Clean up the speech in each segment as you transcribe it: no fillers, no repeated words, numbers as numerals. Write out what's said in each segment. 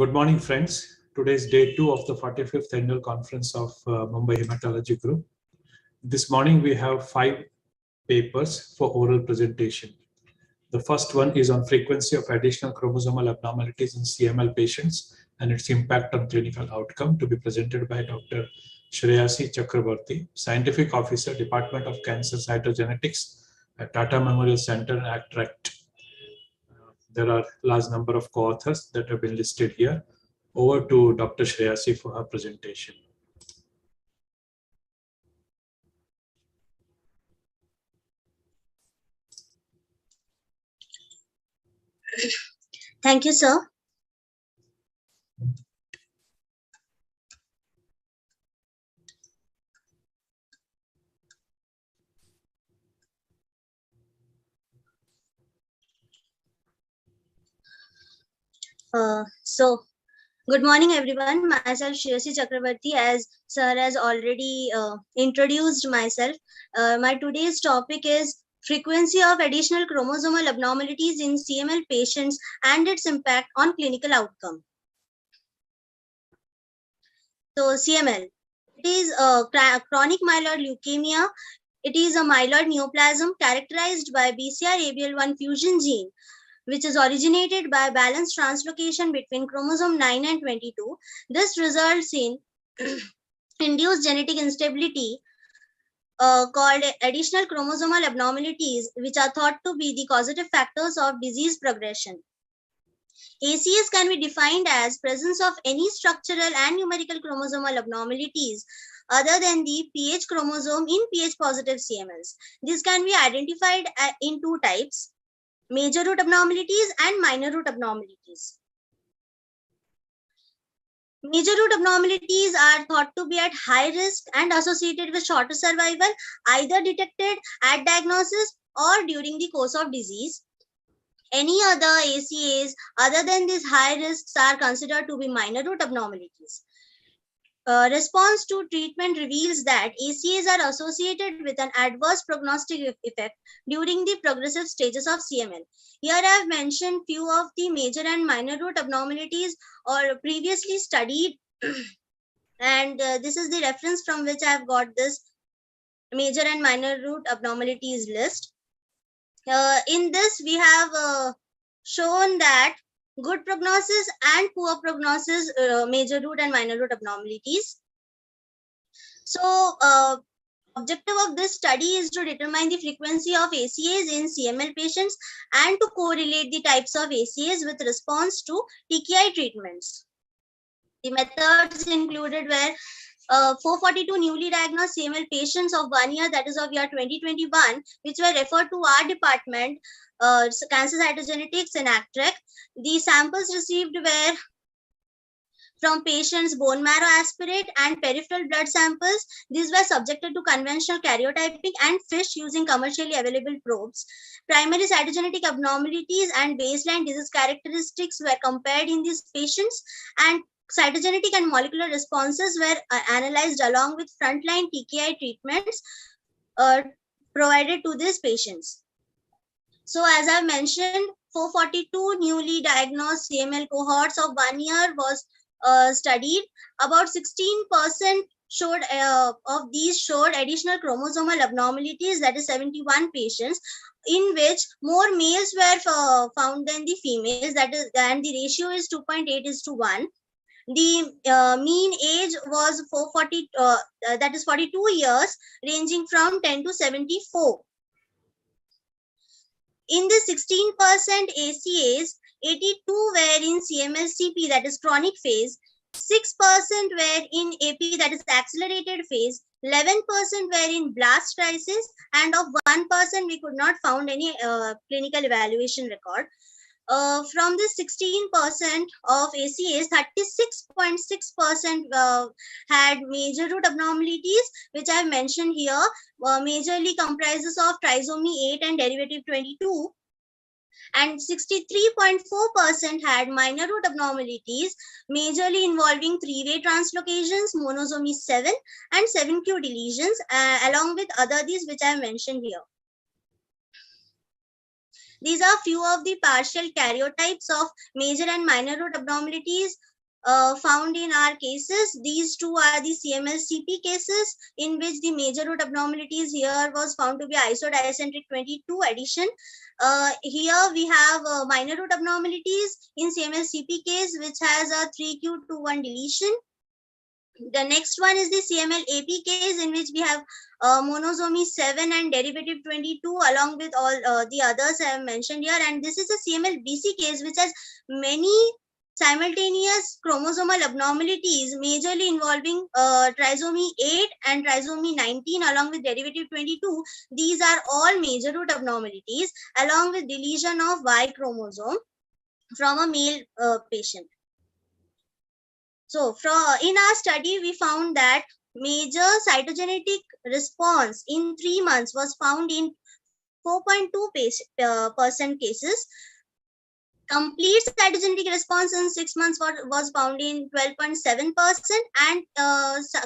Good morning, friends. Today is day 2 of the 45th annual conference of Mumbai Hematology Group. This morning we have 5 papers for oral presentation. The first one is on frequency of additional chromosomal abnormalities in CML patients and its impact on clinical outcome, to be presented by Dr. Shreyasi Chakrabarti, Scientific Officer, Department of Cancer Cytogenetics at Tata Memorial Center, ACTRACT. There are large number of co-authors that have been listed here. Over to Dr. Shreyasi for her presentation. Thank you, sir. Good morning, everyone. Myself, Shreyasi Chakrabarti, as sir has already introduced myself. My today's topic is frequency of additional chromosomal abnormalities in CML patients and its impact on clinical outcome. So CML, it is chronic myeloid leukemia. It is a myeloid neoplasm characterized by BCR-ABL1 fusion gene, which is originated by balanced translocation between chromosome 9 and 22. This results in induced genetic instability called additional chromosomal abnormalities, which are thought to be the causative factors of disease progression. ACS can be defined as presence of any structural and numerical chromosomal abnormalities other than the PH chromosome in PH-positive CMLs. This can be identified in 2 types: major root abnormalities and minor root abnormalities. Major root abnormalities are thought to be at high risk and associated with shorter survival, either detected at diagnosis or during the course of disease. Any other ACAs other than these high risks are considered to be minor root abnormalities. Response to treatment reveals that ACAs are associated with an adverse prognostic effect during the progressive stages of CML. Here I have mentioned few of the major and minor root abnormalities or previously studied, and this is the reference from which I have got this major and minor root abnormalities list. In this we have shown that good prognosis and poor prognosis, major root and minor root abnormalities. So objective of this study is to determine the frequency of ACAs in CML patients and to correlate the types of ACAs with response to TKI treatments. The methods included were 442 newly diagnosed CML patients of 1 year, that is of year 2021, which were referred to our department, Cancer Cytogenetics in ACTRAC. The samples received were from patients' bone marrow aspirate and peripheral blood samples. These were subjected to conventional karyotyping and FISH using commercially available probes. Primary cytogenetic abnormalities and baseline disease characteristics were compared in these patients, and cytogenetic and molecular responses were analyzed along with frontline TKI treatments provided to these patients. So as I mentioned, 442 newly diagnosed CML cohorts of 1 year was studied. About 16% showed of these showed additional chromosomal abnormalities, that is 71 patients, in which more males were found than the females, that is, and the ratio is 2.8:1. The mean age was 440, that is 42 years, ranging from 10 to 74. In the 16% ACAs, 82 were in CML-CP, that is chronic phase, 6% were in AP, that is accelerated phase, 11% were in blast crisis, and of 1% we could not found any clinical evaluation record. From the 16% of ACAs, 36.6% had major root abnormalities, which I have mentioned here, majorly comprises of trisomy 8 and derivative 22. And 63.4% had minor root abnormalities, majorly involving 3-way translocations, monosomy 7, and 7q deletions, along with other these which I have mentioned here. These are few of the partial karyotypes of major and minor root abnormalities. found in our cases. These two are the CML CP cases, in which the major root abnormalities here was found to be isodiacentric 22 addition. Here we have minor root abnormalities in CML CP case, which has a 3q21 deletion. The next one is the CML AP case, in which we have monosomy 7 and derivative 22, along with all the others I have mentioned here. And this is a CML BC case, which has many simultaneous chromosomal abnormalities, majorly involving trisomy 8 and trisomy 19, along with derivative 22. These are all major root abnormalities, along with deletion of Y chromosome from a male patient. So in our study, we found that major cytogenetic response in 3 months was found in 4.2% cases. Complete cytogenetic response in 6 months was found in 12.7%, and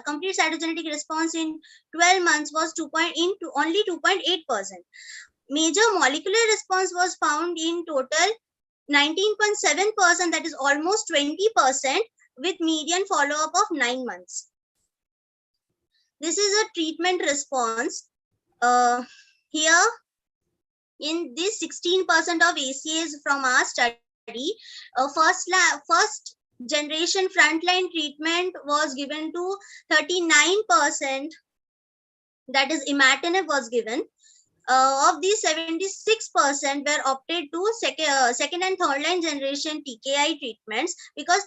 complete cytogenetic response in 12 months was only 2.8%. Major molecular response was found in total 19.7%, that is almost 20%, with median follow-up of 9 months. This is a treatment response. Here, in this 16% of ACAs from our study, first generation frontline treatment was given to 39%, that is imatinib was given. Of these, 76% were opted to second and third line generation TKI treatments, because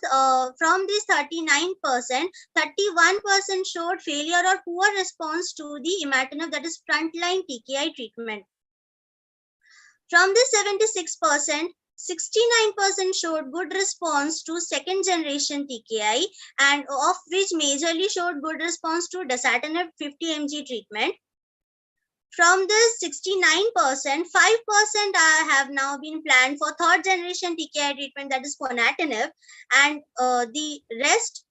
from these 39%, 31% showed failure or poor response to the imatinib, that is frontline TKI treatment. From this 76%, 69% showed good response to second generation TKI, and of which majorly showed good response to dasatinib 50 mg treatment. From this 69%, 5% have now been planned for third generation TKI treatment, that is ponatinib, and the rest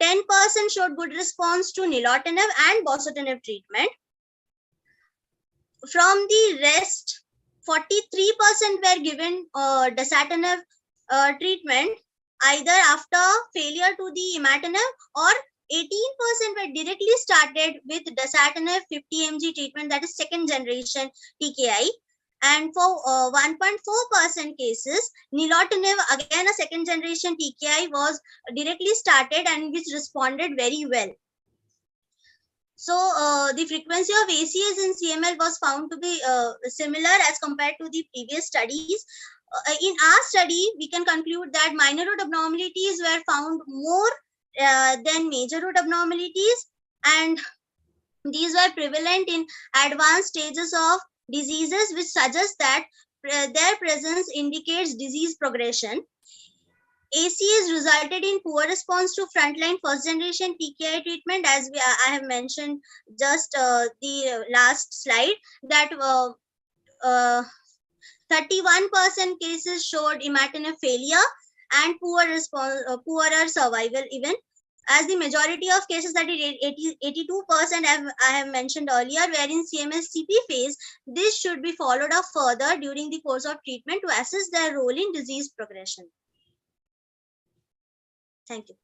10% showed good response to nilotinib and bosutinib treatment. From the rest, 43% were given dasatinib treatment, either after failure to the imatinib, or 18% were directly started with dasatinib 50 mg treatment, that is second generation TKI. And for 1.4% cases, nilotinib, again a second generation TKI, was directly started and which responded very well. So the frequency of ACAs in CML was found to be similar as compared to the previous studies. In our study, we can conclude that minor root abnormalities were found more than major root abnormalities, and these were prevalent in advanced stages of diseases, which suggests that their presence indicates disease progression. ACAs resulted in poor response to frontline first generation TKI treatment, as I have mentioned just the last slide, that 31% cases showed imatinib failure and poorer survival, even as the majority of cases, that is 82%, I have mentioned earlier, were in CML CP phase. This should be followed up further during the course of treatment to assess their role in disease progression. Thank you.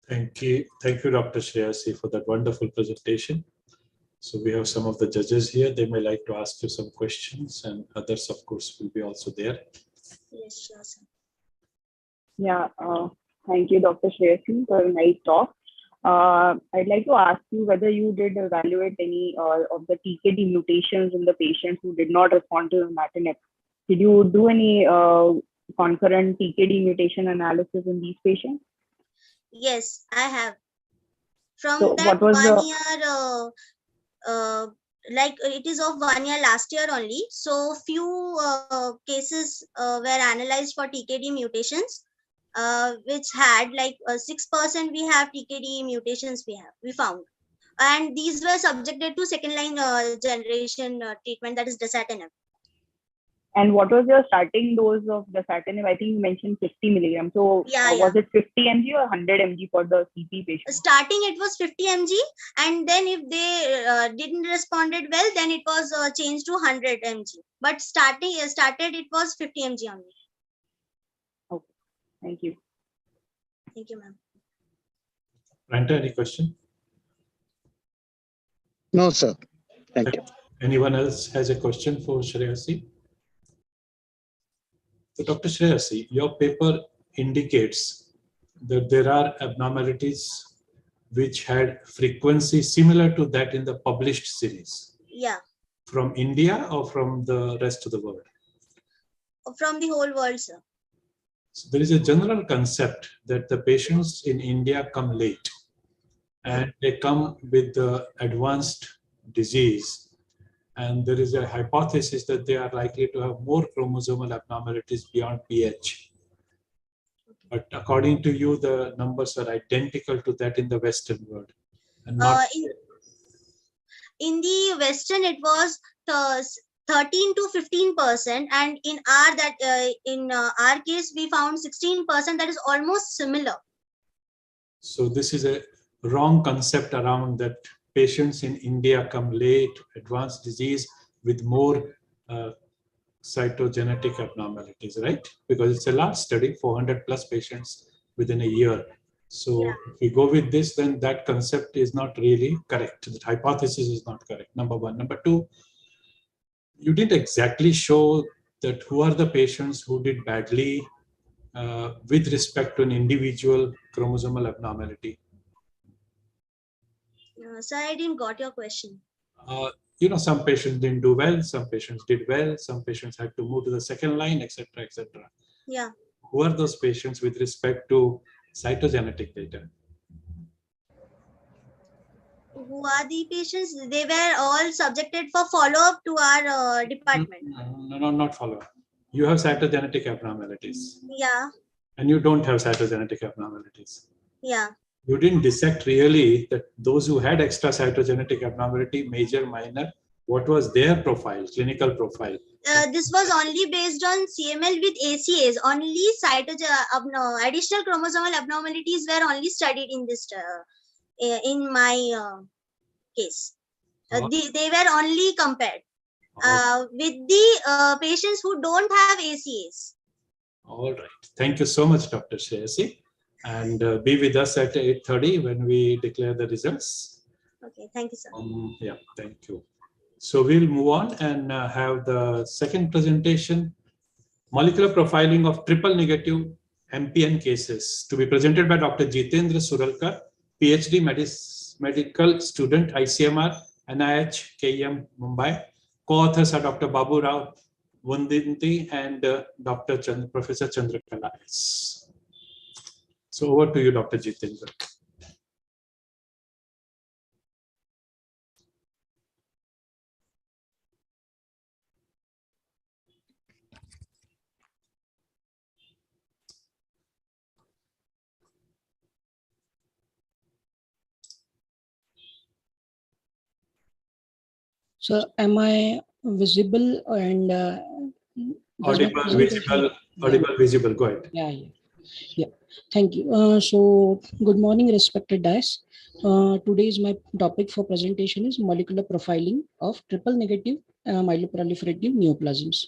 Thank you, Dr. Shreyasi, for that wonderful presentation. So we have some of the judges here. They may like to ask you some questions, and others, of course, will be also there. Yes, sure, sir. Yeah, thank you, Dr. Shreyasi, for a nice talk. I'd like to ask you whether you did evaluate any of the TKD mutations in the patients who did not respond to imatinib. Did you do any concurrent TKD mutation analysis in these patients? Yes, I have. From So that what was 1 year, like it is of 1 year last year only. So few cases were analyzed for TKD mutations, which had like 6% we have TKD mutations we found. And these were subjected to second line generation treatment, that is dasatinib. And what was your starting dose of dasatinib? I think you mentioned 50 milligrams. So was it 50 mg or 100 mg for the CP patient? Starting it was 50 mg, and then if they didn't responded well, then it was changed to 100 mg. But started it was 50 mg only. Okay, Thank you. Thank you, ma'am. Ranta, any question? No, sir. Thank you. Anyone else has a question for Shreyasi? So, Dr. Shreyasi, your paper indicates that there are abnormalities which had frequency similar to that in the published series. Yeah, From India or from the rest of the world? from the whole world, sir. So there is a general concept that the patients in India come late and they come with the advanced disease. And there is a hypothesis that they are likely to have more chromosomal abnormalities beyond PH. But according to you, the numbers are identical to that in the Western world. And not In the Western, it was 13 to 15%, and in our case, we found 16%. That is almost similar. So this is a wrong concept around that patients in India come late, advanced disease with more cytogenetic abnormalities, right? Because it's a large study, 400 plus patients within a year. So if we go with this, then that concept is not really correct. The hypothesis is not correct, number one. Number two, you didn't exactly show that who are the patients who did badly with respect to an individual chromosomal abnormality. So I didn't got your question. Some patients didn't do well, some patients did well, some patients had to move to the second line, etc., etc. Yeah. Who are those patients with respect to cytogenetic data? Who are the patients? They were all subjected for follow-up to our department. No, not follow-up. You have cytogenetic abnormalities. Yeah. And you don't have cytogenetic abnormalities. Yeah. You didn't dissect really that those who had extra cytogenetic abnormality, major, minor, what was their profile, clinical profile? This was only based on CML with ACAs. Only additional chromosomal abnormalities were only studied in this in my case. They were only compared with the patients who don't have ACAs. All right. Thank you so much, Dr. Shreyasi. And be with us at 8:30 when we declare the results. Okay, thank you, sir. Yeah, thank you. So we'll move on and have the second presentation, molecular profiling of triple negative MPN cases, to be presented by Dr. Jitendra Suralkar, PhD medical student, ICMR, NIH, KEM, Mumbai. Co-authors are Dr. Babu Rao Vundinti and Professor Chandrakala. So over to you, Dr. Jitendra. So am I visible and audible, visible. Go ahead. Yeah. Thank you. So good morning, respected DICE. Today's my topic for presentation is molecular profiling of triple negative myeloproliferative neoplasms.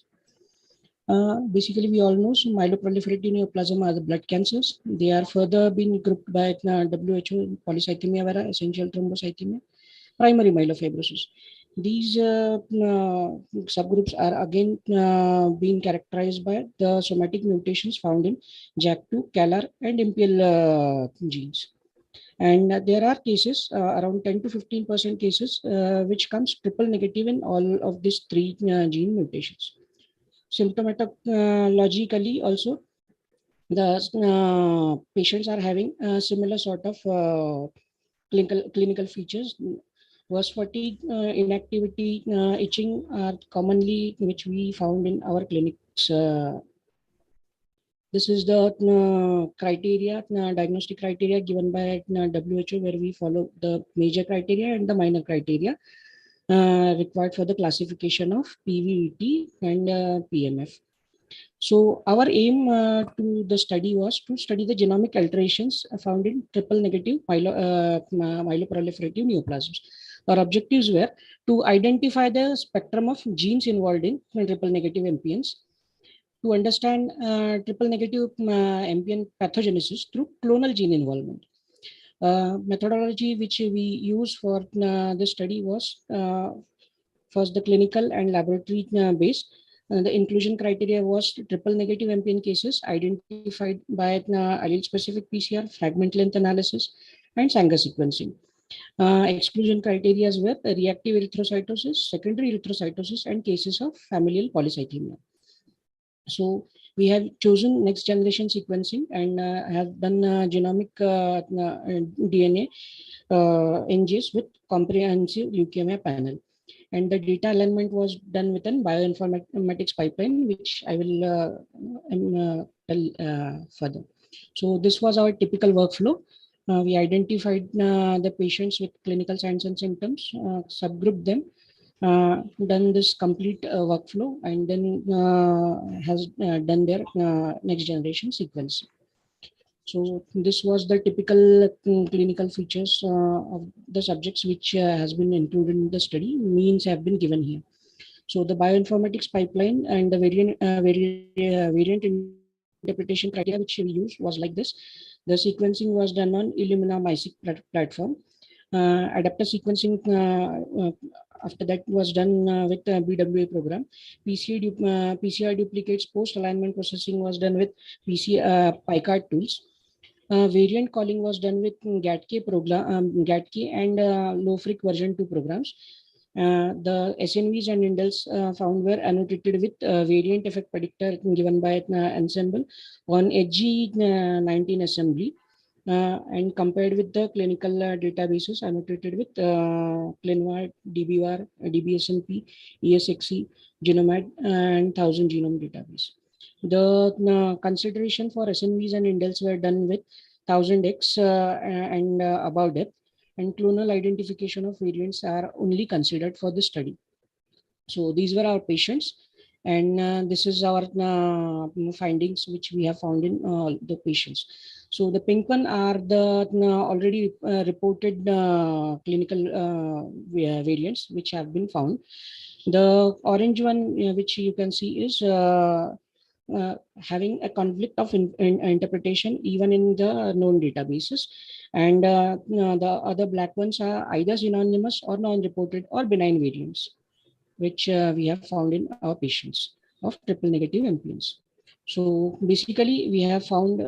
Basically, we all know myeloproliferative neoplasm are the blood cancers. They are further been grouped by WHO polycythemia vera, essential thrombocythemia, primary myelofibrosis. These subgroups are again being characterized by the somatic mutations found in JAK2, CALR, and MPL genes. And there are cases, around 10 to 15% cases, which comes triple negative in all of these three gene mutations. Symptomatologically also, the patients are having similar sort of clinical features. Worse fatigue, inactivity, itching are commonly which we found in our clinics. This is the criteria, diagnostic criteria given by WHO, where we follow the major criteria and the minor criteria required for the classification of PVET and PMF. So our aim to the study was to study the genomic alterations found in triple negative myeloproliferative neoplasms. Our objectives were to identify the spectrum of genes involved in triple negative MPNs, to understand triple negative MPN pathogenesis through clonal gene involvement. Methodology which we use for this study was first the clinical and laboratory based. The inclusion criteria was triple negative MPN cases identified by allele specific PCR, fragment length analysis, and Sanger sequencing. Exclusion criteria were reactive erythrocytosis, secondary erythrocytosis, and cases of familial polycythemia. So we have chosen next generation sequencing and have done genomic DNA NGS with comprehensive leukemia panel. And the data alignment was done with an bioinformatics pipeline, which I will tell further. So this was our typical workflow. We identified the patients with clinical signs and symptoms, subgrouped them, done this complete workflow, and then has done their next generation sequencing. So this was the typical clinical features of the subjects which has been included in the study. Means have been given here. So the bioinformatics pipeline and the variant interpretation criteria which we use was like this. The sequencing was done on Illumina MySeq platform. Adapter sequencing after that was done with the BWA program. PCR duplicates post-alignment processing was done with PICARD tools. Variant calling was done with GATK program, GATK and low-freq version 2 programs. The SNVs and indels found were annotated with variant effect predictor given by Ensemble on HG19 assembly and compared with the clinical databases annotated with ClinVar, DBVar, DBSNP, ESXE, Genomat, and 1000 genome database. The consideration for SNVs and indels were done with 1000x and above depth, and clonal identification of variants are only considered for the study. So these were our patients, and this is our findings which we have found in the patients. So the pink one are the already reported clinical variants which have been found. The orange one which you can see is having a conflict of interpretation even in the known databases, and the other black ones are either synonymous or non-reported or benign variants which we have found in our patients of triple negative MPNs. So basically we have found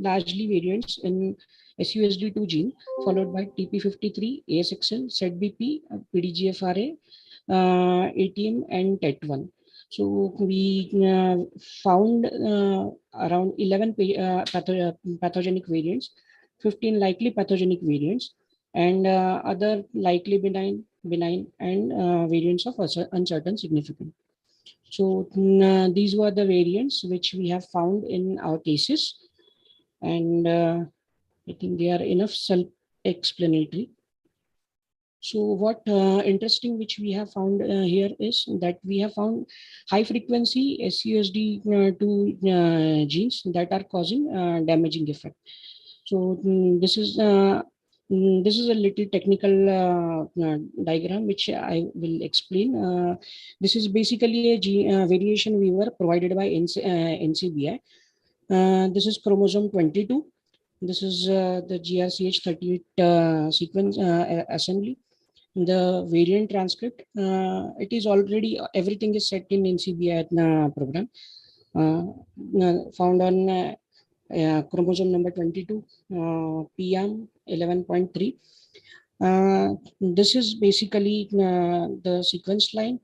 largely variants in SUSD2 gene followed by TP53, ASXL, ZBP, PDGFRA, ATM, and TET1. So we found around 11 pathogenic variants, 15 likely pathogenic variants, and other likely benign, and variants of uncertain significance. So these were the variants which we have found in our cases, and I think they are enough self-explanatory. So what interesting which we have found here is that we have found high frequency SUSD2 genes that are causing damaging effect. So this is a little technical diagram which I will explain. This is basically a variation we were provided by NCBI. This is chromosome 22. This is the GRCH38 sequence assembly. The variant transcript, it is already, everything is set in NCBI program. Found on chromosome number 22, PM 11.3. This is basically the sequence line.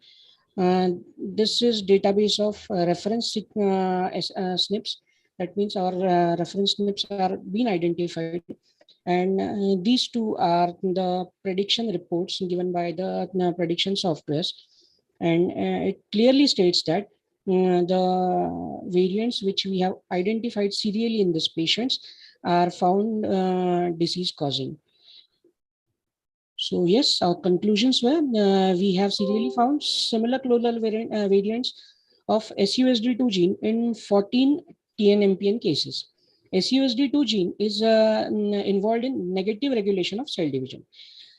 This is database of reference SNPs. That means our reference SNPs are being identified. And these two are the prediction reports given by the prediction softwares. And it clearly states that the variants which we have identified serially in these patients are found disease causing. So yes, our conclusions were we have serially found similar clonal variants of SUSD2 gene in 14 TNMPN cases. SUSD2 gene is involved in negative regulation of cell division.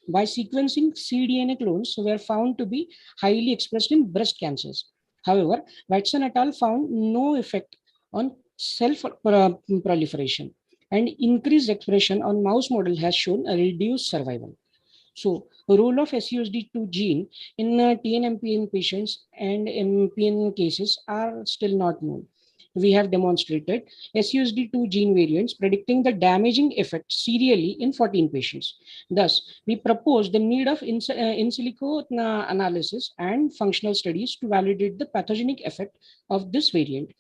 By sequencing, cDNA clones were found to be highly expressed in breast cancers. However, Watson et al. Found no effect on cell proliferation, and increased expression on mouse model has shown a reduced survival. So, role of SUSD2 gene in TNMPN patients and MPN cases are still not known. We have demonstrated SUSD2 gene variants predicting the damaging effect serially in 14 patients. Thus, we propose the need of in silico analysis and functional studies to validate the pathogenic effect of this variant.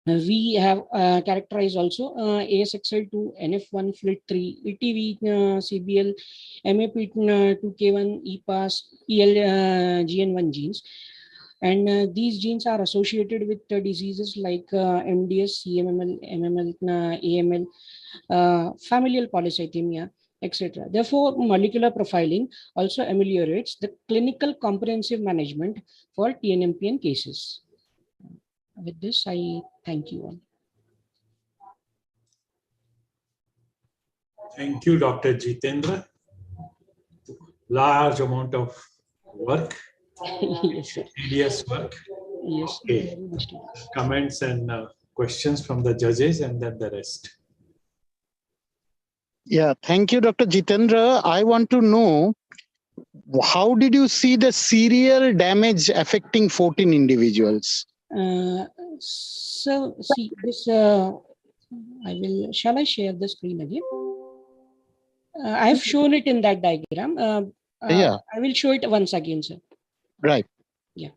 We have characterized also ASXL2, NF1, FLT3, ETV, CBL, MAP2K1, EPAS, ELGN1 genes. And these genes are associated with diseases like MDS, CMML, MML, AML, familial polycythemia, etc. Therefore, molecular profiling also ameliorates the clinical comprehensive management for TNMPN cases. With this, I thank you all. Thank you, Dr. Jitendra. Large amount of work. Yes, sir. Tedious work. Yes. Okay. Very much tedious. Comments and questions from the judges and then the rest. Yeah, thank you, Dr. Jitendra. I want to know, how did you see the serial damage affecting 14 individuals? So see this. Shall I share the screen again? I have shown it in that diagram. Yeah. I will show it once again, sir. Right. Yeah.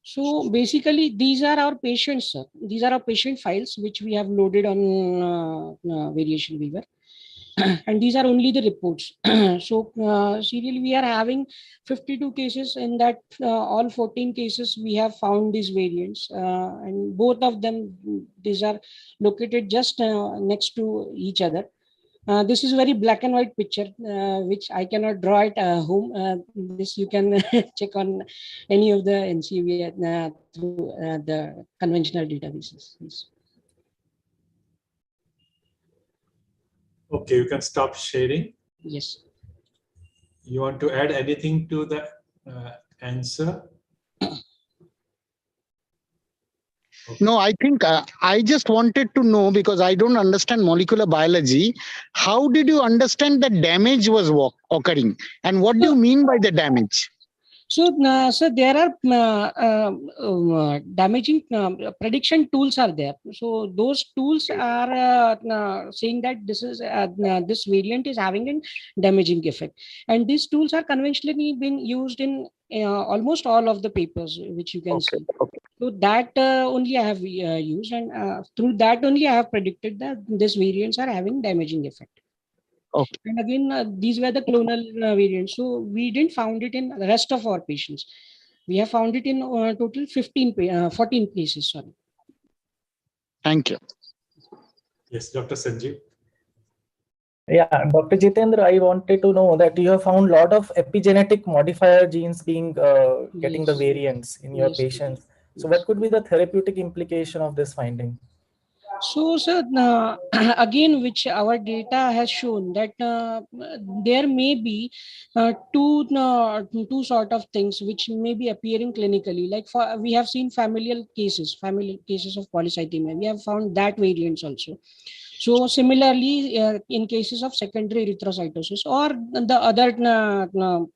So basically, these are our patients, sir. These are our patient files which we have loaded on Variation Weaver. And these are only the reports. So serially, we are having 52 cases. In that, all 14 cases, we have found these variants. And both of them, these are located just next to each other. This is very black and white picture, which I cannot draw at home. This you can check on any of the NCV through the conventional databases. Yes. Okay, you can stop sharing. Yes. You want to add anything to the answer? No, I think I just wanted to know, because I don't understand molecular biology. How did you understand that damage was occurring? And what do you mean by the damage? So, so there are damaging prediction tools are there. So those tools are saying that this is this variant is having a damaging effect, and these tools are conventionally been used in almost all of the papers which you can see. Okay. So that only I have used, and through that only I have predicted that these variants are having damaging effect. Okay. And again, these were the clonal variants. So we didn't found it in the rest of our patients. We have found it in total 14 cases. Sorry. Thank you. Yes, Dr. Sanjeev. Yeah, Dr. Jitendra, I wanted to know that you have found a lot of epigenetic modifier genes being getting the Yes. variants in your Yes. patients. So Yes. what could be the therapeutic implication of this finding? So, sir, again, which our data has shown that there may be two sort of things which may be appearing clinically. Like we have seen familial cases of polycythemia. We have found that variants also. So similarly, in cases of secondary erythrocytosis or the other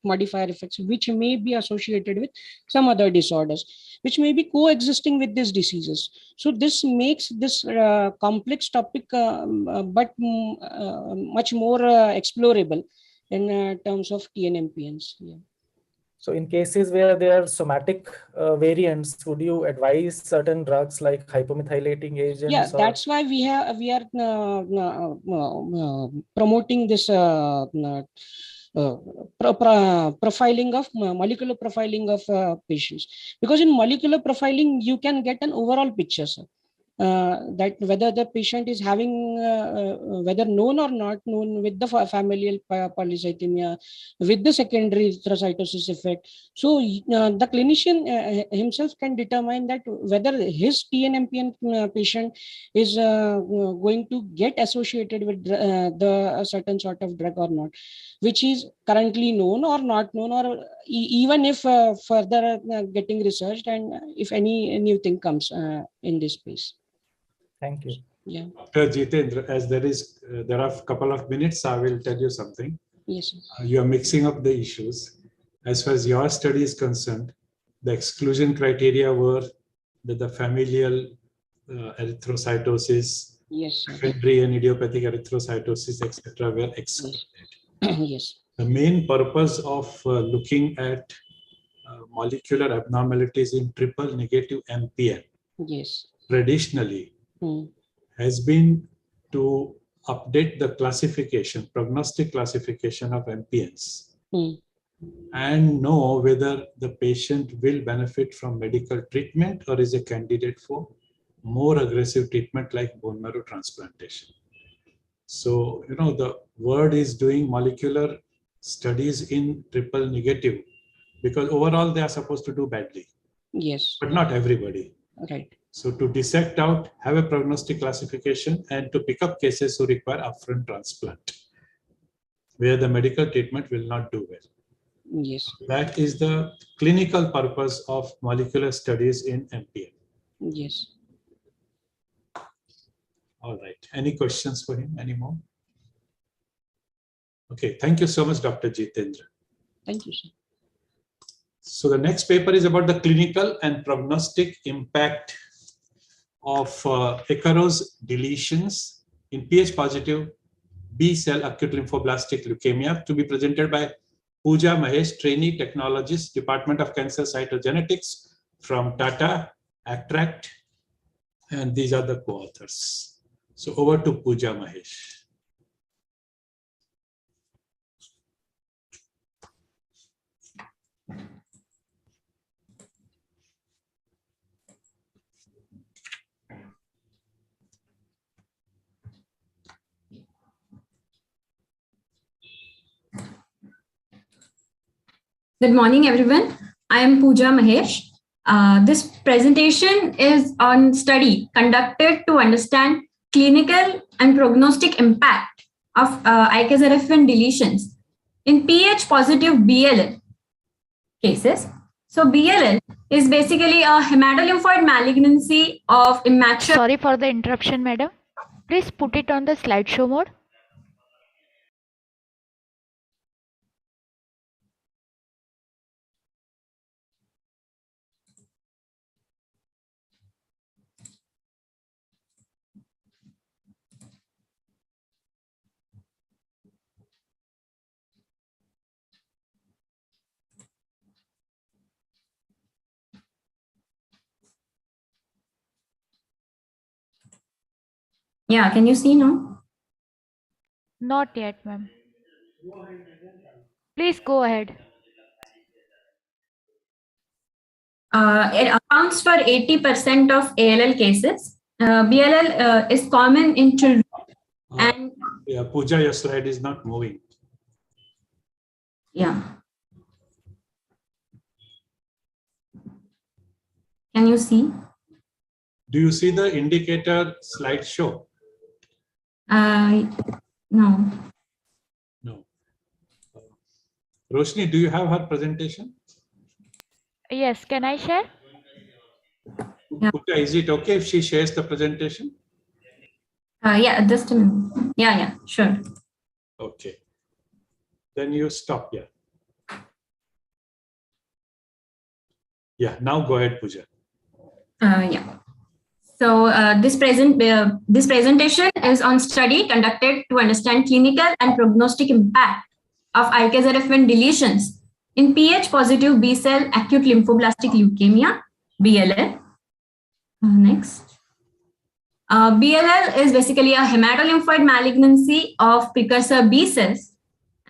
modifier effects, which may be associated with some other disorders, which may be coexisting with these diseases. So this makes this complex topic, but much more explorable in terms of TNMPNs. Yeah. So in cases where there are somatic variants, would you advise certain drugs like hypomethylating agents? Yeah, that's why we are promoting this profiling of molecular profiling of patients, because in molecular profiling you can get an overall picture, sir. that whether the patient is having, whether known or not known, with the familial polycythemia, with the secondary erythrocytosis effect. So the clinician himself can determine that whether his TNMPN patient is going to get associated with the certain sort of drug or not, which is currently known or not known, or even if further getting researched, and if any new thing comes in this space. Thank you. Yeah. Dr. Jitendra, as there are a couple of minutes, I will tell you something. Yes. You are mixing up the issues. As far as your study is concerned, the exclusion criteria were that the familial erythrocytosis, Yes. secondary and idiopathic erythrocytosis, etc., were excluded. Yes. The main purpose of looking at molecular abnormalities in triple negative MPN, yes, traditionally, has been to update the classification, prognostic classification of MPNs, and know whether the patient will benefit from medical treatment or is a candidate for more aggressive treatment like bone marrow transplantation. So, the word is doing molecular studies in triple negative, because overall they are supposed to do badly. Yes. But not everybody. Right. So to dissect out, have a prognostic classification, and to pick up cases who require upfront transplant, where the medical treatment will not do well. Yes. That is the clinical purpose of molecular studies in MPN. Yes. All right. Any questions for him? Any more? Okay. Thank you so much, Dr. Jitendra. Thank you, sir. So the next paper is about the clinical and prognostic impact of Ikaros deletions in Ph positive B-cell acute lymphoblastic leukemia, to be presented by Pooja Mahesh, trainee technologist, Department of Cancer Cytogenetics from Tata Attract, and these are the co-authors. So over to Pooja Mahesh. Good morning, everyone. I am Pooja Mahesh. This presentation is on study conducted to understand clinical and prognostic impact of icazarefin deletions in Ph positive BLL cases. So BLL is basically a hematolymphoid malignancy of immature. Sorry for the interruption, madam. Please put it on the slideshow mode. Yeah, can you see now? Not yet, ma'am. Please go ahead. It accounts for 80% of ALL cases. BLL is common in children. And yeah, Pooja, your slide is not moving. yeah. Can you see? Do you see the indicator slideshow? No. No. Roshni, do you have her presentation? Yes, can I share? Yeah. Pooja, is it okay if she shares the presentation? Yeah, just a minute. Yeah, sure. Okay. Then you stop here. Yeah, now go ahead, Pooja. Yeah. So this presentation is on study conducted to understand clinical and prognostic impact of icazarefin deletions in Ph positive B-cell acute lymphoblastic leukemia, BLL. Next. BLL is basically a hematolymphoid malignancy of precursor B cells,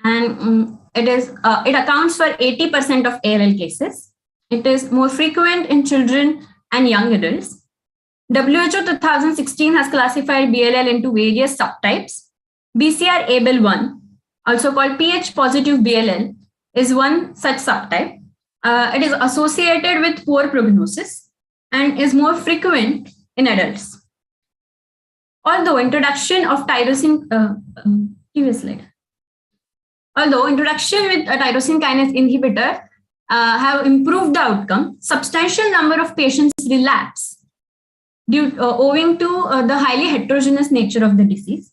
and it accounts for 80% of ALL cases. It is more frequent in children and young adults. WHO 2016 has classified BLL into various subtypes. BCR-ABL1, also called pH positive BLL, is one such subtype. It is associated with poor prognosis and is more frequent in adults. Although introduction of tyrosine, previous slide. Although introduction with a tyrosine kinase inhibitor have improved the outcome, substantial number of patients relapse owing to the highly heterogeneous nature of the disease.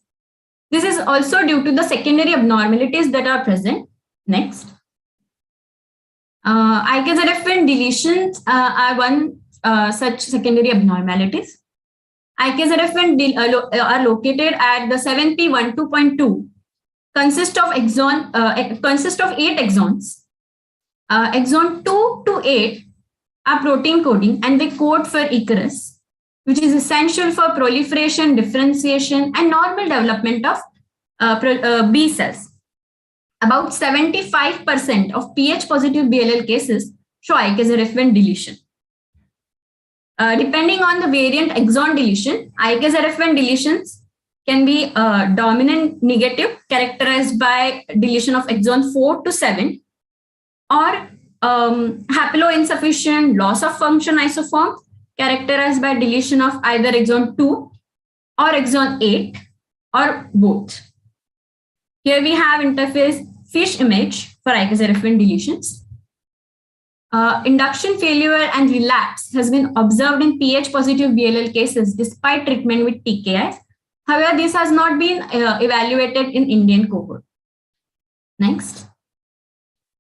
This is also due to the secondary abnormalities that are present. Next. IKZF1 deletions are one such secondary abnormalities. IKZF1 are located at the 7p12.2, consist of 8 exons. Exon 2 to 8 are protein coding and they code for Icarus, which is essential for proliferation, differentiation, and normal development of B cells. About 75% of pH positive BLL cases show IKZF1 deletion. Depending on the variant exon deletion, IKZF1 deletions can be dominant negative, characterized by deletion of exon 4 to 7, or haploinsufficient loss of function isoform, characterized by deletion of either exon 2 or exon 8, or both. Here we have interface fish image for IKZF1 deletions. Induction failure and relapse has been observed in pH positive BLL cases despite treatment with TKIs. However, this has not been evaluated in Indian cohort. Next.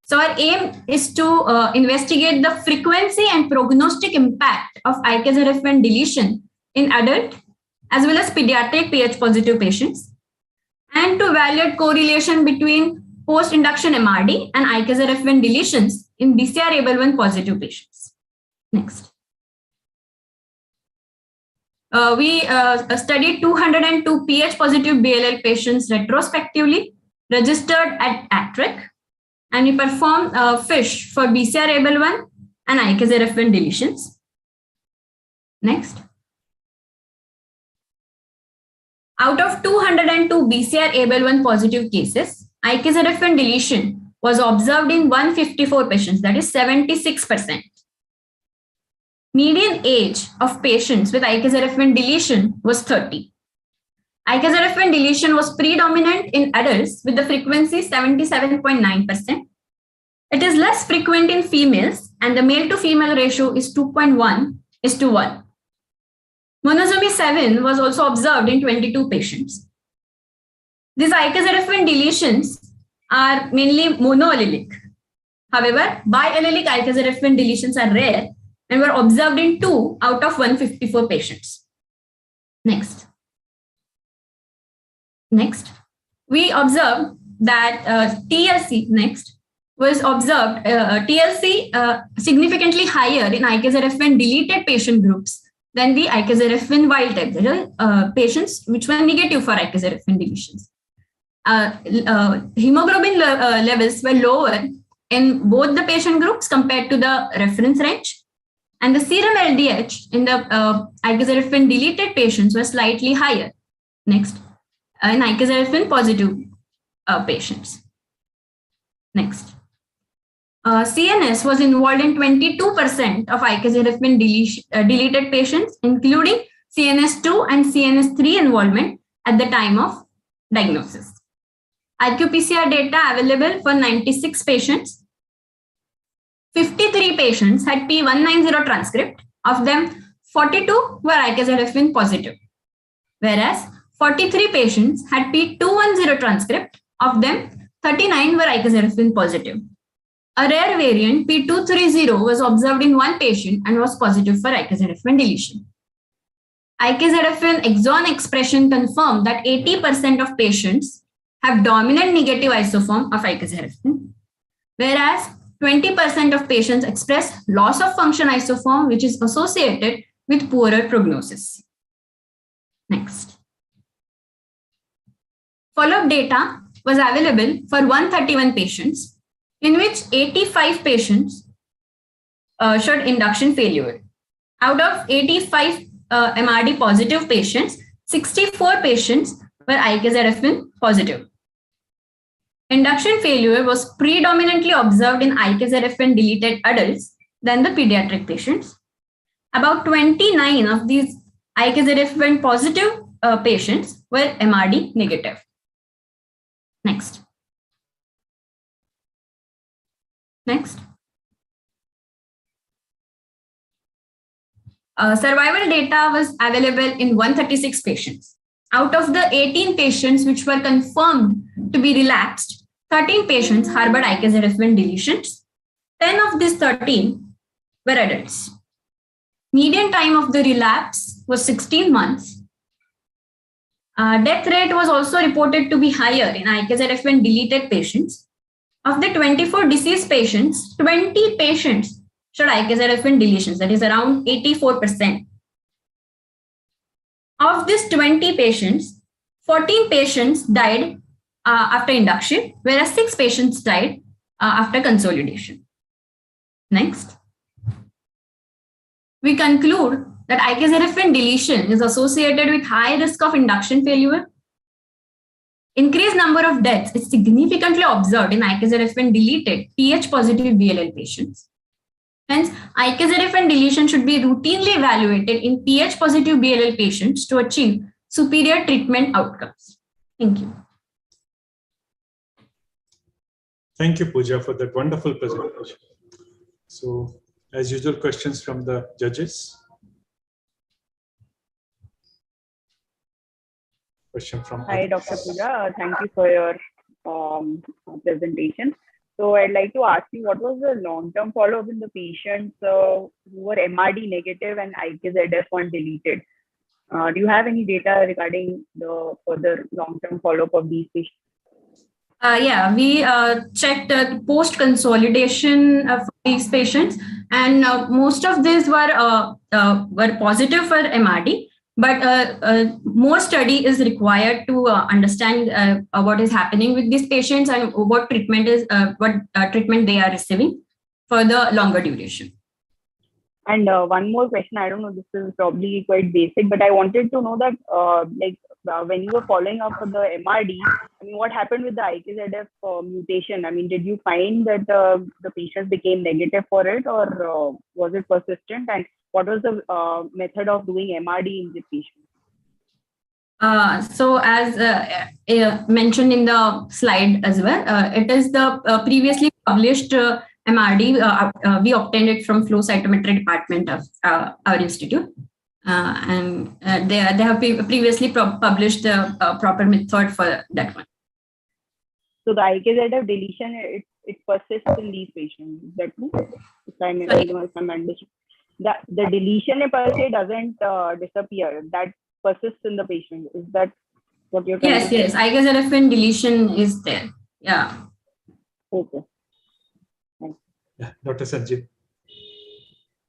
So our aim is to investigate the frequency and prognostic impact of IKZF1 deletion in adult as well as pediatric pH positive patients, and to evaluate correlation between post-induction MRD and IKZF1 deletions in BCR-ABL1 positive patients. Next. We studied 202 pH positive BLL patients retrospectively, registered at ATREC, and we performed FISH for BCR-ABL1 and IKZF1 deletions. Next. Out of 202 BCR-ABL1 positive cases, IKZF1 deletion was observed in 154 patients, that is 76%. Median age of patients with IKZF1 deletion was 30. IKZF1 deletion was predominant in adults with the frequency 77.9%. It is less frequent in females, and the male to female ratio is 2.1:1. Monosomy 7 was also observed in 22 patients. These IKZF1 deletions are mainly monoallelic. However, biallelic IKZF1 deletions are rare and were observed in 2 out of 154 patients. Next. We observed that TLC was observed, TLC significantly higher in IKZF1 deleted patient groups than the IKZF1 wild type, patients which were negative for IKZF1 deletions. Hemoglobin levels were lower in both the patient groups compared to the reference range, and the serum LDH in the IKZF1 deleted patients was slightly higher. Next, in IKZF1 positive patients. Next. CNS was involved in 22% of IKZF1 deleted patients, including CNS2 and CNS3 involvement at the time of diagnosis. RQ-PCR data available for 96 patients. 53 patients had P190 transcript. Of them, 42 were IKZF1 positive, whereas 43 patients had P210 transcript. Of them, 39 were IKZF1 positive. A rare variant, P230, was observed in one patient and was positive for IKZF1 deletion. IKZF1 exon expression confirmed that 80% of patients have dominant negative isoform of IKZF1, whereas 20% of patients express loss of function isoform, which is associated with poorer prognosis. Next. Follow-up data was available for 131 patients, in which 85 patients showed induction failure. Out of 85 MRD positive patients, 64 patients were IKZF1 positive. Induction failure was predominantly observed in IKZF1 deleted adults than the pediatric patients. About 29 of these IKZF1 positive patients were MRD negative. Next. Next. Survival data was available in 136 patients. Out of the 18 patients which were confirmed to be relapsed, 13 patients harbored IKZF1 deletions. 10 of these 13 were adults. Median time of the relapse was 16 months. Death rate was also reported to be higher in IKZF1 deleted patients. Of the 24 deceased patients, 20 patients showed IKZF1 deletions, that is around 84%. Of these 20 patients, 14 patients died after induction, whereas 6 patients died after consolidation. Next. We conclude that IKZF1 deletion is associated with high risk of induction failure. Increased number of deaths is significantly observed in IKZF1 deleted Ph positive BLL patients. Hence, IKZF1 deletion should be routinely evaluated in Ph positive BLL patients to achieve superior treatment outcomes. Thank you. Thank you, Pooja, for that wonderful presentation. So, as usual, questions from the judges. Question from Hi, Dr. Pooja. Thank you for your presentation. So I'd like to ask you, what was the long-term follow-up in the patients who were MRD negative and IKZF1 deleted? Do you have any data regarding the further long-term follow-up of these patients? Yeah, we checked post-consolidation for these patients, and most of these were positive for MRD. But more study is required to understand what is happening with these patients and what treatment they are receiving for the longer duration. And one more question. I don't know, this is probably quite basic, but I wanted to know that when you were following up for the MRD, I mean, what happened with the IKZF mutation? I mean, did you find that the patients became negative for it, or was it persistent? And what was the method of doing MRD in the patient? So as mentioned in the slide as well, it is the previously published MRD. We obtained it from flow cytometry department of our institute. And they have previously published the proper method for that one. So the IKZF deletion, it persists in these patients. Is that true? If I'm understanding. The deletion per se doesn't disappear. That persists in the patient. Is that what you're trying to say? Yes. IKZF1 deletion is there. Yeah. Okay. Thanks. Yeah, Dr. Sanjeev.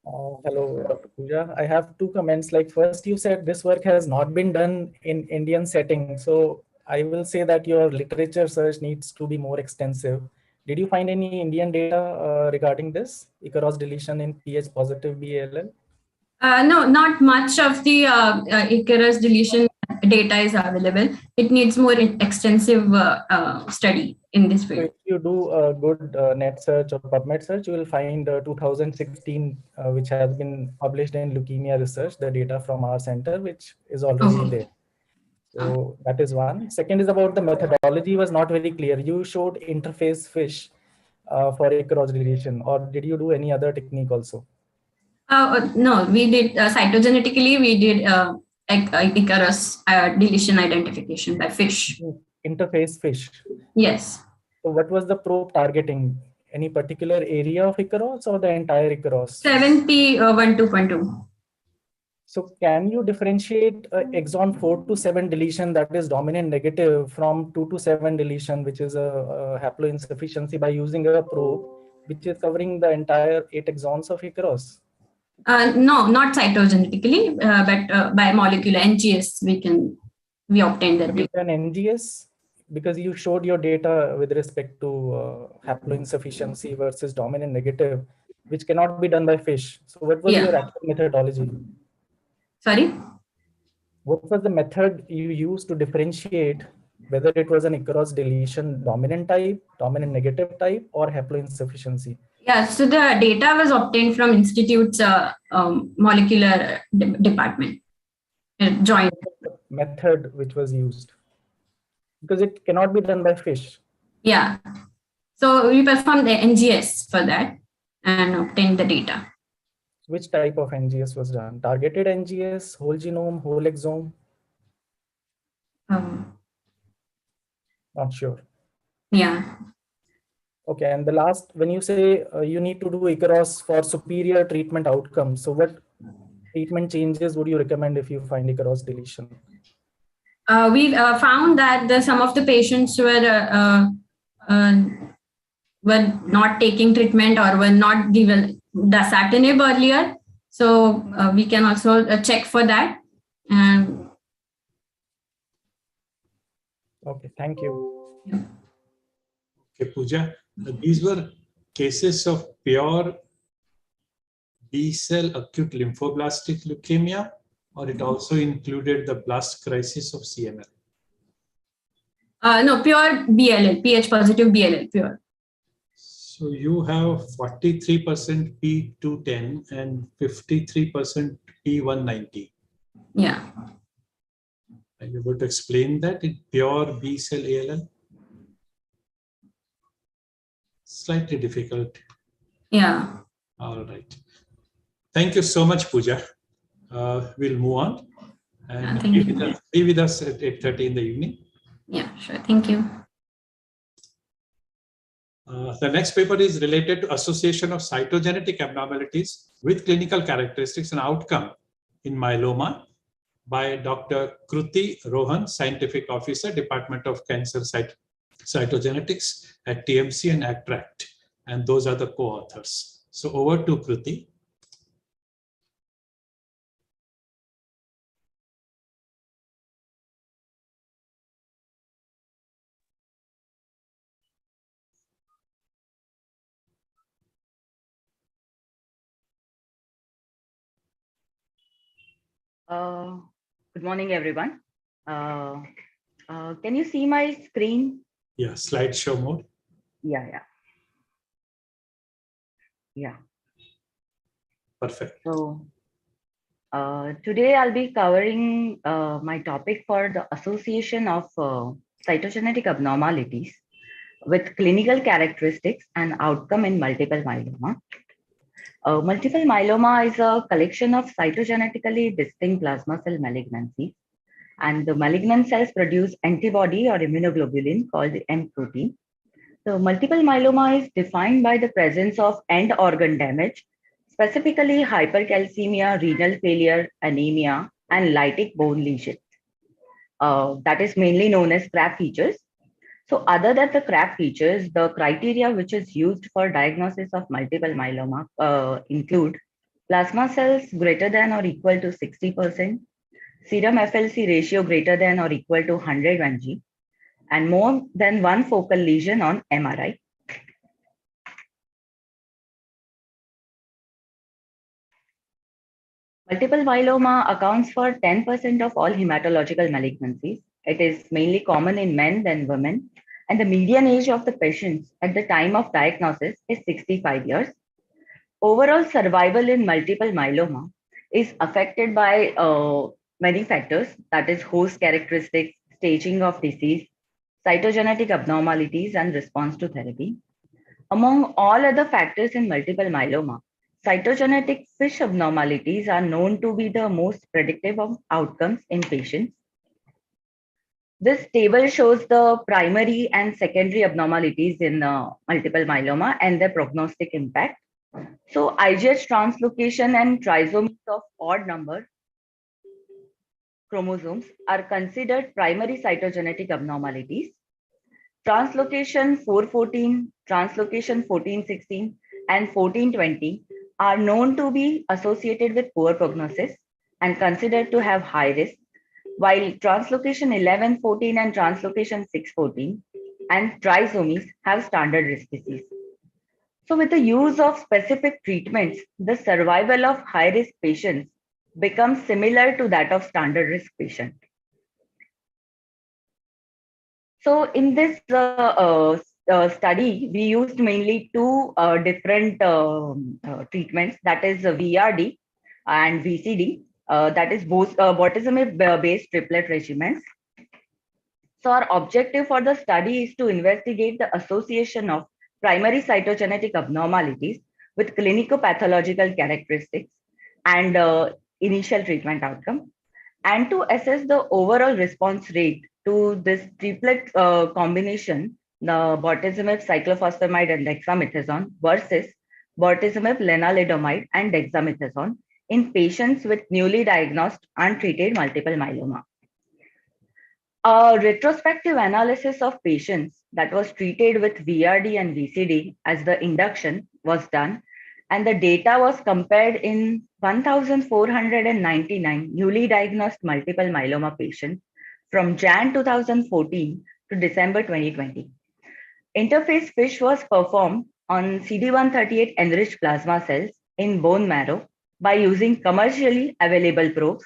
Hello, Dr. Pooja. I have two comments. Like, first, you said this work has not been done in Indian setting. So I will say that your literature search needs to be more extensive. Did you find any Indian data regarding this Icaros deletion in Ph positive BLL? No, not much of the Icarus deletion data is available. It needs more extensive study in this field. So if you do a good net search or PubMed search, you will find 2016, which has been published in Leukemia Research, the data from our center, which is already there. So that is one. Second is about the methodology was not very clear. You showed interface fish for Icaros deletion, or did you do any other technique also? No, we did cytogenetically, we did Icarus deletion identification by fish. Interface fish. Yes. So what was the probe targeting? Any particular area of Icaros or the entire Icaros? 7p12.2. So can you differentiate exon 4 to 7 deletion that is dominant negative from 2 to 7 deletion, which is a haploinsufficiency, by using a probe which is covering the entire 8 exons of Icaros? No, not cytogenetically, but by molecular NGS, we obtained that. An NGS, because you showed your data with respect to haploinsufficiency versus dominant negative, which cannot be done by fish. So what was your actual methodology? Sorry? What was the method you used to differentiate whether it was an Ikaros deletion dominant type, dominant negative type, or haploinsufficiency? Yeah, so the data was obtained from Institute's molecular department, joint. Method which was used, because it cannot be done by fish. Yeah. So we performed the NGS for that and obtained the data. Which type of NGS was done? Targeted NGS, whole genome, whole exome? Not sure. Yeah. Okay, and the last, when you say you need to do Ikaros for superior treatment outcomes, so what treatment changes would you recommend if you find Ikaros deletion? We found that some of the patients were not taking treatment or were not given dasatinib earlier. So we can also check for that. Okay, thank you. Okay, Pooja, these were cases of pure B-cell acute lymphoblastic leukemia, or it also included the blast crisis of CML? No, pure BLL, pH positive BLL, pure. So you have 43% P210 and 53% P190. Yeah. Are you able to explain that in pure B-cell ALL? Slightly difficult. Yeah. All right. Thank you so much, Pooja. We'll move on and be with us at 8:30 in the evening. Yeah, sure. Thank you. The next paper is related to association of cytogenetic abnormalities with clinical characteristics and outcome in myeloma by Dr. Kruti Rohan, Scientific Officer, Department of Cancer Cytogenetics at TMC and ACTRACT. And those are the co-authors. So over to Kruti. Good morning, everyone. Can you see my screen? Yeah, slideshow mode. Yeah. Perfect. So today I'll be covering my topic for the association of cytogenetic abnormalities with clinical characteristics and outcome in multiple myeloma. Multiple myeloma is a collection of cytogenetically distinct plasma cell malignancies, and the malignant cells produce antibody or immunoglobulin called M protein. So multiple myeloma is defined by the presence of end organ damage, specifically hypercalcemia, renal failure, anemia, and lytic bone lesions. That is mainly known as CRAB features. So other than the CRAB features, the criteria which is used for diagnosis of multiple myeloma include plasma cells greater than or equal to 60%, serum FLC ratio greater than or equal to 100 Ng, and more than one focal lesion on MRI. Multiple myeloma accounts for 10% of all hematological malignancies. It is mainly common in men than women, and the median age of the patients at the time of diagnosis is 65 years. Overall survival in multiple myeloma is affected by many factors, that is host characteristics, staging of disease, cytogenetic abnormalities, and response to therapy. Among all other factors in multiple myeloma, cytogenetic FISH abnormalities are known to be the most predictive of outcomes in patients. This table shows the primary and secondary abnormalities in multiple myeloma and their prognostic impact. So IGH translocation and trisomies of odd number chromosomes are considered primary cytogenetic abnormalities. Translocation 414, translocation 1416, and 1420 are known to be associated with poor prognosis and considered to have high risk, while translocation 1114 and translocation 614 and trisomies have standard risk disease. So with the use of specific treatments, the survival of high-risk patients becomes similar to that of standard risk patient. So in this study, we used mainly two different treatments, that is VRD and VCD, that is both bortezomib-based triplet regimens. So our objective for the study is to investigate the association of primary cytogenetic abnormalities with clinico-pathological characteristics and initial treatment outcome, and to assess the overall response rate to this triplet combination, the bortezomib, cyclophosphamide, and dexamethasone versus bortezomib, lenalidomide, and dexamethasone in patients with newly diagnosed untreated multiple myeloma. A retrospective analysis of patients that was treated with VRD and VCD as the induction was done, and the data was compared in 1,499 newly diagnosed multiple myeloma patients from Jan 2014 to December 2020. Interface FISH was performed on CD138 enriched plasma cells in bone marrow by using commercially available probes.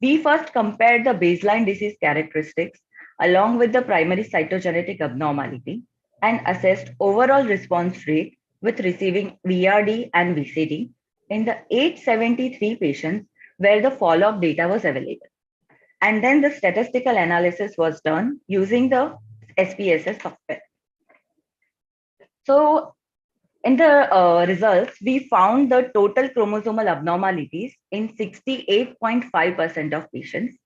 We first compared the baseline disease characteristics along with the primary cytogenetic abnormality and assessed overall response rate with receiving VRD and VCD in the 873 patients where the follow-up data was available. And then the statistical analysis was done using the SPSS software. So in the results, we found the total chromosomal abnormalities in 68.5% of patients.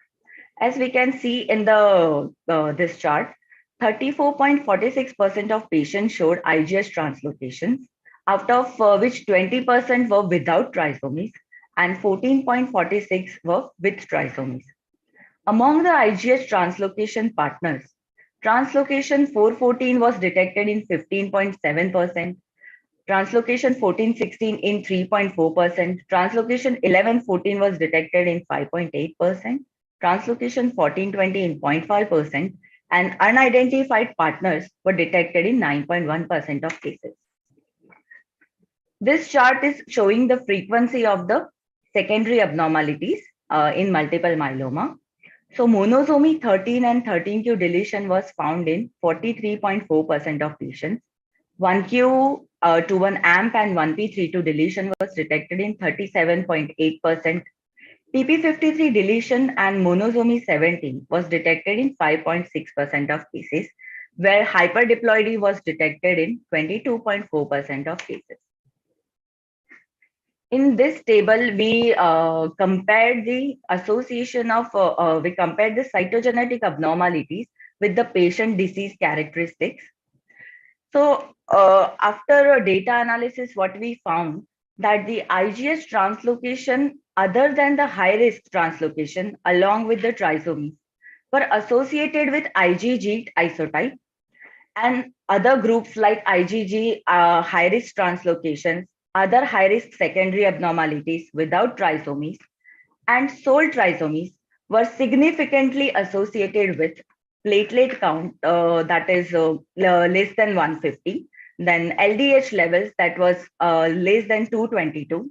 As we can see in the this chart, 34.46% of patients showed IGS translocations, out of which 20% were without trisomies and 14.46% were with trisomies. Among the IGS translocation partners, translocation 414 was detected in 15.7%, translocation 1416 in 3.4%, translocation 1114 was detected in 5.8%, translocation 1420 in 0.5%, and unidentified partners were detected in 9.1% of cases. This chart is showing the frequency of the secondary abnormalities in multiple myeloma. So monosomy 13 and 13q deletion was found in 43.4% of patients. 1q to 1 AMP and 1p32 deletion was detected in 37.8%. PP53 deletion and monosomy 17 was detected in 5.6% of cases, where hyperdiploidy was detected in 22.4% of cases. In this table, we compared the association of, we compared the cytogenetic abnormalities with the patient disease characteristics. So after a data analysis, what we found that the IGS translocation other than the high risk translocation along with the trisomies were associated with IgG isotype, and other groups like IgG high risk translocations, other high risk secondary abnormalities without trisomies, and sole trisomies were significantly associated with platelet count that is less than 150, then LDH levels that was less than 222,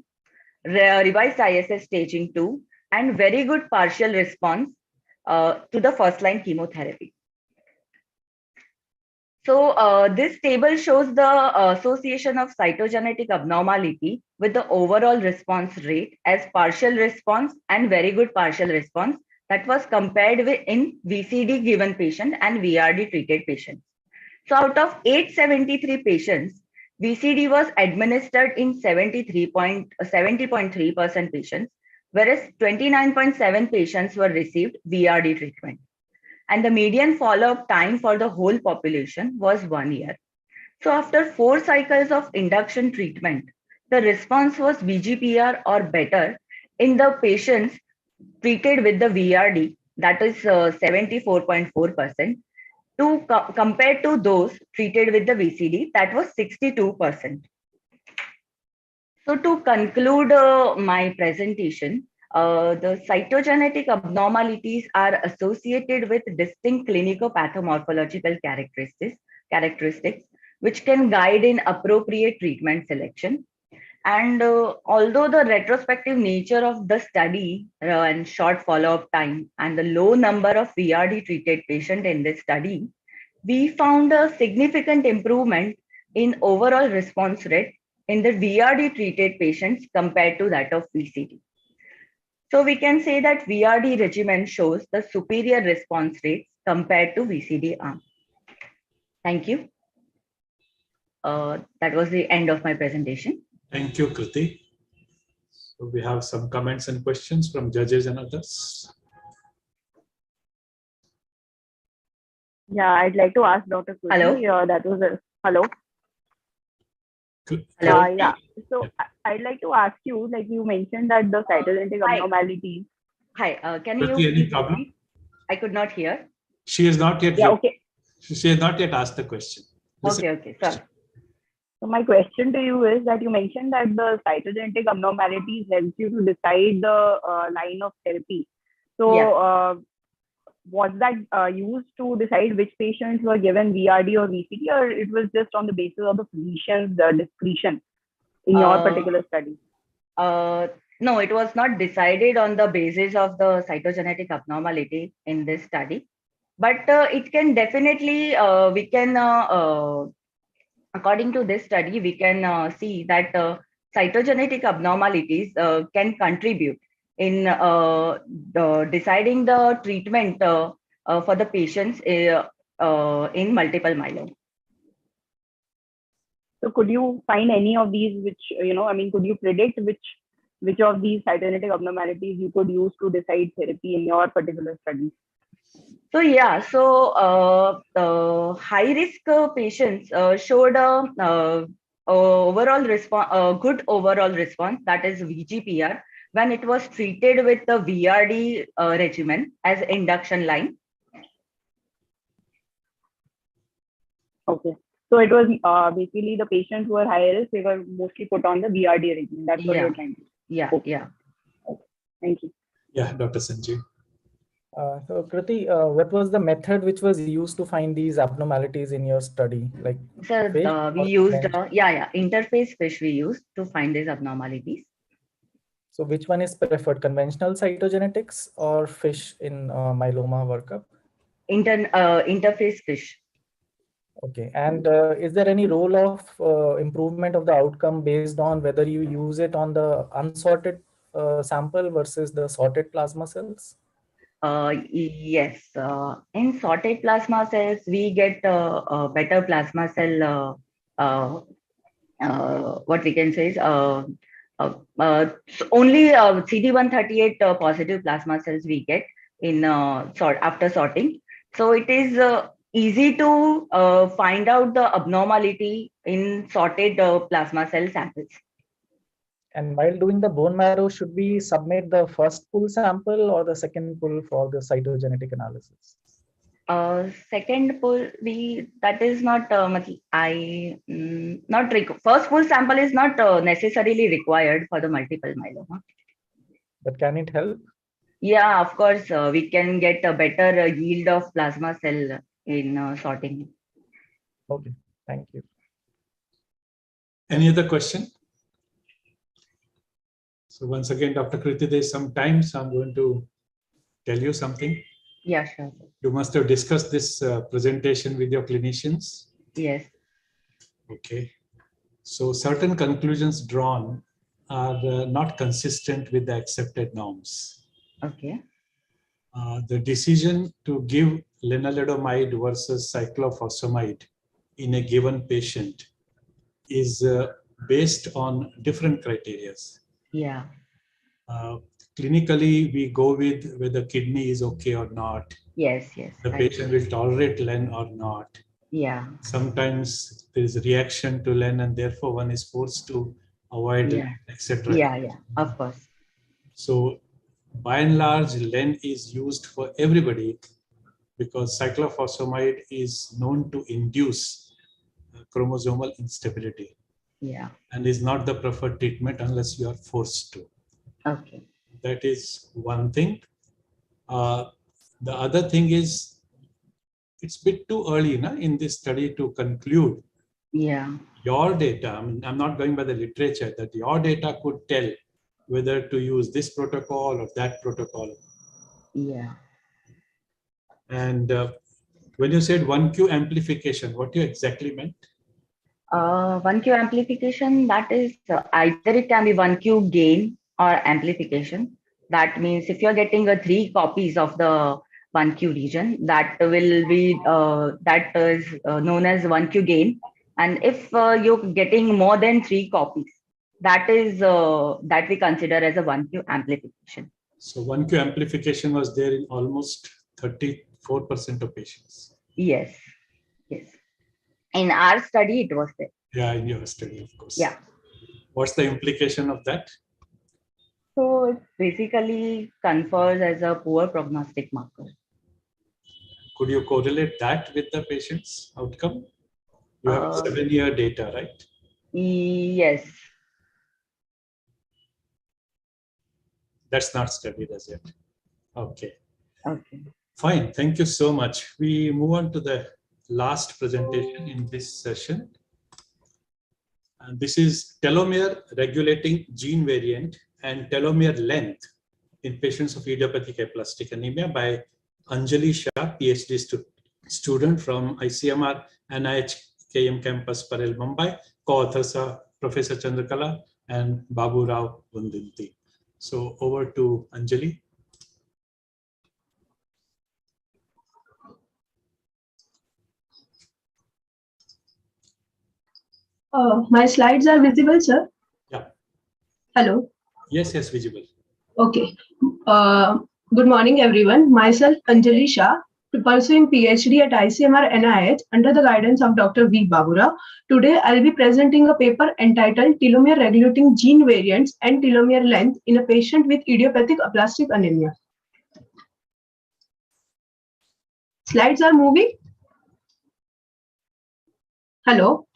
revised ISS staging 2, and very good partial response to the first line chemotherapy. So this table shows the association of cytogenetic abnormality with the overall response rate as partial response and very good partial response that was compared with in VCD given patient and VRD treated patients. So out of 873 patients, VCD was administered in 70.3% patients, whereas 29.7 patients were received VRD treatment. And the median follow-up time for the whole population was 1 year. So after 4 cycles of induction treatment, the response was VGPR or better in the patients treated with the VRD, that is 74.4%, compared to those treated with the VCD, that was 62%. So to conclude my presentation, the cytogenetic abnormalities are associated with distinct clinico-pathomorphological characteristics, which can guide in appropriate treatment selection. And although the retrospective nature of the study and short follow-up time and the low number of VRD treated patients in this study, we found a significant improvement in overall response rate in the VRD treated patients compared to that of VCD. So we can say that VRD regimen shows the superior response rates compared to VCD arm. Thank you. That was the end of my presentation. Thank you, Kriti. So we have some comments and questions from judges and others. Yeah, I'd like to ask Dr. Kriti. Hello. That was a hello. Hello. Yeah. So I'd like to ask you, like you mentioned that the cytogenetic abnormalities. Hi. Can Kriti, you any problem? repeat? I could not hear. She has not yet. Yeah. Okay. She has not yet asked the question. Listen. Okay. Sorry. So my question to you is that you mentioned that the cytogenetic abnormalities helps you to decide the line of therapy. So was that used to decide which patients were given VRD or VCD, or it was just on the basis of the physician's discretion in your particular study? No, it was not decided on the basis of the cytogenetic abnormality in this study, but it can definitely, we can, according to this study, we can see that cytogenetic abnormalities can contribute in deciding the treatment for the patients in multiple myeloma. So could you find any of these which, could you predict which of these cytogenetic abnormalities you could use to decide therapy in your particular study? So yeah, so high risk patients showed a overall response, good overall response, that is VGPR, when it was treated with the VRD regimen as induction line. Okay. So it was basically the patients who were high risk, they were mostly put on the VRD regimen. That's what you're trying to do. Yeah, okay. Yeah. Okay. Thank you. Yeah, Dr. Sanjeev. So Kriti, what was the method which was used to find these abnormalities in your study? Like, so we used interface fish we used to find these abnormalities. So which one is preferred, conventional cytogenetics or fish in myeloma workup? Interface fish. Okay, and is there any role of improvement of the outcome based on whether you use it on the unsorted sample versus the sorted plasma cells? Yes, in sorted plasma cells, we get a better plasma cell, what we can say is only CD138 positive plasma cells we get in after sorting. So it is easy to find out the abnormality in sorted plasma cell samples. And while doing the bone marrow, should we submit the first pull sample or the second pull for the cytogenetic analysis? Second pull, that is not first pull sample is not necessarily required for the multiple myeloma. But can it help? Yeah, of course, we can get a better yield of plasma cell in sorting. Okay, thank you. Any other question? So once again, Dr. Kriti, there's some time, so I'm going to tell you something. Yeah, sure. You must have discussed this presentation with your clinicians. Yes. Okay. So certain conclusions drawn are not consistent with the accepted norms. Okay. The decision to give lenalidomide versus cyclophosphamide in a given patient is based on different criteria. Yeah. Clinically, we go with whether kidney is okay or not. Yes. The patient will tolerate len or not. Yeah. Sometimes there is a reaction to len and therefore one is forced to avoid len, etc. Yeah, of course. So by and large, len is used for everybody because cyclophosphamide is known to induce chromosomal instability. Yeah. And is not the preferred treatment unless you are forced to. Okay. That is one thing. The other thing is, it's a bit too early in this study to conclude your data, I mean, I'm not going by the literature, that your data could tell whether to use this protocol or that protocol. Yeah. And when you said 1Q amplification, what you exactly meant? 1Q amplification, that is either it can be 1Q gain or amplification. That means if you're getting 3 copies of the 1Q region, that will be that is known as 1Q gain. And if you're getting more than 3 copies, that is that we consider as a 1Q amplification. So 1Q amplification was there in almost 34% of patients. Yes, yes. In our study, it was there. Yeah, in your study, of course. Yeah. What's the implication of that? So it basically confers as a poor prognostic marker. Could you correlate that with the patient's outcome? You have 7-year data, right? Yes. That's not studied as yet. Okay. Okay. Fine. Thank you so much. We move on to the last presentation in this session. And this is telomere regulating gene variant and telomere length in patients of idiopathic aplastic anemia by Anjali Shah, PhD student from ICMR NIH KM campus, Parel, Mumbai. Co-authors are Professor Chandrakala and Babu Rao Bundinti. So over to Anjali. My slides are visible, sir? Yeah. Hello? Yes, yes, visible. Okay. Good morning, everyone. Myself, Anjali Shah, pursuing PhD at ICMR NIH under the guidance of Dr. V. Babura. Today, I'll be presenting a paper entitled Telomere Regulating Gene Variants and Telomere Length in a Patient with Idiopathic Aplastic Anemia. Slides are moving? Hello?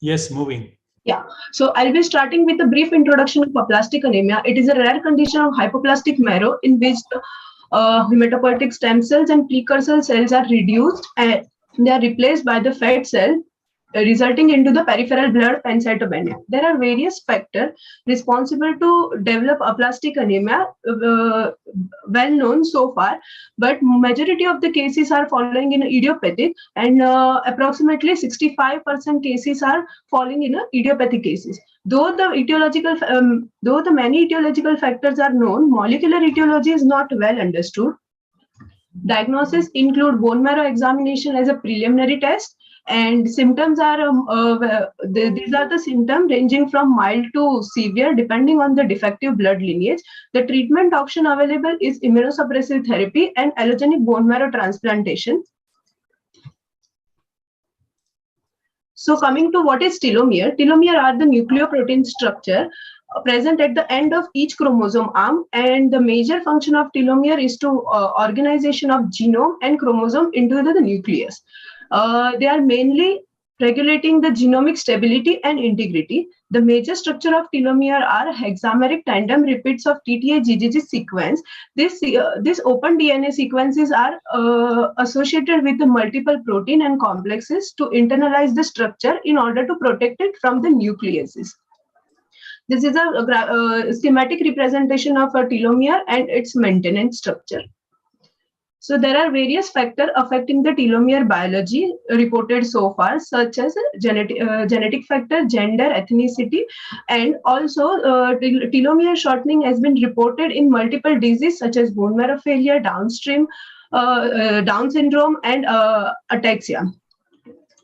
Yes, moving. Yeah, so I'll be starting with a brief introduction of aplastic anemia. It is a rare condition of hypoplastic marrow in which the hematopoietic stem cells and precursor cells are reduced and they are replaced by the fat cell, resulting into the peripheral blood pancytopenia. There are various factors responsible to develop aplastic anemia, well known so far, but majority of the cases are falling in idiopathic, and approximately 65% cases are falling in idiopathic cases. Though the many etiological factors are known, molecular etiology is not well understood. Diagnosis include bone marrow examination as a preliminary test, and symptoms are these are the symptoms ranging from mild to severe depending on the defective blood lineage. The treatment option available is immunosuppressive therapy and allogenic bone marrow transplantation. So coming to what is telomere, telomere are the nucleoprotein structure present at the end of each chromosome arm, and the major function of telomere is to organization of genome and chromosome into the nucleus. They are mainly regulating the genomic stability and integrity. The major structure of telomere are hexameric tandem repeats of TTA-GGG sequence. This open DNA sequences are associated with the multiple protein and complexes to internalize the structure in order to protect it from the nucleases. This is a schematic representation of a telomere and its maintenance structure. So there are various factors affecting the telomere biology reported so far, such as genetic factor, gender, ethnicity, and also telomere shortening has been reported in multiple diseases such as bone marrow failure, Down syndrome, and ataxia.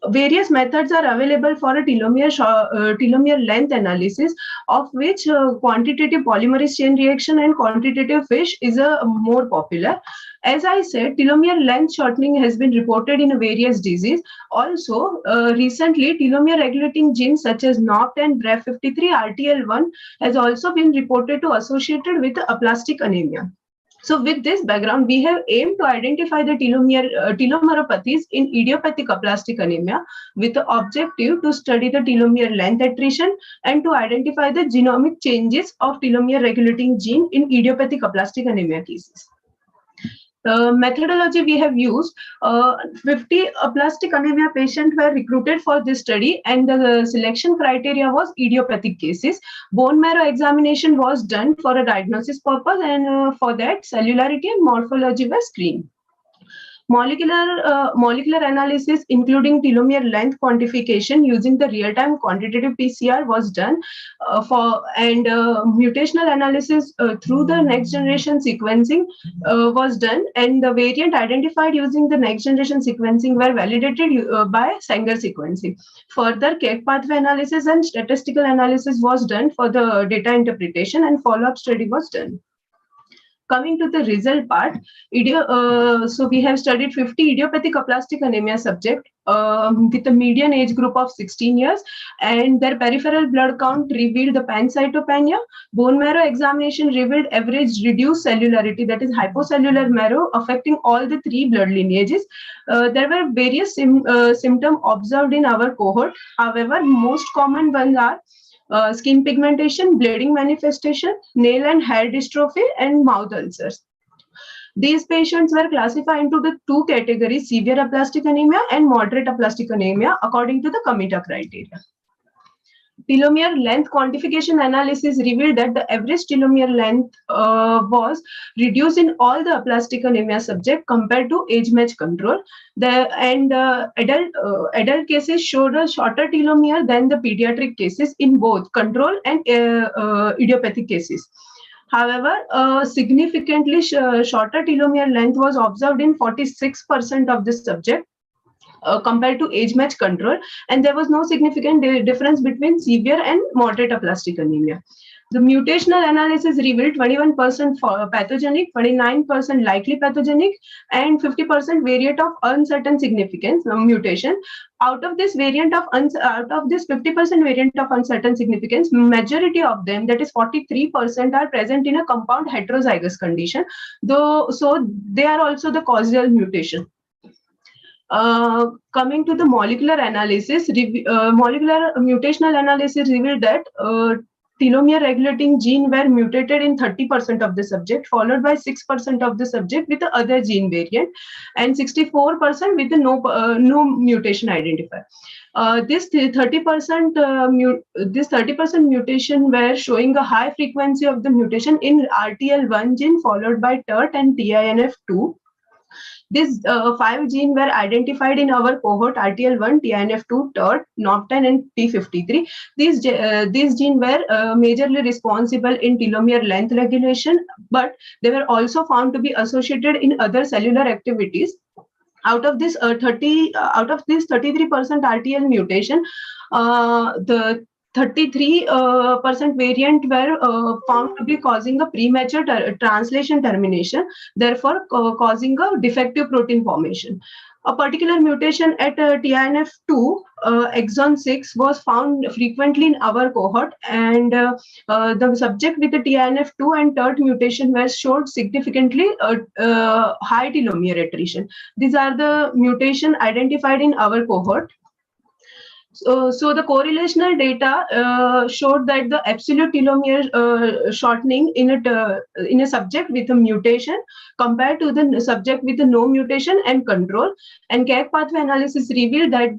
Various methods are available for a telomere length analysis, of which quantitative polymerase chain reaction and quantitative FISH is more popular. As I said, telomere length shortening has been reported in various diseases. Also, recently, telomere regulating genes such as NOCT and BRAF53 RTL1 has also been reported to associated with aplastic anemia. So with this background, we have aimed to identify the telomeropathies in idiopathic aplastic anemia with the objective to study the telomere length attrition and to identify the genomic changes of telomere regulating gene in idiopathic aplastic anemia cases. Methodology we have used, 50 aplastic anemia patients were recruited for this study, and the selection criteria was idiopathic cases. Bone marrow examination was done for a diagnosis purpose, and for that cellularity and morphology were screened. Molecular analysis, including telomere length quantification using the real-time quantitative PCR, was done mutational analysis through the next generation sequencing was done, and the variant identified using the next generation sequencing were validated by Sanger sequencing. Further, cake pathway analysis and statistical analysis was done for the data interpretation, and follow-up study was done. Coming to the result part, so we have studied 50 idiopathic aplastic anemia subjects with a median age group of 16 years, and their peripheral blood count revealed the pancytopenia. Bone marrow examination revealed average reduced cellularity, that is hypocellular marrow, affecting all the 3 blood lineages. There were various symptoms observed in our cohort. However, most common ones are skin pigmentation, bleeding manifestation, nail and hair dystrophy, and mouth ulcers. These patients were classified into the 2 categories, severe aplastic anemia and moderate aplastic anemia, according to the Comita criteria. Telomere length quantification analysis revealed that the average telomere length was reduced in all the aplastic anemia subjects compared to age-matched control. Adult cases showed a shorter telomere than the pediatric cases in both control and idiopathic cases. However, significantly shorter telomere length was observed in 46% of the subject compared to age-matched control, and there was no significant difference between severe and moderate aplastic anemia. The mutational analysis revealed 21% pathogenic, 29% likely pathogenic, and 50% variant of uncertain significance mutation. Out of this 50% variant of uncertain significance, majority of them, that is 43%, are present in a compound heterozygous condition, so they are also the causal mutation. Coming to the molecular analysis, molecular mutational analysis revealed that telomere regulating gene were mutated in 30% of the subject, followed by 6% of the subject with the other gene variant, and 64% with the no mutation identifier. This 30% mutation were showing a high frequency of the mutation in RTL1 gene, followed by TERT and TINF2. These 5 genes were identified in our cohort: RTL1, TINF2, TERT, NOP10, and P53. These genes were majorly responsible in telomere length regulation, but they were also found to be associated in other cellular activities. Out of this 33% RTL mutation, the 33% variant were found to be causing a premature translation termination, therefore causing a defective protein formation. A particular mutation at TINF2 exon 6 was found frequently in our cohort, and the subject with the TINF2 and TERT mutation were showed significantly high telomere attrition. These are the mutation identified in our cohort. So the correlational data showed that the absolute telomere shortening in a subject with a mutation compared to the subject with a no mutation and control. And cake pathway analysis revealed that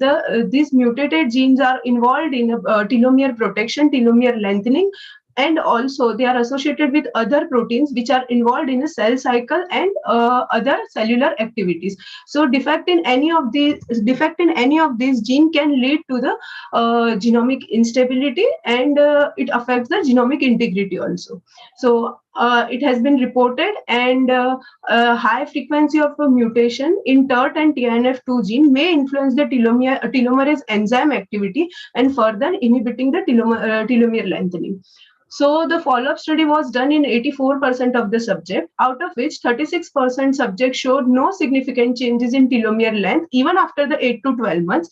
these mutated genes are involved in telomere protection, telomere lengthening, and also they are associated with other proteins which are involved in a cell cycle and other cellular activities. So defect in any of these genes can lead to the genomic instability, and it affects the genomic integrity also. So it has been reported, and high frequency of a mutation in TERT and TINF2 gene may influence the telomerase enzyme activity and further inhibiting the telomere lengthening. So the follow-up study was done in 84% of the subject, out of which 36% subjects showed no significant changes in telomere length even after the 8 to 12 months.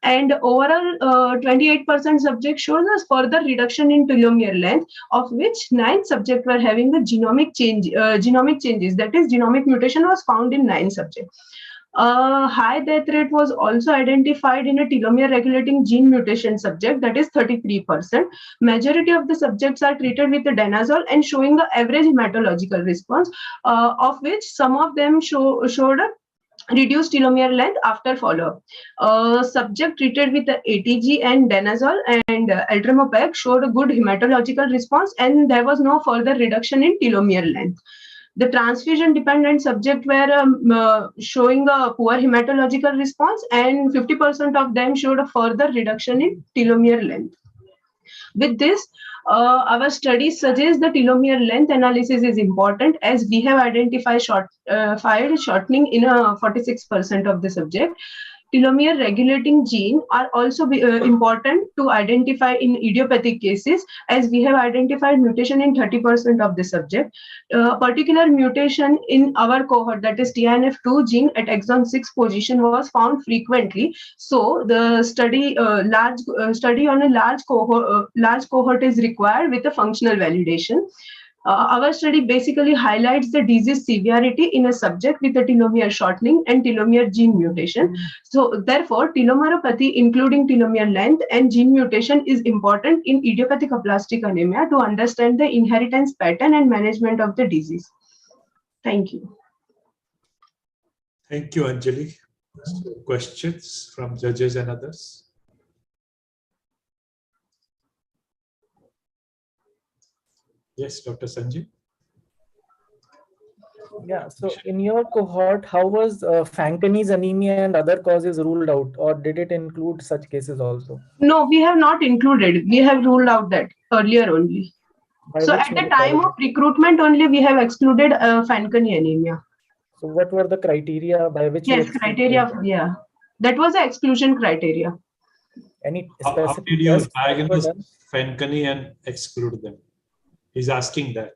And overall, 28% subjects showed a further reduction in telomere length, of which 9 subjects were having the genomic changes. That is, genomic mutation was found in 9 subjects. High death rate was also identified in a telomere regulating gene mutation subject, that is 33%. Majority of the subjects are treated with the danazol and showing the average hematological response, of which some of them showed a reduced telomere length after follow-up. Subject treated with the ATG and danazol and eltramopeg showed a good hematological response, and there was no further reduction in telomere length. The transfusion-dependent subject were showing a poor hematological response, and 50% of them showed a further reduction in telomere length. With this, our studies suggest the telomere length analysis is important, as we have identified shortening in 46% of the subject. Telomere regulating gene are also important to identify in idiopathic cases, as we have identified mutation in 30% of the subject. Particular mutation in our cohort, that is TNF2 gene at exon 6 position, was found frequently. So the study on a large cohort is required with a functional validation. Our study basically highlights the disease severity in a subject with a telomere shortening and telomere gene mutation. So therefore, telomeropathy, including telomere length and gene mutation, is important in idiopathic aplastic anemia to understand the inheritance pattern and management of the disease. Thank you. Thank you, Anjali. Questions from judges and others? Yes, Dr. Sanjay. Yeah, so in your cohort, how was Fanconi's anemia and other causes ruled out, or did it include such cases also? No, we have not included. We have ruled out that earlier only. So at the time of recruitment only, we have excluded Fanconi anemia. So what were the criteria by which? Yes, criteria. Yeah, that was the exclusion criteria. Any specific? How did you diagnose Fanconi and exclude them? He's asking that.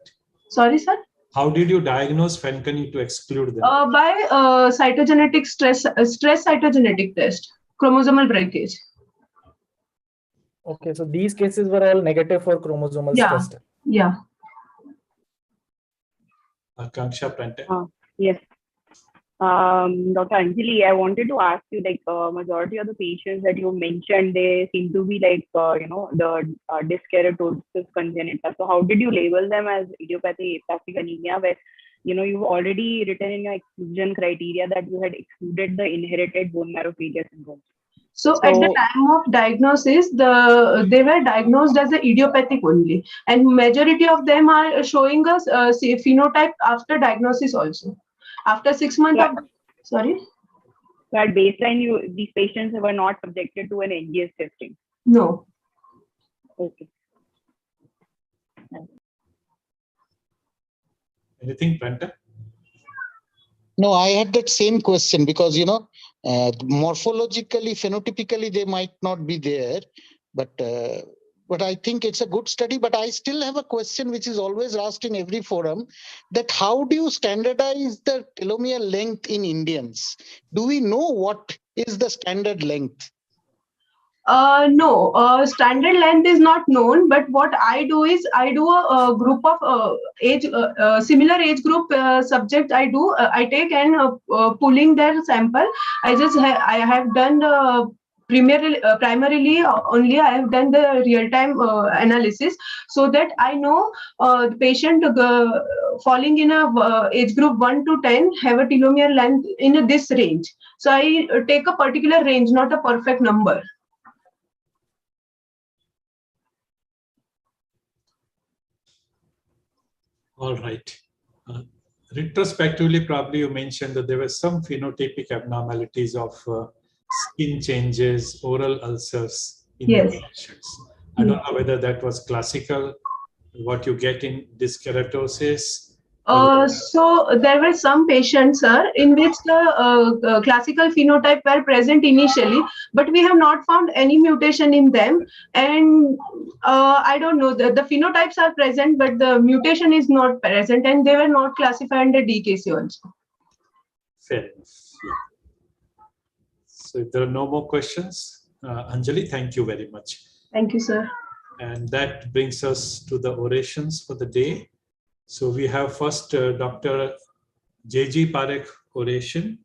Sorry, sir? How did you diagnose Fanconi to exclude them? By cytogenetic stress cytogenetic test, chromosomal breakage. Okay, so these cases were all negative for chromosomal stress. Yeah. Akanksha Prante. Yes. Dr. Anjali, I wanted to ask you, like, majority of the patients that you mentioned, they seem to be like, the dyskeratosis congenita. So how did you label them as idiopathic aplastic anemia, where, you've already written in your exclusion criteria that you had excluded the inherited bone marrow failure syndrome? So at the time of diagnosis, they were diagnosed as the idiopathic only, and majority of them are showing us phenotype after diagnosis also. After 6 months of, sorry? So at baseline, these patients were not subjected to an NGS testing? No. Okay. Anything, Pranta? No, I had that same question because, morphologically, phenotypically, they might not be there, but I think it's a good study. But I still have a question which is always asked in every forum, that how do you standardize the telomere length in Indians? Do we know what is the standard length? No, standard length is not known, but what I do is I do a group of similar age group subject. I take and pulling their sample. I have done primarily only I have done the real-time analysis, so that I know the patient falling in a age group 1 to 10 have a telomere length in this range. So I take a particular range, not a perfect number. All right. Retrospectively, probably you mentioned that there were some phenotypic abnormalities of skin changes, oral ulcers in the patients. I don't know whether that was classical, what you get in dyskeratosis. So there were some patients, sir, in which the classical phenotype were present initially, but we have not found any mutation in them. And I don't know, the phenotypes are present, but the mutation is not present, and they were not classified under DKC also. Fair enough. Yeah. So if there are no more questions, Anjali, thank you very much. Thank you, sir. And that brings us to the orations for the day. So we have first Dr. J.G. Parekh oration,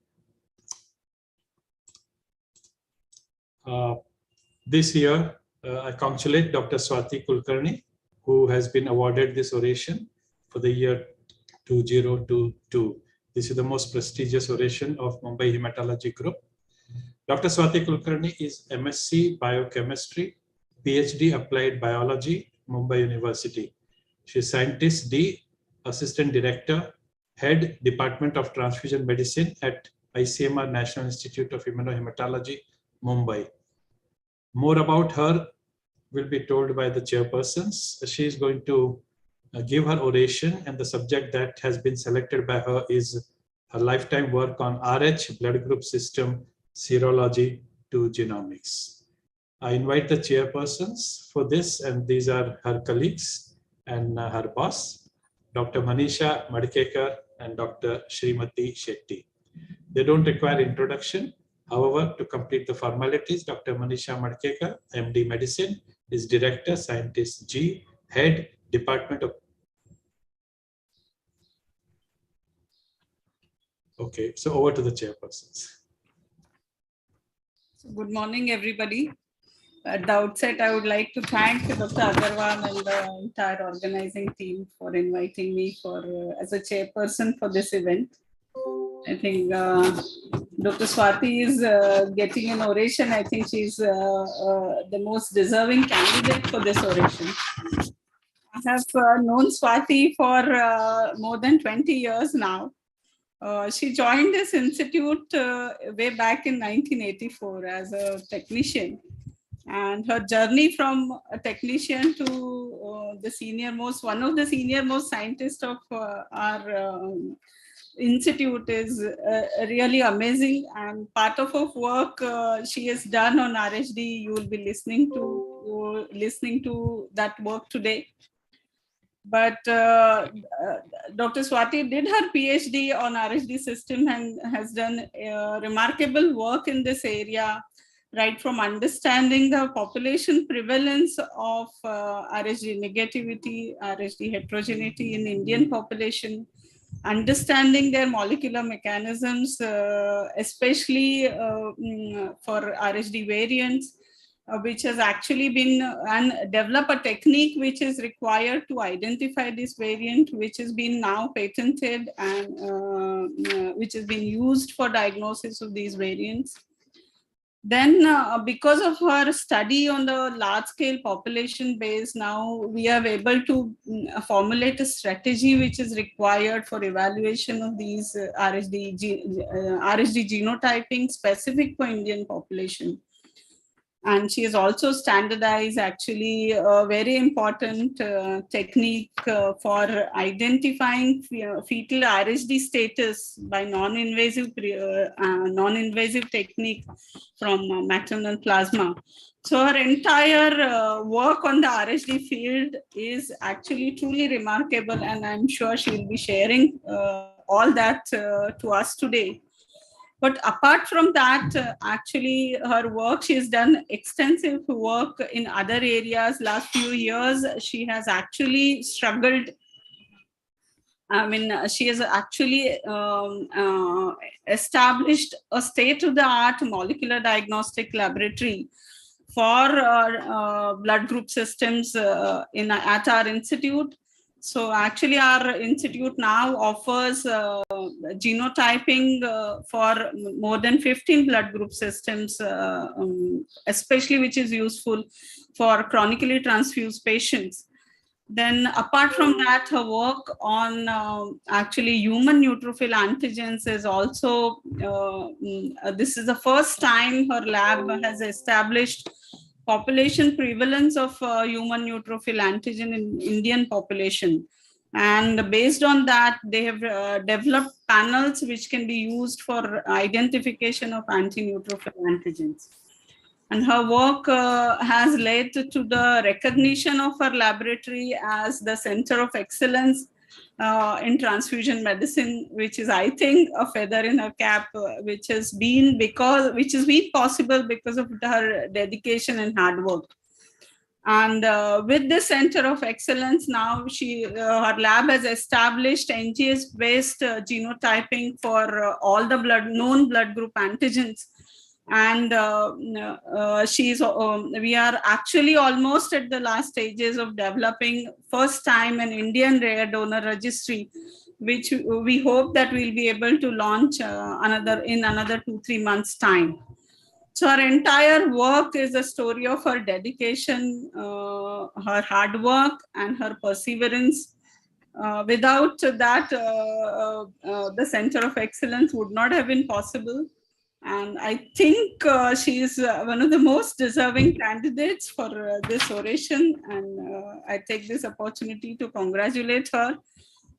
This year, I congratulate Dr. Swati Kulkarni, who has been awarded this oration for the year 2022. This is the most prestigious oration of Mumbai Hematology Group. Dr. Swati Kulkarni is MSc Biochemistry, PhD Applied Biology, Mumbai University. She is Scientist D, Assistant Director, Head Department of Transfusion Medicine at ICMR National Institute of Immunohematology, Mumbai. More about her will be told by the chairpersons. She is going to give her oration, and the subject that has been selected by her is her lifetime work on RH, blood group system, serology to genomics. I invite the chairpersons for this, and these are her colleagues and her boss, Dr. Manisha Madkekar and Dr. Srimati Shetty. They don't require introduction. However, to complete the formalities, Dr. Manisha Madkekar, MD Medicine, is Director, Scientist G, Head, Department of... Okay, so over to the chairpersons. So good morning, everybody. At the outset, I would like to thank Dr. Agarwal and the entire organizing team for inviting me for as a chairperson for this event. I think Dr. Swati is getting an oration. I think she's the most deserving candidate for this oration. I have known Swati for more than 20 years now. She joined this institute way back in 1984 as a technician. And her journey from a technician to one of the senior most scientists of our institute is really amazing, and part of her work she has done on RHD. You will be listening to that work today. But Dr. Swati did her PhD on RHD system and has done remarkable work in this area, right from understanding the population prevalence of RHD negativity, RHD heterogeneity in Indian population, understanding their molecular mechanisms, especially for RHD variants, which has actually been and develop a technique which is required to identify this variant, which has been now patented and which has been used for diagnosis of these variants. Then because of her study on the large scale population base, now we are able to formulate a strategy which is required for evaluation of these RHD genotyping specific for Indian population. And she has also standardized actually a very important technique for identifying fetal RHD status by non-invasive technique from maternal plasma. So her entire work on the RHD field is actually truly remarkable, and I'm sure she will be sharing all that to us today. But apart from that, actually her work, she's done extensive work in other areas. Last few years, she has actually struggled. I mean, she has actually established a state-of-the-art molecular diagnostic laboratory for blood group systems at our institute. So actually our institute now offers genotyping for more than 15 blood group systems, especially which is useful for chronically transfused patients. Then apart from that, her work on actually human neutrophil antigens is also, this is the first time her lab has established population prevalence of human neutrophil antigen in Indian population. And based on that, they have developed panels which can be used for identification of anti-neutrophil antigens. And her work has led to the recognition of her laboratory as the Center of Excellence in transfusion medicine, which is, I think, a feather in her cap, which has been possible because of her dedication and hard work. And with this Center of Excellence, now her lab has established NGS-based genotyping for all the known blood group antigens, And we are actually almost at the last stages of developing first time an Indian rare donor registry, which we hope that we'll be able to launch in another 2-3 months time. So our entire work is a story of her dedication, her hard work and her perseverance. Without that, the Center of Excellence would not have been possible. And I think she is one of the most deserving candidates for this oration. And I take this opportunity to congratulate her.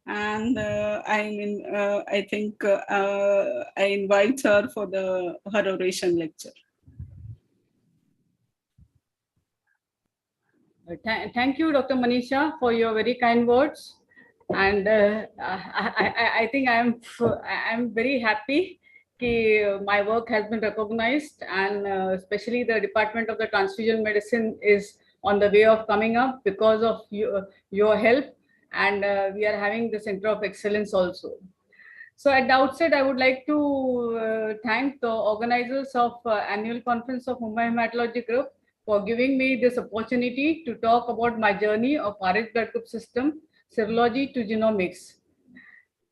And I think I invite her for her oration lecture. Thank you, Dr. Manisha, for your very kind words. And I think I'm very happy that my work has been recognized, and especially the Department of the Transfusion Medicine is on the way of coming up because of your help, and we are having the Center of Excellence also. So at the outset, I would like to thank the organizers of annual conference of Mumbai Hematology Group for giving me this opportunity to talk about my journey of RH blood group system, serology to genomics,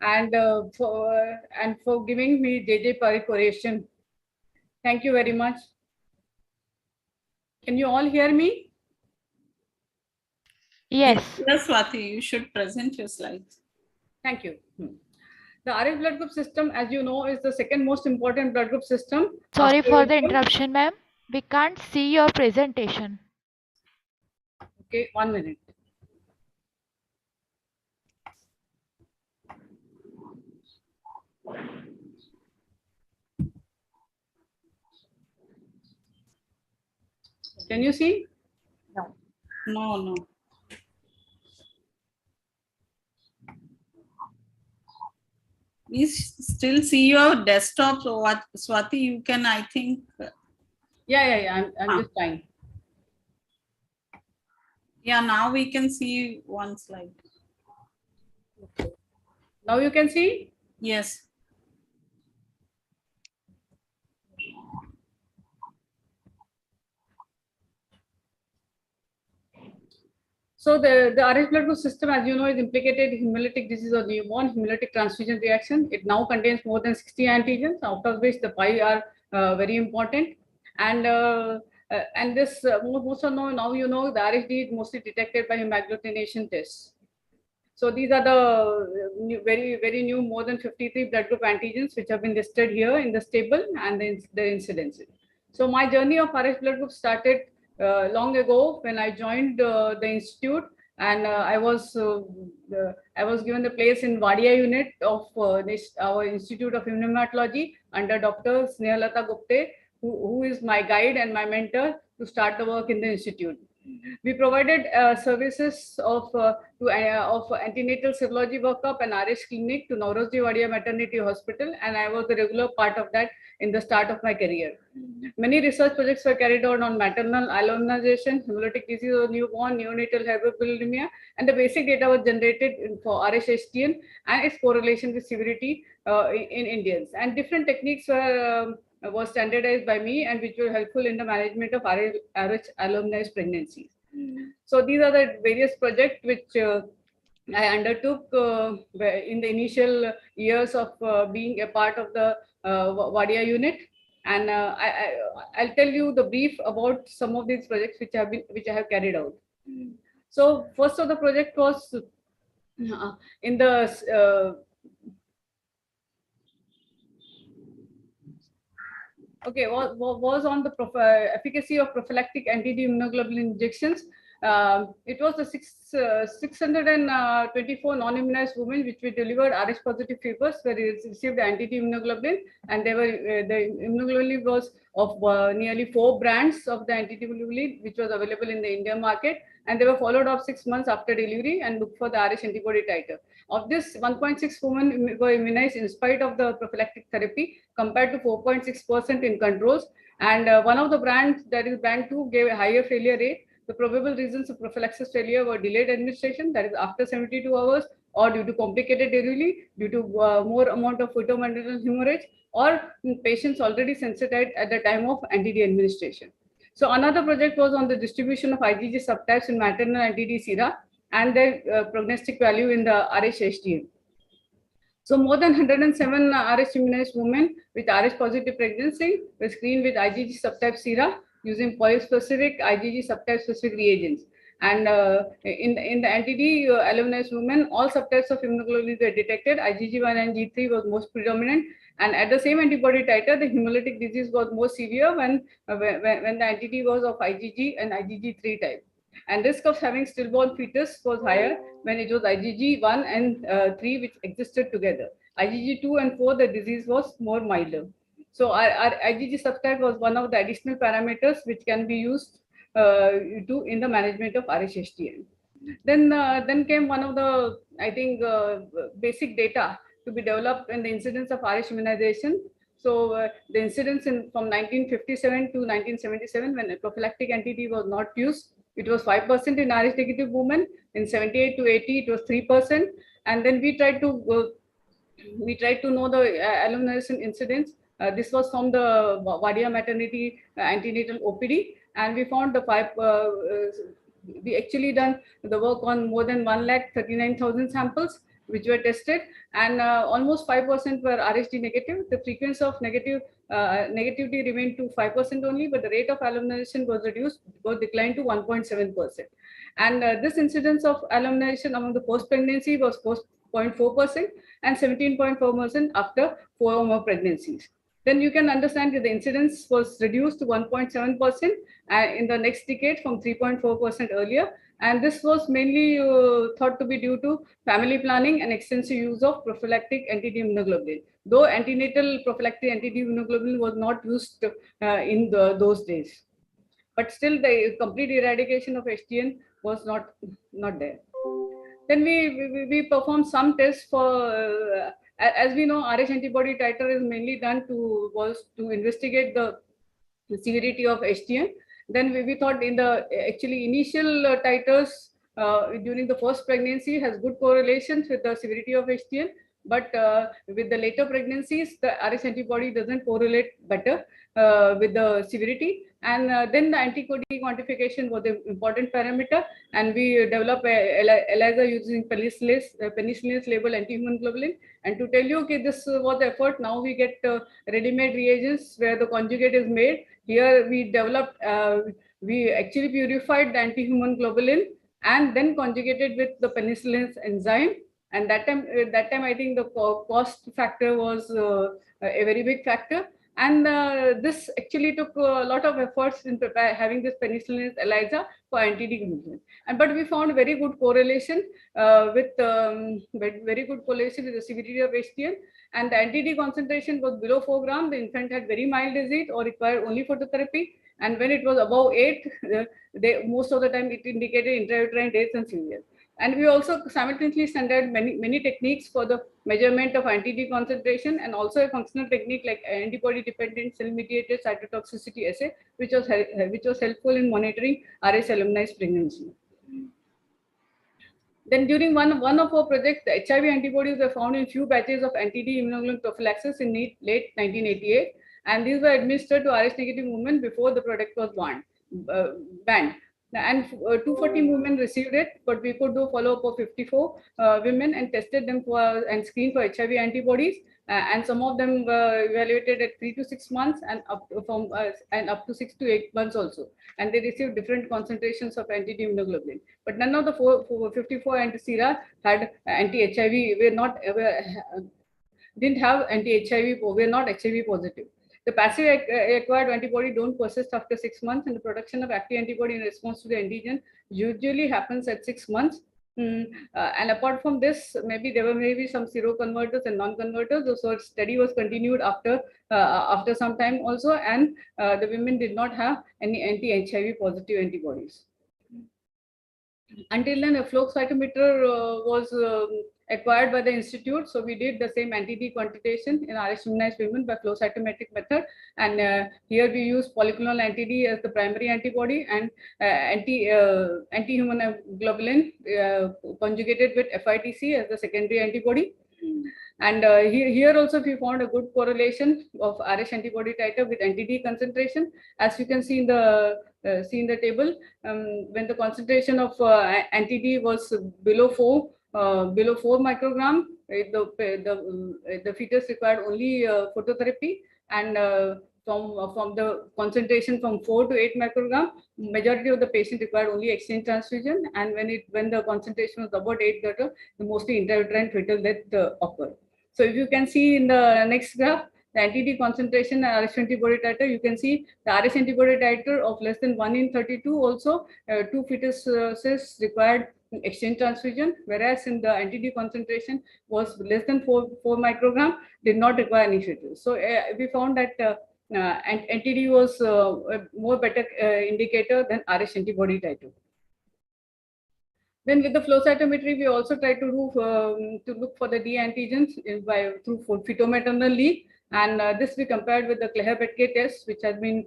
and for giving me JJ Parikh Oration. Thank you very much. Can you all hear me? Yes. Yes, Swati, you should present your slides. Thank you. The RH blood group system, as you know, is the second most important blood group system. Sorry for the interruption, ma'am. We can't see your presentation. Okay, 1 minute. Can you see? No. No. We still see your desktop. So what, Swati, you can, I think. Yeah. I'm just trying. Yeah, now we can see one slide. Okay. Now you can see? Yes. So the RH blood group system, as you know, is implicated in hemolytic disease of newborn, hemolytic transfusion reaction. It now contains more than 60 antigens, out of which the 5 are very important. And this most of now you know the RHD is mostly detected by hemagglutination tests. So these are the very new more than 53 blood group antigens which have been listed here in this table and their incidence. So my journey of RH blood group started long ago when I joined the institute, and I was given the place in Wadia unit of our Institute of Hematology under Dr. Snehalata Gupte, who is my guide and my mentor to start the work in the institute. We provided services of antenatal serology workup and RH clinic to Nauroji Wadia Maternity Hospital, and I was the regular part of that in the start of my career. Many research projects were carried out on maternal alloimmunization, hemolytic disease of newborn, neonatal hyperbulimia, and the basic data was generated for RH-HTN and its correlation with severity in Indians. And different techniques was standardized by me and which were helpful in the management of RH alloimmunized pregnancies. So these are the various projects which I undertook in the initial years of being a part of the Wadia unit. And I'll tell you the brief about some of these projects which I have carried out. So first of the project was in the was on the efficacy of prophylactic anti-immunoglobulin injections. It was the 624 non-immunized women which we delivered RH positive fevers where they received anti-immunoglobulin, and they were the immunoglobulin was of nearly 4 brands of the anti-immunoglobulin which was available in the Indian market, and they were followed up 6 months after delivery and looked for the RH antibody titer. Of this, 1.6 women were immunized in spite of the prophylactic therapy compared to 4.6% in controls. And one of the brands, that is brand 2, gave a higher failure rate. The probable reasons of prophylaxis failure were delayed administration, that is after 72 hours, or due to complicated delivery, due to more amount of fetal-maternal hemorrhage, or patients already sensitized at the time of anti-D administration. So another project was on the distribution of IgG subtypes in maternal anti-D sera and their prognostic value in the Rh-HDL. So more than 107 Rh immunized women with Rh positive pregnancy were screened with IgG subtype sera using polyspecific IgG subtype specific reagents. And in the anti-D alumnized women, all subtypes of hemoglobin were detected. IgG1 and G3 was most predominant. And at the same antibody titer, the hemolytic disease was more severe when the anti-D was of IgG and IgG3 type. And risk of having stillborn fetus was higher when it was IgG1 and 3 which existed together. IgG2 and 4, the disease was more milder. So our IgG subtype was one of the additional parameters which can be used in the management of Rh-HDL. Then came one of the, I think, basic data to be developed in the incidence of Rh immunization. So the incidence from 1957 to 1977, when a prophylactic anti-D was not used, it was 5% in Rh negative women. In 78 to 80, it was 3%. And then we tried to know the alumnization incidence. This was from the Wadia maternity antenatal OPD, and we found we actually done the work on more than 1,39,000 samples which were tested, and almost 5% were RHD negative. The frequency of negativity remained to 5% only, but the rate of alumnization was declined to 1.7%. And this incidence of alumnization among the post-pregnancy was 0.4% and 17.4% after 4 or more pregnancies. Then you can understand that the incidence was reduced to 1.7% in the next decade from 3.4% earlier. And this was mainly thought to be due to family planning and extensive use of prophylactic anti-D immunoglobulin, though antenatal prophylactic anti-D immunoglobulin was not used in those days. But still, the complete eradication of HDN was not there. Then we performed some tests for, as we know, Rh antibody titer is mainly done to investigate the severity of HDN. Then we thought in the initial titers during the first pregnancy has good correlations with the severity of HDN, but with the later pregnancies, the Rh antibody doesn't correlate better with the severity. And then the anti-D quantification was an important parameter, and we developed ELISA using penicillin labeled anti-human globulin. And to tell you, okay, this was the effort. Now we get ready-made reagents where the conjugate is made. Here we developed, we actually purified the anti-human globulin and then conjugated with the penicillin enzyme. And that time I think the cost factor was a very big factor. And this actually took a lot of efforts in having this penicillin ELISA for anti-D movement. But we found very good correlation with the severity of HDN. And the anti-D concentration was below 4 grams. The infant had very mild disease or required only phototherapy. And when it was above 8, most of the time it indicated intrauterine death and severe. And we also simultaneously standardized many techniques for the measurement of anti-D concentration, and also a functional technique like antibody-dependent cell-mediated cytotoxicity assay, which was helpful in monitoring Rh alumnized pregnancy. Then during one of our projects, the HIV antibodies were found in few batches of anti-D immunoglobulin prophylaxis in late 1988, and these were administered to Rh negative women before the product was banned. And 240 women received it, but we could do follow-up of 54 women and tested them and screened for HIV antibodies. And some of them were evaluated at 3 to 6 months and up to 6 to 8 months also. And they received different concentrations of anti-D immunoglobulin. But none of the 54 anti-sera had anti-HIV. Didn't have anti-HIV. Were not HIV positive. The passive acquired antibody don't persist after 6 months, and the production of active antibody in response to the antigen usually happens at 6 months. And apart from this, there were some seroconverters and non-converters. So study was continued after some time also, and the women did not have any anti-HIV positive antibodies. Until then, a flow cytometer was acquired by the institute. So we did the same anti-D quantitation in RH immunized women by flow cytometric method. And here we use polyclonal anti-D as the primary antibody and anti-human globulin conjugated with FITC as the secondary antibody. And here also we found a good correlation of RH antibody titer with anti-D concentration. As you can see in the table, when the concentration of anti-D was below 4 microgram, the fetus required only phototherapy, and from the concentration from 4 to 8 microgram, majority of the patient required only exchange transfusion, and when the concentration was about 8 Gautam, mostly intrauterine fetal death occurred. So if you can see in the next graph, the anti-D concentration and RH antibody titer, you can see the RH antibody titer of less than 1 in 32 also, 2 fetuses required exchange transfusion, whereas in the anti-D concentration was less than 4 microgram, did not require any fetus. So we found that anti-D was a more better indicator than RH antibody titer. Then with the flow cytometry, we also try to look for the D antigens through fetal-maternal leak, and this we compared with the Kleher-Betke test, which has been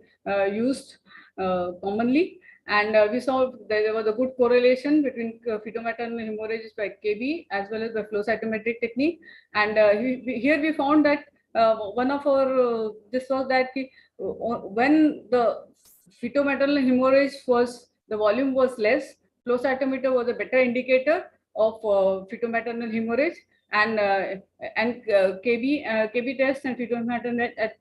used commonly, and we saw there was a good correlation between fetal-maternal hemorrhages by KB as well as the flow cytometric technique. And here we found that one of our this was that when the fetal-maternal hemorrhage the volume was less, flow cytometer was a better indicator of fetal-maternal hemorrhage, and KB test and fetal-maternal at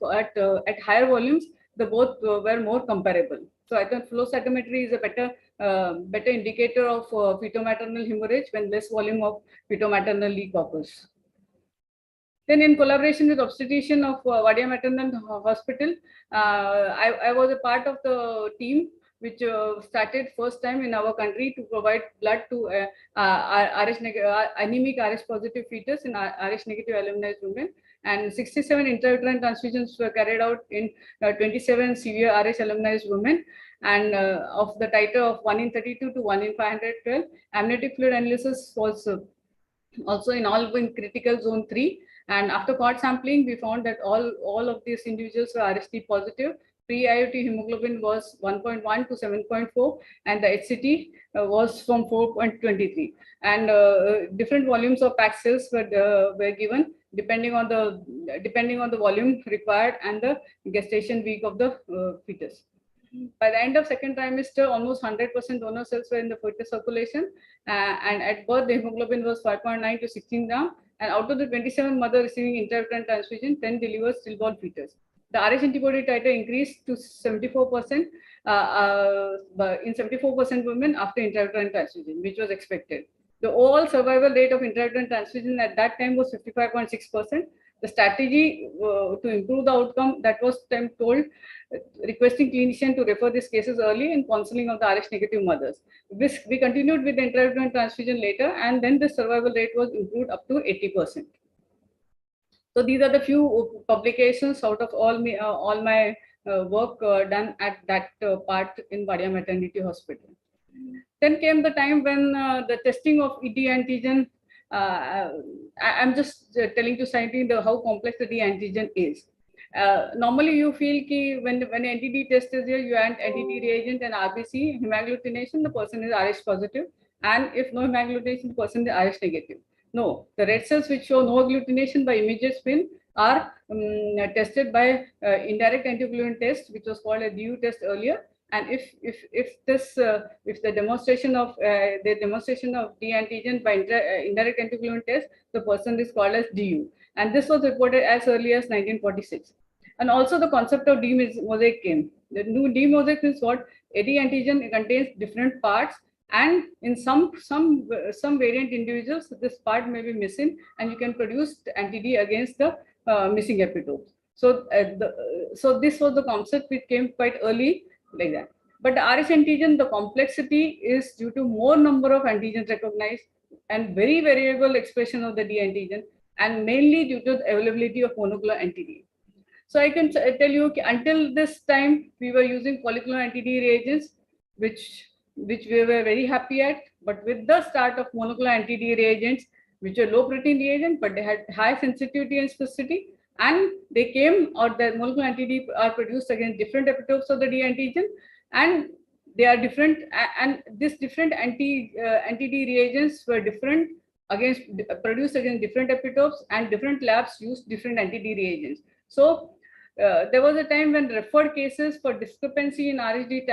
higher volumes, the both were more comparable. So I think flow cytometry is a better indicator of fetal-maternal hemorrhage when less volume of fetal-maternal leak occurs. Then in collaboration with obstetrician of Wadia Maternal Hospital, I was a part of the team which started first time in our country to provide blood to anemic RH positive fetus in RH negative alumnized women, and 67 intrauterine transfusions were carried out in 27 severe RH alumnized women, and of the titer of 1 in 32 to 1 in 512. Amniotic fluid analysis was also in all in critical zone 3, and after cord sampling we found that all of these individuals were RHD positive. Pre-IOT hemoglobin was 1.1 to 7.4, and the HCT was from 4.23. And different volumes of packed cells were given depending on the volume required and the gestation week of the fetus. By the end of second trimester, almost 100% donor cells were in the fetus circulation, and at birth the hemoglobin was 5.9 to 16 gram. And out of the 27 mothers receiving intrauterine transfusion, 10 delivered stillborn fetus. The RH antibody titer increased to 74% in 74% women after intrauterine transfusion, which was expected. The overall survival rate of intrauterine transfusion at that time was 55.6%. The strategy to improve the outcome that was told, requesting clinician to refer these cases early in counseling of the RH negative mothers. We continued with the intrauterine transfusion later, and then the survival rate was improved up to 80%. So these are the few publications out of all my work done at that part in Wadia Maternity Hospital. Then came the time when the testing of D antigen. I'm just telling to scientists how complex the D antigen is. Normally you feel ki when anti-D test is here, you add anti-D reagent and RBC hemagglutination, the person is RH positive, and if no hemagglutination, the person is RH negative. No, the red cells which show no agglutination by immediate spin are tested by indirect anticoagulant test, which was called a DU test earlier. And if the demonstration of D antigen by indirect anticoagulant test, the person is called as DU. And this was reported as early as 1946. And also the concept of D mosaic came. The new D mosaic is what AD antigen contains different parts, and in some variant individuals, this part may be missing, and you can produce anti-D against the missing epitopes. So, so this was the concept which came quite early like that. But the RH antigen, the complexity is due to more number of antigens recognized and very variable expression of the D antigen, and mainly due to the availability of monoclonal anti-D. So I can tell you until this time we were using follicular anti-D reagents, which we were very happy at. But with the start of monoclonal anti-D reagents, which were low protein reagent, but they had high sensitivity and specificity. And they came, or the molecular anti-D are produced against different epitopes of the D antigen, and they are different. And this different anti-D reagents were different against produced against different epitopes, and different labs used different anti-D reagents. So there was a time when referred cases for discrepancy in RHD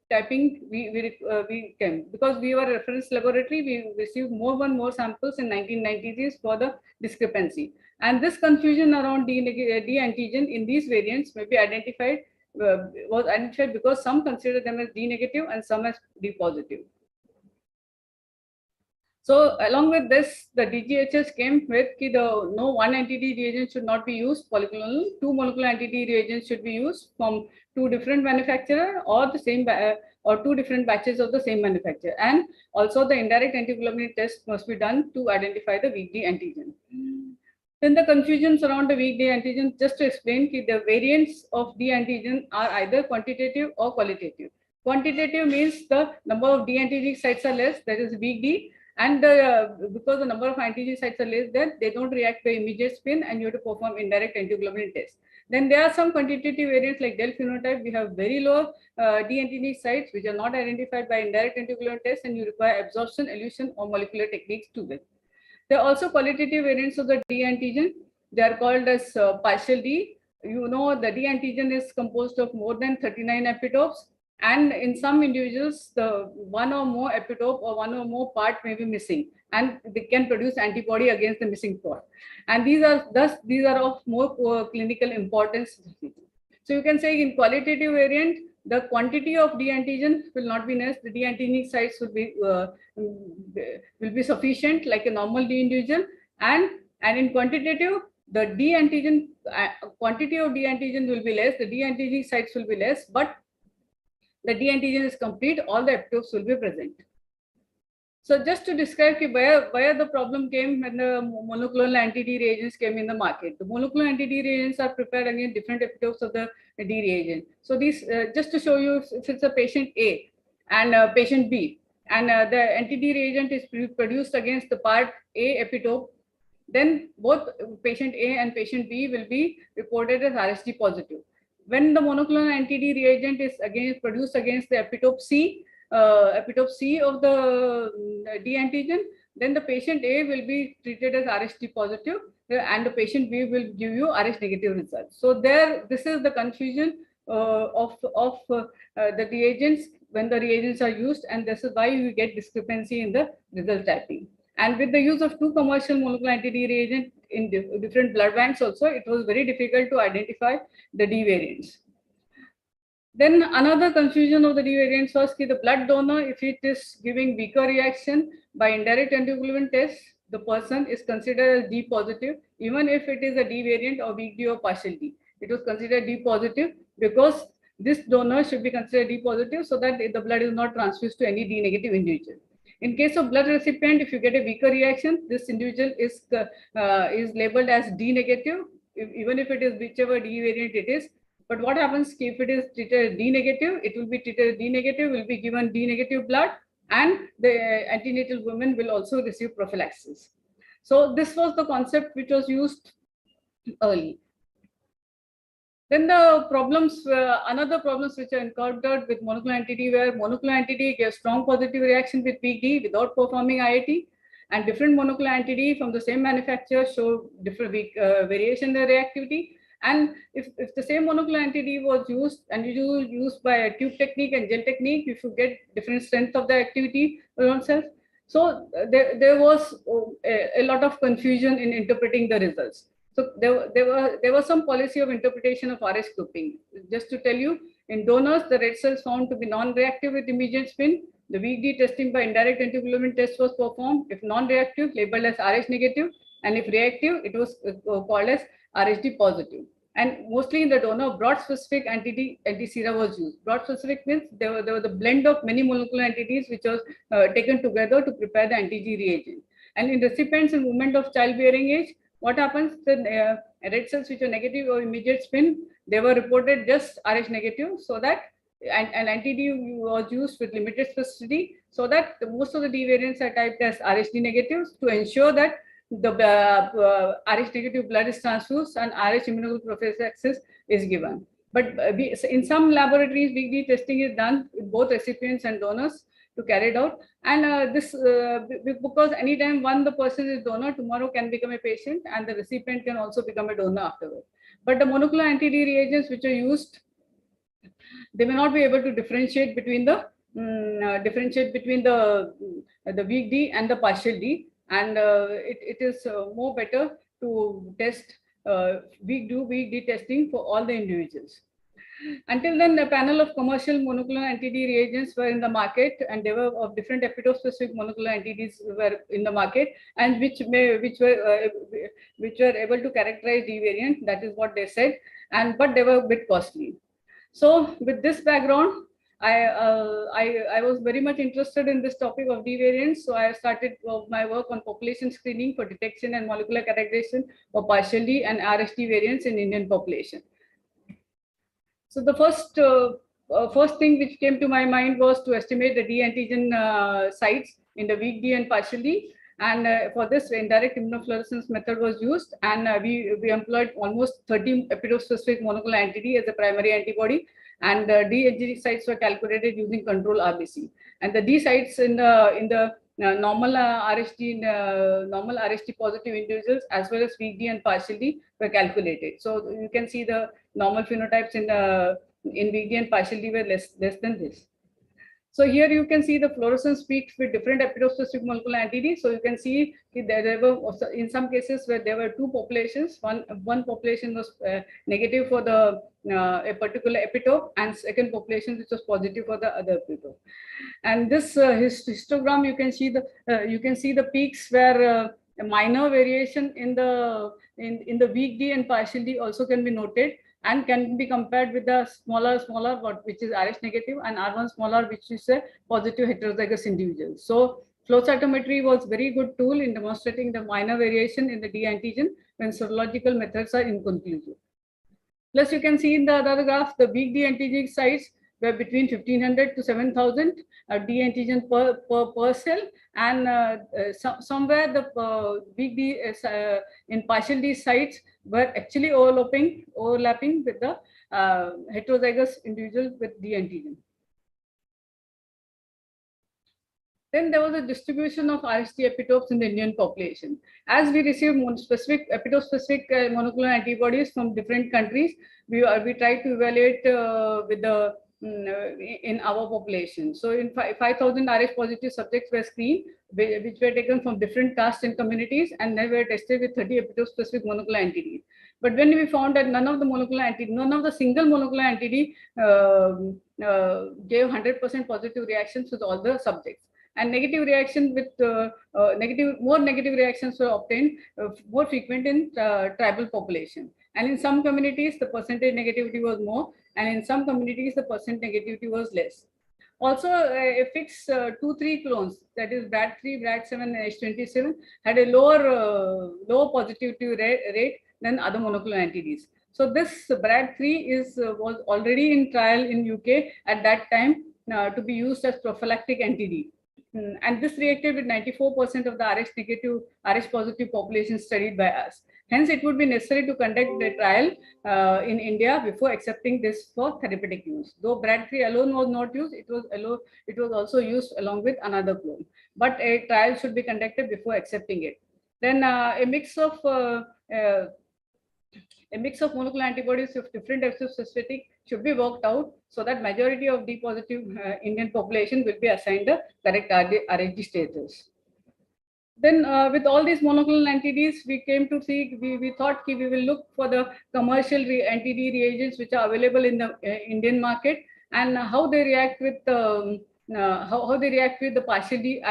typing we came, because we were a reference laboratory. We received more and more samples in 1990s for the discrepancy, and this confusion around D antigen in these variants may be identified was identified because some consider them as D negative and some as D positive. So along with this, the DGHS came with no one anti-D reagent should not be used polyclonal. 2 molecular anti-D reagents should be used from 2 different manufacturers or the same or 2 different batches of the same manufacturer. And also the indirect antiglobulin test must be done to identify the weak D antigen. Then the confusions around the weak D antigen, just to explain, the variants of D antigen are either quantitative or qualitative. Quantitative means the number of D antigen sites are less, that is weak D. And because the number of antigen sites are less, then they don't react to immediate spin, and you have to perform indirect antiglobulin tests. Then there are some quantitative variants like del phenotype. We have very low D antigen sites which are not identified by indirect antiglobulin tests, and you require absorption, elution, or molecular techniques to them. There are also qualitative variants of the D antigen. They are called as partial D. You know, the D antigen is composed of more than 39 epitopes. And in some individuals, the one or more epitope or one or more part may be missing, and they can produce antibody against the missing part. And these are of more clinical importance. So you can say in qualitative variant, the quantity of D antigen will not be less. The D antigen sites will be sufficient, like a normal D individual. And in quantitative, the D antigen quantity of D antigen will be less. The D antigen sites will be less, but the D antigen is complete, all the epitopes will be present. So just to describe where the problem came when the monoclonal anti-D reagents came in the market. The monoclonal anti-D reagents are prepared against different epitopes of the D reagent. So these, just to show you, if it's a patient A and patient B, and the anti-D reagent is produced against the part A epitope, then both patient A and patient B will be reported as RHD positive. When the monoclonal anti-D reagent is produced against the epitope C of the D antigen, then the patient A will be treated as RHD positive, and the patient B will give you RH negative results. So this is the confusion of the reagents when the reagents are used, and this is why you get discrepancy in the result typing. And with the use of 2 commercial molecular anti-D reagents in different blood banks also, it was very difficult to identify the D variants. Then another confusion of the D variants was the blood donor, if it is giving weaker reaction by indirect antiglobulin test, the person is considered as D positive, even if it is a D variant or weak D or partial D. It was considered D positive because this donor should be considered D positive so that the blood is not transfused to any D negative individual. In case of blood recipient, if you get a weaker reaction, this individual is labeled as D negative, even if it is whichever D variant it is. But what happens if it is treated D negative? It will be treated D negative, will be given D negative blood, and the antenatal women will also receive prophylaxis. So this was the concept which was used early. Then the problems, another problems which are encountered with monoclonal anti-D, where monoclonal anti-D gives strong positive reaction with weak D without performing IAT, and different monoclonal anti-D from the same manufacturer show different variation in the reactivity. And if the same monoclonal anti-D was used and used by a tube technique and gel technique, you should get different strength of the activity around cells. So there was a lot of confusion in interpreting the results. So there was some policy of interpretation of RS grouping. Just to tell you, in donors, the red cells found to be non-reactive with immediate spin. The weak D testing by indirect antiglobulin test was performed. If non-reactive, labeled as RH negative, and if reactive, it was called as RHD positive. And mostly in the donor, broad specific anti-sera was used. Broad specific means there was a blend of many molecular entities which was taken together to prepare the anti-G reagent. And in recipients in movement of childbearing age, what happens? The red cells which are negative or immediate spin, they were reported just RH negative, so that an anti-D was used with limited specificity, so that most of the D variants are typed as RHD negatives to ensure that the Rh negative blood is transfused and Rh immunoprophylaxis is given. But in some laboratories, Weak D testing is done with both recipients and donors to carry it out. And because anytime the person is donor, tomorrow can become a patient, and the recipient can also become a donor afterward. But the monocular anti-D reagents which are used, they may not be able to differentiate between the weak D and the partial D, and it is more better to test weak D testing for all the individuals. Until then, a panel of commercial monocular anti-D reagents were in the market, and they were of different epitope-specific monocular anti-Ds were in the market, and which were able to characterize D variant. That is what they said, but they were a bit costly. So, with this background, I was very much interested in this topic of D variants. So I started my work on population screening for detection and molecular characterization of partial D and RSD variants in Indian population. So the first thing which came to my mind was to estimate the D antigen sites in the weak D and partial D. And for this, indirect immunofluorescence method was used, and we employed almost 30 epitope-specific monocular anti-D as a primary antibody, and D antigen sites were calculated using control RBC. And the D sites in the normal RHD positive individuals as well as weak D and partial D were calculated. So you can see the normal phenotypes in weak D and partial D were less than this. So here you can see the fluorescence peaks with different epitope-specific molecular anti-D. So you can see there were also, in some cases where there were two populations. One population was negative for the a particular epitope, and second population which was positive for the other epitope. And this histogram, you can see the peaks where a minor variation in the weak D and partial D also can be noted, and can be compared with the smaller which is Rh negative, and R1 smaller which is a positive heterozygous individual. So flow cytometry was very good tool in demonstrating the minor variation in the D antigen when serological methods are inconclusive. Plus you can see in the other graph the weak D antigen sites were between 1500 to 7000 D antigen per cell, and somewhere the weak D in partial D sites were actually overlapping with the heterozygous individuals with D antigen. Then there was a distribution of RSD epitopes in the Indian population. As we received specific epitope-specific monocular antibodies from different countries, we tried to evaluate with the in our population. So in 5,000 Rh positive subjects were screened, which were taken from different castes and communities, and they were tested with 30 epitope-specific monocular anti-D. But when we found that none of the single monocular anti-D gave 100% positive reactions with all the subjects. And negative reaction with more negative reactions were obtained more frequent in tribal population. And in some communities, the percentage negativity was more, and in some communities, the percent negativity was less. Also, a fixed 2-3 clones, that is BRAD3, BRAD7, and H27, had a lower positivity rate than other monocular anti-Ds. So this BRAD3 was already in trial in UK at that time to be used as prophylactic anti-D. And this reacted with 94% of the Rh positive population studied by us. Hence, it would be necessary to conduct the trial in India before accepting this for therapeutic use. Though BRAD3 alone was not used, it was also used along with another clone. But a trial should be conducted before accepting it. Then a mix of monocular antibodies of different epitope-specific should be worked out so that majority of D positive Indian population will be assigned the correct RHD status. Then with all these monoclonal anti-Ds, we came to see, we thought we will look for the commercial anti-D reagents which are available in the Indian market, and how they react with the partial D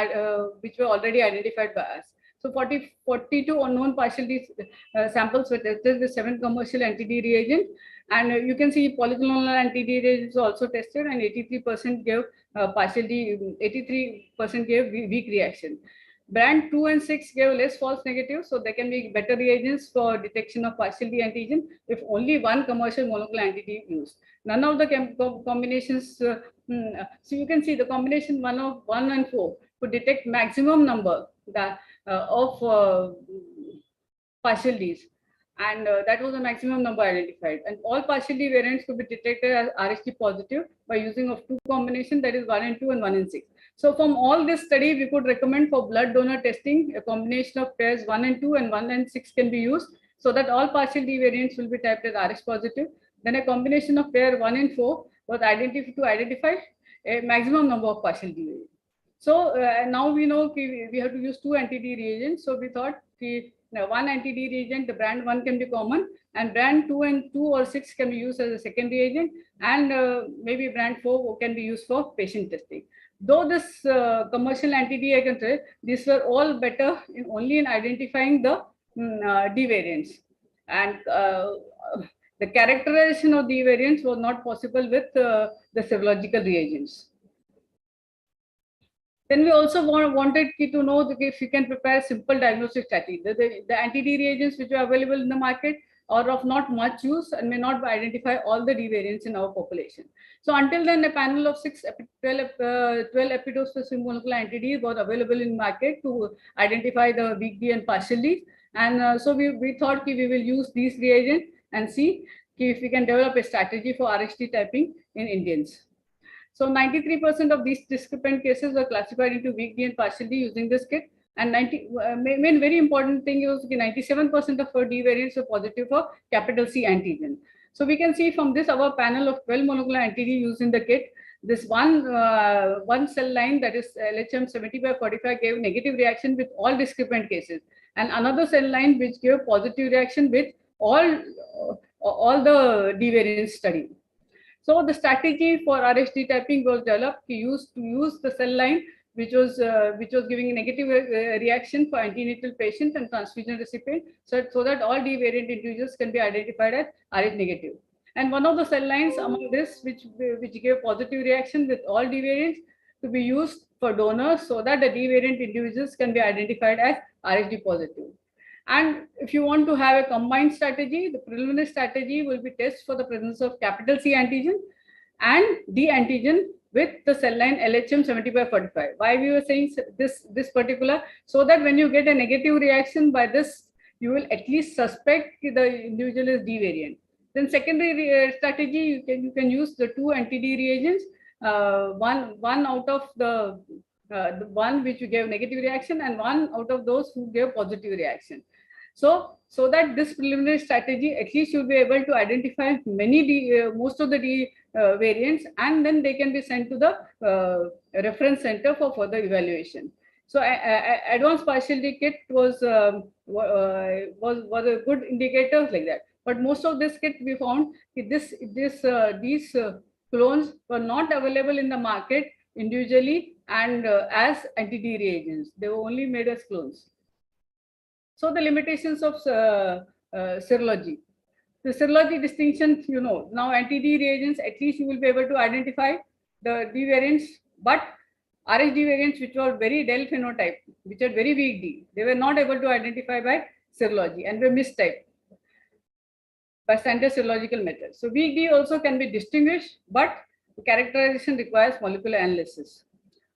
which were already identified by us. So 42 unknown partial D samples were tested with 7 commercial anti-D reagents, and you can see polyclonal anti-D reagents also tested, and 83% gave partial D, 83% gave weak reaction. Brand 2 and 6 gave less false negatives, so they can be better reagents for detection of partial D antigen if only one commercial monocular anti-D used. None of the combinations, so you can see the combination 1 and 4 could detect maximum number, of partial Ds. And that was the maximum number identified. And all partial D variants could be detected as RHD positive by using of two combinations, that is 1 in 2 and 1 in 6. So from all this study, we could recommend for blood donor testing, a combination of pairs 1 and 2 and 1 and 6 can be used, so that all partial D variants will be typed as RH positive. Then a combination of pair 1 and 4 was identified to identify a maximum number of partial D variants. So now we know we have to use 2 anti-D reagents. So we thought one anti-D reagent, the brand 1 can be common, and brand 2 and 2 or 6 can be used as a second reagent, and maybe brand 4 can be used for patient testing. Though this commercial anti-D, I can say, these were all better only in identifying the D variants. And the characterization of D variants was not possible with the serological reagents. Then we also wanted to know if you can prepare simple diagnostic strategy. The anti-D reagents which are available in the market are of not much use and may not identify all the D variants in our population. So until then, a panel of 12 epitope-specific molecular anti-D was available in market to identify the weak D and partial D. And so we thought we will use these reagents and see if we can develop a strategy for RHD typing in Indians. So 93% of these discrepant cases were classified into weak D and partial D using this kit. And main very important thing was 97% of our D variants were positive for capital C antigen. So we can see from this our panel of 12 molecular anti-D used in the kit. This one cell line, that is LHM 70/45, gave negative reaction with all discrepant cases, and another cell line which gave positive reaction with all the D variants studied. So the strategy for RHD typing was developed to use the cell line which was giving a negative reaction for antenatal patient and transfusion recipient, so that all D variant individuals can be identified as Rh negative. And one of the cell lines among this which gave positive reaction with all D variants to be used for donors, so that the D variant individuals can be identified as RHD positive. And if you want to have a combined strategy, the preliminary strategy will be test for the presence of capital C antigen and D antigen with the cell line LHM 70/45. Why we were saying this particular? So that when you get a negative reaction by this, you will at least suspect the individual is D variant. Then secondary strategy, you can use the 2 anti-D reagents, one out of the one which gave negative reaction and one out of those who gave positive reaction. So that this preliminary strategy, at least you'll be able to identify most of the D variants, and then they can be sent to the reference center for further evaluation. So advanced partial D kit was a good indicator like that. But most of this kit we found these clones were not available in the market individually and as anti-D reagents. They were only made as clones. So the limitations of serology. The serology distinction, now anti-D reagents, at least you will be able to identify the D variants, but RHD variants which were very del phenotype, which are very weak D, they were not able to identify by serology and were mistyped by standard serological methods. So weak D also can be distinguished, but characterization requires molecular analysis.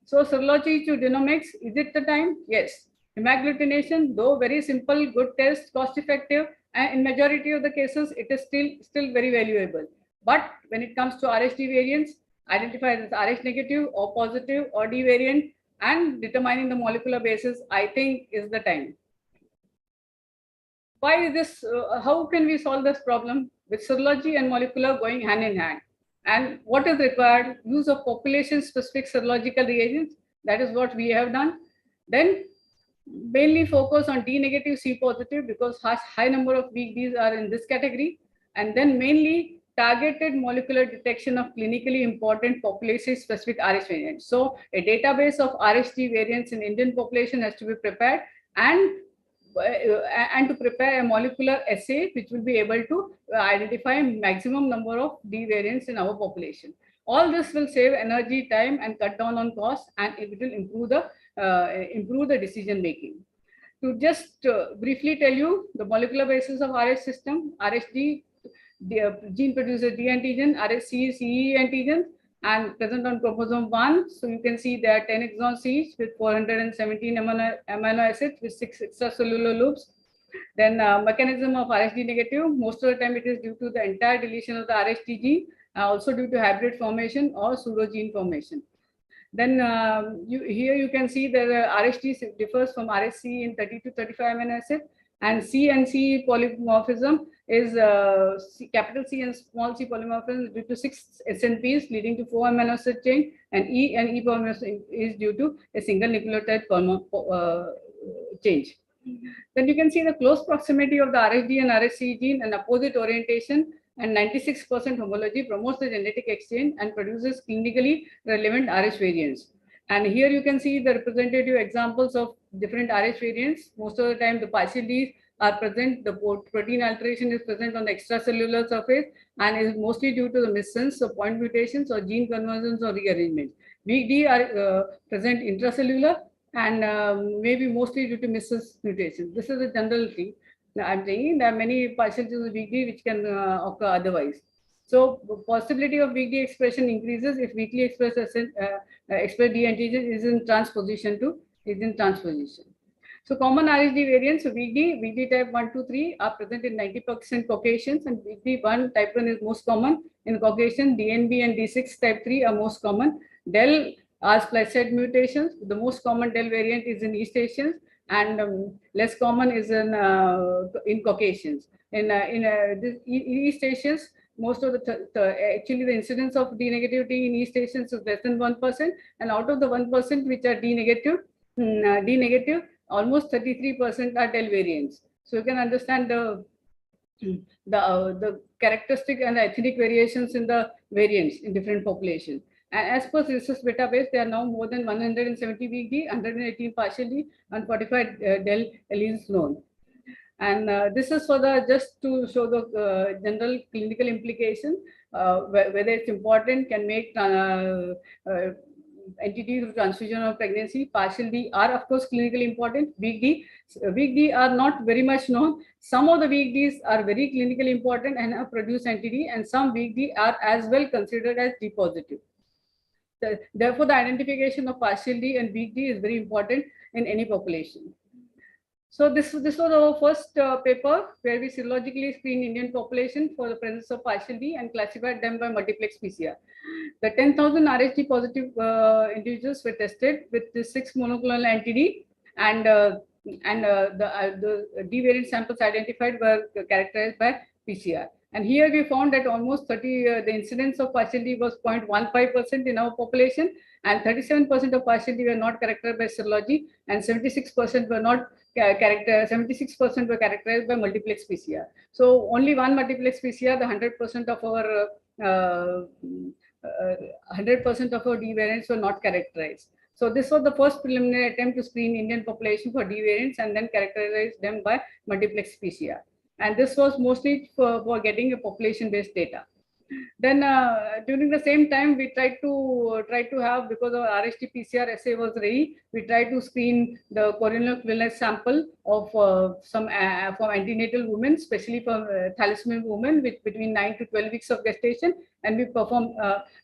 So serology to genomics, is it the time? Yes. Hemagglutination, though very simple, good test, cost effective, and in majority of the cases, it is still very valuable. But when it comes to RHD variants, identified as Rh negative or positive or D variant, and determining the molecular basis, I think is the time. Why is this? How can we solve this problem with serology and molecular going hand in hand? And what is required? Use of population-specific serological reagents. That is what we have done. Then mainly focus on D negative, C positive, because high number of weak Ds are in this category. And then mainly targeted molecular detection of clinically important population-specific Rh variants. So a database of RHD variants in Indian population has to be prepared, and to prepare a molecular assay which will be able to identify maximum number of D variants in our population. All this will save energy, time, and cut down on cost, and it will improve the decision making. To just briefly tell you the molecular basis of Rh system: RHD, the gene produces D antigen, RHC is CE antigen, and present on chromosome 1. So you can see there are 10 exons each with 417 amino acids with 6 extracellular loops. Then mechanism of RHD negative, most of the time it is due to the entire deletion of the RHD gene, also due to hybrid formation or pseudogene formation. Then here you can see that RHD differs from RHC in 30 to 35 amino acids, and C and C polymorphism is capital C and small c polymorphism due to 6 SNPs leading to 4 amino acid chain, and E polymorphism is due to a single nucleotide change. Then you can see the close proximity of the RHD and RHC gene and opposite orientation and 96% homology promotes the genetic exchange and produces clinically relevant RH variants. And here you can see the representative examples of different RH variants. Most of the time the partial Ds are present, the protein alteration is present on the extracellular surface and is mostly due to the missense of point mutations or gene conversions or rearrangements. Weak D are present intracellular and maybe mostly due to missense mutations. This is a general thing. I'm saying there are many partial to weak D which can occur otherwise. So possibility of weak D expression increases if weakly expressed expressed D antigen is in transposition. So common RHD variants, so weak D type 1, 2, 3 are present in 90% Caucasians, and weak D1 type 1 is most common in Caucasian. DNB and D6 type 3 are most common. Del are spliced mutations. The most common Del variant is in East Asians, and less common is in Caucasians. In East Asians, most of actually the incidence of D negativity in East Asians is less than 1%, and out of the 1% which are D negative, almost 33% are Del variants. So you can understand the characteristic and the ethnic variations in the variants in different populations. And as per research database, there are now more than 170 weak D, 118 partial D, and 45 Del alleles known. And this is for the just to show the general clinical implication, whether it's important, can make entity through transfusion of pregnancy. Partial D are of course clinically important. Weak D are not very much known. Some of the weak Ds are very clinically important and have produced entity, and some weak D are as well considered as D positive. Therefore, the identification of partial D and weak D is very important in any population. So this was our first paper where we serologically screened Indian population for the presence of partial D and classified them by multiplex PCR. The 10,000 RHD positive individuals were tested with the 6 monoclonal antibody, and the D variant samples identified were characterized by PCR. And here we found that almost the incidence of partial D was 0.15% in our population, and 37% of partial D were not characterized by serology, and 76% were not characterized. 76% were characterized by multiplex PCR. So only one multiplex PCR, the 100% of our 100% of our D variants were not characterized. So this was the first preliminary attempt to screen Indian population for D variants and then characterize them by multiplex PCR. And this was mostly for getting a population-based data. Then during the same time, we tried to have, because our RHD PCR assay was ready, we tried to screen the coronal wellness sample of some from antenatal women, especially from thalassemia women with between 9 to 12 weeks of gestation, and we performed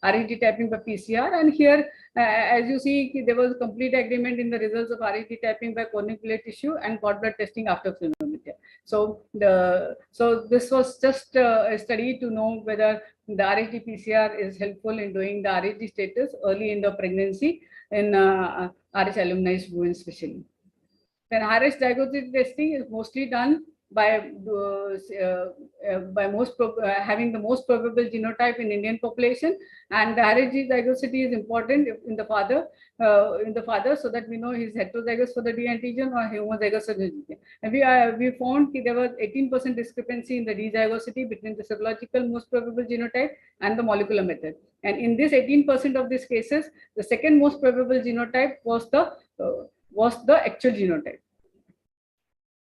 RHD typing by PCR. And here, as you see, there was complete agreement in the results of RHD typing by corniculate tissue and cord blood testing after phenotyping. So this was just a study to know whether the RHD PCR is helpful in doing the RHD status early in the pregnancy in RH alumni women especially. Then RH diagnostic testing is mostly done by having the most probable genotype in Indian population, and the RHD diagnosticity is important in the father, so that we know he's heterozygous for the D antigen or homozygous for the D. And we found there was 18% discrepancy in the D zygosity between the serological most probable genotype and the molecular method. And in this 18% of these cases, the second most probable genotype was the actual genotype.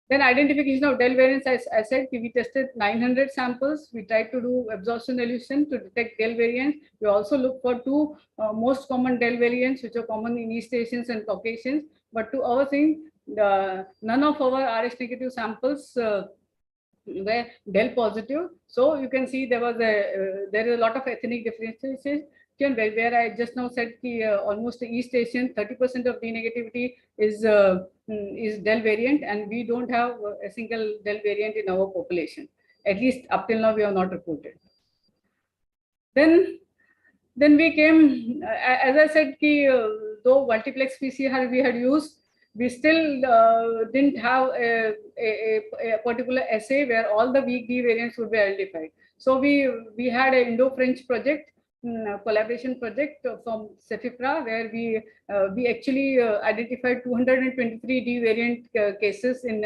Then identification of Del variants, as I said, we tested 900 samples. We tried to do absorption elution to detect Del variants. We also looked for 2 most common Del variants, which are common in East Asians and Caucasians. But to our thing, none of our RH negative samples were Del positive. So you can see there is a lot of ethnic differentiation question where I just now said almost East Asian 30% of D negativity is del variant, and we don't have a single del variant in our population. At least up till now, we have not reported. Then we came, as I said, though multiplex PCR we had used, we still didn't have a particular assay where all the weak D variants would be identified. So we had an Indo-French project, collaboration project from CEFIPRA, where we actually identified 223 D variant cases in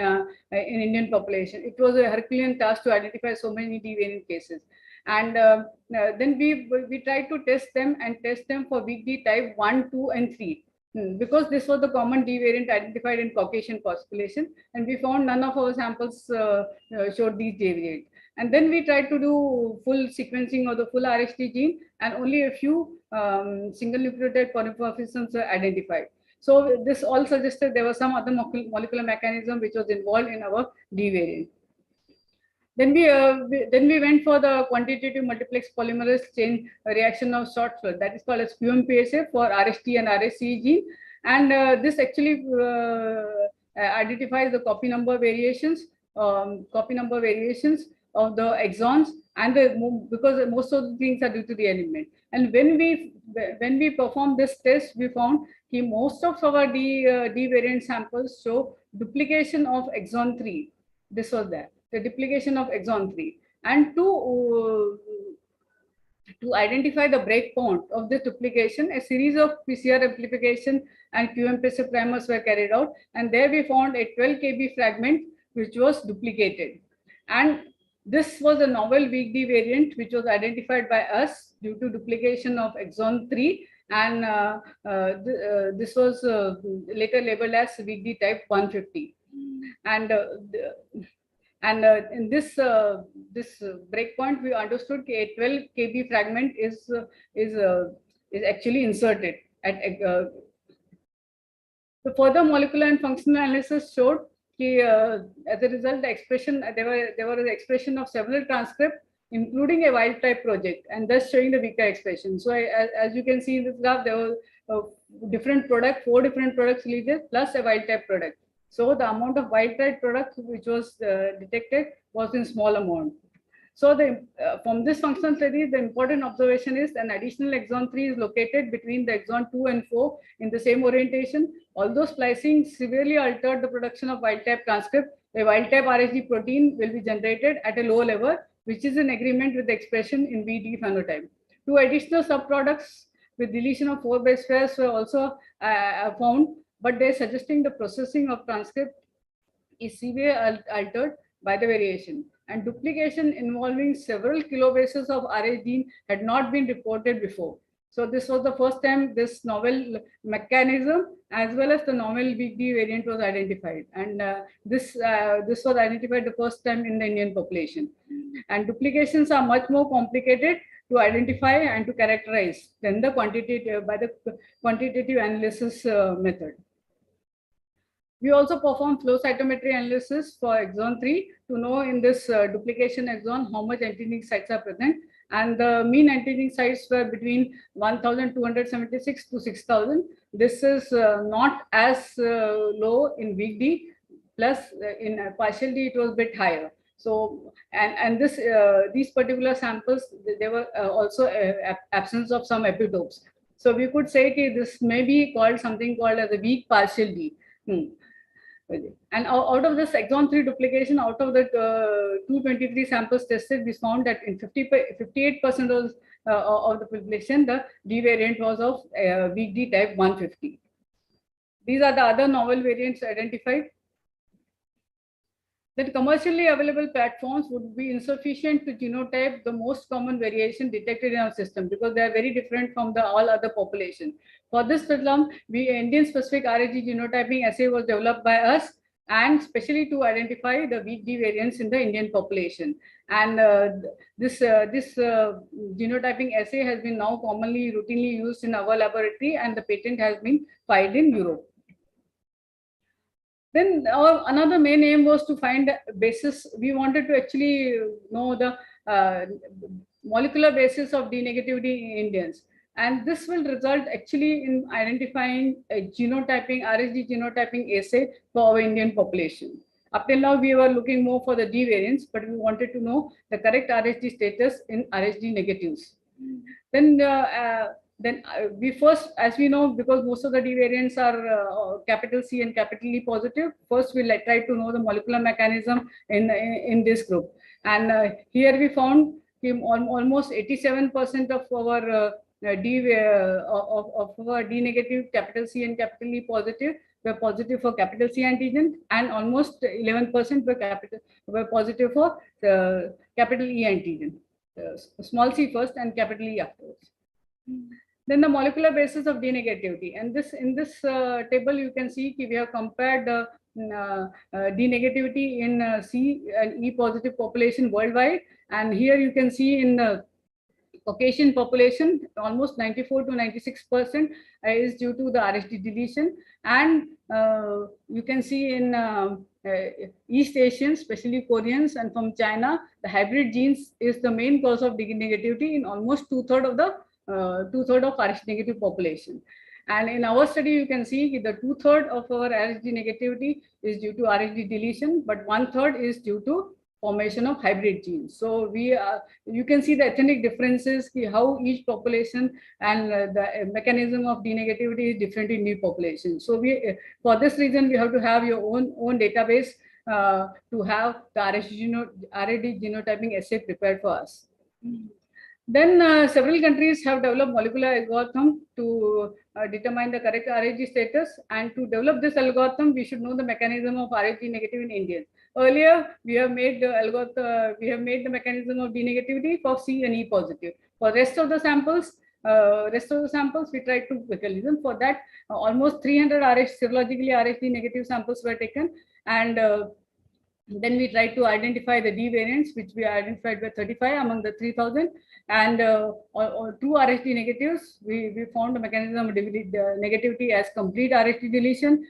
Indian population. It was a Herculean task to identify so many D variant cases. And then we tried to test them for weak D type 1, 2, and 3. Because this was the common D variant identified in Caucasian population, and we found none of our samples showed these D variants. And then we tried to do full sequencing of the full RHD gene, and only a few single nucleotide polymorphisms were identified. So this all suggested there was some other molecular mechanism which was involved in our D variant. Then we went for the quantitative multiplex polymerase chain reaction of short flood, that is called as QMPSA for RHD and RHC gene, and this actually identifies the copy number variations of the exons, and because most of the things are due to the element. And when we performed this test, we found that most of our D variant samples show duplication of exon 3. This was there. The duplication of exon 3, and to identify the breakpoint of this duplication, a series of PCR amplification and QMPSA primers were carried out, and there we found a 12 kb fragment which was duplicated, and this was a novel weak D variant which was identified by us due to duplication of exon 3, and this was later labeled as weak D type 150, and in this breakpoint, we understood that a 12 kb fragment is actually inserted. The further molecular and functional analysis showed that as a result, the expression there was an expression of several transcripts, including a wild type project, and thus showing the weaker expression. So as you can see in this graph, there was four different products leaded plus a wild type product. So the amount of wild type product which was detected was in small amount. So from this functional study, the important observation is an additional exon 3 is located between the exon 2 and 4 in the same orientation. Although splicing severely altered the production of wild type transcript, a wild type RHD protein will be generated at a low level, which is in agreement with the expression in VD phenotype. Two additional subproducts with deletion of 4 base pairs were also found, but they're suggesting the processing of transcript is severely altered by the variation, and duplication involving several kilobases of RH gene had not been reported before. So this was the first time this novel mechanism as well as the novel weak D variant was identified, and this was identified the first time in the Indian population. And duplications are much more complicated to identify and to characterize than the quantitative analysis method. We also perform flow cytometry analysis for exon 3 to know in this duplication exon how much antigenic sites are present, and the mean antigenic sites were between 1,276 to 6,000. This is not as low in weak D, plus in partial D it was a bit higher. So and these particular samples, there were also absence of some epitopes. So we could say that this may be called something called as a weak partial D. And out of this exon 3 duplication, out of the 223 samples tested, we found that in 58% of the population, the D variant was of weak D type 150. These are the other novel variants identified. That commercially available platforms would be insufficient to genotype the most common variation detected in our system, because they are very different from the all other population. For this problem, Indian specific RHG genotyping assay was developed by us, and specially to identify the weak D variants in the Indian population. And this genotyping assay has been now commonly routinely used in our laboratory, and the patent has been filed in Europe. Then another main aim was to find basis. We wanted to actually know the molecular basis of D negativity in Indians. And this will result actually in identifying a genotyping, RSD genotyping assay for our Indian population. Up till now, we were looking more for the D variants, but we wanted to know the correct RSD status in RSD negatives. Then we first, as we know, because most of the D variants are capital C and capital E positive, first we'll try to know the molecular mechanism in this group. And here we found almost 87% of our of our D negative, capital C and capital E positive were positive for capital C antigen, and almost 11% were positive for capital E antigen. Small c first and capital E afterwards. Then the molecular basis of D negativity, and in this table you can see we have compared D negativity in C and E positive population worldwide, and here you can see in Caucasian population, almost 94 to 96% is due to the RSD deletion, and you can see in East Asians, especially Koreans and from China, the hybrid genes is the main cause of D negativity in almost two-thirds of RSD negative population. And in our study, you can see the two-thirds of our RSD negativity is due to RSD deletion, but one-third is due to formation of hybrid genes. So you can see the ethnic differences, how each population and the mechanism of D negativity is different in new populations. So for this reason, we have to have your own database to have the RSD genotyping assay prepared for us. Then several countries have developed molecular algorithm to determine the correct RSD status, and to develop this algorithm, we should know the mechanism of RSD negative in Indians. Earlier, we have made the algorithm, we have made the mechanism of D negativity for C and E positive. For rest of the samples, we tried to mechanism. For that, almost 300 serologically RSD negative samples were taken, and then we tried to identify the D variants, which we identified by 35 among the 3,000. And two RSD negatives, we found the mechanism of negativity as complete RSD deletion,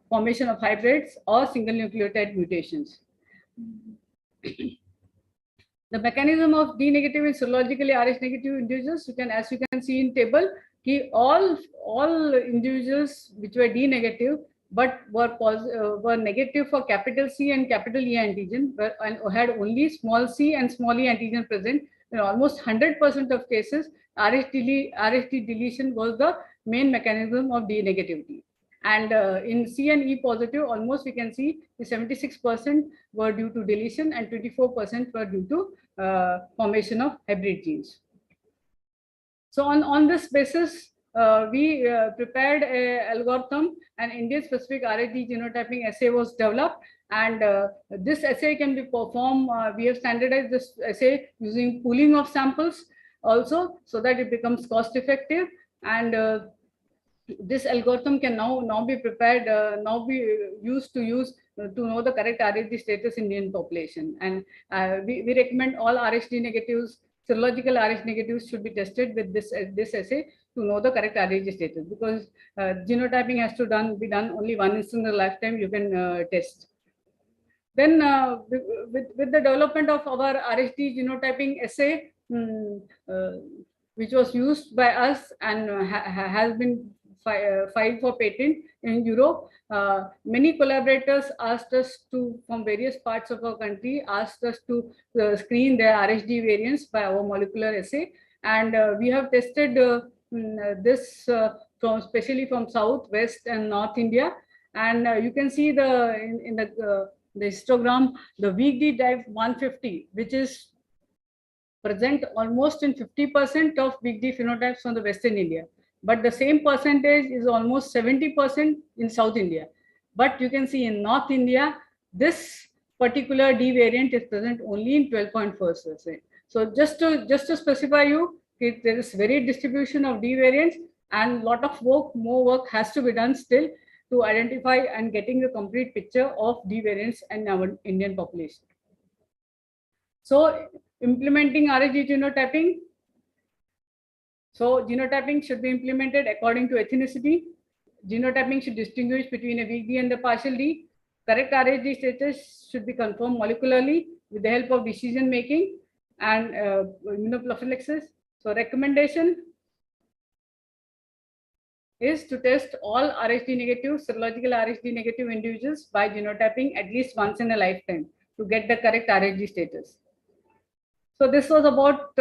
formation of hybrids, or single nucleotide mutations. The mechanism of D negative in serologically RH negative individuals, as you can see in table, all individuals which were D negative but were negative for capital C and capital E antigen, and had only small c and small e antigen present. In almost 100% of cases, RSD deletion was the main mechanism of D negativity. And in C and E positive, almost we can see 76% were due to deletion and 24% were due to formation of hybrid genes. So on this basis, we prepared an algorithm, and Indian-specific RSD genotyping assay was developed, and this assay can be performed. We have standardized this assay using pooling of samples also, so that it becomes cost-effective. And this algorithm can now be prepared, now be used to know the correct RSD status in Indian population. And we recommend all RSD negatives, serological RH negatives should be tested with this assay to know the correct RSD status, because genotyping has to be done only once in a lifetime you can test. Then with the development of our RSD genotyping assay, which was used by us and has been filed for patent in Europe, many collaborators asked us from various parts of our country, asked us to screen their RSD variants by our molecular assay. And we have tested this especially from South, West, and North India. And you can see in the histogram, the weak D type 150, which is present almost in 50% of weak D phenotypes from the Western India. But the same percentage is almost 70% in South India. But you can see in North India, this particular D variant is present only in 12.4%. So just to specify you, there is varied distribution of D variants, and lot of more work has to be done still to identify and getting the complete picture of D variants in our Indian population. So implementing RSD genotyping. So genotyping should be implemented according to ethnicity. Genotyping should distinguish between a weak D and a partial D. Correct RSD status should be confirmed molecularly with the help of decision making and immunoprophylaxis. So recommendation, is to test all RHD negative, serological RHD negative individuals by genotyping at least once in a lifetime to get the correct RHD status. So this was about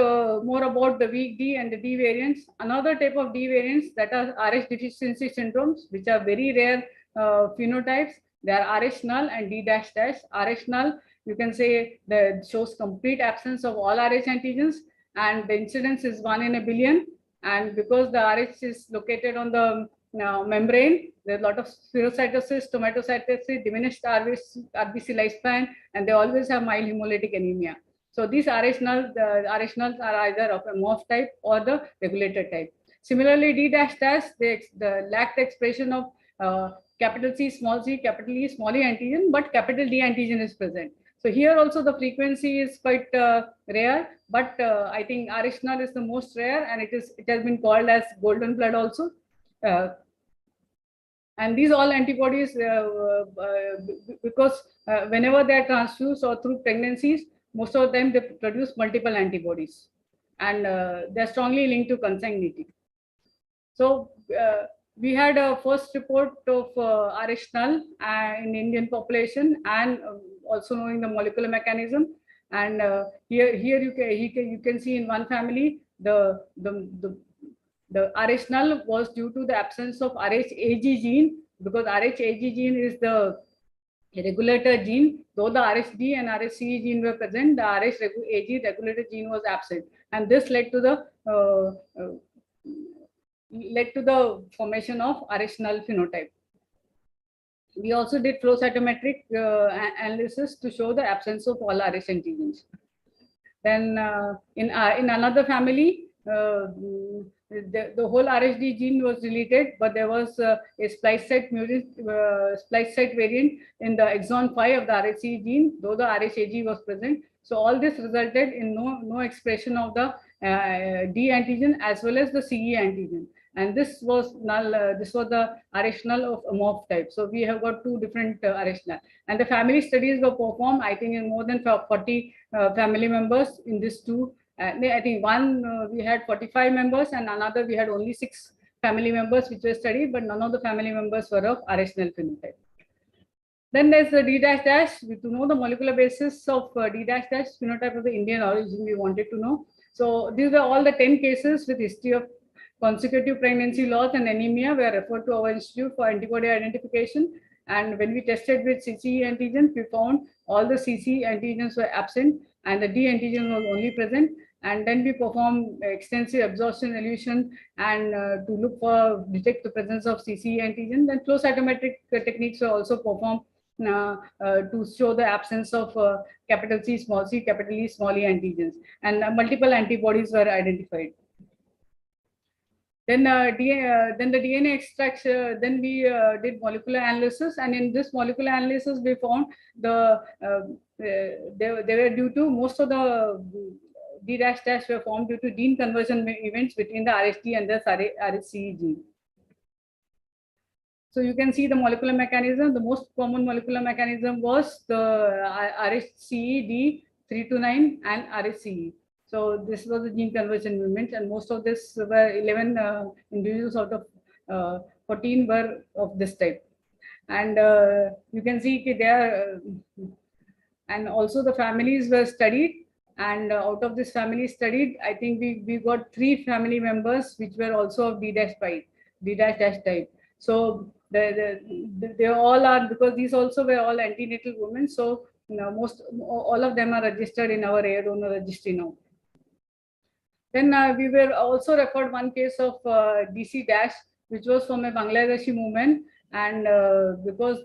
more about the weak D and the D variants. Another type of D variants that are Rh deficiency syndromes, which are very rare phenotypes. They are Rh null and D dash dash. Rh null, you can say that shows complete absence of all Rh antigens, and the incidence is 1 in a billion. And because the Rh is located on the membrane, there's a lot of spherocytosis, stomatocytosis, diminished RBC lifespan, and they always have mild hemolytic anemia. So these Rh nulls are either of a morph type or the regulated type. Similarly, D dash dash, they lack the expression of capital C, capital E, small e antigen, but capital D antigen is present. So here also the frequency is quite rare, but I think Rh null is the most rare, and it has been called as golden blood also. And these all antibodies, because whenever they are transfused or through pregnancies, most of them they produce multiple antibodies, and they're strongly linked to consanguinity. So we had a first report of Rh null in Indian population, and also knowing the molecular mechanism. And here you can see in one family the Rh null was due to the absence of Rh-AG gene, because Rh-AG gene is the regulator gene. Though the Rh-D and Rh-CE gene were present, the Rh-AG regulator gene was absent, and this led to the formation of Rh null phenotype. We also did flow cytometric analysis to show the absence of all Rh antigens. Then in another family, the whole RHD gene was deleted, but there was a splice site variant in the exon 5 of the Rh-CE gene, though the Rh-AG was present. So all this resulted in no expression of the D antigen as well as the CE antigen. And this was null. This was the Rh null of morph type. So we have got two different Rh null. And the family studies were performed, I think, in more than 40 family members in this two. I think one we had 45 members, and another we had only 6 family members which were studied, but none of the family members were of Rh null phenotype. Then there's the D dash dash. To know the molecular basis of D dash dash phenotype of the Indian origin, we wanted to know. So these were all the 10 cases with history of consecutive pregnancy loss and anemia were referred to our institute for antibody identification. And when we tested with CCE antigens, we found all the CCE antigens were absent and the D antigen was only present. And then we performed extensive absorption elution and to detect the presence of CCE antigen. Then flow cytometric techniques were also performed to show the absence of capital C, capital E, small e antigens, and multiple antibodies were identified. Then the DNA extraction, then we did molecular analysis, and in this molecular analysis we found they were due to most of the D dash dash were formed due to gene conversion events between the RHD and the Rh-CE gene. So you can see the molecular mechanism. The most common molecular mechanism was the Rh-CE D329 and Rh-CE. So this was the gene conversion movement, and most of this were 11 individuals out of 14 were of this type. And you can see there, and also the families were studied. And out of this family studied, I think we got 3 family members which were also of D dash dash type. So they all are, because these also were all antenatal women. So all of them are registered in our rare donor registry now. Then we were also referred one case of DC dash, which was from a Bangladeshi woman, and because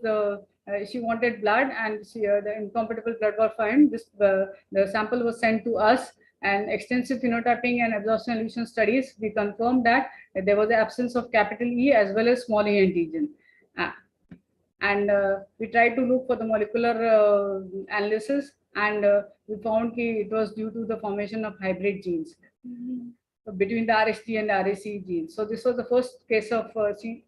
she wanted blood and the incompatible blood were found, the sample was sent to us, and extensive phenotyping and absorption elution studies, we confirmed that there was the absence of capital E as well as small e antigen. And we tried to look for the molecular analysis, and we found it was due to the formation of hybrid genes between the RHD and the Rh-CE genes. So this was the first case of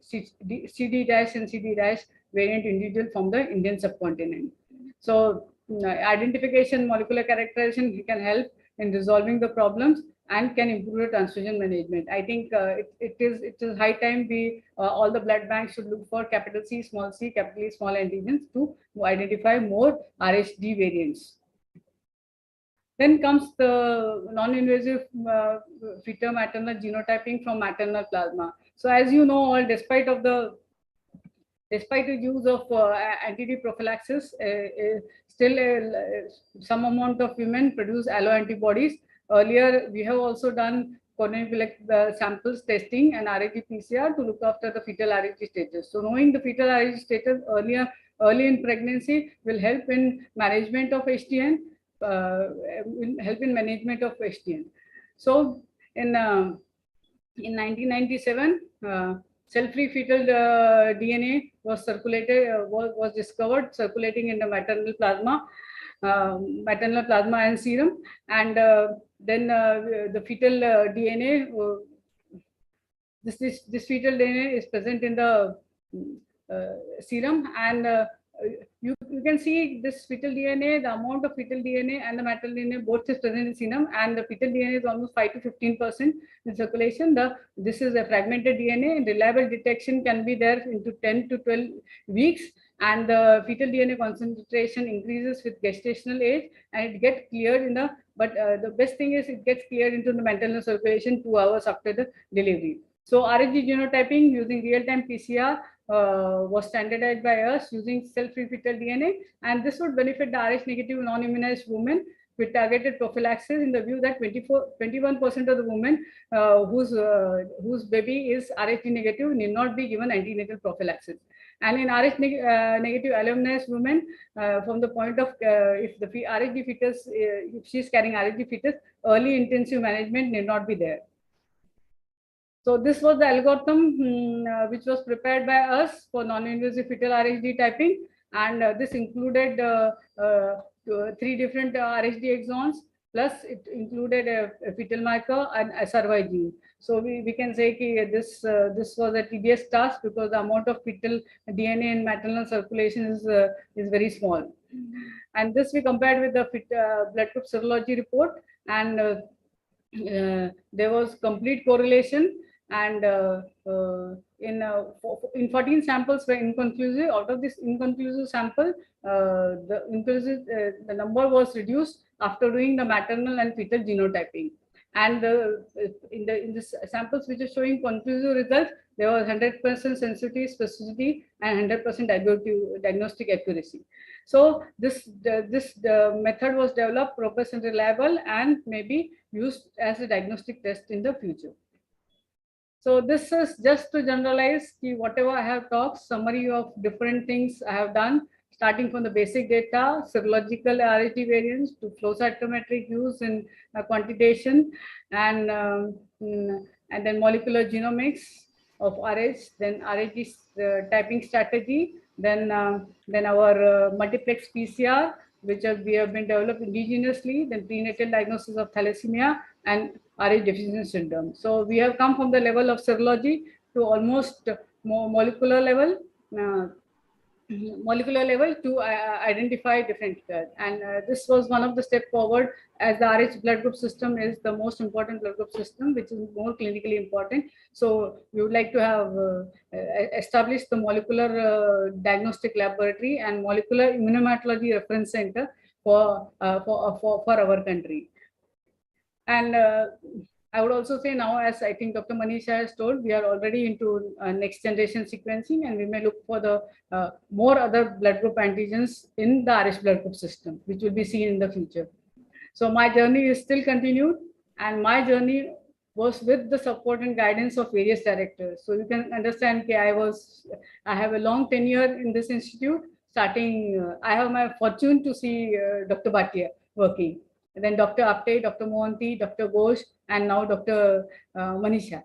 CD dash and CD dash variant individual from the Indian subcontinent. So identification, molecular characterization can help in resolving the problems and can improve the transfusion management. I think it is high time we all the blood banks should look for capital C, small antigens to identify more RHD variants. Then comes the non-invasive fetal maternal genotyping from maternal plasma. So as you know, all despite the use of anti-D prophylaxis, still some amount of women produce alloantibodies. Earlier, we have also done coronary samples testing and RHD-PCR to look after the fetal RHD status. So knowing the fetal RHD status early in pregnancy will help in management of HTN. Will help in management of HTN. So in 1997, cell-free fetal DNA was was discovered circulating in the maternal plasma and serum, and then the fetal DNA. This fetal DNA is present in the serum, and you can see this fetal DNA, the amount of fetal DNA and the maternal DNA both is present in serum, and the fetal DNA is almost 5 to 15% in circulation. This is a fragmented DNA, and reliable detection can be there into 10 to 12 weeks, and the fetal DNA concentration increases with gestational age, and it gets cleared in the, but the best thing is it gets cleared into the maternal circulation 2 hours after the delivery. So RHD genotyping using real-time PCR was standardized by us using cell-free fetal DNA, and this would benefit the Rh negative non-immunized women with targeted prophylaxis in the view that 21% of the women whose baby is Rh negative need not be given antenatal prophylaxis. And in Rh negative alloimmunized women, from the point of if the RHD fetus, if she is carrying RHD fetus, early intensive management need not be there. So this was the algorithm which was prepared by us for non-invasive fetal RHD typing, and this included 3 different RHD exons, plus it included a fetal marker and SRY gene. So we can say that this was a tedious task because the amount of fetal DNA in maternal circulation is very small. And this we compared with the blood group serology report, and there was complete correlation. And in 14 samples were inconclusive. Out of this inconclusive sample, the number was reduced after doing the maternal and fetal genotyping. And in the samples which are showing conclusive results, there was 100% sensitivity, specificity, and 100% diagnostic accuracy. So this method was developed, robust and reliable, and may be used as a diagnostic test in the future. So this is just to generalize whatever I have talked, summary of different things I have done, starting from the basic data, serological RHD variants to flow cytometric use in quantitation, and then molecular genomics of Rh, then RHD typing strategy, then our multiplex PCR, which we have been developed indigenously, then prenatal diagnosis of thalassemia and Rh deficiency syndrome. So we have come from the level of serology to almost molecular level to identify different and this was one of the step forward, as the Rh blood group system is the most important blood group system, which is more clinically important. So we would like to have established the molecular diagnostic laboratory and molecular immunohematology reference center for our country. And I would also say now, as I think Dr. Manisha has told, we are already into next generation sequencing, and we may look for the more other blood group antigens in the Rh blood group system, which will be seen in the future. So my journey is still continued, and my journey was with the support and guidance of various directors. So you can understand that I have a long tenure in this institute. Starting, I have my fortune to see Dr. Bhatia working. And then Dr. Apte, Dr. Mohanty, Dr. Ghosh, and now Dr. Manisha.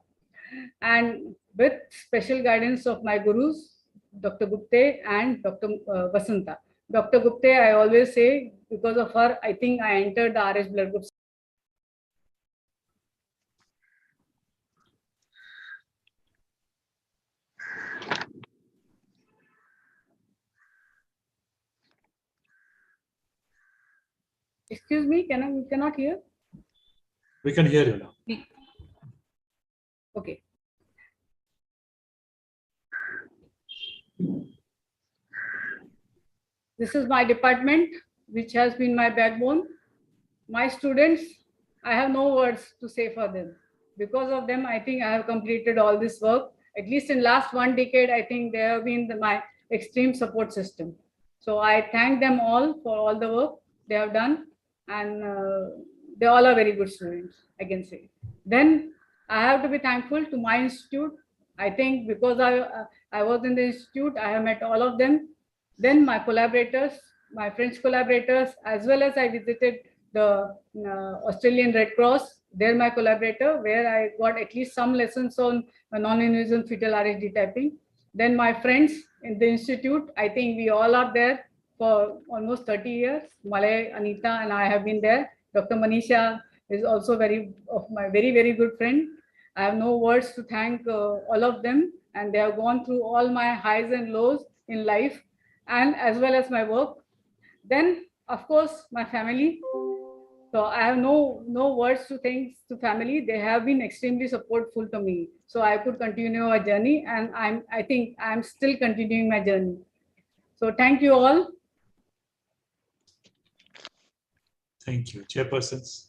And with special guidance of my gurus, Dr. Gupte and Dr. Vasanta. Dr. Gupte, I always say, because of her, I think I entered the Rh blood group. Excuse me, you cannot hear? We can hear you now. Okay. This is my department, which has been my backbone. My students, I have no words to say for them. Because of them, I think I have completed all this work. At least in last 1 decade, I think they have been my extreme support system. So I thank them all for all the work they have done. And they all are very good students, I can say. Then I have to be thankful to my institute. I think because I was in the institute, I have met all of them. Then my collaborators, my French collaborators, as well as I visited the Australian Red Cross. They're my collaborator, where I got at least some lessons on non-invasive fetal RHD typing. Then my friends in the institute, I think we all are there for almost 30 years. Malay, Anita, and I have been there. Dr. Manisha is also my very, very good friend. I have no words to thank all of them, and they have gone through all my highs and lows in life, and as well as my work. Then, of course, my family. So I have no words to thank to family. They have been extremely supportful to me, so I could continue my journey, and I think I'm still continuing my journey. So thank you all. Thank you, chairpersons.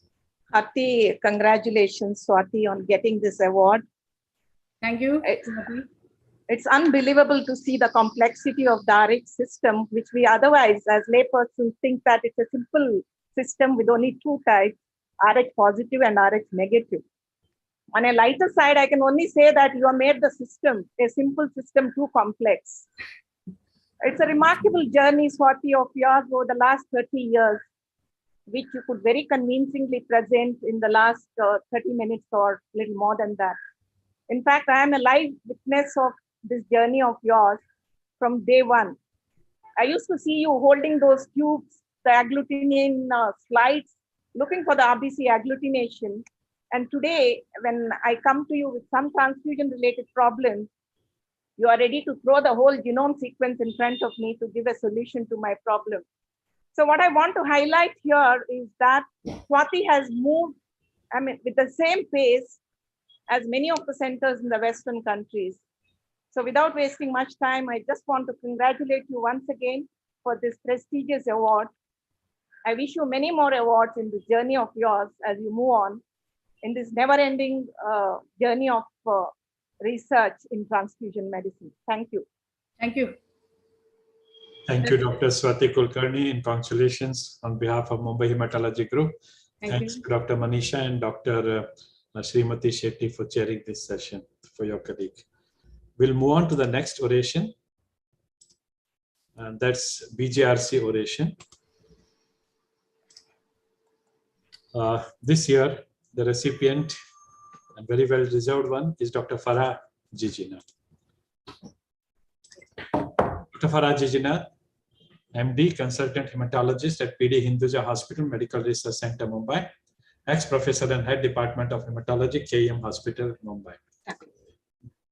Hearty congratulations, Swati, on getting this award. Thank you. It's unbelievable to see the complexity of the RH system, which we otherwise, as laypersons, think that it's a simple system with only 2 types, RH positive and RH negative. On a lighter side, I can only say that you have made the system, a simple system, too complex. It's a remarkable journey, Swati, of yours over the last 30 years, which you could very convincingly present in the last 30 minutes or a little more than that. In fact, I am a live witness of this journey of yours from day one. I used to see you holding those tubes, the agglutinin slides, looking for the RBC agglutination. And today, when I come to you with some transfusion-related problems, you are ready to throw the whole genome sequence in front of me to give a solution to my problem. So what I want to highlight here is that Swati has moved, with the same pace as many of the centers in the Western countries. So without wasting much time, I just want to congratulate you once again for this prestigious award. I wish you many more awards in this journey of yours as you move on in this never-ending journey of research in transfusion medicine. Thank you. Thank you. Thank you, Dr. Swati Kulkarni, and congratulations on behalf of Mumbai Hematology Group. Thanks to Dr. Manisha and Dr. Srimati Shetty for chairing this session for your colleague. We'll move on to the next oration, and that's BGRC oration. This year, the recipient, and very well deserved one, is Dr. Farah Jijina. Dr. Farah Jijina, MD, consultant hematologist at PD Hinduja Hospital, Medical Research Center, Mumbai, ex-professor and head department of hematology, KEM Hospital, Mumbai.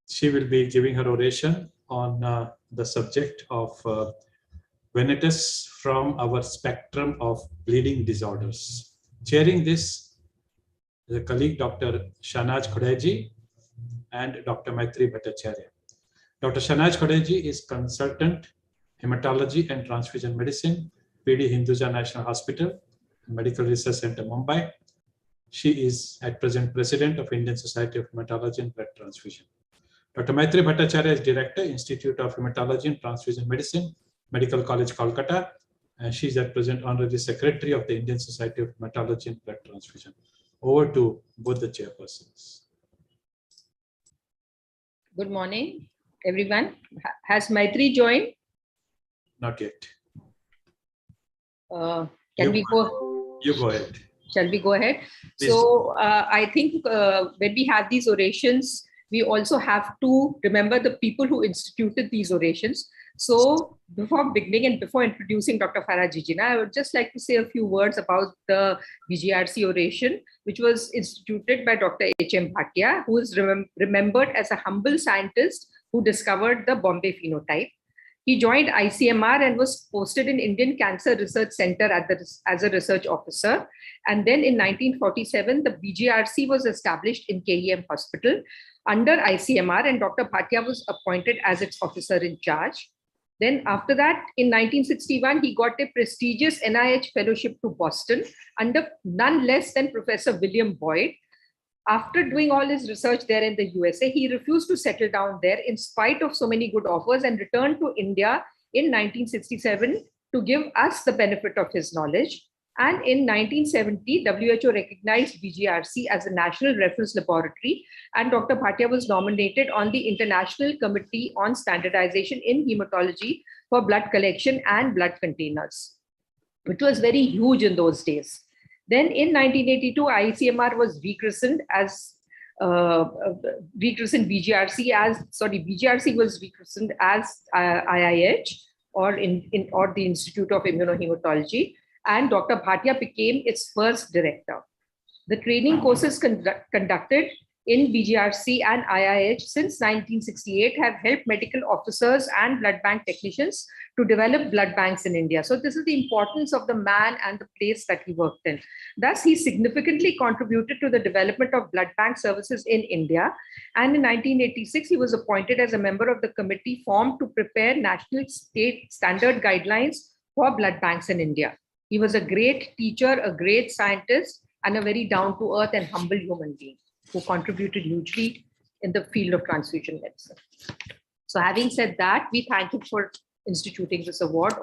She will be giving her oration on the subject of venetus from our spectrum of bleeding disorders. Chairing this is a colleague, Dr. Shahnaz Khodeji and Dr. Maitri Bhattacharya. Dr. Shahnaz Khodeji is consultant hematology and transfusion medicine, PD Hinduja National Hospital, Medical Research Center, Mumbai. She is at present president of Indian Society of Hematology and Blood Transfusion. Dr. Maitri Bhattacharya is director, Institute of Hematology and Transfusion Medicine, Medical College, Kolkata, and she is at present honorary secretary of the Indian Society of Hematology and Blood Transfusion. Over to both the chairpersons. Good morning, everyone. Has Maitri joined? Not yet. Can we go? You go ahead. Shall we go ahead? Please. So I think when we have these orations, we also have to remember the people who instituted these orations. So before beginning and before introducing Dr. Farah Jijina, I would just like to say a few words about the BGRC oration, which was instituted by Dr. H.M. Bhatia, who is remembered as a humble scientist who discovered the Bombay phenotype. He joined ICMR and was posted in Indian Cancer Research Center as a research officer. And then in 1947, the BGRC was established in KEM Hospital under ICMR, and Dr. Bhatia was appointed as its officer in charge. Then after that, in 1961, he got a prestigious NIH fellowship to Boston under none less than Professor William Boyd. After doing all his research there in the USA, he refused to settle down there in spite of so many good offers and returned to India in 1967 to give us the benefit of his knowledge. And in 1970, WHO recognized BGRC as a national reference laboratory, and Dr. Bhatia was nominated on the International Committee on Standardization in Hematology for blood collection and blood containers, which was very huge in those days. Then in 1982, ICMR was rechristened BGRC was rechristened as IIH or the Institute of Immunohematology, and Dr. Bhatia became its first director. The training courses conducted in BGRC and IIH since 1968 have helped medical officers and blood bank technicians to develop blood banks in India. So this is the importance of the man and the place that he worked in. Thus, he significantly contributed to the development of blood bank services in India. And in 1986, he was appointed as a member of the committee formed to prepare national state standard guidelines for blood banks in India. He was a great teacher, a great scientist, and a very down-to-earth and humble human being who contributed hugely in the field of transfusion medicine. So having said that, we thank him for instituting this award.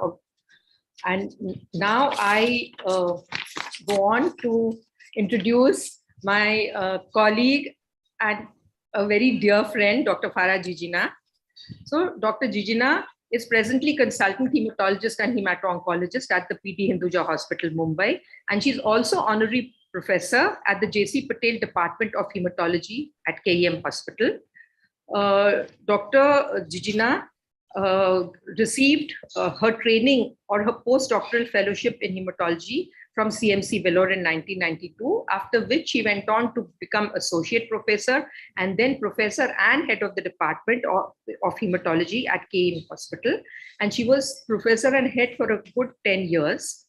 And now I go on to introduce my colleague and a very dear friend, Dr. Farah Jijina. So Dr. Jijina is presently consultant hematologist and hemato-oncologist at the PT Hinduja Hospital, Mumbai. And she's also honorary professor at the J.C. Patel Department of Hematology at KEM Hospital. Dr. Jijina received her training or her postdoctoral fellowship in hematology from CMC Vellore in 1992, after which she went on to become associate professor and then professor and head of the department of hematology at KEM Hospital. And she was professor and head for a good 10 years.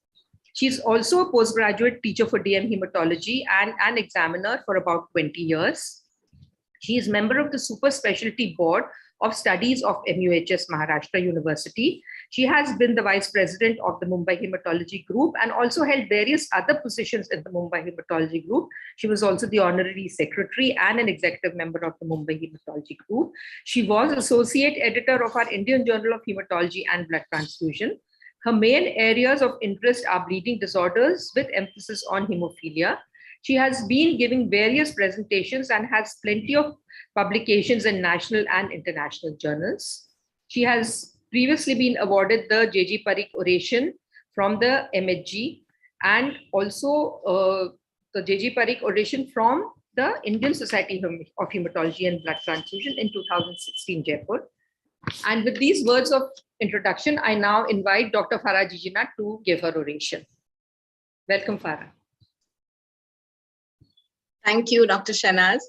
She's also a postgraduate teacher for DM hematology and an examiner for about 20 years. She is member of the super specialty board of studies of MUHS Maharashtra University. She has been the vice president of the Mumbai Hematology Group and also held various other positions in the Mumbai Hematology Group. She was also the honorary secretary and an executive member of the Mumbai Hematology Group. She was associate editor of our Indian Journal of Hematology and Blood Transfusion. Her main areas of interest are bleeding disorders with emphasis on hemophilia. She has been giving various presentations and has plenty of publications in national and international journals. She has previously been awarded the J.G. Parikh Oration from the MHG and also the J.G. Parikh Oration from the Indian Society of Hematology and Blood Transfusion in 2016, Jaipur. And with these words of introduction, I now invite Dr. Farah Jijina to give her oration. Welcome, Farah. Thank you, Dr. Shanaz.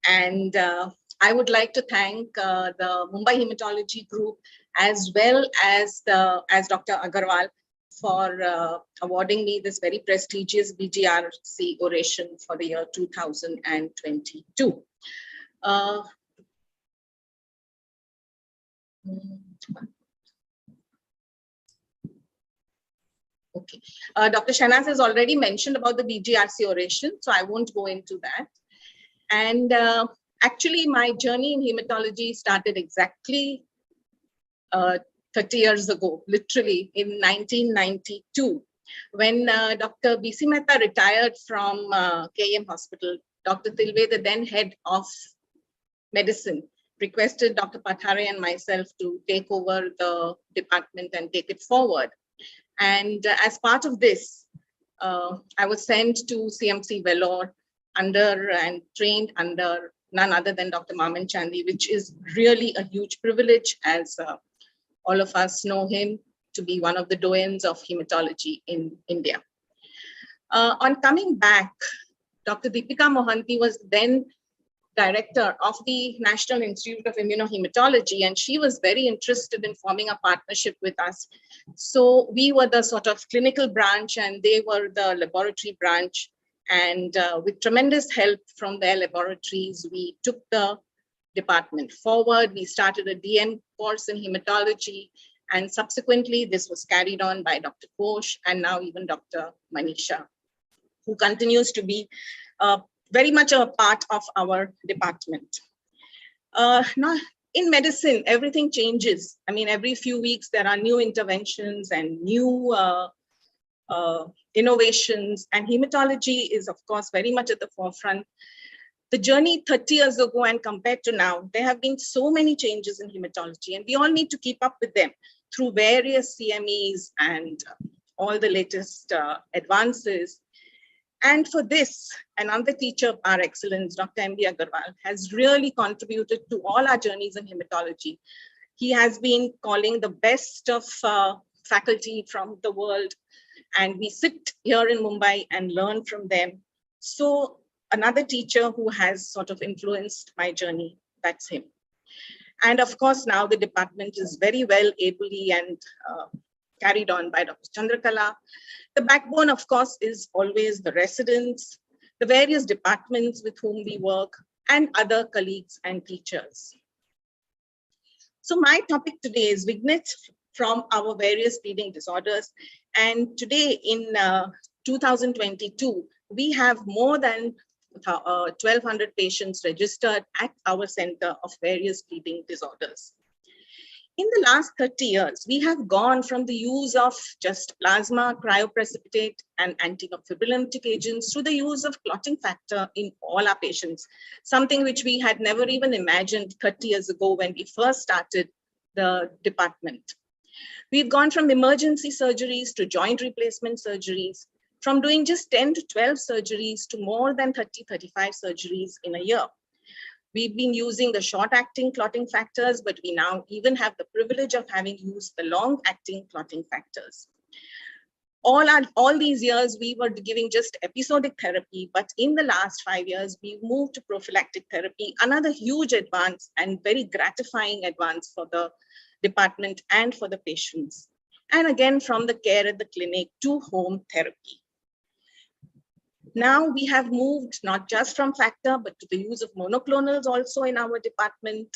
And I would like to thank the Mumbai Hematology Group as well as Dr. Agarwal for awarding me this very prestigious BGRC oration for the year 2022. Okay, Dr. Shanaz has already mentioned about the BGRC oration, so I won't go into that. And actually, my journey in hematology started exactly 30 years ago, literally in 1992, when Dr. B.C. Mehta retired from KEM Hospital. Dr. Tilve, the then head of medicine, requested Dr. Pathare and myself to take over the department and take it forward. And as part of this, I was sent to CMC Vellore and trained under none other than Dr. Maman Chandi, which is really a huge privilege, as all of us know him to be one of the doyens of hematology in India. On coming back, Dr. Deepika Mohanty was then director of the National Institute of Immunohematology, and she was very interested in forming a partnership with us. So we were the sort of clinical branch and they were the laboratory branch. And with tremendous help from their laboratories, we took the department forward. We started a DM course in hematology, and subsequently this was carried on by Dr. Ghosh and now even Dr. Manisha, who continues to be very much a part of our department. Now, in medicine, everything changes. I mean, every few weeks there are new interventions and new innovations, and hematology is, of course, very much at the forefront. The journey 30 years ago and compared to now, there have been so many changes in hematology, and we all need to keep up with them through various CMEs and all the latest advances. And for this, another teacher par excellence, Dr. M.B. Agarwal, has really contributed to all our journeys in hematology. He has been calling the best of faculty from the world, and we sit here in Mumbai and learn from them. So another teacher who has sort of influenced my journey, that's him. And of course, now the department is very well ably and carried on by Dr. Chandrakala. The backbone, of course, is always the residents, the various departments with whom we work, and other colleagues and teachers. So my topic today is vignettes from our various bleeding disorders. And today in 2022, we have more than 1,200 patients registered at our center of various bleeding disorders. In the last 30 years, we have gone from the use of just plasma, cryoprecipitate, and antifibrillinolytic agents to the use of clotting factor in all our patients, something which we had never even imagined 30 years ago when we first started the department. We've gone from emergency surgeries to joint replacement surgeries, from doing just 10 to 12 surgeries to more than 30, 35 surgeries in a year. We've been using the short-acting clotting factors, but we now even have the privilege of having used the long-acting clotting factors. All these years, we were giving just episodic therapy, but in the last 5 years, we've moved to prophylactic therapy, another huge advance and very gratifying advance for the department and for the patients. And again, from the care at the clinic to home therapy. Now we have moved not just from factor, but to the use of monoclonals also in our department.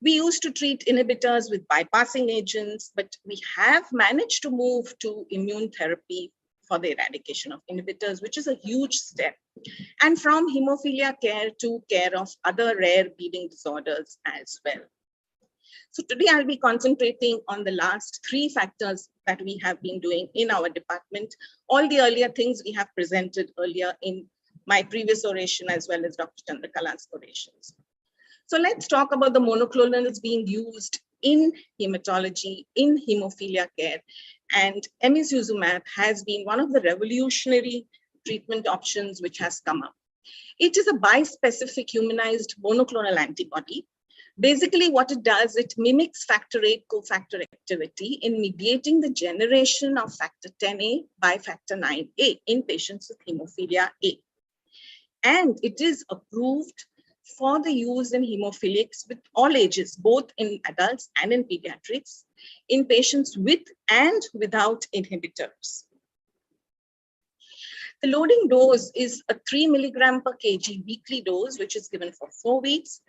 We used to treat inhibitors with bypassing agents, but we have managed to move to immune therapy for the eradication of inhibitors, which is a huge step. And from hemophilia care to care of other rare bleeding disorders as well. So today I'll be concentrating on the last 3 factors that we have been doing in our department. All the earlier things we have presented earlier in my previous oration as well as Dr. Chandrakala's orations. So let's talk about the monoclonals being used in hematology, in hemophilia care. And Inotuzumab has been one of the revolutionary treatment options which has come up. It is a bispecific humanized monoclonal antibody. Basically, what it does, it mimics factor VIII cofactor activity in mediating the generation of factor Xa by factor IXA in patients with hemophilia A. And it is approved for the use in hemophilics with all ages, both in adults and in pediatrics, in patients with and without inhibitors. The loading dose is a 3 milligram per kg weekly dose, which is given for 4 weeks,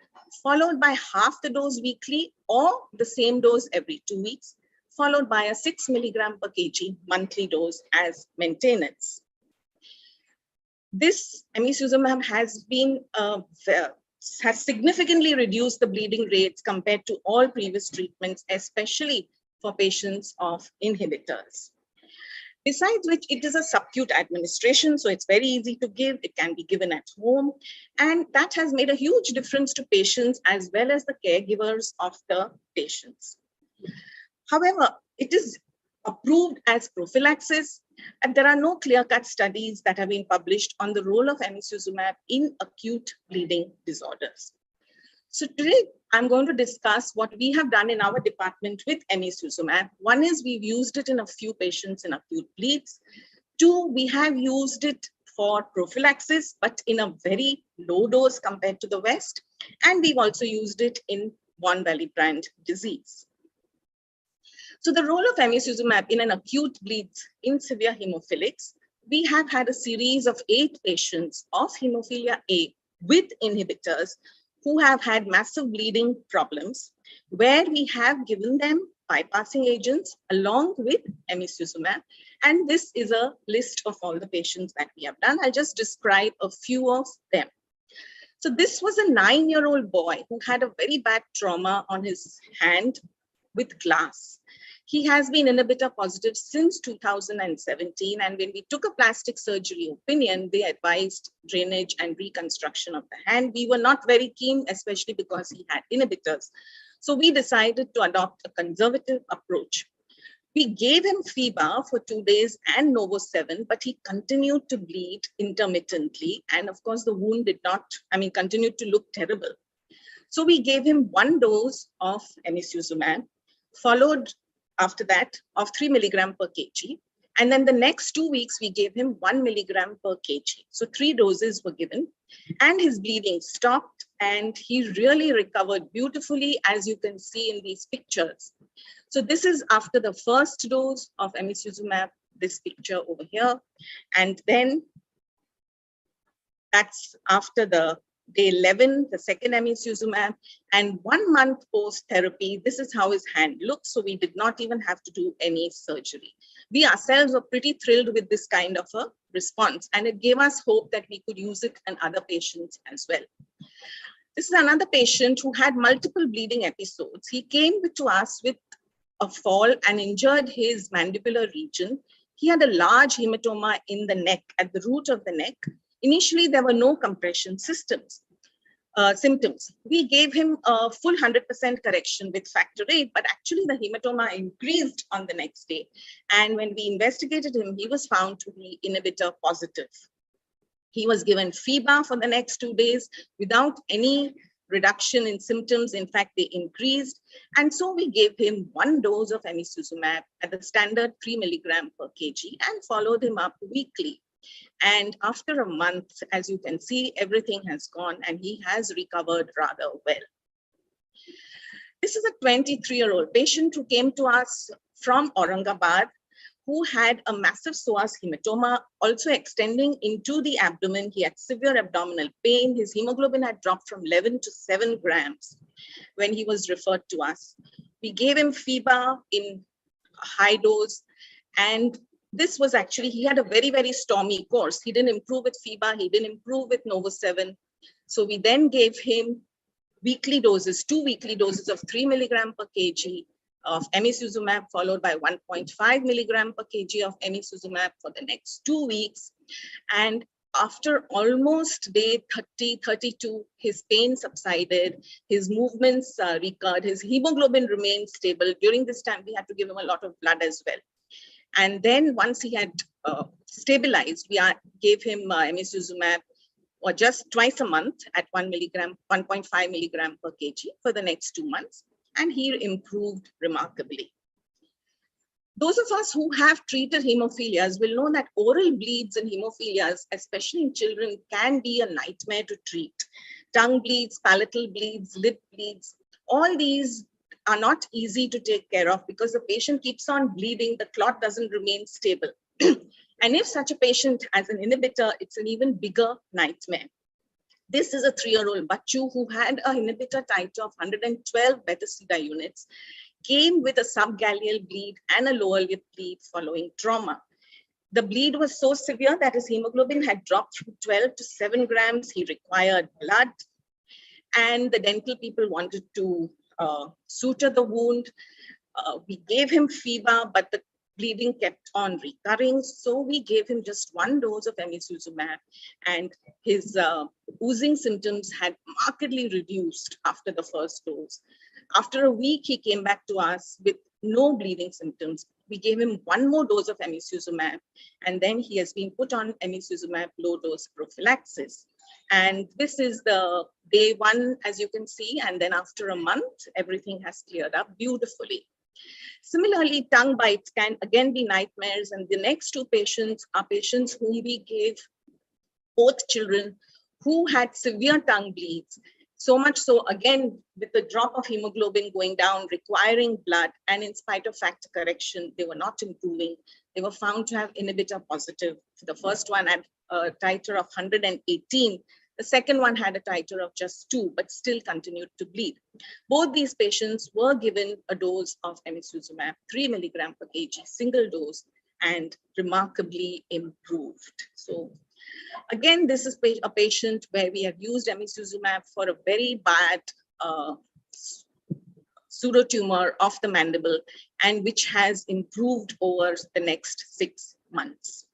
followed by half the dose weekly or the same dose every 2 weeks, followed by a 6 milligram per kg monthly dose as maintenance. This Inotuzumab has significantly reduced the bleeding rates compared to all previous treatments, especially for patients of inhibitors. Besides which, it is a subcutaneous administration, so it's very easy to give. It can be given at home, and that has made a huge difference to patients as well as the caregivers of the patients. However, it is approved as prophylaxis, and there are no clear-cut studies that have been published on the role of Inotuzumab in acute bleeding disorders. So today, I'm going to discuss what we have done in our department with Inotuzumab. One is we've used it in a few patients in acute bleeds. 2, we have used it for prophylaxis, but in a very low dose compared to the West, and we've also used it in Von Willebrand disease. So the role of emicizumab in an acute bleeds in severe hemophilics, we have had a series of 8 patients of hemophilia A with inhibitors who have had massive bleeding problems, where we have given them bypassing agents along with emicizumab. And this is a list of all the patients that we have done. I'll just describe a few of them. So this was a 9-year-old boy who had a very bad trauma on his hand with glass. He has been inhibitor positive since 2017. And when we took a plastic surgery opinion, they advised drainage and reconstruction of the hand. We were not very keen, especially because he had inhibitors. So we decided to adopt a conservative approach. We gave him FEBA for 2 days and Novo-7, but he continued to bleed intermittently. And of course, the wound continued to look terrible. So we gave him 1 dose of emicizumab, followed after that of 3 milligram per kg. And then the next 2 weeks, we gave him 1 milligram per kg. So 3 doses were given and his bleeding stopped and he really recovered beautifully, as you can see in these pictures. So this is after the first dose of emicizumab, this picture over here. And then that's after the day 11, the second emicizumab, and 1 month post-therapy, this is how his hand looks. So we did not even have to do any surgery. We ourselves were pretty thrilled with this kind of a response, and it gave us hope that we could use it in other patients as well. This is another patient who had multiple bleeding episodes. He came to us with a fall and injured his mandibular region. He had a large hematoma in the neck, at the root of the neck. Initially, there were no compression symptoms. We gave him a full 100% correction with factor VIII, but actually the hematoma increased on the next day. And when we investigated him, he was found to be inhibitor positive. He was given FEBA for the next 2 days without any reduction in symptoms. In fact, they increased. And so we gave him 1 dose of emicizumab at the standard 3 milligram per kg and followed him up weekly. And after a month, as you can see, everything has gone and he has recovered rather well. This is a 23-year-old patient who came to us from Aurangabad, who had a massive psoas hematoma, also extending into the abdomen. He had severe abdominal pain. His hemoglobin had dropped from 11 to 7 grams when he was referred to us. We gave him FEBA in a high dose, and this was actually, he had a very, very stormy course. He didn't improve with FEBA, he didn't improve with Novo-7. So we then gave him weekly doses, 2 weekly doses of 3 milligram per kg of emicizumab, followed by 1.5 milligram per kg of emicizumab for the next 2 weeks. And after almost day 30, 32, his pain subsided, his movements recurred, his hemoglobin remained stable. During this time, we had to give him a lot of blood as well. And then once he had stabilized, we gave him emicizumab or just twice a month at 1 milligram, 1.5 milligram per kg for the next 2 months. And he improved remarkably. Those of us who have treated hemophilias will know that oral bleeds in hemophilias, especially in children, can be a nightmare to treat. Tongue bleeds, palatal bleeds, lip bleeds, all these are not easy to take care of because the patient keeps on bleeding, the clot doesn't remain stable. And if such a patient has an inhibitor, it's an even bigger nightmare. This is a 3-year-old Bachu who had a inhibitor titer of 112 beta-sida units, came with a subgaleal bleed and a lower lip bleed following trauma. The bleed was so severe that his hemoglobin had dropped from 12 to 7 grams. He required blood, and the dental people wanted to suture the wound. We gave him FEBA, but the bleeding kept on recurring. So we gave him just 1 dose of emicizumab, and his oozing symptoms had markedly reduced after the first dose. After a week, he came back to us with no bleeding symptoms. We gave him 1 more dose of emicizumab, and then he has been put on emicizumab low dose prophylaxis. And this is the day 1, as you can see, and then after a month, everything has cleared up beautifully. Similarly, tongue bites can again be nightmares, and the next 2 patients are patients whom we gave, both children who had severe tongue bleeds. So much so, again, with the drop of hemoglobin going down, requiring blood, and in spite of factor correction, they were not improving. They were found to have inhibitor positive. The first one had a titer of 118. The second one had a titer of just 2, but still continued to bleed. Both these patients were given a dose of emicizumab, 3 milligram per kg, single dose, and remarkably improved. So again, this is a patient where we have used emicizumab for a very bad pseudotumor of the mandible, and which has improved over the next 6 months.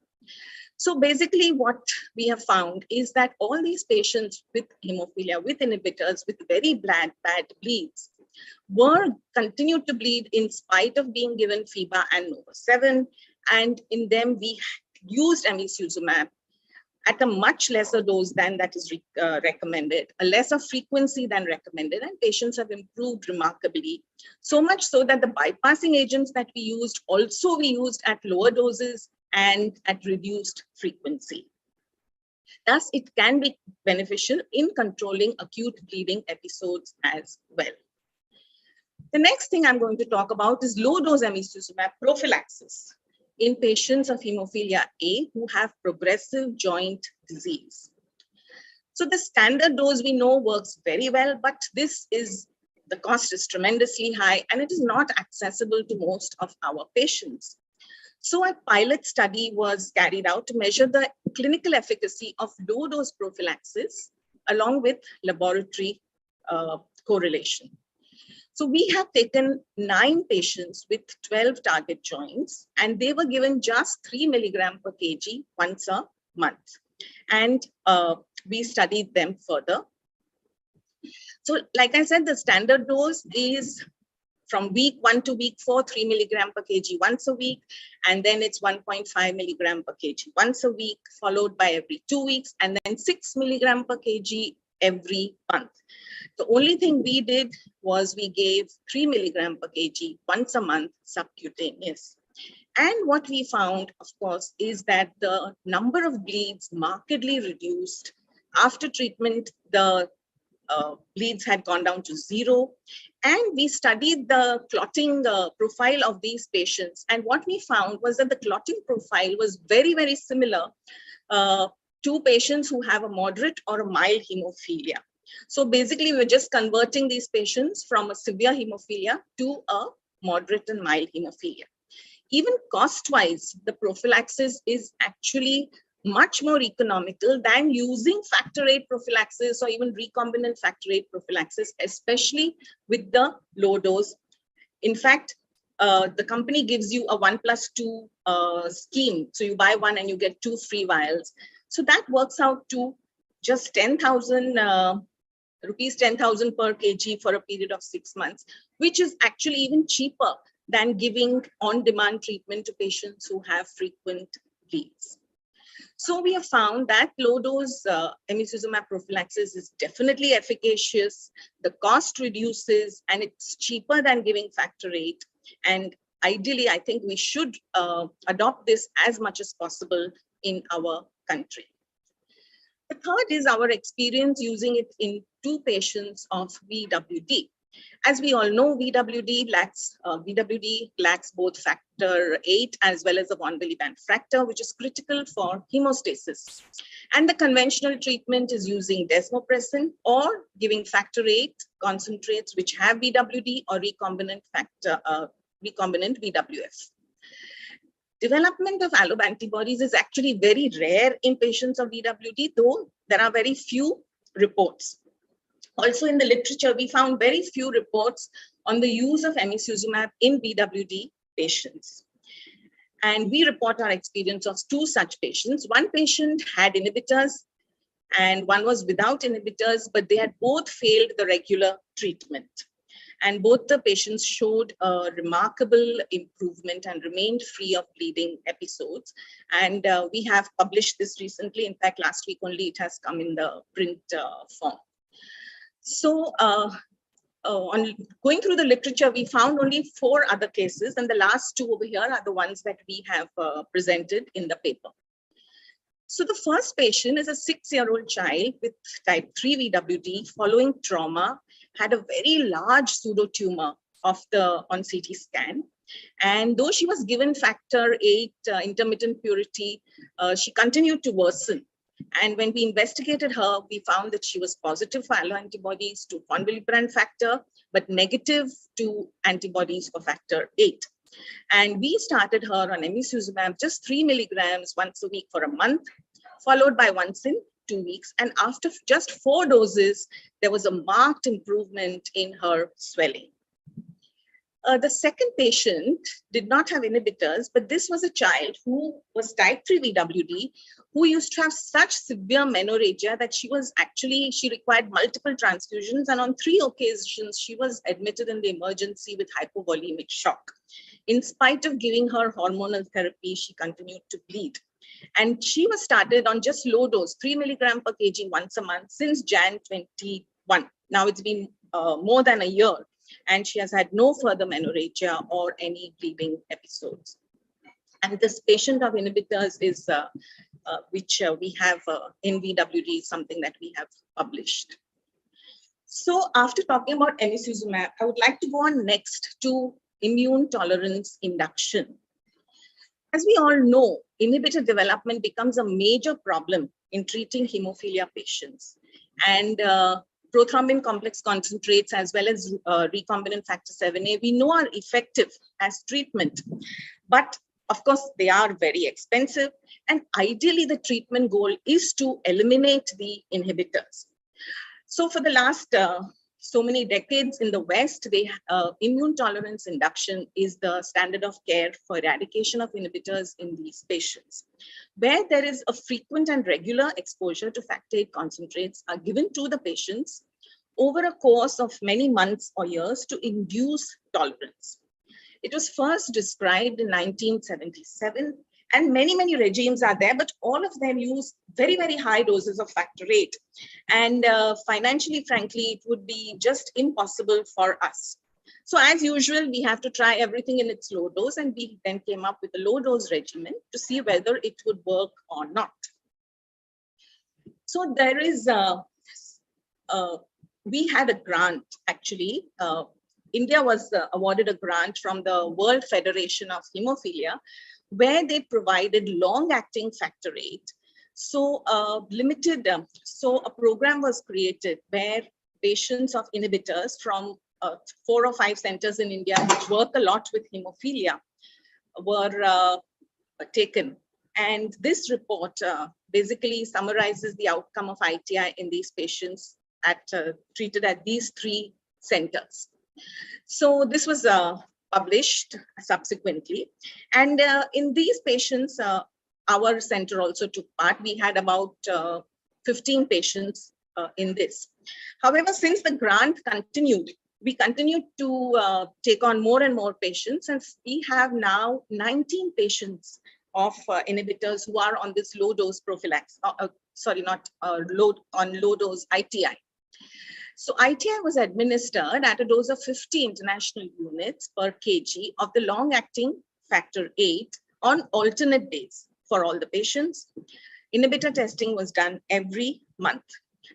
So basically what we have found is that all these patients with hemophilia, with inhibitors, with very bad bleeds, were continued to bleed in spite of being given FIBA and NOVA7. And in them, we used emicizumab at a much lesser dose than that is recommended, a lesser frequency than recommended, and patients have improved remarkably. So much so that the bypassing agents that we used also we used at lower doses and at reduced frequency. Thus, it can be beneficial in controlling acute bleeding episodes as well. The next thing I'm going to talk about is low-dose emicizumab prophylaxis in patients of hemophilia A who have progressive joint disease. So the standard dose we know works very well, but the cost is tremendously high and it is not accessible to most of our patients. So a pilot study was carried out to measure the clinical efficacy of low-dose prophylaxis along with laboratory correlation. So we have taken 9 patients with 12 target joints, and they were given just 3 milligram per kg once a month. And we studied them further. So like I said, the standard dose is from week 1 to week 4, 3 milligram per kg once a week, and then it's 1.5 milligram per kg once a week, followed by every 2 weeks, and then 6 milligram per kg every month. The only thing we did was we gave 3 milligram per kg once a month subcutaneous. And what we found, of course, is that the number of bleeds markedly reduced. After treatment, the bleeds had gone down to 0. And we studied the clotting profile of these patients. And what we found was that the clotting profile was very, very similar to patients who have a moderate or a mild hemophilia. So basically, we're just converting these patients from a severe hemophilia to a moderate and mild hemophilia. Even cost-wise, the prophylaxis is actually much more economical than using factor VIII prophylaxis or even recombinant factor VIII prophylaxis, especially with the low dose. In fact, the company gives you a 1+2 scheme. So you buy one and you get 2 free vials. So that works out to just 10,000 rupees 10,000 per kg for a period of 6 months, which is actually even cheaper than giving on-demand treatment to patients who have frequent bleeds. So we have found that low-dose emicizumab prophylaxis is definitely efficacious, the cost reduces, and it's cheaper than giving factor VIII. And ideally, I think we should adopt this as much as possible in our country. The third is our experience using it in 2 patients of VWD. As we all know, VWD lacks both factor VIII as well as the von Willebrand factor, which is critical for hemostasis. And the conventional treatment is using desmopressin or giving factor VIII concentrates which have VWD or recombinant VWF. Development of allobantibodies is actually very rare in patients of VWD, though there are very few reports. Also in the literature, we found very few reports on the use of emicizumab in VWD patients. And we report our experience of 2 such patients. One patient had inhibitors and one was without inhibitors, but they had both failed the regular treatment. And both the patients showed a remarkable improvement and remained free of bleeding episodes. And we have published this recently. In fact, last week only it has come in the print form. So on going through the literature, we found only 4 other cases, and the last 2 over here are the ones that we have presented in the paper. So the first patient is a 6-year-old child with type 3 VWD following trauma, had a very large pseudotumor on CT scan. And though she was given factor 8 intermittent purity, she continued to worsen. And when we investigated her, we found that she was positive for alloantibodies to convalescent factor, but negative to antibodies for factor 8. And we started her on Emicizumab, just 3 milligrams once a week for a month, followed by once in 2 weeks. And after just 4 doses, there was a marked improvement in her swelling. The second patient did not have inhibitors, but this was a child who was type 3 VWD, who used to have such severe menorrhagia that she required multiple transfusions. And on 3 occasions, she was admitted in the emergency with hypovolemic shock. In spite of giving her hormonal therapy, she continued to bleed. And she was started on just low dose, 3 milligram per kg once a month since Jan 21. Now it's been more than a year, and she has had no further menorrhagia or any bleeding episodes. And this patient of inhibitors is, which we have in VWD, something that we have published. So after talking about Emicizumab, I would like to go on next to immune tolerance induction. As we all know, inhibitor development becomes a major problem in treating hemophilia patients. And prothrombin complex concentrates as well as recombinant factor 7A, we know are effective as treatment. But of course, they are very expensive. And ideally, the treatment goal is to eliminate the inhibitors. So for the last so many decades in the West, immune tolerance induction is the standard of care for eradication of inhibitors in these patients, where there is a frequent and regular exposure to factor 8 concentrates are given to the patients over a course of many months or years to induce tolerance. It was first described in 1977, and many regimes are there, but all of them use very, very high doses of factor 8. And financially, frankly, it would be just impossible for us. So as usual, we have to try everything in its low dose, and we then came up with a low dose regimen to see whether it would work or not. So there is, we had a grant actually. India was awarded a grant from the World Federation of Hemophilia, where they provided long-acting factor 8. So so a program was created where patients of inhibitors from 4 or 5 centers in India, which work a lot with hemophilia, were taken. And this report basically summarizes the outcome of ITI in these patients treated at these 3 centers. So this was published subsequently. And in these patients, our center also took part. We had about 15 patients in this. However, since the grant continued, we continued to take on more and more patients, and we have now 19 patients of inhibitors who are on this low dose prophylaxis, low dose ITI. So ITI was administered at a dose of 50 international units per kg of the long-acting factor 8 on alternate days for all the patients. Inhibitor testing was done every month.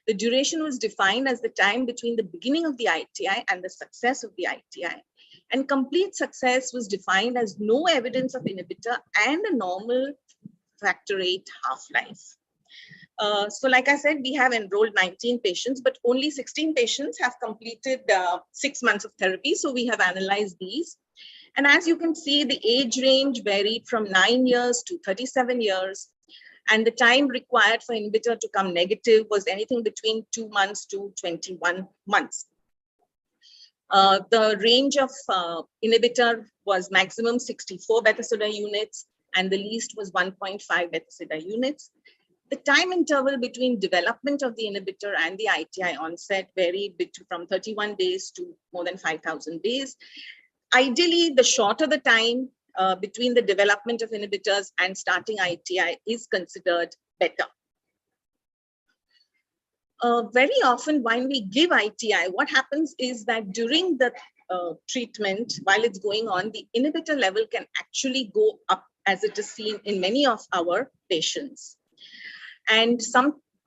The duration was defined as the time between the beginning of the ITI and the success of the ITI. And complete success was defined as no evidence of inhibitor and a normal factor 8 half-life. So like I said, we have enrolled 19 patients, but only 16 patients have completed 6 months of therapy. So we have analyzed these. And as you can see, the age range varied from 9 years to 37 years. And the time required for inhibitor to come negative was anything between 2 months to 21 months. The range of inhibitor was maximum 64 beta-soda units, and the least was 1.5 beta-soda units. The time interval between development of the inhibitor and the ITI onset varied from 31 days to more than 5,000 days. Ideally, the shorter the time between the development of inhibitors and starting ITI is considered better. Very often when we give ITI, what happens is that during the treatment, while it's going on, the inhibitor level can actually go up, as it is seen in many of our patients. And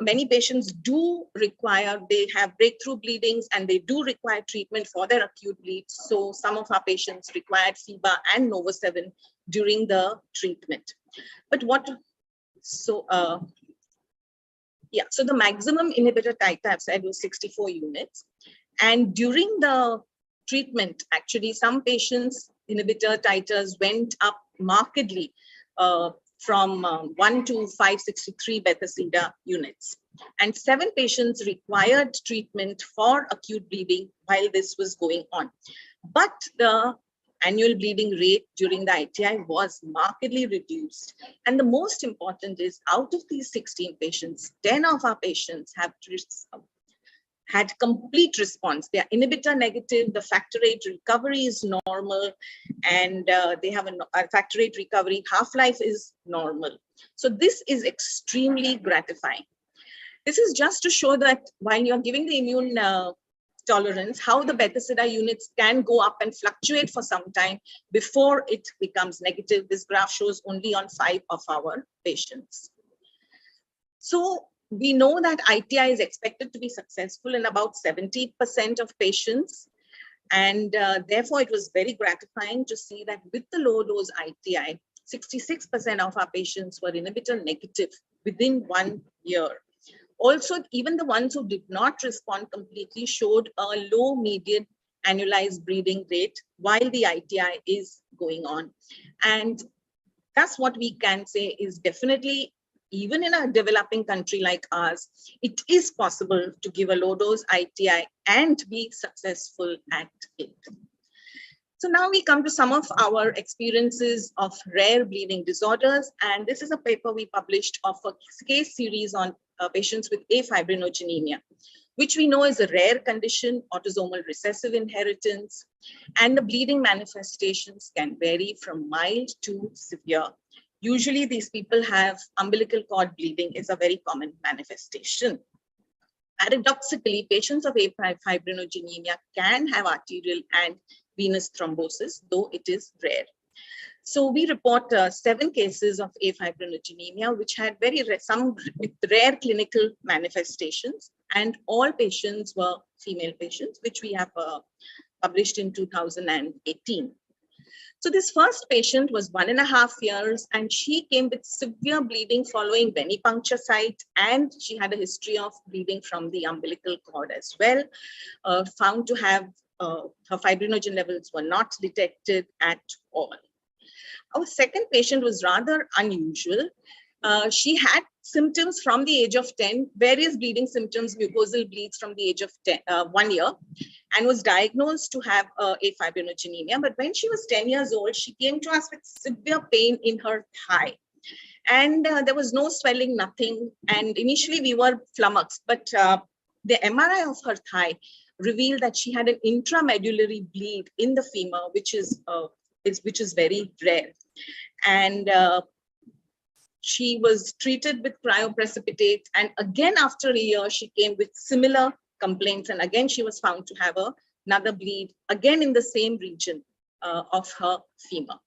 many patients do require, they have breakthrough bleedings and they do require treatment for their acute bleeds. So some of our patients required FIBA and Novo-7 during the treatment. But so the maximum inhibitor titer I've said was 64 units. And during the treatment, actually, some patients' inhibitor titers went up markedly from 1 to 563 beta-sida units. And 7 patients required treatment for acute bleeding while this was going on. But the annual bleeding rate during the ITI was markedly reduced. And the most important is, out of these 16 patients, 10 of our patients have had complete response. They are inhibitor negative, the factor VIII recovery is normal, and they have a factor VIII recovery, half-life is normal. So this is extremely gratifying. This is just to show that while you're giving the immune tolerance, how the beta-sida units can go up and fluctuate for some time before it becomes negative. This graph shows only on 5 of our patients. So we know that ITI is expected to be successful in about 70% of patients. And therefore, it was very gratifying to see that with the low dose ITI, 66% of our patients were inhibitor negative within 1 year. Also, even the ones who did not respond completely showed a low median annualized bleeding rate while the ITI is going on. And that's what we can say is definitely, even in a developing country like ours, it is possible to give a low dose ITI and be successful at it. So now we come to some of our experiences of rare bleeding disorders. And this is a paper we published of a case series on patients with afibrinogenemia, which we know is a rare condition, autosomal recessive inheritance, and the bleeding manifestations can vary from mild to severe. Usually these people have umbilical cord bleeding is a very common manifestation. Paradoxically, patients of afibrinogenemia can have arterial and venous thrombosis, though it is rare. So we report 7 cases of afibrinogenemia, which had some with rare clinical manifestations, and all patients were female patients, which we have published in 2018. So this first patient was 1.5 years, and she came with severe bleeding following venipuncture site, and she had a history of bleeding from the umbilical cord as well. Found to have her fibrinogen levels were not detected at all. Our second patient was rather unusual. She had symptoms from the age of 10, various bleeding symptoms, mucosal bleeds from the age of 1 year, and was diagnosed to have afibrinogenemia. But when she was 10 years old, she came to us with severe pain in her thigh. And there was no swelling, nothing. And initially we were flummoxed, but the MRI of her thigh revealed that she had an intramedullary bleed in the femur, which is very rare. And she was treated with cryoprecipitate, and again after a year she came with similar complaints, and again she was found to have another bleed, again in the same region of her femur.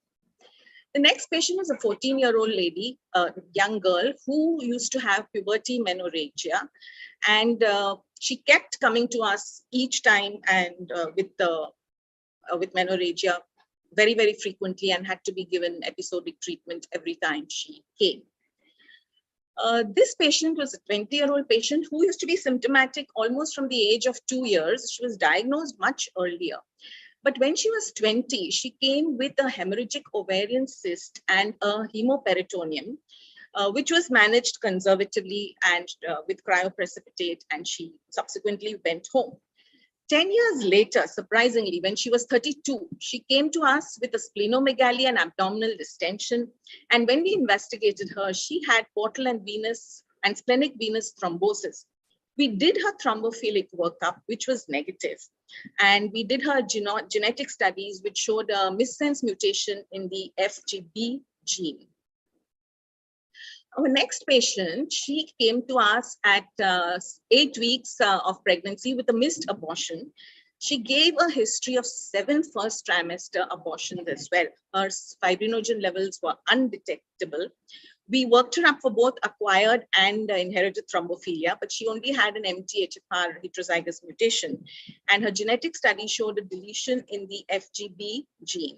The next patient was a 14-year-old lady, a young girl who used to have puberty menorrhagia, and she kept coming to us each time and with menorrhagia very, very frequently, and had to be given episodic treatment every time she came. This patient was a 20-year-old patient who used to be symptomatic almost from the age of 2 years. She was diagnosed much earlier. But when she was 20, she came with a hemorrhagic ovarian cyst and a hemoperitoneum, which was managed conservatively and with cryoprecipitate, and she subsequently went home. 10 years later, surprisingly, when she was 32, she came to us with a splenomegaly and abdominal distension. And when we investigated her, she had portal and venous and splenic venous thrombosis. We did her thrombophilic workup, which was negative. And we did her genetic studies, which showed a missense mutation in the FGB gene. Our next patient, she came to us at 8 weeks of pregnancy with a missed abortion. She gave a history of 7 first trimester abortions as well. Her fibrinogen levels were undetectable. We worked her up for both acquired and inherited thrombophilia, but she only had an MTHFR heterozygous mutation, and her genetic study showed a deletion in the FGB gene.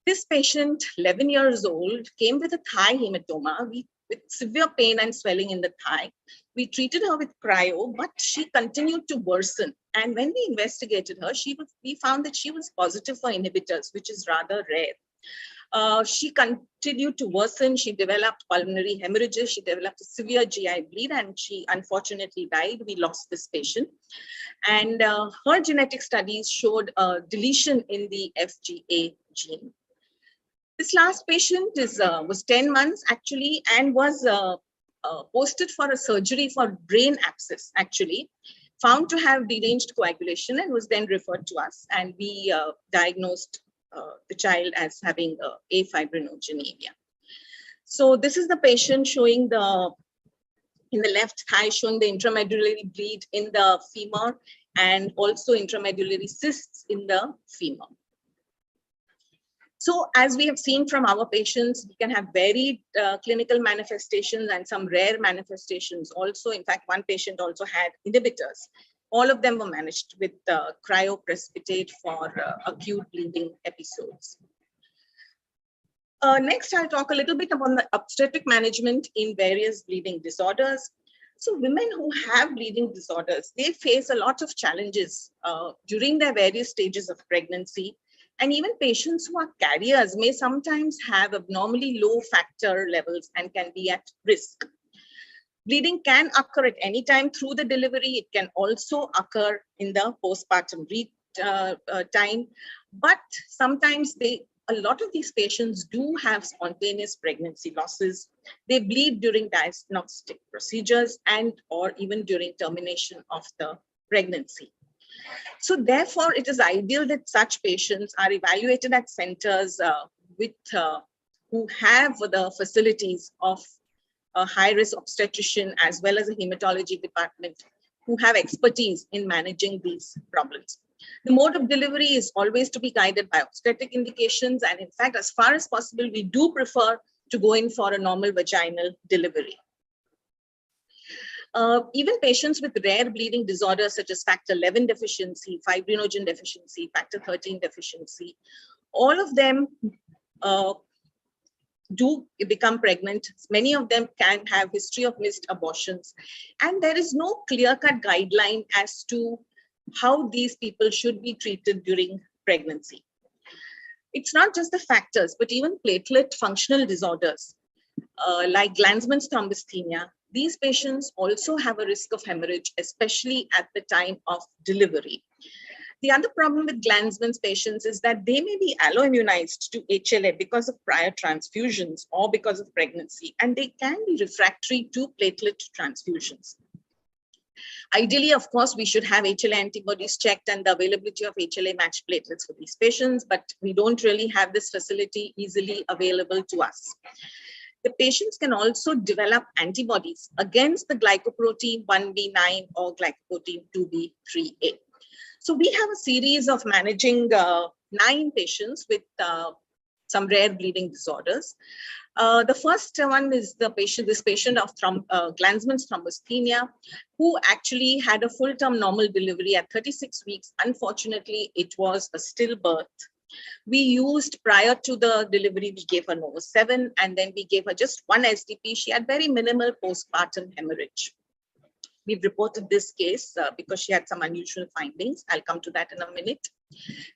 This patient, 11 years old, came with a thigh hematoma with severe pain and swelling in the thigh. We treated her with cryo, but she continued to worsen. And when we investigated her, we found that she was positive for inhibitors, which is rather rare. She continued to worsen. She developed pulmonary hemorrhages. She developed a severe GI bleed, and she unfortunately died. We lost this patient. And her genetic studies showed a deletion in the FGA gene. This last patient was 10 months actually, and was posted for a surgery for brain abscess actually, found to have deranged coagulation, and was then referred to us, and we diagnosed the child as having afibrinogenemia. So this is the patient showing in the left thigh, showing the intramedullary bleed in the femur and also intramedullary cysts in the femur. So as we have seen from our patients, we can have varied clinical manifestations and some rare manifestations also. In fact, one patient also had inhibitors. All of them were managed with cryoprecipitate for acute bleeding episodes. Next, I'll talk a little bit about the obstetric management in various bleeding disorders. So women who have bleeding disorders, they face a lot of challenges during their various stages of pregnancy. And even patients who are carriers may sometimes have abnormally low factor levels and can be at risk. Bleeding can occur at any time through the delivery. It can also occur in the postpartum time, but sometimes a lot of these patients do have spontaneous pregnancy losses. They bleed during diagnostic procedures and or even during termination of the pregnancy. So therefore, it is ideal that such patients are evaluated at centers who have the facilities of a high-risk obstetrician as well as a hematology department who have expertise in managing these problems. The mode of delivery is always to be guided by obstetric indications, and in fact, as far as possible, we do prefer to go in for a normal vaginal delivery. Even patients with rare bleeding disorders such as factor 11 deficiency, fibrinogen deficiency, factor 13 deficiency, all of them do become pregnant. Many of them can have history of missed abortions, and there is no clear-cut guideline as to how these people should be treated during pregnancy. It's not just the factors, but even platelet functional disorders like Glanzmann's thrombocythemia. These patients also have a risk of hemorrhage, especially at the time of delivery. The other problem with Glanzmann's patients is that they may be alloimmunized to HLA because of prior transfusions or because of pregnancy, and they can be refractory to platelet transfusions. Ideally, of course, we should have HLA antibodies checked and the availability of HLA matched platelets for these patients, but we don't really have this facility easily available to us. The patients can also develop antibodies against the glycoprotein 1b9 or glycoprotein 2b3a. So we have a series of managing 9 patients with some rare bleeding disorders. The first one is this patient of Glanzmann's thrombocythemia, who actually had a full-term normal delivery at 36 weeks. Unfortunately, it was a stillbirth. We used, prior to the delivery, we gave her Novo-7, and then we gave her just 1 SDP. She had very minimal postpartum hemorrhage. We've reported this case because she had some unusual findings. I'll come to that in a minute.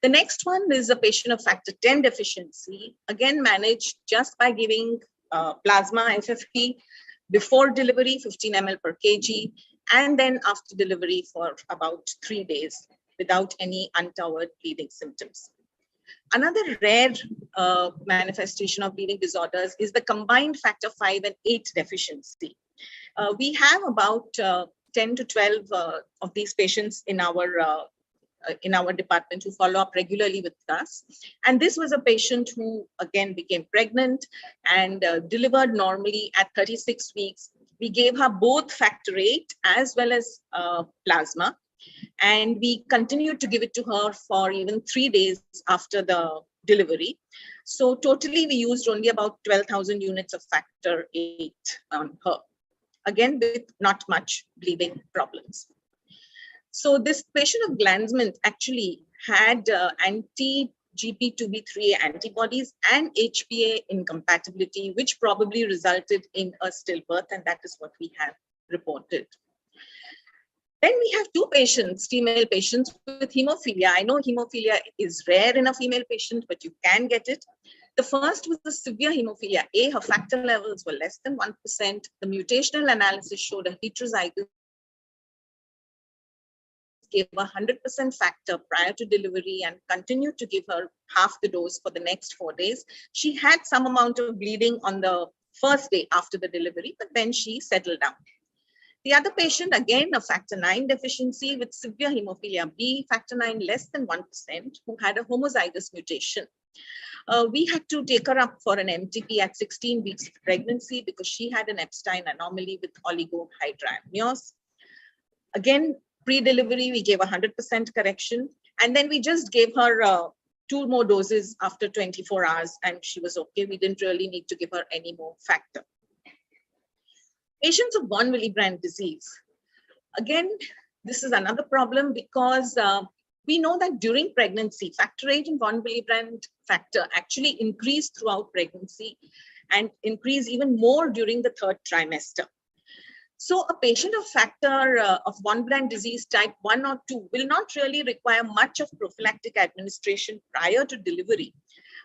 The next one is a patient of factor 10 deficiency, again managed just by giving plasma FFP before delivery, 15 ml per kg, and then after delivery for about 3 days without any untoward bleeding symptoms. Another rare manifestation of bleeding disorders is the combined factor 5 and 8 deficiency. We have about 10 to 12 of these patients in our department who follow up regularly with us. And this was a patient who again became pregnant and delivered normally at 36 weeks. We gave her both factor 8 as well as plasma. And we continued to give it to her for even 3 days after the delivery. So totally we used only about 12,000 units of factor 8 on her. Again, with not much bleeding problems. So this patient of Glanzmann actually had anti-GP2B3A antibodies and HPA incompatibility, which probably resulted in a stillbirth, and that is what we have reported. Then we have two patients, female patients with hemophilia. I know hemophilia is rare in a female patient, but you can get it. The first was the severe hemophilia A. Her factor levels were less than 1%. The mutational analysis showed a heterozygous, gave her 100% factor prior to delivery and continued to give her half the dose for the next 4 days. She had some amount of bleeding on the first day after the delivery, but then she settled down. The other patient, again, a factor 9 deficiency with severe hemophilia B, factor 9 less than 1%, who had a homozygous mutation. We had to take her up for an MTP at 16 weeks of pregnancy because she had an Epstein anomaly with oligohydramnios. Again, pre-delivery, we gave 100% correction. And then we just gave her 2 more doses after 24 hours and she was okay. We didn't really need to give her any more factor. Patients of von Willebrand disease. Again, this is another problem because we know that during pregnancy, factor 8 and von Willebrand factor actually increase throughout pregnancy and increase even more during the 3rd trimester. So a patient of factor of von Willebrand disease type 1 or 2 will not really require much of prophylactic administration prior to delivery.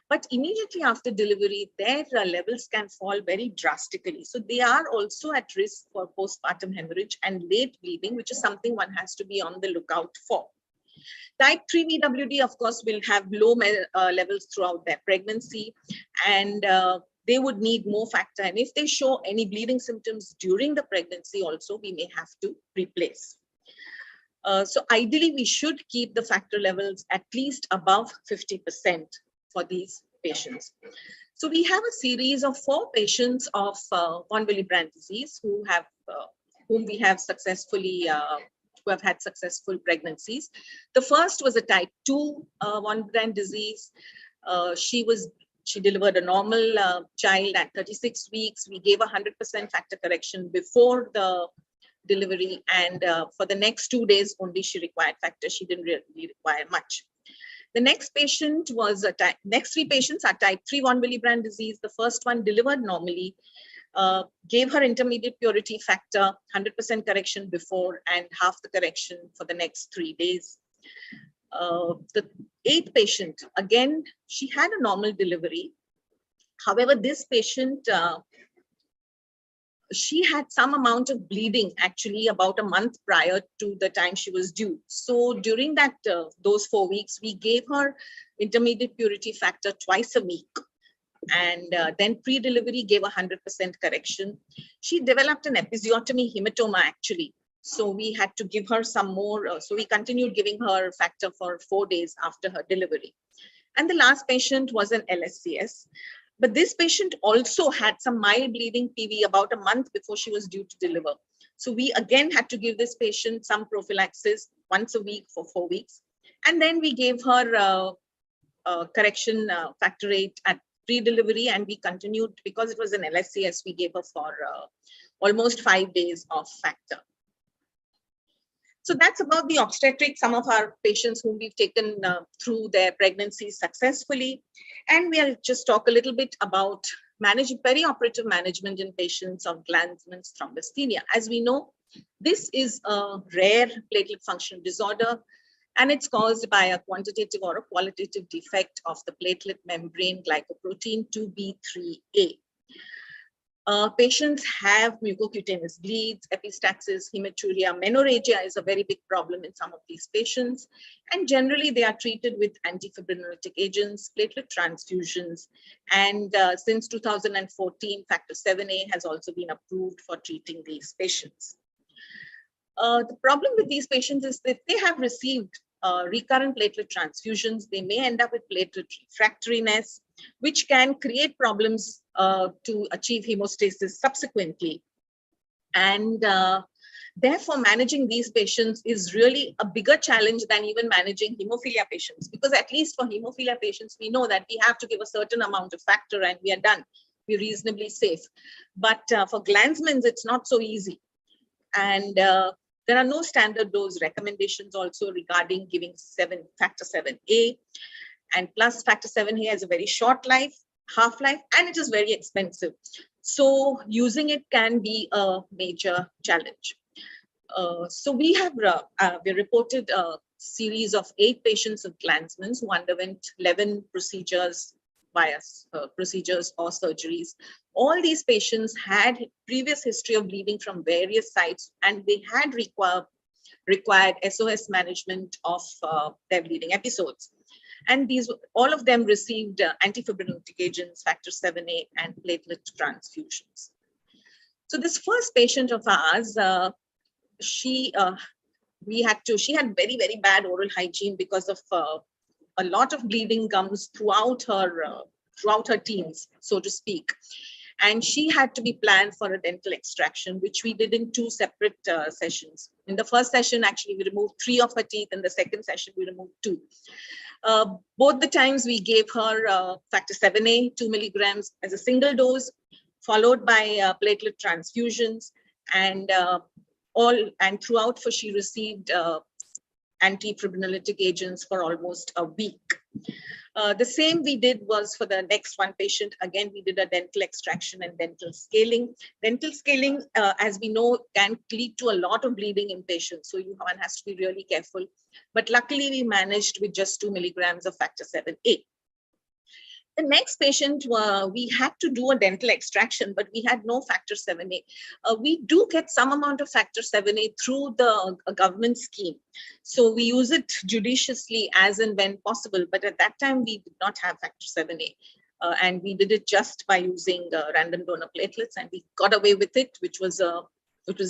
But immediately after delivery, their levels can fall very drastically. So they are also at risk for postpartum hemorrhage and late bleeding, which is something one has to be on the lookout for. Type 3 VWD, of course, will have low levels throughout their pregnancy, and they would need more factor. And if they show any bleeding symptoms during the pregnancy also, we may have to replace. So ideally, we should keep the factor levels at least above 50% for these patients. So we have a series of 4 patients of von Willebrand disease who have, whom we have successfully, who have had successful pregnancies. The first was a type 2 von Willebrand disease. She delivered a normal child at 36 weeks. We gave 100% factor correction before the delivery, and for the next 2 days only she required factor. She didn't really require much. The next patient was next 3 patients are type 3 von Willebrand disease. The first one delivered normally, gave her intermediate purity factor, 100% correction before and half the correction for the next 3 days. The 8th patient, again, she had a normal delivery. However, this patient, she had some amount of bleeding actually about a month prior to the time she was due. So during that those 4 weeks, we gave her intermediate purity factor twice a week. And then pre-delivery gave 100% correction. She developed an episiotomy hematoma actually. So we had to give her some more. So we continued giving her factor for 4 days after her delivery. And the last patient was an LSCS. But this patient also had some mild bleeding PV about a month before she was due to deliver. So we again had to give this patient some prophylaxis once a week for 4 weeks. And then we gave her correction factor 8 at pre-delivery, and we continued because it was an LSCS, we gave her for almost 5 days of factor. So that's about the obstetric, some of our patients whom we've taken through their pregnancies successfully. And we'll just talk a little bit about perioperative management in patients of Glanzmann's thrombasthenia. As we know, this is a rare platelet function disorder, and it's caused by a quantitative or a qualitative defect of the platelet membrane glycoprotein 2B3A. Patients have mucocutaneous bleeds, epistaxis, hematuria, menorrhagia is a very big problem in some of these patients. And generally they are treated with antifibrinolytic agents, platelet transfusions. And since 2014, factor 7A has also been approved for treating these patients. The problem with these patients is that they have received recurrent platelet transfusions. They may end up with platelet refractoriness, which can create problems to achieve hemostasis subsequently. And Therefore, managing these patients is really a bigger challenge than even managing hemophilia patients, because at least for hemophilia patients, we know that we have to give a certain amount of factor and we are done. We're reasonably safe. But for Glanzmann's, it's not so easy. And there are no standard dose recommendations also regarding giving factor 7A. And plus factor 7A has a very short half-life, and it is very expensive. So using it can be a major challenge. So we have reported a series of 8 patients with Glanzmann's who underwent 11 procedures via procedures or surgeries. All these patients had previous history of bleeding from various sites, and they had required SOS management of their bleeding episodes. And all of them received antifibrinolytic agents, factor 7A, and platelet transfusions. So this first patient of ours, she had very, very bad oral hygiene because of a lot of bleeding gums throughout her teens, so to speak. And she had to be planned for a dental extraction, which we did in 2 separate sessions. In the first session, actually, we removed 3 of her teeth. In the second session, we removed 2. Both the times we gave her factor 7A, 2 milligrams as a single dose, followed by platelet transfusions, and throughout she received antifibrinolytic agents for almost a week. The same we did was for the next one patient. Again, we did a dental extraction and dental scaling. Dental scaling, as we know, can lead to a lot of bleeding in patients. So one has to be really careful. But luckily, we managed with just 2 milligrams of factor 7A. The next patient, we had to do a dental extraction, but we had no factor 7A. We do get some amount of factor 7A through the government scheme. So we use it judiciously as and when possible. But at that time, we did not have factor 7A. And we did it just by using random donor platelets, and we got away with it, which was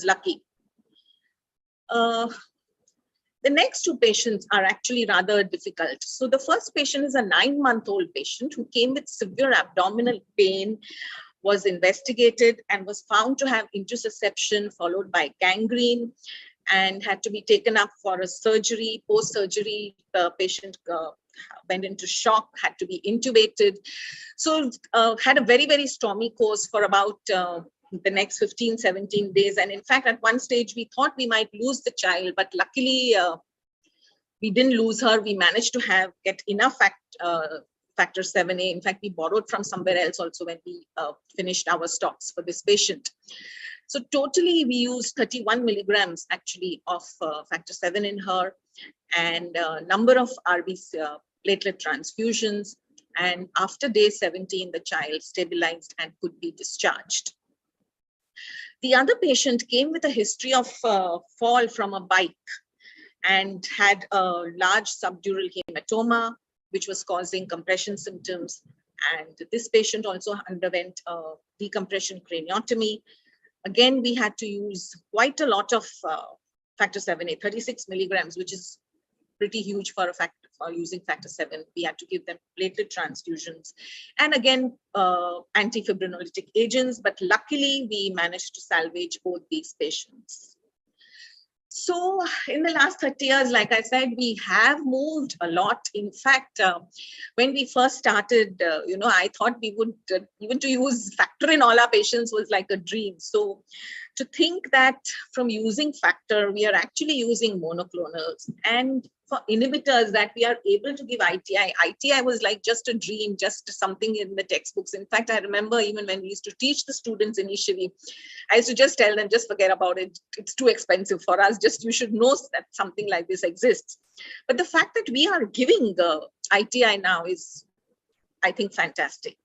lucky. The next 2 patients are actually rather difficult. So the first patient is a 9-month-old patient who came with severe abdominal pain, was investigated and was found to have intussusception followed by gangrene, and had to be taken up for a surgery. Post-surgery, the patient went into shock, had to be intubated. So had a very, very stormy course for about the next 15, 17 days. And in fact, at one stage, we thought we might lose the child, but luckily we didn't lose her. We managed to get enough factor 7A. In fact, we borrowed from somewhere else also when we finished our stocks for this patient. So totally, we used 31 milligrams actually of factor 7 in her, and a number of RBC platelet transfusions. And after day 17, the child stabilized and could be discharged. The other patient came with a history of fall from a bike and had a large subdural hematoma, which was causing compression symptoms. And this patient also underwent a decompression craniotomy. Again, we had to use quite a lot of factor 7A, 36 milligrams, which is pretty huge for using factor 7. We had to give them platelet transfusions and again antifibrinolytic agents, but luckily we managed to salvage both these patients. So in the last 30 years, like I said, we have moved a lot. In fact, when we first started, I thought we would, even to use factor in all our patients was like a dream. So to think that from using factor, we are actually using monoclonals, and for inhibitors that we are able to give ITI. ITI was like just a dream, just something in the textbooks. In fact, I remember even when we used to teach the students initially, I used to just tell them, just forget about it. It's too expensive for us. Just you should know that something like this exists. But the fact that we are giving the ITI now is, I think, fantastic.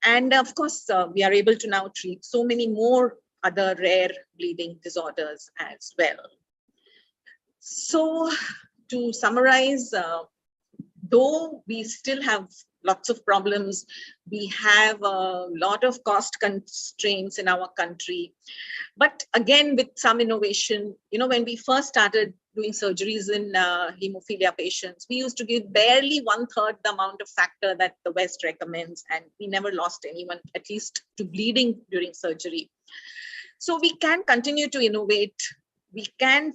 And of course, we are able to now treat so many more other rare bleeding disorders as well. So to summarize, though we still have lots of problems, we have a lot of cost constraints in our country. But again, with some innovation, when we first started doing surgeries in hemophilia patients, we used to give barely 1/3 the amount of factor that the West recommends, and we never lost anyone, at least to bleeding during surgery. So we can continue to innovate we can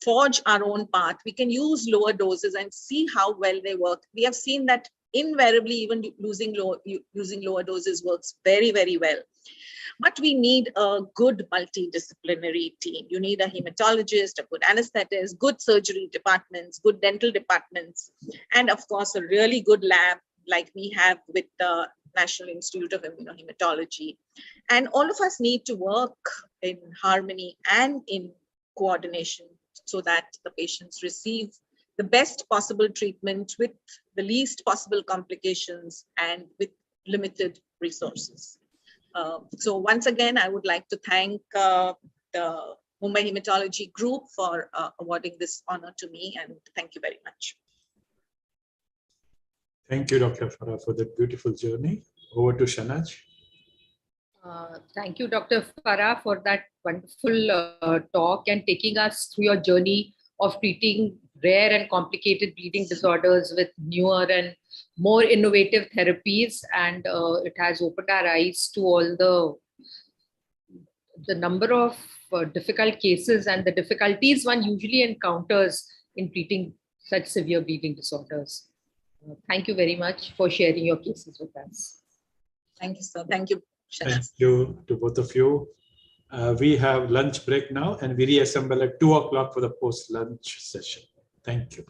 forge our own path. We can use lower doses and see how well they work. We have seen that invariably, even using lower doses works very, very well. But we need a good multidisciplinary team. You need a hematologist, a good anesthetist, good surgery departments, good dental departments, and of course, a really good lab like we have with the National Institute of Immunohematology. And all of us need to work in harmony and in coordination so that the patients receive the best possible treatment with the least possible complications and with limited resources. So once again, I would like to thank the Mumbai Hematology Group for awarding this honor to me, and thank you very much. Thank you, Dr. Farah, for that beautiful journey. Over to Shanaj. Thank you, Dr. Farah, for that wonderful talk and taking us through your journey of treating rare and complicated bleeding disorders with newer and more innovative therapies. And it has opened our eyes to all the number of difficult cases and the difficulties one usually encounters in treating such severe bleeding disorders. Thank you very much for sharing your cases with us. Thank you, sir. Thank you. Thank you to both of you. We have lunch break now, and we reassemble at 2 o'clock for the post-lunch session. Thank you.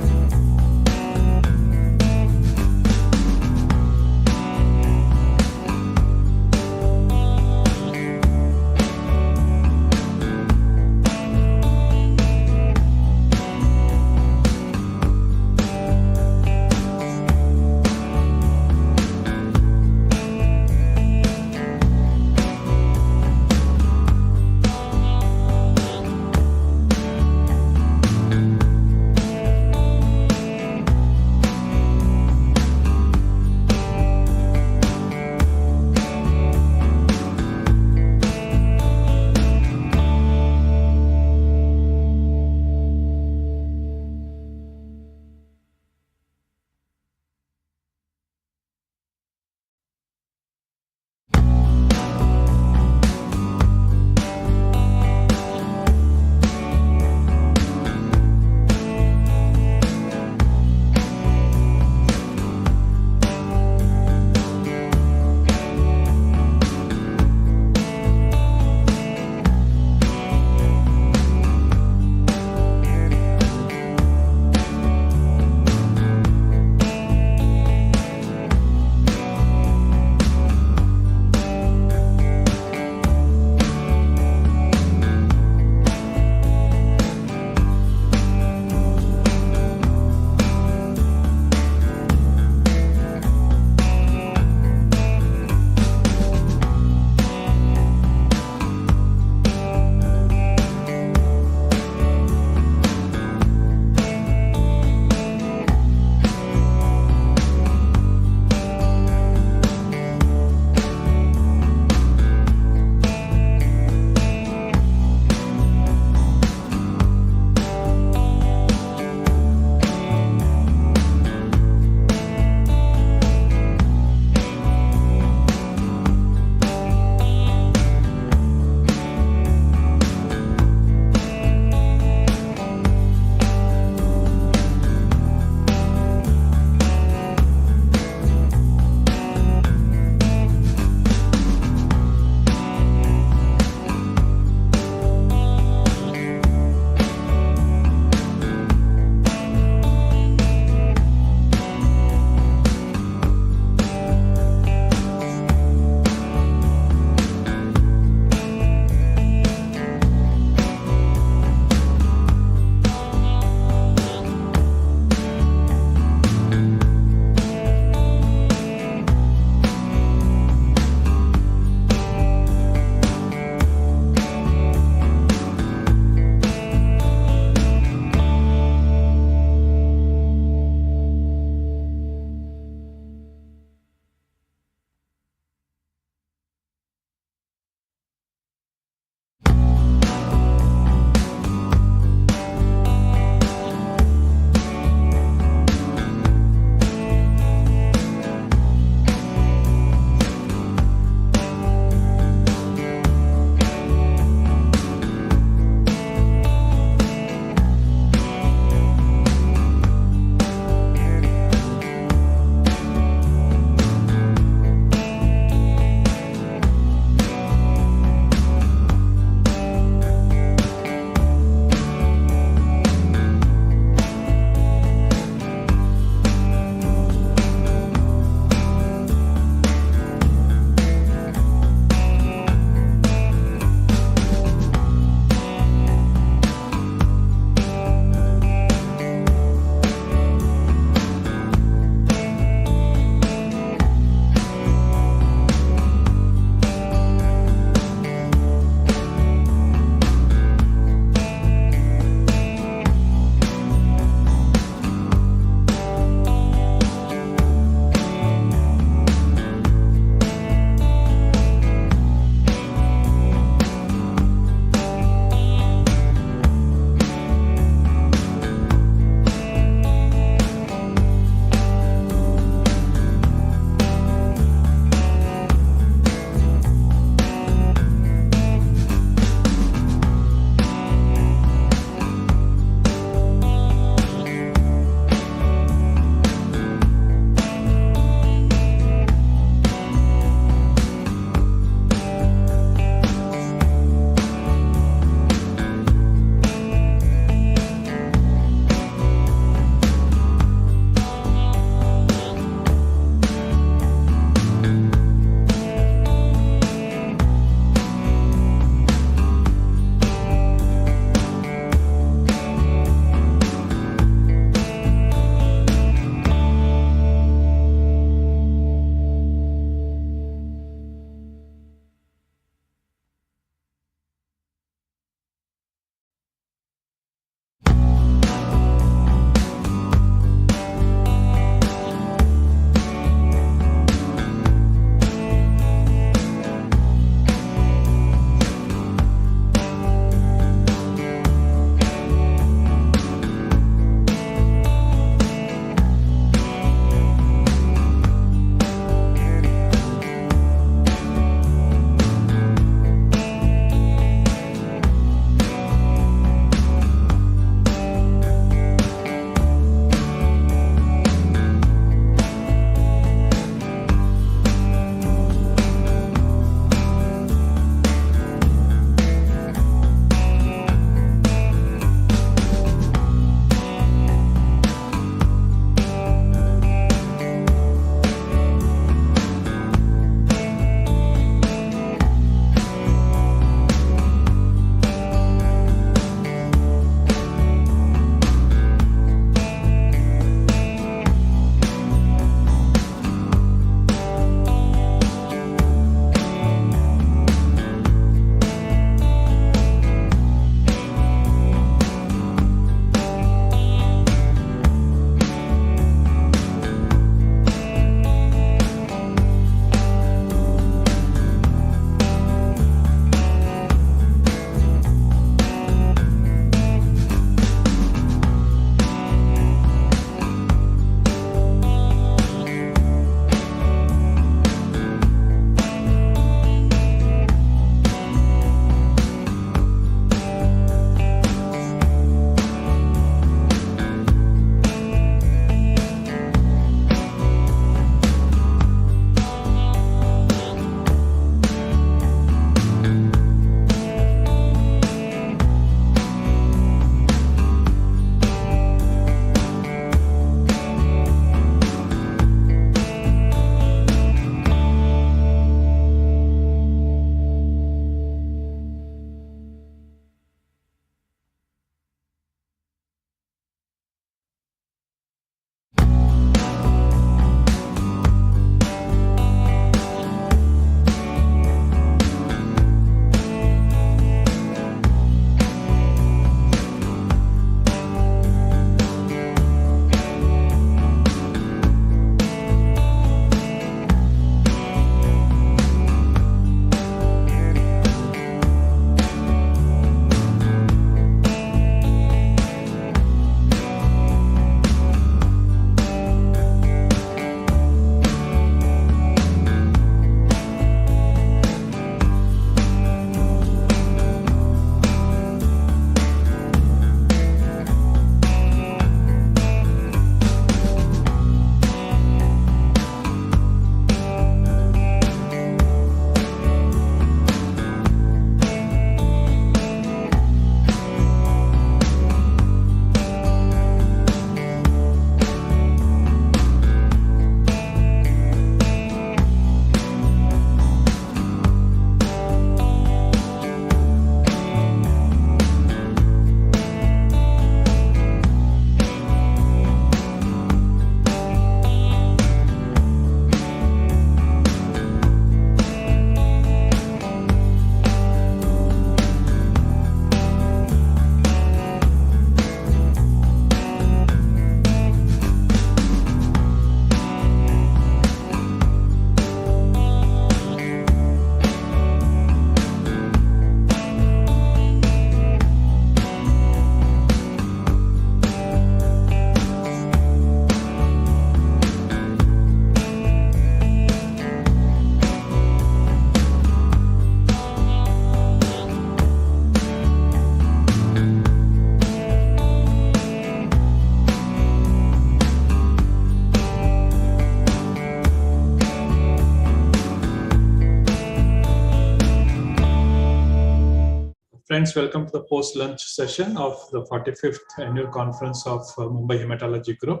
Friends, welcome to the post-lunch session of the 45th annual conference of Mumbai Hematology Group.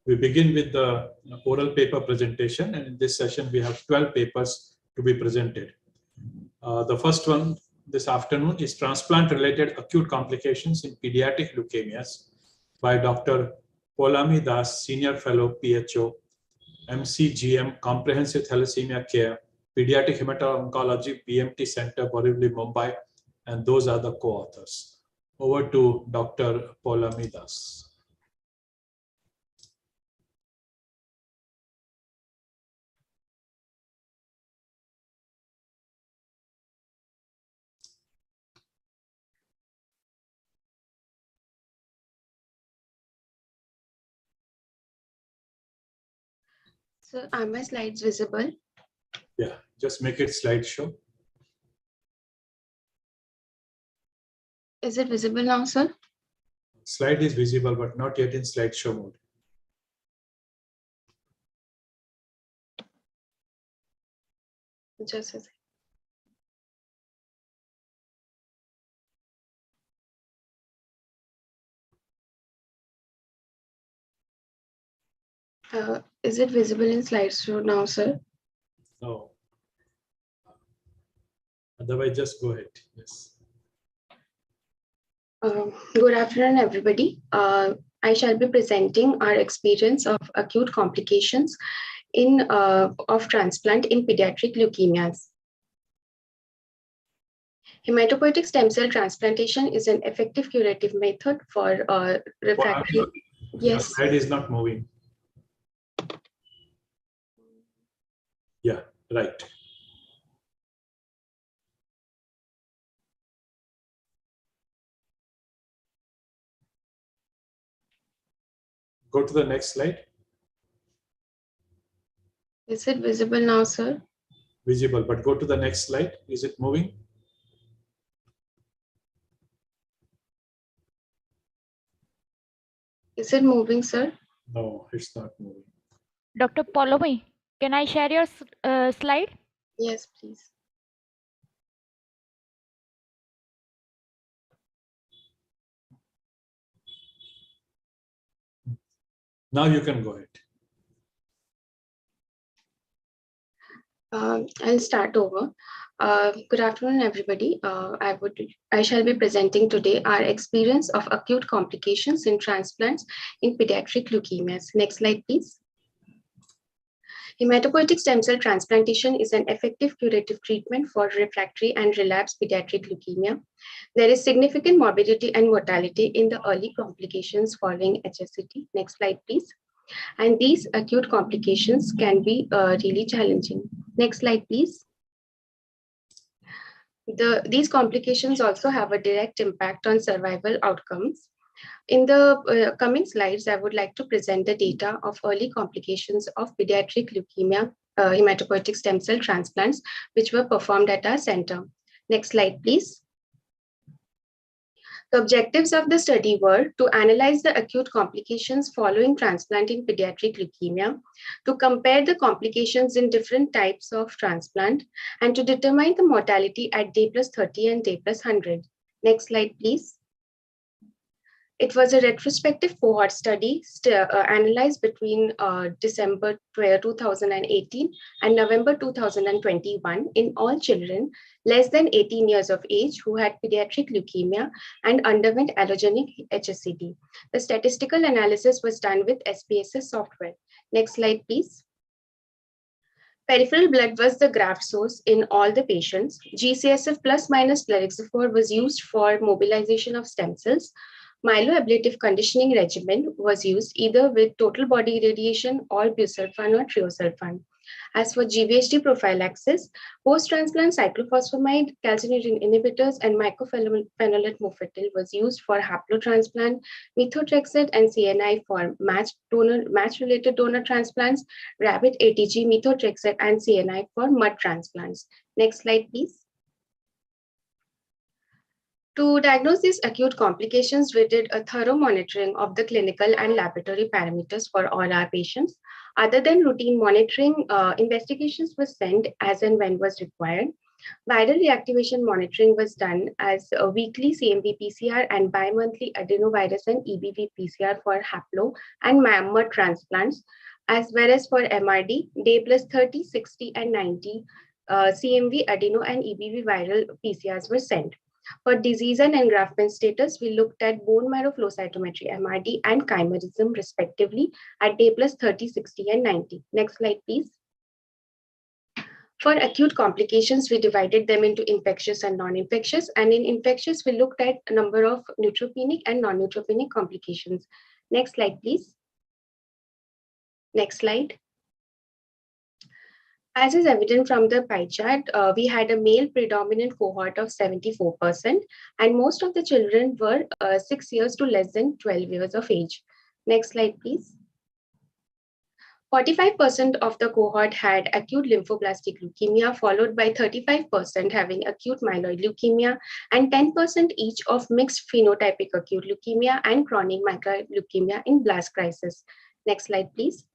We begin with the oral paper presentation, and in this session we have 12 papers to be presented. The first one this afternoon is transplant-related acute complications in pediatric leukemias by Dr. Polami Das, Senior Fellow, PHO, MCGM, Comprehensive Thalassemia Care, Pediatric Hemato-Oncology, BMT Center, Borivali, Mumbai, and those are the co-authors. Over to Dr. Polami Das. So are my slides visible? Yeah, just make it slideshow. Is it visible now, sir? Slide is visible, but not yet in slideshow mode. Just a second. Is it visible in slideshow now, sir? No. Otherwise, just go ahead. Yes. Good afternoon, everybody. I shall be presenting our experience of acute complications of transplant in pediatric leukemias. Hematopoietic stem cell transplantation is an effective curative method for refractory. Yes. The slide is not moving. Yeah, right. Go to the next slide. Is it visible now, sir? Visible, but go to the next slide. Is it moving? Is it moving, sir? No, it's not moving. Dr. Polami, can I share your slide? Yes, please. Now you can go ahead. I'll start over. Good afternoon, everybody. I shall be presenting today our experience of acute complications in transplants in pediatric leukemias. Next slide, please. Hematopoietic stem cell transplantation is an effective curative treatment for refractory and relapsed pediatric leukemia. There is significant morbidity and mortality in the early complications following HSCT. Next slide, please. And these acute complications can be really challenging. Next slide, please. These complications also have a direct impact on survival outcomes. In the coming slides, I would like to present the data of early complications of pediatric leukemia hematopoietic stem cell transplants, which were performed at our center. Next slide, please. The objectives of the study were to analyze the acute complications following transplant in pediatric leukemia, to compare the complications in different types of transplant, and to determine the mortality at day plus 30 and day plus 100. Next slide, please. It was a retrospective cohort study analyzed between December 2018 and November 2021 in all children less than 18 years of age who had pediatric leukemia and underwent allogenic HSCT. The statistical analysis was done with SPSS software. Next slide, please. Peripheral blood was the graft source in all the patients. GCSF plus minus plerixafor was used for mobilization of stem cells. Myeloablative conditioning regimen was used either with total body irradiation or busulfan or triosulfan. As for GVHD prophylaxis, post-transplant cyclophosphamide, calcineurin inhibitors, and mycophenolate mofetil was used for haplotransplant, methotrexate, and CNI for match-related donor transplants, rabbit ATG, methotrexate, and CNI for mud transplants. Next slide, please. To diagnose these acute complications, we did a thorough monitoring of the clinical and laboratory parameters for all our patients. Other than routine monitoring, investigations were sent as and when was required. Viral reactivation monitoring was done as a weekly CMV PCR and bi-monthly adenovirus and EBV PCR for haplo and Myanmar transplants, as well as for MRD, day plus 30, 60, and 90 CMV, adeno, and EBV viral PCRs were sent. For disease and engraftment status, we looked at bone marrow flow cytometry, MRD, and chimerism respectively at day plus 30, 60, and 90. Next slide, please. For acute complications, we divided them into infectious and non-infectious. And in infectious, we looked at a number of neutropenic and non-neutropenic complications. Next slide, please. Next slide. As is evident from the pie chart, we had a male predominant cohort of 74%, and most of the children were 6 years to less than 12 years of age. Next slide, please. 45% of the cohort had acute lymphoblastic leukemia, followed by 35% having acute myeloid leukemia, and 10% each of mixed phenotypic acute leukemia and chronic myeloid leukemia in blast crisis. Next slide, please.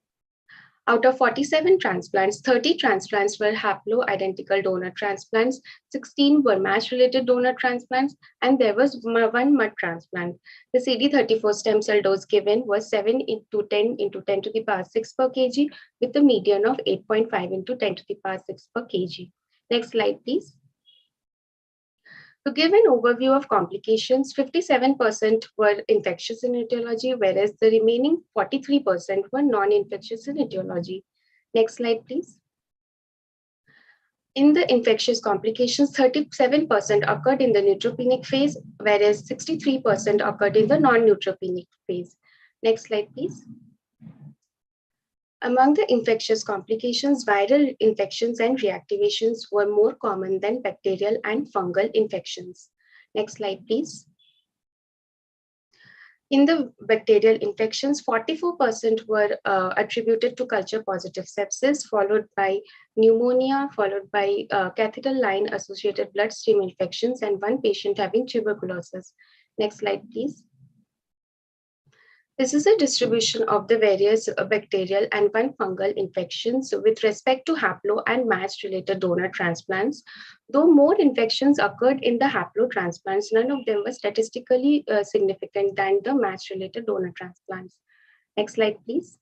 Out of 47 transplants, 30 transplants were haplo-identical donor transplants, 16 were match-related donor transplants, and there was one mud transplant. The CD34 stem cell dose given was 7 into 10 into 10 to the power 6 per kg, with a median of 8.5 into 10 to the power 6 per kg. Next slide, please. To give an overview of complications, 57% were infectious in etiology, whereas the remaining 43% were non-infectious in etiology. Next slide, please. In the infectious complications, 37% occurred in the neutropenic phase, whereas 63% occurred in the non-neutropenic phase. Next slide, please. Among the infectious complications, viral infections and reactivations were more common than bacterial and fungal infections. Next slide, please. In the bacterial infections, 44% were attributed to culture-positive sepsis, followed by pneumonia, followed by catheter line associated bloodstream infections, and one patient having tuberculosis. Next slide, please. This is a distribution of the various bacterial and one fungal infections with respect to haplo and match-related donor transplants. Though more infections occurred in the haplo transplants, none of them were statistically significant than the match-related donor transplants. Next slide, please.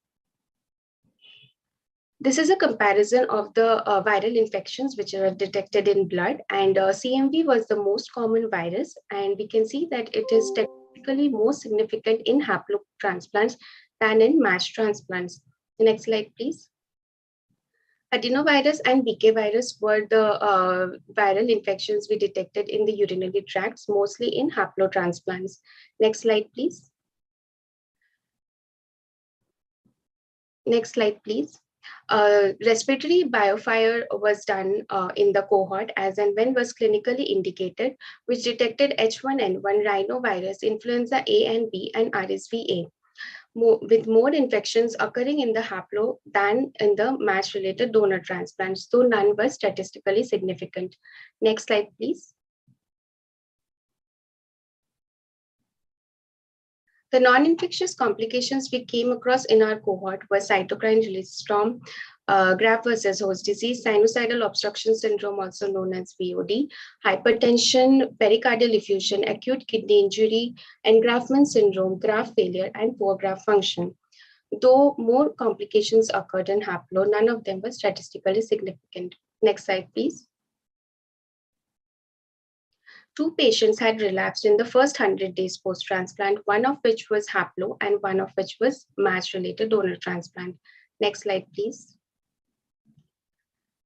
This is a comparison of the viral infections which are detected in blood, and CMV was the most common virus, and we can see that it is more significant in haplo transplants than in match transplants. The next slide, please. Adenovirus and BK virus were the viral infections we detected in the urinary tracts, mostly in haplo transplants. Next slide, please. Next slide, please. Respiratory biofire was done in the cohort as and when was clinically indicated, which detected H1N1 rhinovirus, influenza A and B, and RSV-A, with more infections occurring in the haplo than in the match-related donor transplants, though none were statistically significant. Next slide, please. The non-infectious complications we came across in our cohort were cytokine release storm, graft versus host disease, sinusoidal obstruction syndrome, also known as VOD, hypertension, pericardial effusion, acute kidney injury, engraftment syndrome, graft failure, and poor graft function. Though more complications occurred in haplo, none of them were statistically significant. Next slide, please. 2 patients had relapsed in the first 100 days post-transplant, one of which was haplo and one of which was match-related donor transplant. Next slide, please.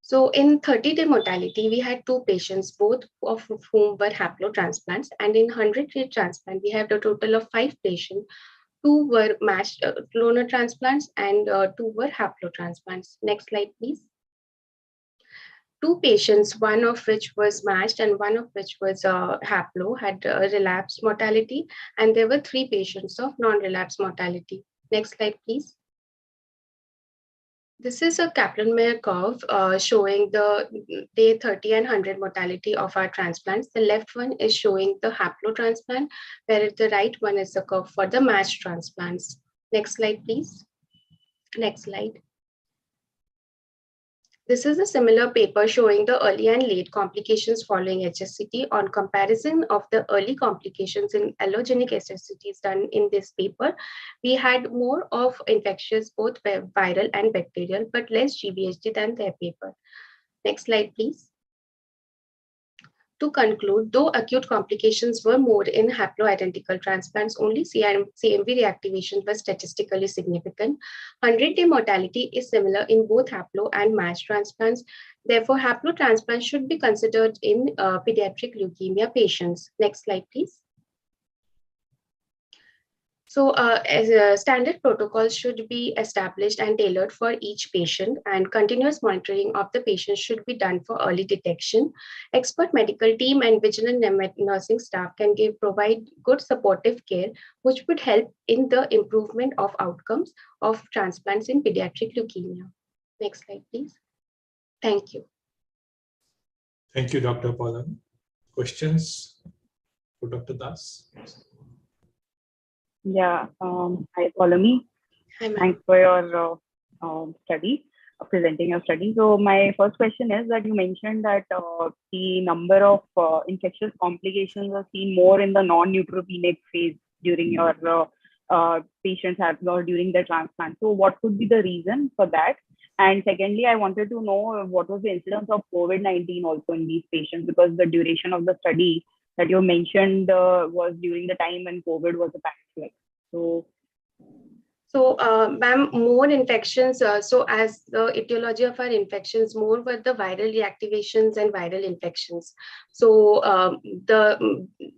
So in 30-day mortality, we had 2 patients, both of whom were haplo transplants, and in 100-day transplant, we have a total of 5 patients. 2 were matched donor transplants and 2 were haplo transplants. Next slide, please. 2 patients, one of which was matched and one of which was haplo, had relapsed mortality, and there were 3 patients of non-relapse mortality. Next slide, please. This is a Kaplan-Meier curve showing the day 30 and 100 mortality of our transplants. The left one is showing the haplo transplant, whereas the right one is the curve for the matched transplants. Next slide, please. Next slide. This is a similar paper showing the early and late complications following HSCT on comparison of the early complications in allogenic HSCTs done in this paper. We had more of infectious, both viral and bacterial, but less GVHD than their paper. Next slide, please. To conclude, though acute complications were more in haploidentical transplants, only CMV reactivation was statistically significant. 100-day mortality is similar in both haplo and matched transplants. Therefore, haplo transplants should be considered in pediatric leukemia patients. Next slide, please. So as a standard protocol should be established and tailored for each patient, and continuous monitoring of the patient should be done for early detection. Expert medical team and vigilant nursing staff can provide good supportive care, which would help in the improvement of outcomes of transplants in pediatric leukemia. Next slide, please. Thank you. Thank you, Dr. Palan. Questions for Dr. Das? Yeah, hi, Polami. Hi, thanks for your study, presenting your study. So my first question is that you mentioned that the number of infectious complications are seen more in the non-neutropenic phase during your patients or during the transplant. So what could be the reason for that? And secondly, I wanted to know what was the incidence of COVID-19 also in these patients, because the duration of the study that you mentioned was during the time when COVID was a pandemic. So, ma'am, more infections. So, as the etiology of our infections, more were the viral reactivations and viral infections. So,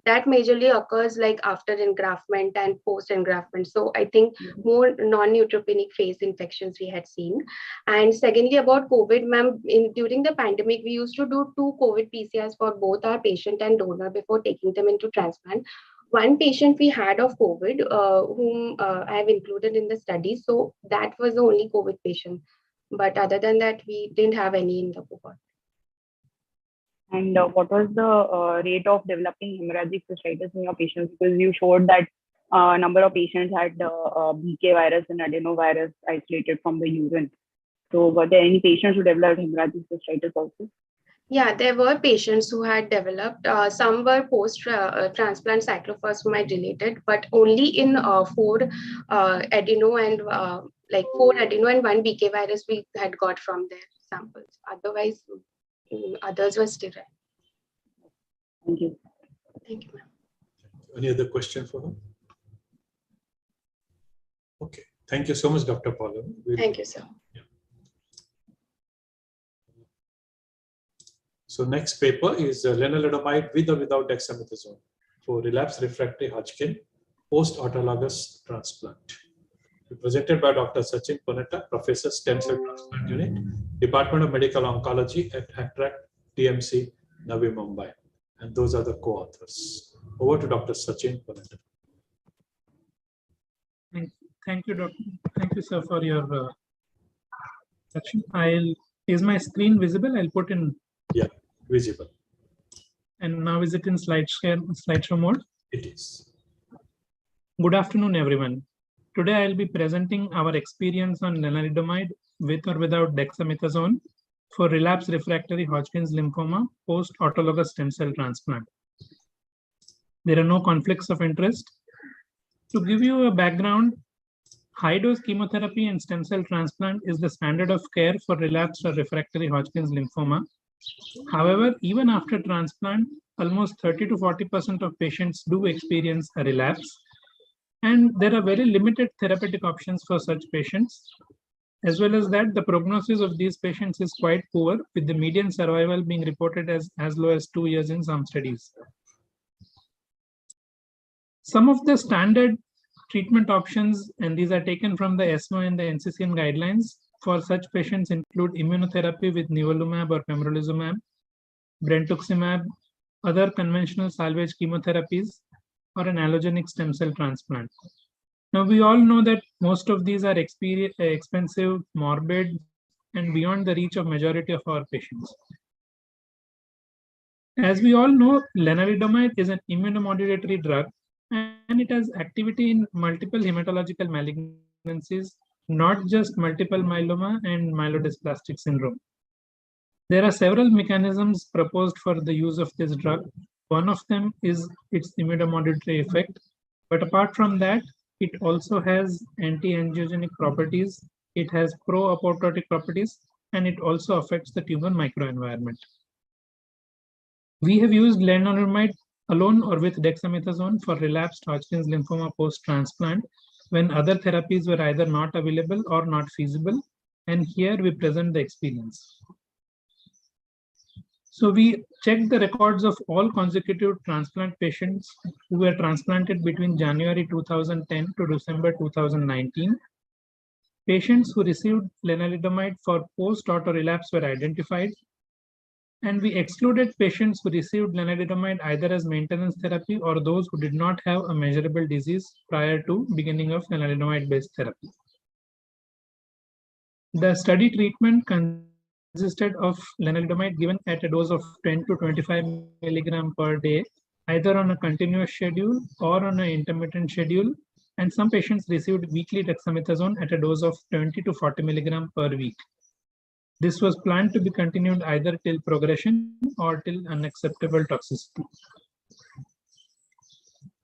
that majorly occurs like after engraftment and post engraftment. So, I think more non-neutropenic phase infections we had seen. And secondly, about COVID, ma'am, during the pandemic, we used to do 2 COVID PCRs for both our patient and donor before taking them into transplant. One patient we had of COVID, whom I have included in the study. So that was the only COVID patient. But other than that, we didn't have any in the cohort. And what was the rate of developing hemorrhagic cystitis in your patients? Because you showed that a number of patients had BK virus and adenovirus isolated from the urine. So were there any patients who developed hemorrhagic cystitis also? Yeah, there were patients who had developed. Some were post-transplant cyclophosphamide related, but only in 4 adeno and 4 adeno and 1 BK virus we had got from their samples. Otherwise, others were sterile. Thank you. Thank you, ma'am. Any other question for them? Okay. Thank you so much, Dr. Paula. Thank you, sir. So next paper is lenalidomide with or without dexamethasone for relapsed refractory Hodgkin post-autologous transplant. Presented by Dr. Sachin Ponetta, Professor, Stem Cell Transplant Unit, Department of Medical Oncology at Attract TMC, Navi Mumbai. And those are the co-authors. Over to Dr. Sachin Ponetta. Thank you, Doctor. Thank you, sir, for your section. Is my screen visible? I'll put in. Yeah, visible. And now is it in slideshow mode? It is. Good afternoon, everyone. Today I'll be presenting our experience on lenalidomide with or without dexamethasone for relapsed refractory Hodgkin's lymphoma post autologous stem cell transplant. There are no conflicts of interest. To give you a background, high-dose chemotherapy and stem cell transplant is the standard of care for relapsed or refractory Hodgkin's lymphoma. However, even after transplant, almost 30 to 40% of patients do experience a relapse, and there are very limited therapeutic options for such patients. As well as that, the prognosis of these patients is quite poor, with the median survival being reported as low as 2 years in some studies. Some of the standard treatment options, and these are taken from the ESMO and the NCCN guidelines, for such patients include immunotherapy with nivolumab or pembrolizumab, brentuximab, other conventional salvage chemotherapies, or an allogenic stem cell transplant. Now, we all know that most of these are expensive, morbid, and beyond the reach of majority of our patients. As we all know, lenalidomide is an immunomodulatory drug, and it has activity in multiple hematological malignancies, not just multiple myeloma and myelodysplastic syndrome. There are several mechanisms proposed for the use of this drug. One of them is its immunomodulatory effect. But apart from that, it also has anti-angiogenic properties. It has pro-apoptotic properties, and it also affects the tumor microenvironment. We have used lenalidomide alone or with dexamethasone for relapsed Hodgkin's lymphoma post-transplant when other therapies were either not available or not feasible. And here we present the experience. So we checked the records of all consecutive transplant patients who were transplanted between January 2010 to December 2019. Patients who received lenalidomide for post-auto relapse were identified, and we excluded patients who received lenalidomide either as maintenance therapy or those who did not have a measurable disease prior to beginning of lenalidomide-based therapy. The study treatment consisted of lenalidomide given at a dose of 10 to 25 milligram per day, either on a continuous schedule or on an intermittent schedule, and some patients received weekly dexamethasone at a dose of 20 to 40 milligram per week. This was planned to be continued either till progression or till unacceptable toxicity.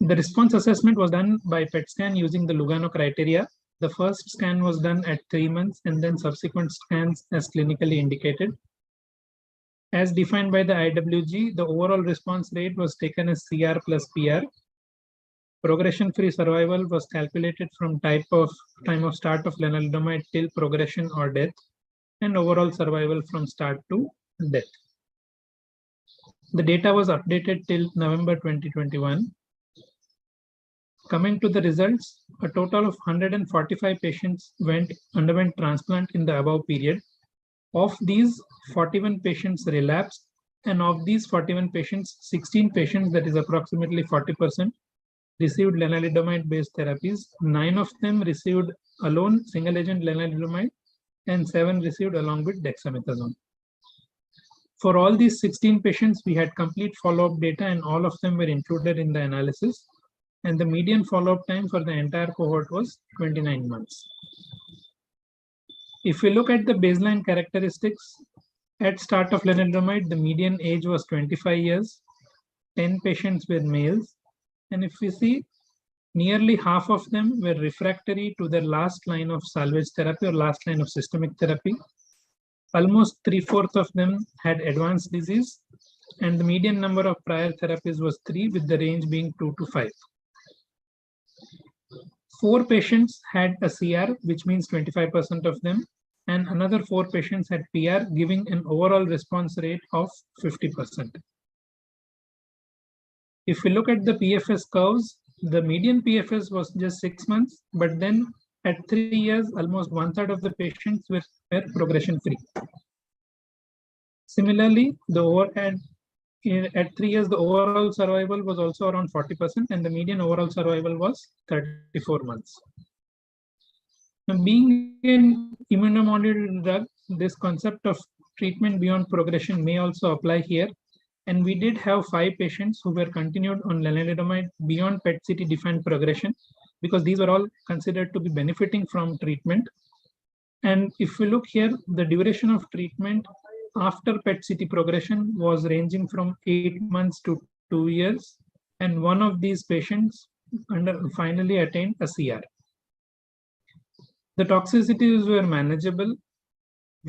The response assessment was done by PET scan using the Lugano criteria. The first scan was done at 3 months and then subsequent scans as clinically indicated. As defined by the IWG, the overall response rate was taken as CR plus PR. Progression-free survival was calculated from time of start of lenalidomide till progression or death, and overall survival from start to death. The data was updated till November 2021. Coming to the results, a total of 145 patients underwent transplant in the above period. Of these, 41 patients relapsed, and of these 41 patients, 16 patients, that is approximately 40%, received lenalidomide-based therapies. 9 of them received alone single-agent lenalidomide, and 7 received along with dexamethasone. For all these 16 patients, we had complete follow-up data, and all of them were included in the analysis. And the median follow-up time for the entire cohort was 29 months. If we look at the baseline characteristics, at start of lenalidomide, the median age was 25 years. 10 patients were males. And if we see, nearly half of them were refractory to their last line of salvage therapy or last line of systemic therapy. Almost 3/4 of them had advanced disease, and the median number of prior therapies was 3, with the range being 2 to 5. 4 patients had a CR, which means 25% of them, and another 4 patients had PR, giving an overall response rate of 50%. If we look at the PFS curves, the median PFS was just 6 months, but then at 3 years, almost 1/3 of the patients were progression-free. Similarly, at 3 years, the overall survival was also around 40%, and the median overall survival was 34 months. Now, being an immunomodulator drug, this concept of treatment beyond progression may also apply here. And we did have 5 patients who were continued on lenalidomide beyond PET-CT defined progression, because these were all considered to be benefiting from treatment. And if we look here, the duration of treatment after PET-CT progression was ranging from 8 months to 2 years. And one of these patients finally attained a CR. The toxicities were manageable,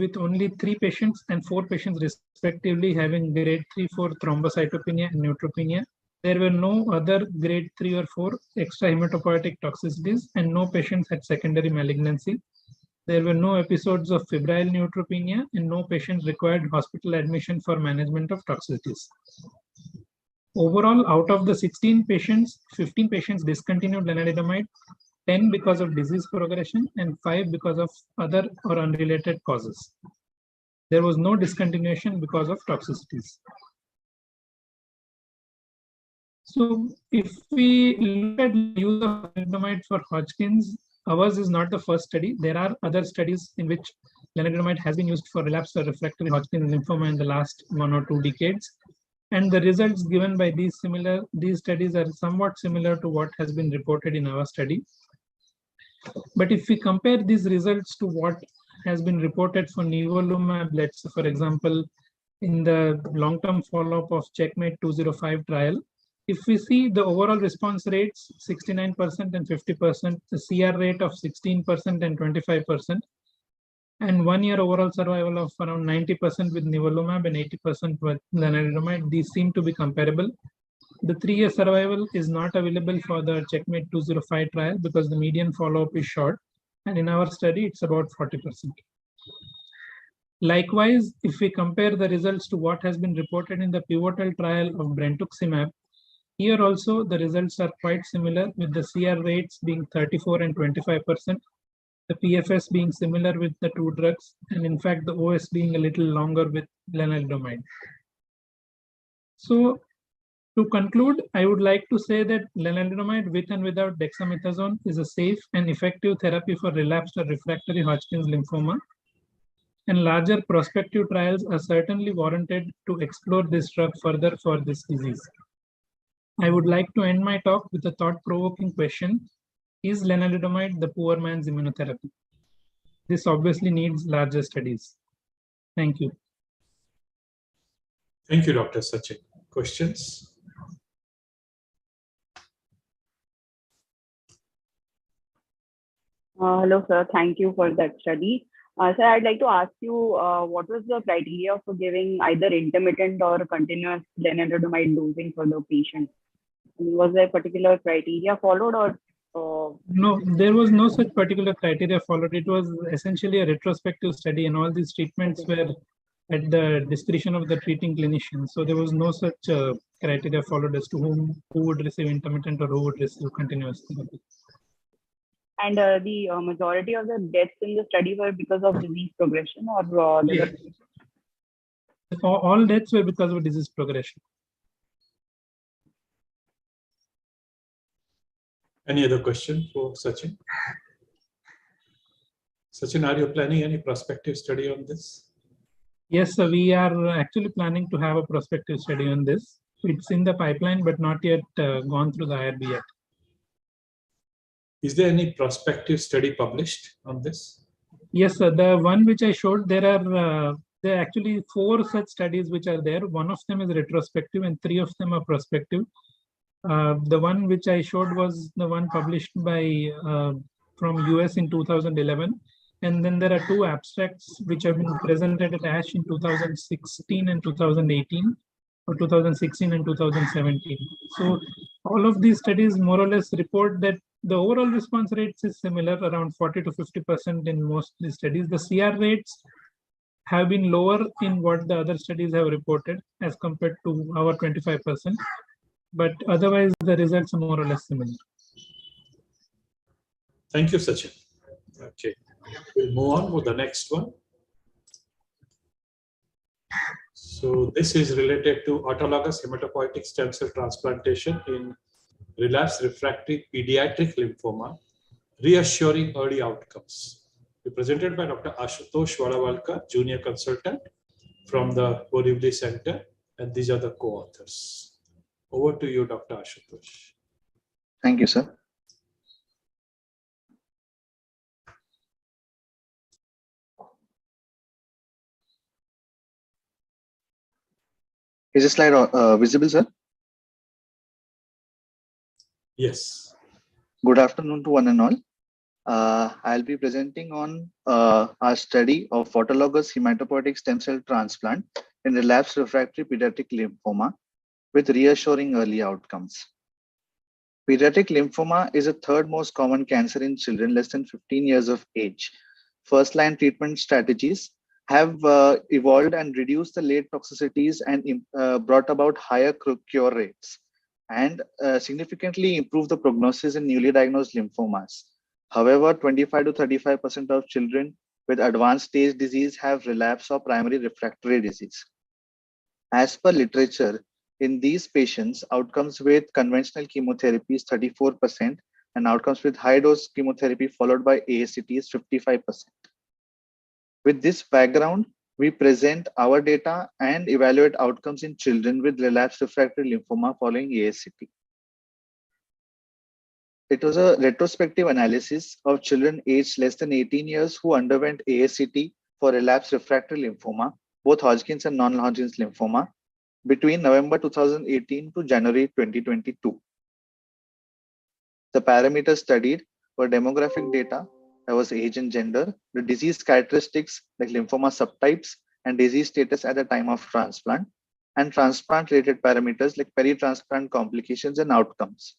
with only 3 patients and 4 patients respectively having grade 3/4 thrombocytopenia and neutropenia. There were no other grade 3 or 4 extra hematopoietic toxicities, and no patients had secondary malignancy. There were no episodes of febrile neutropenia, and no patient required hospital admission for management of toxicities. Overall, out of the 16 patients, 15 patients discontinued lenalidomide, 10 because of disease progression, and 5 because of other or unrelated causes. There was no discontinuation because of toxicities. So if we look at the use of lenalidomide for Hodgkin's, ours is not the first study. There are other studies in which lenalidomide has been used for relapsed or refractory Hodgkin lymphoma in the last 1 or 2 decades. And the results given by these studies are somewhat similar to what has been reported in our study. But if we compare these results to what has been reported for nivolumab, let's say, for example, in the long-term follow-up of Checkmate 205 trial. If we see the overall response rates, 69% and 50%, the CR rate of 16% and 25%, and 1 year overall survival of around 90% with nivolumab and 80% with lenalidomide, these seem to be comparable. The 3-year survival is not available for the Checkmate 205 trial because the median follow-up is short, and in our study, it's about 40%. Likewise, if we compare the results to what has been reported in the pivotal trial of brentuximab, here also the results are quite similar, with the CR rates being 34 and 25%, the PFS being similar with the two drugs, and in fact the OS being a little longer with lenalidomide. So to conclude, I would like to say that lenalidomide with and without dexamethasone is a safe and effective therapy for relapsed or refractory Hodgkin's lymphoma, and larger prospective trials are certainly warranted to explore this drug further for this disease. I would like to end my talk with a thought-provoking question. Is lenalidomide the poor man's immunotherapy? This obviously needs larger studies. Thank you. Thank you, Dr. Sachin. Questions? Hello, sir. Thank you for that study. Sir, I'd like to ask you, what was the criteria for giving either intermittent or continuous lenalidomide dosing for the patient? Was there particular criteria followed, or? No, there was no such particular criteria followed. It was essentially a retrospective study, and all these treatments were at the discretion of the treating clinician. So there was no such criteria followed as to who would receive intermittent or who would receive continuous therapy. And the majority of the deaths in the study were because of disease progression, or yes. All deaths were because of disease progression. Any other question for Sachin? Sachin, are you planning any prospective study on this? Yes, sir, we are actually planning to have a prospective study on this. It's in the pipeline, but not yet gone through the IRB yet. Is there any prospective study published on this? Yes, sir. The one which I showed, there are actually 4 such studies which are there. One of them is retrospective and 3 of them are prospective. The one which I showed was the one published by from US in 2011. And then there are 2 abstracts which have been presented at ASH in 2016 and 2018, or 2016 and 2017. So all of these studies more or less report that the overall response rates is similar, around 40 to 50% in most of the studies. The CR rates have been lower in what the other studies have reported as compared to our 25%. But otherwise, the results are more or less similar. Thank you, Sachin. Okay, we'll move on with the next one. So this is related to autologous hematopoietic stem cell transplantation in relapsed refractory pediatric lymphoma, reassuring early outcomes. Presented by Dr. Ashutosh Vadavalkar, Junior Consultant from the Borivali Center, and these are the co-authors. Over to you, Dr. Ashutosh. Thank you, sir. Is the slide visible, sir? Yes. Good afternoon to one and all. I'll be presenting on our study of autologous hematopoietic stem cell transplant in relapsed refractory pediatric lymphoma with reassuring early outcomes. Pediatric lymphoma is the 3rd most common cancer in children less than 15 years of age. First-line treatment strategies have evolved and reduced the late toxicities and brought about higher cure rates and significantly improved the prognosis in newly diagnosed lymphomas. However, 25 to 35% of children with advanced stage disease have relapse or primary refractory disease. As per literature, in these patients, outcomes with conventional chemotherapy is 34% and outcomes with high dose chemotherapy followed by ASCT is 55%. With this background, we present our data and evaluate outcomes in children with relapsed refractory lymphoma following ASCT. It was a retrospective analysis of children aged less than 18 years who underwent ASCT for relapsed refractory lymphoma, both Hodgkin's and non-Hodgkin's lymphoma, between November 2018 to January 2022. The parameters studied were demographic data, that was age and gender, the disease characteristics like lymphoma subtypes and disease status at the time of transplant, and transplant-related parameters like peri-transplant complications and outcomes.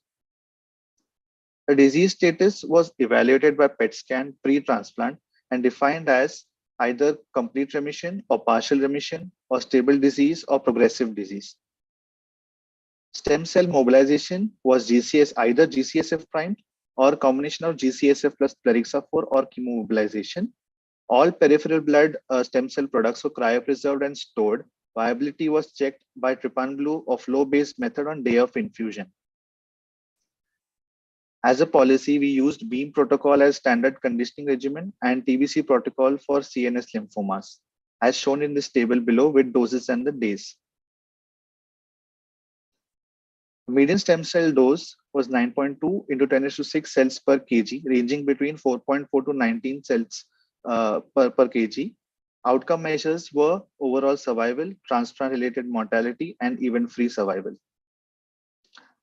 The disease status was evaluated by PET scan pre-transplant and defined as either complete remission or partial remission or stable disease or progressive disease. Stem cell mobilization was GCS, either GCSF prime or combination of GCSF plus Plerixafor or chemomobilization. All peripheral blood stem cell products were cryopreserved and stored. Viability was checked by trypan-blue or flow-based method on day of infusion. As a policy, we used BEAM protocol as standard conditioning regimen and TBC protocol for CNS lymphomas, as shown in this table below with doses and the days. Median stem cell dose was 9.2 into 10⁶ cells per kg, ranging between 4.4 to 19 cells per kg. Outcome measures were overall survival, transplant-related mortality, and event-free survival.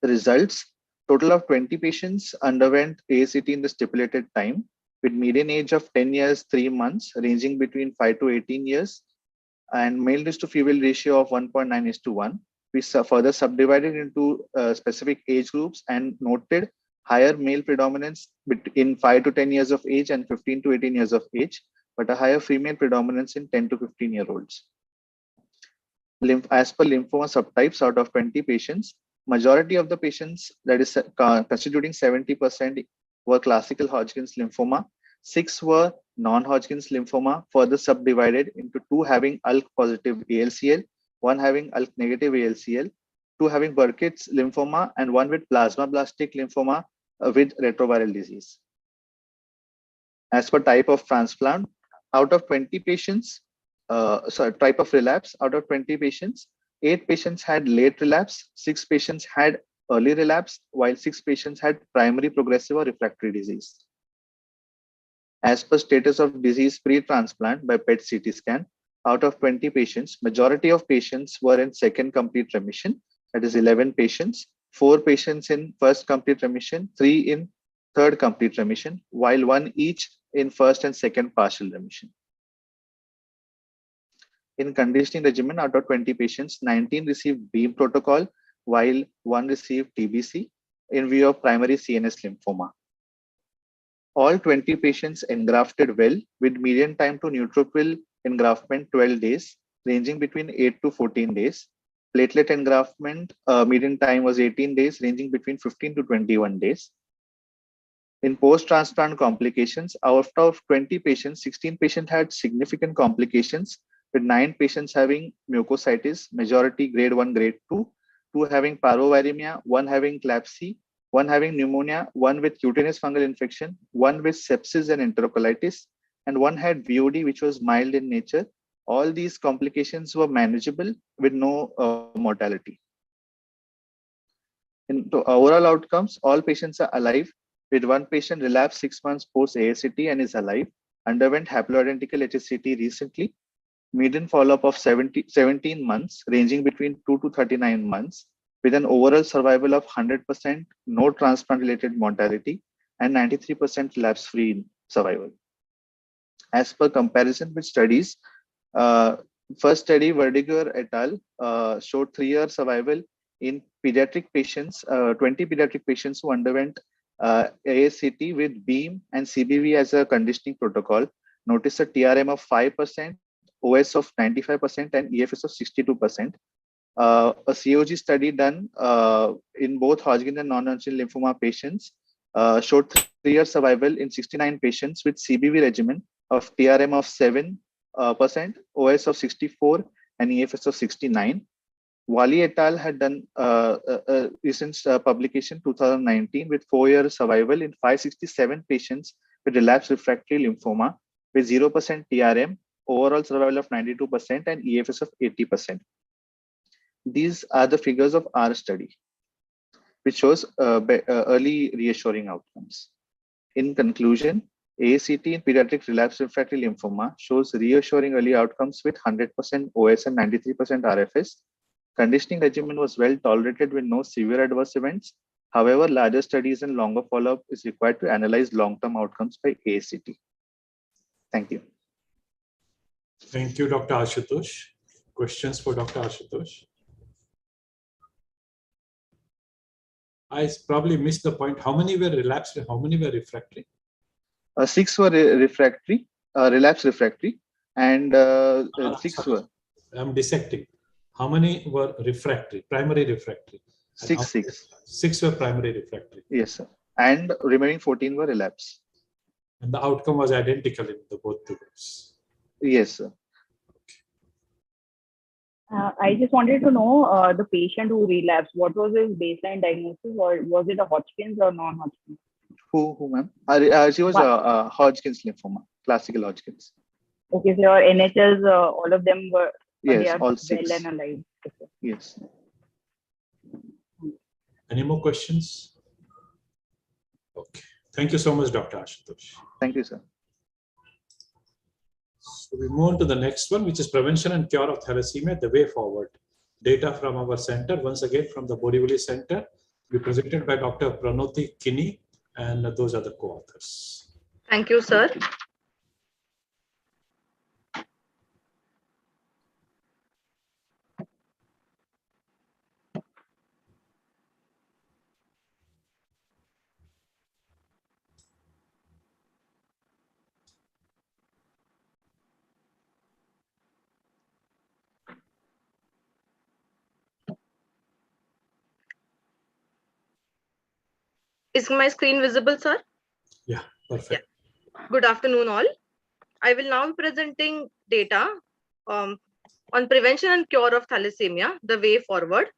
The results: total of 20 patients underwent ASCT in the stipulated time, with median age of 10 years, 3 months, ranging between 5 to 18 years, and male to female ratio of 1.9:1. We further subdivided into specific age groups and noted higher male predominance in 5 to 10 years of age and 15 to 18 years of age, but a higher female predominance in 10 to 15-year-olds. As per lymphoma subtypes, out of 20 patients, majority of the patients, that is constituting 70%, were classical Hodgkin's lymphoma. 6 were non-Hodgkin's lymphoma, further subdivided into 2 having ALK positive ALCL, 1 having ALK negative ALCL, 2 having Burkitt's lymphoma, and 1 with plasmablastic lymphoma with retroviral disease. As per type of transplant, out of 20 patients, type of relapse, out of 20 patients, 8 patients had late relapse, 6 patients had early relapse, while 6 patients had primary progressive or refractory disease. As per status of disease pre-transplant by PET CT scan, out of 20 patients, majority of patients were in second complete remission, that is 11 patients, 4 patients in first complete remission, 3 in third complete remission, while 1 each in first and second partial remission. In conditioning regimen, out of 20 patients, 19 received BEAM protocol, while 1 received TBC in view of primary CNS lymphoma. All 20 patients engrafted well with median time to neutrophil engraftment 12 days, ranging between 8 to 14 days. Platelet engraftment median time was 18 days, ranging between 15 to 21 days. In post-transplant complications, out of 20 patients, 16 patients had significant complications, with 9 patients having mucositis, majority grade 1, grade 2, 2 having parvoviremia, 1 having CLABSI, 1 having pneumonia, 1 with cutaneous fungal infection, 1 with sepsis and enterocolitis, and 1 had VOD, which was mild in nature. All these complications were manageable with no mortality. In overall outcomes, all patients are alive, with 1 patient relapsed 6 months post ASCT and is alive, underwent haploidentical HSCT recently, median follow-up of 17 months, ranging between 2 to 39 months, with an overall survival of 100%, no transplant-related mortality, and 93% relapse-free survival. As per comparison with studies, first study, Verdiger et al. Showed 3-year survival in pediatric patients, 20 pediatric patients who underwent ASCT with BEAM and CBV as a conditioning protocol. Notice a TRM of 5%, OS of 95%, and EFS of 62%. A COG study done in both Hodgkin and non-Hodgkin lymphoma patients showed 3-year survival in 69 patients with CBV regimen of TRM of 7%, OS of 64, and EFS of 69. Wali et al. Had done a recent publication 2019 with 4-year survival in 567 patients with relapsed refractory lymphoma with 0% TRM, overall survival of 92%, and EFS of 80%. These are the figures of our study, which shows early reassuring outcomes. In conclusion, ACT in pediatric relapsed refractory lymphoma shows reassuring early outcomes with 100% OS and 93% RFS. Conditioning regimen was well tolerated with no severe adverse events. However, larger studies and longer follow-up is required to analyze long-term outcomes by ACT. Thank you. Thank you, Dr. Ashutosh. Questions for Dr. Ashutosh? I probably missed the point. How many were relapsed? How many were refractory? 6 were refractory, relapse refractory, and 6 were. I'm dissecting. How many were refractory, primary refractory? 6 were primary refractory. Yes, sir. And remaining 14 were relapse. And the outcome was identical in both the groups. Yes, sir. I just wanted to know the patient who relapsed, what was his baseline diagnosis, or was it a Hodgkin's or non-Hodgkin's? Who ma'am? She was Hodgkin's lymphoma, classical Hodgkin's. Okay, so your NHS, all of them were yes, they are all 6. well and alive. Okay. Yes. Any more questions? Okay. Thank you so much, Dr. Ashutosh. Thank you, sir. So we move on to the next one, which is prevention and cure of thalassemia, the way forward. Data from our center, once again from the Borivali Center, be presented by Dr. Pranoti Kini, and those are the co-authors. Thank you, sir. Is my screen visible, sir? Yeah, perfect. Yeah. Good afternoon, all. I will now be presenting data on prevention and cure of thalassemia, the way forward,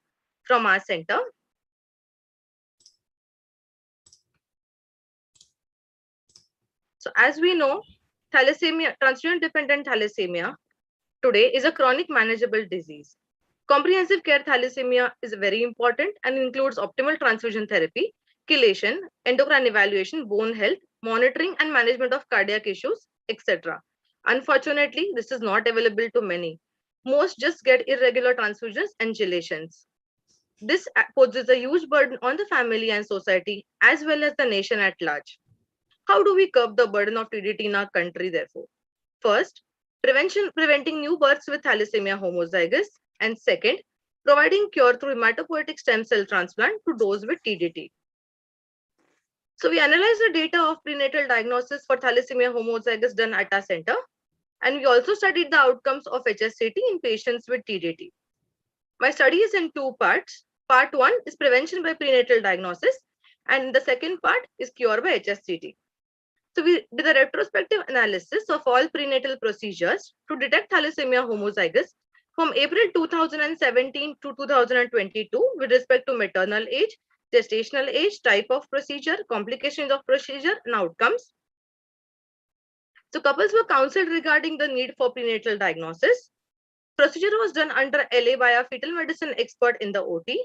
from our center. So as we know, thalassemia, transfusion-dependent thalassemia today is a chronic manageable disease. Comprehensive care thalassemia is very important and includes optimal transfusion therapy, chelation, endocrine evaluation, bone health, monitoring and management of cardiac issues, etc. Unfortunately, this is not available to many. Most just get irregular transfusions and chelations. This poses a huge burden on the family and society, as well as the nation at large. How do we curb the burden of TDT in our country, therefore? First, preventing new births with thalassemia homozygous, and second, providing cure through hematopoietic stem cell transplant to those with TDT. So we analyzed the data of prenatal diagnosis for thalassemia homozygous done at our center, and we also studied the outcomes of HSCT in patients with TDT. My study is in 2 parts. Part 1 is prevention by prenatal diagnosis, and the second part is cure by HSCT. So we did a retrospective analysis of all prenatal procedures to detect thalassemia homozygous from April 2017 to 2022 with respect to maternal age, gestational age, type of procedure, complications of procedure, and outcomes. So couples were counseled regarding the need for prenatal diagnosis. Procedure was done under LA by a fetal medicine expert in the OT.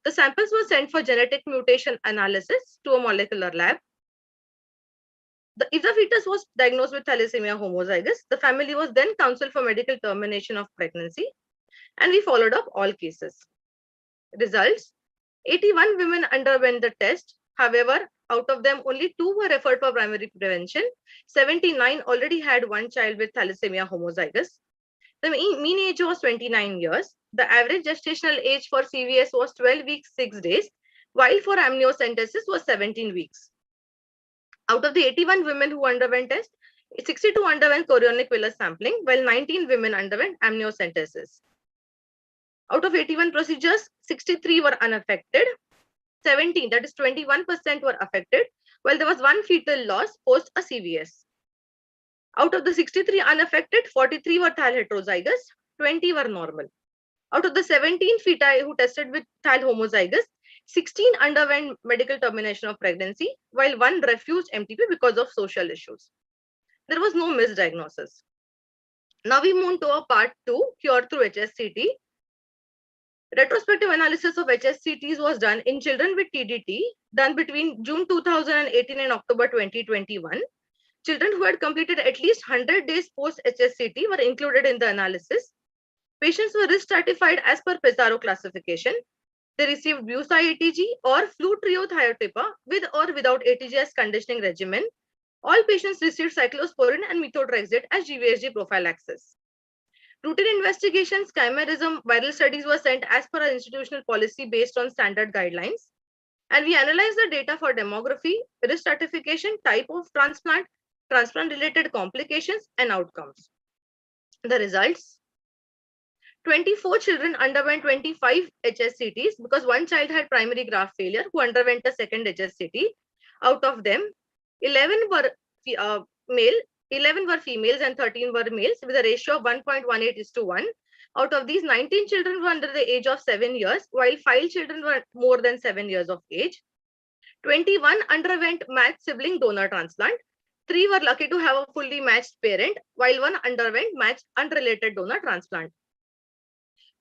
The samples were sent for genetic mutation analysis to a molecular lab. If the fetus was diagnosed with thalassemia homozygous, the family was then counseled for medical termination of pregnancy, and we followed up all cases. Results: 81 women underwent the test. However, out of them, only 2 were referred for primary prevention. 79 already had 1 child with thalassemia homozygous. The mean age was 29 years. The average gestational age for CVS was 12 weeks, 6 days, while for amniocentesis was 17 weeks. Out of the 81 women who underwent test, 62 underwent chorionic villus sampling, while 19 women underwent amniocentesis. Out of 81 procedures, 63 were unaffected. 17, that is 21%, were affected, while there was 1 fetal loss post a CVS. Out of the 63 unaffected, 43 were thal heterozygous, 20 were normal. Out of the 17 feti who tested with thal homozygous, 16 underwent medical termination of pregnancy, while 1 refused MTP because of social issues. There was no misdiagnosis. Now we move to our part 2, cure through HSCT. Retrospective analysis of HSCTs was done in children with TDT, done between June 2018 and October 2021. Children who had completed at least 100 days post HSCT were included in the analysis. Patients were risk stratified as per Pesaro classification. They received Busa ATG or flutriothiotepa with or without ATG as conditioning regimen. All patients received cyclosporin and methotrexate as GVHD prophylaxis. Routine investigations, chimerism, viral studies were sent as per our institutional policy based on standard guidelines. And we analyzed the data for demography, risk stratification, type of transplant, transplant-related complications, and outcomes. The results: 24 children underwent 25 HSCTs because one child had primary graft failure who underwent a second HSCT. Out of them, 11 were male, 11 were females, and 13 were males with a ratio of 1.18:1. Out of these, 19 children were under the age of 7 years, while 5 children were more than 7 years of age. 21 underwent matched sibling donor transplant. 3 were lucky to have a fully matched parent, while 1 underwent matched unrelated donor transplant.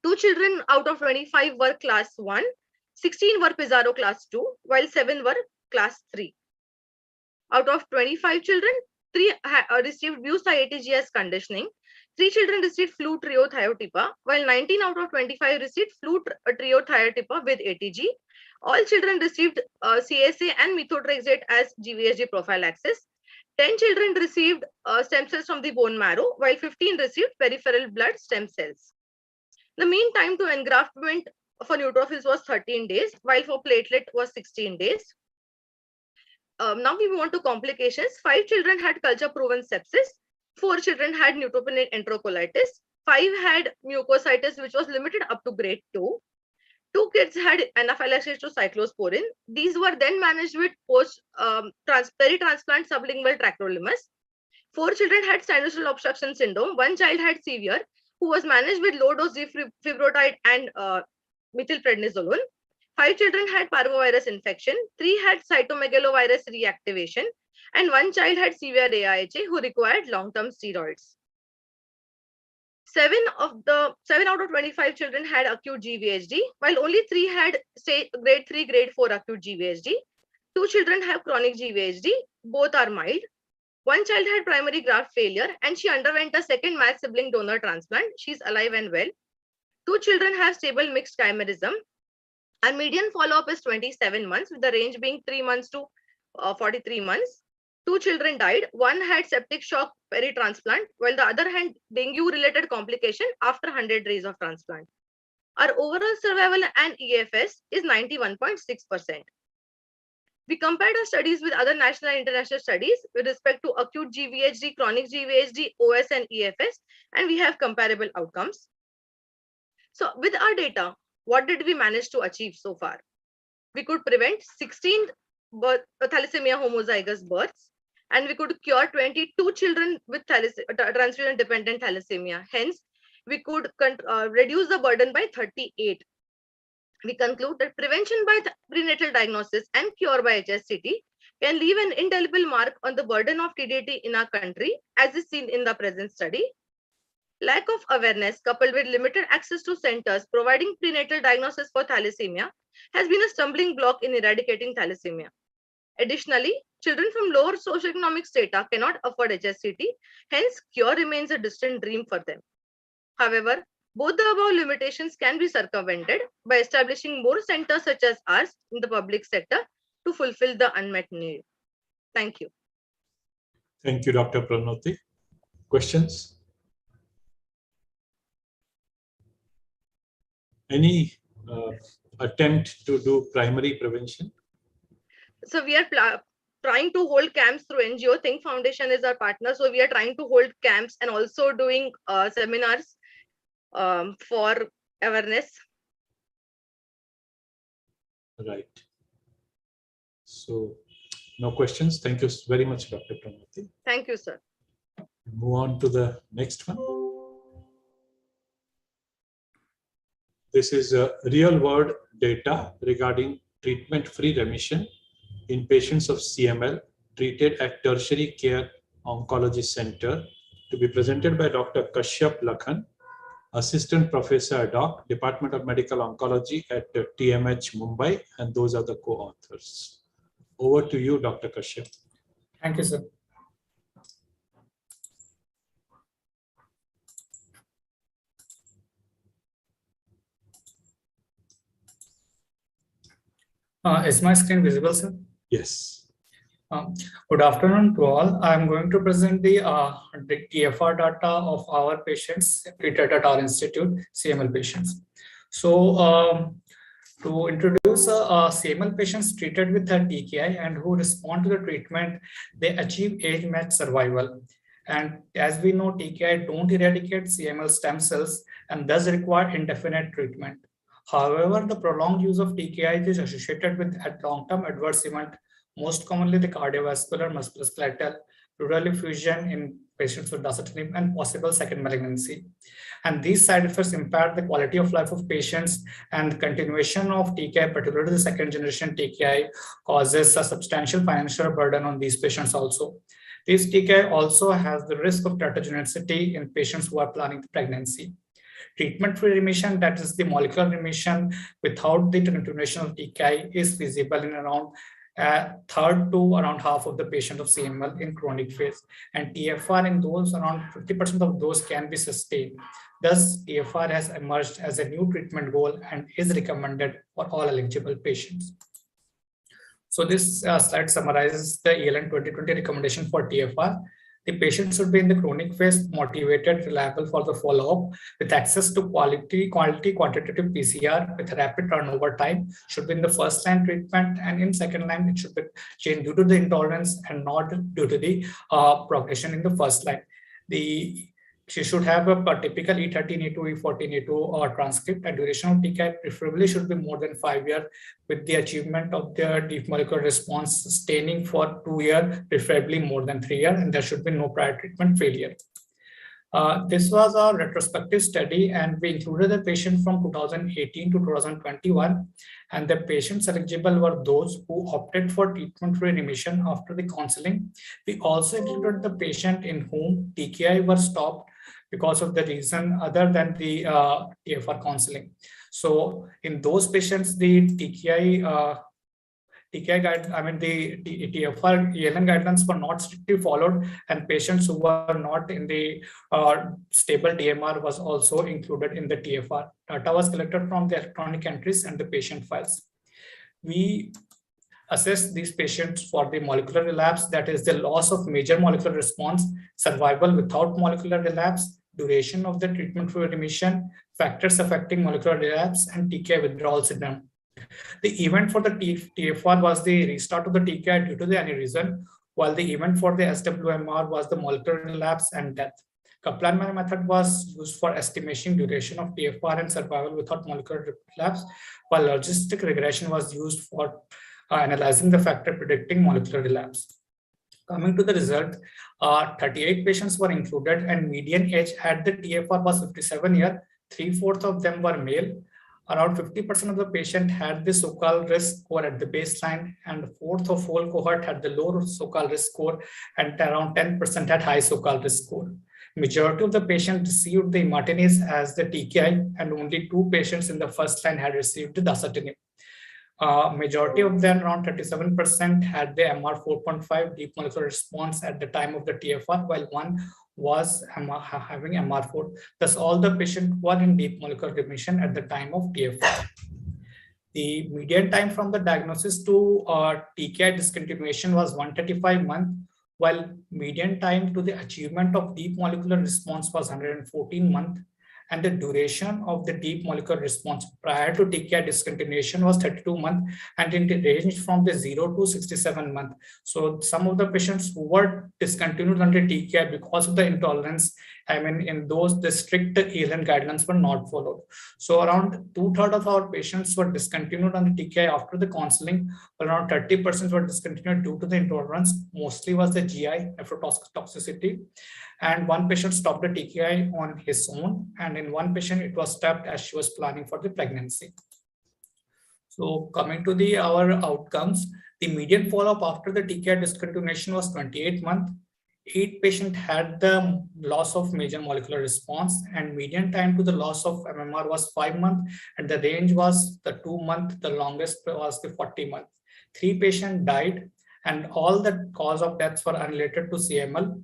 2 children out of 25 were class 1, 16 were Pizarro class 2, while 7 were class 3. Out of 25 children, 3 received Busa ATG as conditioning. 3 children received flutriothiotepa, while 19 out of 25 received flutriothiotepa with ATG. All children received CSA and methotrexate as GVHD prophylaxis. 10 children received stem cells from the bone marrow, while 15 received peripheral blood stem cells. The mean time to engraftment for neutrophils was 13 days, while for platelet was 16 days. Now we move on to complications. 5 children had culture-proven sepsis. 4 children had neutropenic enterocolitis. 5 had mucositis, which was limited up to grade 2. 2 kids had anaphylaxis to cyclosporin. These were then managed with peri-transplant sublingual tacrolimus. 4 children had sinus obstruction syndrome. 1 child had severe, who was managed with low-dose fibrotide and methylprednisolone. 5 children had parvovirus infection. 3 had cytomegalovirus reactivation, and 1 child had severe AIHA who required long-term steroids. 7 out of 25 children had acute GVHD, while only 3 had grade 3, grade 4 acute GVHD. 2 children have chronic GVHD. Both are mild. 1 child had primary graft failure, and she underwent a second matched sibling donor transplant. She's alive and well. 2 children have stable mixed chimerism. Our median follow-up is 27 months, with the range being 3 months to 43 months. 2 children died. 1 had septic shock peri-transplant, while the other had dengue-related complication after 100 days of transplant. Our overall survival and EFS is 91.6%. We compared our studies with other national and international studies with respect to acute GVHD, chronic GVHD, OS, and EFS, and we have comparable outcomes. So with our data, what did we manage to achieve so far? We could prevent 16 thalassemia homozygous births, and we could cure 22 children with transfusion-dependent thalassemia. Hence, we could reduce the burden by 38. We conclude that prevention by prenatal diagnosis and cure by HSCT can leave an indelible mark on the burden of TDT in our country, as is seen in the present study. Lack of awareness coupled with limited access to centers providing prenatal diagnosis for thalassemia has been a stumbling block in eradicating thalassemia. Additionally, children from lower socioeconomic strata cannot afford HSCT, hence cure remains a distant dream for them. However, both the above limitations can be circumvented by establishing more centers such as ours in the public sector to fulfill the unmet need. Thank you. Thank you, Dr. Pranoti. Questions? Any attempt to do primary prevention? So we are trying to hold camps through NGO. Think Foundation is our partner. So we are trying to hold camps and also doing seminars for awareness. Right. So no questions. Thank you very much, Dr. Pranoti. Thank you, sir. Move on to the next one. This is real-world data regarding treatment-free remission in patients of CML treated at Tertiary Care Oncology Center, to be presented by Dr. Kasabach-Merritt, Assistant Professor ad hoc, Department of Medical Oncology at TMH Mumbai, and those are the co-authors. Over to you, Dr. Kashyap. Thank you, sir. Is my screen visible, sir? Yes. Good afternoon to all. I'm going to present the TFR data of our patients treated at our institute, CML patients. So to introduce CML patients treated with a TKI and who respond to the treatment, they achieve age-matched survival. And as we know, TKI don't eradicate CML stem cells and thus require indefinite treatment. However, the prolonged use of TKI is associated with a long-term adverse event, most commonly the cardiovascular, musculoskeletal, pleural effusion in patients with dasatinib and possible second malignancy. And these side effects impact the quality of life of patients, and continuation of TKI, particularly the second generation TKI, causes a substantial financial burden on these patients also. This TKI also has the risk of teratogenicity in patients who are planning the pregnancy. Treatment-free remission, that is the molecular remission without the continuation of TKI, is feasible in around third to around half of the patient of CML in chronic phase, and TFR in those around 50% of those can be sustained. Thus, TFR has emerged as a new treatment goal and is recommended for all eligible patients. So this slide summarizes the ELN 2020 recommendation for TFR. The patient should be in the chronic phase, motivated, reliable for the follow-up, with access to quantitative PCR with rapid turnover time, should be in the first line treatment, and in second line it should be changed due to the intolerance and not due to the progression in the first line. She should have a typical E13, E2, E14, E2 or transcript, and duration of TKI preferably should be more than 5 years, with the achievement of the deep molecular response sustaining for 2 years, preferably more than 3 years, and there should be no prior treatment failure. This was a retrospective study, and we included the patient from 2018 to 2021, and the patients eligible were those who opted for treatment-free remission after the counseling. We also included the patient in whom TKI were stopped because of the reason other than the TFR counseling. So in those patients, the TFR ELN guidelines were not strictly followed, and patients who were not in the stable DMR was also included in the TFR. Data was collected from the electronic entries and the patient files. We assess these patients for the molecular relapse, that is the loss of major molecular response, survival without molecular relapse, duration of the treatment-free remission, factors affecting molecular relapse, and TKI withdrawal syndrome. The event for the TFR was the restart of the TKI due to the aneurysm, while the event for the SWMR was the molecular relapse and death. Kaplan-Meier method was used for estimating duration of TFR and survival without molecular relapse, while logistic regression was used for analyzing the factor predicting molecular relapse. Coming to the result, 38 patients were included, and median age at the TFR was 57 years. 3/4 of them were male. Around 50% of the patient had the so-called risk score at the baseline, and a fourth of whole cohort had the low so-called risk score, and around 10% had high so-called risk score. Majority of the patients received the imatinib as the TKI, and only 2 patients in the first line had received the dasatinib. Majority of them, around 37%, had the MR 4.5 deep molecular response at the time of the TFR, while 1 was having MR4. Thus, all the patients were in deep molecular remission at the time of TFR. The median time from the diagnosis to TKI discontinuation was 135 months, while median time to the achievement of deep molecular response was 114 months, and the duration of the deep molecular response prior to TKI discontinuation was 32 months, and it ranged from the 0 to 67 months. So some of the patients who were discontinued under TKI because of the intolerance, in those, the strict ELN guidelines were not followed. So around 2/3 of our patients were discontinued under TKI after the counseling, around 30% were discontinued due to the intolerance, mostly was the GI nephrotoxicity. And 1 patient stopped the TKI on his own, and in 1 patient it was stopped as she was planning for the pregnancy. So coming to our outcomes, the median follow-up after the TKI discontinuation was 28 months. 8 patients had the loss of major molecular response, and median time to the loss of MMR was 5 months, and the range was the 2 months, the longest was the 40 months. 3 patients died, and all the cause of deaths were unrelated to CML.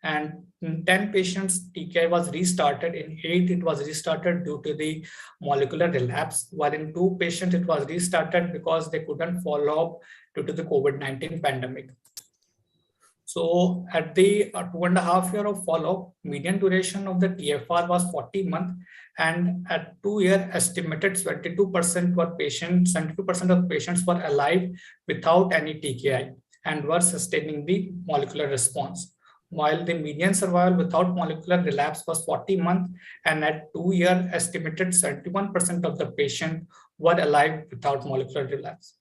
And in 10 patients, TKI was restarted. In 8, it was restarted due to the molecular relapse, while in 2 patients, it was restarted because they couldn't follow up due to the COVID-19 pandemic. So at the 2.5 year of follow-up, median duration of the TFR was 40 months, and at 2 year estimated 72% were patients, 72% of patients were alive without any TKI and were sustaining the molecular response. While the median survival without molecular relapse was 40 months, and at 2 year estimated 71% of the patients were alive without molecular relapse.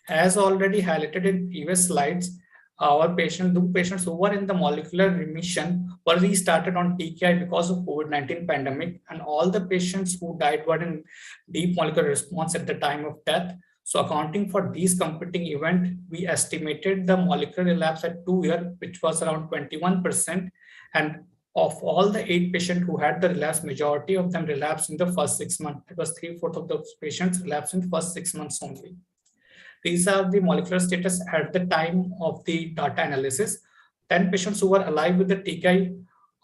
As already highlighted in previous slides, our patients who were in the molecular remission were restarted on TKI because of COVID-19 pandemic, and all the patients who died were in deep molecular response at the time of death. So accounting for these competing events, we estimated the molecular relapse at 2 years, which was around 21%. And of all the 8 patients who had the relapse, majority of them relapsed in the first 6 months. It was 3/4 of those patients relapsed in the first 6 months only. These are the molecular status at the time of the data analysis. 10 patients who were alive with the TKI,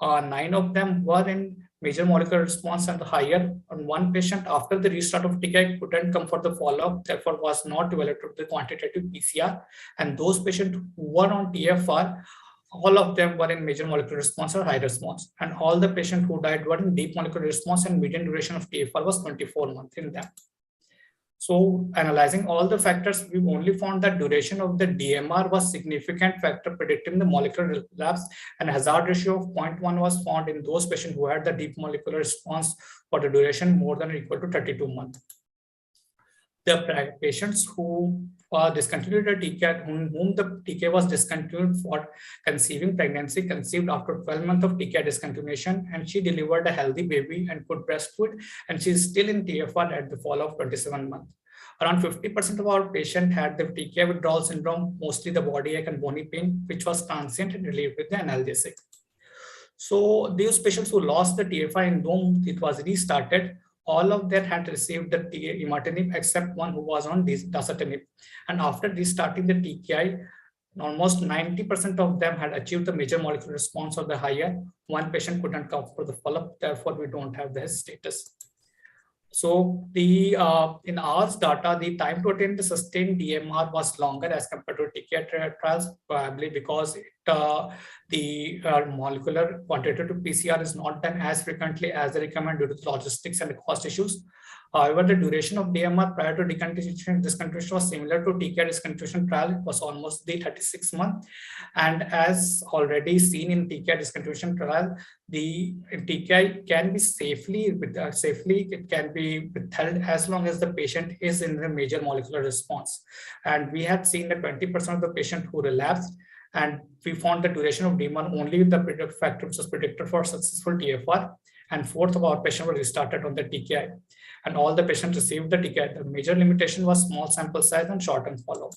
9 of them were in major molecular response and higher. And 1 patient after the restart of TKI couldn't come for the follow-up, therefore was not evaluated with the quantitative PCR. And those patients who were on TFR, all of them were in major molecular response or high response. And all the patients who died were in deep molecular response, and median duration of TFR was 24 months in them. So analyzing all the factors, we only found that duration of the DMR was significant factor predicting the molecular relapse, and hazard ratio of 0.1 was found in those patients who had the deep molecular response for the duration more than or equal to 32 months. The patients who discontinued the TKI, whom the TKI was discontinued for conceiving pregnancy, conceived after 12 months of TKI discontinuation, and she delivered a healthy baby and could breastfeed, and she is still in TFR at the follow-up 27 months. Around 50% of our patients had the TKI withdrawal syndrome, mostly the body ache and bony pain, which was transient and relieved with the analgesic. So these patients who lost the TFI in whom it was restarted, all of them had received the imatinib except one who was on dasatinib. And after restarting the TKI, almost 90% of them had achieved the major molecular response or the higher. 1 patient couldn't come for the follow-up, therefore we don't have the status. So the in our data, the time to attain the sustained DMR was longer as compared to TKI trials, probably because the molecular quantitative PCR is not done as frequently as they recommend due to logistics and cost issues. However, the duration of DMR prior to discontinuation was similar to TKI discontinuation trial. It was almost the 36 months. And as already seen in TKI discontinuation trial, the TKI can be it can be withheld as long as the patient is in the major molecular response. And we had seen that 20% of the patient who relapsed, and we found the duration of DMR only with the predictive factor which was predicted for successful TFR, and 1/4 of our patients were restarted on the TKI. And all the patients received the TKI. The major limitation was small sample size and short-term follow-up.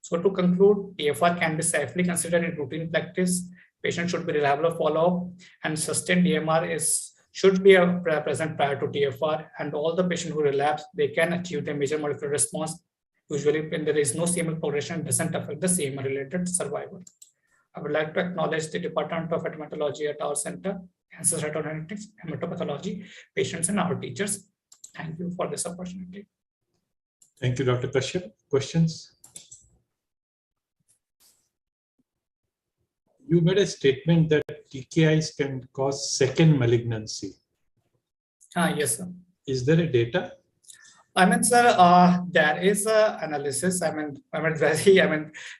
So to conclude, TFR can be safely considered in routine practice. Patients should be reliable follow-up, and sustained DMR should be present prior to TFR. And all the patients who relapse, they can achieve the major molecular response. Usually when there is no CML progression, it doesn't affect the CML-related survival. I would like to acknowledge the Department of Hematology at our center, cancer cytogenetics, hematopathology, patients, and our teachers. Thank you for this opportunity. Thank you, Dr. Kashyap. Questions? You made a statement that TKIs can cause second malignancy. Yes, sir. Is there a data? I mean, sir, there is a analysis.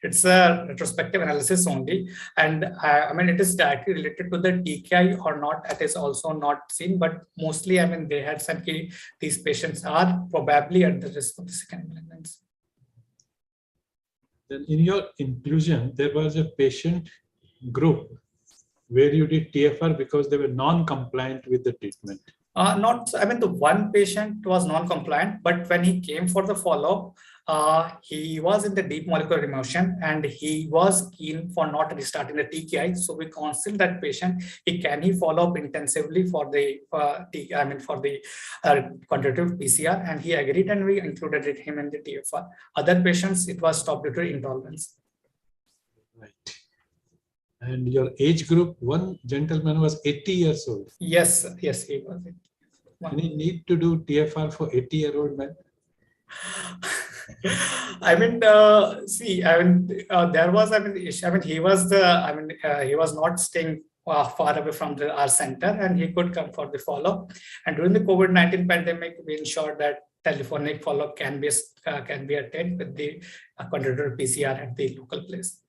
It's a retrospective analysis only, and it is directly related to the TKI or not. It is also not seen, but mostly, they had said that these patients are probably at the risk of the second malignancy. Then, in your inclusion, there was a patient group where you did TFR because they were non-compliant with the treatment. The 1 patient was non-compliant, but when he came for the follow-up, he was in the deep molecular remission and he was keen for not restarting the TKI. So we counseled that patient, can he follow up intensively for the quantitative PCR, and he agreed, and we included him in the TFR. Other patients, it was stopped due to intolerance. Right. And your age group, one gentleman was 80 years old. Yes, yes, he was. Any need to do TFR for 80-year-old man? I mean, see, I mean, there was, I mean, he was he was not staying far away from our center, and he could come for the follow-up. And during the COVID-19 pandemic, we ensured that telephonic follow-up can be attended with the quantitative PCR at the local place.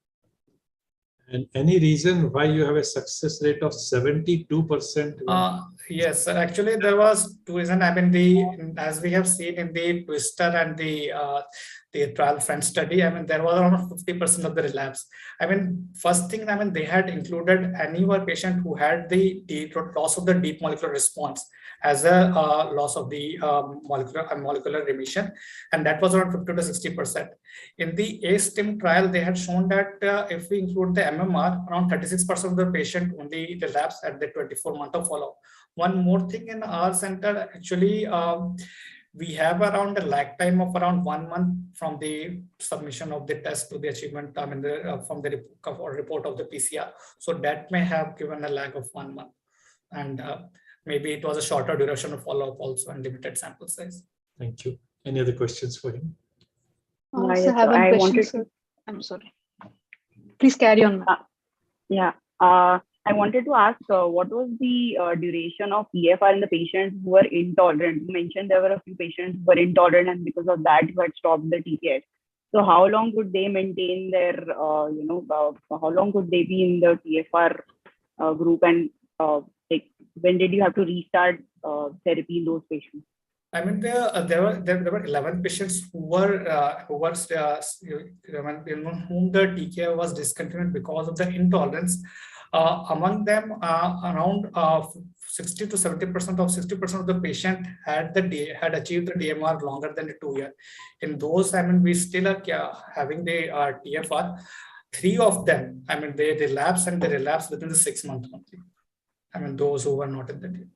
And any reason why you have a success rate of 72%? Yes, actually there was two reasons. I mean, as we have seen in the Twister and the trial friend study, I mean, there was around 50% of the relapse. I mean, first thing, I mean, they had included any patient who had the loss of the deep molecular response as a loss of the molecular remission, and that was around 50 to 60%. In the ASTIM trial, they had shown that if we include the MMR, around 36% of the patient only relapse at the 24-month of follow-up. One more thing in our center, actually, we have around a lag time of around 1 month from the submission of the test to the achievement, I mean, from the report of the PCR. So that may have given a lag of 1 month. And maybe it was a shorter duration of follow-up also and limited sample size. Thank you. Any other questions for him? So I have one question, sir. I'm sorry. Please carry on. I wanted to ask what was the duration of TFR in the patients who were intolerant? You mentioned there were a few patients who were intolerant, and because of that, you had stopped the TKS. So how long could they maintain their, how long could they be in the TFR group, and like when did you have to restart therapy in those patients? I mean, there were 11 patients whom the TKI was discontinued because of the intolerance. Among them, around 60 to 70% of 60% of the patient had achieved the DMR longer than 2 years. In those, I mean, we still are having the TFR. 3 of them, I mean, they relapse, and they relapse within the 6 months only. I mean, those who were not in the DMR.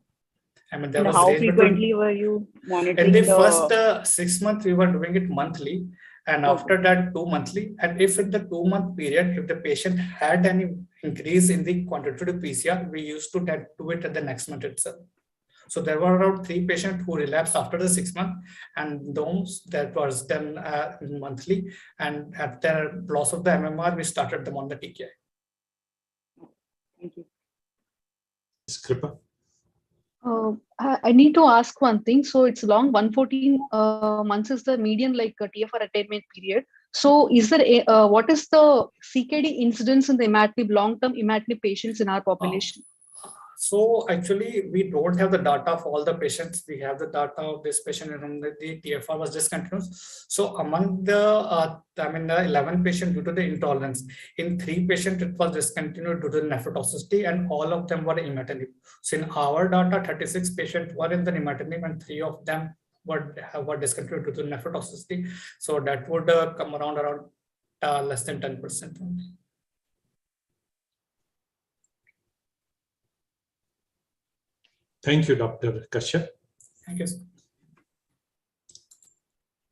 I mean, there was how frequently were you monitoring? In the first 6 months, we were doing it monthly, and after that 2 monthly. And if in the 2 month period, if the patient had any increase in the quantitative PCR, we used to do it at the next month itself. So there were around 3 patients who relapsed after the 6 months, and those that was done monthly. And at the loss of the MMR, we started them on the TKI. Thank you. Kripa. I need to ask one thing. So it's long, 114 months is the median TFR attainment period. So is there what is the CKD incidence in the imatinib, long-term imatinib patients in our population? So actually, we don't have the data for all the patients. We have the data of this patient and the TFR was discontinued. So among the, 11 patients due to the intolerance, in 3 patients it was discontinued due to nephrotoxicity, and all of them were imatinib. So in our data, 36 patients were in the imatinib, and 3 of them were discontinued due to nephrotoxicity. So that would come around less than 10% only. Thank you, Dr. Kashyap. Thank you.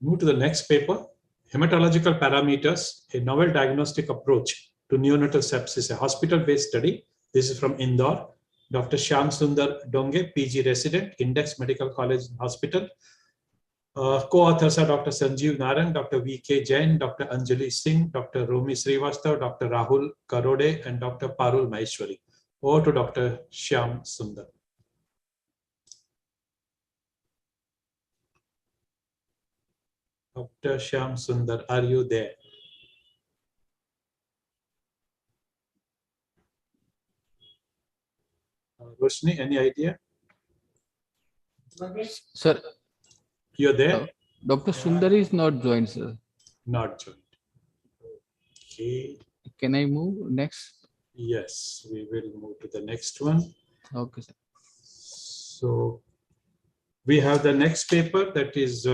Move to the next paper, Hematological Parameters, a novel diagnostic approach to neonatal sepsis, a hospital-based study. This is from Indore. Dr. Shyam Sundar Donge, PG resident, Index Medical College Hospital. Co-authors are Dr. Sanjeev Naran, Dr. V.K. Jain, Dr. Anjali Singh, Dr. Romi Srivastav, Dr. Rahul Karode, and Dr. Parul Maheshwari. Over to Dr. Shyam Sundar. Dr. Shyam Sundar, are you there? Roshni, any idea? Sir. You're there? Dr. Sundar is not joined, sir. Not joined. Okay. Can I move next? Yes, we will move to the next one. Okay, sir. So we have the next paper, that is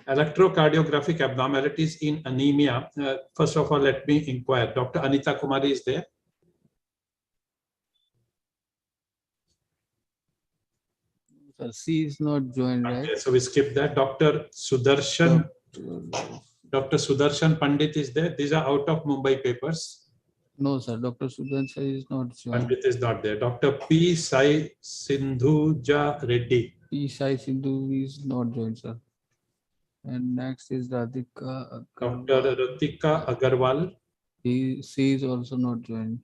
electrocardiographic abnormalities in anemia. First of all, let me inquire. Dr. Anita Kumari is there? Sir, C is not joined, right? Okay, so we skip that. Dr. Sudarshan Pandit is there. These are out of Mumbai papers. No, sir. Dr. Sudansha is not joined. Pandit is not there. Dr. P. Sai Sindhuja Reddy. P. Sai Sindhu is not joined, sir. And next is Radhika Dr. Agarwal. Ratika Agarwal. She is also not joined.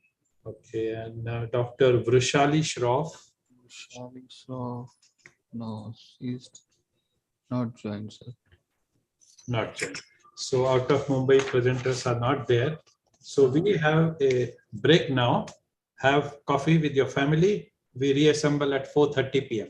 Okay, and Dr. Vrishali Shroff. Shali Shroff. No, she's not joined, sir. Not joined. So out of Mumbai, presenters are not there. So we have a break now. Have coffee with your family. We reassemble at 4:30 p.m.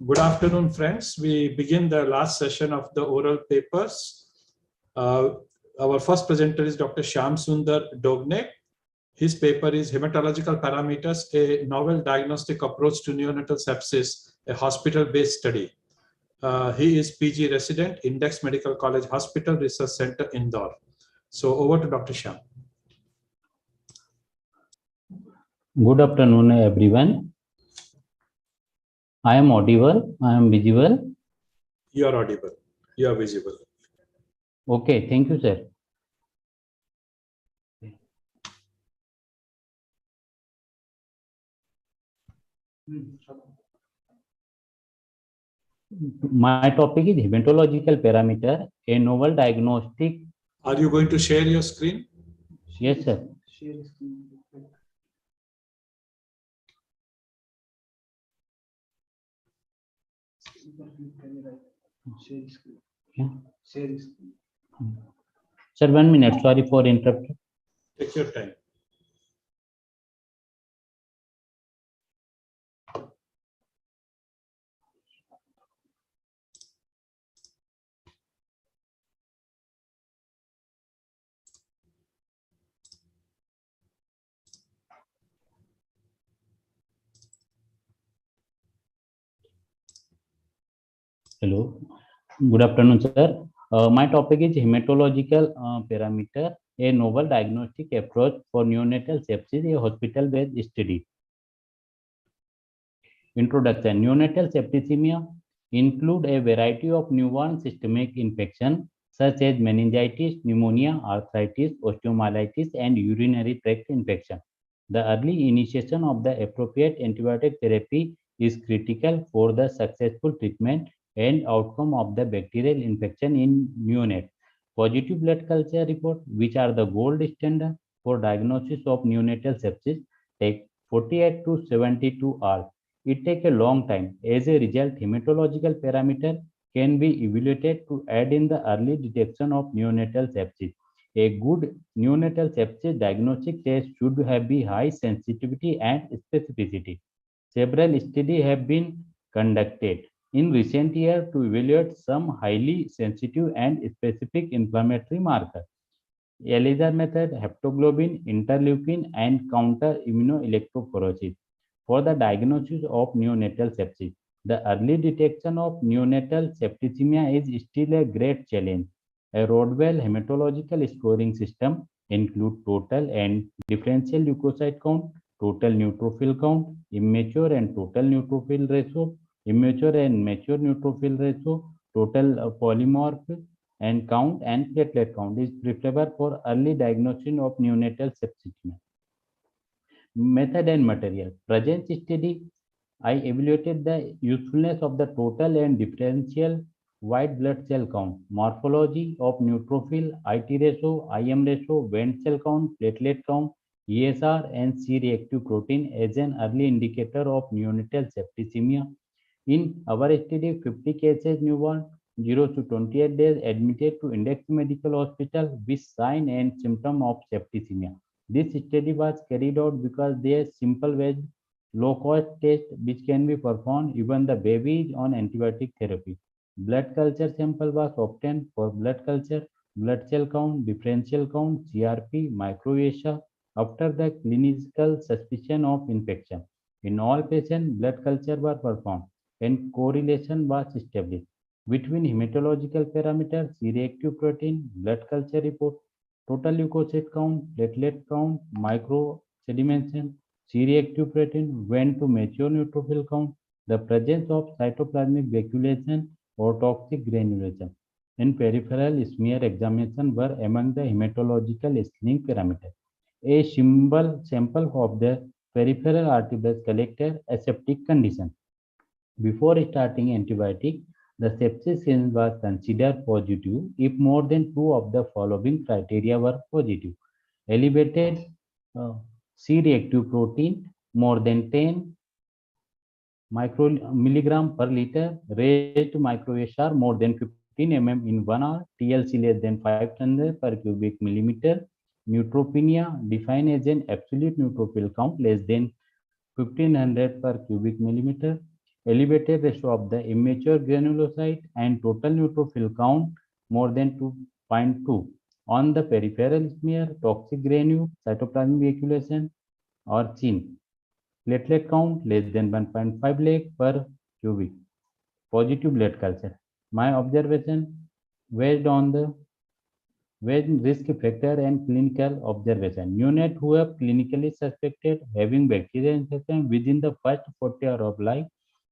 good afternoon, friends. We begin the last session of the oral papers. Our first presenter is Dr. Shyam Sundar Dogne. His paper is Hematological Parameters, a novel diagnostic approach to neonatal sepsis, a hospital-based study. He is PG resident, Index Medical College Hospital Research Center, Indore. So over to Dr. Shyam. Good afternoon, everyone. I am audible. I am visible. You are audible. You are visible. Okay, thank you, sir. My topic is hematological parameter, a novel diagnostic. Are you going to share your screen? Yes, sir. Yeah. Sir, 1 minute. Sorry for interrupting. Take your time. Hello. Good afternoon, sir. My topic is hematological parameter, a novel diagnostic approach for neonatal sepsis, a hospital-based study. Introduction. Neonatal septicemia include a variety of newborn systemic infection such as meningitis, pneumonia, arthritis, osteomyelitis, and urinary tract infection. The early initiation of the appropriate antibiotic therapy is critical for the successful treatment and outcome of the bacterial infection in neonates. Positive blood culture report, which are the gold standard for diagnosis of neonatal sepsis, take 48 to 72 hours. It takes a long time. As a result, hematological parameter can be evaluated to aid in the early detection of neonatal sepsis. A good neonatal sepsis diagnostic test should have high sensitivity and specificity. Several studies have been conducted in recent years to evaluate some highly sensitive and specific inflammatory markers. ELISA method, haptoglobin, interleukin, and counter immunoelectrophoresis for the diagnosis of neonatal sepsis. The early detection of neonatal septicemia is still a great challenge. A Rodwell hematological scoring system includes total and differential leukocyte count, total neutrophil count, immature and total neutrophil ratio, immature and mature neutrophil ratio, total polymorph and count, and platelet count is preferable for early diagnosis of neonatal septicemia. Method and material. Present study, I evaluated the usefulness of the total and differential white blood cell count, morphology of neutrophil, IT ratio, IM ratio, Wnt cell count, platelet count, ESR, and C-reactive protein as an early indicator of neonatal septicemia. In our study, 50 cases newborn 0 to 28 days admitted to Index Medical Hospital with sign and symptom of septicemia. This study was carried out because there is simple way, low-cost test which can be performed even the baby is on antibiotic therapy. Blood culture sample was obtained for blood culture, blood cell count, differential count, CRP, microacia after the clinical suspicion of infection. In all patients, blood culture were performed and correlation was established between hematological parameters, C-reactive protein, blood culture report, total leukocyte count, platelet count, microsedimentation, C-reactive protein, went to mature neutrophil count, the presence of cytoplasmic vacuolation or toxic granulation, and peripheral smear examination were among the hematological screening parameters. A sample of the peripheral arteries collected aseptic condition. Before starting antibiotic, the sepsis scene was considered positive if more than 2 of the following criteria were positive. Elevated C-reactive protein more than 10 milligram per liter, raised microASR more than 15 mm in 1 hour, TLC less than 500 per cubic millimeter, neutropenia defined as an absolute neutrophil count less than 1500 per cubic millimeter, elevated ratio of the immature granulocyte and total neutrophil count more than 2.2. On the peripheral smear, toxic granule, cytoplasmic ejaculation or chin. Platelet count less than 1.5 lakh per cubic. Positive blood culture. My observation based on the risk factor and clinical observation. Neonates who have clinically suspected having bacterial infection within the first 40 hours of life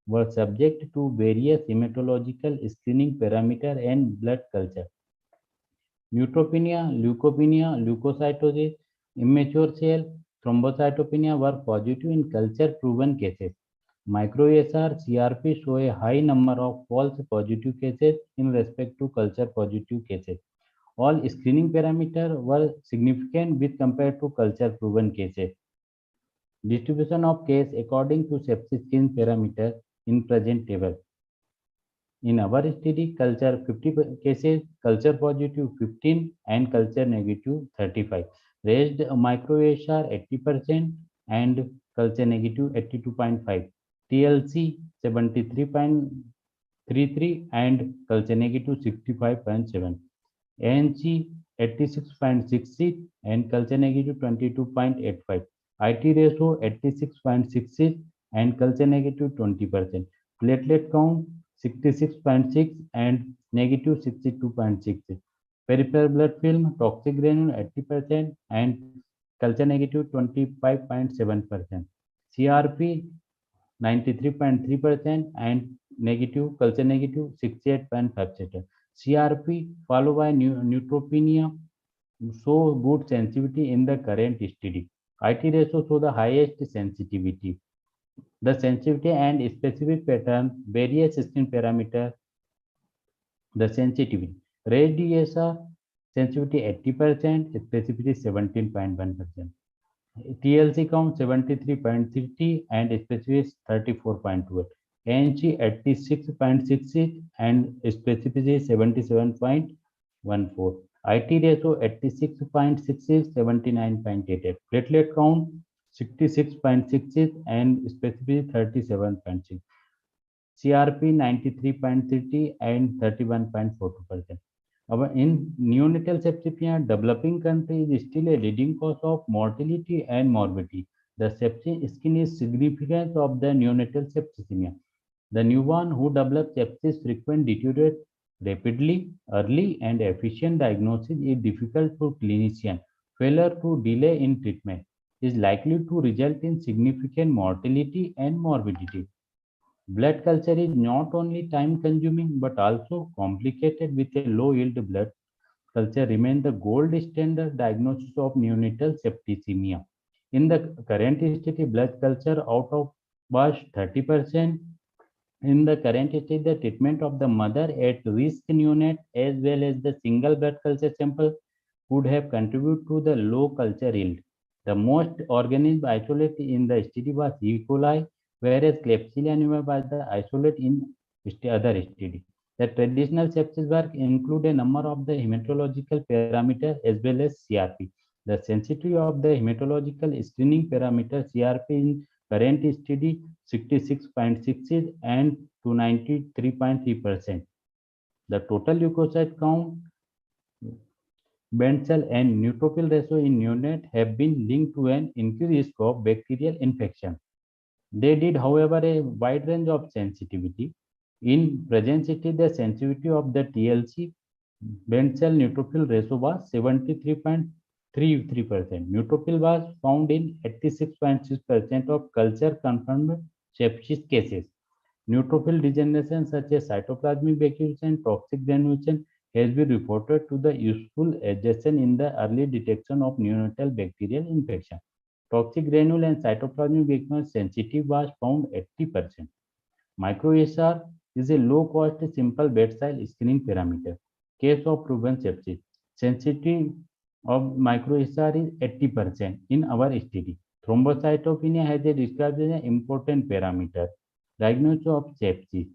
were subject to various hematological screening parameters and blood culture. Neutropenia, leukopenia, leukocytosis, immature cell, thrombocytopenia were positive in culture-proven cases. Micro-ESR, CRP show a high number of false positive cases in respect to culture-positive cases. All screening parameters were significant with compared to culture-proven cases. Distribution of case according to sepsis screen parameter in present table. In our study, culture 50 cases, culture positive 15 and culture negative 35. Raised micro-ESR 80% and culture negative 82.5. TLC 73.33 and culture negative 65.7. ANC 86.66 and culture negative 22.85. IT ratio 86.66 and culture negative 20%. Platelet count 66.6 and negative 62.6. Peripheral blood film toxic granule 80% and culture negative 25.7%. CRP 93.3% and negative culture negative 68.5%. CRP followed by neutropenia show good sensitivity in the current study. IT ratio show the highest sensitivity. The sensitivity and specific pattern, various screen parameters, the sensitivity. Raised ESR, sensitivity 80%, specificity 17.1%. TLC count 73.30 and specificity 34.28. ANC 86.66 and specificity 77.14. IT ratio 86.66, 79.88. Platelet count 66.66 and specificity 37.6. CRP 93.30 and 31.42%. In neonatal septicemia, developing country is still a leading cause of mortality and morbidity. The sepsis skin is significance of the neonatal septicemia. The newborn who develops sepsis frequently deteriorate rapidly. Early and efficient diagnosis is difficult for clinician. Failure to delay in treatment is likely to result in significant mortality and morbidity. Blood culture is not only time consuming but also complicated. With a low yield blood culture remains the gold standard diagnosis of neonatal septicemia. In the current study, blood culture out of was 30%. In the current stage, the treatment of the mother at risk neonate as well as the single blood culture sample would have contributed to the low culture yield. The most organism isolated in the study was E. coli, whereas Klebsiella pneumoniae was the isolate in other study. The traditional sepsis work include a number of the hematological parameters as well as CRP. The sensitivity of the hematological screening parameter CRP in current study 66.6 and to 93.3%. The total leukocyte count, band cell and neutrophil ratio in neonate have been linked to an increased risk of bacterial infection. They did, however, a wide range of sensitivity. In present study, the sensitivity of the TLC band cell neutrophil ratio was 73.33%. Neutrophil was found in 86.6% of culture confirmed sepsis cases. Neutrophil degeneration such as cytoplasmic evacuation, toxic granulation has been reported to the useful adjacent in the early detection of neonatal bacterial infection. Toxic granule and cytoplasmic evacuation sensitivity was found 80%. Micro-ESR is a low-cost, simple bedside screening parameter. Case of proven sepsis. Sensitivity of micro-ESR is 80% in our study. Thrombocytopenia has a described as an important parameter. Diagnosis of sepsis.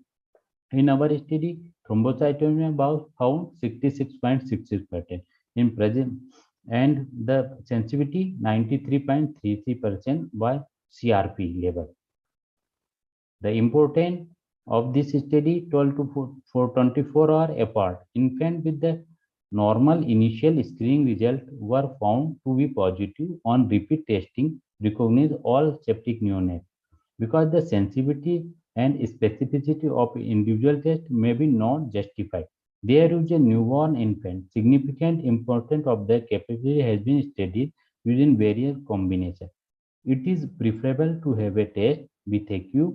In our study, thrombocytopenia was found 66.66% in present and the sensitivity 93.33% by CRP level. The importance of this study 12 to 24 hours apart. Infants with the normal initial screening result were found to be positive on repeat testing, recognize all septic neonates. Because the sensitivity and specificity of individual test may be not justified. There is a newborn infant. Significant importance of the capability has been studied using various combinations. It is preferable to have a test with a quick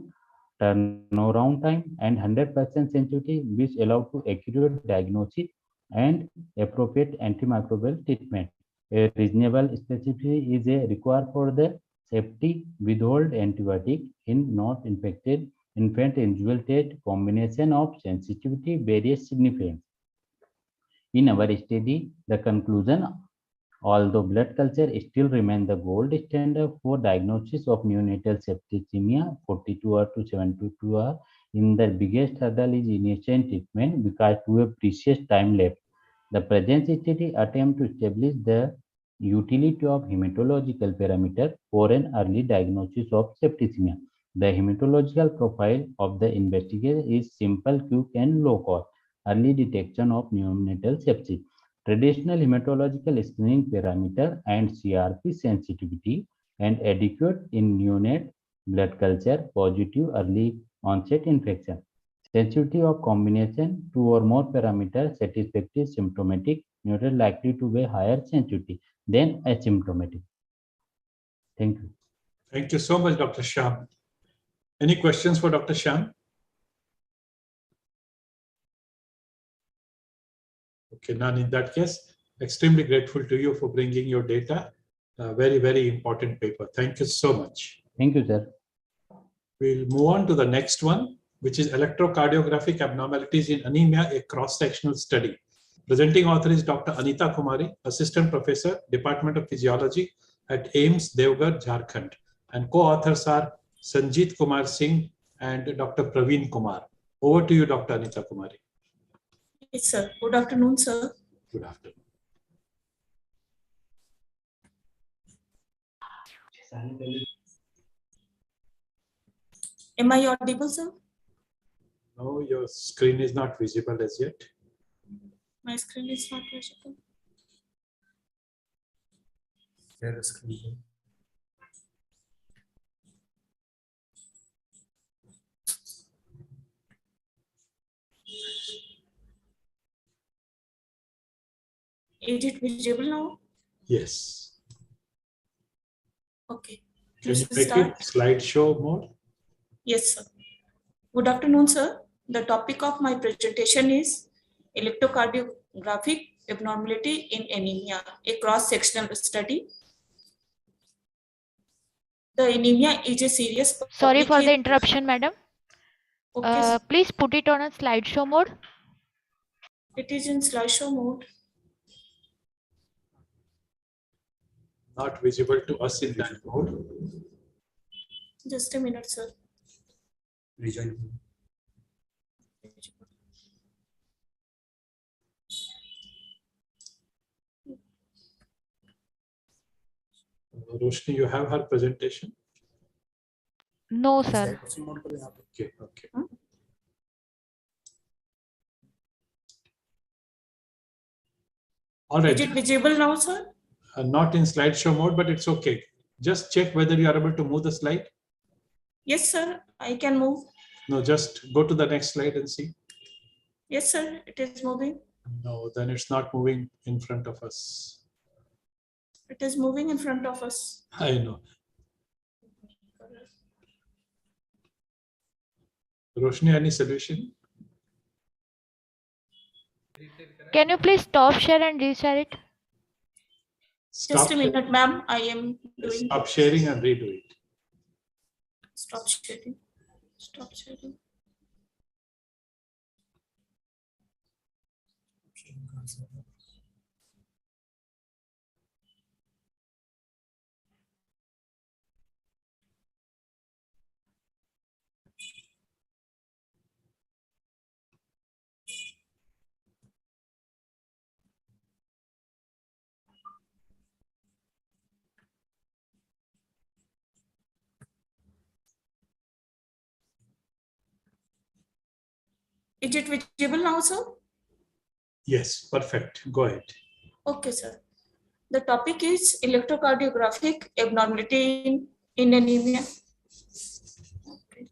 turnaround time and 100% sensitivity, which allow to accurate diagnosis and appropriate antimicrobial treatment. A reasonable specificity is required for the safety withhold antibiotic in not infected infant individual test. Combination of sensitivity varies significantly. In our study, the conclusion, although blood culture still remains the gold standard for diagnosis of neonatal septicemia, 42 hours to 72 hours, in the biggest hurdle is initial treatment because we have precious time left. The present study attempt to establish the utility of hematological parameter for an early diagnosis of septicemia. The hematological profile of the investigator is simple, quick, and low cost. Early detection of neonatal sepsis. Traditional hematological screening parameter and CRP sensitivity and adequate in neonate blood culture, positive early onset infection. Sensitivity of combination, 2 or more parameters, satisfactory symptomatic, neonatal likely to be higher sensitivity than asymptomatic. Thank you. Thank you so much, Dr. Shyam. Any questions for Dr. Shyam? Okay, none in that case. Extremely grateful to you for bringing your data. Very, very important paper. Thank you so much. Thank you, sir. We'll move on to the next one, which is electrocardiographic abnormalities in anemia, a cross-sectional study. Presenting author is Dr. Anita Kumari, Assistant Professor, Department of Physiology at AIIMS, Devgarh, Jharkhand. And co-authors are Sanjeet Kumar Singh and Dr. Praveen Kumar. Over to you, Dr. Anita Kumari. Yes, sir. Good afternoon, sir. Good afternoon. Am I audible, sir? No, your screen is not visible as yet. My screen is not visible. Share the screen. Is it visible now? Yes. Okay. Can you make it slideshow mode? Yes, sir. Good afternoon, sir. The topic of my presentation is electrocardiographic abnormality in anemia, a cross-sectional study. The anemia is a serious. Sorry for the interruption, madam. Okay. Please put it on a slideshow mode. It is in slideshow mode. Not visible to us in that mode. Just a minute, sir. Rejoin. Roshni, you have her presentation? No, sir. Okay, okay. All right. Is it visible now, sir? Not in slideshow mode, but it's okay. Just check whether you are able to move the slide. Yes, sir. I can move. No, just go to the next slide and see. Yes, sir. It is moving. No, then it's not moving in front of us. It is moving in front of us. I know. Roshni, any solution? Can you please stop share and reshare it? Just a minute, ma'am. I am doing. Stop sharing and redo it. Stop sharing. Stop sharing. Is it visible now, sir? Yes, perfect. Go ahead. Okay, sir. The topic is electrocardiographic abnormality in anemia. Okay.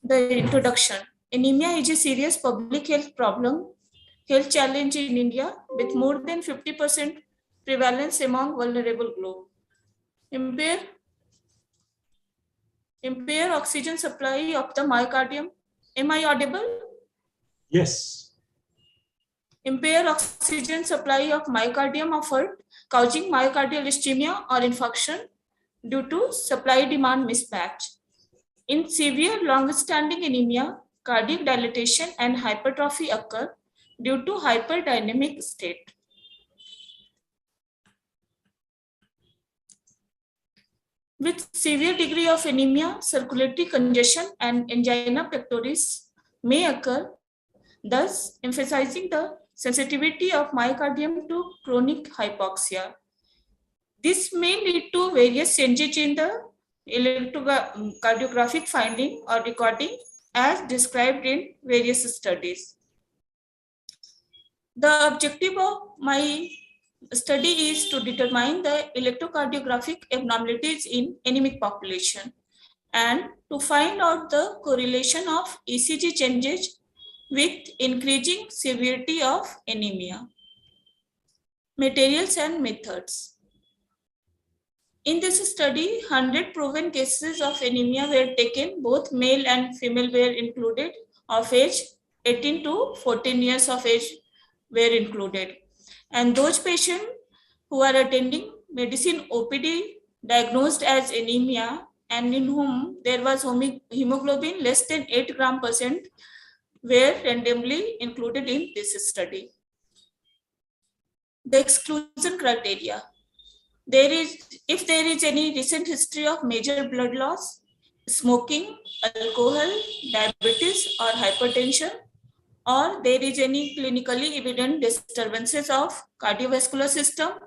The introduction. Anemia is a serious public health challenge in India with more than 50% prevalence among vulnerable group. Impair oxygen supply of the myocardium. Am I audible? Yes. Impair oxygen supply of myocardium of heart, causing myocardial ischemia or infarction due to supply-demand mismatch. In severe long-standing anemia, cardiac dilatation and hypertrophy occur due to hyperdynamic state. With severe degree of anemia, circulatory congestion and angina pectoris may occur, thus emphasizing the sensitivity of myocardium to chronic hypoxia. This may lead to various changes in the electrocardiographic finding or recording as described in various studies. The objective of my study is to determine the electrocardiographic abnormalities in anemic population and to find out the correlation of ECG changes with increasing severity of anemia. Materials and methods. In this study, 100 proven cases of anemia were taken, both male and female were included, of age 18 to 14 years of age were included. And those patients who are attending medicine OPD diagnosed as anemia and in whom there was hemoglobin less than 8 gram% were randomly included in this study. The exclusion criteria. If there is any recent history of major blood loss, smoking, alcohol, diabetes or hypertension, or there is any clinically evident disturbances of cardiovascular system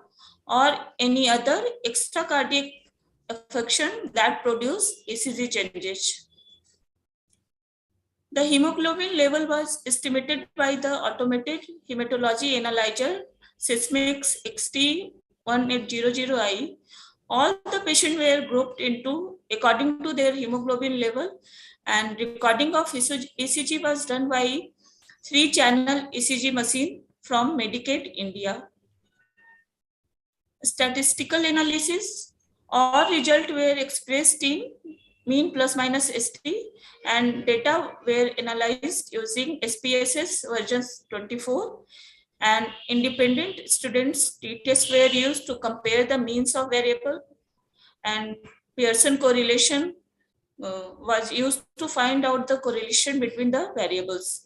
or any other extracardiac affection that produce ECG changes. The hemoglobin level was estimated by the automated hematology analyzer Sysmex XT1800I. All the patients were grouped into according to their hemoglobin level, and recording of ECG was done by 3-channel ECG machine from Medicaid, India. Statistical analysis. All results were expressed in mean plus minus ST, and data were analyzed using SPSS versions 24, and independent students t-tests were used to compare the means of variable, and Pearson correlation was used to find out the correlation between the variables,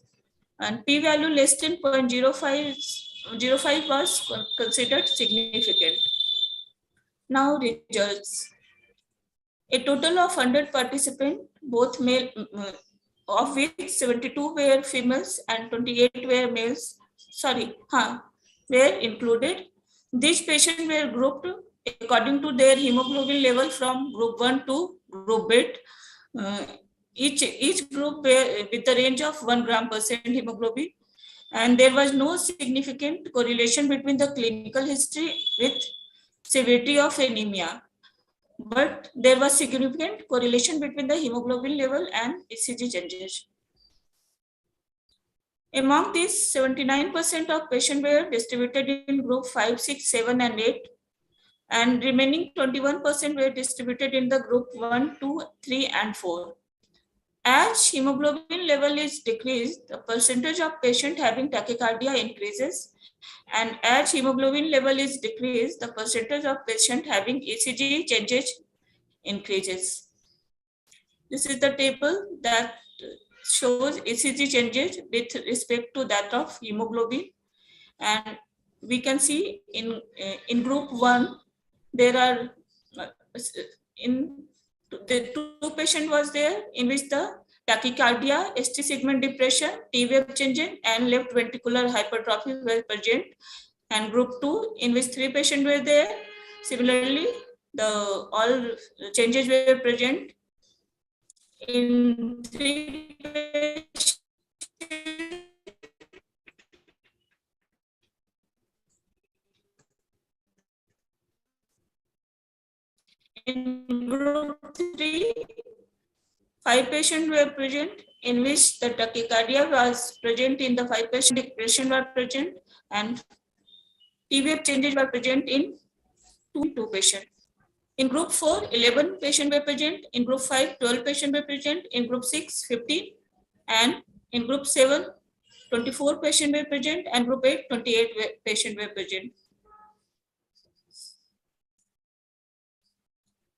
and p-value less than 0.05 was considered significant. Now results. A total of 100 participants, both male, of which 72 were females and 28 were males, were included. These patients were grouped according to their hemoglobin level from group 1 to group 8. Each group were with the range of 1 gram% hemoglobin, and there was no significant correlation between the clinical history with severity of anemia, but there was significant correlation between the hemoglobin level and ECG changes. Among these, 79% of patients were distributed in group 5, 6, 7, and 8, and remaining 21% were distributed in the group 1, 2, 3, and 4. As hemoglobin level is decreased, the percentage of patients having tachycardia increases, and as hemoglobin level is decreased, the percentage of patients having ECG changes increases. This is the table that shows ECG changes with respect to that of hemoglobin, and we can see in group 1 there are the 2 patients was there in which the tachycardia, ST segment depression, T-wave changing, and left ventricular hypertrophy were present, and group 2 in which 3 patients were there. Similarly, all changes were present in 3 patients. In group 3, 5 patients were present, in which the tachycardia was present in the 5 patients, depression were present, and TVF changes were present in 2 patients. In group 4, 11 patients were present. In group 5, 12 patients were present. In group 6, 15. And in group 7, 24 patients were present. And group 8, 28 patients were present.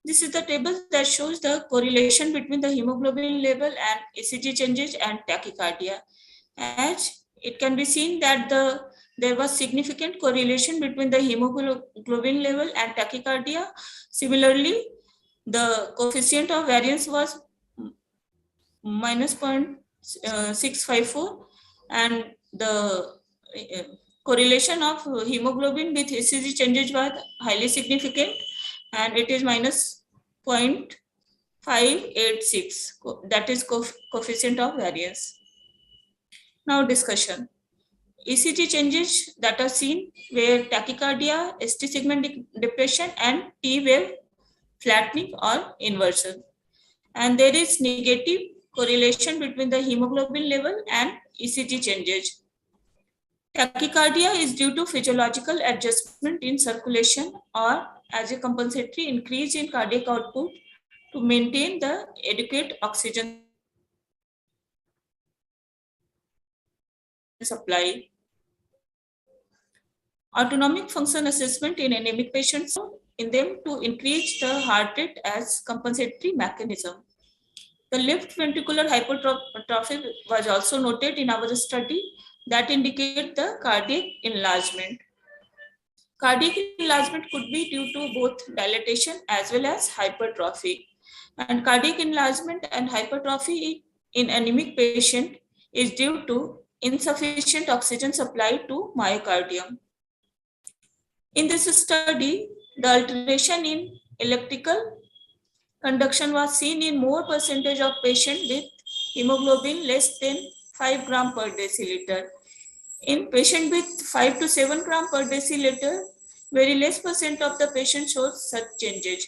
This is the table that shows the correlation between the hemoglobin level and ECG changes and tachycardia. As it can be seen that there was significant correlation between the hemoglobin level and tachycardia. Similarly, the coefficient of variance was minus 0.654, and the correlation of hemoglobin with ECG changes was highly significant, and it is minus 0.586, that is coefficient of variance. Now discussion. ECG changes that are seen were tachycardia, ST segment depression, and T wave flattening or inversion. And there is negative correlation between the hemoglobin level and ECG changes. Tachycardia is due to physiological adjustment in circulation or as a compensatory increase in cardiac output to maintain the adequate oxygen supply. Autonomic function assessment in anemic patients, in them to increase the heart rate as compensatory mechanism. The left ventricular hypertrophy was also noted in our study that indicate the cardiac enlargement. Cardiac enlargement could be due to both dilatation as well as hypertrophy. And cardiac enlargement and hypertrophy in anemic patient is due to insufficient oxygen supply to myocardium. In this study, the alteration in electrical conduction was seen in more percentage of patients with hemoglobin less than 5 gram per deciliter. In patient with 5 to 7 gram per deciliter, very less percent of the patient shows such changes.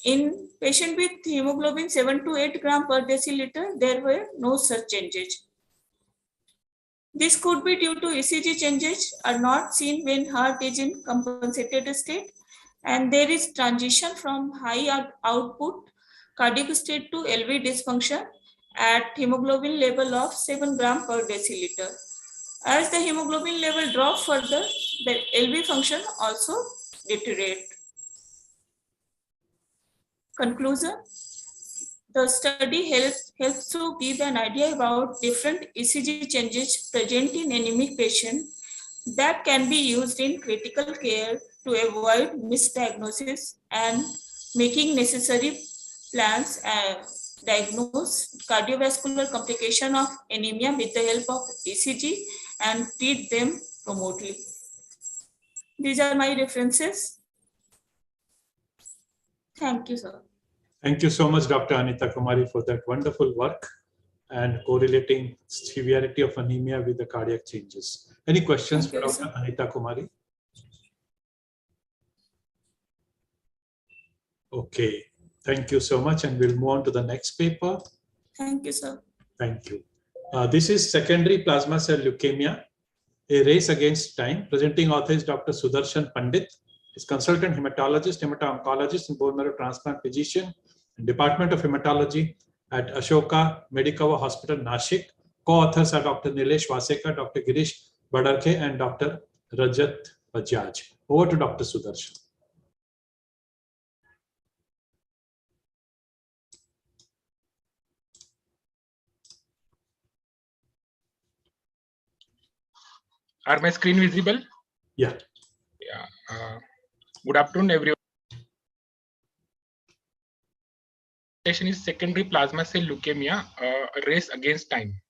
In patient with hemoglobin 7 to 8 gram per deciliter, there were no such changes. This could be due to ECG changes are not seen when heart is in compensated state, and there is transition from high output cardiac state to LV dysfunction at hemoglobin level of 7 gram per deciliter. As the hemoglobin level drops further, the LV function also deteriorates. Conclusion. The study helps to give an idea about different ECG changes present in anemic patients that can be used in critical care to avoid misdiagnosis and making necessary plans and diagnose cardiovascular complication of anemia with the help of ECG and treat them remotely. These are my references. Thank you, sir. Thank you so much, Dr. Anita Kumari, for that wonderful work and correlating severity of anemia with the cardiac changes. Any questions for Dr. Anita Kumari? Okay, thank you so much, and we'll move on to the next paper. Thank you, sir. Thank you. This is secondary plasma cell leukemia, a race against time. Presenting author is Dr. Sudarshan Pandit. He's consultant hematologist, hemato-oncologist, and bone marrow transplant physician in Department of Hematology at Ashoka Medicover Hospital, Nashik. Co-authors are Dr. Nilesh Vasekar, Dr. Girish Badarkhe, and Dr. Rajat Bajaj. Over to Dr. Sudarshan. Are my screen visible? Yeah. Yeah. Good afternoon, everyone. Is secondary plasma cell leukemia, a race against time.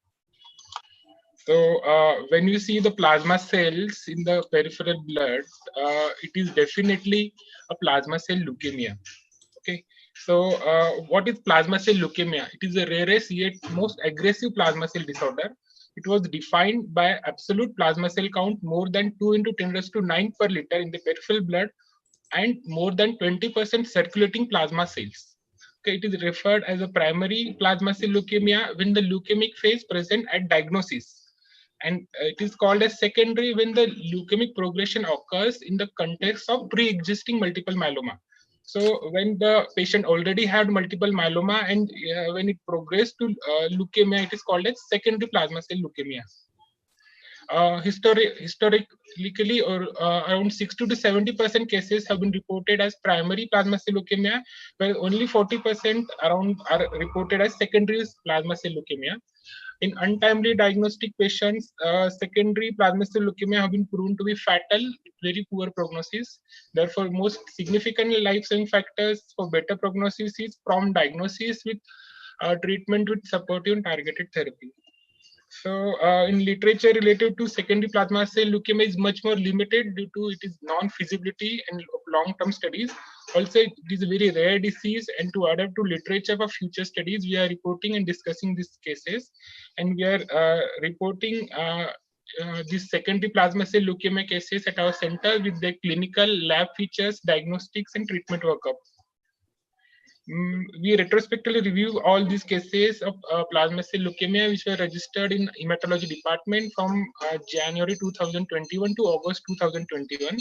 So when you see the plasma cells in the peripheral blood, it is definitely a plasma cell leukemia. Okay. So what is plasma cell leukemia? It is the rarest yet most aggressive plasma cell disorder. It was defined by absolute plasma cell count more than 2 × 10⁹ per liter in the peripheral blood and more than 20% circulating plasma cells. Okay, it is referred as a primary plasma cell leukemia when the leukemic phase present at diagnosis. And it is called as secondary when the leukemic progression occurs in the context of pre-existing multiple myeloma. So when the patient already had multiple myeloma and when it progressed to leukemia, it is called as secondary plasma cell leukemia. Historically, or around 60 to 70% cases have been reported as primary plasma cell leukemia, while only 40% around are reported as secondary plasma cell leukemia. In untimely diagnostic patients, secondary plasma cell leukemia have been proven to be fatal with very poor prognosis. Therefore, most significant life-saving factors for better prognosis is prompt diagnosis with treatment with supportive and targeted therapy. So in literature related to secondary plasma cell leukemia is much more limited due to it is non-feasibility and long-term studies. Also, it is a very rare disease, and to adapt to literature for future studies, we are reporting and discussing these cases, and we are reporting these secondary plasma cell leukemia cases at our center with their clinical lab features, diagnostics, and treatment workup. We retrospectively review all these cases of plasma cell leukemia which were registered in hematology department from January 2021 to August 2021.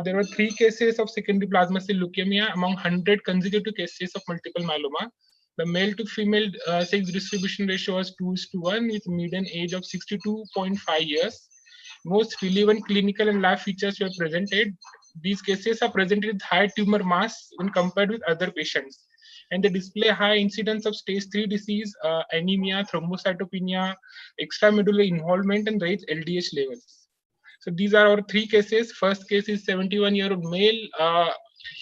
There were 3 cases of secondary plasma cell leukemia among 100 consecutive cases of multiple myeloma. The male to female sex distribution ratio was 2:1 with median age of 62.5 years. Most relevant clinical and lab features were presented. These cases are presented with high tumor mass when compared with other patients, and they display high incidence of stage 3 disease, anemia, thrombocytopenia, extramedullary involvement, and raised LDH levels. So these are our 3 cases. First case is 71-year-old male.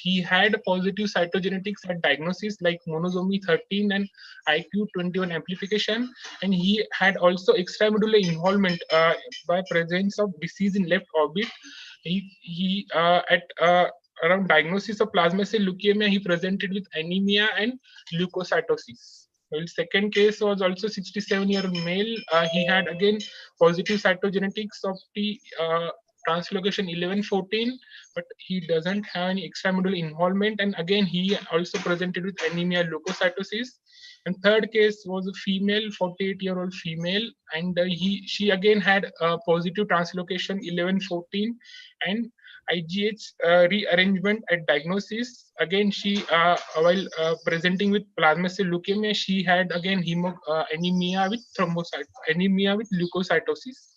He had positive cytogenetics at diagnosis like monosomy 13 and IQ21 amplification, and he had also extramedullary involvement by presence of disease in left orbit. He at around diagnosis of plasma cell leukemia, he presented with anemia and leukocytosis. Well, second case was also 67-year-old male. He had again positive cytogenetics of the translocation 11-14, but he doesn't have any extramedullary involvement, and again he also presented with anemia, leukocytosis. And third case was a female, 48-year-old female, and she again had positive translocation 11-14 and IGH rearrangement at diagnosis. Again, she while presenting with plasma cell leukemia, she had again anemia with anemia with leukocytosis.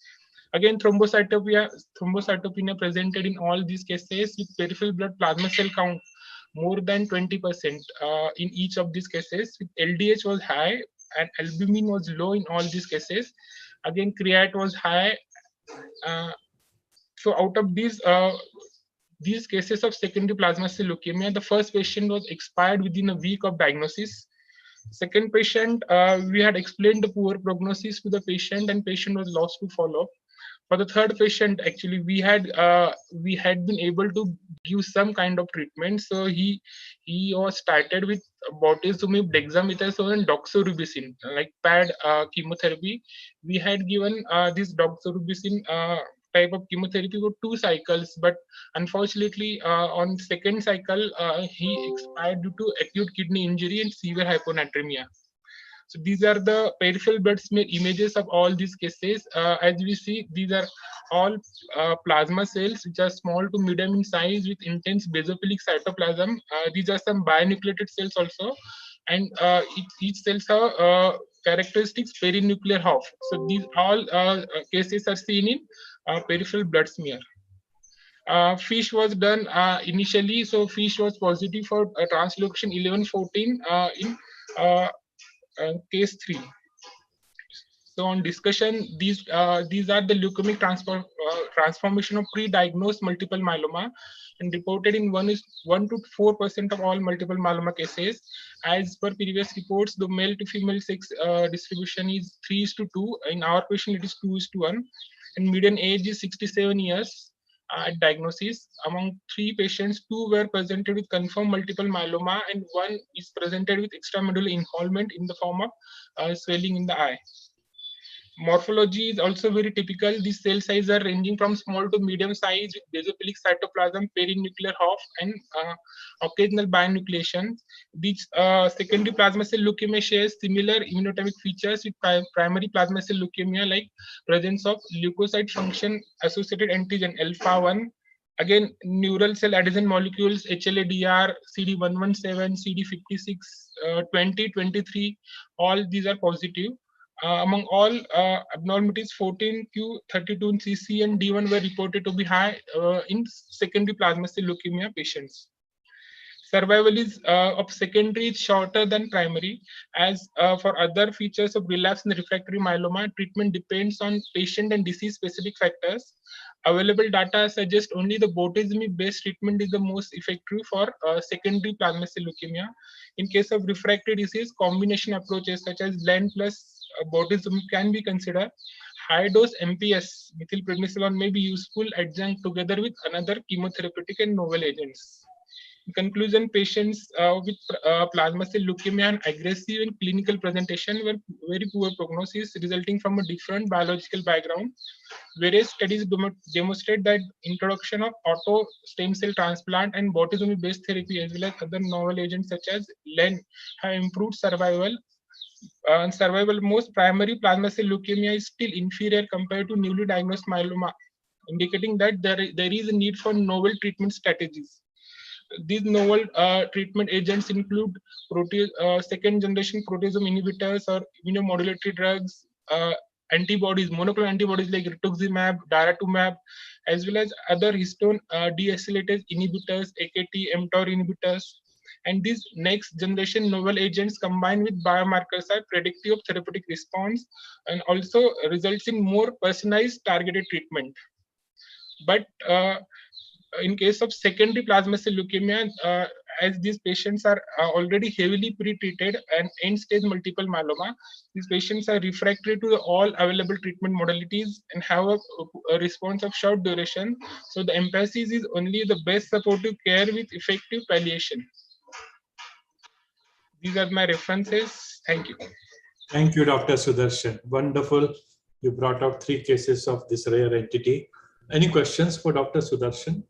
Again, thrombocytopenia presented in all these cases with peripheral blood plasma cell count more than 20% in each of these cases. With LDH was high and albumin was low in all these cases. Again, creat was high. So out of these cases of secondary plasma cell leukemia, the first patient was expired within a week of diagnosis. Second patient, we had explained the poor prognosis to the patient, and patient was lost to follow-up. For the third patient, actually, we had been able to give some kind of treatment. So he was started with bortezomib, dexamethasone, and doxorubicin, like pad chemotherapy. We had given this doxorubicin type of chemotherapy for 2 cycles, but unfortunately, on second cycle, he expired due to acute kidney injury and severe hyponatremia. So these are the peripheral blood smear images of all these cases. As we see, these are all plasma cells which are small to medium in size with intense basophilic cytoplasm. These are some binucleated cells also, and each cells have characteristics perinuclear half. So these all cases are seen in peripheral blood smear. FISH was done initially, so FISH was positive for translocation 11-14 in case 3. So on discussion, these are the leukemic transformation of pre-diagnosed multiple myeloma, and reported in 1 to 4% of all multiple myeloma cases. As per previous reports, the male to female sex distribution is 3:2. In our patient, it is 2:1, and median age is 67 years. At diagnosis, among 3 patients, 2 were presented with confirmed multiple myeloma, and 1 is presented with extramedullary involvement in the form of swelling in the eye. Morphology is also very typical. These cell sizes are ranging from small to medium size with basophilic cytoplasm, perinuclear HOF, and occasional binucleation. These secondary plasma cell leukemia shares similar immunotypic features with primary plasma cell leukemia, like presence of leukocyte function associated antigen alpha 1. Again, neural cell adhesion molecules, HLA-DR, CD117, CD56, 20, 23, all these are positive. Among all abnormalities, 14q32 in CC and D1 were reported to be high in secondary plasma cell leukemia patients. Survival is of secondary is shorter than primary. As for other features of relapse and refractory myeloma, treatment depends on patient and disease-specific factors. Available data suggest only the bortezomib-based treatment is the most effective for secondary plasma cell leukemia. In case of refractory disease, combination approaches such as Len plus bortezomib can be considered. High-dose MPS, methylprednisolone, may be useful adjunct together with another chemotherapeutic and novel agents. In conclusion, patients with plasma cell leukemia and aggressive and clinical presentation were very poor prognosis resulting from a different biological background. Various studies demonstrate that introduction of auto stem cell transplant and bortezomib-based therapy as well as other novel agents such as Len have improved survival. Most primary plasma cell leukemia is still inferior compared to newly diagnosed myeloma, indicating that there is a need for novel treatment strategies. These novel treatment agents include second generation proteasome inhibitors or immunomodulatory drugs, antibodies, monoclonal antibodies like rituximab, daratumab, as well as other histone deacetylase inhibitors, AKT, mTOR inhibitors. And these next generation novel agents combined with biomarkers are predictive of therapeutic response and also results in more personalized targeted treatment. But in case of secondary plasma cell leukemia, as these patients are already heavily pre-treated and end-stage multiple myeloma, these patients are refractory to all available treatment modalities and have a response of short duration. So the emphasis is only the best supportive care with effective palliation. These are my references. Thank you. Thank you, Dr. Sudarshan. Wonderful. You brought out 3 cases of this rare entity. Any questions for Dr. Sudarshan?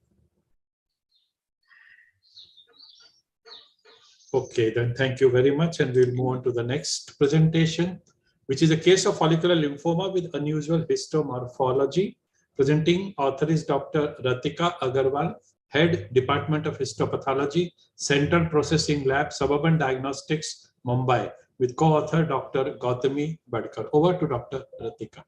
Okay, then thank you very much. And we'll move on to the next presentation, which is a case of follicular lymphoma with unusual histomorphology. Presenting author is Dr. Ratika Agarwal, Head, Department of Histopathology, Central Processing Lab, Suburban Diagnostics, Mumbai, with co-author Dr. Gautami Badkar. Over to Dr. Ratika.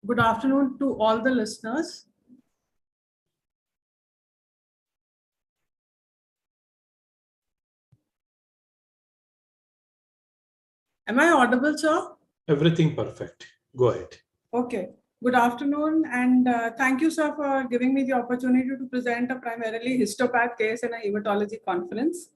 Good afternoon to all the listeners. Am I audible, sir? Everything perfect. Go ahead. Okay. Good afternoon, and thank you, sir, for giving me the opportunity to present a primarily histopath case in a hematology conference.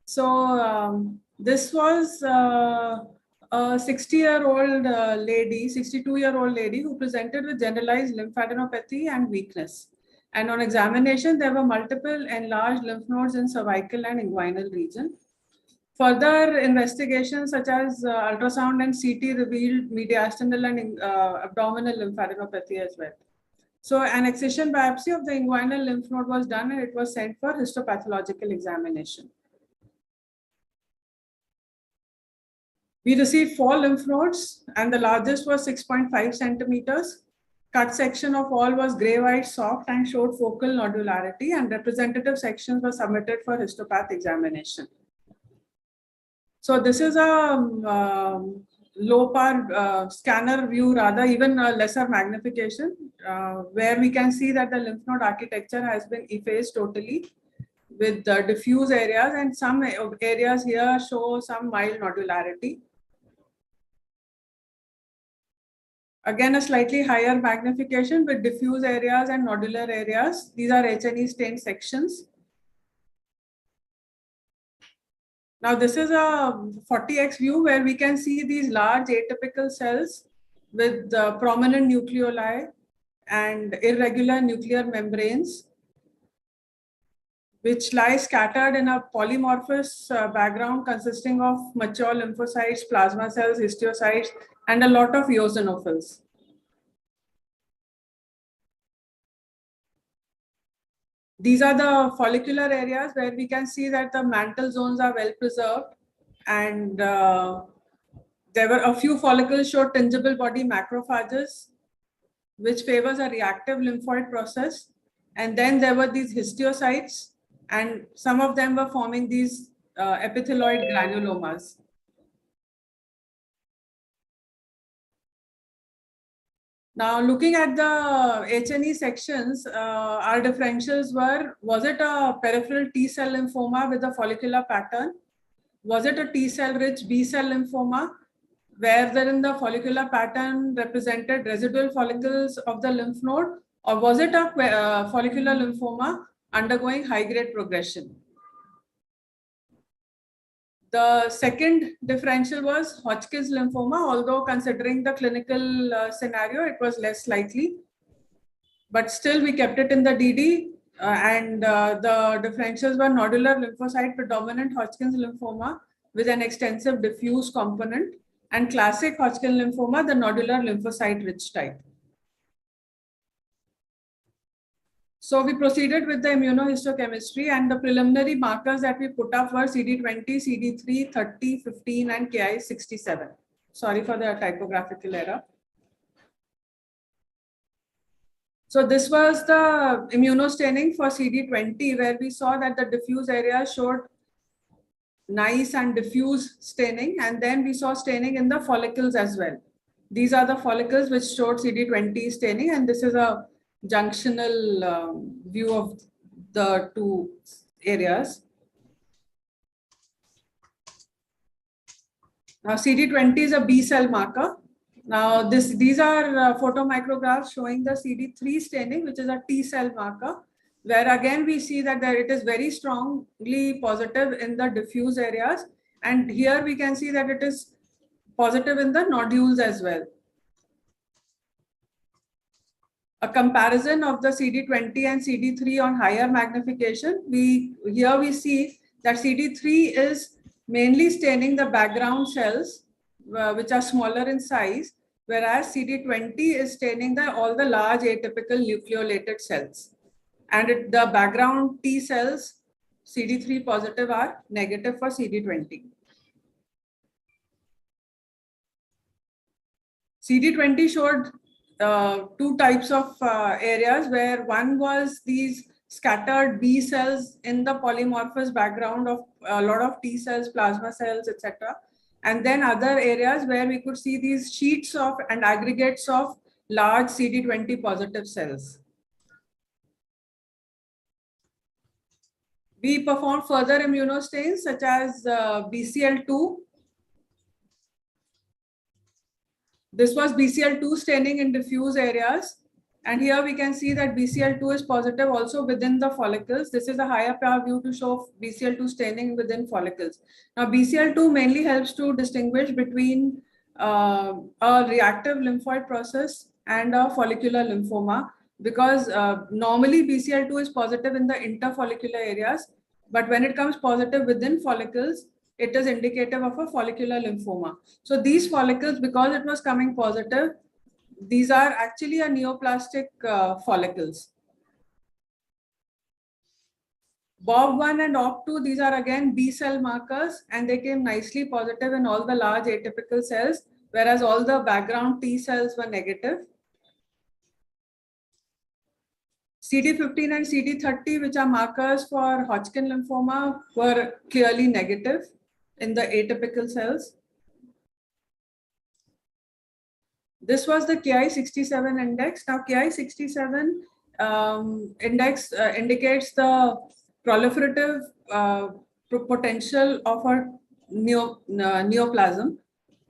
So this was a 60-year-old lady, 62-year-old lady who presented with generalized lymphadenopathy and weakness. And on examination, there were multiple enlarged lymph nodes in cervical and inguinal region. Further investigations such as ultrasound and CT revealed mediastinal and abdominal lymphadenopathy as well. So an excision biopsy of the inguinal lymph node was done and it was sent for histopathological examination. We received 4 lymph nodes and the largest was 6.5 centimeters. Cut section of all was gray-white soft and showed focal nodularity, and representative sections were submitted for histopath examination. So this is a low power scanner view, rather even a lesser magnification, where we can see that the lymph node architecture has been effaced totally with diffuse areas, and some areas here show some mild nodularity. Again, a slightly higher magnification with diffuse areas and nodular areas. These are H&E stained sections. Now this is a 40x view where we can see these large atypical cells with prominent nucleoli and irregular nuclear membranes, which lie scattered in a polymorphous background consisting of mature lymphocytes, plasma cells, histiocytes, and a lot of eosinophils. These are the follicular areas where we can see that the mantle zones are well preserved, and there were a few follicles showed tangible body macrophages, which favors a reactive lymphoid process. And then there were these histiocytes, and some of them were forming these epithelioid granulomas. Now, looking at the H&E sections, our differentials were, was it a peripheral T-cell lymphoma with a follicular pattern? Was it a T-cell rich B-cell lymphoma, where therein the follicular pattern represented residual follicles of the lymph node? Or was it a follicular lymphoma undergoing high-grade progression? The second differential was Hodgkin's lymphoma, although considering the clinical scenario, it was less likely. But still, we kept it in the DD, and the differentials were nodular lymphocyte predominant Hodgkin's lymphoma with an extensive diffuse component, and classic Hodgkin lymphoma, the nodular lymphocyte rich type. So we proceeded with the immunohistochemistry, and the preliminary markers that we put up were CD20, CD3, 30, 15, and Ki67. Sorry for the typographical error. So this was the immunostaining for CD20, where we saw that the diffuse area showed nice and diffuse staining, and then we saw staining in the follicles as well. These are the follicles which showed CD20 staining, and this is a junctional view of the two areas. Now CD20 is a B cell marker. Now these are photomicrographs showing the CD3 staining, which is a T cell marker, where again we see that it is very strongly positive in the diffuse areas, and here we can see that it is positive in the nodules as well. A comparison of the CD20 and CD3 on higher magnification, here we see that CD3 is mainly staining the background cells, which are smaller in size, whereas CD20 is staining all the large atypical nucleolated cells. And the background T cells, CD3 positive, are negative for CD20. CD20 showed two types of areas, where one was these scattered B cells in the polymorphous background of a lot of T cells, plasma cells, etc. And then other areas where we could see these sheets of and aggregates of large CD20 positive cells. We performed further immunostains such as BCL2. This was BCL2 staining in diffuse areas. And here we can see that BCL2 is positive also within the follicles. This is a higher power view to show BCL2 staining within follicles. Now, BCL2 mainly helps to distinguish between a reactive lymphoid process and a follicular lymphoma, because normally BCL2 is positive in the interfollicular areas, but when it comes positive within follicles, it is indicative of a follicular lymphoma. So these follicles, because it was coming positive, these are actually a neoplastic follicles. BOB1 and OB2, these are again B cell markers, and they came nicely positive in all the large atypical cells, whereas all the background T cells were negative. CD15 and CD30, which are markers for Hodgkin lymphoma, were clearly negative. in the atypical cells. This was the Ki-67 index. Now, Ki-67 index indicates the proliferative potential of a neoplasm,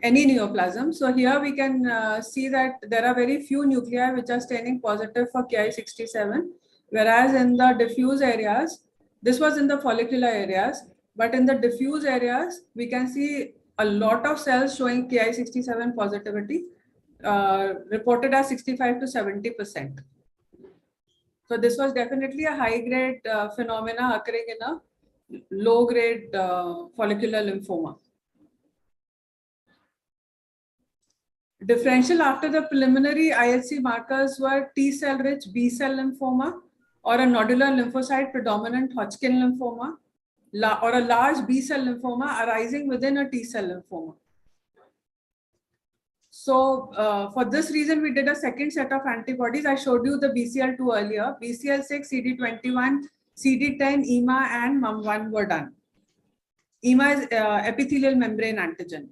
any neoplasm. So here we can see that there are very few nuclei which are staining positive for Ki-67, whereas in the diffuse areas, this was in the follicular areas, but in the diffuse areas, we can see a lot of cells showing Ki-67 positivity, reported as 65 to 70%. So this was definitely a high-grade phenomena occurring in a low-grade follicular lymphoma. Differential after the preliminary IHC markers were T-cell rich B-cell lymphoma, or a nodular lymphocyte predominant Hodgkin lymphoma, or a large B-cell lymphoma arising within a T-cell lymphoma. So for this reason, we did a second set of antibodies. I showed you the BCL2 earlier. BCL6, CD21, CD10, EMA, and MUM1 were done. EMA is epithelial membrane antigen.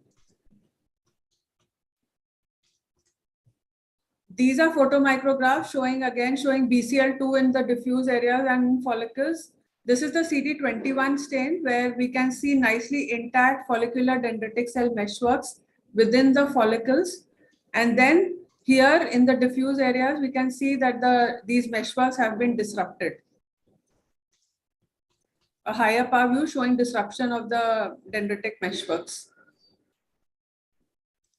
These are photomicrographs showing BCL2 in the diffuse areas and follicles. This is the CD21 stain where we can see nicely intact follicular dendritic cell meshworks within the follicles. And then here in the diffuse areas, we can see that these meshworks have been disrupted. A higher power view showing disruption of the dendritic meshworks.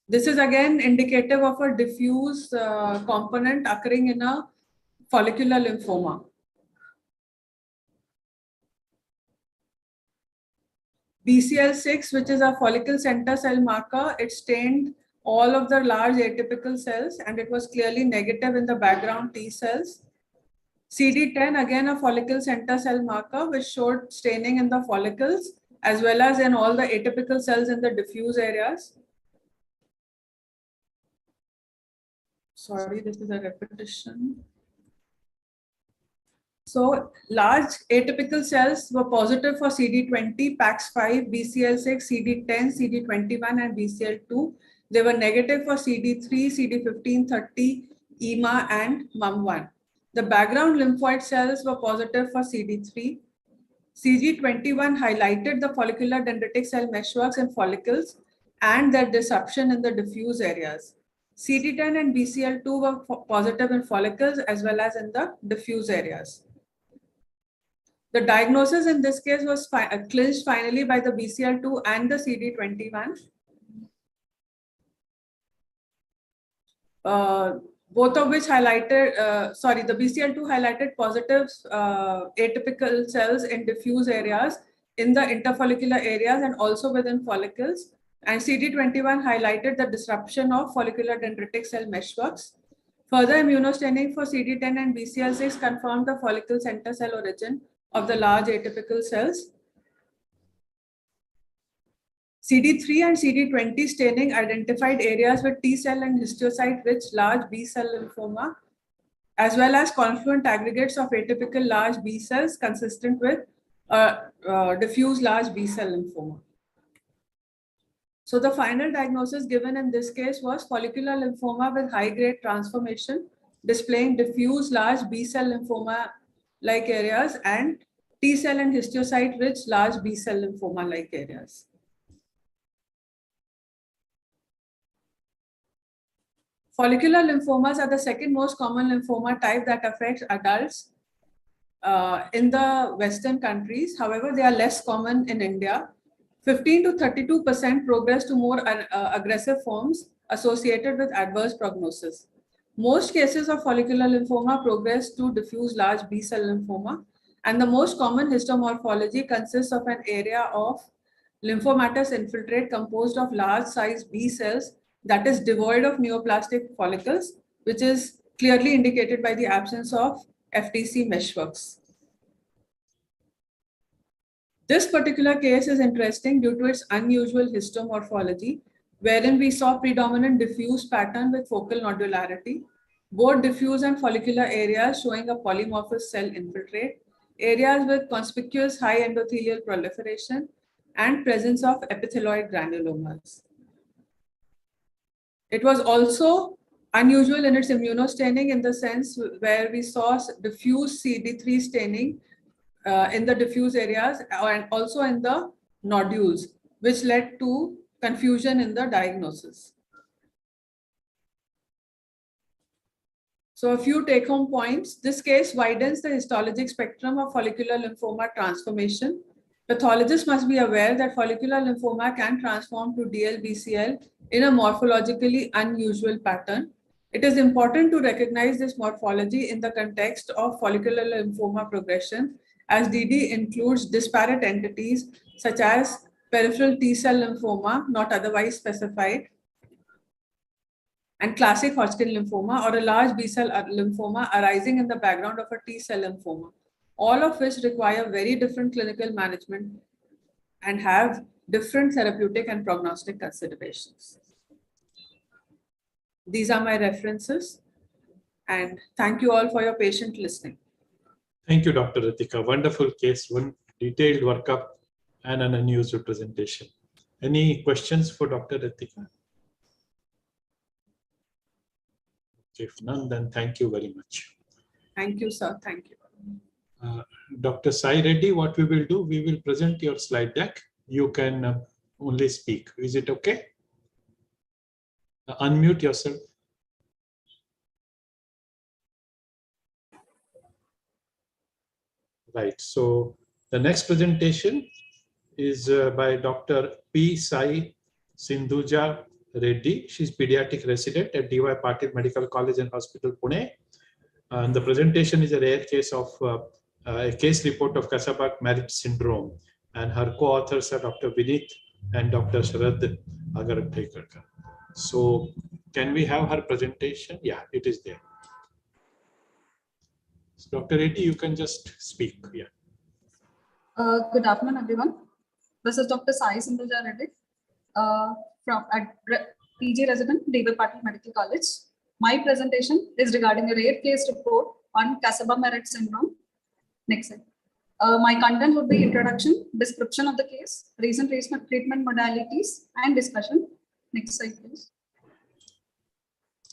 This is again indicative of a diffuse component occurring in a follicular lymphoma. BCL6, which is a follicle center cell marker, it stained all of the large atypical cells and it was clearly negative in the background T cells. CD10, again a follicle center cell marker, which showed staining in the follicles as well as in all the atypical cells in the diffuse areas. Sorry, this is a repetition. So large atypical cells were positive for CD20, PAX5, BCL6, CD10, CD21, and BCL2. They were negative for CD3, CD15, 30, EMA, and MUM1. The background lymphoid cells were positive for CD3. CD21 highlighted the follicular dendritic cell meshworks in follicles and their disruption in the diffuse areas. CD10 and BCL2 were positive in follicles as well as in the diffuse areas. The diagnosis in this case was clinched finally by the BCL2 and the CD21. Both of which highlighted, the BCL2 highlighted positive atypical cells in diffuse areas, in the interfollicular areas and also within follicles. And CD21 highlighted the disruption of follicular dendritic cell meshworks. Further immunostaining for CD10 and BCL6 confirmed the follicle center cell origin of the large atypical cells. CD3 and CD20 staining identified areas with T cell and histiocyte-rich large B cell lymphoma, as well as confluent aggregates of atypical large B cells consistent with diffuse large B cell lymphoma. So the final diagnosis given in this case was follicular lymphoma with high-grade transformation, displaying diffuse large B cell lymphoma-like areas and T cell and histiocyte-rich large B cell lymphoma-like areas. Follicular lymphomas are the second most common lymphoma type that affects adults in the Western countries. However, they are less common in India. 15 to 32% progress to more aggressive forms associated with adverse prognosis. Most cases of follicular lymphoma progress to diffuse large B cell lymphoma, and the most common histomorphology consists of an area of lymphomatous infiltrate composed of large size B cells that is devoid of neoplastic follicles, which is clearly indicated by the absence of FTC meshworks. This particular case is interesting due to its unusual histomorphology, wherein we saw predominant diffuse pattern with focal nodularity, both diffuse and follicular areas showing a polymorphous cell infiltrate, areas with conspicuous high endothelial proliferation, and presence of epithelioid granulomas. It was also unusual in its immunostaining in the sense where we saw diffuse CD3 staining in the diffuse areas and also in the nodules, which led to confusion in the diagnosis. So a few take-home points. This case widens the histologic spectrum of follicular lymphoma transformation. Pathologists must be aware that follicular lymphoma can transform to DLBCL in a morphologically unusual pattern. It is important to recognize this morphology in the context of follicular lymphoma progression, as DD includes disparate entities such as peripheral T-cell lymphoma, not otherwise specified, and classic Hodgkin lymphoma, or a large B-cell lymphoma arising in the background of a T-cell lymphoma, all of which require very different clinical management and have different therapeutic and prognostic considerations. These are my references, and thank you all for your patient listening. Thank you, Dr. Ritika. Wonderful case, one detailed workup and an unusual presentation. Any questions for Dr. Ritika? If none, then thank you very much. Thank you, sir. Thank you. Dr. Sai Reddy, what we will do, we will present your slide deck. You can only speak. Is it okay? Unmute yourself. Right. So the next presentation is by Dr. P. Sai Sindhuja Reddy. She's pediatric resident at D.Y. Patil Medical College and Hospital, Pune. And the presentation is a rare case of a case report of Kasabach-Merritt syndrome. And her co-authors are Dr. Vinith and Dr. Sharad Agarwal. So can we have her presentation? Yeah, it is there. So Dr. Reddy, you can just speak. Yeah. Good afternoon, everyone. This is Dr. Sai Sindhuja Reddy from PG resident, Day7 Patil Medical College. My presentation is regarding a rare case report on Kasabach-Merritt syndrome. Next slide. My content would be introduction, description of the case, recent treatment modalities, and discussion. Next slide, please.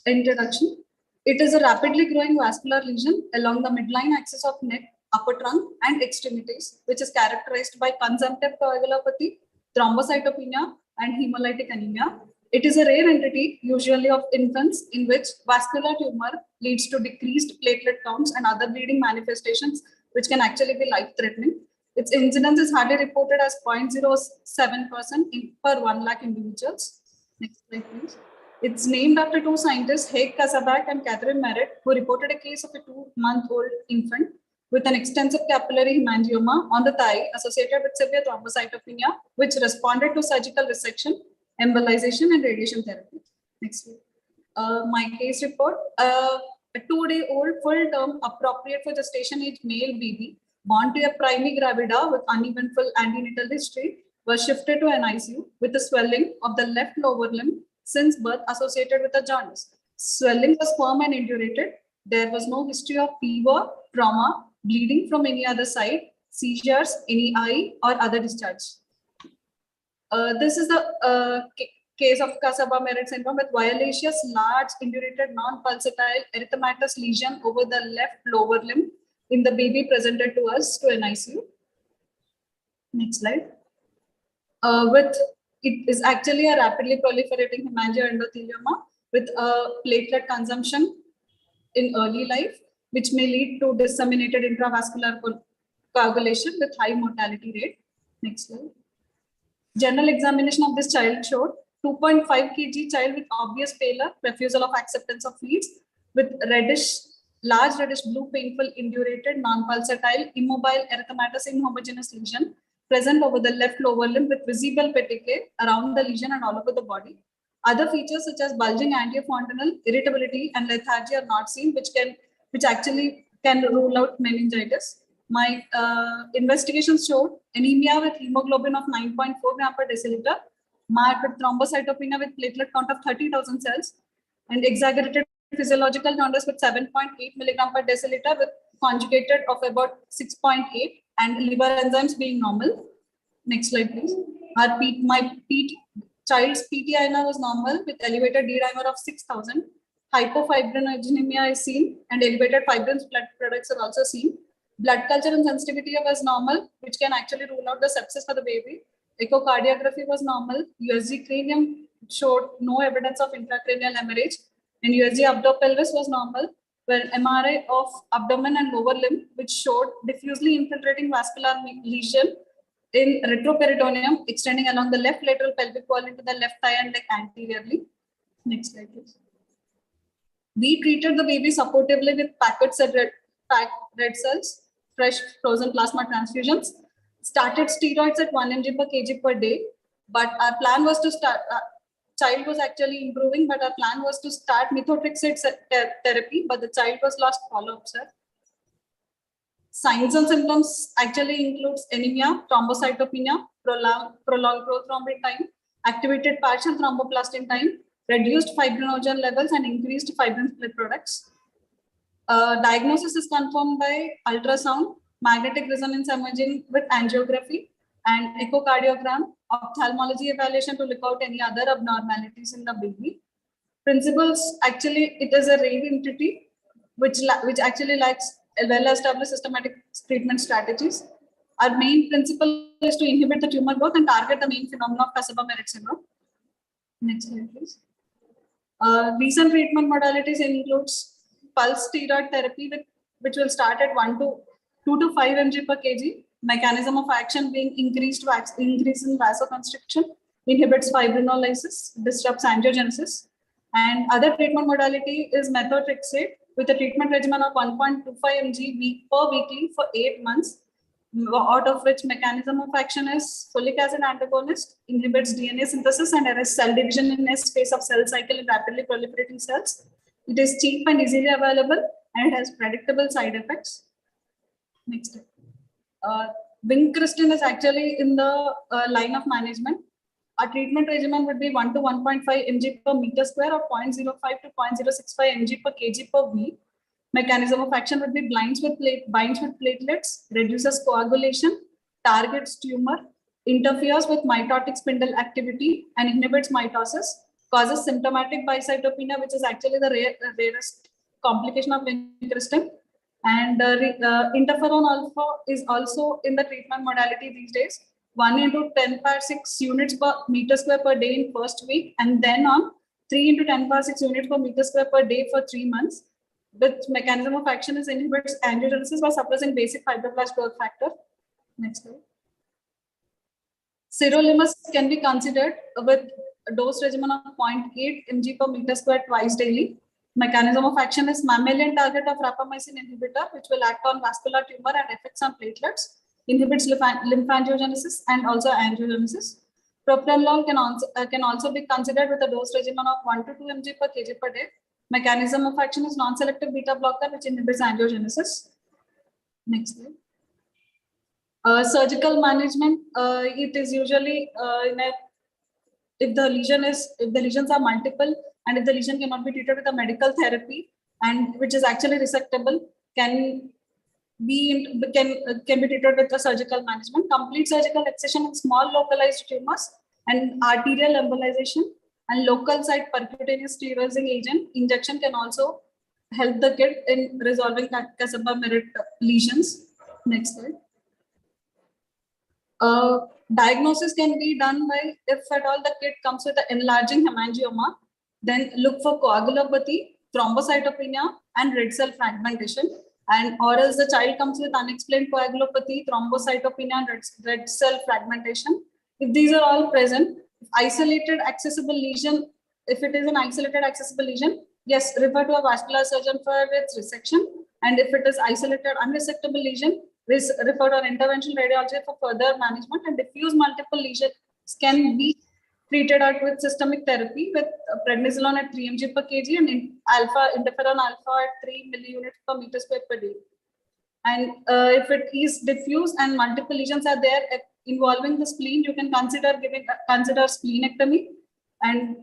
Introduction. It is a rapidly growing vascular lesion along the midline axis of neck, upper trunk, and extremities, which is characterized by consumptive coagulopathy, thrombocytopenia, and hemolytic anemia. It is a rare entity, usually of infants, in which vascular tumor leads to decreased platelet counts and other bleeding manifestations, which can actually be life-threatening. Its incidence is hardly reported as 0.07% per 1 lakh individuals. Next slide, please. It's named after two scientists, Haig Kasabach and Catherine Merritt, who reported a case of a 2-month-old infant with an extensive capillary hemangioma on the thigh associated with severe thrombocytopenia, which responded to surgical resection, embolization, and radiation therapy. Next slide. My case report. A 2-day-old full-term appropriate for gestation age male baby born to a primigravida with uneventful antenatal history was shifted to an ICU with a swelling of the left lower limb since birth associated with a jaundice. Swelling was firm and indurated. There was no history of fever, trauma, bleeding from any other side, seizures, any eye, or other discharge. This is the case of Kasabach-Merritt syndrome with violaceous, large, indurated, non-pulsatile erythematous lesion over the left lower limb in the baby presented to us to an ICU. Next slide. It is actually a rapidly proliferating hemangioendothelioma with platelet consumption in early life, which may lead to disseminated intravascular coagulation with high mortality rate. Next slide. General examination of this child showed 2.5 kg child with obvious pallor, refusal of acceptance of feeds, with large reddish blue, painful, indurated, non-pulsatile, immobile, erythematous, inhomogeneous lesion present over the left lower limb with visible petechiae around the lesion and all over the body. Other features such as bulging antiofontanel, irritability, and lethargy are not seen, which actually can rule out meningitis. My investigations showed anemia with hemoglobin of 9.4 gram per deciliter, marked with thrombocytopenia with platelet count of 30,000 cells, and exaggerated physiological jaundice with 7.8 milligram per deciliter with conjugated of about 6.8 and liver enzymes being normal. Next slide, please. Child's PT-INR was normal with elevated D-dimer of 6,000. Hypofibrinogenemia is seen and elevated fibrin blood products are also seen. Blood culture and sensitivity was normal, which can actually rule out the sepsis for the baby. Echocardiography was normal. USG cranium showed no evidence of intracranial hemorrhage. And USG abdo-pelvis was normal, where MRI of abdomen and lower limb, which showed diffusely infiltrating vascular lesion in retroperitoneum extending along the left lateral pelvic wall into the left thigh and leg anteriorly. Next slide, please. We treated the baby supportively with packed red cells, fresh frozen plasma transfusions, started steroids at 1 mg per kg per day, but our plan was to start, child was actually improving, but our plan was to start methotrexate therapy, but the child was lost follow-up, sir. Signs and symptoms actually includes anemia, thrombocytopenia, prolonged prothrombin time, activated partial thromboplastin time, reduced fibrinogen levels and increased fibrin split products. Diagnosis is confirmed by ultrasound, magnetic resonance imaging with angiography and echocardiogram, ophthalmology evaluation to look out any other abnormalities in the baby. Principles, actually it is a rare entity which actually lacks well-established systematic treatment strategies. Our main principle is to inhibit the tumor growth and target the main phenomenon of Kasabach-Merritt syndrome. Next slide, please. Recent treatment modalities includes pulse steroid therapy, which will start at 2 to 5 mg per kg. Mechanism of action being increase in vasoconstriction, inhibits fibrinolysis, disrupts angiogenesis. And other treatment modality is methotrexate with a treatment regimen of 1.25 mg per weekly for 8 months, out of which mechanism of action is folic acid antagonist, inhibits DNA synthesis and arrests cell division in S phase of cell cycle in rapidly proliferating cells. It is cheap and easily available and it has predictable side effects. Next step. Vincristine is actually in the line of management. Our treatment regimen would be 1 to 1.5 mg per meter square or 0.05 to 0.065 mg per kg per week. Mechanism of action would be binds with platelets, reduces coagulation, targets tumor, interferes with mitotic spindle activity and inhibits mitosis, causes symptomatic bicytopenia, which is actually the rarest complication of vincristine. And interferon alpha is also in the treatment modality these days. 1 into 10 power 6 units per meter square per day in first week, and then on 3 into 10 power 6 units per meter square per day for 3 months. The mechanism of action is inhibits angiogenesis by suppressing basic fibroblast growth factor. Next slide. Sirolimus can be considered with a dose regimen of 0.8 mg per meter square twice daily. Mechanism of action is mammalian target of rapamycin inhibitor, which will act on vascular tumor and effects on platelets, inhibits lymphangiogenesis and also angiogenesis. Propranolol can also be considered with a dose regimen of 1 to 2 mg per kg per day. Mechanism of action is non-selective beta blocker, which inhibits angiogenesis. Next slide. Surgical management, it is usually if the lesions are multiple and if the lesion cannot be treated with a medical therapy and which is actually resectable, can be treated with a surgical management. Complete surgical excision in small localized tumors and arterial embolization and local site percutaneous steroidizing agent injection can also help the kid in resolving Kasabach-Merritt lesions. Next slide. Diagnosis can be done by, if at all the kid comes with an enlarging hemangioma, then look for coagulopathy, thrombocytopenia, and red cell fragmentation. And or else the child comes with unexplained coagulopathy, thrombocytopenia, and red cell fragmentation. If these are all present, isolated accessible lesion, if it is an isolated accessible lesion, yes, refer to a vascular surgeon for its resection. And if it is isolated unresectable lesion, refer to an interventional radiology for further management. And diffuse multiple lesions can be treated out with systemic therapy with prednisolone at 3 mg per kg and interferon alpha at 3 milliunits per meter square per day. And if it is diffuse and multiple lesions are there involving the spleen, you can consider splenectomy and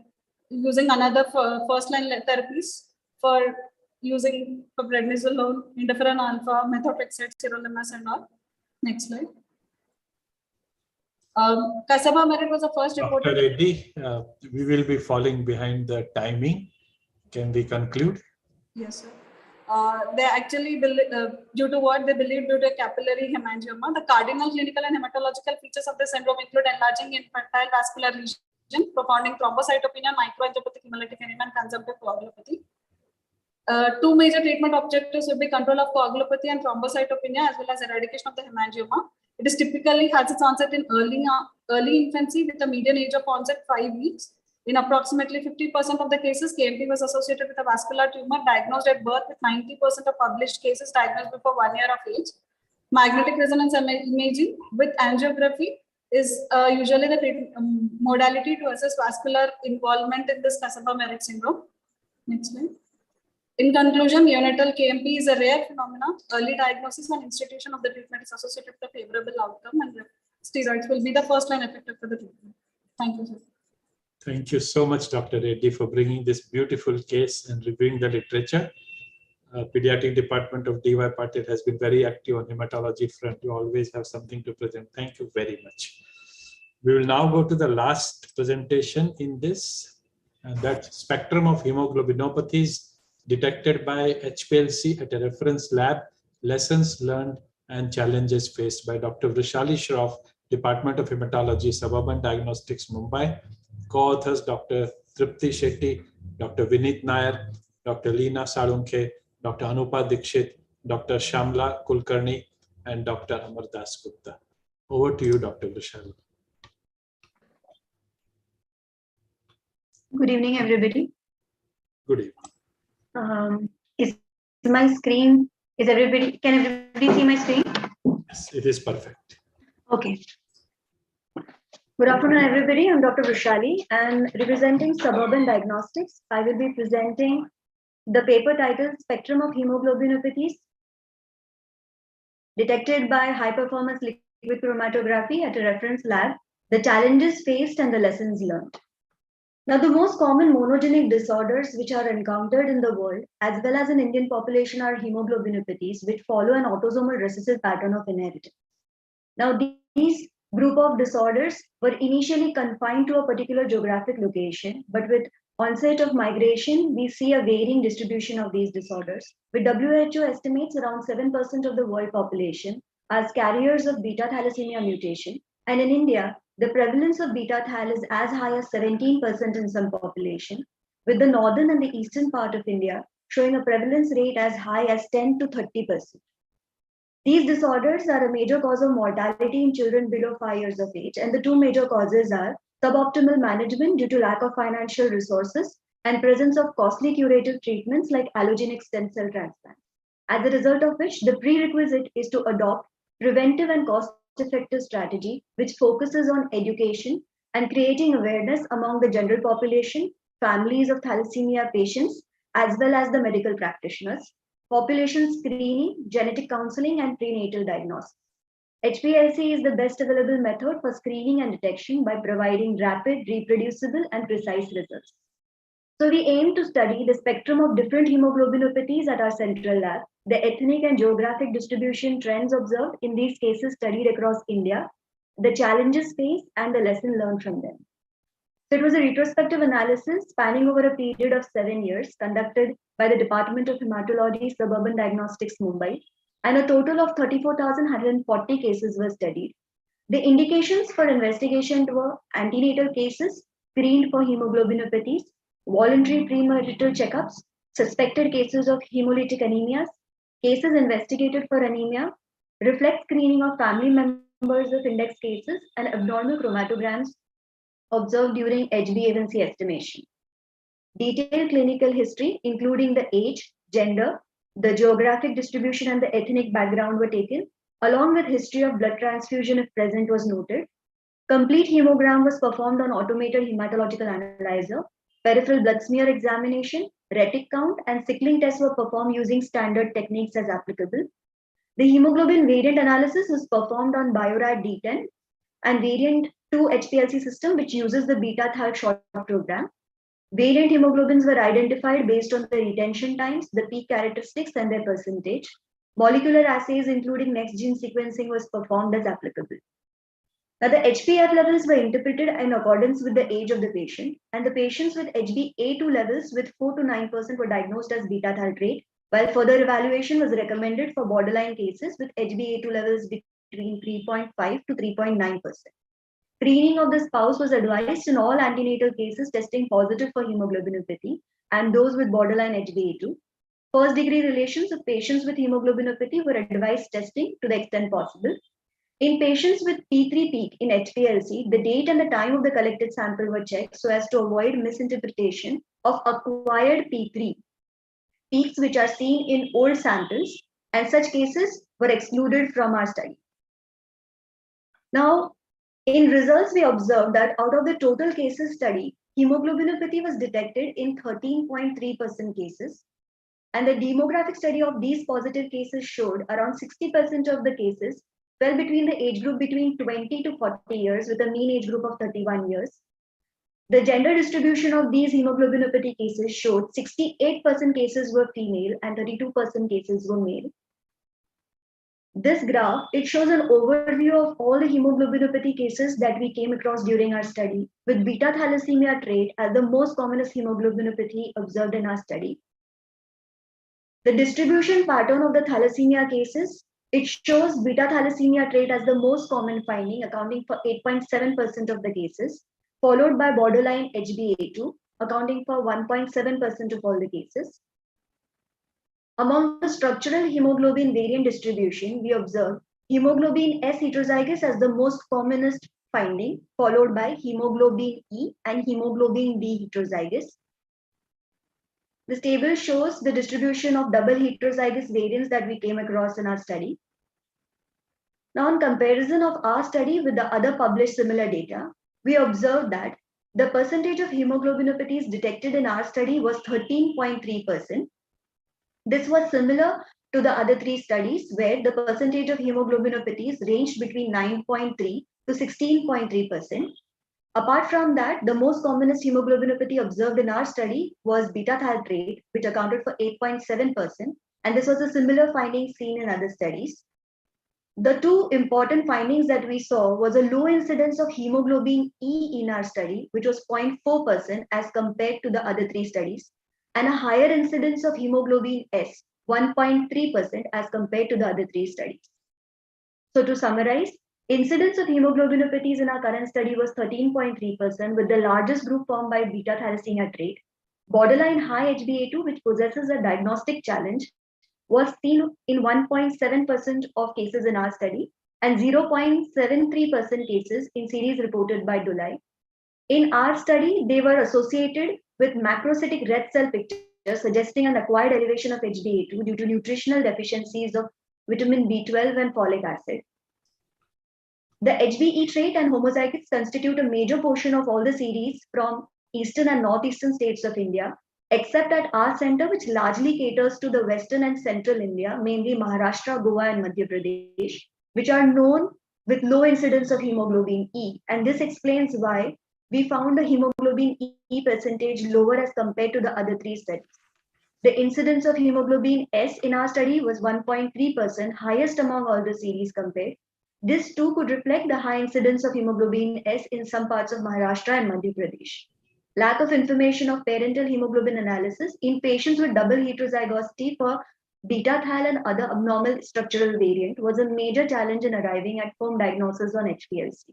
using another first line therapies for using prednisolone, interferon alpha, methotrexate, sirolimus, and all. Next slide. Kasabach-Merritt was the first Dr. reported. Reddy, we will be falling behind the timing. Can we conclude? Yes, sir. They actually, due to what they believe due to capillary hemangioma, the cardinal clinical and hematological features of the syndrome include enlarging infantile vascular lesion, profounding thrombocytopenia, microangiopathic hemolytic anemia, and consumptive coagulopathy. Two major treatment objectives would be control of coagulopathy and thrombocytopenia, as well as eradication of the hemangioma. It is typically has its onset in early infancy with a median age of onset 5 weeks. In approximately 50% of the cases, KMT was associated with a vascular tumor diagnosed at birth, with 90% of published cases diagnosed before 1 year of age. Magnetic resonance imaging with angiography is usually the modality to assess vascular involvement in this Kasabach-Merritt syndrome. Next slide. In conclusion, neonatal KMP is a rare phenomenon. Early diagnosis and institution of the treatment is associated with a favorable outcome, and steroids will be the first line effective for the treatment. Thank you, sir. Thank you so much, Dr. Reddy, for bringing this beautiful case and reviewing the literature. Pediatric department of DY Patil has been very active on hematology front. You always have something to present. Thank you very much. We will now go to the last presentation in this, and that's spectrum of hemoglobinopathies detected by HPLC at a reference lab, lessons learned and challenges faced, by Dr. Vrishali Shroff, Department of Hematology, Suburban Diagnostics, Mumbai. Co-authors Dr. Tripti Shetty, Dr. Vineet Nair, Dr. Leena Salunkhe, Dr. Anupa Dikshit, Dr. Shamla Kulkarni, and Dr. Amar Das Gupta. Over to you, Dr. Vrishali. Good evening, everybody. Good evening. Is my screen, can everybody see my screen? Yes, it is perfect. Okay. Good afternoon, everybody. I'm Dr. Vrishali, and representing Suburban Diagnostics, I will be presenting the paper titled Spectrum of Hemoglobinopathies detected by high performance liquid chromatography at a reference lab, the challenges faced and the lessons learned. Now, the most common monogenic disorders which are encountered in the world, as well as in Indian population, are hemoglobinopathies, which follow an autosomal recessive pattern of inheritance. Now, these group of disorders were initially confined to a particular geographic location, but with onset of migration, we see a varying distribution of these disorders, with WHO estimates around 7% of the world population as carriers of beta thalassemia mutation, and in India, the prevalence of beta thal is as high as 17% in some population, with the northern and the eastern part of India showing a prevalence rate as high as 10 to 30%. These disorders are a major cause of mortality in children below 5 years of age, and the two major causes are suboptimal management due to lack of financial resources and presence of costly curative treatments like allogenic stem cell transplants. As a result of which, the prerequisite is to adopt preventive and cost-effective strategy which focuses on education and creating awareness among the general population, families of thalassemia patients, as well as the medical practitioners, population screening, genetic counseling, and prenatal diagnosis. HPLC is the best available method for screening and detection by providing rapid, reproducible, and precise results. So we aim to study the spectrum of different hemoglobinopathies at our central lab, the ethnic and geographic distribution trends observed in these cases studied across India, the challenges faced, and the lesson learned from them. So it was a retrospective analysis spanning over a period of 7 years conducted by the Department of Hematology, Suburban Diagnostics, Mumbai, and a total of 34,140 cases were studied. The indications for investigation were antenatal cases screened for hemoglobinopathies, voluntary premarital checkups, suspected cases of hemolytic anemias, cases investigated for anemia, reflex screening of family members of index cases, and abnormal chromatograms observed during HbA1c estimation. Detailed clinical history, including the age, gender, the geographic distribution, and the ethnic background were taken, along with history of blood transfusion if present was noted. Complete hemogram was performed on automated hematological analyzer. Peripheral blood smear examination, retic count, and sickling tests were performed using standard techniques as applicable. The hemoglobin variant analysis was performed on Biorad D10 and variant 2 HPLC system, which uses the beta thal short program. Variant hemoglobins were identified based on the retention times, the peak characteristics, and their percentage. Molecular assays, including next gene sequencing, was performed as applicable. Now, the HbF levels were interpreted in accordance with the age of the patient, and the patients with HbA2 levels with 4 to 9% were diagnosed as beta thalassemia, while further evaluation was recommended for borderline cases with HbA2 levels between 3.5 to 3.9%. Screening of the spouse was advised in all antenatal cases testing positive for hemoglobinopathy and those with borderline HbA2. First degree relations of patients with hemoglobinopathy were advised testing to the extent possible. In patients with P3 peak in HPLC, the date and the time of the collected sample were checked so as to avoid misinterpretation of acquired P3 peaks which are seen in old samples, and such cases were excluded from our study. Now, in results, we observed that out of the total cases studied, hemoglobinopathy was detected in 13.3% cases, and the demographic study of these positive cases showed around 60% of the cases fell between the age group between 20 to 40 years with a mean age group of 31 years. The gender distribution of these hemoglobinopathy cases showed 68% cases were female and 32% cases were male. This graph, it shows an overview of all the hemoglobinopathy cases that we came across during our study, with beta thalassemia trait as the most commonest hemoglobinopathy observed in our study. The distribution pattern of the thalassemia cases, it shows beta thalassemia trait as the most common finding, accounting for 8.7% of the cases, followed by borderline HbA2, accounting for 1.7% of all the cases. Among the structural hemoglobin variant distribution, we observed hemoglobin S heterozygous as the most commonest finding, followed by hemoglobin E and hemoglobin D heterozygous. This table shows the distribution of double heterozygous variants that we came across in our study. Now, in comparison of our study with the other published similar data, we observed that the percentage of hemoglobinopathies detected in our study was 13.3%. This was similar to the other three studies where the percentage of hemoglobinopathies ranged between 9.3 to 16.3%. Apart from that, the most commonest hemoglobinopathy observed in our study was beta thal trait, which accounted for 8.7%, and this was a similar finding seen in other studies. The two important findings that we saw was a low incidence of hemoglobin E in our study, which was 0.4% as compared to the other three studies, and a higher incidence of hemoglobin S, 1.3% as compared to the other three studies. So to summarize, incidence of hemoglobinopathies in our current study was 13.3%, with the largest group formed by beta thalassemia trait. Borderline high HbA2, which possesses a diagnostic challenge, was seen in 1.7% of cases in our study and 0.73% cases in series reported by Dulai. In our study, they were associated with macrocytic red cell pictures, suggesting an acquired elevation of HbA2 due to nutritional deficiencies of vitamin B12 and folic acid. The HbE trait and homozygotes constitute a major portion of all the series from eastern and northeastern states of India, except at our center, which largely caters to the western and central India, mainly Maharashtra, Goa, and Madhya Pradesh, which are known with low incidence of hemoglobin E. And this explains why we found the hemoglobin E percentage lower as compared to the other three studies. The incidence of hemoglobin S in our study was 1.3%, highest among all the series compared. This too could reflect the high incidence of hemoglobin S in some parts of Maharashtra and Madhya Pradesh. Lack of information of parental hemoglobin analysis in patients with double heterozygosity for beta thal and other abnormal structural variant was a major challenge in arriving at firm diagnosis on HPLC.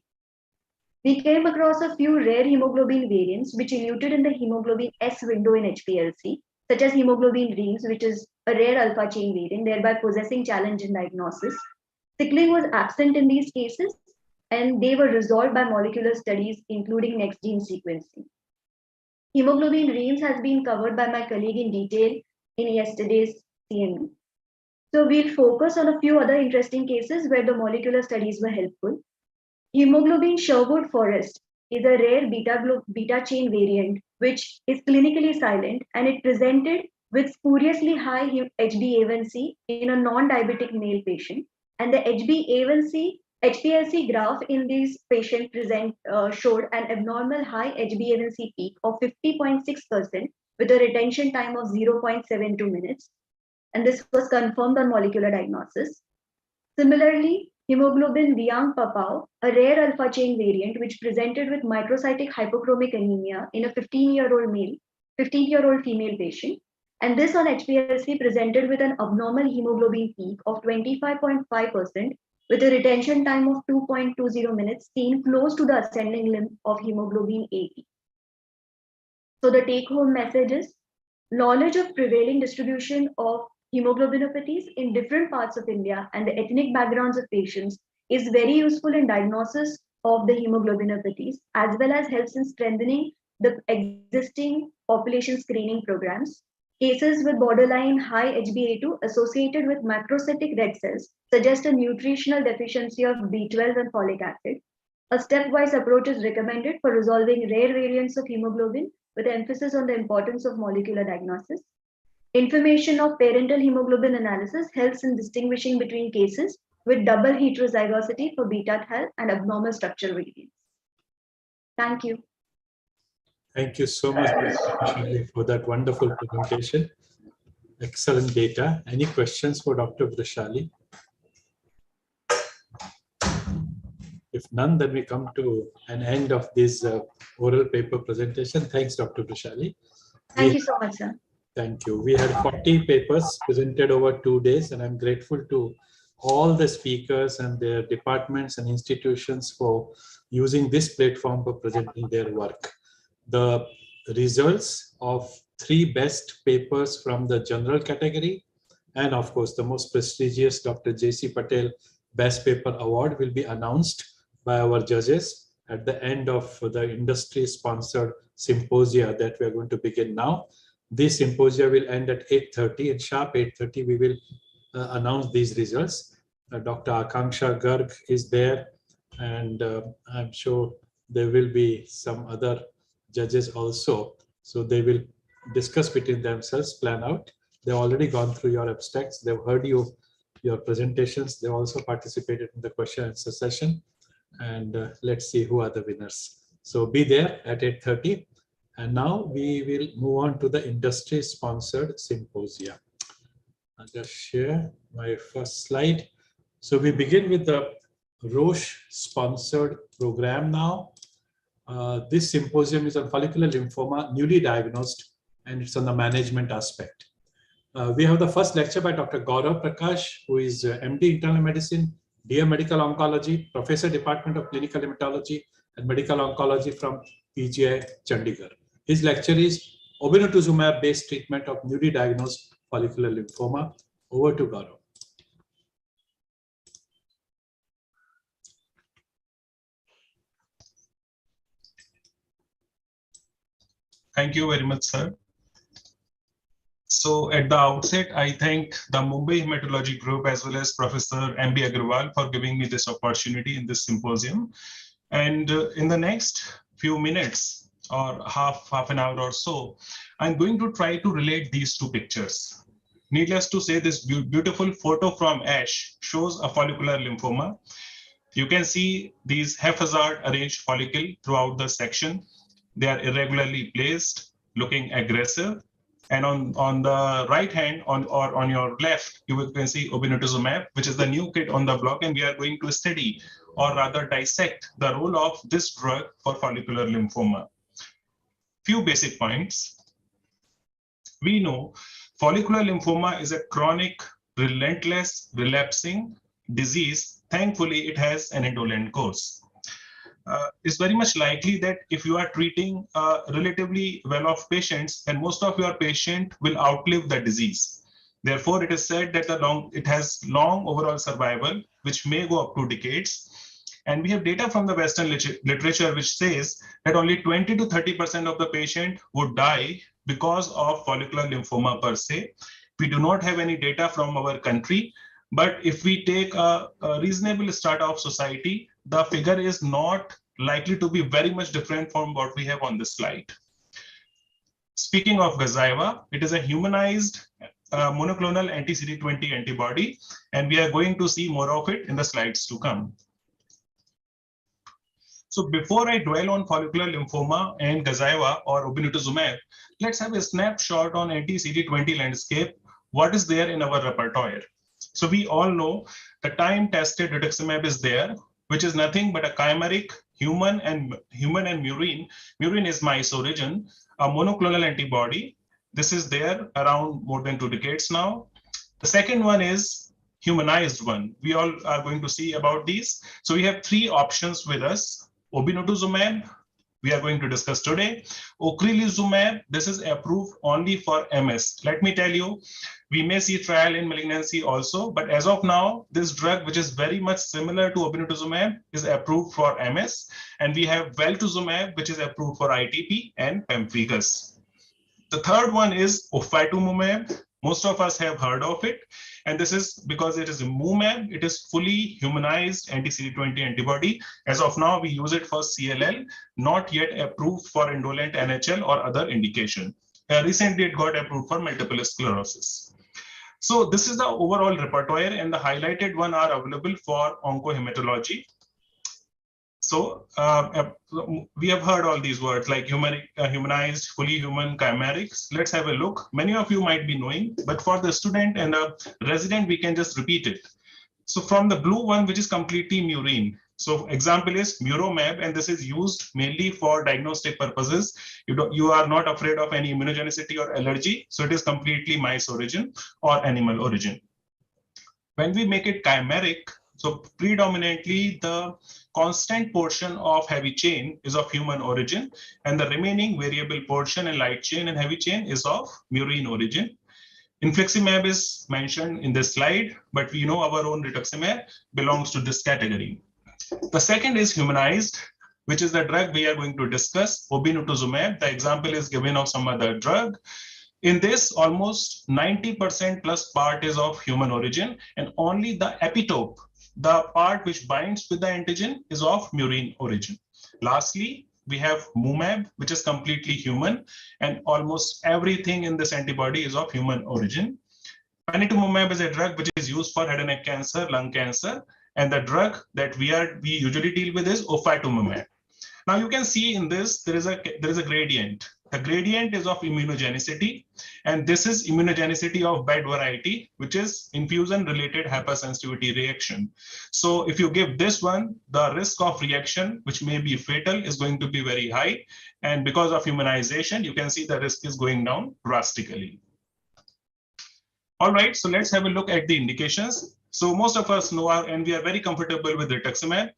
We came across a few rare hemoglobin variants which eluted in the hemoglobin S window in HPLC, such as hemoglobin Reims, which is a rare alpha chain variant, thereby possessing challenge in diagnosis. Sickling was absent in these cases, and they were resolved by molecular studies, including next gene sequencing. Hemoglobin Reims has been covered by my colleague in detail in yesterday's CML. So we'll focus on a few other interesting cases where the molecular studies were helpful. Hemoglobin Sherwood Forest is a rare beta chain variant, which is clinically silent, and it presented with spuriously high HbA1c in a non-diabetic male patient. And the HPLC graph in these patients showed an abnormal high HbA1c peak of 50.6% with a retention time of 0.72 minutes. And this was confirmed on molecular diagnosis. Similarly, Hemoglobin Liang-Papao, a rare alpha chain variant which presented with microcytic hypochromic anemia in a 15-year-old female patient. And this on HPLC presented with an abnormal hemoglobin peak of 25.5% with a retention time of 2.20 minutes seen close to the ascending limb of hemoglobin 80. So the take-home message is knowledge of prevailing distribution of hemoglobinopathies in different parts of India and the ethnic backgrounds of patients is very useful in diagnosis of the hemoglobinopathies, as well as helps in strengthening the existing population screening programs. Cases with borderline high HbA2 associated with macrocytic red cells suggest a nutritional deficiency of B12 and folic acid. A stepwise approach is recommended for resolving rare variants of hemoglobin with emphasis on the importance of molecular diagnosis. Information of parental hemoglobin analysis helps in distinguishing between cases with double heterozygosity for beta thal and abnormal structural variants. Thank you. Thank you so much, Vrishali, for that wonderful presentation. Excellent data. Any questions for Dr. Vrishali? If none, then we come to an end of this oral paper presentation. Thanks, Dr. Vrishali. Thank you so much, sir. Thank you. We had 40 papers presented over 2 days, and I'm grateful to all the speakers and their departments and institutions for using this platform for presenting their work. The results of 3 best papers from the general category, and of course, the most prestigious Dr. J.C. Patel Best Paper Award will be announced by our judges at the end of the industry-sponsored symposia that we are going to begin now. This symposia will end at 8:30. At sharp 8:30, we will announce these results. Dr. Akanksha Garg is there, and I'm sure there will be some other judges also. So they will discuss between themselves, plan out. They've already gone through your abstracts. They've heard your presentations. They also participated in the question and answer session. And let's see who are the winners. So be there at 8:30. And now we will move on to the industry-sponsored symposia. I'll just share my first slide. So we begin with the Roche-sponsored program now. This symposium is on follicular lymphoma, newly diagnosed, and it's on the management aspect. We have the first lecture by Dr. Gaurav Prakash, who is MD Internal Medicine, DM Medical Oncology, Professor Department of Clinical Hematology and Medical Oncology from PGI Chandigarh. His lecture is Inotuzumab based treatment of newly diagnosed follicular lymphoma. Over to Gaurav. Thank you very much, sir. So at the outset, I thank the Mumbai Hematology Group as well as Professor M.B. Agarwal for giving me this opportunity in this symposium. And in the next few minutes or half an hour or so, I'm going to try to relate these 2 pictures. Needless to say, this beautiful photo from ASH shows a follicular lymphoma. You can see these haphazard arranged follicle throughout the section. They are irregularly placed, looking aggressive. And on the right hand or on your left, you can see Inotuzumab, which is the new kid on the block, and we are going to study or rather dissect the role of this drug for follicular lymphoma. Few basic points. We know follicular lymphoma is a chronic, relentless, relapsing disease. Thankfully, it has an indolent course. It's very much likely that if you are treating relatively well-off patients, then most of your patient will outlive the disease. Therefore, it is said that it has long overall survival, which may go up to decades. And we have data from the Western literature which says that only 20 to 30% of the patient would die because of follicular lymphoma per se. We do not have any data from our country, but if we take a reasonable start of society, the figure is not likely to be very much different from what we have on this slide. Speaking of Gazyva, it is a humanized monoclonal anti-CD20 antibody, and we are going to see more of it in the slides to come. So before I dwell on follicular lymphoma and Gazyva or Inotuzumab, let's have a snapshot on anti-CD20 landscape. What is there in our repertoire? So we all know the time-tested rituximab is there, which is nothing but a chimeric human and murine. Murine is mice origin, a monoclonal antibody. This is there around more than 2 decades now. The second one is humanized one. We all are going to see about these. So we have 3 options with us. Obinutuzumab, we are going to discuss today. Ocrelizumab, this is approved only for MS. Let me tell you, we may see trial in malignancy also, but as of now, this drug, which is very much similar to obinutuzumab, is approved for MS. And we have veltuzumab, which is approved for ITP and pemphigus. The third one is ofatumumab. Most of us have heard of it. And this is because it is a MUMAB, it is fully humanized anti-CD20 antibody. As of now, we use it for CLL, not yet approved for indolent NHL or other indication. Recently, it got approved for multiple sclerosis. So this is the overall repertoire, and the highlighted one are available for oncohematology. So we have heard all these words like humanized, fully human, chimerics. Let's have a look. Many of you might be knowing, but for the student and the resident, we can just repeat it. So from the blue one, which is completely murine. So example is Muromab, and this is used mainly for diagnostic purposes. You are not afraid of any immunogenicity or allergy. So it is completely mice origin or animal origin. When we make it chimeric, so predominantly the constant portion of heavy chain is of human origin, and the remaining variable portion and light chain and heavy chain is of murine origin. Infliximab is mentioned in this slide, but we know our own rituximab belongs to this category. The second is humanized, which is the drug we are going to discuss, obinutuzumab. The example is given of some other drug. In this, almost 90% plus part is of human origin, and only the epitope, the part which binds with the antigen, is of murine origin. Lastly, we have MUMAB, which is completely human, and almost everything in this antibody is of human origin. Panitumumab is a drug which is used for head and neck cancer, lung cancer, and the drug that we usually deal with is ofatumumab. Now you can see in this there is a gradient. The gradient is of immunogenicity, and this is immunogenicity of bad variety, which is infusion-related hypersensitivity reaction. So if you give this one, the risk of reaction, which may be fatal, is going to be very high. And because of immunization, you can see the risk is going down drastically. All right, so let's have a look at the indications. So most of us know, and we are very comfortable with rituximab.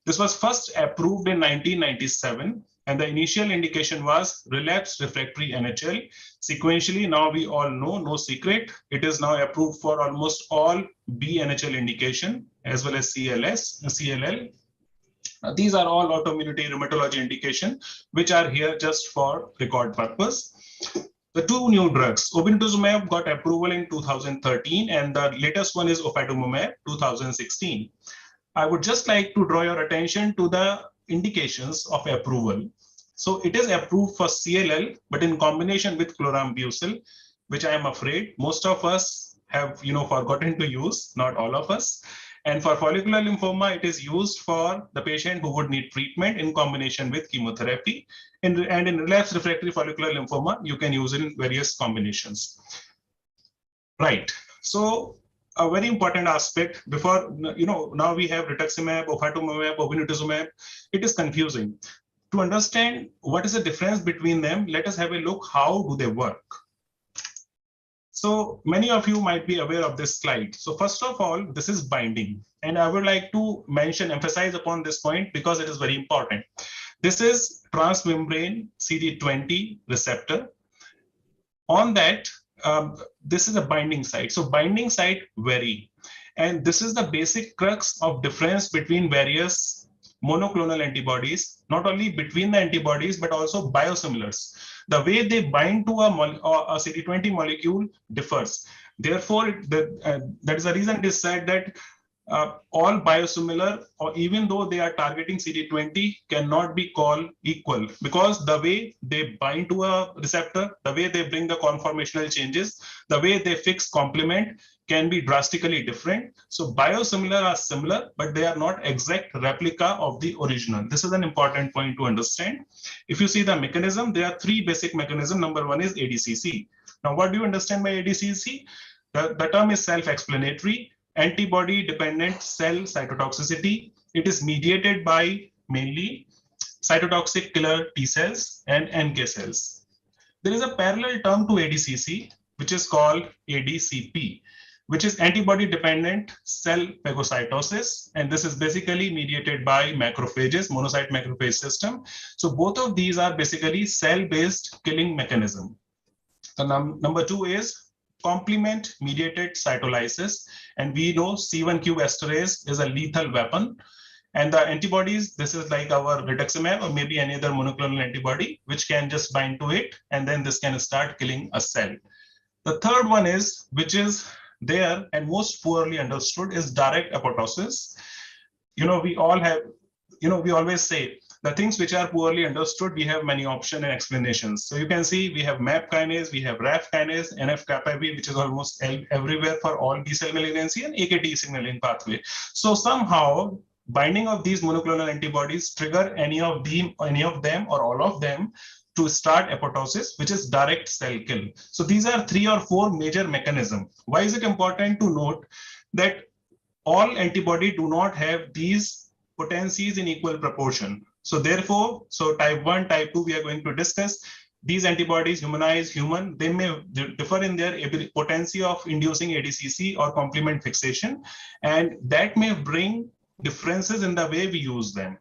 This was first approved in 1997, and the initial indication was relapsed refractory NHL. Sequentially, now we all know, no secret, it is now approved for almost all B-NHL indication, as well as CLL. These are all autoimmunity rheumatology indication, which are here just for record purpose. The 2 new drugs, obinutuzumab got approval in 2013, and the latest one is ofatumumab, 2016. I would just like to draw your attention to the indications of approval. So it is approved for CLL, but in combination with chlorambucil, which I am afraid most of us have forgotten to use, not all of us. And for follicular lymphoma, it is used for the patient who would need treatment in combination with chemotherapy. And in relapsed refractory follicular lymphoma, you can use it in various combinations. Right. So a very important aspect before, now we have rituximab, ofatumumab, obinutuzumab. It is confusing. To understand what is the difference between them, let us have a look how do they work. So many of you might be aware of this slide. So first of all, this is binding. And I would like to emphasize upon this point because it is very important. This is transmembrane CD20 receptor. On that, this is a binding site. So binding site vary. And this is the basic crux of difference between various monoclonal antibodies, not only between the antibodies, but also biosimilars. The way they bind to a CD20 molecule differs. Therefore, that is the reason it is said that all biosimilar, or even though they are targeting CD20, cannot be called equal, because the way they bind to a receptor, the way they bring the conformational changes, the way they fix complement can be drastically different. So biosimilar are similar, but they are not exact replica of the original. This is an important point to understand. If you see the mechanism, there are 3 basic mechanisms. Number 1 is ADCC. Now, what do you understand by ADCC? The term is self-explanatory. antibody-dependent cell cytotoxicity. It is mediated by mainly cytotoxic killer T cells and NK cells. There is a parallel term to ADCC, which is called ADCP, which is antibody-dependent cell phagocytosis. And this is basically mediated by macrophages, monocyte macrophage system. So both of these are basically cell-based killing mechanism. The number 2 is complement-mediated cytolysis. And we know C1q esterase is a lethal weapon. And the antibodies, this is like our rituximab or maybe any other monoclonal antibody, which can just bind to it, and then this can start killing a cell. The third one is, which is there and most poorly understood, is direct apoptosis. We all have, we always say the things which are poorly understood, we have many options and explanations. So you can see we have MAP kinase, we have RAF kinase, NF-kappa B, which is almost everywhere for all B-cell malignancy, and AKT signaling pathway. So somehow binding of these monoclonal antibodies trigger any of them or all of them to start apoptosis, which is direct cell kill. So these are 3 or 4 major mechanisms. Why is it important to note that all antibody do not have these potencies in equal proportion? So therefore, type 1, type 2, we are going to discuss. These antibodies, humanized, human, they may differ in their potency of inducing ADCC or complement fixation, and that may bring differences in the way we use them.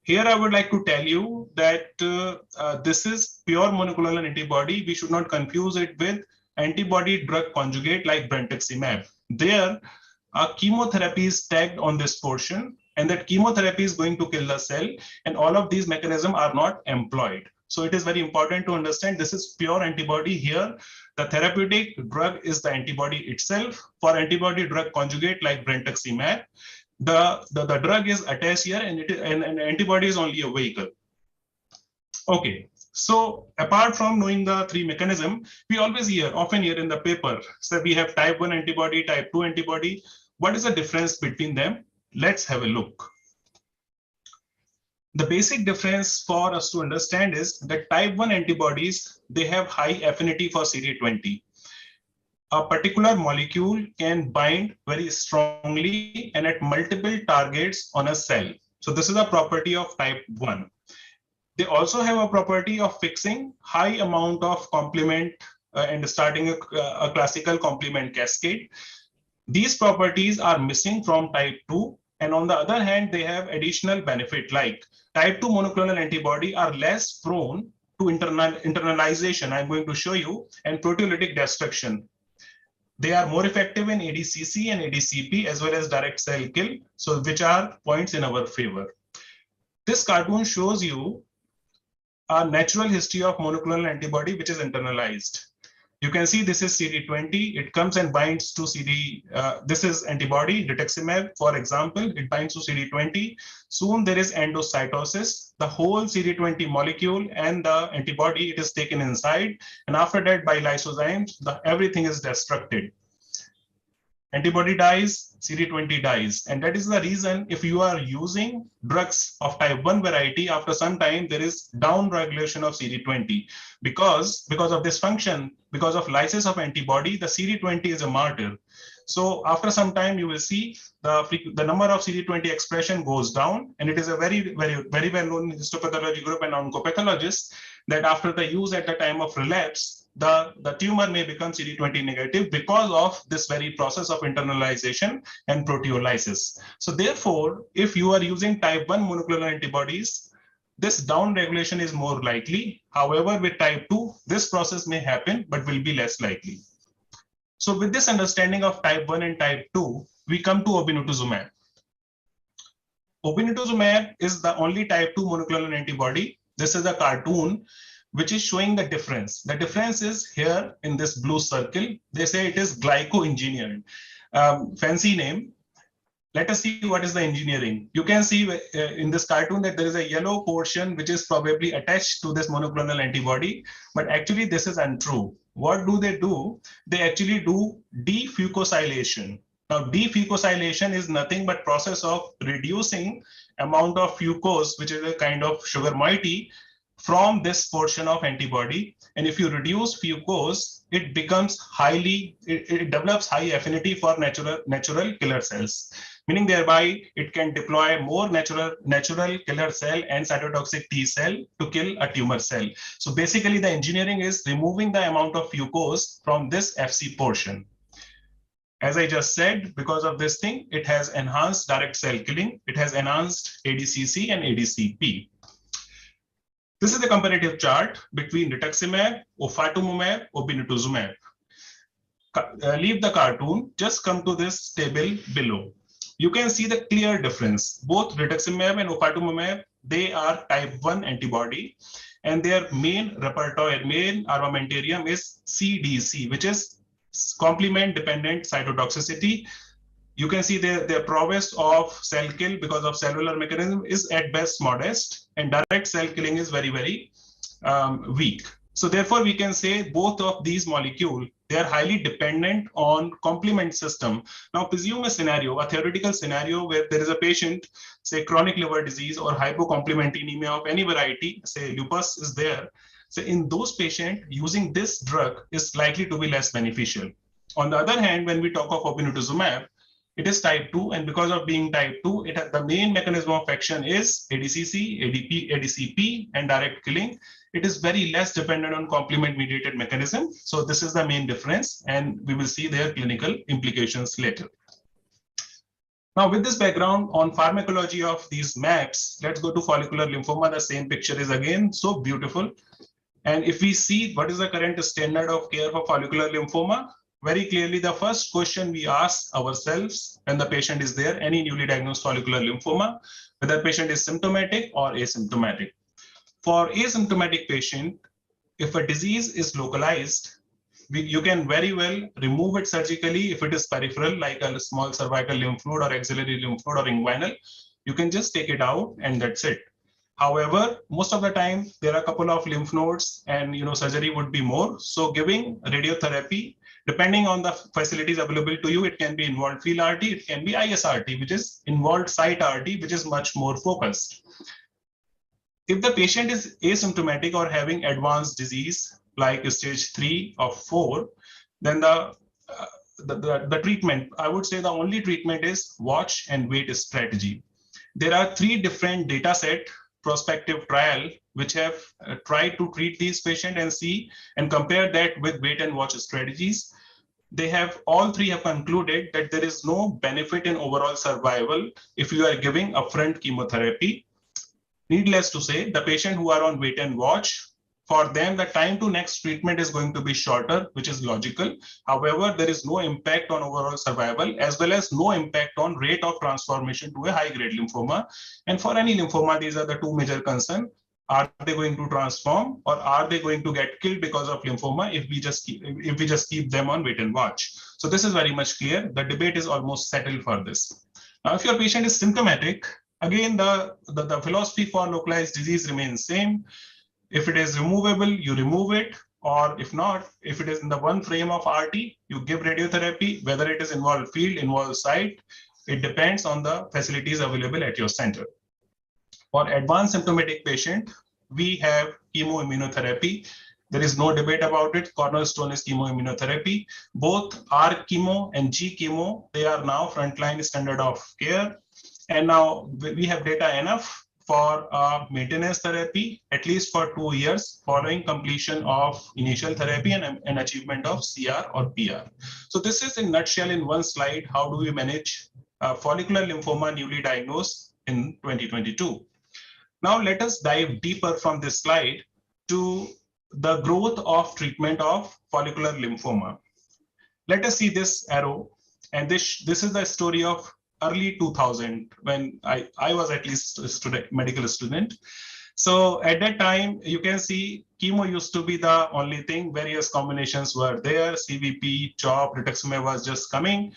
Here, I would like to tell you that this is pure monoclonal antibody. We should not confuse it with antibody drug conjugate like brentuximab. There, a chemotherapy is tagged on this portion, and that chemotherapy is going to kill the cell, and all of these mechanisms are not employed. So it is very important to understand this is pure antibody here. The therapeutic drug is the antibody itself. For antibody drug conjugate like brentuximab, the drug is attached here, and an antibody is only a vehicle. Okay, so apart from knowing the 3 mechanisms, we always often hear in the paper, so we have type 1 antibody, type 2 antibody. What is the difference between them? Let's have a look. The basic difference for us to understand is that type 1 antibodies, they have high affinity for CD20. A particular molecule can bind very strongly and at multiple targets on a cell. So this is a property of type 1. They also have a property of fixing high amount of complement and starting a classical complement cascade. These properties are missing from type 2. And on the other hand, they have additional benefit like type 2 monoclonal antibody are less prone to internalization, I'm going to show you, and proteolytic destruction. They are more effective in ADCC and ADCP as well as direct cell kill, so which are points in our favor. This cartoon shows you a natural history of monoclonal antibody which is internalized. You can see this is CD20, it comes and binds to this is antibody, rituximab, for example, it binds to CD20. Soon there is endocytosis, the whole CD20 molecule and the antibody, it is taken inside. And after that, by lysozymes, everything is destructed. Antibody dies, CD20 dies. And that is the reason if you are using drugs of type 1 variety, after some time, there is down regulation of CD20. Because of this function, because of lysis of antibody, the CD20 is a martyr. So after some time, you will see the number of CD20 expression goes down. And it is a very well-known histopathology group and oncopathologists that after the use at the time of relapse, the tumor may become CD20 negative because of this very process of internalization and proteolysis. So therefore, if you are using type 1 monoclonal antibodies, this down regulation is more likely. However, with type 2, this process may happen, but will be less likely. So with this understanding of type 1 and type 2, we come to obinutuzumab. Obinutuzumab is the only type 2 monoclonal antibody. This is a cartoon which is showing the difference. The difference is here in this blue circle. They say it is glyco-engineered. Fancy name. Let us see what is the engineering. You can see in this cartoon that there is a yellow portion which is probably attached to this monoclonal antibody, but actually this is untrue. What do? They actually do defucosylation. Now, defucosylation is nothing but process of reducing amount of fucose, which is a kind of sugar moiety, from this portion of antibody. And if you reduce fucose, it becomes it develops high affinity for natural killer cells, meaning thereby it can deploy more natural killer cell and cytotoxic T cell to kill a tumor cell. So basically the engineering is removing the amount of fucose from this FC portion. As I just said, because of this thing, it has enhanced direct cell killing. It has enhanced ADCC and ADCP. This is the comparative chart between rituximab, ofatumumab, or Inotuzumab. Leave the cartoon, just come to this table below. You can see the clear difference. Both rituximab and ofatumumab, they are type 1 antibody, and their main armamentarium is CDC, which is complement-dependent cytotoxicity. You can see their prowess of cell kill because of cellular mechanism is at best modest, and direct cell killing is very, very weak. So therefore, we can say both of these molecules, they are highly dependent on complement system. Now, presume a theoretical scenario where there is a patient, say chronic liver disease or hypocomplementemia of any variety, say lupus is there. So in those patients, using this drug is likely to be less beneficial. On the other hand, when we talk of obinutuzumab, it is type 2, and because of being type 2, the main mechanism of action is ADCC, ADCP, and direct killing. It is very less dependent on complement-mediated mechanism. So this is the main difference, and we will see their clinical implications later. Now, with this background on pharmacology of these maps, let's go to follicular lymphoma. The same picture is again so beautiful. And if we see what is the current standard of care for follicular lymphoma, very clearly the first question we ask ourselves when the patient is there, any newly diagnosed follicular lymphoma, whether the patient is symptomatic or asymptomatic. For asymptomatic patient, if a disease is localized, you can very well remove it surgically. If it is peripheral, like a small cervical lymph node or axillary lymph node or inguinal, you can just take it out and that's it. However, most of the time there are a couple of lymph nodes and surgery would be more. So giving radiotherapy, depending on the facilities available to you, it can be involved field RT, it can be ISRT, which is involved site RT, which is much more focused. If the patient is asymptomatic or having advanced disease like stage 3 or 4, then the treatment, I would say the only treatment is watch and wait strategy. There are 3 different data set prospective trial which have tried to treat these patients and see and compare that with wait and watch strategies. They have all 3 have concluded that there is no benefit in overall survival if you are giving upfront chemotherapy. Needless to say, the patient who are on wait and watch, for them, the time to next treatment is going to be shorter, which is logical. However, there is no impact on overall survival, as well as no impact on rate of transformation to a high-grade lymphoma. And for any lymphoma, these are the 2 major concerns. Are they going to transform, or are they going to get killed because of lymphoma if we just keep them on wait and watch? So this is very much clear. The debate is almost settled for this. Now, if your patient is symptomatic, again, the philosophy for localized disease remains same. If it is removable, you remove it, or if not, if it is in the one frame of RT, you give radiotherapy, whether it is involved field, involved site, it depends on the facilities available at your center. For advanced symptomatic patient, we have chemoimmunotherapy. There is no debate about it. Cornerstone is chemoimmunotherapy. Both R chemo and G chemo, they are now frontline standard of care. And now we have data enough for maintenance therapy, at least for 2 years following completion of initial therapy and achievement of CR or PR. So this is in nutshell in one slide, how do we manage follicular lymphoma newly diagnosed in 2022. Now let us dive deeper from this slide to the growth of treatment of follicular lymphoma. Let us see this arrow, and this is the story of early 2000 when I was at least a medical student. So at that time, you can see chemo used to be the only thing. Various combinations were there. CVP, CHOP, rituximab was just coming.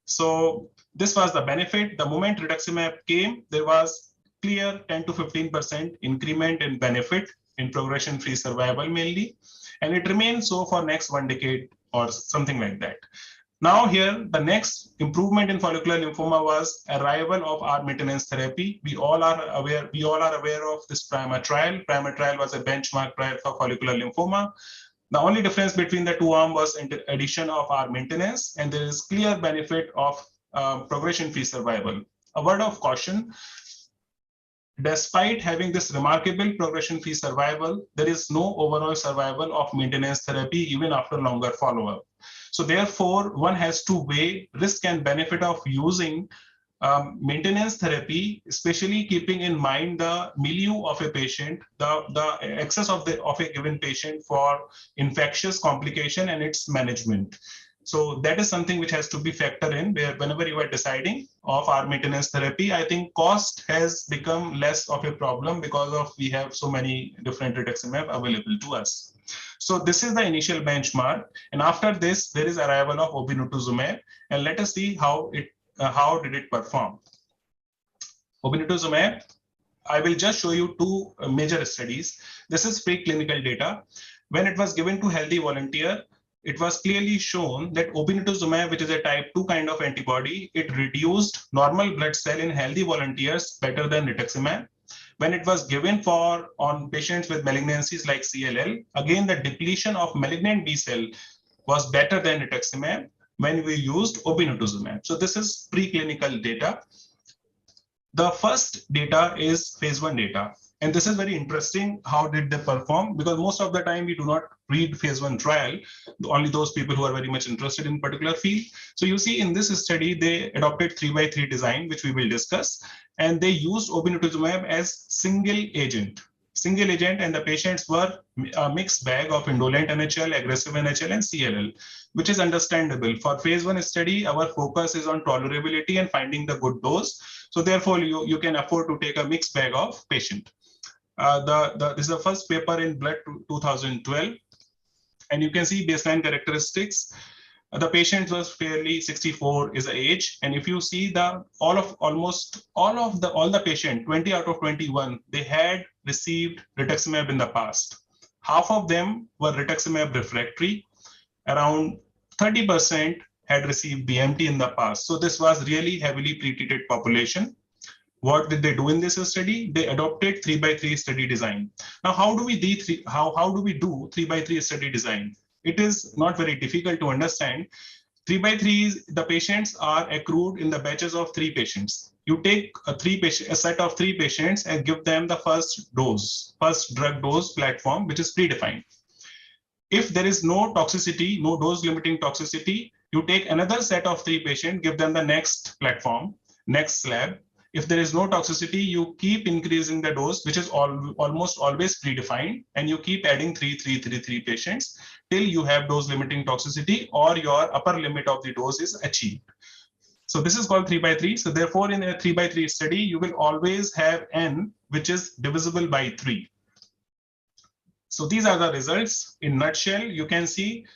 So this was the benefit. The moment rituximab came, there was clear 10 to 15% increment in benefit in progression-free survival mainly. And it remained so for next 1 decade or something like that. Now here, the next improvement in follicular lymphoma was arrival of our maintenance therapy. We all are aware of this PRIMA trial. PRIMA trial was a benchmark trial for follicular lymphoma. The only difference between the two arms was addition of our maintenance, and there is clear benefit of progression-free survival. A word of caution: despite having this remarkable progression-free survival, there is no overall survival of maintenance therapy even after longer follow-up. So therefore, one has to weigh risk and benefit of using maintenance therapy, especially keeping in mind the milieu of a patient, the access of a given patient for infectious complication and its management. So that is something which has to be factored in whenever you are deciding of our maintenance therapy. I think cost has become less of a problem because we have so many different rituximab available to us. So this is the initial benchmark, and after this there is arrival of obinutuzumab, and let us see how did it perform. Obinutuzumab, I will just show you two major studies. This is preclinical data. When it was given to healthy volunteer, it was clearly shown that obinutuzumab, which is a type 2 kind of antibody, it reduced normal blood cell in healthy volunteers better than rituximab. When it was given on patients with malignancies like CLL, again the depletion of malignant B cell was better than rituximab when we used obinutuzumab. So this is preclinical data. The first data is phase 1 data. And this is very interesting. How did they perform? Because most of the time we do not read phase 1 trial, only those people who are very much interested in particular field. So you see in this study, they adopted 3x3 design, which we will discuss. And they used obinutuzumab as single agent, and the patients were a mixed bag of indolent NHL, aggressive NHL, and CLL, which is understandable. For phase 1 study, our focus is on tolerability and finding the good dose. So therefore, you can afford to take a mixed bag of patient. This is the first paper in Blood 2012, and you can see baseline characteristics. The patient was fairly 64 is the age, and if you see almost all the patient, 20 out of 21, they had received rituximab in the past. Half of them were rituximab refractory. Around 30% had received BMT in the past. So this was really heavily pretreated population. What did they do in this study? They adopted 3x3 study design. Now, how do we do 3x3 study design? It is not very difficult to understand. 3x3 is the patients are accrued in the batches of 3 patients. You take a set of 3 patients and give them the first drug dose platform, which is predefined. If there is no toxicity, no dose limiting toxicity, you take another set of 3 patients, give them the next platform, next slab. If there is no toxicity, you keep increasing the dose, which is almost always predefined, and you keep adding 3 patients till you have dose limiting toxicity or your upper limit of the dose is achieved. So this is called 3x3. So therefore, in a 3x3 study, you will always have n, which is divisible by 3. So these are the results. In nutshell, you can see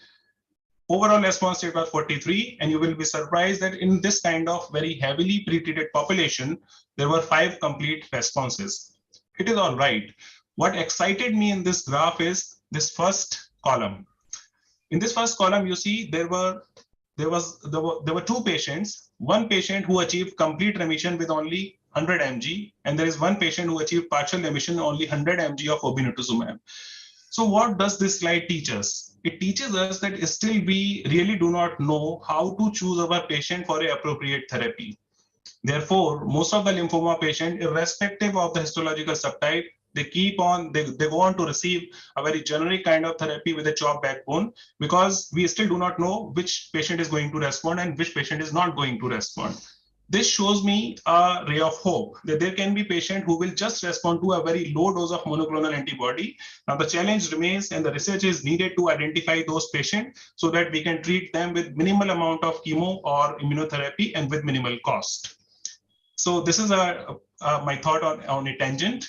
overall response rate was 43, and you will be surprised that in this kind of very heavily pretreated population, there were 5 complete responses. It is all right. What excited me in this graph is this first column. In this first column, you see there were 2 patients. One patient who achieved complete remission with only 100 mg, and there is one patient who achieved partial remission only 100 mg of obinutuzumab. So what does this slide teach us? It teaches us that still we really do not know how to choose our patient for an appropriate therapy. Therefore, most of the lymphoma patient, irrespective of the histological subtype, they go on to receive a very generic kind of therapy with a CHOP backbone, because we still do not know which patient is going to respond and which patient is not going to respond. This shows me a ray of hope that there can be patient who will just respond to a very low dose of monoclonal antibody. Now the challenge remains, and the research is needed to identify those patients so that we can treat them with minimal amount of chemo or immunotherapy and with minimal cost. So this is my thought on a tangent.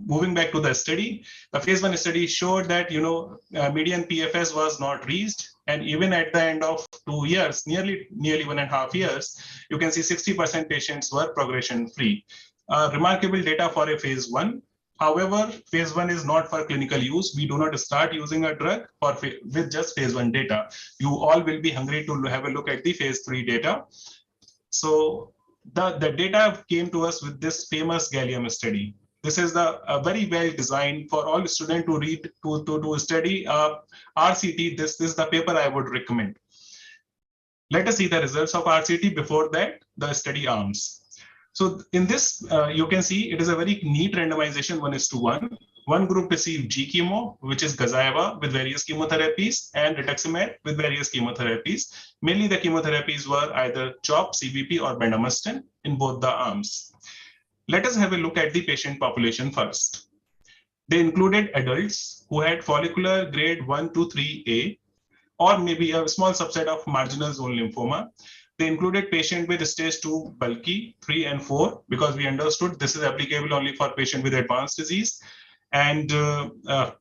Moving back to the study, the phase 1 study showed that median PFS was not reached, and even at the end of 2 years, nearly 1.5 years, you can see 60% patients were progression free. Remarkable data for a phase 1. However, phase 1 is not for clinical use. We do not start using a drug with just phase 1 data. You all will be hungry to have a look at the phase 3 data. So the data came to us with this famous gallium study. This is a very well designed for all students to read, to study RCT. This is the paper I would recommend. Let us see the results of RCT. Before that, the study arms. So in this, you can see it is a very neat randomization 1:1. One group received G chemo, which is Gazyva with various chemotherapies, and rituximab with various chemotherapies. Mainly the chemotherapies were either CHOP, CBP, or bendamustine in both the arms. Let us have a look at the patient population first. They included adults who had follicular grade 1 to 3A, or maybe a small subset of marginal zone lymphoma. They included patient with stage 2 bulky, 3 and 4, because we understood this is applicable only for patient with advanced disease. And the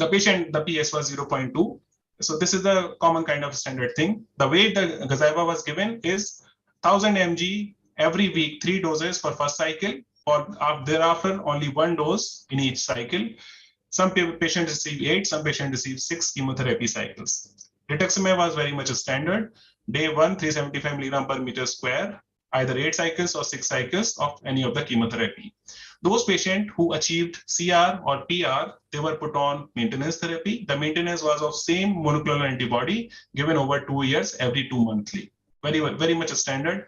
PS was 0.2. So this is the common kind of standard thing. The way the Gazyva was given is 1000 mg every week, 3 doses for first cycle, or thereafter only 1 dose in each cycle. Some patients receive 8, some patients receive 6 chemotherapy cycles. Rituximab was very much a standard. Day 1, 375 milligram per meter square, either 8 cycles or 6 cycles of any of the chemotherapy. Those patients who achieved CR or PR, they were put on maintenance therapy. The maintenance was of same monoclonal antibody given over 2 years, every 2 monthly. Very much a standard,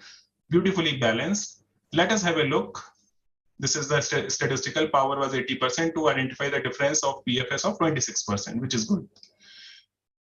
beautifully balanced. Let us have a look. This is the statistical power was 80% to identify the difference of PFS of 26%, which is good.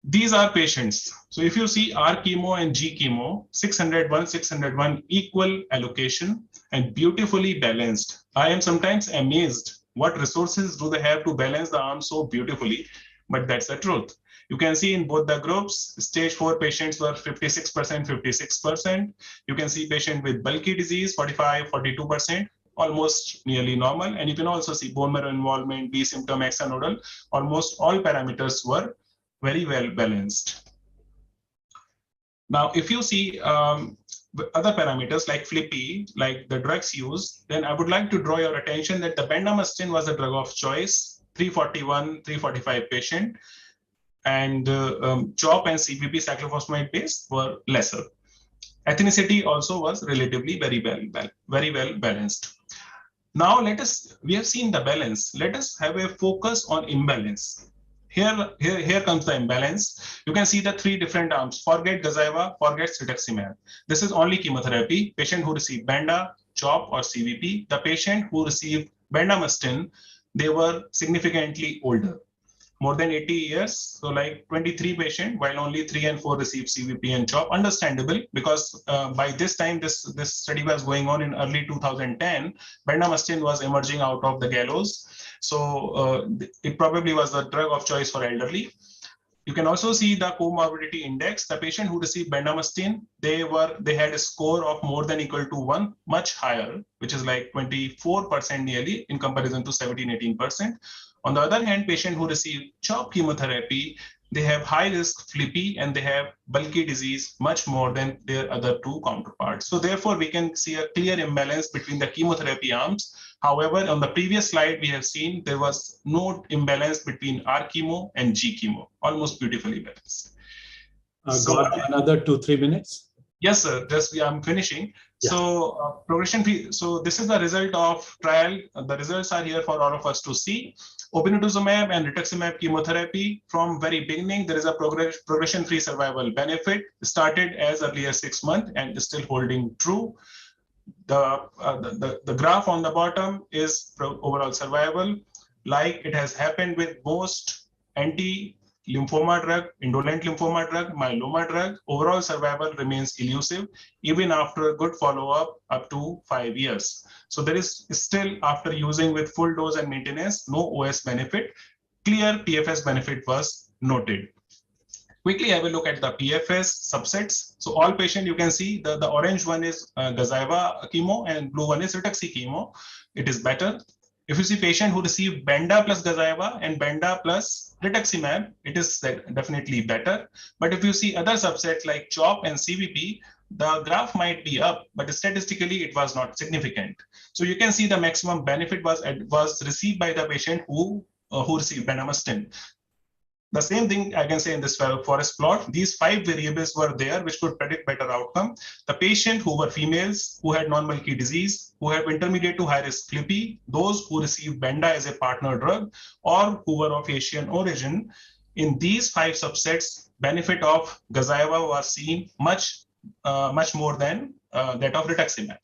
These are patients. So if you see R chemo and G chemo, 601 equal allocation and beautifully balanced. I am sometimes amazed what resources do they have to balance the arms so beautifully, but that's the truth. You can see in both the groups, stage 4 patients were 56%, 56%. You can see patient with bulky disease, 45, 42%, almost nearly normal. And you can also see bone marrow involvement, B symptom, extranodal, almost all parameters were very well balanced. Now, if you see other parameters like FLIPI, like the drugs used, then I would like to draw your attention that the bendamustine was a drug of choice, 341, 345 patient, and CHOP and CBP cyclophosphamide base were lesser. Ethnicity also was relatively very well balanced. Now we have seen the balance. Let us have a focus on imbalance. Here comes the imbalance. You can see the 3 different arms. Forget Gazyva, forget rituximab. This is only chemotherapy. Patient who received Benda, CHOP, or CVP. The patient who received bendamustine, they were significantly older, more than 80 years. So like 23 patients, while only 3 and 4 received CVP and CHOP. Understandable, because by this time, this study was going on in early 2010. Bendamustine was emerging out of the gallows. So it probably was the drug of choice for elderly. You can also see the comorbidity index. The patient who received bendamustine, they had a score of more than equal to 1, much higher, which is like 24% nearly in comparison to 17-18%. On the other hand, patient who receive CHOP chemotherapy, they have high risk FLIPI and they have bulky disease much more than their other 2 counterparts. So therefore, we can see a clear imbalance between the chemotherapy arms. However, on the previous slide, we have seen there was no imbalance between R chemo and G chemo, almost beautifully balanced. Got another 2-3 minutes? Yes, sir. I'm finishing. Yeah. So progression-free. So this is the result of trial. The results are here for all of us to see. Inotuzumab and rituximab chemotherapy, from very beginning, there is a progression-free survival benefit. Started as early as 6 months and is still holding true. The graph on the bottom is overall survival, like it has happened with most anti-lymphoma drug, indolent lymphoma drug, myeloma drug. Overall survival remains elusive even after a good follow-up up to 5 years. So there is still, after using with full dose and maintenance, no OS benefit. Clear PFS benefit was noted. Quickly have a look at the PFS subsets. So all patients, you can see the orange one is Gazyva chemo and blue one is Rituxi chemo. It is better. If you see patient who receive Benda plus Gazyva and Benda plus rituximab, it is definitely better. But if you see other subsets like CHOP and CVP, the graph might be up, but statistically it was not significant. So you can see the maximum benefit was received by the patient who received bendamustine. The same thing I can say in this forest plot. These 5 variables were there which could predict better outcome. The patient who were females, who had normal key disease, who have intermediate to high risk FLIPI, those who received Benda as a partner drug, or who were of Asian origin. In these 5 subsets, benefit of Gazyva was seen much more than that of rituximab.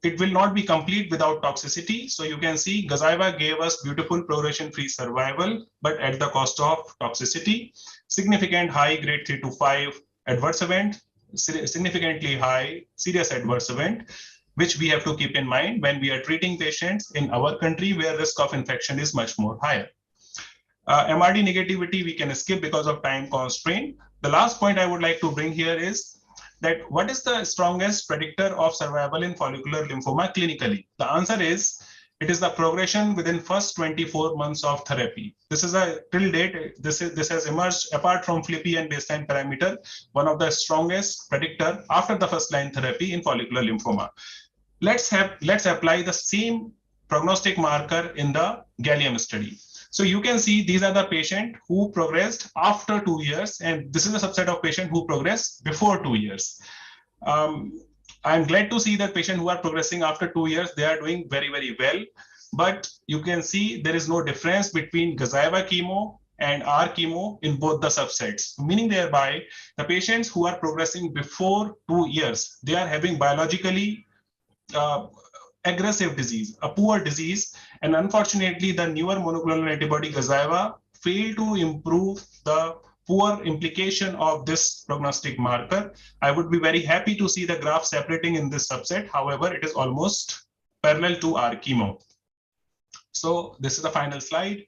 It will not be complete without toxicity. So you can see Gazyva gave us beautiful progression-free survival, but at the cost of toxicity, significant high grade 3 to 5 adverse event, significantly high serious adverse event, which we have to keep in mind when we are treating patients in our country where risk of infection is much more higher. MRD negativity we can skip because of time constraint. The last point I would like to bring here is that what is the strongest predictor of survival in follicular lymphoma clinically? The answer is, it is the progression within first 24 months of therapy. This is a till date, this has emerged apart from FLIPI and baseline parameter, one of the strongest predictor after the first line therapy in follicular lymphoma. Let's apply the same prognostic marker in the gallium study. So you can see these are the patient who progressed after 2 years, and this is a subset of patient who progressed before 2 years. I'm glad to see that patient who are progressing after 2 years, they are doing very, very well. But you can see there is no difference between Gazyva chemo and our chemo in both the subsets, meaning thereby the patients who are progressing before 2 years, they are having biologically aggressive disease, a poor disease, and unfortunately the newer monoclonal antibody Gazyva failed to improve the poor implication of this prognostic marker. I would be very happy to see the graph separating in this subset. However, it is almost parallel to our chemo. So this is the final slide.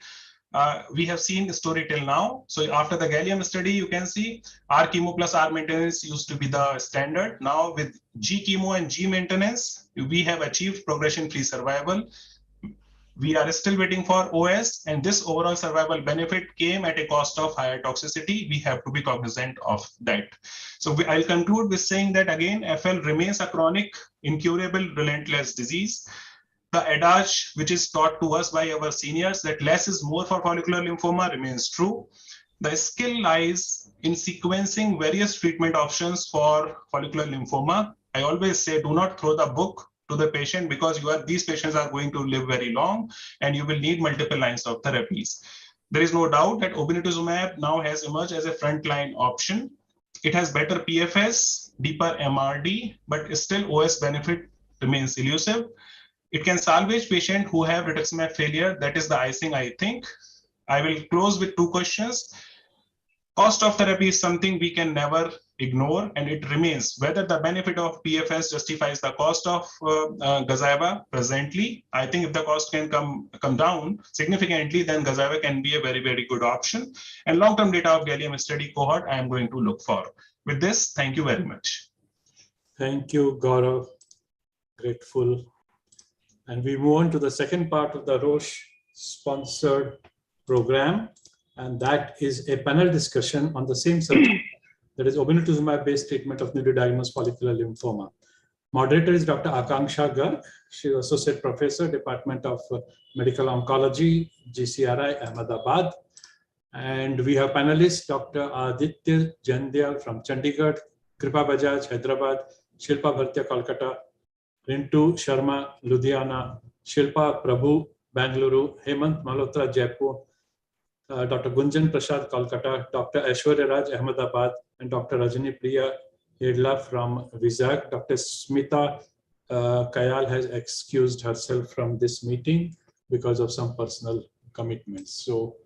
We have seen the story till now. So after the gallium study, you can see R chemo plus R maintenance used to be the standard. Now with G chemo and G maintenance, we have achieved progression-free survival. We are still waiting for OS, and this overall survival benefit came at a cost of higher toxicity. We have to be cognizant of that. So I'll conclude with saying that again, FL remains a chronic, incurable, relentless disease. The adage which is taught to us by our seniors that less is more for follicular lymphoma remains true. The skill lies in sequencing various treatment options for follicular lymphoma. I always say do not throw the book to the patient because these patients are going to live very long and you will need multiple lines of therapies. There is no doubt that obinutuzumab now has emerged as a frontline option. It has better PFS, deeper MRD, but still OS benefit remains elusive. It can salvage patients who have rituximab failure. That is the icing, I think. I will close with 2 questions. Cost of therapy is something we can never ignore, and it remains. Whether the benefit of PFS justifies the cost of Gazyva presently, I think if the cost can come down significantly, then Gazyva can be a very, very good option. And long-term data of gallium study cohort, I am going to look for. With this, thank you very much. Thank you, Gaurav. Grateful. And we move on to the second part of the Roche-sponsored program, and that is a panel discussion on the same subject, that is obinutuzumab-based treatment of newly diagnosed follicular lymphoma. Moderator is Dr. Akanksha Garg. She is Associate Professor, Department of Medical Oncology, GCRI, Ahmedabad. And we have panelists, Dr. Aditya Jandyal from Chandigarh, Kripa Bajaj, Hyderabad, Shilpa Bhartia, Kolkata, Rintu Sharma, Ludhiana, Shilpa Prabhu, Bangalore, Hemant Malhotra, Jaipur, Dr. Gunjan Prasad, Kolkata, Dr. Aishwarya Raj, Ahmedabad, and Dr. Rajani Priya Hedla from Vizag. Dr. Smita Kayal has excused herself from this meeting because of some personal commitments. So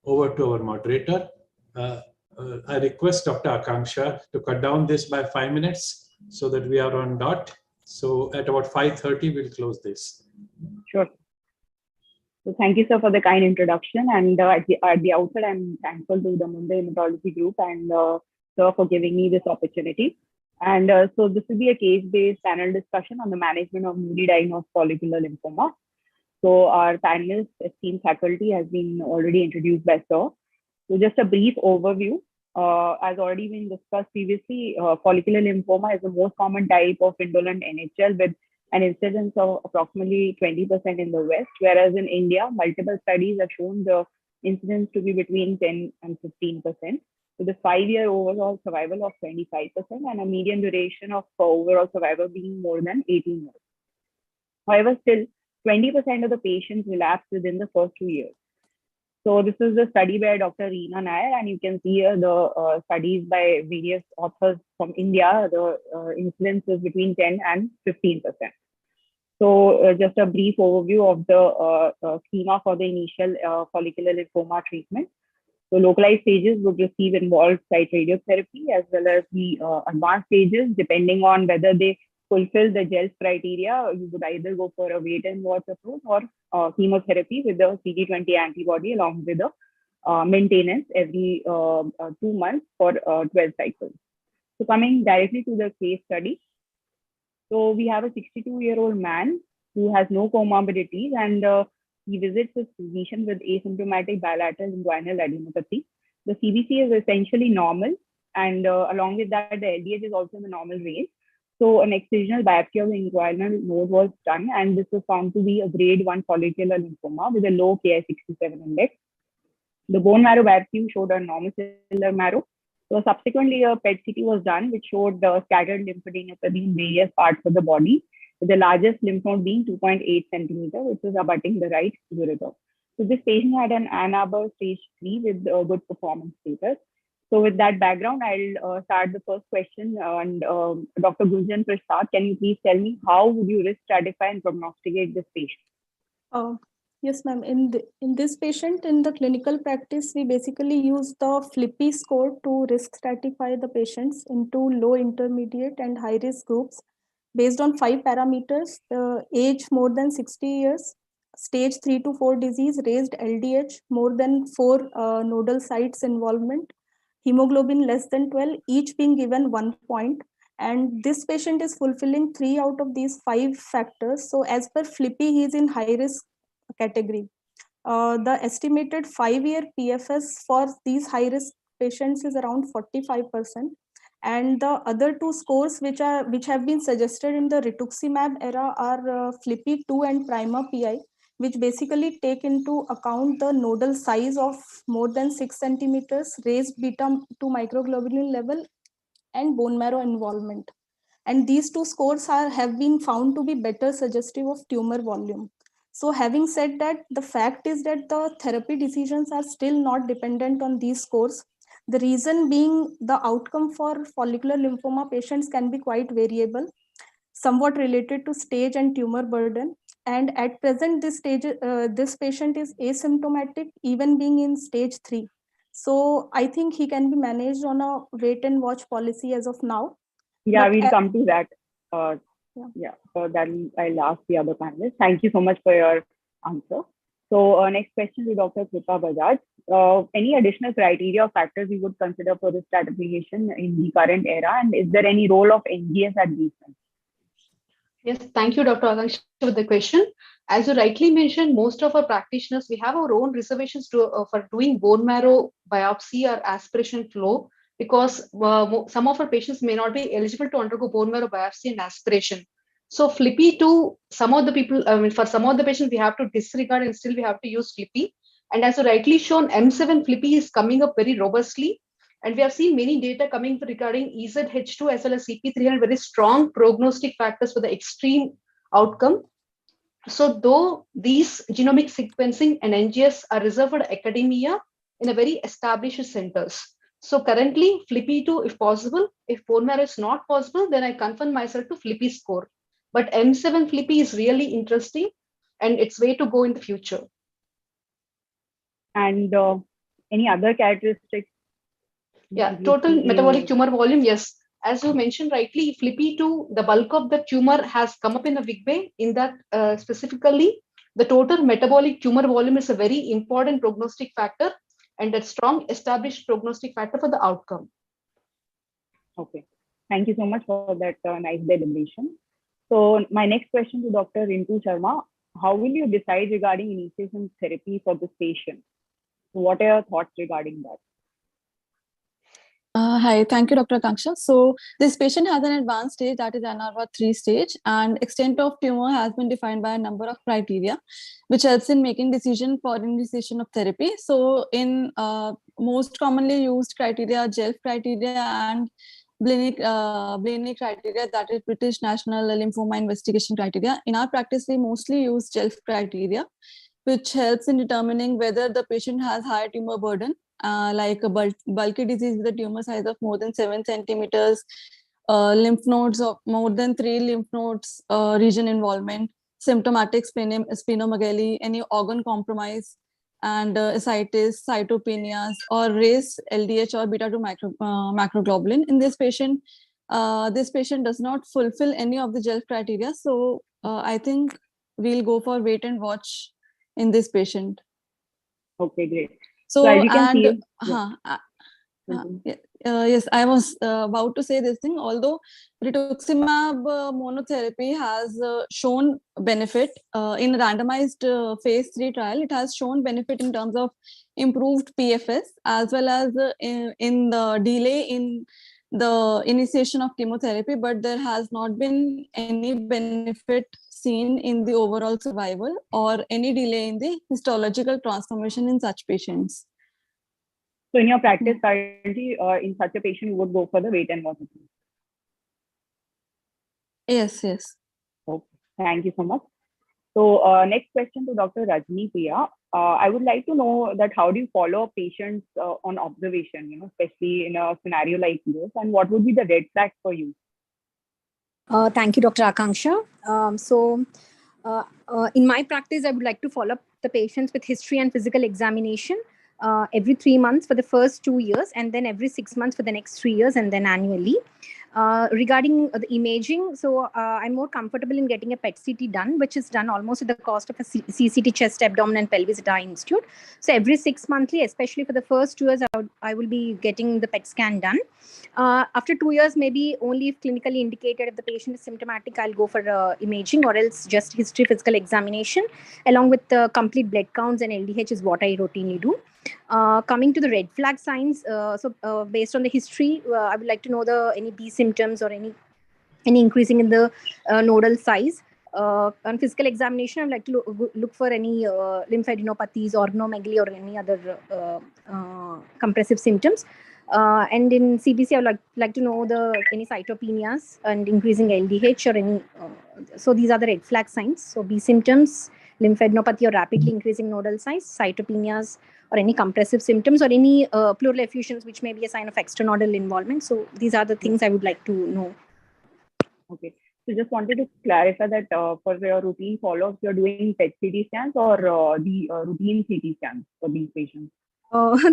over to our moderator. I request Dr. Akanksha to cut down this by 5 minutes so that we are on dot. So at about 5:30, we'll close this. Sure. So thank you, sir, for the kind introduction. And at the outset, I'm thankful to the Mumbai Hematology Group and sir for giving me this opportunity. And so this will be a case-based panel discussion on the management of newly diagnosed follicular lymphoma. So our panelist, esteemed faculty, has been already introduced by sir. So just a brief overview. as already been discussed previously, follicular lymphoma is the most common type of indolent NHL with an incidence of approximately 20% in the West, whereas in India, multiple studies have shown the incidence to be between 10 and 15%, with a 5-year overall survival of 25% and a median duration of overall survival being more than 18 years. However, still, 20% of the patients relapse within the first 2 years. So this is the study by Dr. Reena Nair, and you can see here the studies by various authors from India. The incidence is between 10 and 15%. So just a brief overview of the schema for the initial follicular lymphoma treatment. So localized stages would receive involved site radiotherapy as well as the advanced stages, depending on whether they fulfill the GELS criteria. You would either go for a wait and watch approach or chemotherapy with the CD20 antibody along with the maintenance every 2 months for 12 cycles. So coming directly to the case study. So we have a 62-year-old man who has no comorbidities, and he visits his physician with asymptomatic bilateral inguinal adenopathy. The CBC is essentially normal, and along with that, the LDH is also in the normal range. So an excisional biopsy of the inguinal node was done, and this was found to be a grade 1 follicular lymphoma with a low Ki67 index. The bone marrow biopsy showed a normal cellular marrow. So subsequently, a PET CT was done, which showed the scattered lymphadenopathy in various parts of the body, with the largest lymph node being 2.8 centimeter, which is abutting the right ureter. So this patient had an Ann Arbor stage 3 with good performance status. So with that background, I'll start the first question. And Dr. Gunjan Prasad, can you please tell me how would you risk stratify and prognosticate this patient? Yes, ma'am. In this patient, in the clinical practice, we basically use the FLIPI score to risk stratify the patients into low, intermediate, and high risk groups based on 5 parameters: age more than 60 years, stage 3 to 4 disease, raised LDH, more than 4 nodal sites involvement, hemoglobin less than 12, each being given 1 point. And this patient is fulfilling 3 out of these 5 factors. So as per FLIPI, he is in high risk category. The estimated 5-year PFS for these high risk patients is around 45%. And the other 2 scores which have been suggested in the rituximab era are FLIPI 2 and PRIMA PI, which basically take into account the nodal size of more than 6 centimeters, raised beta 2 microglobulin level, and bone marrow involvement. And these 2 scores have been found to be better suggestive of tumor volume. So having said that, the fact is that the therapy decisions are still not dependent on these scores. The reason being the outcome for follicular lymphoma patients can be quite variable, somewhat related to stage and tumor burden. And at present, this patient is asymptomatic, even being in stage 3. So I think he can be managed on a wait and watch policy as of now. Yeah, we'll come to that. So then I'll ask the other panelists. Thank you so much for your answer. So next question to Dr. Kripa Bajaj. Any additional criteria or factors you would consider for this stratification in the current era? And is there any role of NGS at these times? Yes, thank you, Dr. Akanksha, for the question. As you rightly mentioned, most of our practitioners, we have our own reservations for doing bone marrow biopsy or aspiration flow, because some of our patients may not be eligible to undergo bone marrow biopsy and aspiration. So FLIPI to some of the people, for some of the patients, we have to disregard and still we have to use FLIPI. And as you rightly shown, M7 FLIPI is coming up very robustly. And we have seen many data coming regarding EZH2 as well as CP300, very strong prognostic factors for the extreme outcome. So though these genomic sequencing and NGS are reserved for academia in a very established centers. So currently FLIPI2 if possible. If bone marrow is not possible, then I confine myself to FLIPI score. But M7 FLIPI is really interesting and it's way to go in the future. And any other characteristics? Yeah, total metabolic tumor volume, yes. As you mentioned rightly, FLIPI2, the bulk of the tumor has come up in a big way. In that specifically, the total metabolic tumor volume is a very important prognostic factor and a strong established prognostic factor for the outcome. Okay, thank you so much for that nice deliberation. So my next question to Dr. Rintu Sharma, how will you decide regarding initiation therapy for this patient? So what are your thoughts regarding that? Hi, thank you, Dr. Akanksha. So this patient has an advanced stage, that is ANARVA 3 stage, and extent of tumor has been defined by a number of criteria, which helps in making decision for initiation of therapy. So in most commonly used criteria, JELF criteria and Blaney criteria, that is British National Lymphoma Investigation criteria. In our practice, we mostly use JELF criteria, which helps in determining whether the patient has high tumor burden, like a bulky disease with a tumor size of more than 7 centimeters, lymph nodes of more than 3 lymph nodes, region involvement, symptomatic splenomegaly, any organ compromise, and ascites, cytopenias, or raised LDH or beta-2 macroglobulin. In this patient does not fulfill any of the JELF criteria. So I think we'll go for wait and watch in this patient. Okay, great. So as you can and see, yes, I was about to say this thing. Although rituximab monotherapy has shown benefit in randomized phase 3 trial, it has shown benefit in terms of improved PFS as well as in the delay in the initiation of chemotherapy, but there has not been any benefit seen in the overall survival or any delay in the histological transformation in such patients. So in your practice currently, in such a patient, you would go for the wait and watch. Yes, yes. Okay, thank you so much. So next question to Dr. Rajni Priya. I would like to know that how do you follow patients on observation, especially in a scenario like this, and what would be the red flags for you? Thank you, Dr. Akanksha. In my practice, I would like to follow up the patients with history and physical examination every 3 months for the first 2 years, and then every 6 months for the next 3 years, and then annually. Regarding the imaging, so I'm more comfortable in getting a PET CT done, which is done almost at the cost of a CCT chest, abdomen, and pelvis at our institute. So every 6 monthly, especially for the first 2 years, I will be getting the PET scan done. After 2 years, maybe only if clinically indicated, if the patient is symptomatic, I'll go for imaging, or else just history, physical examination, along with the complete blood counts and LDH is what I routinely do. Coming to the red flag signs, based on the history, I would like to know any B symptoms or any increasing in the nodal size. On physical examination, I'd like to look for any lymphadenopathies, organomegaly, or any other compressive symptoms. And in CBC, I would like to know any cytopenias and increasing LDH or any. So these are the red flag signs. So B symptoms, lymphadenopathy or rapidly increasing nodal size, cytopenias, or any compressive symptoms, or any pleural effusions, which may be a sign of extranodal involvement. So these are the things I would like to know. Okay. So just wanted to clarify that for your routine follow-ups, you're doing PET CT scans or the routine CT scans for these patients?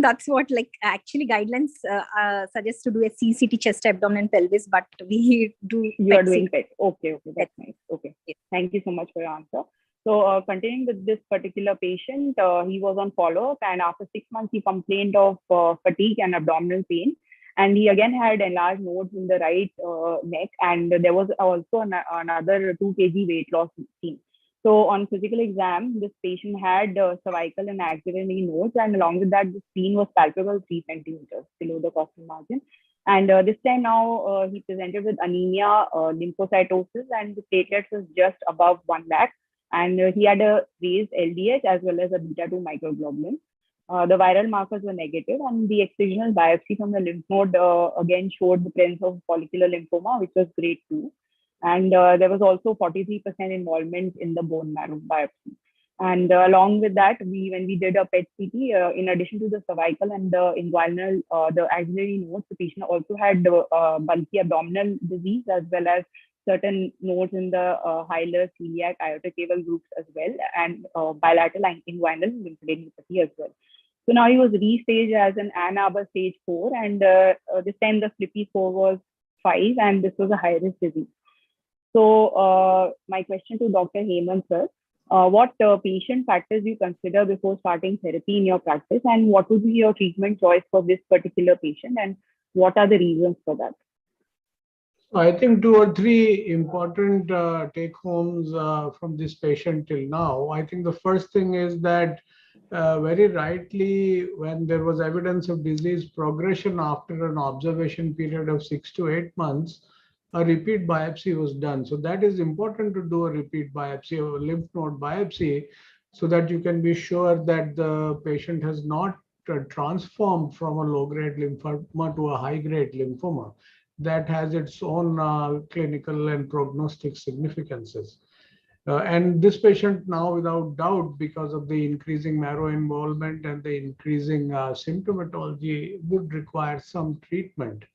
That's what actually guidelines suggest to do a CCT chest, abdomen, and pelvis, but we do. You are doing PET. Okay, that's nice. Okay, yes. Thank you so much for your answer. So continuing with this particular patient, he was on follow-up, and after 6 months, he complained of fatigue and abdominal pain. And he again had enlarged nodes in the right neck, and there was also another 2 kg weight loss seen. So on physical exam, this patient had cervical and axillary nodes, and along with that, the spleen was palpable 3 centimeters below the costal margin. And this time now, he presented with anemia, lymphocytosis, and the platelets was just above 1 lakh. And he had a raised LDH as well as a beta-2 microglobulin. The viral markers were negative, and the excisional biopsy from the lymph node again showed the presence of follicular lymphoma, which was grade 2. And there was also 43% involvement in the bone marrow biopsy. And along with that, when we did a PET CT, in addition to the cervical and the inguinal, the axillary nodes, the patient also had bulky abdominal disease as well as certain nodes in the hilar, celiac, aortic cable groups as well, and bilateral inguinal lymphadenopathy as well. So now he was restaged as an Ann Arbor stage 4, and this time the Flippy score was 5, and this was a high-risk disease. So my question to Dr. Hemant sir, what patient factors do you consider before starting therapy in your practice, and what would be your treatment choice for this particular patient, and what are the reasons for that? I think 2 or 3 important take-homes from this patient till now. I think the first thing is that very rightly, when there was evidence of disease progression after an observation period of 6 to 8 months, a repeat biopsy was done. So that is important to do a repeat biopsy or lymph node biopsy so that you can be sure that the patient has not transformed from a low-grade lymphoma to a high-grade lymphoma. That has its own clinical and prognostic significances. And this patient now, without doubt, because of the increasing marrow involvement and the increasing symptomatology, would require some treatment.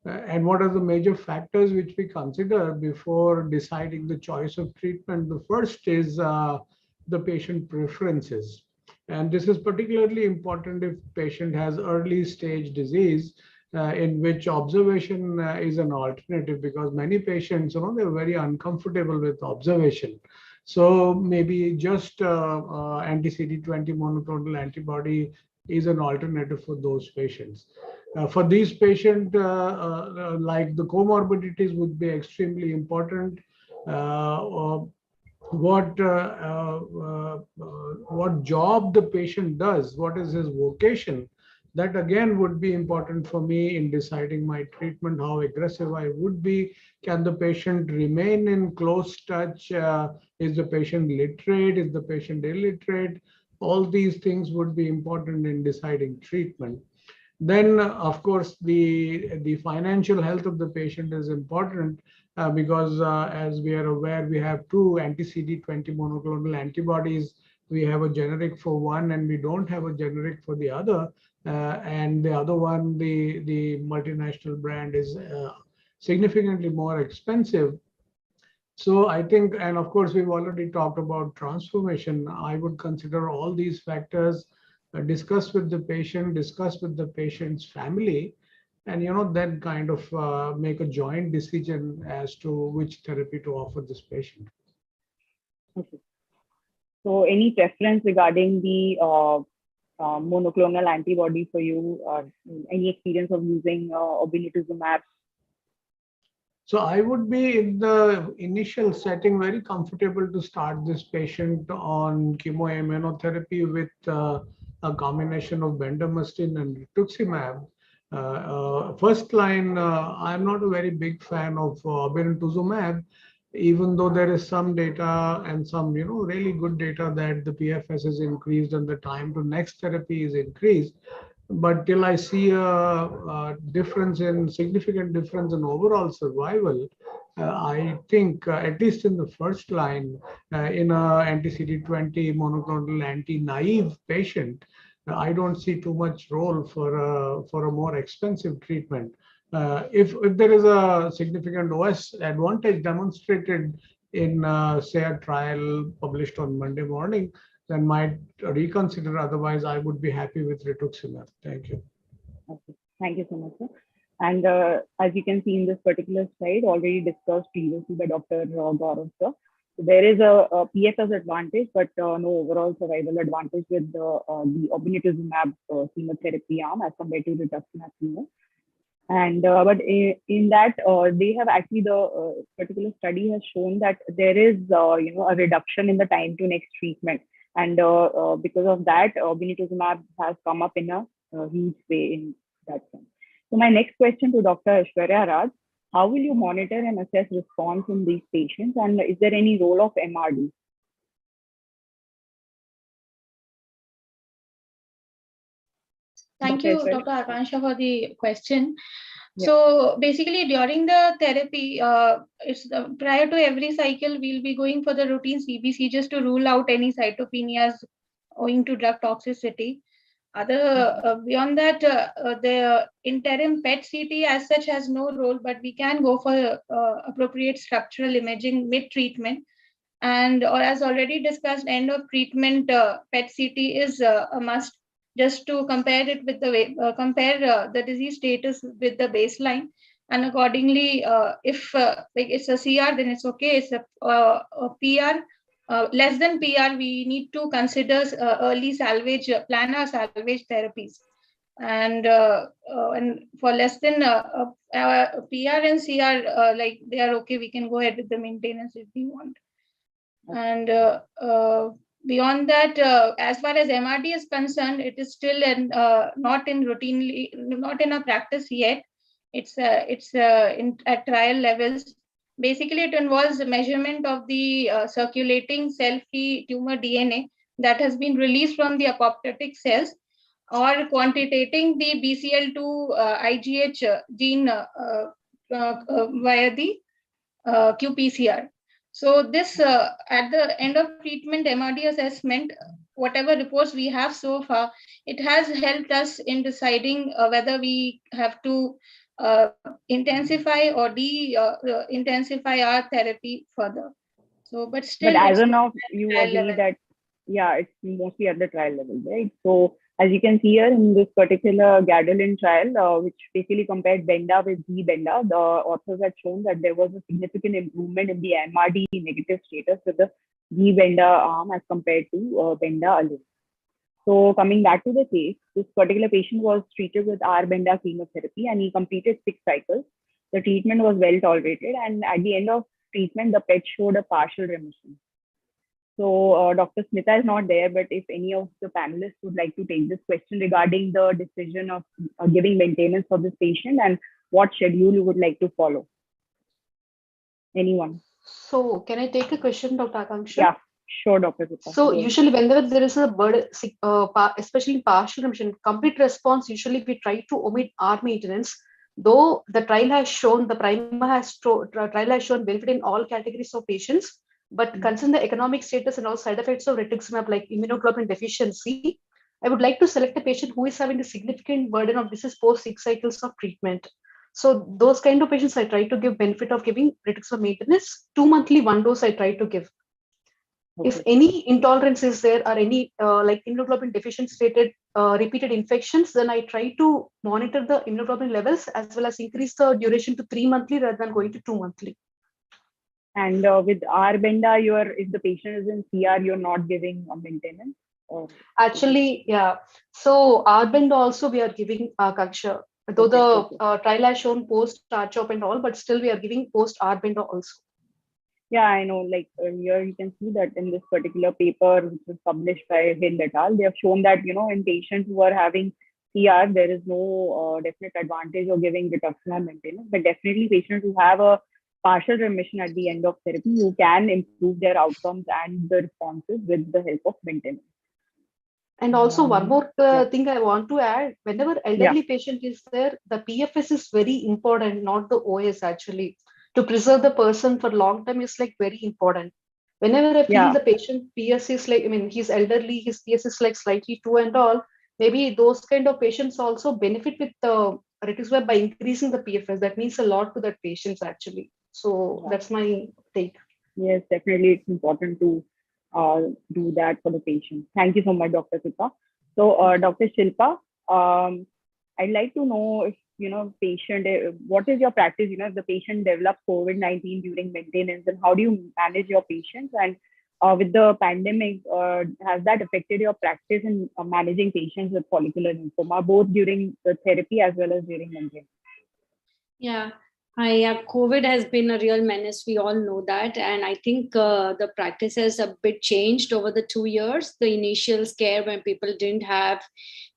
And what are the major factors which we consider before deciding the choice of treatment? The first is the patient preferences. And this is particularly important if patient has early stage disease in which observation is an alternative, because many patients, they're very uncomfortable with observation. So maybe just anti-CD20 monoclonal antibody is an alternative for those patients. For these patients, like the comorbidities would be extremely important. What job the patient does, what is his vocation, that again would be important for me in deciding my treatment, how aggressive I would be. Can the patient remain in close touch? Is the patient literate? Is the patient illiterate? All these things would be important in deciding treatment. Then, of course, the financial health of the patient is important because as we are aware, we have two anti-CD20 monoclonal antibodies. We have a generic for one and we don't have a generic for the other. And the other one, the multinational brand, is significantly more expensive. So I think, and of course, we've already talked about transformation. I would consider all these factors, discuss with the patient, discuss with the patient's family, and then kind of make a joint decision as to which therapy to offer this patient. Okay. So any preference regarding the monoclonal antibody for you, or any experience of using obinutuzumab? So I would be in the initial setting very comfortable to start this patient on chemoimmunotherapy with a combination of bendamustine and rituximab. First line, I'm not a very big fan of obinutuzumab, even though there is some data and some really good data that the PFS is increased and the time to next therapy is increased. But till I see a significant difference in overall survival, I think at least in the first line, in a anti-CD20 monoclonal anti-naive patient, I don't see too much role for a more expensive treatment. If there is a significant OS advantage demonstrated in, say, a trial published on Monday morning, then might reconsider. Otherwise, I would be happy with rituximab. Thank you. Okay. Thank you so much, sir. And as you can see in this particular slide, already discussed previously by Dr. Gaurav, sir, there is a PFS advantage, but no overall survival advantage with the obinutuzumab chemotherapy arm as compared to rituximab chemo. And but in that, they have actually, the particular study has shown that there is a reduction in the time to next treatment. And because of that, obinutuzumab has come up in a huge way in that sense. So my next question to Dr. Aishwarya Raj: how will you monitor and assess response in these patients, and is there any role of MRD? Thank you, Dr. Akansha, for the question. Yeah. So basically, during the therapy, prior to every cycle, we'll be going for the routine CBC just to rule out any cytopenias owing to drug toxicity. Beyond that, the interim PET CT as such has no role, but we can go for appropriate structural imaging mid-treatment. And or as already discussed, end of treatment PET CT is a must, just to compare it with the disease status with the baseline, and accordingly, if like it's a CR, then it's okay. It's a PR. Less than PR, we need to consider early salvage, plan our salvage therapies. And for less than PR and CR, like they are okay, we can go ahead with the maintenance if we want. And Beyond that, as far as MRD is concerned, it is still not in a practice yet. It's at trial levels. Basically, it involves the measurement of the circulating cell-free tumor DNA that has been released from the apoptotic cells, or quantitating the BCL2 IGH gene via the qPCR. So this, at the end of treatment MRD assessment, whatever reports we have so far, it has helped us in deciding whether we have to intensify or intensify our therapy further. So, but still, But as of now, you agree that, yeah, it's mostly at the trial level, right? So as you can see here in this particular Gadolin trial, which basically compared Benda with Z-Benda, the authors had shown that there was a significant improvement in the MRD negative status with the Z-Benda arm as compared to Benda alone. So coming back to the case, this particular patient was treated with R-Benda chemotherapy and he completed 6 cycles. The treatment was well tolerated, and at the end of treatment, the PET showed a partial remission. So Dr. Smita is not there, but if any of the panelists would like to take this question regarding the decision of giving maintenance for this patient and what schedule you would like to follow. Anyone? So can I take a question, Dr. Akanksha? Yeah, sure, Dr. Smita. So usually whenever there is a bird, especially partial remission, complete response, usually we try to omit R maintenance. Though the trial has shown, trial has shown benefit in all categories of patients, but considering the economic status and all side effects of rituximab like immunoglobulin deficiency, I would like to select a patient who is having a significant burden of disease post 6 cycles of treatment. So those kind of patients, I try to give benefit of giving rituximab maintenance. 2 monthly 1 dose I try to give. Okay. If any intolerance is there or any like immunoglobulin deficiency related repeated infections, then I try to monitor the immunoglobulin levels as well as increase the duration to 3 monthly rather than going to 2 monthly. And with R-Benda, if the patient is in CR, you're not giving a maintenance? Or... Actually, yeah. So R-Benda also we are giving Kaksha. Though the trial has shown post R-CHOP and all, but still we are giving post R-Benda also. Yeah, I know. Like here you can see that in this particular paper, which was published by Hill et al., they have shown that, in patients who are having CR, there is no definite advantage of giving rituximab maintenance, but definitely patients who have a partial remission at the end of therapy, you can improve their outcomes and the responses with the help of maintenance. And also one more thing I want to add, whenever elderly patient is there, the PFS is very important, not the OS actually. To preserve the person for long time is like very important. Whenever I feel the patient PS is like, he's elderly, his PS is like slightly 2 and all, maybe those kind of patients also benefit with the rituximab by increasing the PFS. That means a lot to that patients actually. So that's my take. Yes, definitely it's important to do that for the patient. Thank you so much, Dr. Sita. So Dr. Shilpa, I'd like to know if, patient, what is your practice, if the patient develops COVID-19 during maintenance, and how do you manage your patients? And with the pandemic, has that affected your practice in managing patients with follicular lymphoma, both during the therapy as well as during maintenance? Yeah. COVID has been a real menace. We all know that. And I think the practice has a bit changed over the 2 years. The initial scare when people didn't have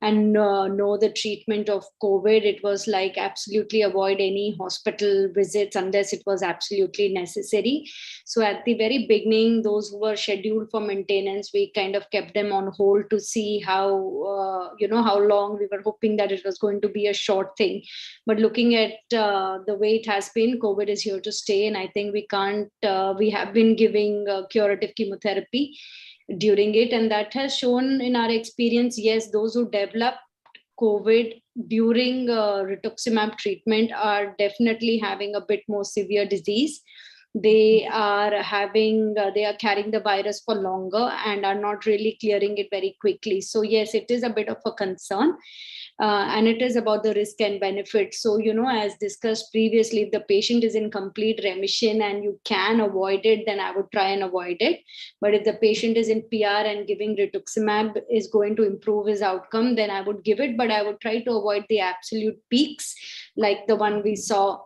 and know the treatment of COVID, it was like absolutely avoid any hospital visits unless it was absolutely necessary. So at the very beginning, those who were scheduled for maintenance, we kind of kept them on hold to see how, how long. We were hoping that it was going to be a short thing. But looking at the way it has been, COVID is here to stay. And I think we have been giving curative chemotherapy during it. And that has shown in our experience, yes, those who develop COVID during rituximab treatment are definitely having a bit more severe disease. They are carrying the virus for longer and are not really clearing it very quickly. So yes, it is a bit of a concern. And it is about the risk and benefit. So, as discussed previously, if the patient is in complete remission and you can avoid it, then I would try and avoid it. But if the patient is in PR and giving rituximab is going to improve his outcome, then I would give it. But I would try to avoid the absolute peaks like the one we saw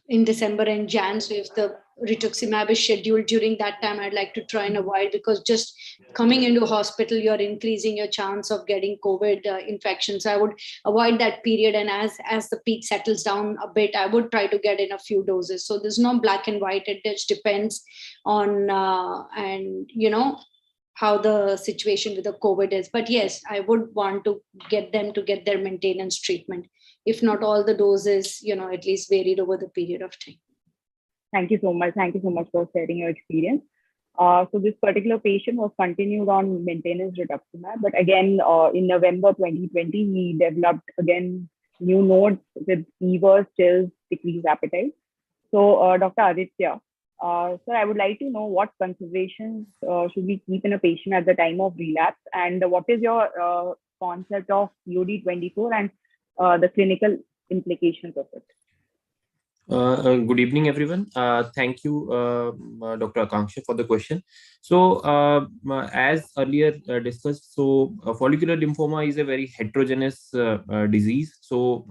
in December and Jan. So if the rituximab is scheduled during that time, I'd like to try and avoid, because just coming into hospital, you're increasing your chance of getting COVID infection. So I would avoid that period. And as the peak settles down a bit, I would try to get in a few doses. So there's no black and white. It just depends on, and how the situation with the COVID is. But yes, I would want to get them to get their maintenance treatment. If not all the doses, at least varied over the period of time. Thank you so much. Thank you so much for sharing your experience. So this particular patient was continued on maintenance rituximab, but again, in November 2020, he developed again new nodes with fever, chills, decreased appetite. So Dr. Aditya, sir, I would like to know what considerations should we keep in a patient at the time of relapse, and what is your concept of POD24 and the clinical implications of it? Good evening, everyone. Thank you, Dr. Akanksha, for the question. So, as earlier discussed, so follicular lymphoma is a very heterogeneous disease. So,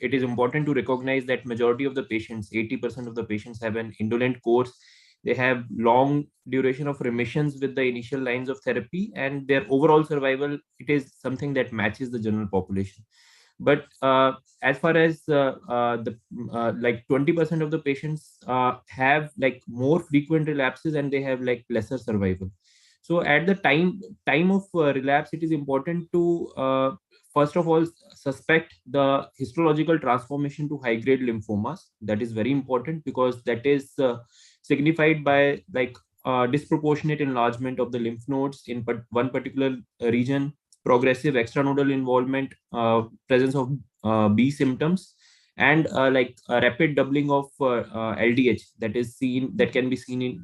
it is important to recognize that majority of the patients, 80% of the patients, have an indolent course. They have long duration of remissions with the initial lines of therapy, and their overall survival, it is something that matches the general population. But as far as like 20% of the patients have like more frequent relapses, and they have like lesser survival. So at the time of relapse, it is important to first of all suspect the histological transformation to high-grade lymphomas. That is very important, because that is signified by like disproportionate enlargement of the lymph nodes in one particular region, progressive extranodal involvement, presence of B symptoms, and like a rapid doubling of LDH that can be seen in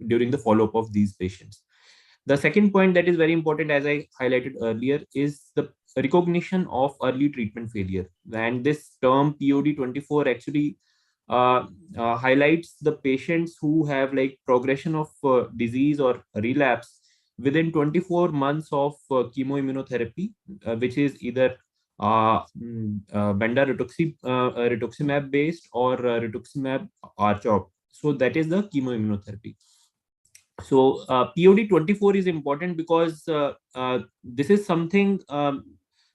during the follow-up of these patients. The second point that is very important, as I highlighted earlier, is the recognition of early treatment failure. And this term POD24 actually highlights the patients who have like progression of disease or relapse within 24 months of chemoimmunotherapy, which is either rituximab based or rituximab R-CHOP. So that is the chemoimmunotherapy. So POD24 is important because this is something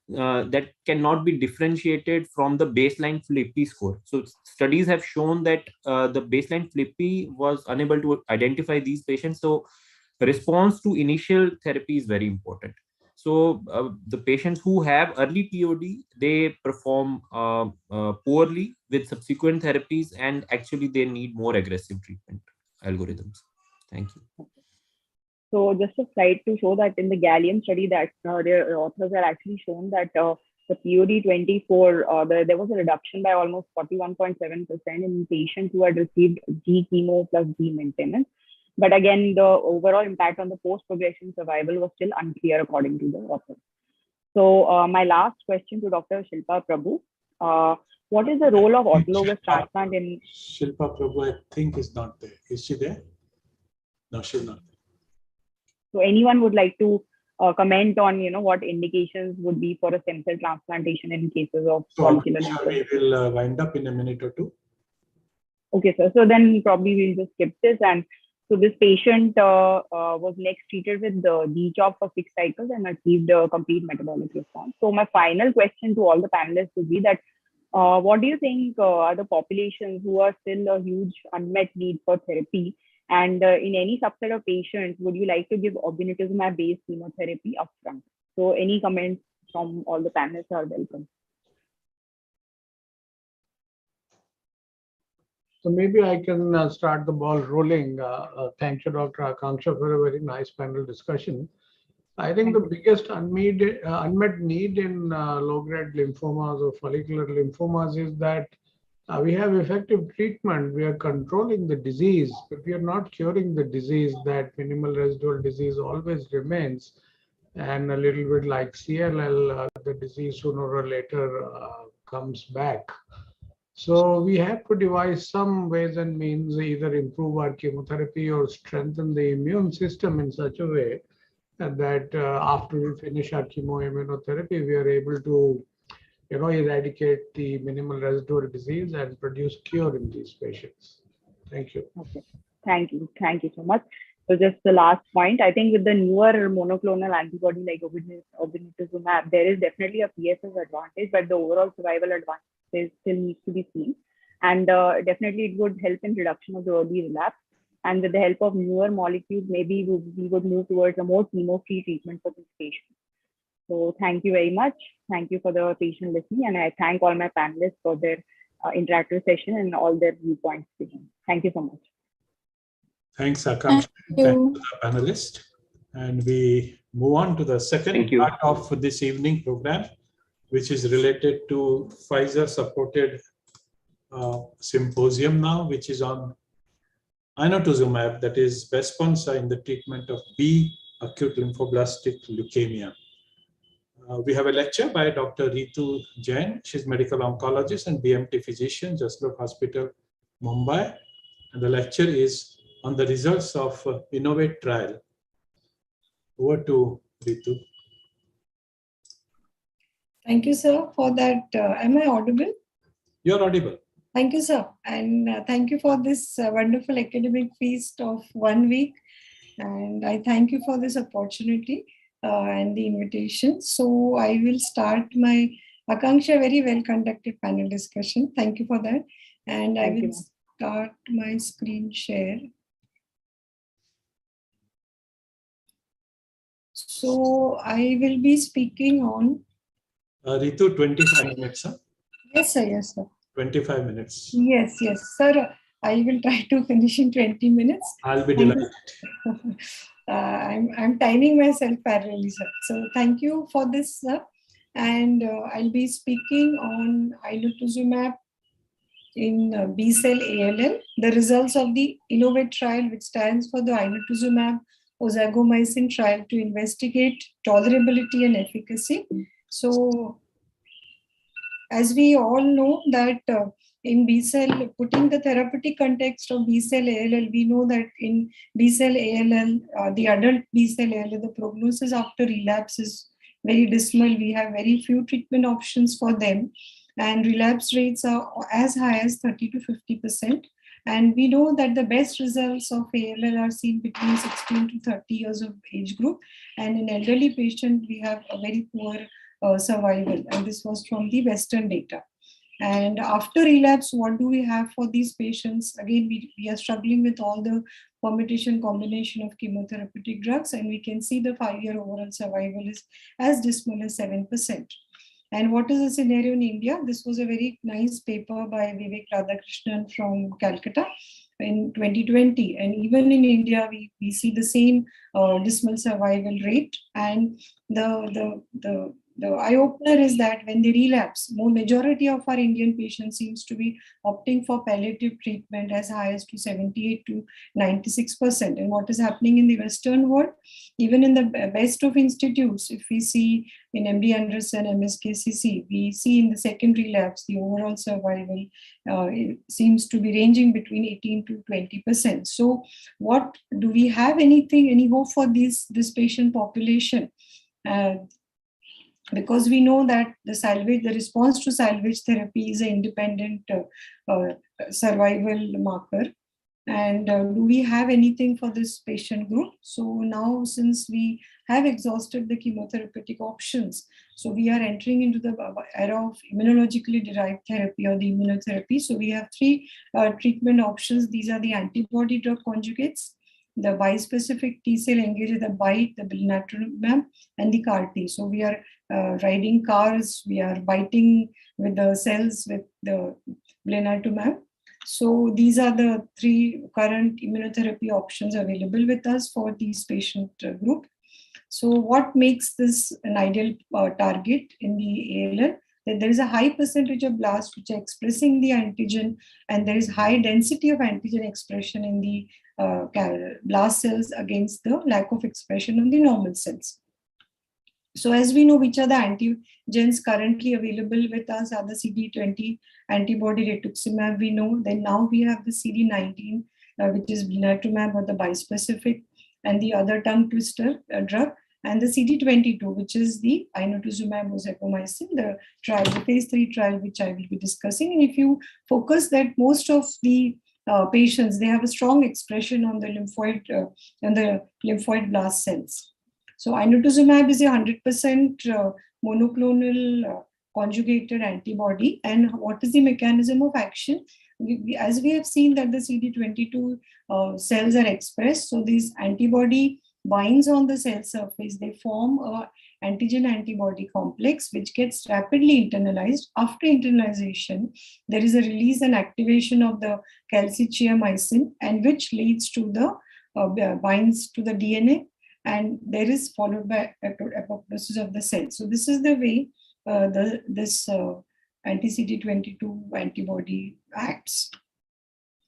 that cannot be differentiated from the baseline FLIPI score. So studies have shown that the baseline FLIPI was unable to identify these patients. So response to initial therapy is very important. So the patients who have early POD, they perform poorly with subsequent therapies, and actually they need more aggressive treatment algorithms. Thank you. So just a slide to show that in the Gallium study, that their authors are actually shown that the POD24, there was a reduction by almost 41.7% in patients who had received G chemo plus G maintenance. But again, the overall impact on the post-progression survival was still unclear according to the author. So my last question to Dr. Shilpa Prabhu, what is the role of autologous transplant in... Shilpa Prabhu, I think, is not there. Is she there? No, she's not there. So anyone would like to comment on, what indications would be for a stem cell transplantation in cases of follicular lymphoma? We will wind up in a minute or two. Okay, sir. So then probably we'll just skip this. And so this patient was next treated with the D-CHOP for 6 cycles and achieved a complete metabolic response. So my final question to all the panelists would be that, what do you think are the populations who are still a huge unmet need for therapy? And in any subset of patients, would you like to give obinutuzumab-based chemotherapy upfront? So any comments from all the panelists are welcome. So maybe I can start the ball rolling. Thank you, Dr. Akanksha, for a very nice panel discussion. I think the biggest unmet need in low-grade lymphomas or follicular lymphomas is that we have effective treatment. We are controlling the disease, but we are not curing the disease. That minimal residual disease always remains. And a little bit like CLL, the disease sooner or later comes back. So we have to devise some ways and means, either improve our chemotherapy or strengthen the immune system in such a way that after we finish our chemoimmunotherapy, we are able to eradicate the minimal residual disease and produce cure in these patients. Thank you. Okay. Thank you. Thank you so much. So just the last point, I think with the newer monoclonal antibody like Inotuzumab, there is definitely a PFS advantage, but the overall survival advantage still needs to be seen. And definitely it would help in reduction of the early relapse. And with the help of newer molecules, maybe we would move towards a more chemo-free treatment for these patients. So thank you very much. Thank you for the patient listening. And I thank all my panelists for their interactive session and all their viewpoints. Thank you so much. Thanks, Akanksha. Thank you to the panelists. And we move on to the second part of this evening program, which is related to Pfizer-supported symposium now, which is on Inotuzumab, that is Besponsa in the treatment of B acute lymphoblastic leukemia. We have a lecture by Dr. Ritu Jain. She's medical oncologist and BMT physician, Jaslok Hospital, Mumbai. And the lecture is on the results of Innovate trial. Over to Ritu. Thank you, sir, for that. Am I audible? You're audible. Thank you, sir. And thank you for this wonderful academic feast of 1 week. And I thank you for this opportunity and the invitation. So I will start my Akanksha very well conducted panel discussion. Thank you for that. And I will start my screen share. So I will be speaking on. Ritu, 25 minutes, huh? Yes, sir. Yes, sir. 25 minutes. Yes, yes, sir. I will try to finish in 20 minutes. I'll be delighted. I'm timing myself parallelly, sir. So thank you for this, sir. And I'll be speaking on Inotuzumab in B-cell ALL, the results of the Innovate trial, which stands for the Inotuzumab ozagomycin trial to investigate tolerability and efficacy. So as we all know that in B-cell, putting the therapeutic context of B-cell ALL, we know that in B-cell ALL, the adult B-cell ALL, the prognosis after relapse is very dismal. We have very few treatment options for them, and relapse rates are as high as 30 to 50%. And we know that the best results of ALL are seen between 16 to 30 years of age group. And in elderly patients, we have a very poor survival. And this was from the Western data. And after relapse, what do we have for these patients? Again, we are struggling with all the permutation combination of chemotherapeutic drugs, and we can see the 5-year overall survival is as dismal as 7%. And what is the scenario in India? This was a very nice paper by Vivek Radhakrishnan from Calcutta in 2020. And even in India, we see the same dismal survival rate. And the eye-opener is that when they relapse, majority of our Indian patients seems to be opting for palliative treatment as high as to 78 to 96%. And what is happening in the Western world, even in the best of institutes, if we see in MD Anderson, MSKCC, we see in the second relapse, the overall survival seems to be ranging between 18 to 20%. So what do we have any hope for this patient population? Because we know that the response to salvage therapy is an independent survival marker. And do we have anything for this patient group? So now, since we have exhausted the chemotherapeutic options, so we are entering into the era of immunologically derived therapy or the immunotherapy. So we have 3 treatment options. These are the antibody drug conjugates, the bispecific T-cell engager, the BiTE, the blinatumomab, and the CAR-T. So we are riding cars, we are biting with the cells with the blinatumomab. So these are the 3 current immunotherapy options available with us for these patient group. So what makes this an ideal target in the ALL? That there is a high percentage of blasts which are expressing the antigen, and there is high density of antigen expression in the blast cells against the lack of expression on the normal cells. So as we know, which are the antigens currently available with us are the CD20 antibody rituximab, we know. Then now we have the CD19, which is blinatumomab or the bispecific, and the other tongue twister drug, and the CD22, which is the Inotuzumab ozagomycin, the trial, the phase 3 trial, which I will be discussing. And if you focus that most of the patients, they have a strong expression on the lymphoid blast cells. So Inotuzumab is a 100% monoclonal conjugated antibody. And what is the mechanism of action? As we have seen that the CD22 cells are expressed, so this antibody binds on the cell surface. They form a antigen-antibody complex, which gets rapidly internalized. After internalization, there is a release and activation of the calcitriamycin, and which leads to the binds to the DNA, and there is followed by apoptosis of the cell. So this is the way this anti-CD22 antibody acts.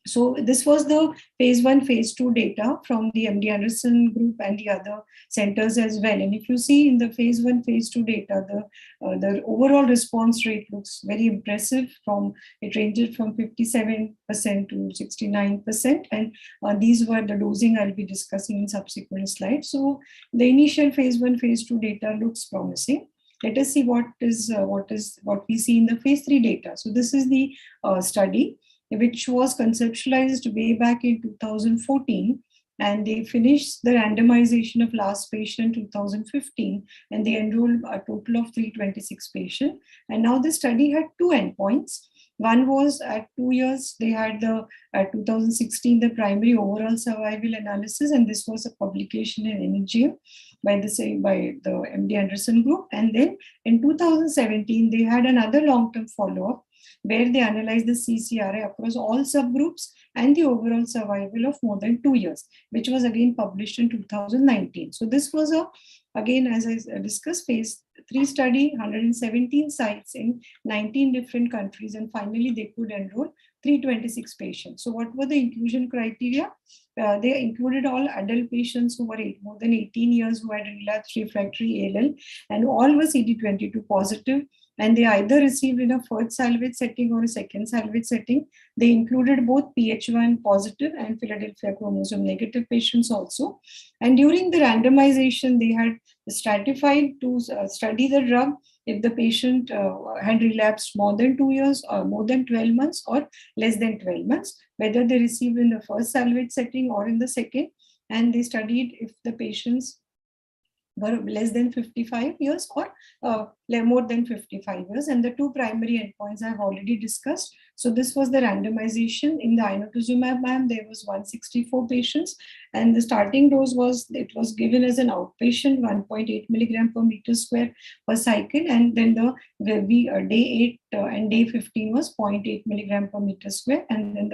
So this was the phase 1, phase 2 data from the MD Anderson group and the other centers as well. And if you see in the phase 1, phase 2 data, the overall response rate looks very impressive. It ranged from 57% to 69%. And these were the dosing I'll be discussing in subsequent slides. So the initial phase 1, phase 2 data looks promising. Let us see what we see in the phase 3 data. So this is the study, which was conceptualized way back in 2014, and they finished the randomization of last patient 2015, and they enrolled a total of 326 patients. And now the study had 2 endpoints. One was at 2 years, they had at 2016, the primary overall survival analysis, and this was a publication in NEJM by the MD Anderson group. And then in 2017, they had another long-term follow-up where they analyzed the CCRI across all subgroups and the overall survival of more than 2 years, which was again published in 2019. So this was again, as I discussed, phase 3 study, 117 sites in 19 different countries, and finally they could enroll 326 patients. So what were the inclusion criteria? They included all adult patients who were more than 18 years, who had relapsed refractory ALL, and all were CD22 positive. And they either received in a first salvage setting or a second salvage setting. They included both PH1 positive and Philadelphia chromosome negative patients also. And during the randomization, they had stratified to study the drug if the patient had relapsed more than 2 years or more than 12 months or less than 12 months, whether they received in the first salvage setting or in the second. And they studied if the patients were less than 55 years or more than 55 years. And the 2 primary endpoints I have already discussed. So this was the randomization. In the Inotuzumab, there was 164 patients, and the starting dose was given as an outpatient, 1.8 milligram per meter square per cycle, and then the day 8 and day 15 was 0.8 milligram per meter square, and then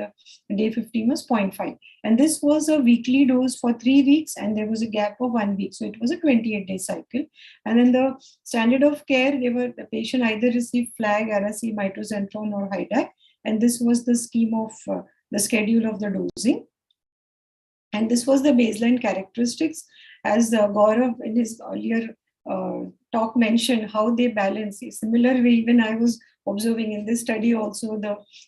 the day 15 was 0.5. And this was a weekly dose for 3 weeks, and there was a gap of 1 week. So it was a 28-day cycle. And then the standard of care, the patient either received FLAG, Ara-C, mitoxantrone, or HiDAC. And this was the scheme of the schedule of the dosing. And this was the baseline characteristics. As Gaurav in his earlier talk mentioned, how they balance. A similar way, even I was observing in this study also,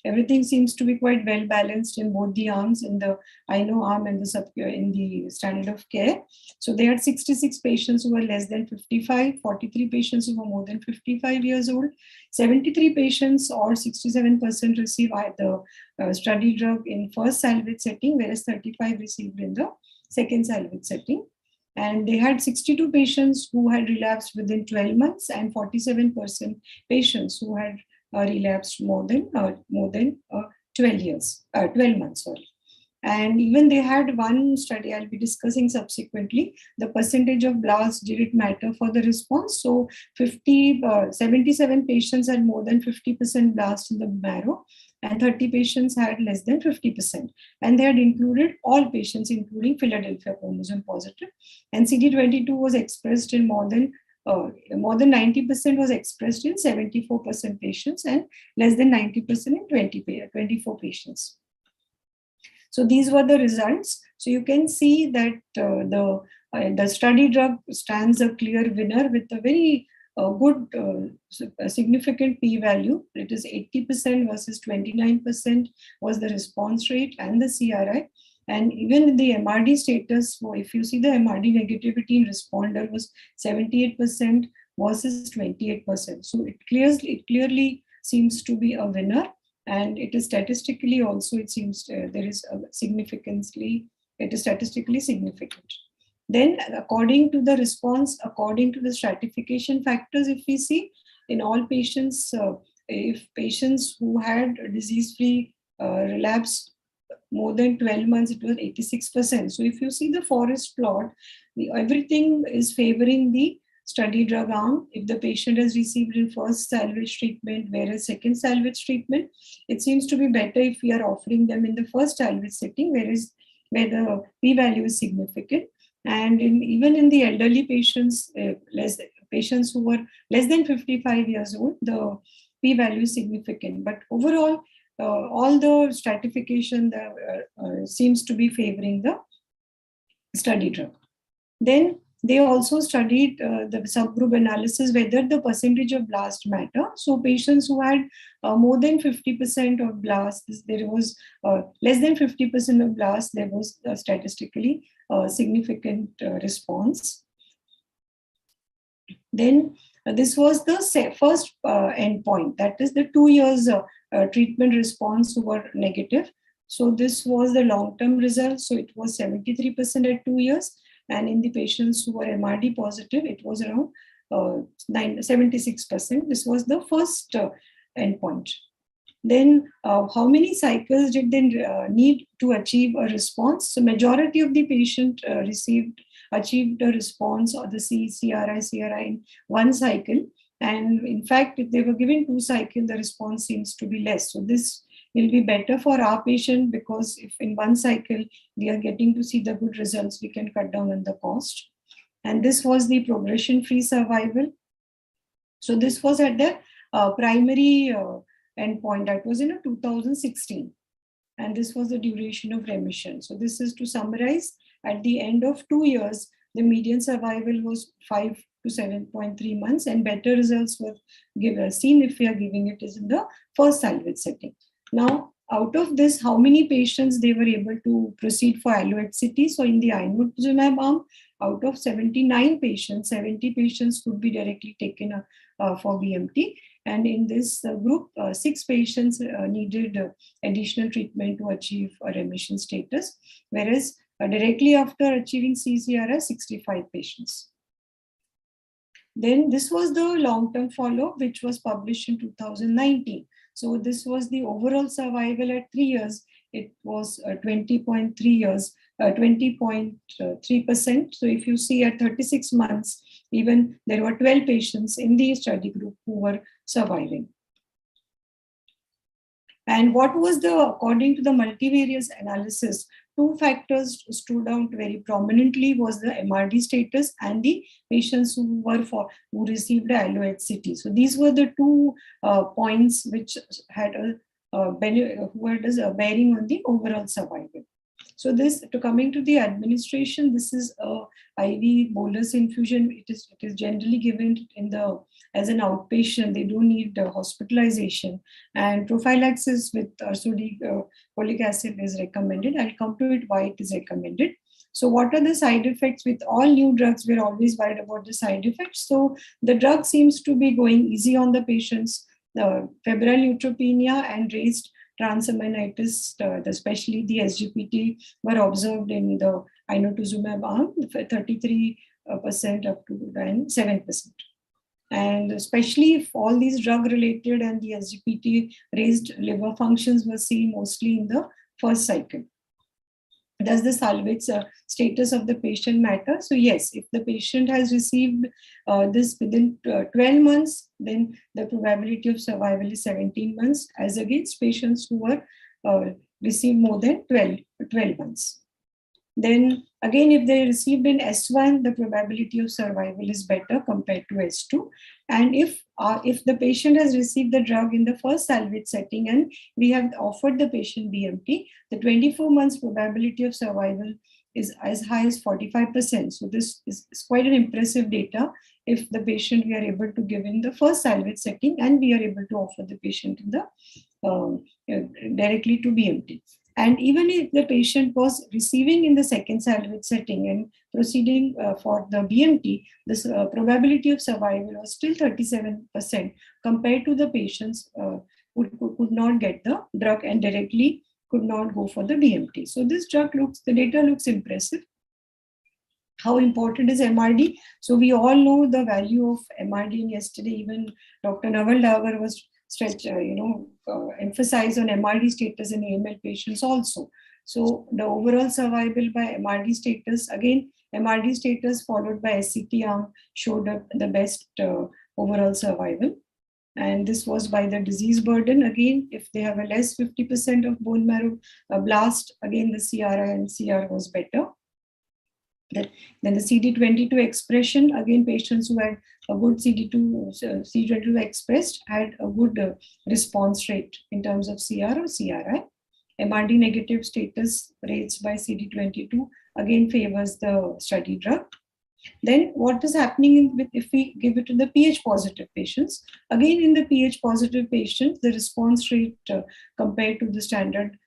everything seems to be quite well balanced in both the arms, in the INO arm and in the standard of care. So they had 66 patients who were less than 55, 43 patients who were more than 55 years old, 73 patients or 67% received the study drug in first salvage setting, whereas 35 received in the second salvage setting. And they had 62 patients who had relapsed within 12 months and 47% patients who had relapsed more than 12 months. Sorry. And even they had one study I'll be discussing subsequently. The percentage of blasts, did it matter for the response? So 77 patients had more than 50% blast in the marrow, and 30 patients had less than 50%. And they had included all patients, including Philadelphia chromosome positive. And CD22 was expressed in more than 90% was expressed in 74% patients, and less than 90% in 24 patients. So these were the results. So you can see that the study drug stands a clear winner with a very good significant p-value. It is 80% versus 29% was the response rate and the CRI. And even the MRD status, so if you see the MRD negativity in responder was 78% versus 28%. So it clearly seems to be a winner. And it is statistically also, it seems there is it is statistically significant. Then according to the response, according to the stratification factors, if we see in all patients, if patients who had disease-free relapse more than 12 months, it was 86%. So if you see the forest plot, everything is favoring the study drug arm. If the patient has received in first salvage treatment, whereas second salvage treatment, it seems to be better if we are offering them in the first salvage setting, where the p-value is significant. And even in the elderly patients, patients who were less than 55 years old, the p-value is significant. But overall, all the stratification seems to be favoring the study drug. Then they also studied the subgroup analysis, whether the percentage of blast matter. So patients who had more than 50% of blasts, there was less than 50% of blasts, there was a statistically significant response. Then this was the first endpoint, that is the 2 years treatment response were negative. So this was the long-term result. So it was 73% at 2 years. And in the patients who were MRD positive, it was around 76%. This was the first endpoint. Then how many cycles did they need to achieve a response? So majority of the patient achieved a response or the CRI in 1 cycle. And in fact, if they were given 2 cycles, the response seems to be less. So this will be better for our patient, because if in 1 cycle we are getting to see the good results, we can cut down on the cost. And this was the progression-free survival. So this was at the primary endpoint, that was in 2016. And this was the duration of remission. So this is to summarize, at the end of 2 years, the median survival was 5 to 7.3 months, and better results were seen if we are giving it as in the first salvage setting. Now, out of this, how many patients they were able to proceed for allo-HCT? So in the Inotuzumab arm, out of 79 patients, 70 patients could be directly taken for BMT. And in this group, 6 patients needed additional treatment to achieve a remission status, whereas directly after achieving CCRI, 65 patients. Then this was the long-term follow-up, which was published in 2019. So this was the overall survival at 3 years. It was 20.3 years, 20.3%. So if you see at 36 months, even there were 12 patients in the study group who were surviving. And what was according to the multivariate analysis, 2 factors stood out very prominently was the MRD status and the patients who received the allo-HCT. So these were the 2 points which had a bearing on the overall survival. So coming to the administration, this is a IV bolus infusion. It is generally given as an outpatient. They don't need hospitalization, and prophylaxis with ursodeoxycholic acid is recommended. I'll come to it why it is recommended. So what are the side effects? With all new drugs, we're always worried about the side effects. So the drug seems to be going easy on the patients. The febrile neutropenia and raised transaminitis, especially the SGPT, were observed in the Inotuzumab arm, 33% up to 7%. And especially if all these drug-related and the SGPT raised liver functions were seen mostly in the first cycle. Does the salvage status of the patient matter? So yes, if the patient has received this within 12 months, then the probability of survival is 17 months, as against patients who were received more than 12 months. Then again, if they received in S1, the probability of survival is better compared to S2. And if the patient has received the drug in the first salvage setting and we have offered the patient BMT, the 24 months probability of survival is as high as 45%. So this is quite an impressive data if the patient we are able to give in the first salvage setting and we are able to offer the patient in the directly to BMT. And even if the patient was receiving in the second salvage setting and proceeding for the BMT, this probability of survival was still 37% compared to the patients could not get the drug and directly could not go for the BMT. So this the data looks impressive. How important is MRD? So we all know the value of MRD. Yesterday, even Dr. Naval Davar was emphasized on MRD status in AML patients also. So the overall survival by MRD status, again, MRD status followed by SCT arm showed up the best overall survival. And this was by the disease burden. Again, if they have a less 50% of bone marrow blast, again, the CRI and CR was better. Then the CD22 expression, again, patients who had a good CD22 expressed had a good response rate in terms of CR or CRI. MRD negative status rates by CD22 again favors the study drug. Then what is happening if we give it to the pH positive patients? Again, in the pH positive patients, the response rate compared to the standard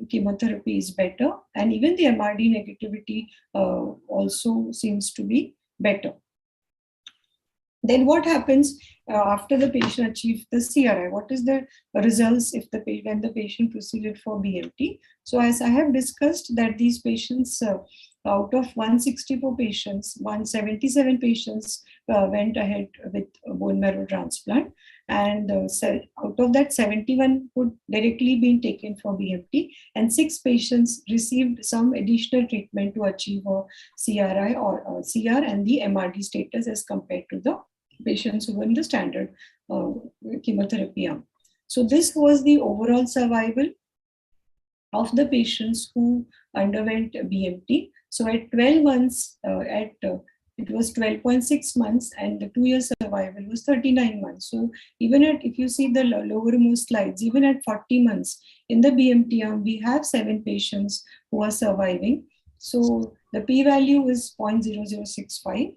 chemotherapy is better, and even the MRD negativity also seems to be better. Then what happens after the patient achieves the CRI? What is the results when the patient proceeded for BMT? So as I have discussed that these patients, out of 164 patients, 177 patients went ahead with bone marrow transplant, and out of that 71 could directly be taken for BMT, and 6 patients received some additional treatment to achieve a CRI or CR and the MRD status as compared to the patients who were in the standard chemotherapy arm. So this was the overall survival of the patients who underwent BMT. So at 12 months, it was 12.6 months, and the 2-year survival was 39 months. So even if you see the lowermost slides, even at 40 months in the BMT arm, we have 7 patients who are surviving. So the p-value is 0.0065.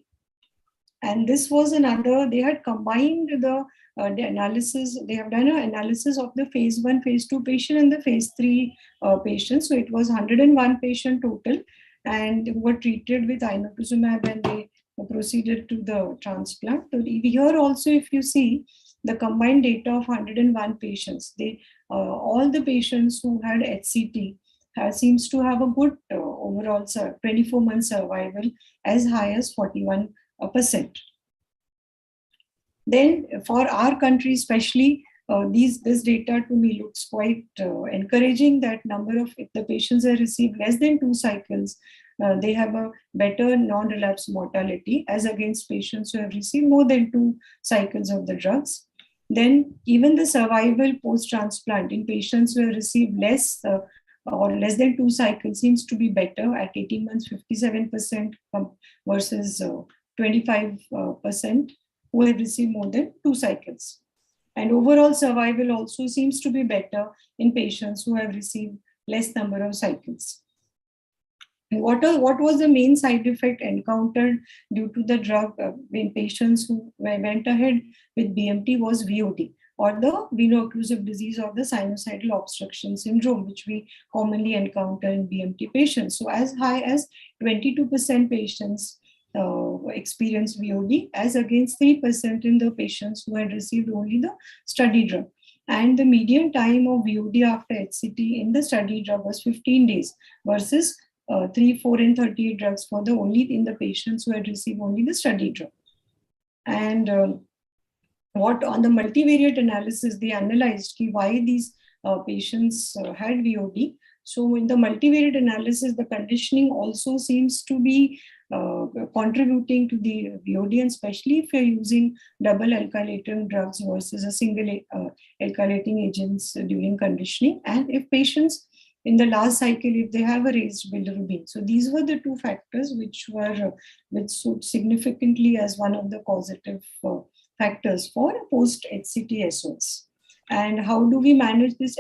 And this was another, they had combined the analysis, they have done an analysis of the phase 1, phase 2 patient and the phase 3 patients. So it was 101 patient total, and who were treated with Inotuzumab, and they proceeded to the transplant. So here also, if you see the combined data of 101 patients, all the patients who had HCT seems to have a good overall 24-month survival, as high as 41%. Then for our country especially, this data to me looks quite encouraging, that if the patients have received less than 2 cycles, they have a better non-relapse mortality as against patients who have received more than 2 cycles of the drugs. Then even the survival post-transplant in patients who have received less or less than 2 cycles seems to be better at 18 months, 57% versus 25% who have received more than 2 cycles. And overall survival also seems to be better in patients who have received less number of cycles. And what was the main side effect encountered due to the drug in patients who went ahead with BMT was VOD, or the veno-occlusive disease of the sinusoidal obstruction syndrome, which we commonly encounter in BMT patients. So as high as 22% patients experienced VOD, as against 3% in the patients who had received only the study drug. And the median time of VOD after HCT in the study drug was 15 days versus 3, 4, and 38 drugs for in the patients who had received only the study drug. And what on the multivariate analysis, they analyzed why these patients had VOD. So in the multivariate analysis, the conditioning also seems to be contributing to the VOD, and especially if you're using double alkylating drugs versus a single alkylating agents during conditioning, and if patients in the last cycle, if they have a raised bilirubin. So these were the 2 factors which stood significantly as one of the causative factors for post-HCT SOS. And how do we manage this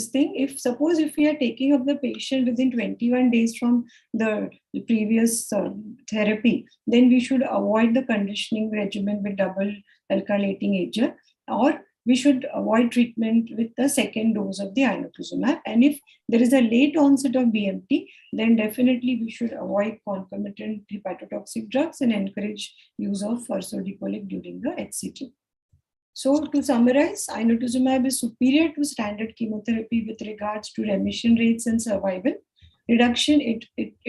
thing? Suppose if we are taking up the patient within 21 days from the previous therapy, then we should avoid the conditioning regimen with double alkylating agent, or we should avoid treatment with the second dose of the Inotuzumab. And if there is a late onset of BMT, then definitely we should avoid concomitant hepatotoxic drugs and encourage use of ursodeoxycholic during the HCT. So to summarize, Inotuzumab is superior to standard chemotherapy with regards to remission rates and survival. Reduction, it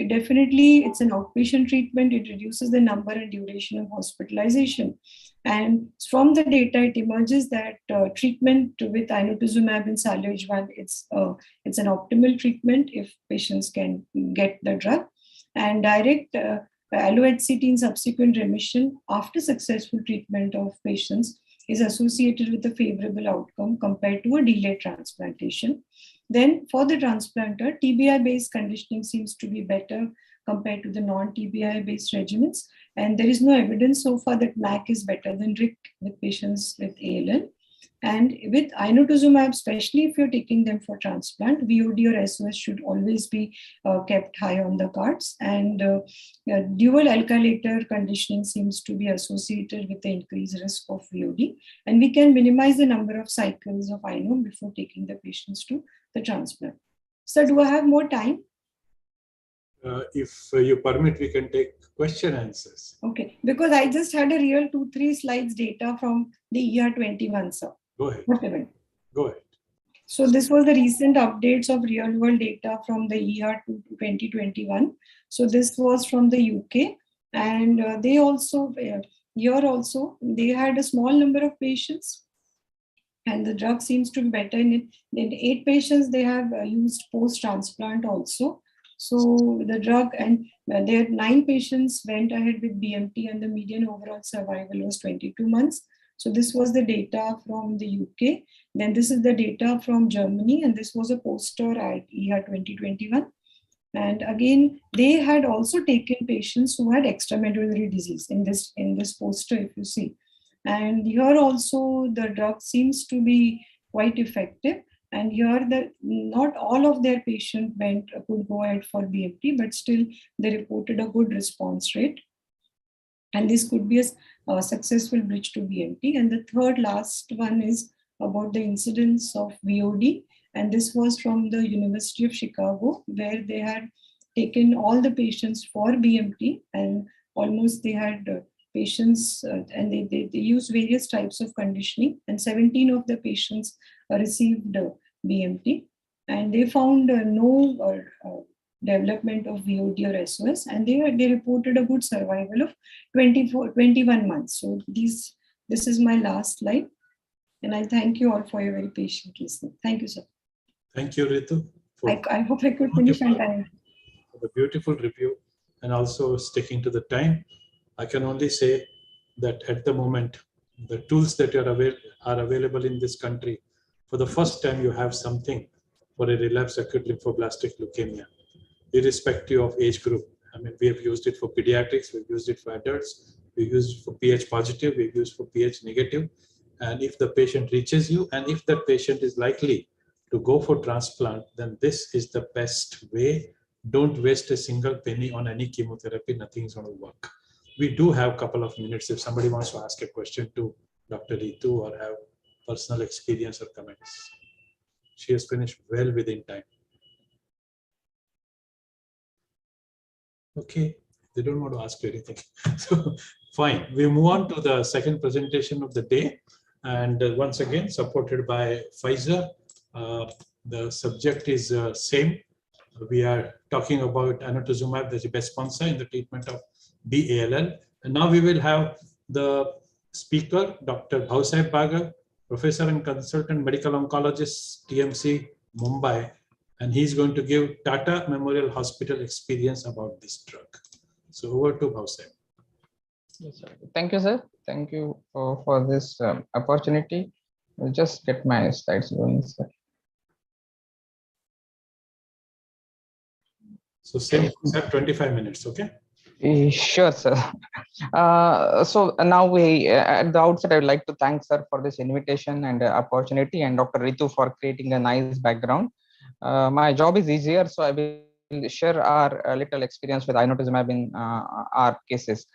definitely, it's an outpatient treatment. It reduces the number and duration of hospitalization. And from the data, it emerges that treatment with Inotuzumab in salvage 1, it's an optimal treatment if patients can get the drug. And direct allo-HCT in subsequent remission after successful treatment of patients is associated with a favorable outcome compared to a delayed transplantation. Then for the transplanter, TBI-based conditioning seems to be better compared to the non-TBI-based regimens. And there is no evidence so far that MAC is better than RIC with patients with ALL. And with Inotuzumab, especially if you're taking them for transplant, VOD or SOS should always be kept high on the cards. And dual alkylator conditioning seems to be associated with the increased risk of VOD. And we can minimize the number of cycles of Ino before taking the patients to the transplant. So do I have more time? If you permit, we can take question answers. Okay, because I just had a real 2-3 slides data from the ER21, sir. Go ahead. Whatever. Go ahead. So this was the recent updates of real world data from the ER 2021. So this was from the UK, and they also, here also, they had a small number of patients, and the drug seems to be better in it. In 8 patients, they have used post-transplant also. So the drug, and there 9 patients went ahead with BMT, and the median overall survival was 22 months. So this was the data from the UK. Then this is the data from Germany, and this was a poster at ER 2021. And again, they had also taken patients who had extramedullary disease in this poster, if you see. And here also the drug seems to be quite effective. And here not all of their patients could go ahead for BMT, but still they reported a good response rate. And this could be a successful bridge to BMT. And the third last one is about the incidence of VOD. And this was from the University of Chicago, where they had taken all the patients for BMT, and almost they had patients, and they used various types of conditioning, and 17 of the patients received BMT. And they found no development of VOD or SOS, and they reported a good survival of 21 months. So this is my last slide, and I thank you all for your very patient listening. Thank you, sir. Thank you, Ritu. I hope I could finish on time. For the beautiful review and also sticking to the time. I can only say that at the moment, the tools that are available in this country, for the first time you have something for a relapsed acute lymphoblastic leukemia, irrespective of age group. I mean, we have used it for pediatrics, we've used it for adults, we've used it for pH positive, we've used for pH negative. And if the patient reaches you, and if that patient is likely to go for transplant, then this is the best way. Don't waste a single penny on any chemotherapy, nothing's going to work. We do have a couple of minutes if somebody wants to ask a question to Dr. Ritu or have personal experience or comments. She has finished well within time. Okay, they don't want to ask you anything. So fine, we move on to the second presentation of the day. And once again, supported by Pfizer. The subject is same. We are talking about Inotuzumab, the best sponsor in the treatment of B-ALL. And now we will have the speaker, Dr. Bhausaheb Bagar, professor and consultant medical oncologist, TMC, Mumbai. And he's going to give Tata Memorial Hospital experience about this drug. So over to Bhausaheb. Yes, sir. Thank you, sir. Thank you for this opportunity. I'll just get my slides going, sir. So same, 25 minutes, okay? Sure, sir. So now at the outset, I would like to thank sir for this invitation and opportunity, and Dr. Ritu for creating a nice background. My job is easier, so I will share our little experience with Inotuzumab in our cases.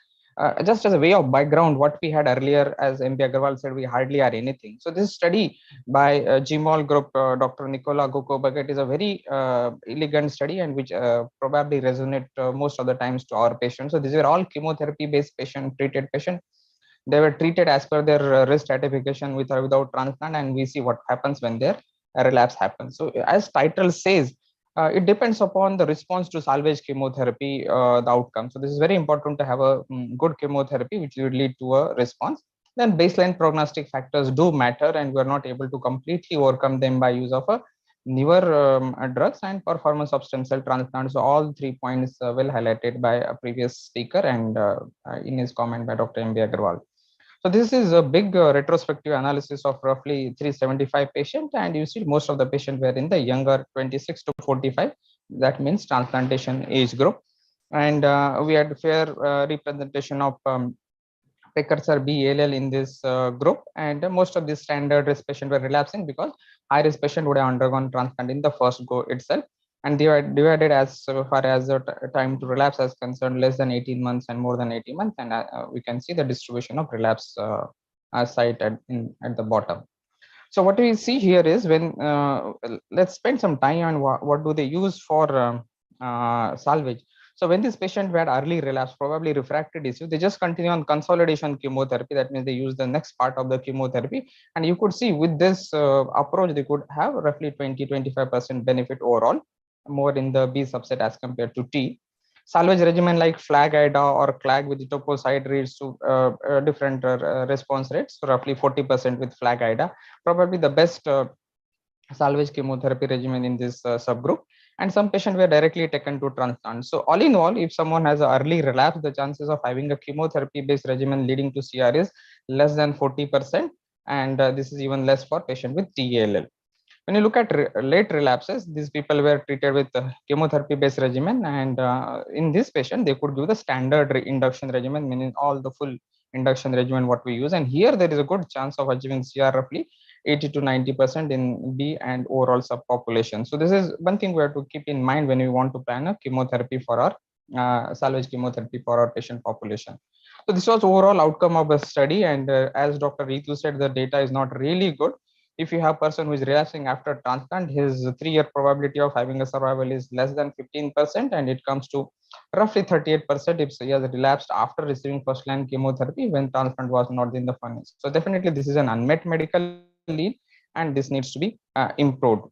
Just as a way of background, what we had earlier, as MB Agarwal said, we hardly are anything. So this study by GMOL group, Dr. Nicola Gokobaghet, is a very elegant study, and which probably resonate most of the times to our patients. So these are all chemotherapy-based treated patients. They were treated as per their risk stratification with or without transplant, and we see what happens when their relapse happens. So as title says, it depends upon the response to salvage chemotherapy, the outcome. So this is very important to have a good chemotherapy, which will lead to a response. Then baseline prognostic factors do matter, and we are not able to completely overcome them by use of a newer drugs and performance of stem cell transplant. So all 3 points well highlighted by a previous speaker and in his comment by Dr. M.B. Agarwal. So this is a big retrospective analysis of roughly 375 patients, and you see most of the patients were in the younger 26 to 45. That means transplantation age group, and we had fair representation of precursor B-ALL in this group, and most of the standard risk patients were relapsing because high risk patient would have undergone transplant in the first go itself, and they were divided as far as the time to relapse as concerned, less than 18 months and more than 18 months, and we can see the distribution of relapse site at the bottom. So what we see here is when let's spend some time on what do they use for salvage. So when this patient had early relapse, probably refractory disease, they just continue on consolidation chemotherapy. That means they use the next part of the chemotherapy. And you could see with this approach, they could have roughly 20-25% benefit overall, more in the B subset as compared to T. Salvage regimen like FLAG-IDA or CLAG with etoposide leads to different response rates, so roughly 40% with FLAG-IDA, probably the best salvage chemotherapy regimen in this subgroup. And some patients were directly taken to transplant. So all in all, if someone has an early relapse, the chances of having a chemotherapy-based regimen leading to CR is less than 40%, and this is even less for patient with TALL. When you look at late relapses, these people were treated with chemotherapy-based regimen, and in this patient, they could give the standard induction regimen, meaning all the full induction regimen what we use. And here there is a good chance of achieving CR roughly 80 to 90% in B and overall subpopulation. So this is one thing we have to keep in mind when we want to plan a chemotherapy for our salvage chemotherapy for our patient population. So this was overall outcome of the study, and as Dr. Ritu said, the data is not really good. If you have a person who is relapsing after transplant, his 3-year probability of having a survival is less than 15%, and it comes to roughly 38% if he has relapsed after receiving first-line chemotherapy when transplant was not in the funds. So definitely this is an unmet medical need, and this needs to be improved.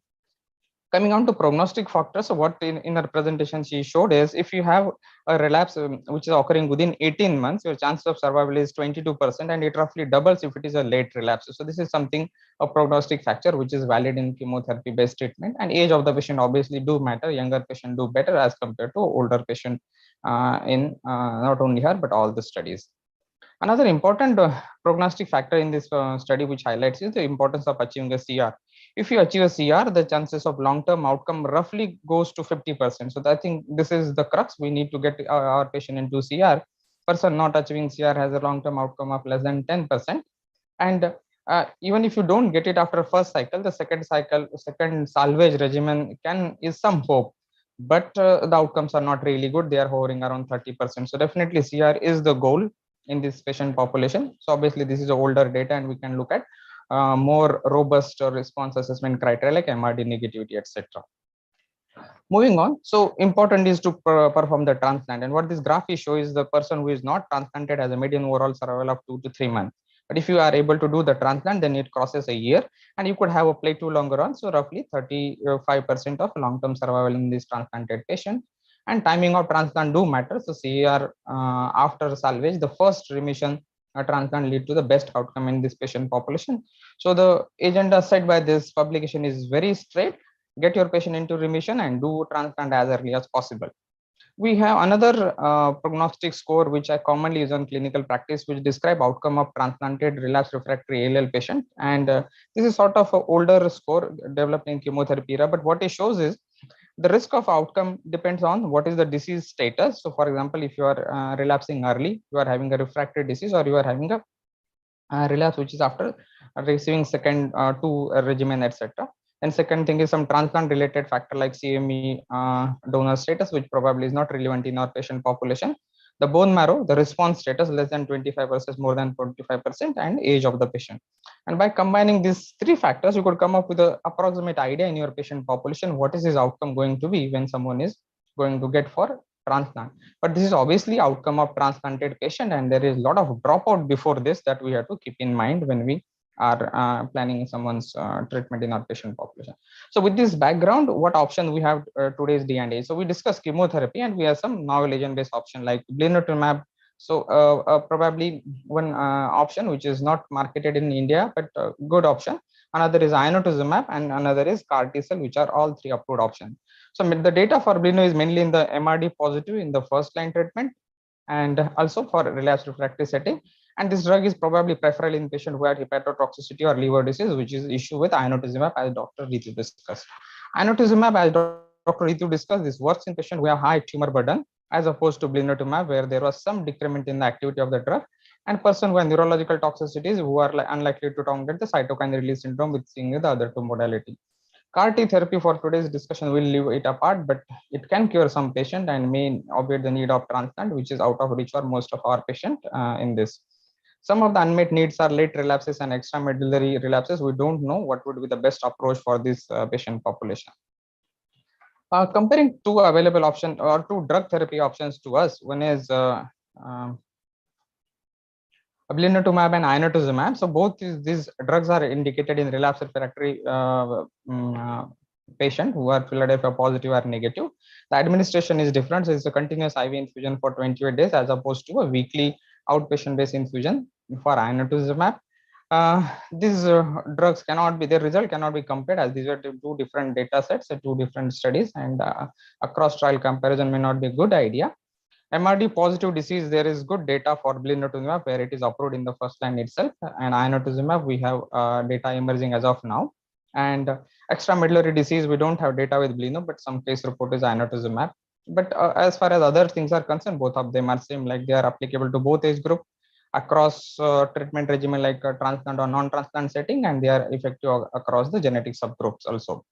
Coming on to prognostic factors, so what in her presentation she showed is if you have a relapse which is occurring within 18 months, your chance of survival is 22%, and it roughly doubles if it is a late relapse. So this is something, a prognostic factor which is valid in chemotherapy based treatment. And age of the patient obviously do matter. Younger patient do better as compared to older patient in not only her but all the studies. Another important prognostic factor in this study which highlights is the importance of achieving a CR. If you achieve a CR, the chances of long-term outcome roughly goes to 50%. So I think this is the crux. We need to get our patient into CR. Person not achieving CR has a long-term outcome of less than 10%. And even if you don't get it after first cycle, the second salvage regimen is some hope. But the outcomes are not really good. They are hovering around 30%. So definitely CR is the goal in this patient population. So obviously this is older data, and we can look at more robust response assessment criteria like MRD negativity, etc. Moving on, so important is to perform the transplant, and what this graph is show is the person who is not transplanted has a median overall survival of 2 to 3 months. But if you are able to do the transplant, then it crosses a year, and you could have a plateau longer on, so roughly 35% of long-term survival in this transplanted patient. And timing of transplant do matter. So CR after salvage, the first remission transplant lead to the best outcome in this patient population. So the agenda set by this publication is very straight: get your patient into remission and do transplant as early as possible. We have another prognostic score which I commonly use on clinical practice, which describe outcome of transplanted relapsed refractory ALL patient, and this is sort of an older score developed in chemotherapy era, but what it shows is the risk of outcome depends on what is the disease status. So for example, if you are relapsing early, you are having a refractory disease, or you are having a relapse which is after receiving second two regimen, etc. And second thing is some transplant related factor like CME donor status, which probably is not relevant in our patient population. The bone marrow, the response status less than 25 versus more than 25%, and age of the patient. And by combining these three factors, you could come up with an approximate idea in your patient population what is his outcome going to be when someone is going to get for transplant. But this is obviously outcome of transplanted patient, and there is a lot of dropout before this that we have to keep in mind when we are planning someone's treatment in our patient population. So with this background, what option we have today's D&A? So we discussed chemotherapy, and we have some novel agent-based option like blinatumomab. So probably one option which is not marketed in India, but good option. Another is Inotuzumab, and another is CAR T-cell, which are all three approved options. So the data for blino is mainly in the MRD positive in the first line treatment, and also for relapsed refractory setting. And this drug is probably preferable in patients who have hepatotoxicity or liver disease, which is issue with Inotuzumab, as Dr. Ritu discussed. Inotuzumab, as Dr. Ritu discussed, this works in patients who have high tumor burden, as opposed to blinatumomab, where there was some decrement in the activity of the drug, and person who have neurological toxicities who are unlikely to downgrade the cytokine release syndrome with seeing the other two modality. CAR T therapy for today's discussion will leave it apart, but it can cure some patient and may obviate the need of transplant, which is out of reach for most of our patient in this. Some of the unmet needs are late relapses and extramedullary relapses. We don't know what would be the best approach for this patient population. Comparing two available options or two drug therapy options to us, one is blinatumomab and Inotuzumab. So both these drugs are indicated in relapsed refractory patient who are Philadelphia positive or negative. The administration is different. So it's a continuous IV infusion for 28 days as opposed to a weekly outpatient based infusion for Inotuzumab. These drugs cannot be, their result cannot be compared, as these are two different data sets, two different studies, and across trial comparison may not be a good idea. MRD positive disease, there is good data for blinatumomab where it is approved in the first line itself, and Inotuzumab we have data emerging as of now. And extramedullary disease, we don't have data with blino, but some case report is Inotuzumab. But as far as other things are concerned, both of them are same, like they are applicable to both age group across treatment regimen like transplant or non-transplant setting, and they are effective across the genetic subgroups also.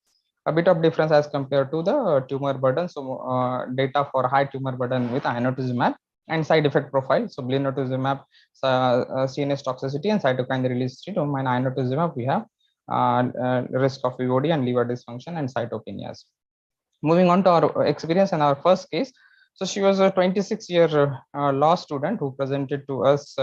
A bit of difference as compared to the tumor burden. So data for high tumor burden with Inotuzumab and side effect profile. So blinatumomab, CNS toxicity and cytokine release syndrome, and Inotuzumab we have risk of VOD and liver dysfunction and cytopenias. Moving on to our experience in our first case. So she was a 26-year law student who presented to us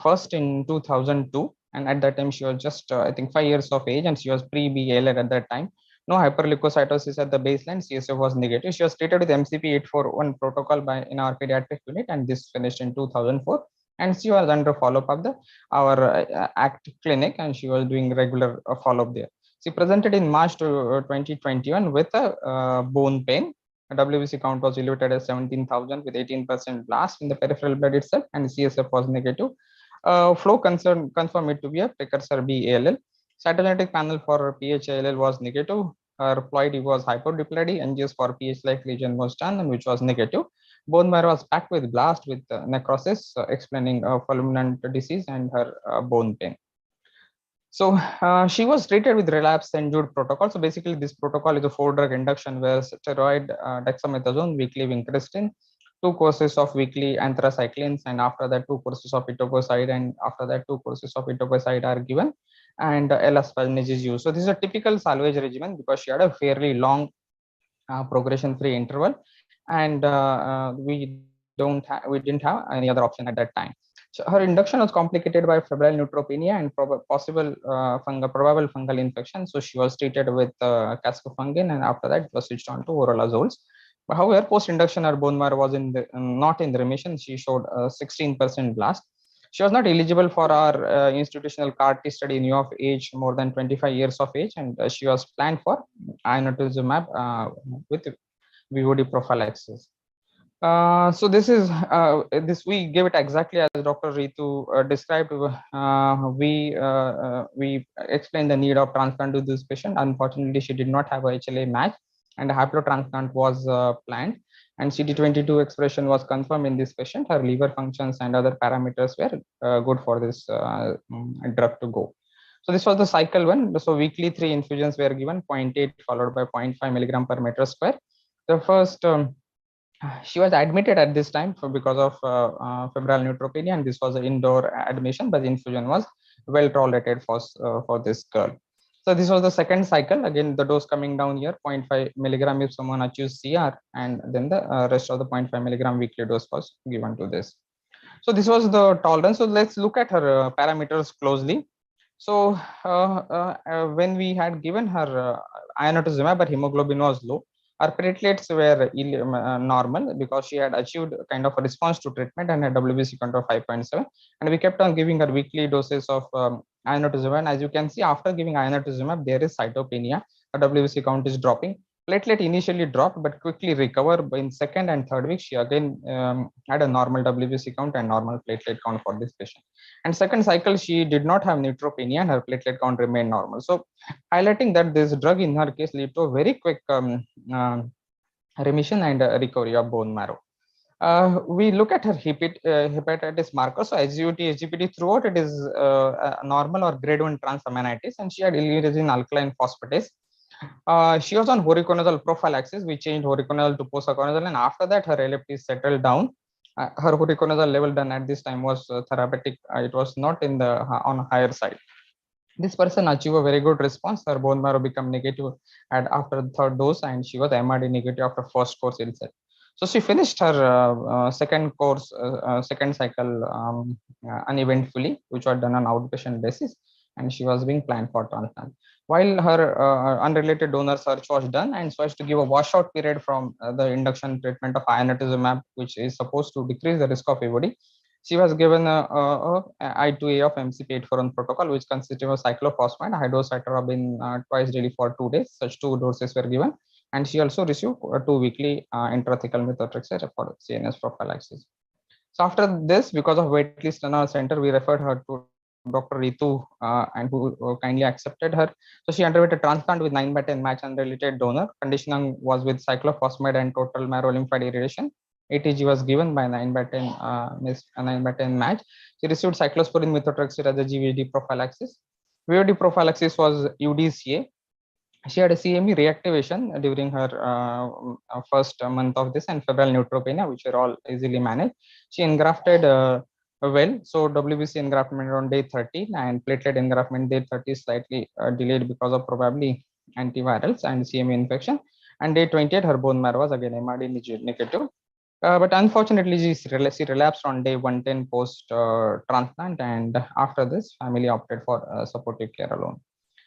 first in 2002. And at that time, she was just, I think, 5 years of age, and she was pre-BAL at that time. No hyperleukocytosis at the baseline, CSF was negative. She was treated with MCP-841 protocol in our pediatric unit, and this finished in 2004. And she was under follow-up of our ACT clinic, and she was doing regular follow-up there. She presented in March 2021 with a bone pain. WBC count was elevated at 17,000 with 18% blast in the peripheral blood itself, and CSF was negative. Flow confirmed it to be a precursor B-ALL. Cytogenetic panel for PH-ALL was negative. Her ploidy was hypodiploidy. NGS for PH-like lesion was done, and which was negative. Bone marrow was packed with blast with necrosis, explaining fulminant disease and her bone pain. So she was treated with relapse induced protocol. So basically, this protocol is a 4-drug induction where steroid, dexamethasone, weekly vincristine, 2 courses of weekly anthracyclines, and after that 2 courses of etoposide, and after that 2 courses of etoposide are given, and elasphaginase is used. So this is a typical salvage regimen because she had a fairly long progression-free interval, and we didn't have any other option at that time. So her induction was complicated by febrile neutropenia and probable fungal infection. So she was treated with cascofungin, and after that it was switched on to oral azoles. But however, post-induction her bone marrow was not in the remission. She showed 16% blast. She was not eligible for our institutional CAR T study in of age more than 25 years of age, and she was planned for Inotuzumab with VOD prophylaxis. So this is this we gave it exactly as Dr. Ritu described. We explained the need of transplant to this patient. Unfortunately, she did not have a HLA match, and a haplotransplant was planned, and CD22 expression was confirmed in this patient. Her liver functions and other parameters were good for this drug to go. So this was the cycle 1. So weekly 3 infusions were given, 0.8 followed by 0.5 milligram per meter square. The first she was admitted at this time because of febrile neutropenia, and this was an indoor admission, but the infusion was well tolerated for this girl. So this was the second cycle. Again, the dose coming down here, 0.5 milligram if someone achieves CR, and then the rest of the 0.5 milligram weekly dose was given to this. So this was the tolerance. So let's look at her parameters closely. So when we had given her Inotuzumab, her hemoglobin was low. Her platelets were normal because she had achieved kind of a response to treatment and had WBC count of 5.7. And we kept on giving her weekly doses of Inotuzumab. As you can see, after giving Inotuzumab, there is cytopenia. Her WBC count is dropping. Platelet initially dropped but quickly recovered. In second and third week, she again had a normal WBC count and normal platelet count for this patient. And second cycle, she did not have neutropenia and her platelet count remained normal. So highlighting that this drug in her case led to a very quick remission and recovery of bone marrow. We look at her hepatitis marker. So SGOT, SGPT throughout it is normal or grade 1 transaminitis, and she had illuminating alkaline phosphatase. She was on horiconazole prophylaxis. We changed horiconazole to posaconazole, and after that her LFT settled down. Her horiconazole level done at this time was therapeutic. It was not in the on higher side. This person achieved a very good response. Her bone marrow became negative after the third dose, and she was MRD negative after first course itself. So she finished her second course, second cycle uneventfully, which was done on outpatient basis, and she was being planned for transplant. While her unrelated donor search was done, and so as to give a washout period from the induction treatment of Inotuzumab, which is supposed to decrease the risk of AOD, she was given a I2A of MCP841 protocol, which consisted of cyclophosphamide, hydrocytarabine twice daily for 2 days. Such 2 doses were given, and she also received 2 weekly intrathecal methotrexate for CNS prophylaxis. So after this, because of waitlist in our center, we referred her to Dr. Ritu, and who kindly accepted her. So she underwent a transplant with 9/10 match unrelated donor. Conditioning was with cyclophosphamide and total marrow lymphoid irradiation. ATG was given by 9/10 match. She received cyclosporin methotrexate as a GVD prophylaxis. VOD prophylaxis was UDCA. She had a CME reactivation during her first month of this, and febrile neutropenia, which are all easily managed. She engrafted well. So WBC engraftment on day 13 and platelet engraftment day 30 slightly delayed because of probably antivirals and CME infection. And day 28, her bone marrow was again MRD negative. But unfortunately, she relapsed on day 110 post transplant, and after this, family opted for supportive care alone.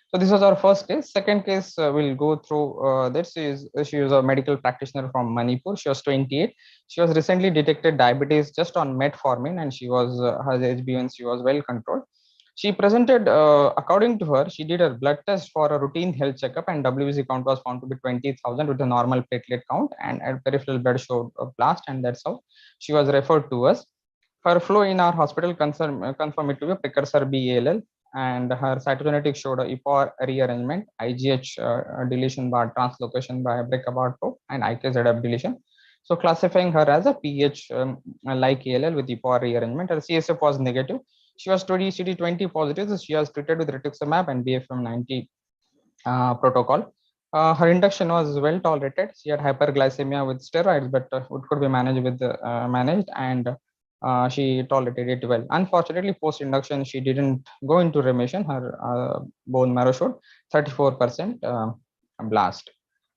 So this was our first case. Second case, we'll go through. She was a medical practitioner from Manipur. She was 28. She was recently detected diabetes just on metformin, and she was her HbA1c was well controlled. She presented, according to her, she did a blood test for a routine health checkup, and WBC count was found to be 20,000 with a normal platelet count, and peripheral blood showed a blast, and that's how she was referred to us. Her flow in our hospital confirmed it to be a precursor BALL, and her cytogenetic showed a EPOR rearrangement, IGH deletion bar translocation by Bricka-Bart probe, and IKZF deletion. So classifying her as a PH like ALL with EPOR rearrangement. Her CSF was negative. She was CD20 positive, so she was treated with rituximab and BFM90 protocol. Her induction was well tolerated. She had hyperglycemia with steroids, but it could be managed with and she tolerated it well. Unfortunately, post-induction, she didn't go into remission. Her bone marrow showed 34% blast.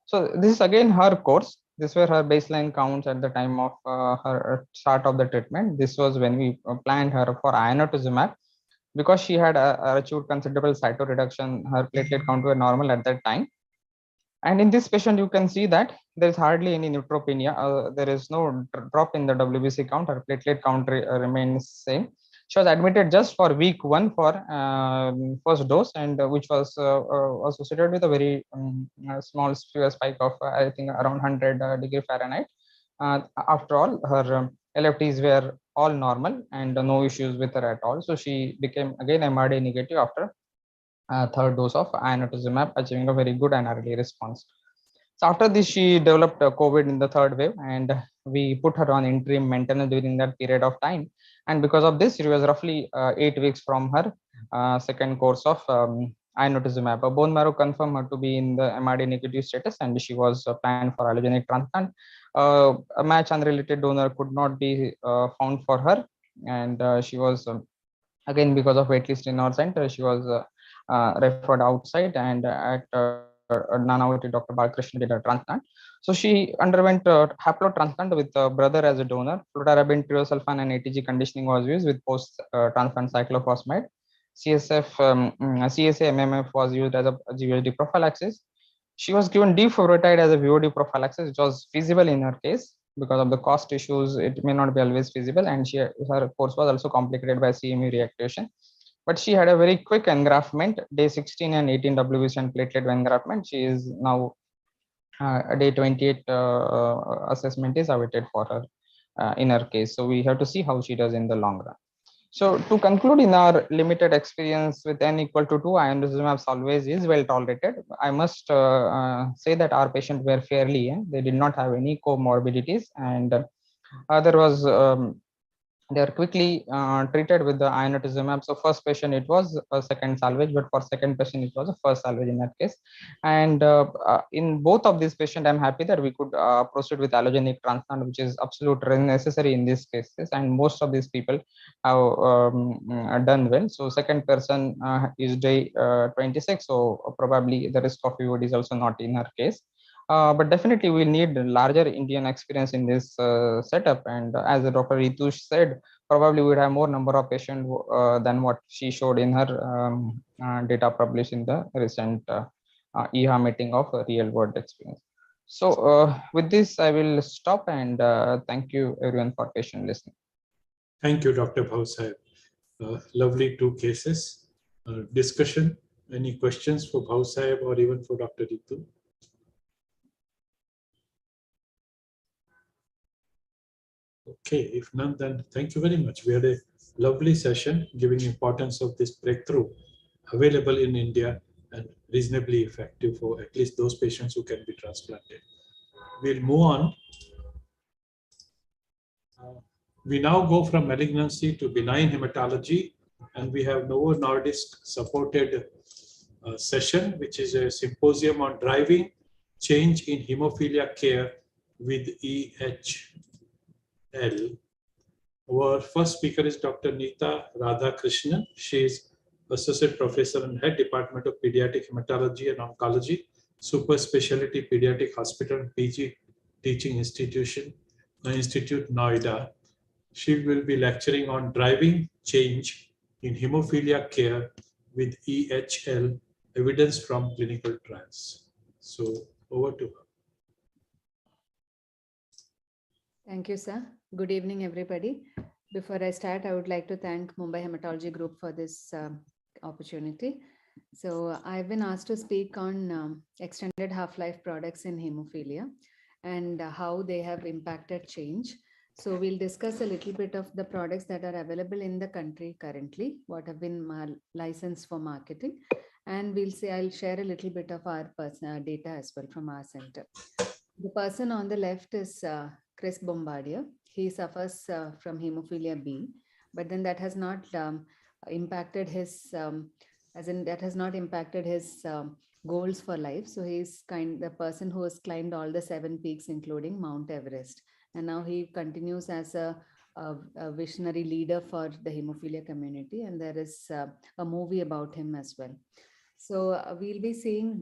So this is again her course. These were her baseline counts at the time of her start of the treatment. This was when we planned her for Inotuzumab. Because she had achieved considerable cytoreduction, her platelet count were normal at that time. And in this patient, you can see that there is hardly any neutropenia. There is no drop in the WBC count. Her platelet count remains same. She was admitted just for week 1 for first dose, and which was associated with a very small spike of I think around 100 degree Fahrenheit. After all, her LFTs were all normal and no issues with her at all. So she became again MRD negative after third dose of Inotuzumab, achieving a very good and early response. So after this, she developed COVID in the third wave, and we put her on interim maintenance during that period of time. And because of this, she was roughly 8 weeks from her second course of Inotuzumab. A bone marrow confirmed her to be in the MRD negative status, and she was planned for allogeneic transplant. A match unrelated donor could not be found for her, and she was again, because of waitlist in our center, she was referred outside, and at Nanavati, Dr. Balakrishna did a transplant. So she underwent haplotransplant with a brother as a donor. Fludarabine, triosulfan, and ATG conditioning was used with post-transplant cyclophosphamide. CSA MMF was used as a GVHD prophylaxis. She was given defibrotide as a VOD prophylaxis, which was feasible in her case. Because of the cost issues, it may not be always feasible, and her course was also complicated by CME reactivation. But she had a very quick engraftment, day 16 and 18 WBC and platelet engraftment. She is now day 28 assessment is awaited for her in her case. So we have to see how she does in the long run. So to conclude, in our limited experience with n equal to 2, Inotuzumab always is well tolerated. I must say that our patients were fairly young. They did not have any comorbidities, and there was they are quickly treated with the Inotuzumab. So first patient, it was a second salvage, but for second patient, it was a first salvage in that case. And in both of these patients, I'm happy that we could proceed with allogenic transplant, which is absolutely necessary in these cases. And most of these people have done well. So second person is day 26. So probably the risk of VOD is also not in her case. But definitely we need larger Indian experience in this setup. And as Dr. Ritu said, probably we would have more number of patients than what she showed in her data published in the recent EHA meeting of real world experience. So with this, I will stop, and thank you everyone for patient listening. Thank you, Dr. Bhausaheb. Lovely 2 cases. Discussion, any questions for Bhausaheb or even for Dr. Ritu? Okay, if none, then thank you very much. We had a lovely session giving importance of this breakthrough available in India and reasonably effective for at least those patients who can be transplanted. We'll move on. We now go from malignancy to benign hematology, and we have Novo Nordisk supported session, which is a symposium on driving change in hemophilia care with EHL. Our first speaker is Dr. Neeta Radhakrishnan. She is Associate Professor and Head Department of Pediatric Hematology and Oncology, Super Specialty Pediatric Hospital and PG Teaching Institute, Noida. She will be lecturing on driving change in hemophilia care with EHL, evidence from clinical trials. So over to her. Thank you, sir. Good evening, everybody. Before I start, I would like to thank Mumbai Hematology Group for this opportunity. So I've been asked to speak on extended half-life products in hemophilia and how they have impacted change. So we'll discuss a little bit of the products that are available in the country currently, what have been licensed for marketing, and I'll share a little bit of our personal data as well from our center. The person on the left is Chris Bombardier. He suffers from hemophilia B, but then that has not impacted his, goals for life. So he's the person who has climbed all the 7 peaks, including Mount Everest. And now he continues as a visionary leader for the hemophilia community. And there is a movie about him as well. So we'll be seeing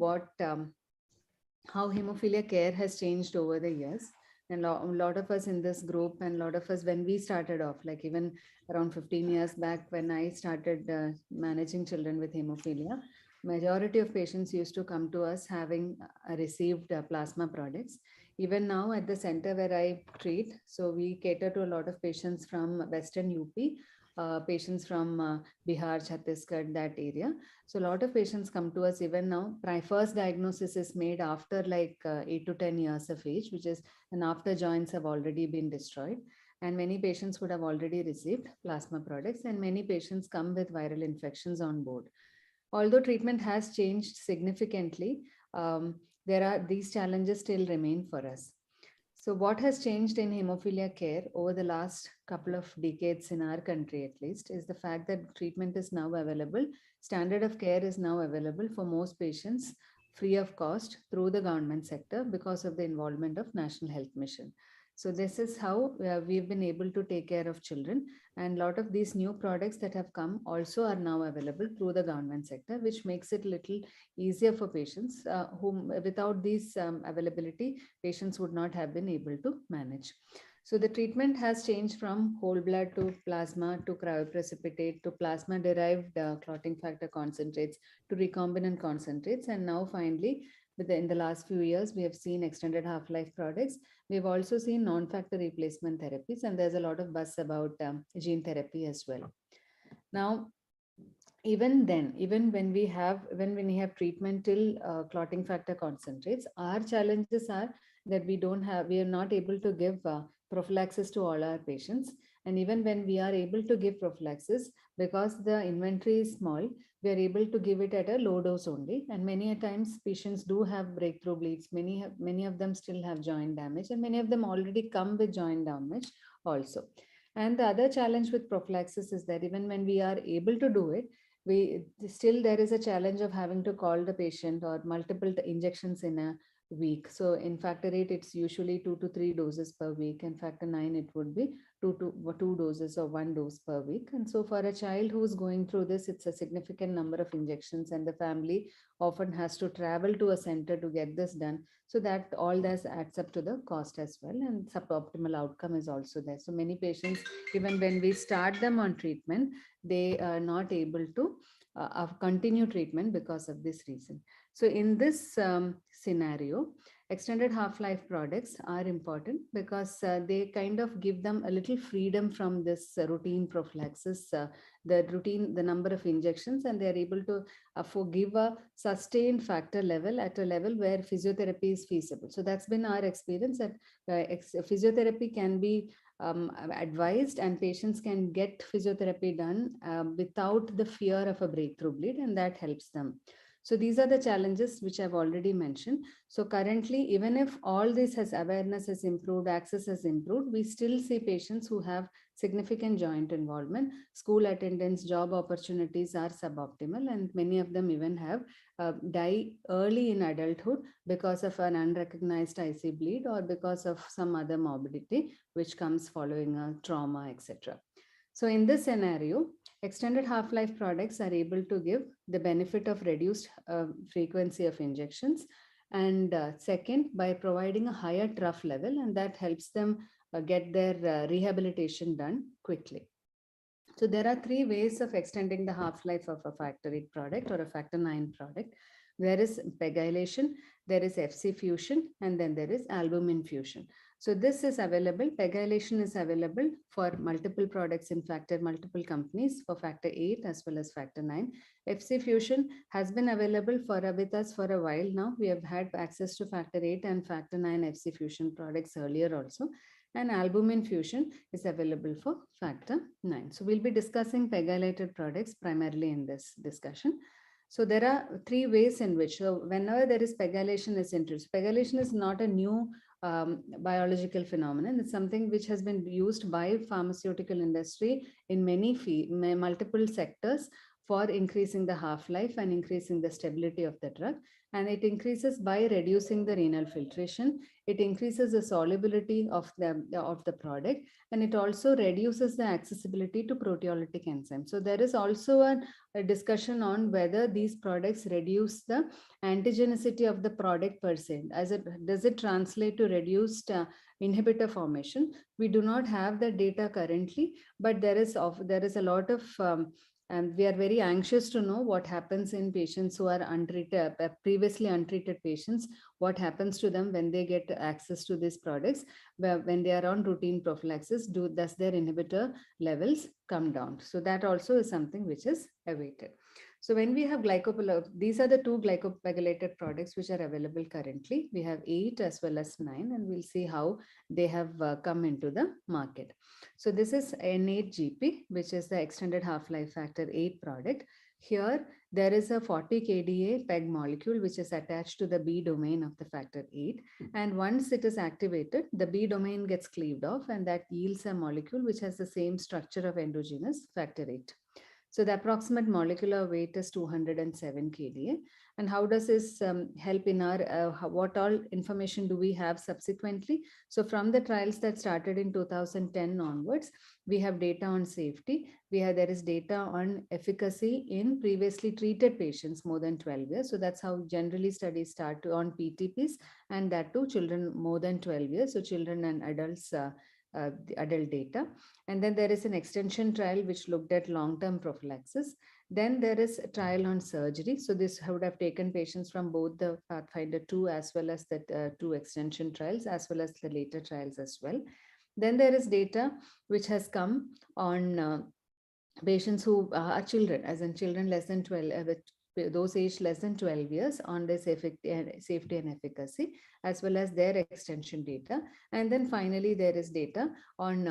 how hemophilia care has changed over the years. And a lot of us in this group, and a lot of us when we started off, like even around 15 years back when I started managing children with hemophilia, majority of patients used to come to us having received plasma products. Even now at the center where I treat, so we cater to a lot of patients from Western UP, patients from Bihar, Chhattisgarh, that area. So a lot of patients come to us even now. My first diagnosis is made after like 8 to 10 years of age, which is and after joints have already been destroyed. And many patients would have already received plasma products, and many patients come with viral infections on board. Although treatment has changed significantly, these challenges still remain for us. So what has changed in hemophilia care over the last couple of decades in our country, at least, is the fact that treatment is now available. Standard of care is now available for most patients free of cost through the government sector because of the involvement of National Health Mission. So this is how we've been able to take care of children. And a lot of these new products that have come also are now available through the government sector, which makes it little easier for patients whom without these availability, patients would not have been able to manage. So the treatment has changed from whole blood to plasma to cryoprecipitate to plasma-derived clotting factor concentrates to recombinant concentrates. And now finally, in the last few years, we have seen extended half-life products. We've also seen non-factor replacement therapies, and there's a lot of buzz about gene therapy as well. Now, even when we have treatment till clotting factor concentrates, our challenges are that we are not able to give prophylaxis to all our patients. And even when we are able to give prophylaxis, because the inventory is small, we are able to give it at a low dose only. And many a times patients do have breakthrough bleeds. Many of them still have joint damage, and many of them already come with joint damage also. And the other challenge with prophylaxis is that even when we are able to do it, there is a challenge of having to call the patient or multiple injections in a week. So in factor 8, it's usually 2 to 3 doses per week. In factor 9, it would be 2 doses or 1 dose per week. And so for a child who's going through this, it's a significant number of injections, and the family often has to travel to a center to get this done. So that all this adds up to the cost as well, and suboptimal outcome is also there. So many patients, even when we start them on treatment, they are not able to continue treatment because of this reason. So in this scenario, extended half-life products are important because they kind of give them a little freedom from this routine prophylaxis, the number of injections, and they are able to give a sustained factor level at a level where physiotherapy is feasible. So that's been our experience, that physiotherapy can be advised and patients can get physiotherapy done without the fear of a breakthrough bleed, and that helps them. So these are the challenges which I've already mentioned. So currently, even if all this awareness has improved, access has improved, we still see patients who have significant joint involvement. School attendance, job opportunities are suboptimal, and many of them even have die early in adulthood because of an unrecognized IC bleed or because of some other morbidity which comes following a trauma, etc. So in this scenario, extended half-life products are able to give the benefit of reduced frequency of injections, and second, by providing a higher trough level, and that helps them get their rehabilitation done quickly. So there are 3 ways of extending the half-life of a factor 8 product or a factor 9 product. There is pegylation, there is FC fusion, and then there is albumin fusion. So this is available. Pegylation is available for multiple products in multiple companies for factor 8 as well as factor 9. FC fusion has been available with us for a while now. We have had access to factor 8 and factor 9 FC fusion products earlier also. And albumin fusion is available for factor 9. So we'll be discussing pegylated products primarily in this discussion. So there are 3 ways in which, so whenever there is pegylation is introduced, pegylation is not a new biological phenomenon. It's something which has been used by pharmaceutical industry in multiple sectors for increasing the half-life and increasing the stability of the drug. And it increases by reducing the renal filtration. It increases the solubility of the product, and it also reduces the accessibility to proteolytic enzymes. So there is also a discussion on whether these products reduce the antigenicity of the product per se. Does it translate to reduced inhibitor formation? We do not have the data currently, but there is a lot of and we are very anxious to know what happens in patients who are untreated, previously untreated patients, what happens to them when they get access to these products, when they are on routine prophylaxis, does their inhibitor levels come down? So that also is something which is awaited. So when we have these are the 2 glycopegylated products which are available currently. We have 8 as well as 9, and we'll see how they have come into the market. So this is N8GP, which is the extended half-life factor 8 product. Here, there is a 40 kDa PEG molecule which is attached to the B domain of the factor 8. And once it is activated, the B domain gets cleaved off, and that yields a molecule which has the same structure of endogenous factor 8. So the approximate molecular weight is 207 kDa. And how does this help in our, what all information do we have subsequently? So from the trials that started in 2010 onwards, we have data on safety. There is data on efficacy in previously treated patients more than 12 years. So that's how generally studies start on PTPs, and that too children more than 12 years. So children and adults, the adult data. And then there is an extension trial which looked at long-term prophylaxis. Then there is a trial on surgery. So this would have taken patients from both the Pathfinder 2 as well as the 2 extension trials, as well as the later trials as well. Then there is data which has come on patients who are children, as in children less than 12, those aged less than 12 years, on their safety and efficacy, as well as their extension data. And then finally, there is data on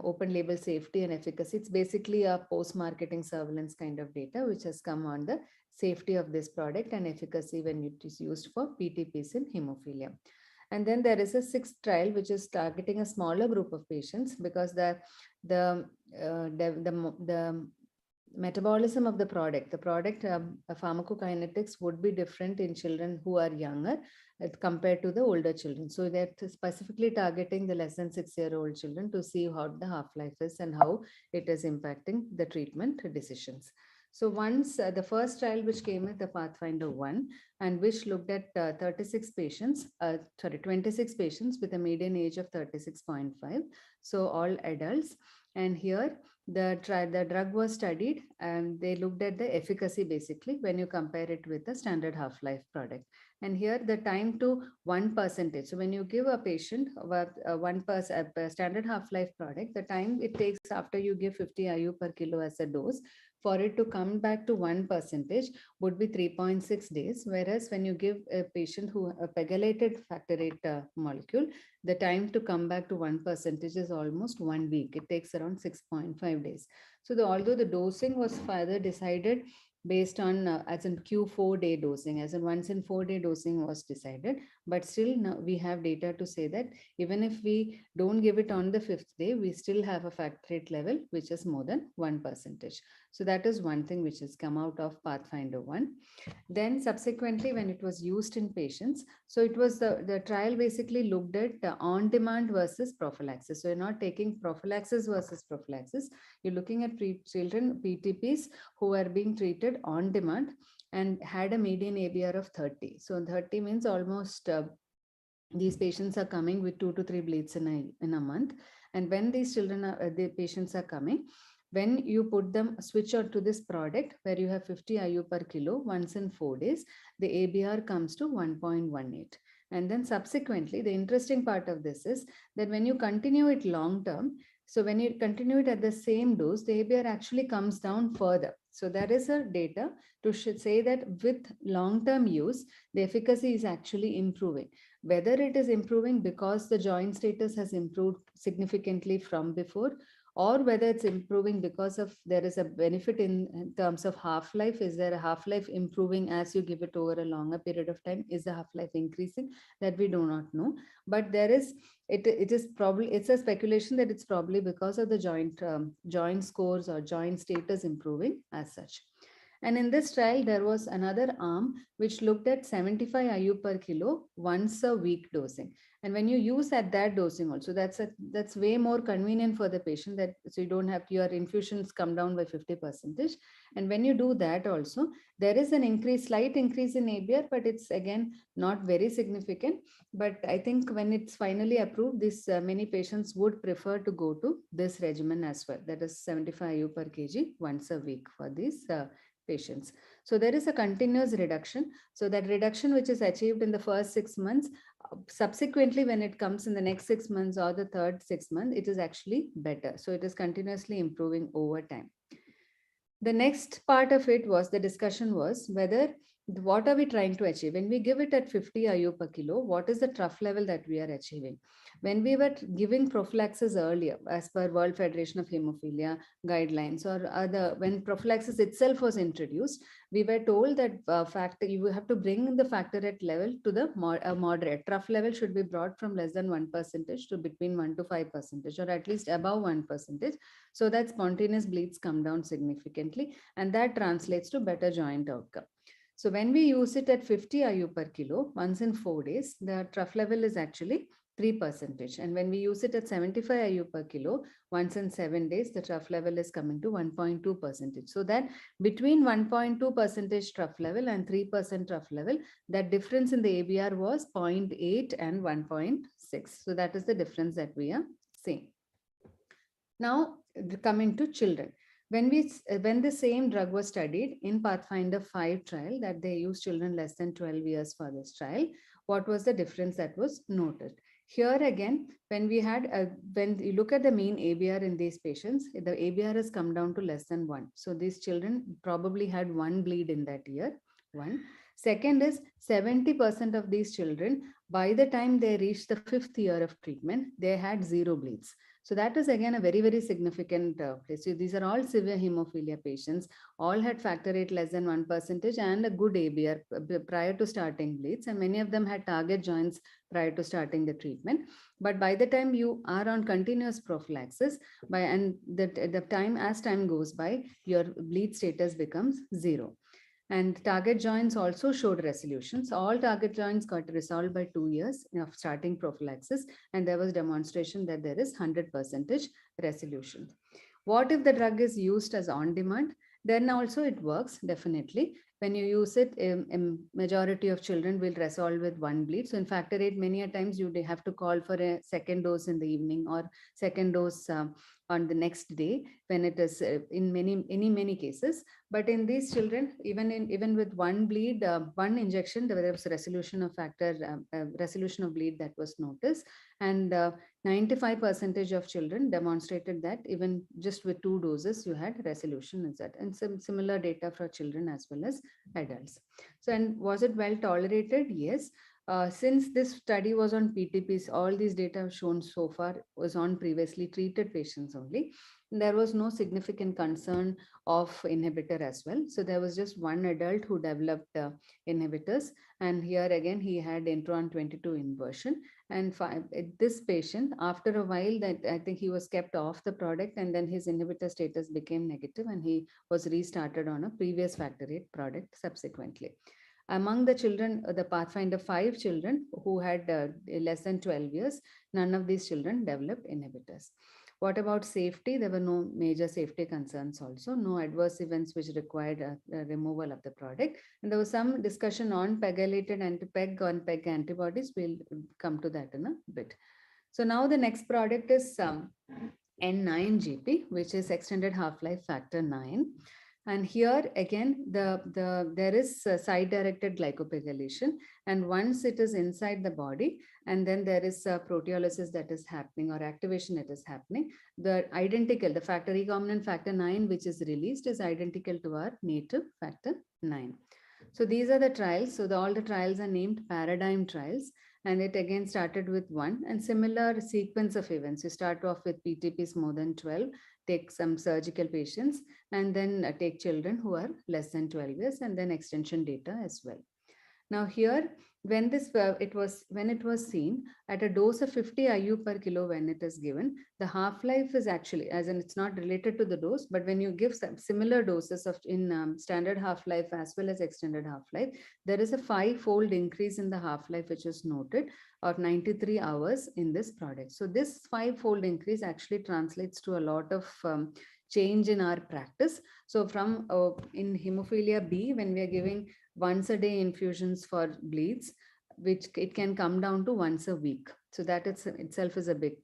open label safety and efficacy. It's basically a post-marketing surveillance kind of data, which has come on the safety of this product and efficacy when it is used for PTPs in hemophilia. And then there is a 6th trial, which is targeting a smaller group of patients, because the metabolism of the product pharmacokinetics would be different in children who are younger compared to the older children. So they're specifically targeting the less than 6-year-old children to see how the half-life is and how it is impacting the treatment decisions. So once the first trial which came with the Pathfinder 1, and which looked at 26 patients with a median age of 36.5. So all adults. And here the drug was studied, and they looked at the efficacy basically when you compare it with the standard half-life product. And here the time to 1%. So when you give a patient a standard half-life product, the time it takes after you give 50 IU per kilo as a dose for it to come back to 1% would be 3.6 days. Whereas when you give a patient who a pegylated factor VIII molecule, the time to come back to 1% is almost 1 week. It takes around 6.5 days. So although the dosing was further decided based on as in Q4 day dosing, as in once in 4 day dosing was decided, but still now we have data to say that even if we don't give it on the 5th day, we still have a factor VIII level which is more than 1%. So that is one thing which has come out of Pathfinder 1. Then subsequently, when it was used in patients, so it was the trial basically looked at on-demand versus prophylaxis. So you're not taking prophylaxis versus prophylaxis. You're looking at children PTPs who are being treated on demand and had a median ABR of 30. So 30 means almost these patients are coming with 2 to 3 bleeds in a month. And when these the patients are coming, when you put them switch on to this product where you have 50 IU per kilo once in 4 days, the ABR comes to 1.18. And then subsequently, the interesting part of this is that when you continue it long term, so when you continue it at the same dose, the ABR actually comes down further. So there is a data to say that with long-term use, the efficacy is actually improving. Whether it is improving because the joint status has improved significantly from before, or whether it's improving because of there is a benefit in terms of half-life. Is there a half-life improving as you give it over a longer period of time? Is the half-life increasing? That we do not know. But there is, it is probably, it's a speculation that it's probably because of the joint scores or joint status improving as such. And in this trial, there was another arm which looked at 75 IU per kilo once a week dosing. And when you use at that dosing also, that's way more convenient for the patient, that so you don't have your infusions come down by 50%. And when you do that also, there is an slight increase in ABR, but it's again not very significant. But I think when it's finally approved, this many patients would prefer to go to this regimen as well. That is 75 IU per kg once a week for these patients. So there is a continuous reduction. So that reduction which is achieved in the first 6 months, subsequently when it comes in the next 6 months or the third 6 months, it is actually better. So it is continuously improving over time. The next part of it was the discussion was whether what are we trying to achieve? When we give it at 50 IU per kilo, what is the trough level that we are achieving? When we were giving prophylaxis earlier, as per World Federation of Hemophilia guidelines, or when prophylaxis itself was introduced, we were told that you have to bring the factor VIII level to the moderate. Trough level should be brought from less than 1% to between 1 to 5%, or at least above 1%, so that spontaneous bleeds come down significantly, and that translates to better joint outcome. So when we use it at 50 IU per kilo, once in 4 days, the trough level is actually 3%. And when we use it at 75 IU per kilo, once in 7 days, the trough level is coming to 1.2%. So that between 1.2% trough level and 3% trough level, that difference in the ABR was 0.8 and 1.6. So that is the difference that we are seeing. Now, coming to children. When the same drug was studied in Pathfinder 5 trial, that they used children less than 12 years for this trial, what was the difference that was noted? Here again, when you look at the mean ABR in these patients, the ABR has come down to less than 1. So these children probably had 1 bleed in that year. 1. Second is 70% of these children, by the time they reached the 5th year of treatment, they had 0 bleeds. So that is again a very, very significant place. So these are all severe hemophilia patients, all had factor VIII less than 1% and a good ABR prior to starting bleeds. And many of them had target joints prior to starting the treatment. But by the time you are on continuous prophylaxis, the time as time goes by, your bleed status becomes 0. And target joints also showed resolutions. All target joints got resolved by 2 years of starting prophylaxis, and there was demonstration that there is 100% resolution. What if the drug is used as on demand? Then also it works, definitely. When you use it, a majority of children will resolve with 1 bleed. So in factor VIII, many a times you have to call for a second dose in the evening or second dose on the next day, when it is in many cases. But in these children, even with 1 bleed, 1 injection, there was resolution of resolution of bleed that was noticed, and 95% of children demonstrated that even just with 2 doses, you had resolution in that, and some similar data for children as well as adults. So, and was it well tolerated? Yes. Since this study was on PTPs, all these data shown so far was on previously treated patients only. There was no significant concern of inhibitor as well. So there was just 1 adult who developed inhibitors. And here again, he had intron 22 inversion. And this patient, after a while, that I think he was kept off the product, and then his inhibitor status became negative, and he was restarted on a previous factor VIII product subsequently. Among the children, the Pathfinder 5 children who had less than 12 years, none of these children developed inhibitors. What about safety? There were no major safety concerns also, no adverse events which required a removal of the product. And there was some discussion on pegylated anti-PEG on PEG antibodies. We'll come to that in a bit. So now the next product is N9GP, which is extended half-life factor 9. And here again, there is side-directed glycopegylation, and once it is inside the body, and then there is proteolysis that is happening or activation that is happening, the factor recombinant factor 9 which is released is identical to our native factor 9. So these are the trials. So all the trials are named paradigm trials, and it again started with 1 and similar sequence of events. You start off with PTPs more than 12, take some surgical patients, and then take children who are less than 12 years, and then extension data as well. Now here, when it was seen at a dose of 50 IU per kilo, when it is given, the half-life is actually, as in it's not related to the dose, but when you give some similar doses in standard half-life as well as extended half-life, there is a 5-fold increase in the half-life which is noted, or 93 hours in this product. So this 5-fold increase actually translates to a lot of change in our practice. So from in hemophilia B, when we are giving once a day infusions for bleeds, which it can come down to once a week. So that itself is a big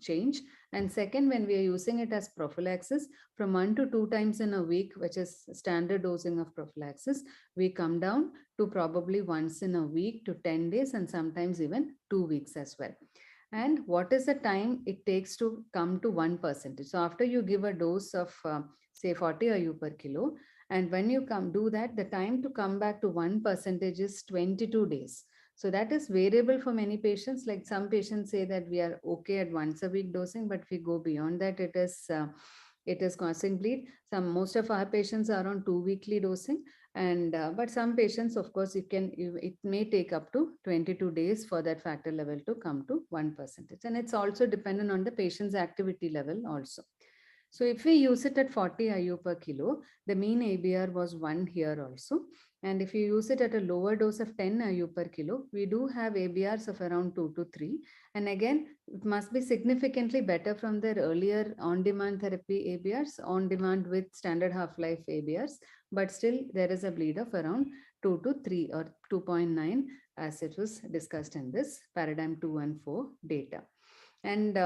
change. And second, when we are using it as prophylaxis, from 1 to 2 times in a week, which is standard dosing of prophylaxis, we come down to probably once in a week to 10 days and sometimes even 2 weeks as well. And what is the time it takes to come to 1%? So after you give a dose of say 40 IU per kilo, and when you do that, the time to come back to 1% is 22 days. So that is variable for many patients. Like some patients say that we are okay at once a week dosing, but if we go beyond that, it is causing bleed. Most of our patients are on 2 weekly dosing, and but some patients, of course, it may take up to 22 days for that factor level to come to 1%, and it's also dependent on the patient's activity level also. So if we use it at 40 IU per kilo, the mean ABR was 1 here also. And if you use it at a lower dose of 10 IU per kilo, we do have ABRs of around 2 to 3. And again, it must be significantly better from their earlier on-demand therapy ABRs, on-demand with standard half-life ABRs, but still there is a bleed of around 2 to 3 or 2.9 as it was discussed in this paradigm 2 and 4 data. And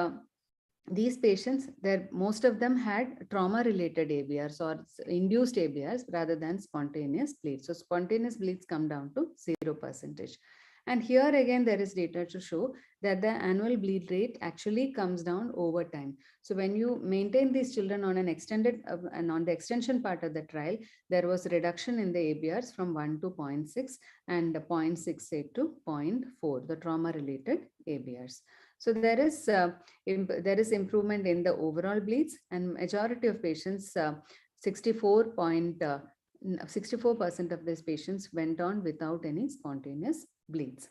these patients, most of them had trauma-related ABRs or induced ABRs rather than spontaneous bleeds. So spontaneous bleeds come down to 0%. And here again, there is data to show that the annual bleed rate actually comes down over time. So when you maintain these children on an extended and on the extension part of the trial, there was a reduction in the ABRs from 1 to 0.6 and 0.68 to 0.4, the trauma-related ABRs. So there is improvement in the overall bleeds, and majority of patients, 64% of these patients went on without any spontaneous bleeds.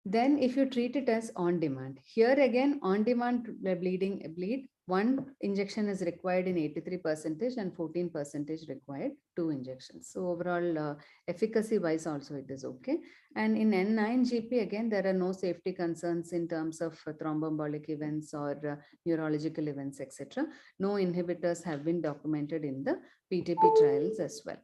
Then if you treat it as on-demand, here again, on-demand bleed, 1 injection is required in 83% and 14% required 2 injections. So overall efficacy wise also it is okay. And in N9GP, again, there are no safety concerns in terms of thromboembolic events or neurological events, etc. No inhibitors have been documented in the PTP trials as well.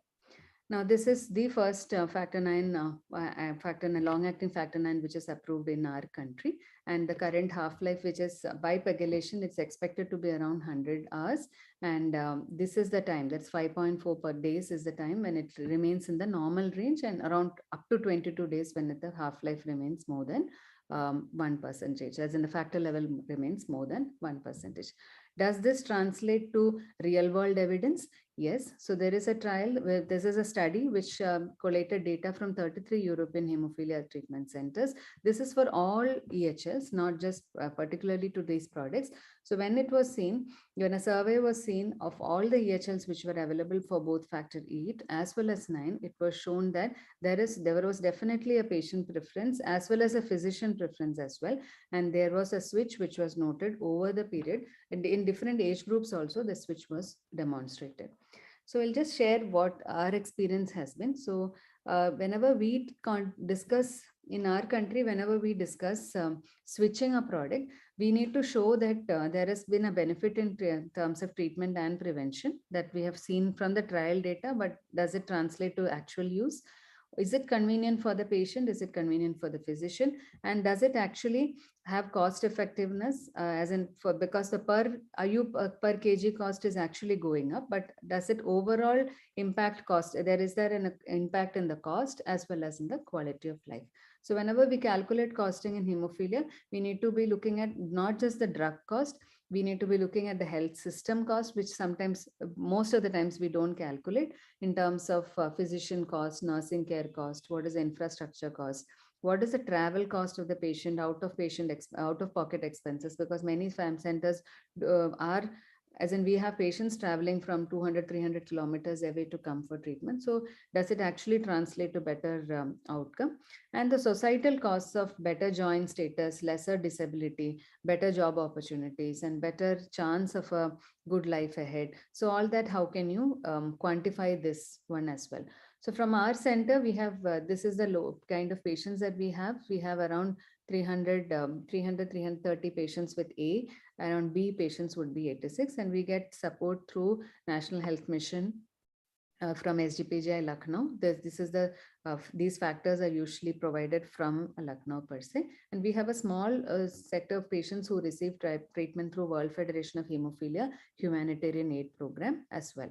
Now, this is the first factor 9, long-acting factor 9, which is approved in our country. And the current half-life, which is by pegylation, it's expected to be around 100 hours. And this is the time, that's 5.4 per days is the time when it remains in the normal range, and around up to 22 days when the half-life remains more than 1%, as in the factor level remains more than 1%. Does this translate to real world evidence? Yes. So there is a trial where this is a study which collated data from 33 European hemophilia treatment centers. This is for all EHLs, not just particularly to these products. So when it was seen, when a survey was seen of all the EHLs which were available for both factor 8 as well as 9, it was shown that there was definitely a patient preference as well as a physician preference as well. And there was a switch which was noted over the period, and in different age groups also the switch was demonstrated. So I'll just share what our experience has been. So whenever we discuss in our country, whenever we discuss switching a product, we need to show that there has been a benefit in terms of treatment and prevention that we have seen from the trial data, but does it translate to actual use? Is it convenient for the patient? Is it convenient for the physician? And does it actually have cost effectiveness, as in because the per kg cost is actually going up, but does it overall impact cost? Is there an impact in the cost as well as in the quality of life? So whenever we calculate costing in hemophilia, we need to be looking at not just the drug cost, we need to be looking at the health system cost, which sometimes, most of the times we don't calculate in terms of physician cost, nursing care cost, what is the infrastructure cost, what is the travel cost of the patient, out-of-pocket expenses, because many FAM centers are, as in we have patients traveling from 200, 300 kilometers away to come for treatment. So does it actually translate to better outcome? And the societal costs of better joint status, lesser disability, better job opportunities, and better chance of a good life ahead. So all that, how can you quantify this one as well? So from our center, we have, this is the low kind of patients that we have. We have around 330 patients with A, around B patients would be 86, and we get support through National Health Mission from SGPGI Lucknow. This is the these factors are usually provided from Lucknow per se, and we have a small set of patients who receive treatment through World Federation of Hemophilia Humanitarian Aid Program as well.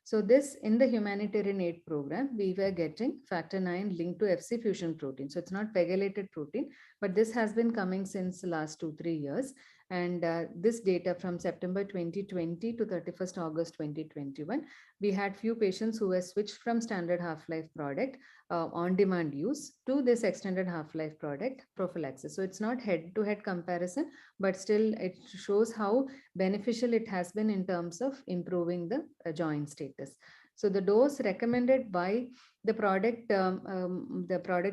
So this, in the humanitarian aid program, we were getting factor 9 linked to FC fusion protein. So it's not pegylated protein, but this has been coming since the last 2-3 years. And this data from September 2020 to 31st August 2021, we had few patients who were switched from standard half-life product on-demand use to this extended half-life product prophylaxis. So it's not head-to-head comparison, but still it shows how beneficial it has been in terms of improving the joint status. So the dose recommended by the product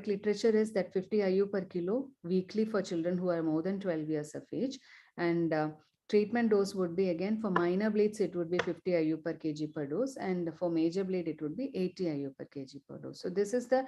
literature is that 50 IU per kilo weekly for children who are more than 12 years of age, and Treatment dose would be, again, for minor bleeds, it would be 50 IU per kg per dose, and for major bleed, it would be 80 IU per kg per dose. So this is the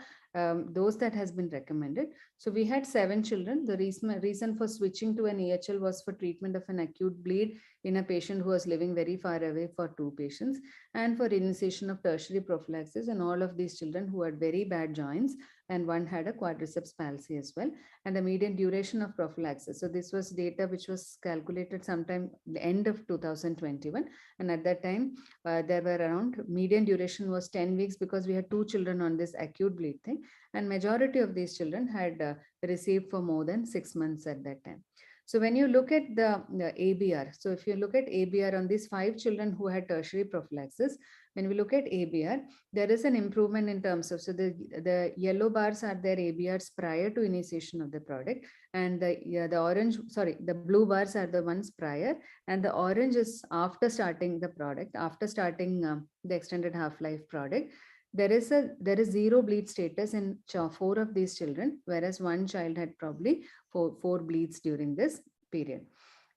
dose that has been recommended. So we had 7 children. The reason for switching to an EHL was for treatment of an acute bleed in a patient who was living very far away for 2 patients, and for initiation of tertiary prophylaxis in all of these children who had very bad joints, and one had a quadriceps palsy as well, and the median duration of prophylaxis. So this was data which was calculated sometime the end of 2021, and at that time there were around, median duration was 10 weeks because we had 2 children on this acute bleed thing, and majority of these children had received for more than 6 months at that time. So when you look at the ABR, so if you look at ABR on these 5 children who had tertiary prophylaxis, when we look at ABR, there is an improvement in terms of, so the yellow bars are their ABRs prior to initiation of the product, and the blue bars are the ones prior, and the orange is after starting the product, after starting the extended half-life product. There is 0 bleed status in 4 of these children, whereas 1 child had probably 4 bleeds during this period.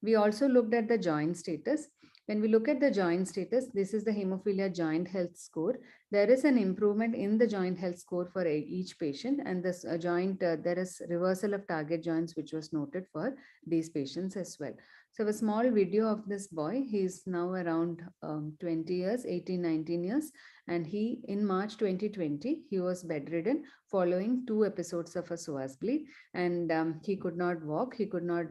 We also looked at the joint status. When we look at the joint status, this is the Hemophilia joint health score. There is an improvement in the joint health score for each patient, and this there is reversal of target joints which was noted for these patients as well. So a small video of this boy. He is now around 20 years, 18, 19 years. And he, in March 2020, he was bedridden following 2 episodes of a psoas bleed. And he could not walk, he could not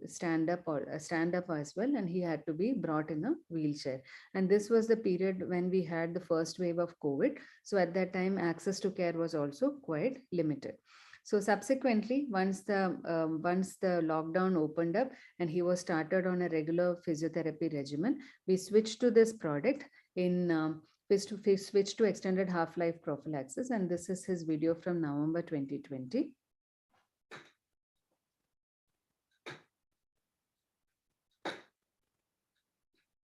stand up as well. And he had to be brought in a wheelchair. And this was the period when we had the first wave of COVID. So at that time, access to care was also quite limited. So subsequently, once the lockdown opened up and he was started on a regular physiotherapy regimen, we switched to this product switched to extended half-life prophylaxis, and this is his video from November 2020.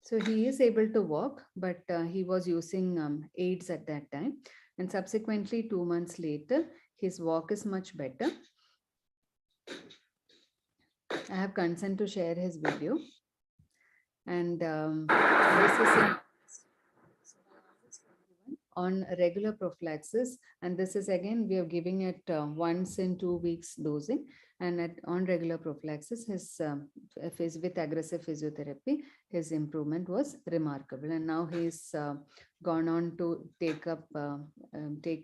So he is able to walk, but he was using aids at that time. And subsequently, 2 months later, his walk is much better. I have consent to share his video. And this is on regular prophylaxis, and this is again we are giving it once in 2 weeks dosing, and on regular prophylaxis, his with aggressive physiotherapy, his improvement was remarkable, and now he's gone on to take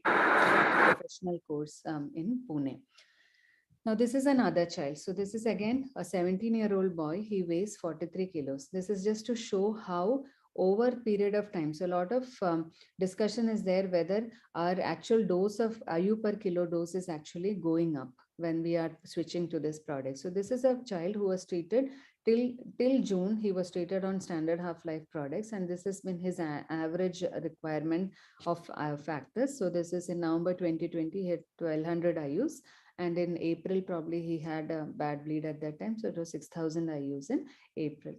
professional course in Pune. Now this is another child. So this is again a 17-year-old boy. He weighs 43 kilos. This is just to show how over a period of time. So a lot of discussion is there whether our actual dose of IU per kilo dose is actually going up when we are switching to this product. So this is a child who was treated till June. He was treated on standard half-life products, and this has been his average requirement of factors. So this is in November 2020, he had 1200 IUs. And in April, probably he had a bad bleed at that time. So it was 6,000 IUs in April.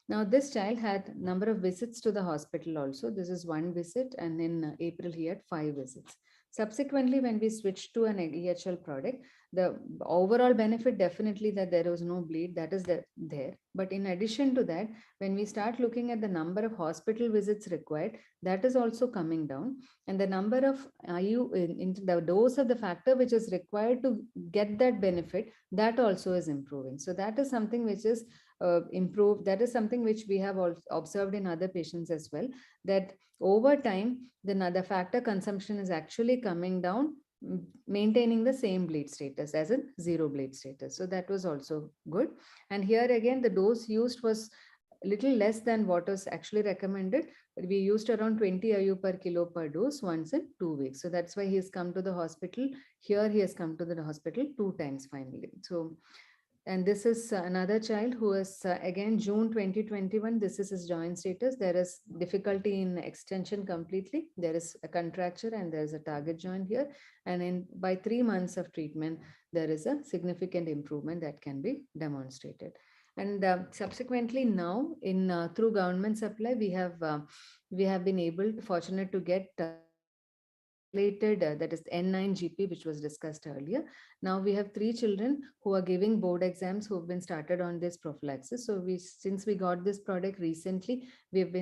Now, this child had number of visits to the hospital also. This is 1 visit, and in April, he had 5 visits. Subsequently, when we switched to an EHL product, the overall benefit definitely that there was no bleed, that is there. But in addition to that, when we start looking at the number of hospital visits required, that is also coming down. And the number of IU in the dose of the factor which is required to get that benefit, that also is improving. So that is something which is improved. That is something which we have observed in other patients as well, that over time, the factor consumption is actually coming down, maintaining the same bleed status as in 0 bleed status. So that was also good. And here again, the dose used was a little less than what was actually recommended. We used around 20 IU per kilo per dose once in 2 weeks. So that's why he has come to the hospital. Here he has come to the hospital 2 times finally. So, and this is another child who is again June 2021. This is his joint status. There is difficulty in extension completely. There is a contracture and there is a target joint here. And by 3 months of treatment, there is a significant improvement that can be demonstrated. And subsequently now in through government supply, we have been fortunate to get that is N9GP, which was discussed earlier. Now we have 3 children who are giving board exams who have been started on this prophylaxis. So since we got this product recently, we've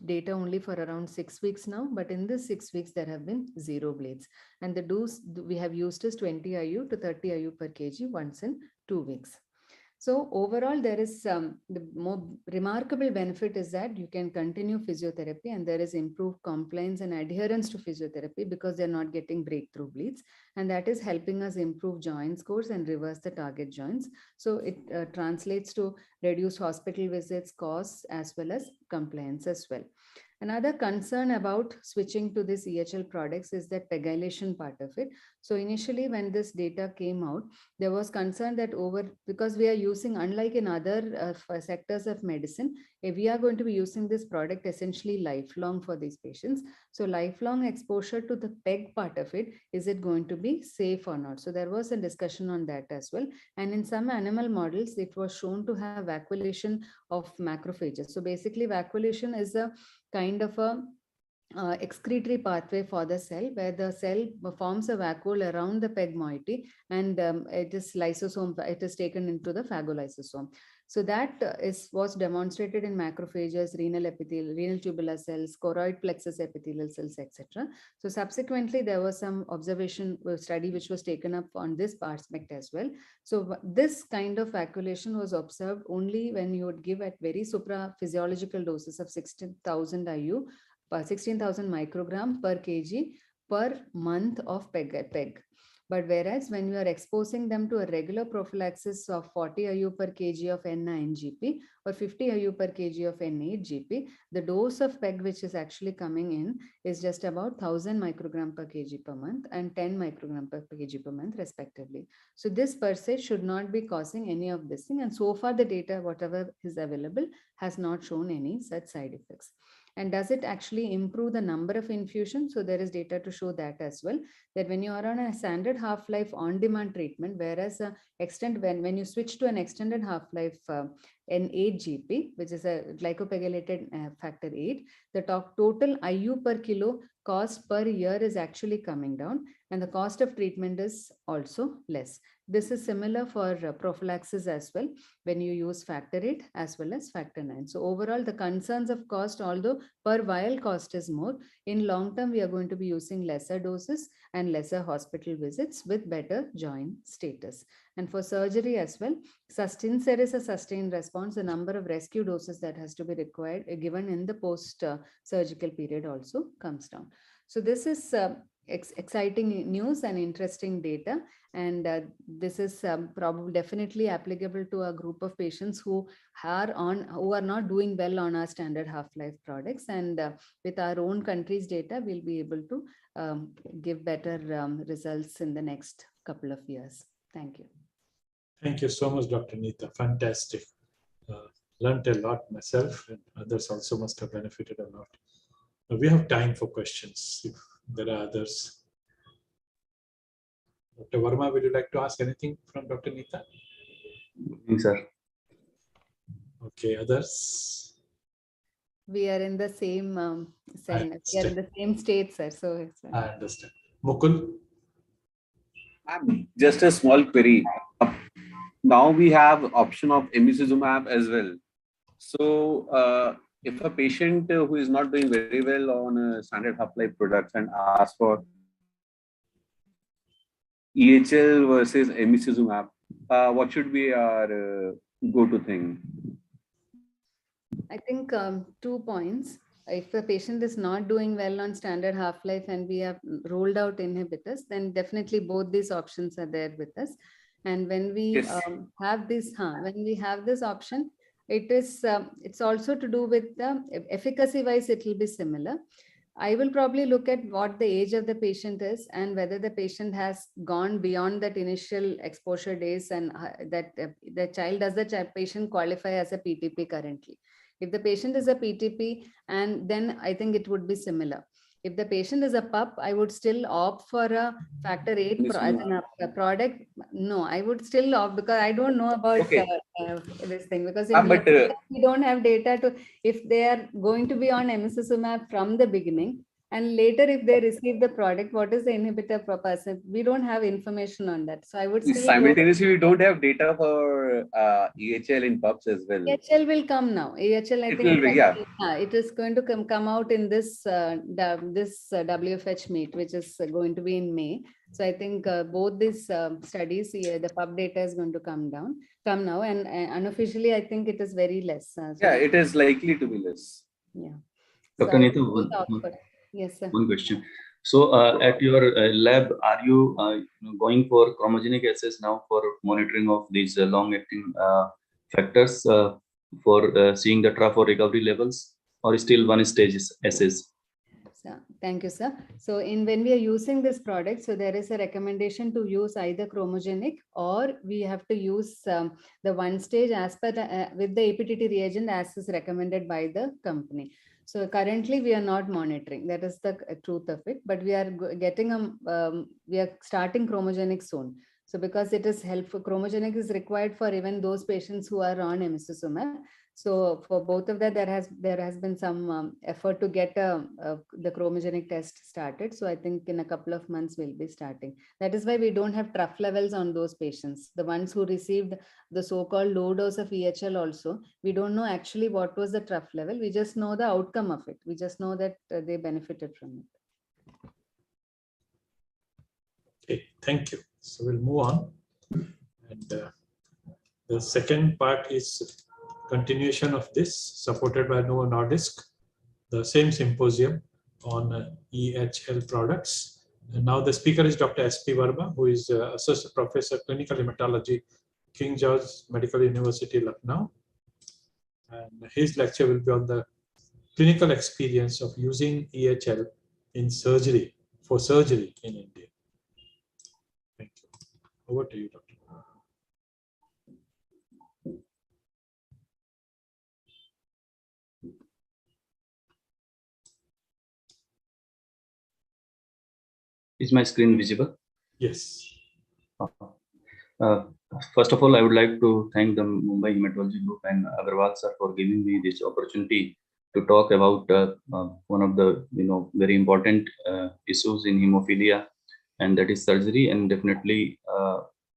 data only for around 6 weeks now, but in this 6 weeks there have been 0 bleeds, and the dose we have used is 20 IU to 30 IU per kg once in 2 weeks. So overall, there is the more remarkable benefit is that you can continue physiotherapy, and there is improved compliance and adherence to physiotherapy because they're not getting breakthrough bleeds, and that is helping us improve joint scores and reverse the target joints. So it translates to reduced hospital visits, costs, as well as compliance as well. Another concern about switching to this EHL products is that pegylation part of it. So initially when this data came out, there was concern that because we are using, unlike in other sectors of medicine, we are going to be using this product essentially lifelong for these patients. So lifelong exposure to the PEG part of it, is it going to be safe or not? So there was a discussion on that as well. And in some animal models, it was shown to have vacuolation of macrophages. So basically vacuolation is a kind of a excretory pathway for the cell, where the cell forms a vacuole around the PEG moiety, and it is taken into the phagolysosome. So that was demonstrated in macrophages, renal tubular cells, choroid plexus epithelial cells, etc. So subsequently, there was some observation study which was taken up on this aspect as well. So this kind of vacuolation was observed only when you would give at very supraphysiological doses of 16,000 IU, 16,000 microgram per kg per month of PEG. But whereas when you are exposing them to a regular prophylaxis of 40 IU per kg of N9GP or 50 IU per kg of N8GP, the dose of PEG which is actually coming in is just about 1000 microgram per kg per month and 10 microgram per kg per month respectively. So this per se should not be causing any of this thing. And so far the data, whatever is available, has not shown any such side effects. And does it actually improve the number of infusions? So there is data to show that as well, that when you are on a standard half-life on-demand treatment, whereas when you switch to an extended half-life N8GP, which is a glycopegylated factor 8, the total IU per kilo cost per year is actually coming down, and the cost of treatment is also less. This is similar for prophylaxis as well, when you use factor 8 as well as factor 9. So overall, the concerns of cost, although per vial cost is more, in long term, we are going to be using lesser doses and lesser hospital visits with better joint status. And for surgery as well, since there is a sustained response, the number of rescue doses that has to be required given in the post-surgical period also comes down. So this is exciting news and interesting data, and this is probably definitely applicable to a group of patients who are not doing well on our standard half-life products, and with our own country's data, we'll be able to give better results in the next couple of years. Thank you. Thank you so much, Dr. Neeta. Fantastic. Learned a lot myself, and others also must have benefited a lot. We have time for questions if there are others. Dr. Verma, would you like to ask anything from Dr. Neeta? Yes, sir. Okay, others? We are in the same we are in the same state, sir. So I understand. Mukul? Just a small query. Now we have option of Emicizumab as well. So if a patient who is not doing very well on standard half-life products and asks for EHL versus Emicizumab, what should be our go-to thing? I think 2 points. If a patient is not doing well on standard half-life and we have rolled out inhibitors, then definitely both these options are there with us. And when we have this, option, it is it's also to do with the efficacy-wise, it will be similar. I will probably look at what the age of the patient is and whether the patient has gone beyond that initial exposure days, and that does the patient qualify as a PTP currently. If the patient is a PTP, and then I think it would be similar. If the patient is a PUP, I would still opt for a factor 8 as a product. No, I would still opt, because I don't know about this thing, because we don't have data to, if they are going to be on Emicizumab from the beginning And later, if they receive the product, what is the inhibitor percent? We don't have information on that. So I would still simultaneously we don't have data for EHL in PUBs as well. EHL will come now. EHL, I It think, will be, yeah. it is going to come out in this WFH meet, which is going to be in May. So I think both these studies, the PUB data is going to come now, and unofficially, I think it is very less. So yeah, it is likely to be less. Yeah. Dr. Neeta, yes, sir. One question. So at your lab, are you going for chromogenic assays now for monitoring of these long-acting factors for seeing the trough or recovery levels, or still one stage assays? Thank you, sir. So when we are using this product, so there is a recommendation to use either chromogenic, or we have to use the one stage as per with the APTT reagent as is recommended by the company. So currently we are not monitoring. That is the truth of it. But we are getting we are starting chromogenic soon. So because it is helpful, chromogenic is required for even those patients who are on Emicizumab. So for both of that, there has been some effort to get the chromogenic test started. So I think in a couple of months we'll be starting. That is why we don't have trough levels on those patients. The ones who received the so-called low dose of EHL also, we don't know actually what was the trough level. We just know the outcome of it. We just know that they benefited from it. Okay, thank you. So we'll move on. And the second part is continuation of this, supported by Novo Nordisk, the same symposium on EHL products. And now the speaker is Dr. S.P. Verma, who is Associate Professor, Clinical Hematology, King George Medical University, Lucknow. And his lecture will be on the clinical experience of using EHL in surgery, for surgery in India. Thank you. Over to you, Dr. Is my screen visible? Yes. First of all, I would like to thank the Mumbai Hematology Group and Agarwal sir for giving me this opportunity to talk about one of the very important issues in hemophilia, and that is surgery. And definitely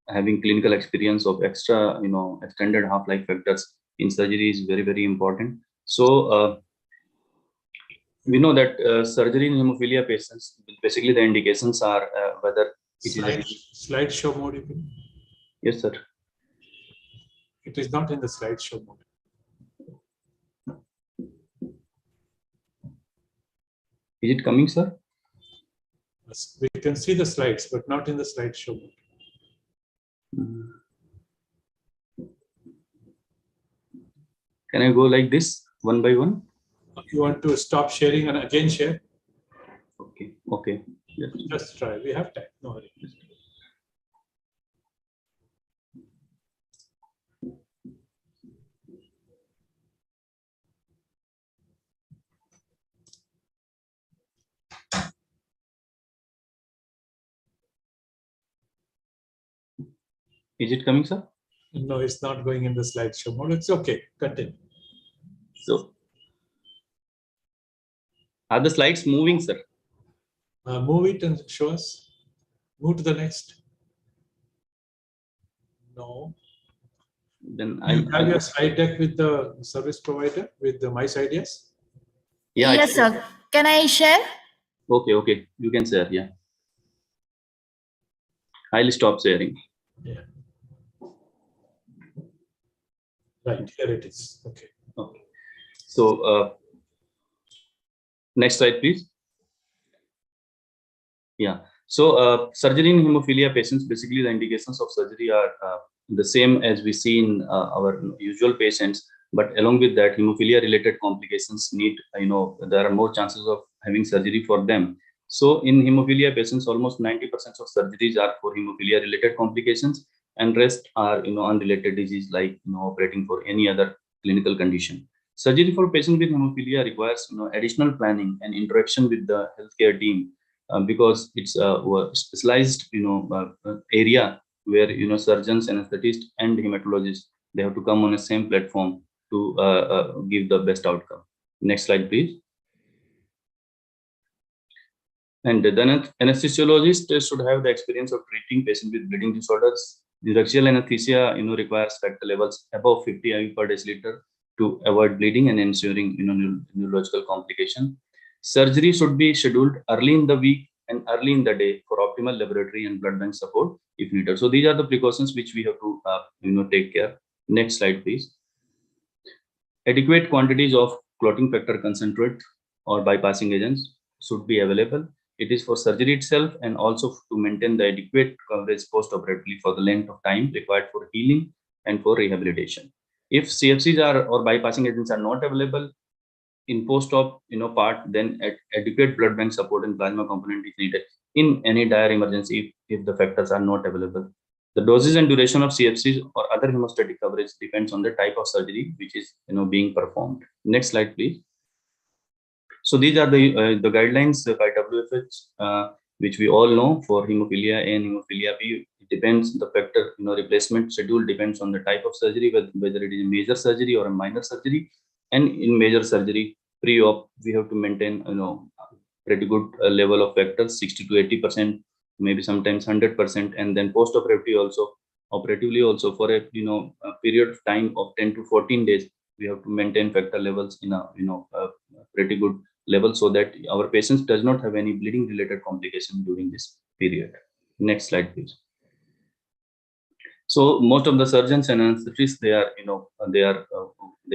having clinical experience of extended half-life factors in surgery is very, very important. So we know that surgery in hemophilia patients, basically the indications are whether it is slideshow mode. Yes, sir. It is not in the slideshow mode. Is it coming, sir? Yes, we can see the slides, but not in the slideshow mode. Can I go like this, one by one? You want to stop sharing and again share? Okay. Okay. Yes. Just try. We have time. No hurry. Is it coming, sir? No, it's not going in the slideshow mode. It's okay. Continue. So, are the slides moving, sir? Move it and show us. Move to the next. No. Then you have your slide deck with the service provider, with the Mice Ideas? Yeah. Yes, sir. Can I share? Okay. Okay. You can share. Yeah. I'll stop sharing. Yeah. Right, here it is. Okay. Okay. So next slide, please. Yeah. So surgery in hemophilia patients, basically the indications of surgery are the same as we see in our usual patients, but along with that, hemophilia related complications need, there are more chances of having surgery for them. So in hemophilia patients, almost 90% of surgeries are for hemophilia related complications, and rest are unrelated disease like operating for any other clinical condition. Surgery for patients with hemophilia requires additional planning and interaction with the healthcare team because it's a specialized area where surgeons, anesthetists, and hematologists, they have to come on the same platform to give the best outcome. Next slide, please. And the anesthesiologist should have the experience of treating patients with bleeding disorders. The axial anesthesia, requires factor levels above 50 IV per deciliter to avoid bleeding and ensuring, neurological complication. Surgery should be scheduled early in the week and early in the day for optimal laboratory and blood bank support if needed. So these are the precautions which we have to, take care. Next slide, please. Adequate quantities of clotting factor concentrate or bypassing agents should be available. It is for surgery itself and also to maintain the adequate coverage post-operatively for the length of time required for healing and for rehabilitation. If CFCs or bypassing agents are not available in post-op part, then adequate blood bank support and plasma component is needed in any dire emergency if the factors are not available. The doses and duration of CFCs or other hemostatic coverage depends on the type of surgery which is being performed. Next slide, please. So these are the guidelines by WFH, which we all know for hemophilia A and hemophilia B. It depends, the factor replacement schedule depends on the type of surgery, whether it is a major surgery or a minor surgery. And in major surgery, pre-op, we have to maintain pretty good level of factors, 60 to 80%, maybe sometimes 100%, and then post-operatively also for a period of time of 10 to 14 days, we have to maintain factor levels in a pretty good level so that our patients does not have any bleeding related complication during this period. Next slide, please. So most of the surgeons and anesthetists, they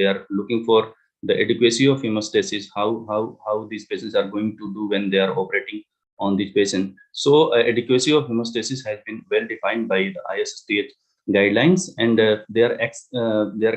are looking for the adequacy of hemostasis, how these patients are going to do when they are operating on this patient. So adequacy of hemostasis has been well defined by the ISSTH guidelines, and they are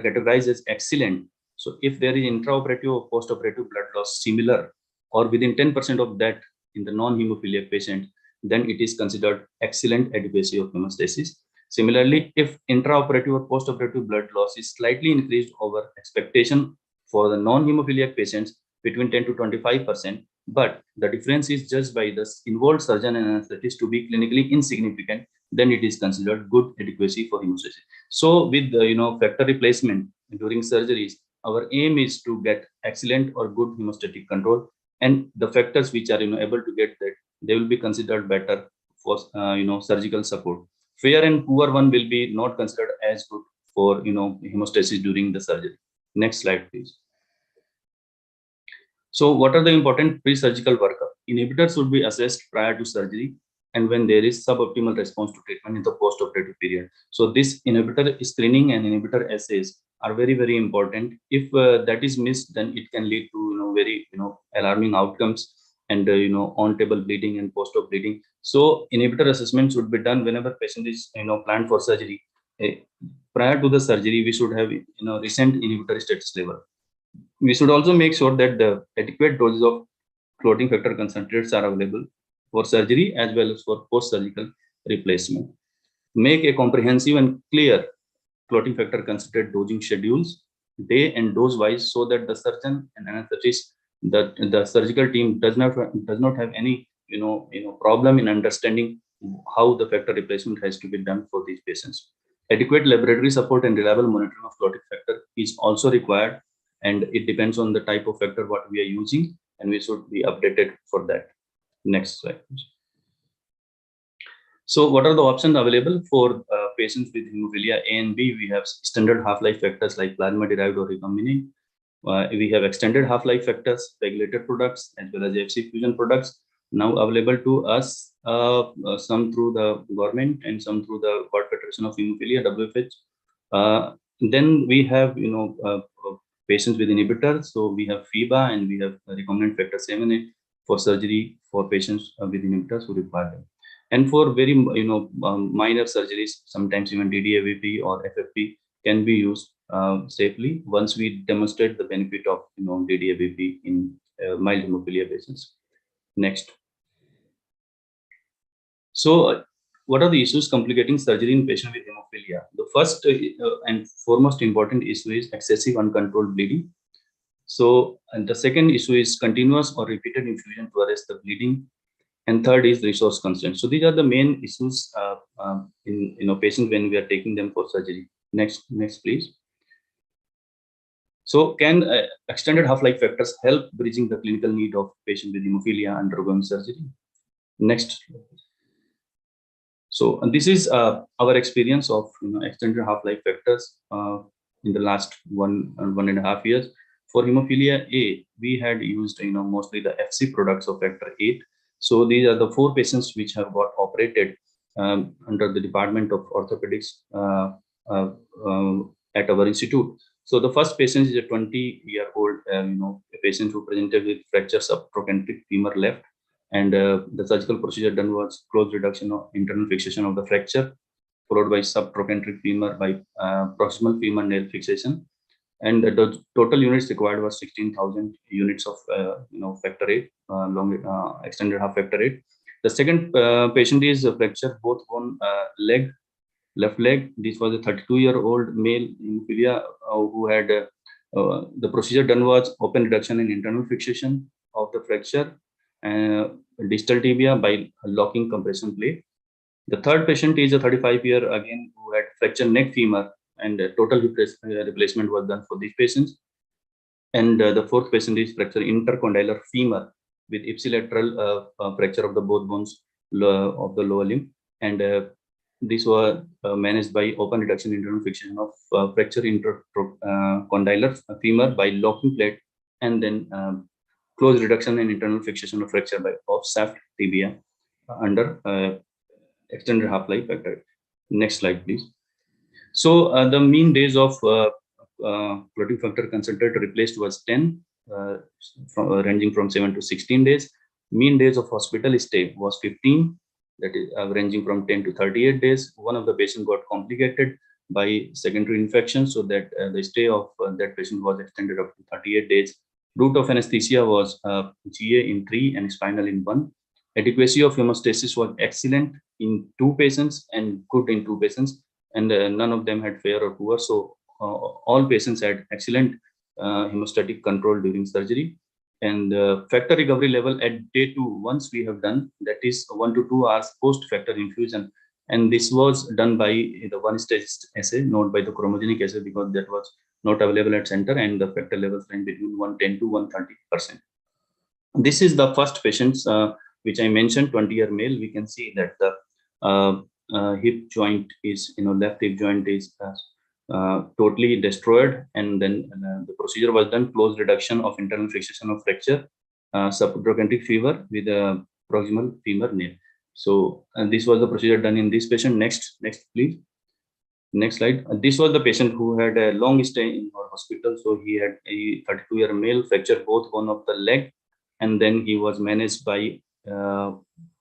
categorized as excellent. So if there is intraoperative or postoperative blood loss similar or within 10% of that in the non-hemophiliac patient, then it is considered excellent adequacy of hemostasis. Similarly, if intraoperative or postoperative blood loss is slightly increased over expectation for the non-hemophiliac patients between 10 to 25%, but the difference is judged by the involved surgeon and anesthetist to be clinically insignificant, then it is considered good adequacy for hemostasis. So with the factor replacement during surgeries, our aim is to get excellent or good hemostatic control, and the factors which are able to get that, they will be considered better for surgical support. Fair and poor one will be not considered as good for hemostasis during the surgery. Next slide, please. So what are the important pre-surgical workup? Inhibitors should be assessed prior to surgery and when there is suboptimal response to treatment in the post-operative period. So this inhibitor screening and inhibitor assays are very, very important. If that is missed, then it can lead to very alarming outcomes and on-table bleeding and post-op bleeding. So inhibitor assessment should be done whenever patient is planned for surgery. Prior to the surgery, we should have recent inhibitor status level. We should also make sure that the adequate doses of clotting factor concentrates are available for surgery as well as for post-surgical replacement. Make a comprehensive and clear clotting factor concentrate dosing schedules, day and dose wise, so that the surgeon and anesthetist, the surgical team does not have any problem in understanding how the factor replacement has to be done for these patients. Adequate laboratory support and reliable monitoring of clotting factor is also required, and it depends on the type of factor what we are using, and we should be updated for that. Next slide. So what are the options available for patients with hemophilia A and B? We have standard half-life factors like plasma-derived or recombinant. We have extended half-life factors, regulated products, as well as FC fusion products now available to us, some through the government and some through the World Federation of Hemophilia, WFH. Then we have patients with inhibitors. So we have FIBA and we have recombinant factor 7A for surgery for patients with inhibitors who require them. And for very minor surgeries, sometimes even DDAVP or FFP can be used safely once we demonstrate the benefit of DDAVP in mild hemophilia patients. Next. So what are the issues complicating surgery in patients with hemophilia? The first and foremost important issue is excessive uncontrolled bleeding. So, and the second issue is continuous or repeated infusion to arrest the bleeding. And third is resource constraints. So these are the main issues in patients when we are taking them for surgery. Next, please. So can extended half-life factors help bridging the clinical need of patient with hemophilia undergoing surgery? Next. So this is our experience of extended half-life factors in the last 1.5 years. For hemophilia A, we had used mostly the FC products of factor 8. So these are the 4 patients which have got operated under the Department of Orthopedics at our institute. So the first patient is a 20-year-old a patient who presented with fracture subtrochanteric femur left. And the surgical procedure done was close reduction of internal fixation of the fracture, followed by subtrochanteric femur by proximal femur nail fixation. And the total units required was 16,000 units of factor 8, extended half factor 8. The second patient is fracture both one leg, left leg. This was a 32-year-old male hemophilia who had the procedure done was open reduction in internal fixation of the fracture, distal tibia by locking compression plate. The third patient is a 35-year again who had fractured neck femur, and total replacement was done for these patients. And the fourth patient is fracture intercondylar femur with ipsilateral fracture of the both bones of the lower limb, and these were managed by open reduction internal fixation of fracture intercondylar femur by locking plate, and then close reduction and internal fixation of fracture of shaft tibia under extended half-life factor. Next slide, please. So the mean days of clotting factor concentrate replaced was 10, ranging from 7 to 16 days. Mean days of hospital stay was 15, that is ranging from 10 to 38 days. One of the patients got complicated by secondary infection, so that the stay of that patient was extended up to 38 days. Route of anesthesia was GA in 3 and spinal in 1. Adequacy of hemostasis was excellent in 2 patients and good in 2 patients, and none of them had fair or poor. So all patients had excellent hemostatic control during surgery. And factor recovery level at day 2, once we have done, that is 1 to 2 hours post factor infusion. And this was done by the one-stage assay, not by the chromogenic assay, because that was not available at center, and the factor levels range between 110 to 130%. This is the first patients which I mentioned, 20-year male. We can see that the hip joint is, left hip joint is totally destroyed, and then the procedure was done, close reduction of internal fixation of fracture, subtrochanteric femur with a proximal femur nail. So this was the procedure done in this patient. Next please. Next slide. This was the patient who had a long stay in our hospital. So he had a 32-year male fracture both one of the leg, and then he was managed by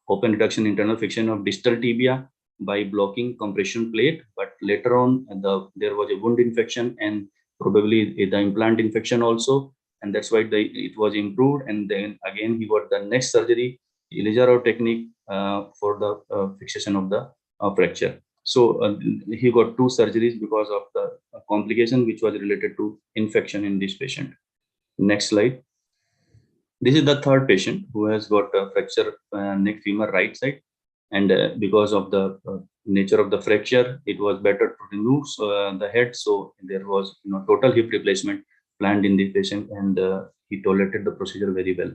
open reduction internal fixation of distal tibia by blocking compression plate. But later on, there was a wound infection and probably the implant infection also, and that's why it was improved. And then again he got the next surgery, Elijaro technique, for the fixation of the fracture. So he got 2 surgeries because of the complication which was related to infection in this patient. Next slide. This is the third patient who has got a fracture neck femur right side, and because of the nature of the fracture, it was better to remove the head. So there was total hip replacement planned in this patient, and he tolerated the procedure very well.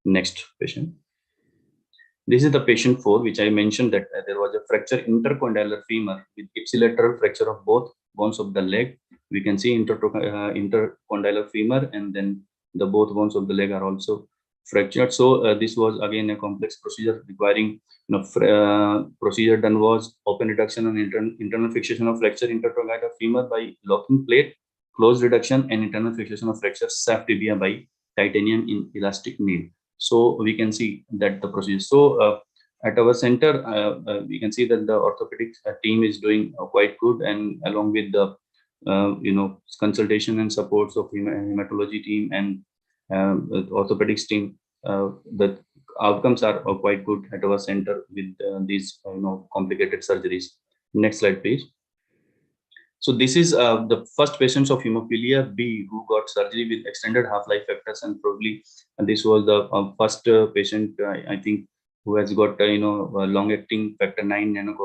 Next patient. This is the patient 4, which I mentioned that there was a fracture intercondylar femur with ipsilateral fracture of both bones of the leg. We can see intercondylar femur, and then the both bones of the leg are also fractured. So this was again a complex procedure requiring procedure done was open reduction and internal fixation of fracture intercondylar femur by locking plate, close reduction and internal fixation of fracture shaft tibia by titanium in elastic nail. So we can see that the procedure. So at our center, we can see that the orthopedic team is doing quite good, and along with the consultation and supports of hematology team and orthopedics team, the outcomes are quite good at our center with these complicated surgeries. Next slide, please. So this is the first patients of hemophilia B who got surgery with extended half-life factors, and probably this was the first patient I think who has got long-acting factor 9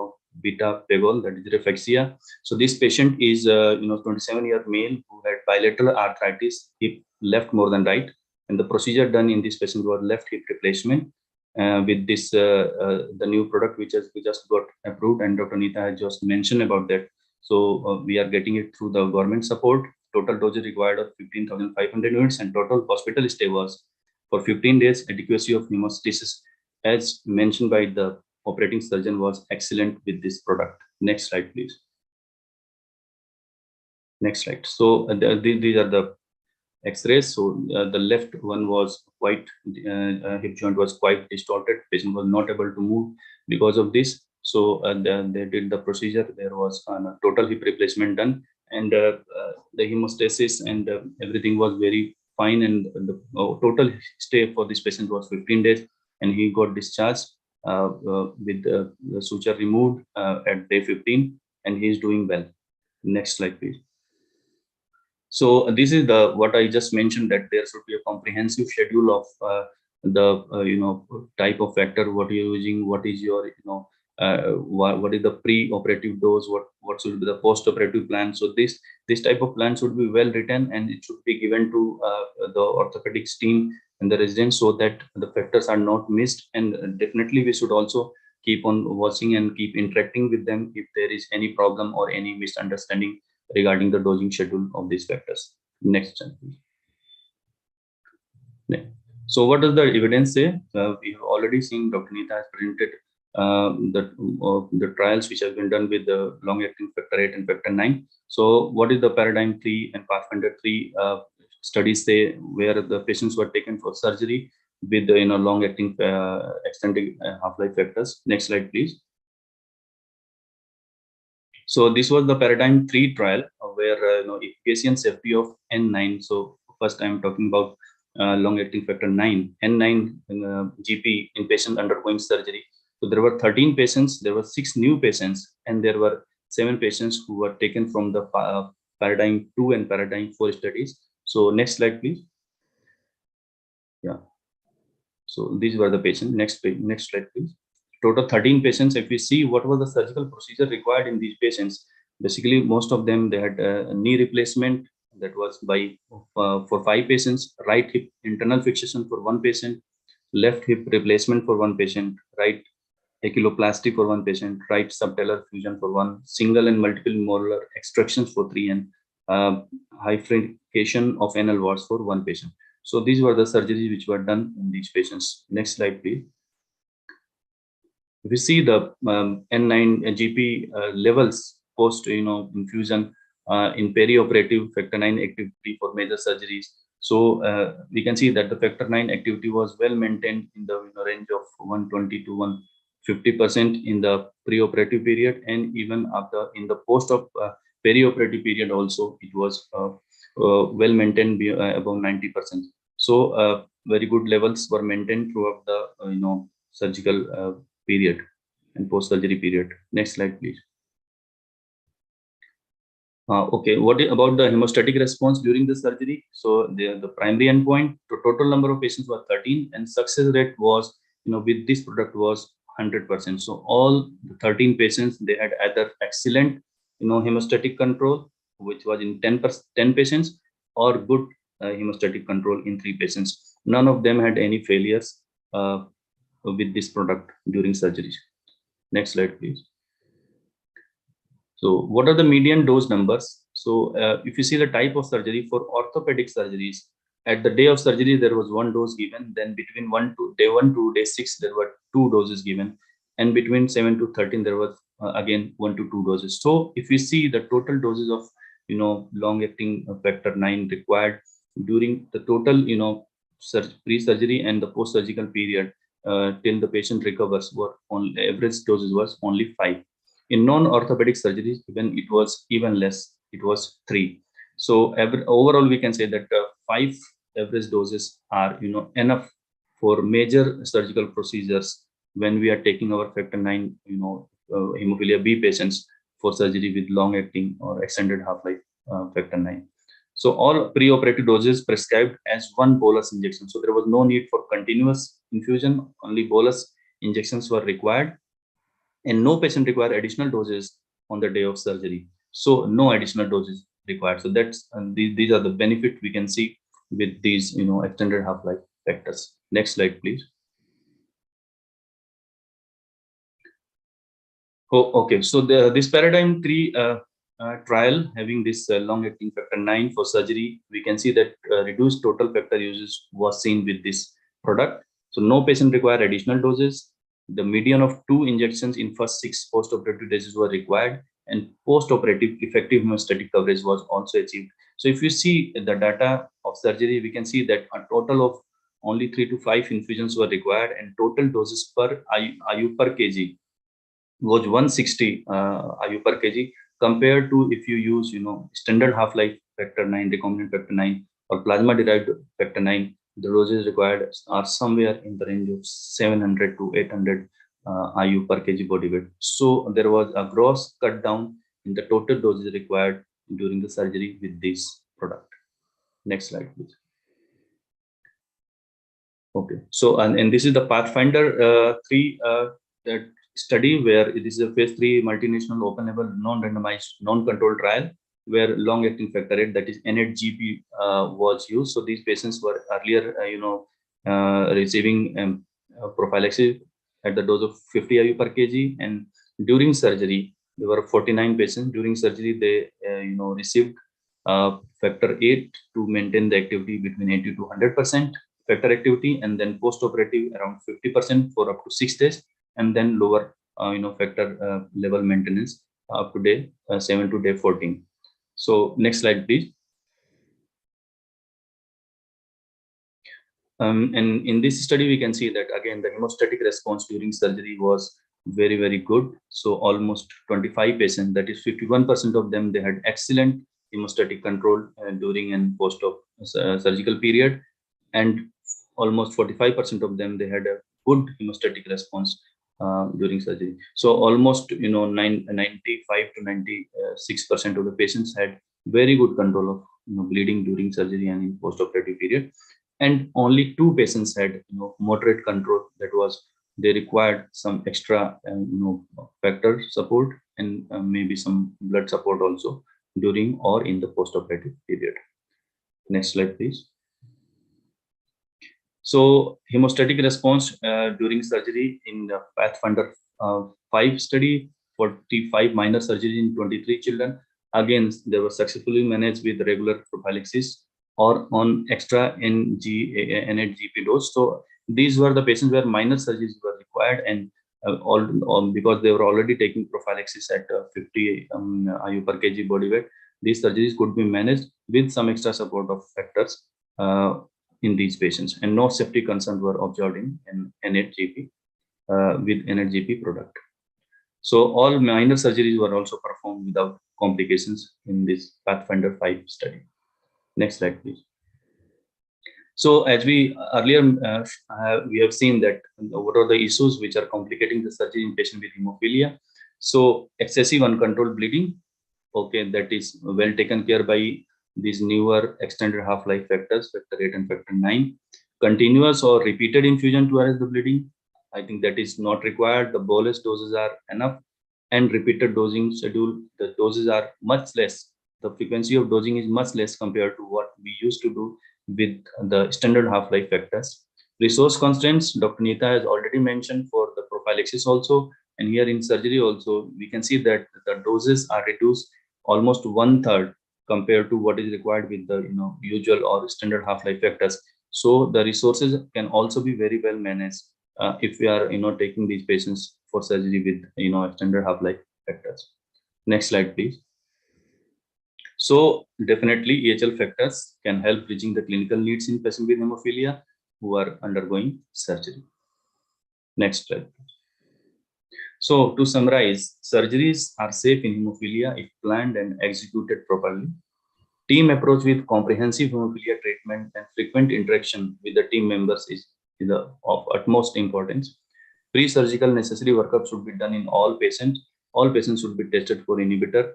beta pegol, that is rifexia. So this patient is 27-year male who had bilateral arthritis, hip left more than right, and the procedure done in this patient was left hip replacement. with this the new product which has just got approved, and Dr. Neeta has just mentioned about that. So we are getting it through the government support. Total dosage required of 15,500 units, and total hospital stay was for 15 days. Adequacy of hemostasis, as mentioned by the operating surgeon, was excellent with this product. Next slide, please. Next slide. So these are the X-rays. So the left one was quite hip joint was quite distorted. Patient was not able to move because of this. So they did the procedure. There was a total hip replacement done, and the hemostasis and everything was very fine. And the total stay for this patient was 15 days, and he got discharged with the suture removed at day 15, and he is doing well. Next slide, please. So this is the what I just mentioned, that there should be a comprehensive schedule of the type of factor, what you're using, what is your what is the pre-operative dose, what should be the post-operative plan. So this type of plan should be well written, and it should be given to the orthopedics team and the residents, so that the factors are not missed. And definitely we should also keep on watching and keep interacting with them if there is any problem or any misunderstanding regarding the dosing schedule of these factors. Next slide, please. So what does the evidence say? We have already seen Dr. Neeta has presented the trials which have been done with the long-acting factor 8 and factor 9. So what is the Paradigm 3 and Pathfinder 3 studies say, where the patients were taken for surgery with the long-acting extended half-life factors. Next slide, please. So this was the Paradigm 3 trial where efficacy and safety of N9. So first I'm talking about long-acting factor 9, N9 GP in patients undergoing surgery. So there were 13 patients, there were 6 new patients, and there were 7 patients who were taken from the Paradigm 2 and Paradigm 4 studies. So next slide, please. Yeah. So these were the patients. Next slide, please. Total 13 patients. If we see what was the surgical procedure required in these patients, basically most of them, they had a knee replacement. That was by for 5 patients, right hip internal fixation for 1 patient, left hip replacement for 1 patient, right ankyloplasty for 1 patient, right subtalar fusion for 1, single and multiple molar extractions for 3, and hyperification of anal warts for 1 patient. So these were the surgeries which were done in these patients. Next slide, please. If you see the N9 GP levels post infusion in perioperative factor 9 activity for major surgeries, so we can see that the factor 9 activity was well maintained in the range of 120 to 150% in the preoperative period, and even after in the post of perioperative period also it was well maintained above 90%. So very good levels were maintained throughout the surgical period and post-surgery period. Next slide, please. Okay, what about the hemostatic response during the surgery? So the primary endpoint, the total number of patients was 13, and success rate was, with this product was 100%. So all the 13 patients, they had either excellent, hemostatic control, which was in 10 patients, or good hemostatic control in 3 patients. None of them had any failures with this product during surgery. Next slide, please. So what are the median dose numbers? So if you see the type of surgery for orthopedic surgeries, at the day of surgery, there was 1 dose given. Then between day 1 to day 6, there were 2 doses given. And between 7 to 13, there was again 1 to 2 doses. So if you see the total doses of, long-acting factor 9 required during the total, pre-surgery and the post-surgical period, till the patient recovers, were on average doses was only 5. In non-orthopedic surgeries, even it was even less. It was 3. So overall, we can say that 5 average doses are enough for major surgical procedures when we are taking our factor 9 hemophilia B patients for surgery with long-acting or extended half-life factor 9. So all preoperative doses prescribed as 1 bolus injection. So there was no need for continuous infusion, only bolus injections were required, and no patient required additional doses on the day of surgery. So no additional doses required. So that's these are the benefits we can see with these extended half-life factors. Next slide, please. Oh, okay. So this paradigm 3 trial having this long-acting factor 9 for surgery, we can see that reduced total factor uses was seen with this product. So no patient required additional doses. The median of 2 injections in first 6 post-operative days were required, and post-operative effective hemostatic coverage was also achieved. So if you see the data of surgery, we can see that a total of only 3 to 5 infusions were required, and total doses per IU per kg was 160 IU per kg, compared to if you use standard half-life factor 9, recombinant factor 9, or plasma derived factor 9, the doses required are somewhere in the range of 700 to 800 IU per kg body weight. So there was a gross cut down in the total doses required during the surgery with this product. Next slide, please. Okay, so and this is the Pathfinder 3 that study, where it is a phase 3 multinational open label non-randomized non-controlled trial where long-acting factor 8, that is NHGP, was used. So these patients were earlier receiving prophylaxis at the dose of 50 IU per kg, and during surgery there were 49 patients. During surgery they received factor 8 to maintain the activity between 80 to 100% factor activity, and then post-operative around 50% for up to 6 days, and then lower factor level maintenance up to day 7 to day 14. So next slide, please. And in this study, we can see that again the hemostatic response during surgery was very, very good. So almost 25 patients, that is 51% of them, they had excellent hemostatic control during and post-op surgical period, and almost 45% of them, they had a good hemostatic response during surgery. So almost 95 to 96% of the patients had very good control of bleeding during surgery and in post-operative period, and only 2 patients had moderate control. That was, they required some extra factor support and maybe some blood support also during or in the post-operative period. Next slide, please. So hemostatic response during surgery in the Pathfinder 5 study, 45 minor surgery in 23 children. Again, they were successfully managed with regular prophylaxis or on extra NHGP dose. So these were the patients where minor surgeries were required, and because they were already taking prophylaxis at 50 IU per kg body weight, these surgeries could be managed with some extra support of factors in these patients, and no safety concerns were observed in NHGP with NHGP product. So all minor surgeries were also performed without complications in this Pathfinder 5 study. Next slide, please. So as we earlier we have seen that what are the issues which are complicating the surgery in patient with hemophilia. So excessive uncontrolled bleeding, okay, that is well taken care by these newer extended half-life factors, factor 8 and factor 9. Continuous or repeated infusion to arrest the bleeding, I think that is not required. The bolus doses are enough, and repeated dosing schedule, the doses are much less. The frequency of dosing is much less compared to what we used to do with the standard half-life factors. Resource constraints, Dr. Neeta has already mentioned for the prophylaxis also, and here in surgery also, we can see that the doses are reduced almost 1/3 compared to what is required with the usual or standard half-life factors. So the resources can also be very well managed if we are taking these patients for surgery with standard half-life factors. Next slide, please. So definitely EHL factors can help bridging the clinical needs in patients with hemophilia who are undergoing surgery. Next slide. So to summarize, surgeries are safe in hemophilia if planned and executed properly. Team approach with comprehensive hemophilia treatment and frequent interaction with the team members is of utmost importance. Pre-surgical necessary workup should be done in all patients. All patients should be tested for inhibitor.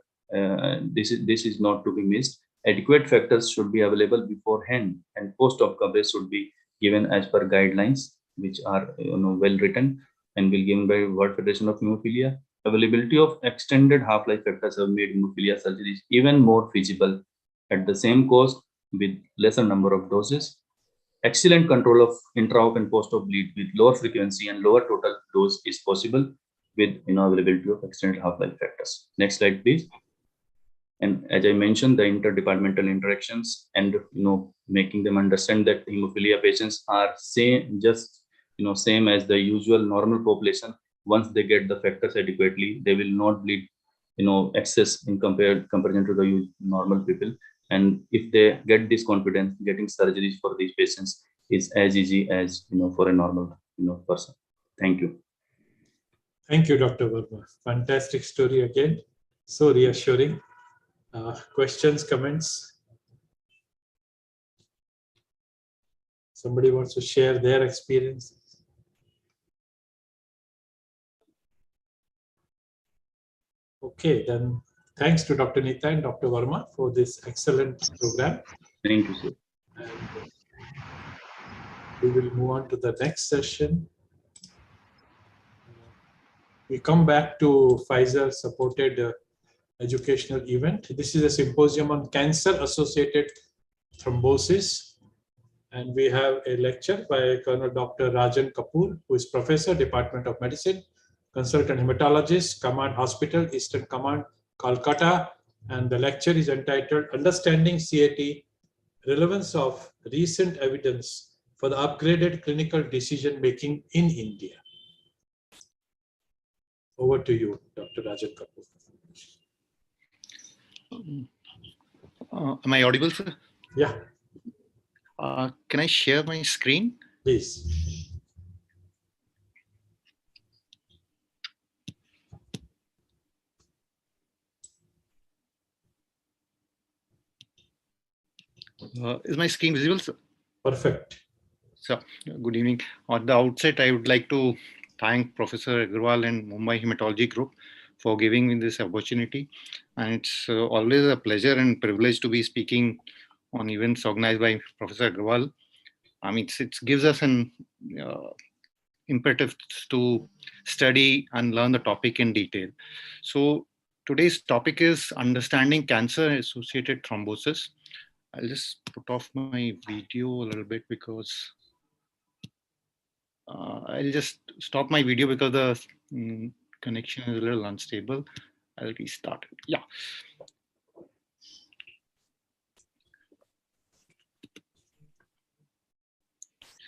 This is not to be missed. Adequate factors should be available beforehand, and post-op coverage should be given as per guidelines, which are well written and will given by World Federation of Hemophilia. Availability of extended half-life factors have made hemophilia surgeries even more feasible at the same cost with lesser number of doses. Excellent control of intra-op and post-op bleed with lower frequency and lower total dose is possible. with availability of extended half-life factors. Next slide, please. And as I mentioned, the interdepartmental interactions and making them understand that hemophilia patients are same as the usual normal population. Once they get the factors adequately, they will not bleed excess in comparison to the normal people. And if they get this confidence, getting surgeries for these patients is as easy as for a normal person. Thank you. Thank you, Dr. Verma. Fantastic story again. So reassuring. Questions, comments? Somebody wants to share their experience? Okay, then thanks to Dr. Nita and Dr. Verma for this excellent program. Thank you, sir. And we will move on to the next session. We come back to Pfizer-supported educational event. This is a symposium on cancer-associated thrombosis. And we have a lecture by Colonel Dr. Rajan Kapoor, who is Professor, Department of Medicine, Consultant Hematologist, Command Hospital, Eastern Command, Kolkata. And the lecture is entitled Understanding CAT, Relevance of Recent Evidence for the Upgraded Clinical Decision Making in India. Over to you, Dr. Rajan Kapoor. Am I audible, sir? Yeah. Can I share my screen? Please. Is my screen visible, sir? Perfect. So, good evening. At the outset, I would like to thank Professor Agarwal and Mumbai Hematology Group for giving me this opportunity. And it's always a pleasure and privilege to be speaking on events organized by Professor Agarwal. I mean, it gives us an imperative to study and learn the topic in detail. So today's topic is understanding cancer-associated thrombosis. I'll just put off my video a little bit because I'll just stop my video because the connection is a little unstable. I'll restart it. Yeah.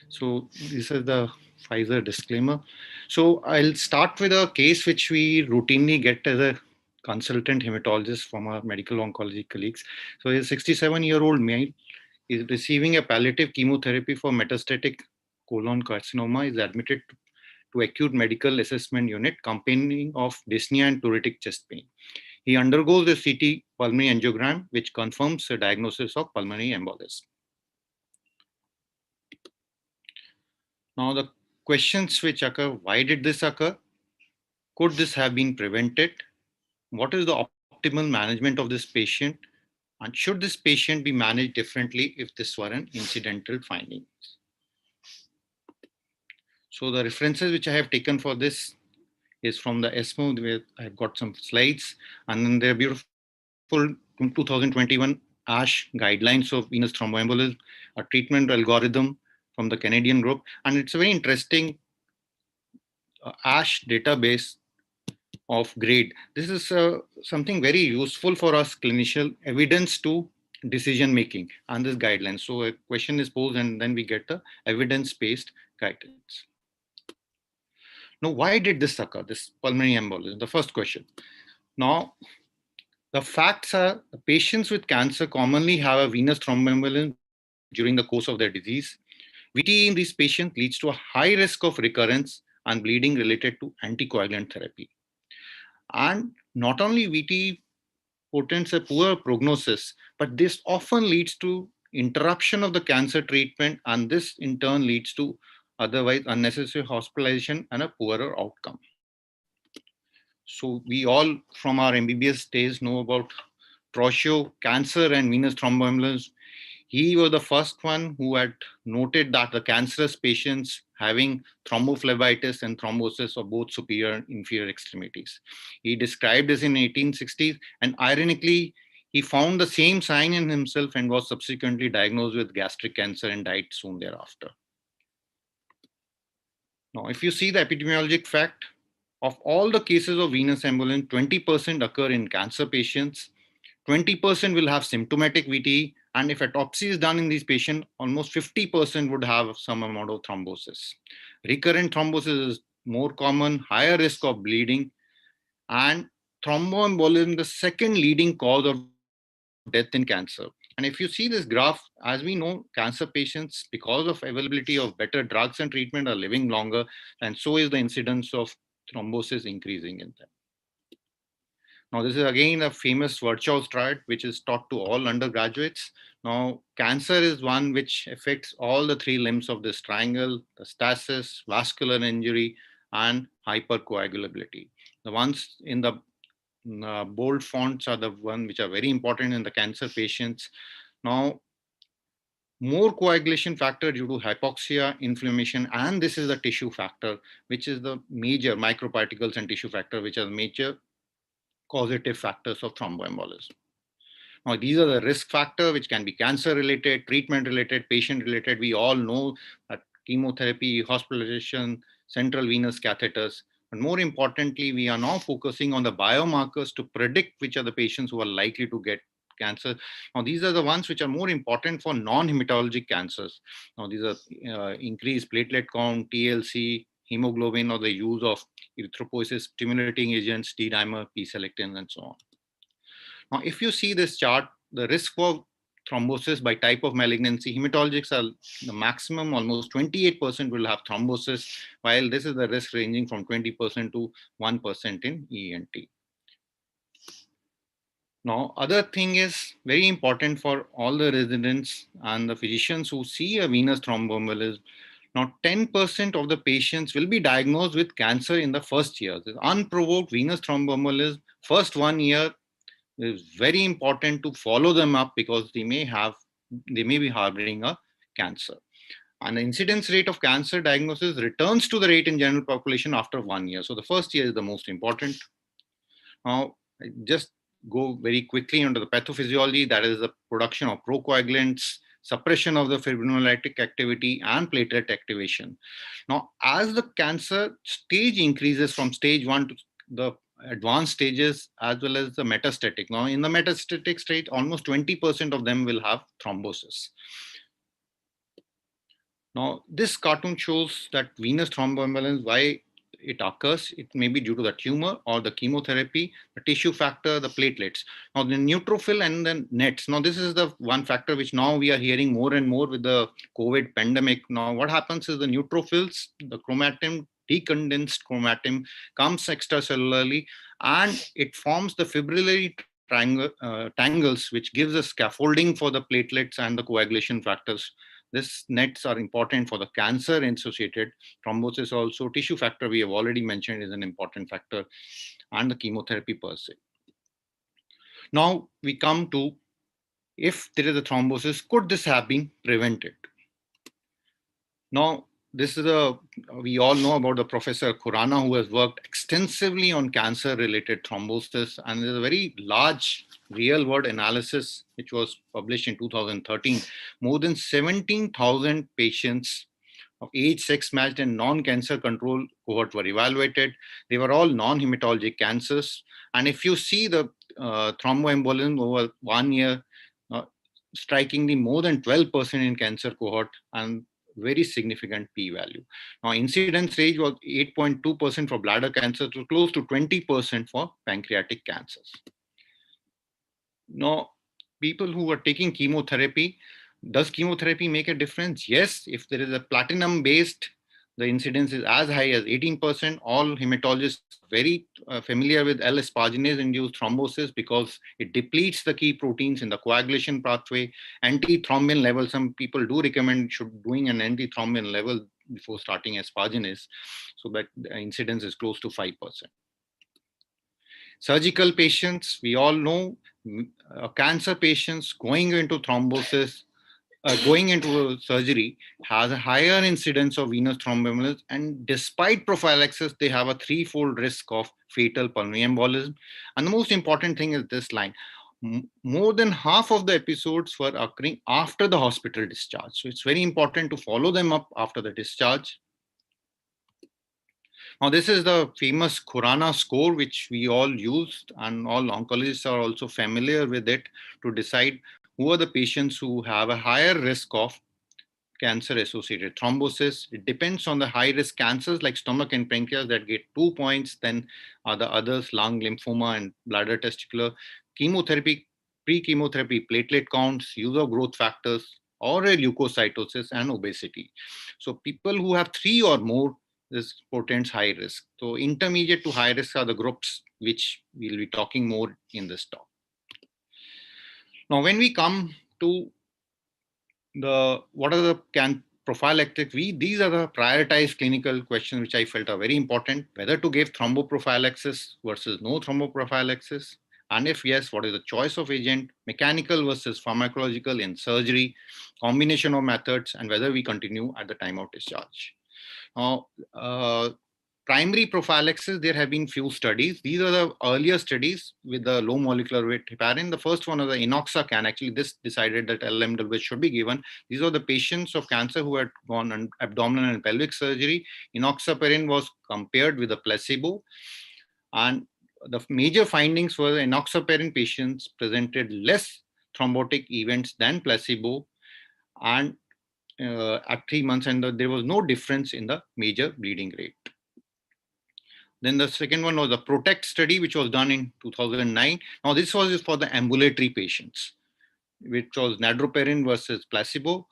So this is the Pfizer disclaimer. So I'll start with a case which we routinely get as a consultant hematologist from our medical oncology colleagues. So a 67-year-old male is receiving a palliative chemotherapy for metastatic colon carcinoma, is admitted to acute medical assessment unit complaining of dyspnea and pleuritic chest pain. He undergoes a CT pulmonary angiogram, which confirms a diagnosis of pulmonary embolism. Now the questions which occur: why did this occur? Could this have been prevented? What is the optimal management of this patient? And should this patient be managed differently if this were an incidental finding? So the references which I have taken for this is from the ESMO, where I've got some slides, and then there are beautiful 2021 ASH guidelines of venous thromboembolism, a treatment algorithm from the Canadian group. And it's a very interesting ASH database of GRADE. This is something very useful for us clinician evidence to decision making and this guidelines. So a question is posed and then we get the evidence-based guidance. Now, why did this occur, this pulmonary embolism? The first question. Now, the facts are the patients with cancer commonly have a venous thromboembolism during the course of their disease. VTE in these patients leads to a high risk of recurrence and bleeding related to anticoagulant therapy. And not only VTE portends a poor prognosis, but this often leads to interruption of the cancer treatment, and this in turn leads to otherwise unnecessary hospitalization and a poorer outcome. So we all from our MBBS days know about Trocio, cancer and venous thromboembolism. He was the first one who had noted that the cancerous patients having thrombophlebitis and thrombosis of both superior and inferior extremities. He described this in 1860s, and ironically, he found the same sign in himself and was subsequently diagnosed with gastric cancer and died soon thereafter. Now, if you see the epidemiologic fact, Of all the cases of venous embolism, 20% occur in cancer patients, 20% will have symptomatic VTE, and if autopsy is done in these patients, almost 50% would have some amount of thrombosis. Recurrent thrombosis is more common, higher risk of bleeding, and thromboembolism, the second leading cause of death in cancer. And if you see this graph, as we know, cancer patients, because of availability of better drugs and treatment, are living longer, and so is the incidence of thrombosis increasing in them. Now, this is again a famous Virchow's triad, which is taught to all undergraduates. Now, cancer is one which affects all the three limbs of this triangle: the stasis, vascular injury, and hypercoagulability. The ones in the bold fonts are the ones which are very important in the cancer patients. Now, more coagulation factor due to hypoxia, inflammation, and this is the tissue factor, which is the major microparticles and tissue factor, which are the major causative factors of thromboembolism. Now, these are the risk factors which can be cancer related, treatment related, patient related. We all know that chemotherapy, hospitalization, central venous catheters. But more importantly, we are now focusing on the biomarkers to predict which are the patients who are likely to get cancer. Now, these are the ones which are more important for non-hematologic cancers. Now, these are increased platelet count, TLC, hemoglobin, or the use of erythropoiesis stimulating agents, D-dimer, P-selectin, and so on. Now, if you see this chart, the risk for thrombosis by type of malignancy, hematologics are the maximum, almost 28% will have thrombosis, while this is the risk ranging from 20% to 1% in ENT. Now, other thing is very important for all the residents and the physicians who see a venous thromboembolism. Now, 10% of the patients will be diagnosed with cancer in the first year. This unprovoked venous thromboembolism, first 1 year, is very important to follow them up because they may be harboring a cancer. And the incidence rate of cancer diagnosis returns to the rate in general population after 1 year. So the first year is the most important. Now, I just go very quickly into the pathophysiology, that is the production of procoagulants, suppression of the fibrinolytic activity, and platelet activation. Now, as the cancer stage increases from stage 1 to the advanced stages as well as the metastatic. Now, in the metastatic stage, almost 20% of them will have thrombosis. Now, this cartoon shows that venous thromboembolism, why it occurs. It may be due to the tumor or the chemotherapy, the tissue factor, the platelets. Now, the neutrophil and the nets. Now, this is the one factor which now we are hearing more and more with the COVID pandemic. Now, what happens is the neutrophils, the chromatin, decondensed chromatin, comes extracellularly and it forms the fibrillary tangles, which gives a scaffolding for the platelets and the coagulation factors. These nets are important for the cancer-associated thrombosis. Also, tissue factor we have already mentioned is an important factor, and the chemotherapy per se. Now we come to, if there is a thrombosis, could this have been prevented? Now, this is we all know about the Professor Khurana, who has worked extensively on cancer-related thrombosis, and there's a very large real-world analysis which was published in 2013. More than 17,000 patients of age, sex matched, and non-cancer control cohort were evaluated. They were all non-hematologic cancers, and if you see the thromboembolism over 1 year, strikingly more than 12% in cancer cohort, and very significant p-value. Now, incidence rate was 8.2% for bladder cancer to close to 20% for pancreatic cancers. Now, people who are taking chemotherapy, does chemotherapy make a difference? Yes, if there is a platinum-based, the incidence is as high as 18%. All hematologists are very familiar with L-asparginase-induced thrombosis because it depletes the key proteins in the coagulation pathway. Antithrombin level, some people do recommend doing an antithrombin level before starting asparginase, so that the incidence is close to 5%. Surgical patients, we all know, cancer patients going into thrombosis, going into surgery has a higher incidence of venous thromboembolism, and despite prophylaxis, they have a threefold risk of fatal pulmonary embolism. And the most important thing is this line: more than half of the episodes were occurring after the hospital discharge. So it's very important to follow them up after the discharge. Now, this is the famous Khurana score, which we all used, and all oncologists are also familiar with it to decide who are the patients who have a higher risk of cancer-associated thrombosis. It depends on the high-risk cancers like stomach and pancreas that get 2 points. Then are the others, lung, lymphoma, and bladder, testicular. Chemotherapy, pre-chemotherapy, platelet counts, use of growth factors, or a leukocytosis and obesity. So people who have 3 or more, this portends high risk. So intermediate to high risk are the groups which we'll be talking more in this talk. Now, when we come to what are the prophylactic, these are the prioritized clinical questions which I felt are very important. Whether to give thromboprophylaxis versus no thromboprophylaxis, and if yes, what is the choice of agent, mechanical versus pharmacological in surgery, combination of methods, and whether we continue at the time of discharge. Now, primary prophylaxis, there have been few studies. These are the earlier studies with the low molecular weight heparin. The first one is the enoxacan. Actually, this decided that LMW should be given. These are the patients of cancer who had gone on abdominal and pelvic surgery. Enoxaparin was compared with a placebo. And the major findings were the enoxaparin patients presented less thrombotic events than placebo and at 3 months, and there was no difference in the major bleeding rate. Then the second one was the PROTECT study, which was done in 2009. Now, this was for the ambulatory patients, which was nadroparin versus placebo.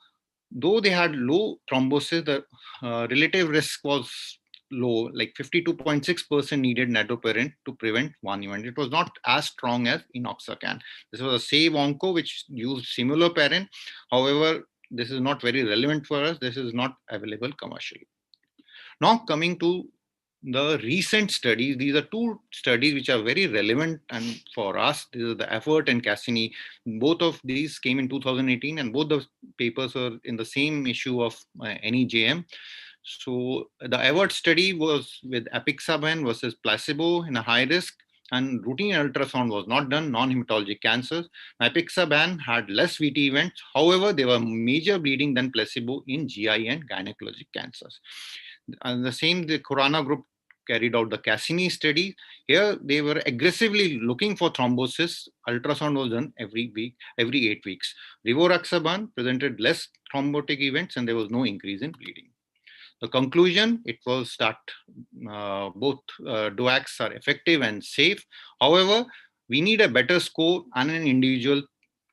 Though they had low thrombosis, the relative risk was low, like 52.6% needed nadroparin to prevent one event. It was not as strong as enoxacan. This was a SAVE Onco, which used simulaparin. However, this is not very relevant for us. This is not available commercially. Now, coming to the recent studies, these are 2 studies which are very relevant and for us. This is the Effort and Cassini. Both of these came in 2018, and both the papers are in the same issue of NEJM. So the Effort study was with apixaban versus placebo in a high risk, and routine ultrasound was not done, non-hematologic cancers. Apixaban had less VT events. However, there were major bleeding than placebo in GI and gynecologic cancers. And the same, the Khurana group carried out the Cassini study. Here, they were aggressively looking for thrombosis. Ultrasound was done every 8 weeks. Rivaroxaban presented less thrombotic events, and there was no increase in bleeding. The conclusion, it was that both DOACs are effective and safe. However, we need a better score and an individual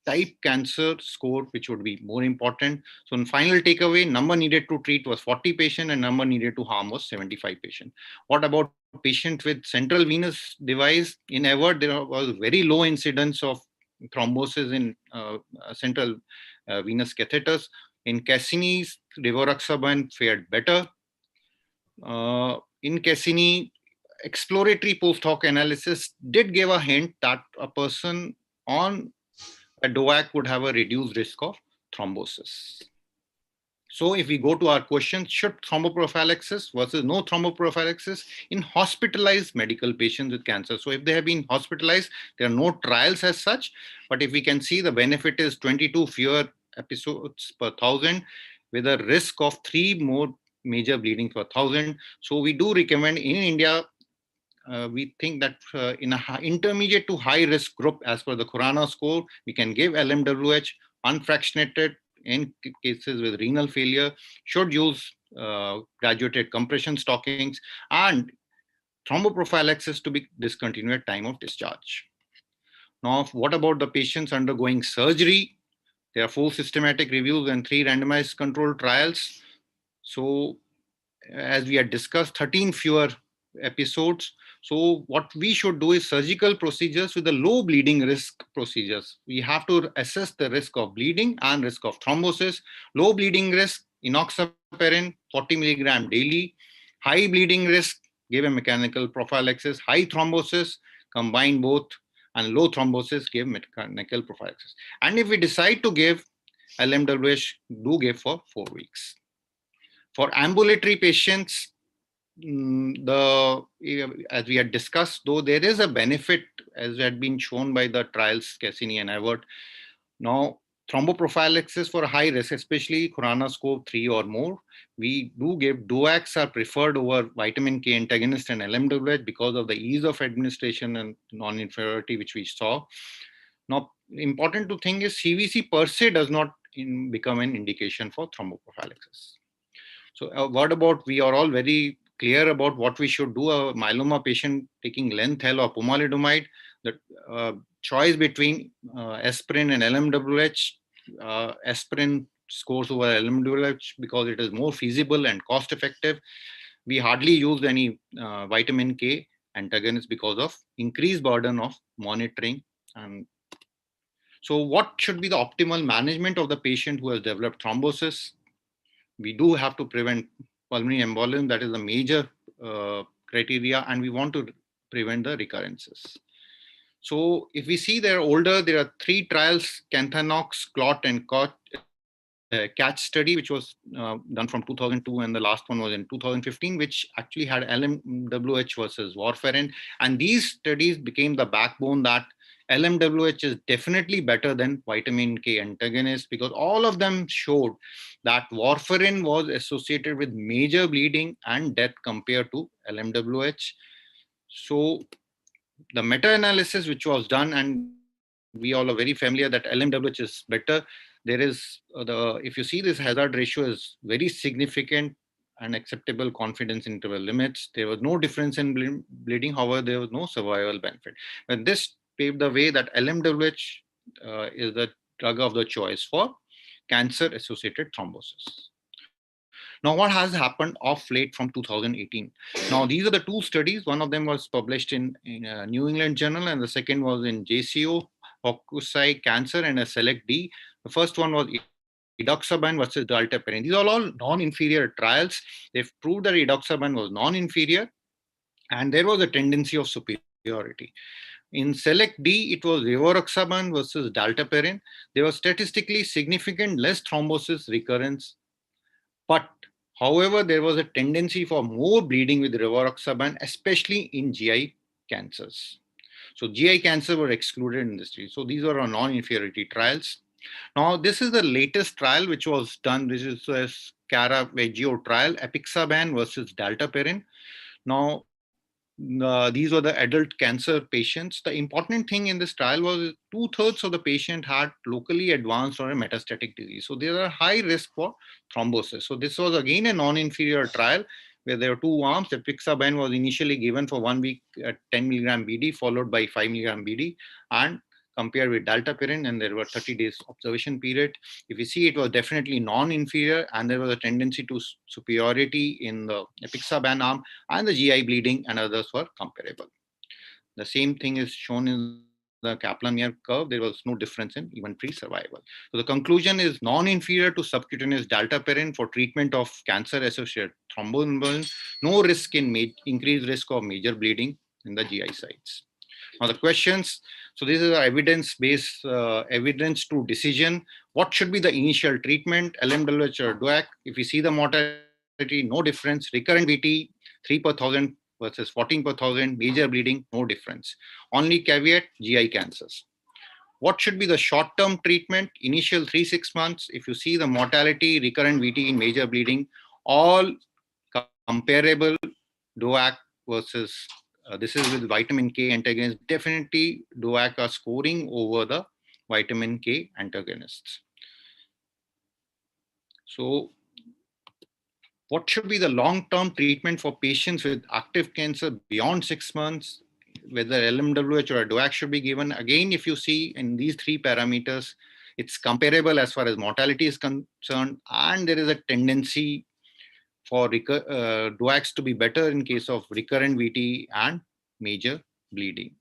type cancer score, which would be more important. So in final takeaway, number needed to treat was 40 patients and number needed to harm was 75 patients. What about patients with central venous device? In Effort, there was very low incidence of thrombosis in central venous catheters. In Cassini's, rivaroxaban fared better. In Cassini, exploratory post hoc analysis did give a hint that a person on a DOAC would have a reduced risk of thrombosis. So if we go to our question, should thromboprophylaxis versus no thromboprophylaxis in hospitalized medical patients with cancer? So if they have been hospitalized, there are no trials as such, but if we can see the benefit is 22 fewer episodes per 1,000 with a risk of 3 more major bleeding per 1,000. So we do recommend in India, we think that in a intermediate to high risk group, as per the Khurana score, we can give LMWH unfractionated in cases with renal failure, should use graduated compression stockings, and thromboprophylaxis to be discontinued at time of discharge. Now, what about the patients undergoing surgery? There are 4 systematic reviews and 3 randomized controlled trials. So as we had discussed, 13 fewer episodes. So what we should do is surgical procedures with the low bleeding risk procedures. We have to assess the risk of bleeding and risk of thrombosis. Low bleeding risk, enoxaparin, 40 milligram daily. High bleeding risk, give a mechanical prophylaxis. High thrombosis, combine both. And low thrombosis, give mechanical prophylaxis. And if we decide to give LMWH, do give for 4 weeks. For ambulatory patients, as we had discussed, though there is a benefit as had been shown by the trials Cassini and Effort. Now, Thromboprophylaxis for high risk, especially Khorana-score 3 or more, we do give DOACs are preferred over vitamin K antagonist and LMWH because of the ease of administration and non-inferiority which we saw. Now, important to think is CVC per se does not become an indication for thromboprophylaxis. So a word about, we are all very clear about what we should do. A myeloma patient taking Lenthel or pomalidomide, the choice between aspirin and LMWH, aspirin scores over LMWH because it is more feasible and cost effective. We hardly use any vitamin K antagonist because of increased burden of monitoring. And so what should be the optimal management of the patient who has developed thrombosis? We do have to prevent pulmonary embolism. That is a major criteria, and we want to prevent the recurrences. So if we see they're older, there are 3 trials, Canthanox, CLOT, and CATCH study, which was done from 2002, and the last one was in 2015, which actually had LMWH versus warfarin. And these studies became the backbone that LMWH is definitely better than vitamin K antagonist, because all of them showed that warfarin was associated with major bleeding and death compared to LMWH. So the meta-analysis which was done, and we all are very familiar that LMWH is better. There is if you see this hazard ratio is very significant and acceptable confidence interval limits. There was no difference in bleeding. However, there was no survival benefit. And this paved the way that LMWH is the drug of the choice for cancer-associated thrombosis. Now, what has happened of late from 2018? Now, these are the 2 studies. One of them was published in New England Journal, and the second was in JCO, Hokusai Cancer, and a Select D. The first one was Edoxaban versus dalteparin. These are all non-inferior trials. They've proved that Edoxaban was non-inferior, and there was a tendency of superiority. In Select D, it was rivaroxaban versus dalteparin. There was statistically significant less thrombosis recurrence, but however, there was a tendency for more bleeding with rivaroxaban, especially in GI cancers. So GI cancer were excluded in this study. So these are our non-inferiority trials. Now, this is the latest trial which was done. This is a Cara-Veggio trial, apixaban versus dalteparin. Now, these were the adult cancer patients. The important thing in this trial was 2/3 of the patient had locally advanced or a metastatic disease. So there are high risk for thrombosis. So this was again a non-inferior trial where there were 2 arms. Apixaban was initially given for 1 week at 10 milligram BD, followed by 5 milligram BD, and compared with dalteparin, and there were 30 days observation period. If you see, it was definitely non-inferior, and there was a tendency to superiority in the apixaban arm, and the GI bleeding and others were comparable. The same thing is shown in the Kaplan-Meier curve. There was no difference in event-free survival. So the conclusion is non-inferior to subcutaneous dalteparin for treatment of cancer-associated thromboembolism, no risk in increased risk of major bleeding in the GI sites. Now the questions, so this is evidence-based evidence to decision. What should be the initial treatment, LMWH or DOAC? If you see the mortality, no difference. Recurrent VT, 3 per 1,000 versus 14 per 1,000. Major bleeding, no difference. Only caveat, GI cancers. What should be the short-term treatment? Initial 3-6 months. If you see the mortality, recurrent VT, major bleeding, all comparable DOAC versus this is with vitamin K antagonist. Definitely DOAC are scoring over the vitamin K antagonists. So what should be the long-term treatment for patients with active cancer beyond 6 months? Whether LMWH or a DOAC should be given. Again, if you see in these 3 parameters, it's comparable as far as mortality is concerned, and there is a tendency for DOACs to be better in case of recurrent VT and major bleeding.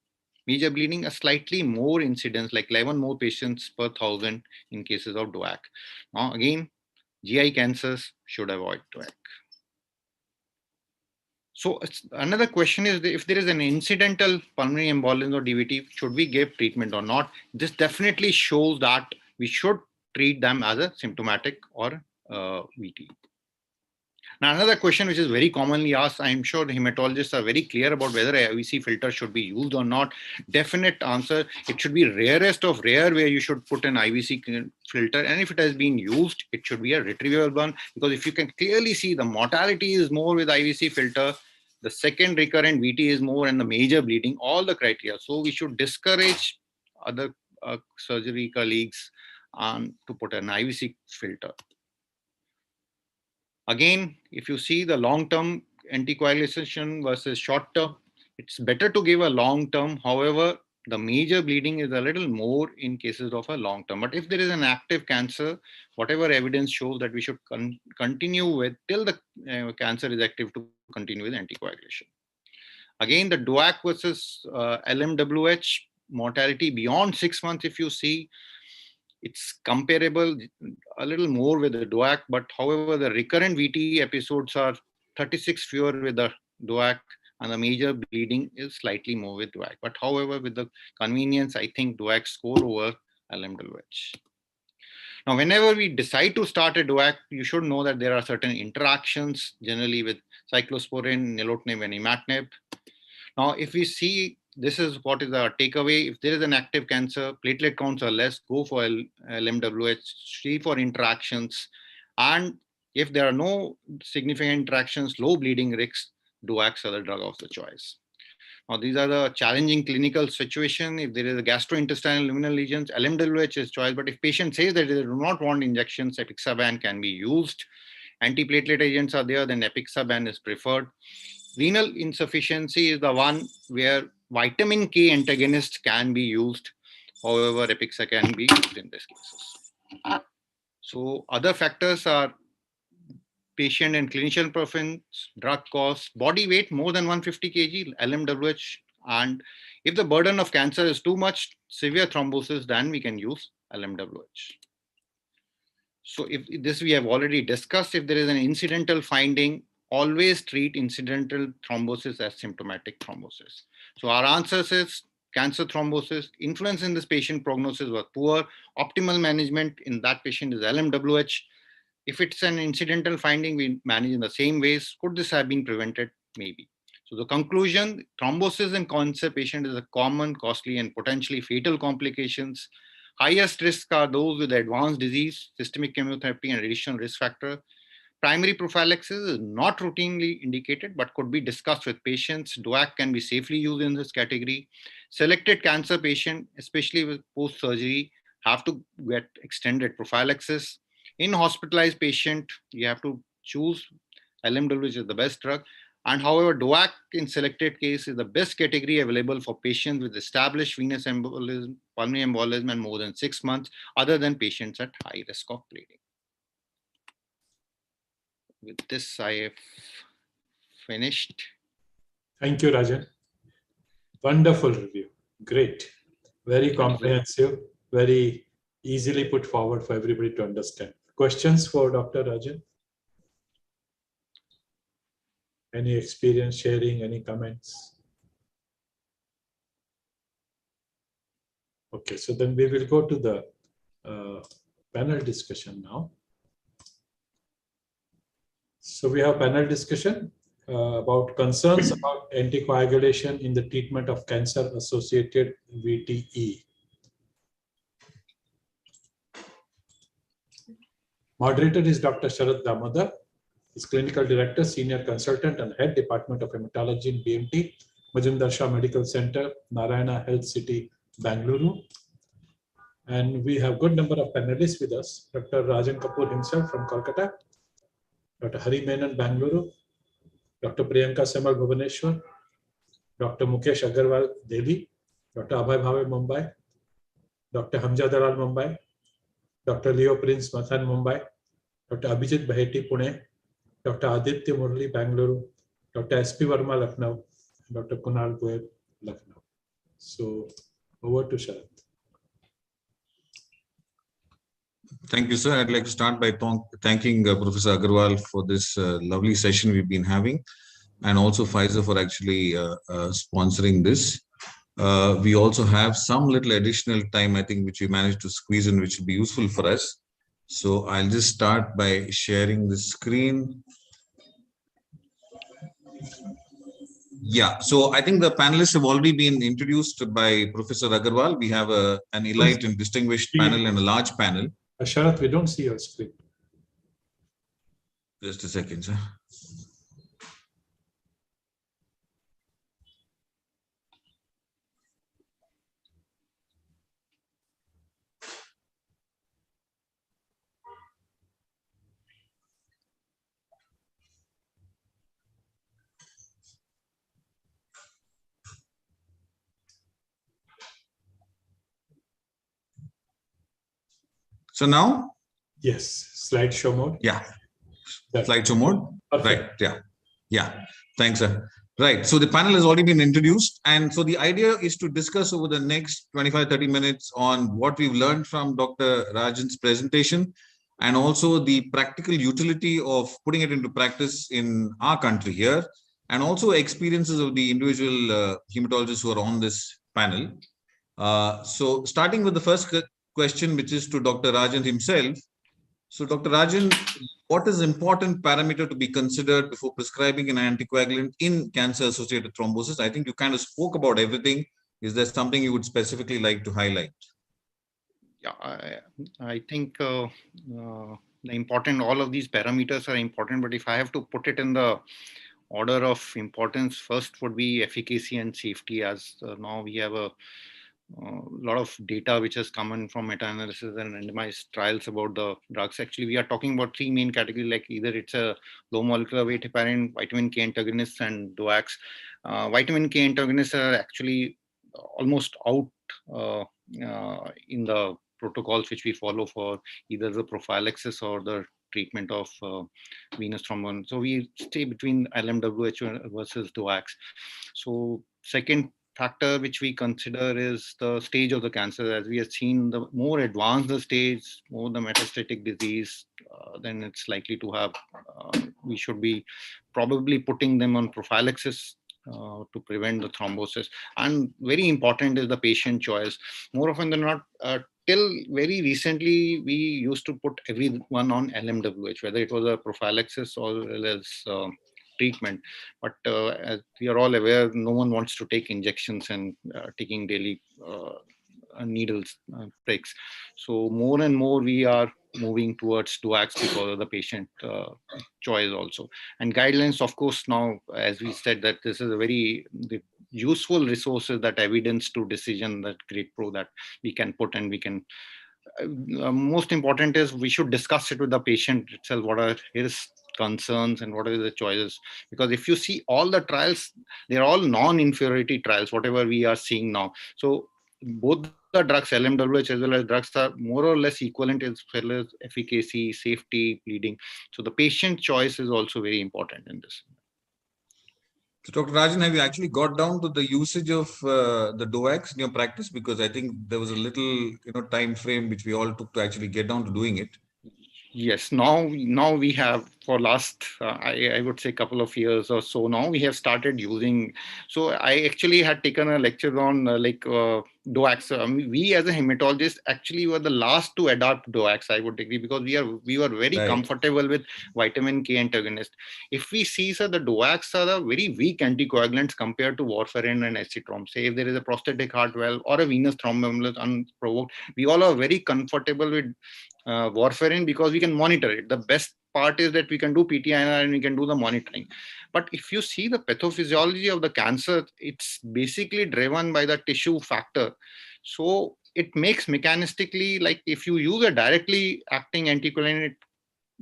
Major bleeding, a slightly more incidence, like 11 more patients per 1,000 in cases of DOAC. Now, again, GI cancers should avoid DOAC. So another question is, if there is an incidental pulmonary embolism or DVT, should we give treatment or not? This definitely shows that we should treat them as a symptomatic or VT. Now, another question which is very commonly asked, I'm sure the hematologists are very clear about whether a IVC filter should be used or not. Definite answer, it should be rarest of rare where you should put an IVC filter. And if it has been used, it should be a retrievable one, because if you can clearly see the mortality is more with IVC filter, the second recurrent VT is more, and the major bleeding, all the criteria. So we should discourage other surgery colleagues to put an IVC filter. Again, if you see the long-term anticoagulation versus short-term, it's better to give a long-term. However, the major bleeding is a little more in cases of a long-term. But if there is an active cancer, whatever evidence shows that we should continue with till the cancer is active to continue with anticoagulation. Again, the DOAC versus LMWH mortality beyond 6 months, if you see, it's comparable a little more with the DOAC, but however, the recurrent VT episodes are 36 fewer with the DOAC, and the major bleeding is slightly more with DOAC. But however, with the convenience, I think DOAC score over LMWH. Now, whenever we decide to start a DOAC, you should know that there are certain interactions, generally with cyclosporin, nilotinib, and imatinib. Now, if we see, this is what is our takeaway. If there is an active cancer, platelet counts are less, go for LMWH, see for interactions. And if there are no significant interactions, low bleeding risks, DOACs are the drug of the choice. Now, these are the challenging clinical situation. If there is a gastrointestinal luminal lesions, LMWH is choice. But if patient says that they do not want injections, apixaban can be used. Antiplatelet agents are there, then apixaban is preferred. Renal insufficiency is the one where vitamin K antagonists can be used. However, Epixa can be used in these cases. So other factors are patient and clinician preference, drug cost, body weight more than 150 kg, LMWH. And if the burden of cancer is too much, severe thrombosis, then we can use LMWH. So if this we have already discussed, if there is an incidental finding, always treat incidental thrombosis as symptomatic thrombosis. So our answers is cancer thrombosis, influence in this patient prognosis was poor, optimal management in that patient is LMWH. If it's an incidental finding, we manage in the same ways. Could this have been prevented? Maybe. So the conclusion, thrombosis in cancer patient is a common, costly, and potentially fatal complications. Highest risk are those with advanced disease, systemic chemotherapy, and additional risk factor. Primary prophylaxis is not routinely indicated, but could be discussed with patients. DOAC can be safely used in this category. Selected cancer patient, especially with post-surgery, have to get extended prophylaxis. In hospitalized patient, you have to choose LMWH is the best drug. And however, DOAC in selected case is the best category available for patients with established venous embolism, pulmonary embolism, and more than 6 months, other than patients at high risk of bleeding. With this, I have finished. Thank you, Rajan. Wonderful review. Great. Very comprehensive, very easily put forward for everybody to understand. Questions for Dr. Rajan? Any experience sharing, any comments? Okay, so then we will go to the panel discussion now. So we have panel discussion about concerns about anticoagulation in the treatment of cancer-associated VTE. Moderator is Dr. Sharad Damodar. He's Clinical Director, Senior Consultant and Head Department of Hematology in BMT, Majumdar Shah Medical Center, Narayana Health City, Bangalore. And we have good number of panelists with us. Dr. Rajan Kapoor himself from Kolkata, Dr. Hari Menon, Bangalore, Dr. Priyanka Semal, Bhubaneswar, Dr. Mukesh Agarwal, Delhi, Dr. Abhay Bhave, Mumbai, Dr. Hamza Dalal, Mumbai, Dr. Leo Prince, Mathan, Mumbai, Dr. Abhijit Baheti, Pune, Dr. Aditya Murli, Bangalore, Dr. SP Verma, Lucknow, and Dr. Kunal Goel, Lucknow. So over to Sharad. Thank you, sir. I'd like to start by thanking Professor Agarwal for this lovely session we've been having, and also Pfizer for actually sponsoring this. We also have some little additional time, I think, which we managed to squeeze in, which will be useful for us. So I'll just start by sharing the screen. Yeah, so I think the panelists have already been introduced by Professor Agarwal. We have an elite and distinguished panel and a large panel. Sharath, we don't see your screen. Just a second, sir. So now? Yes, slideshow mode. Yeah, slideshow mode. Perfect. Right, yeah. Yeah, thanks, sir. Right, so the panel has already been introduced. And so the idea is to discuss over the next 25-30 minutes on what we've learned from Dr. Rajan's presentation and also the practical utility of putting it into practice in our country here, and also experiences of the individual hematologists who are on this panel. So starting with the first question, which is to Dr. Rajan himself. So Dr. Rajan, what is important parameter to be considered before prescribing an anticoagulant in cancer-associated thrombosis? I think you kind of spoke about everything. Is there something you would specifically like to highlight? Yeah, I think the important, all of these parameters are important, but if I have to put it in the order of importance, first would be efficacy and safety, as now we have a lot of data which has come in from meta-analysis and randomized trials about the drugs. Actually, we are talking about three main categories, like either it's a low molecular weight heparin, vitamin K antagonists, and DOACs. Vitamin K antagonists are actually almost out in the protocols which we follow for either the prophylaxis or the treatment of venous thrombin. So we stay between LMWH versus DOACs. So second factor which we consider is the stage of the cancer. As we have seen, the more advanced the stage, more the metastatic disease, then it's likely to have, we should be probably putting them on prophylaxis to prevent the thrombosis. And very important is the patient choice. More often than not, till very recently, we used to put everyone on LMWH, whether it was a prophylaxis or as treatment. But as we are all aware, no one wants to take injections and taking daily needles, pricks. So more and more we are moving towards DOACs because of the patient choice also. And guidelines, of course, now, as we said, that this is a very useful resources, that evidence to decision, that great pro that we can put, and we can most important is we should discuss it with the patient itself, what are his concerns and what are the choices. Because if you see all the trials, they're all non-inferiority trials, whatever we are seeing now. So both the drugs, LMWH as well as drugs, are more or less equivalent as well as efficacy, safety, bleeding. So the patient choice is also very important in this. So Dr. Rajan, have you actually got down to the usage of the DOACs in your practice? Because I think there was a little, time frame which we all took to actually get down to doing it. Yes, now we have, for last, I would say couple of years or so now, we have started using. So I actually had taken a lecture on DOACs. We as a hematologist actually were the last to adopt DOACs, I would agree, because we were very comfortable with vitamin K antagonist. If we see, sir, the DOACs are a very weak anticoagulants compared to warfarin and acetrom. Say if there is a prostatic heart valve or a venous thromboembolism unprovoked, we all are very comfortable with warfarin because we can monitor it. The best part is that we can do PT-INR and we can do the monitoring. But if you see the pathophysiology of the cancer, it's basically driven by the tissue factor. So it makes mechanistically, like if you use a directly acting anticoagulant,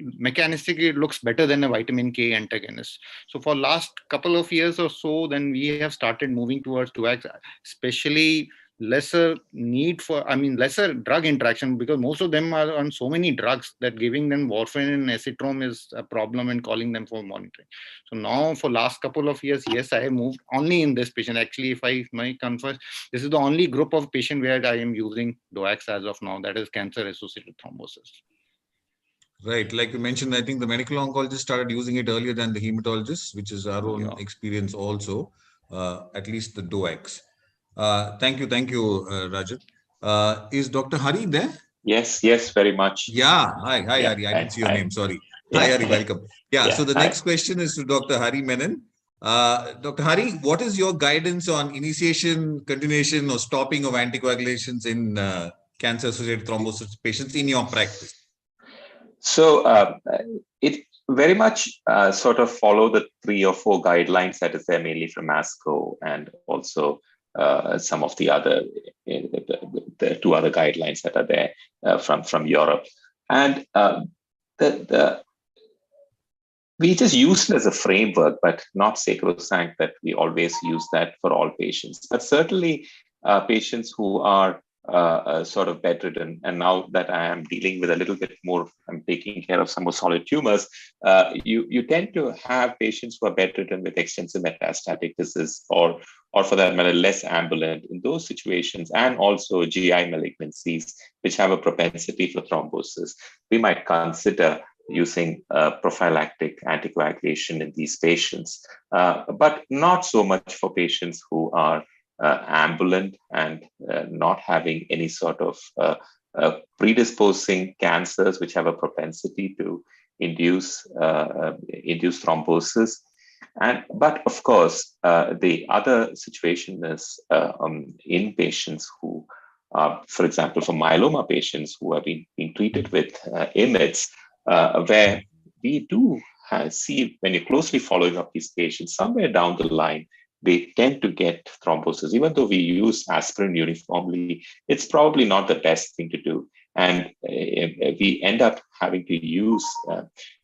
mechanistically it looks better than a vitamin K antagonist. So for last couple of years or so, then we have started moving towards DOACs, especially lesser need for, lesser drug interaction, because most of them are on so many drugs that giving them warfarin and acetrom is a problem and calling them for monitoring. So now for last couple of years, yes, I have moved only in this patient. Actually, if I might confess, this is the only group of patient where I am using DOACs as of now, that is cancer-associated thrombosis. Right, like you mentioned, I think the medical oncologist started using it earlier than the hematologists, which is our own experience also, at least the DOACs. Thank you, Rajat. Is Dr. Hari there? Yes, very much. Yeah, hi, Hari. I didn't see your name, sorry. Yeah. Hi, Hari, welcome. Yeah, so the Hi. next question is to Dr. Hari Menon. Dr. Hari, what is your guidance on initiation, continuation, or stopping of anticoagulations in cancer-associated thrombosis patients in your practice? So it very much sort of follow the 3 or 4 guidelines that is there, mainly from ASCO and also some of the other the 2 other guidelines that are there from Europe. And we just use it as a framework, but not sacrosanct that we always use that for all patients. But certainly patients who are sort of bedridden, and now that I am dealing with a little bit more, I'm taking care of some more solid tumors, you tend to have patients who are bedridden with extensive metastatic disease, or for that matter, less ambulant in those situations, and also GI malignancies, which have a propensity for thrombosis. We might consider using prophylactic anticoagulation in these patients, but not so much for patients who are ambulant and not having any sort of predisposing cancers which have a propensity to induce thrombosis. But of course, the other situation is in patients who, for example, for myeloma patients who have been treated with IMiDs, where we do see, when you're closely following up these patients, somewhere down the line, they tend to get thrombosis. Even though we use aspirin uniformly, it's probably not the best thing to do. And we end up having to use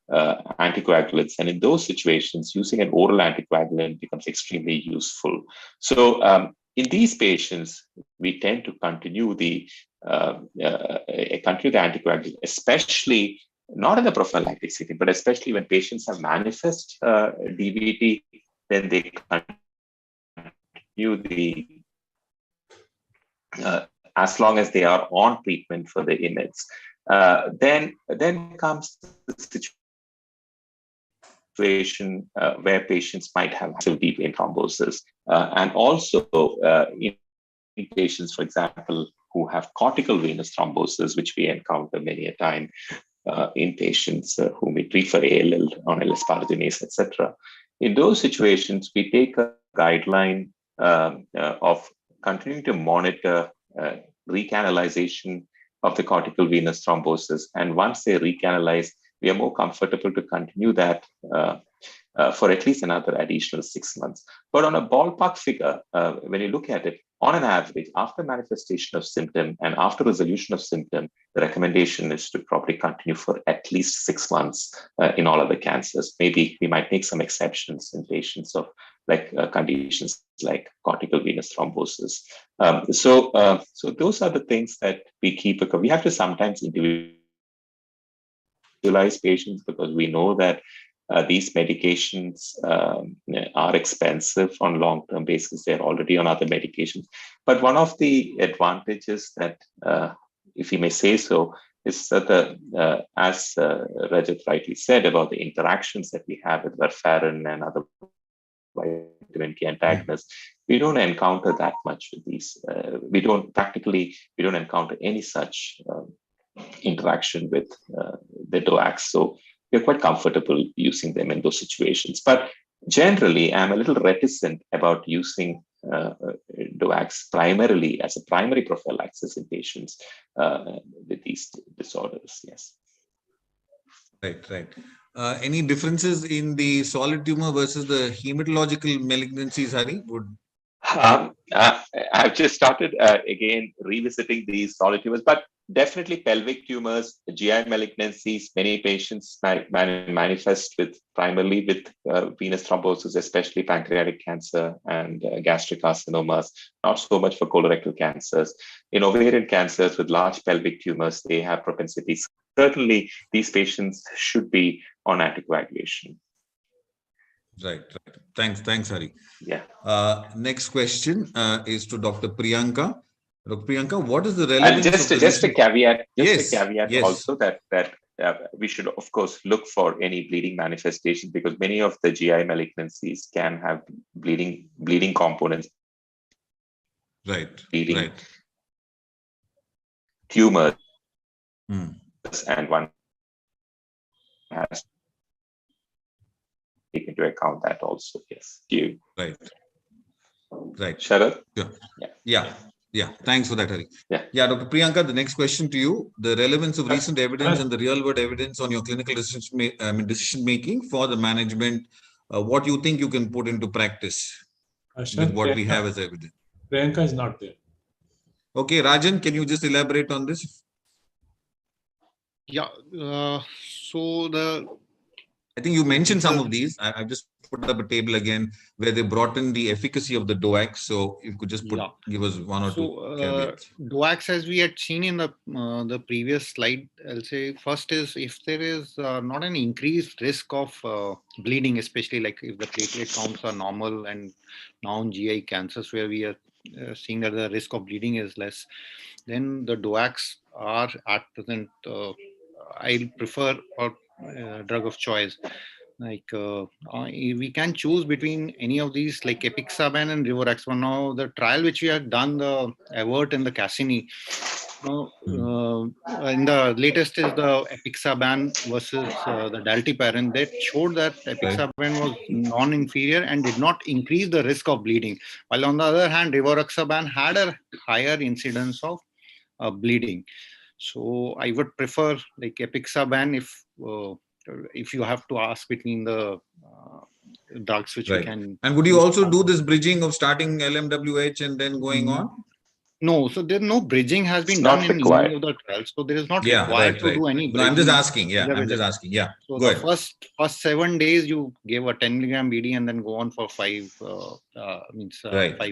anticoagulants. And in those situations, using an oral anticoagulant becomes extremely useful. So in these patients, we tend to continue the anticoagulant, especially not in the prophylactic setting, but especially when patients have manifest DVT, then they continue as long as they are on treatment for the IMiDs. Then comes the situation where patients might have deep vein thrombosis, and also in patients, for example, who have cortical venous thrombosis, which we encounter many a time in patients whom we treat for ALL, on L-asparagines, etc. In those situations, we take a guideline of continuing to monitor recanalization of the cortical venous thrombosis. And once they recanalize, we are more comfortable to continue that for at least another additional 6 months. But on a ballpark figure, when you look at it, on an average, after manifestation of symptom and after resolution of symptom, the recommendation is to probably continue for at least 6 months in all other cancers. Maybe we might make some exceptions in patients of conditions like cortical venous thrombosis. So those are the things that we keep. We have to sometimes individualize patients because we know that these medications are expensive on long-term basis. They're already on other medications. But one of the advantages that, if you may say so, is that as Rajat rightly said about the interactions that we have with warfarin and other vitamin K antagonists, we don't encounter that much with these. We don't encounter any such interaction with the DOACs. So we're quite comfortable using them in those situations. But generally, I'm a little reticent about using DOACs primarily as a primary prophylaxis in patients with these disorders. Yes. Right. Any differences in the solid tumor versus the hematological malignancies, Hari? I've just started again revisiting these solid tumors, but definitely pelvic tumors, GI malignancies. Many patients manifest primarily with venous thrombosis, especially pancreatic cancer and gastric carcinomas. Not so much for colorectal cancers. In ovarian cancers with large pelvic tumors, they have propensities. Certainly, these patients should be on anticoagulation. Right. Thanks, Hari. Yeah. Next question is to Dr. Priyanka. Dr. Priyanka, what is the relevance just a caveat? Yes. Also that we should, of course, look for any bleeding manifestation, because many of the GI malignancies can have bleeding components. Bleeding tumors, and one has take into account that also. Yes. Thank you. Right. Right. Sharad? Sure. Yeah. Yeah. Thanks for that, Hari. Yeah. Dr. Priyanka, the next question to you. The relevance of recent evidence and the real world evidence on your clinical decision making for the management, what you think you can put into practice with what we have as evidence. Priyanka is not there. Okay, Rajan, can you just elaborate on this? Yeah. I think you mentioned some of these. I've just put up a table again where they brought in the efficacy of the DOACs. So if you could just give us one or two caveats. DOACs, as we had seen in the previous slide, I'll say first is if there is not an increased risk of bleeding, especially like if the platelet counts are normal and non-GI cancers where we are seeing that the risk of bleeding is less, then the DOACs are at present, I prefer a drug of choice. Like we can choose between any of these, like Apixaban and Rivaroxaban. Now the trial which we had done, the Avert and the Cassini, in the latest is the Apixaban versus the Dalteparin. That showed that Apixaban was non-inferior and did not increase the risk of bleeding, while on the other hand Rivaroxaban had a higher incidence of bleeding. So I would prefer like Apixaban if you have to ask between the drugs which we can. And would you also do this bridging of starting LMWH and then going on? No, so there no bridging has been done in any of the trials, so there is not required to do any bridging. No, I'm just asking. Yeah, So go the ahead. first 7 days you gave a 10 milligram BD and then go on for 5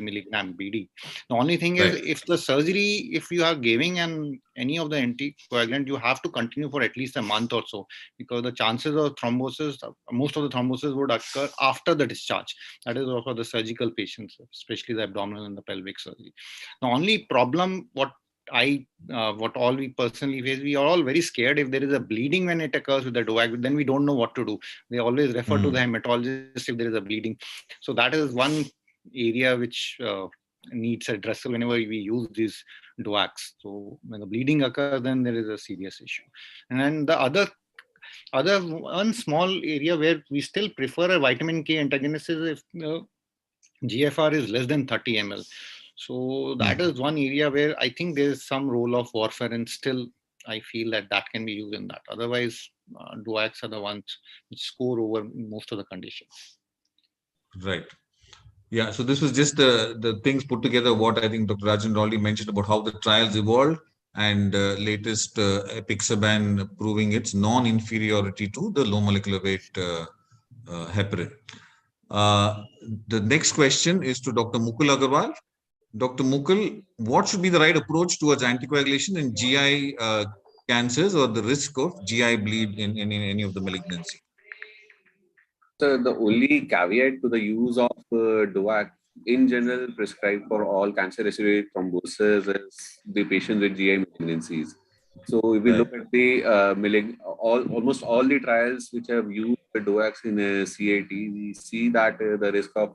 milligram BD. The only thing is if the surgery, if you are giving any of the anticoagulant, you have to continue for at least a month or so, because the chances of thrombosis, most of the thrombosis would occur after the discharge. That is for the surgical patients, especially the abdominal and the pelvic surgery. The only problem what all we personally face, we are all very scared if there is a bleeding when it occurs with the DOAC, then we don't know what to do. They always refer to the hematologist if there is a bleeding. So that is one area which needs addressal whenever we use these DOACs. So when the bleeding occurs, then there is a serious issue. And then the other one small area where we still prefer a vitamin K antagonist is if GFR is less than 30 ml. So that is one area where I think there is some role of warfarin. Still, I feel that can be used in that. Otherwise, DOACs are the ones which score over most of the conditions. Right. Yeah. So this was just the things put together. What I think Dr. Rajan already mentioned about how the trials evolved and latest Apixaban proving its non-inferiority to the low molecular weight heparin. The next question is to Dr. Mukul Agarwal. Dr. Mukul, what should be the right approach towards anticoagulation in GI cancers or the risk of GI bleed in any of the malignancy? So the only caveat to the use of DOAC in general prescribed for all cancer-associated thrombosis is the patients with GI malignancies. So if we look at the almost all the trials which have used the DOACs in CAT, we see that the risk of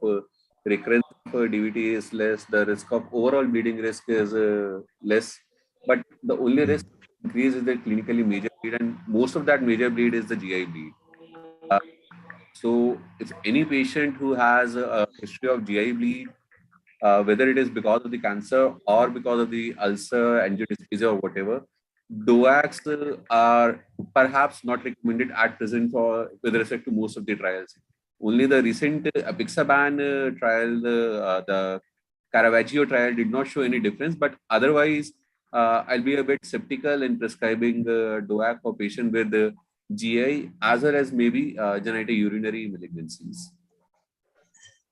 recurrence of DVT is less, the risk of overall bleeding risk is less, but the only risk increase is the clinically major bleed, and most of that major bleed is the GI bleed. So if any patient who has a history of GI bleed, whether it is because of the cancer or because of the ulcer, angiodysphagia or whatever, DOACs are perhaps not recommended at present with respect to most of the trials. Only the recent Apixaban trial, the Caravaggio trial did not show any difference, but otherwise I'll be a bit skeptical in prescribing DOAC for patients with GI as well as maybe genitourinary malignancies.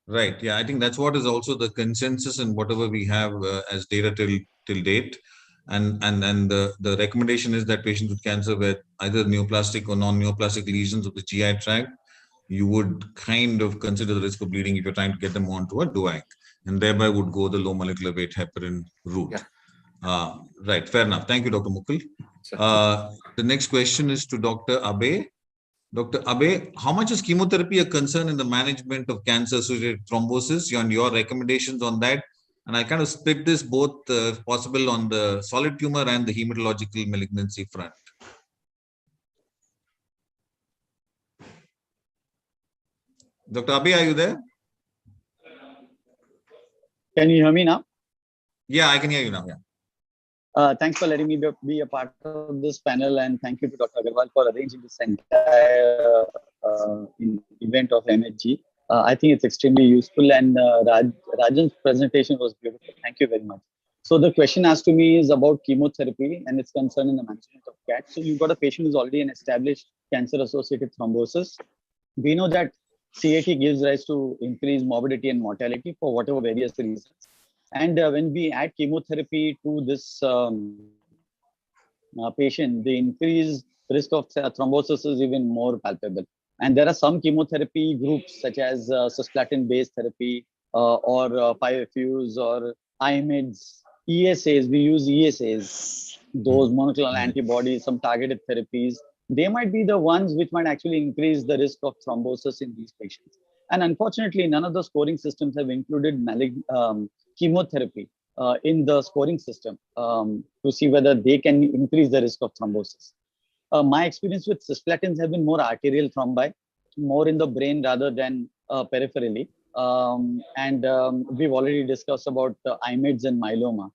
Right. Yeah, I think that's what is also the consensus and whatever we have as data till date. And the recommendation is that patients with cancer with either neoplastic or non-neoplastic lesions of the GI tract, you would kind of consider the risk of bleeding if you're trying to get them onto a DOAC, and thereby would go the low molecular weight heparin route. Yeah. Right. Fair enough. Thank you, Dr. Mukul. The next question is to Dr. Abe. Dr. Abe, how much is chemotherapy a concern in the management of cancer-associated thrombosis and your recommendations on that? And I kind of split this both if possible on the solid tumor and the hematological malignancy front. Dr. Abhi, are you there? Can you hear me now? Yeah, I can hear you now. Yeah. Thanks for letting me be a part of this panel, and thank you to Dr. Agarwal for arranging this entire event of MHG. I think it's extremely useful, and Rajan's presentation was beautiful. Thank you very much. So the question asked to me is about chemotherapy and its concern in the management of cats. So you've got a patient who's already an established cancer-associated thrombosis. We know that CAT gives rise to increased morbidity and mortality for whatever various reasons. And when we add chemotherapy to this patient, the increased risk of thrombosis is even more palpable. And there are some chemotherapy groups such as cisplatin-based therapy or 5-FUs or IMIDs, ESAs. We use ESAs, those monoclonal antibodies, some targeted therapies. They might be the ones which might actually increase the risk of thrombosis in these patients. And unfortunately, none of the scoring systems have included chemotherapy in the scoring system to see whether they can increase the risk of thrombosis. My experience with cisplatins have been more arterial thrombi, more in the brain rather than peripherally. We've already discussed about IMIDs and myeloma.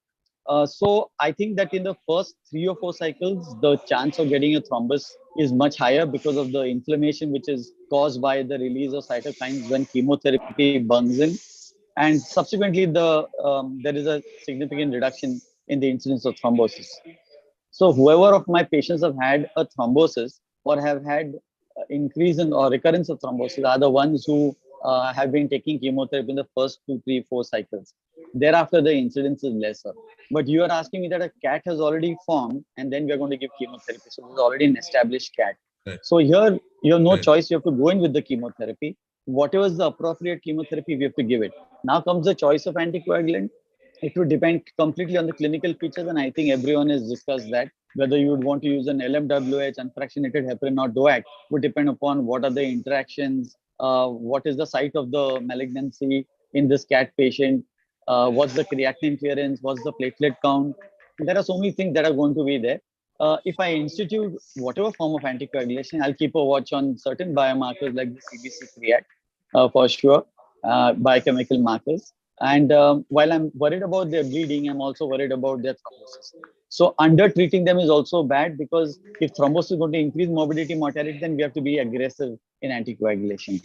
So I think that in the first 3 or 4 cycles, the chance of getting a thrombus is much higher because of the inflammation which is caused by the release of cytokines when chemotherapy bungs in. And subsequently, there is a significant reduction in the incidence of thrombosis. So whoever of my patients have had a thrombosis or have had increase in or recurrence of thrombosis are the ones who have been taking chemotherapy in the first 2, 3, 4 cycles. Thereafter, the incidence is lesser. But you are asking me that a cat has already formed and then we are going to give chemotherapy. So there's already an established cat. Right. So here you have no choice. You have to go in with the chemotherapy. Whatever is the appropriate chemotherapy, we have to give it. Now comes the choice of anticoagulant. It would depend completely on the clinical features, and I think everyone has discussed that. Whether you would want to use an LMWH, unfractionated heparin, or DOAC would depend upon what are the interactions, what is the site of the malignancy in this cat patient, what's the creatinine clearance, what's the platelet count. There are so many things that are going to be there. If I institute whatever form of anticoagulation, I'll keep a watch on certain biomarkers like the CBC creat for sure, biochemical markers. And while I'm worried about their bleeding, I'm also worried about their thrombosis. So under treating them is also bad because if thrombosis is going to increase morbidity, mortality, then we have to be aggressive in anticoagulation.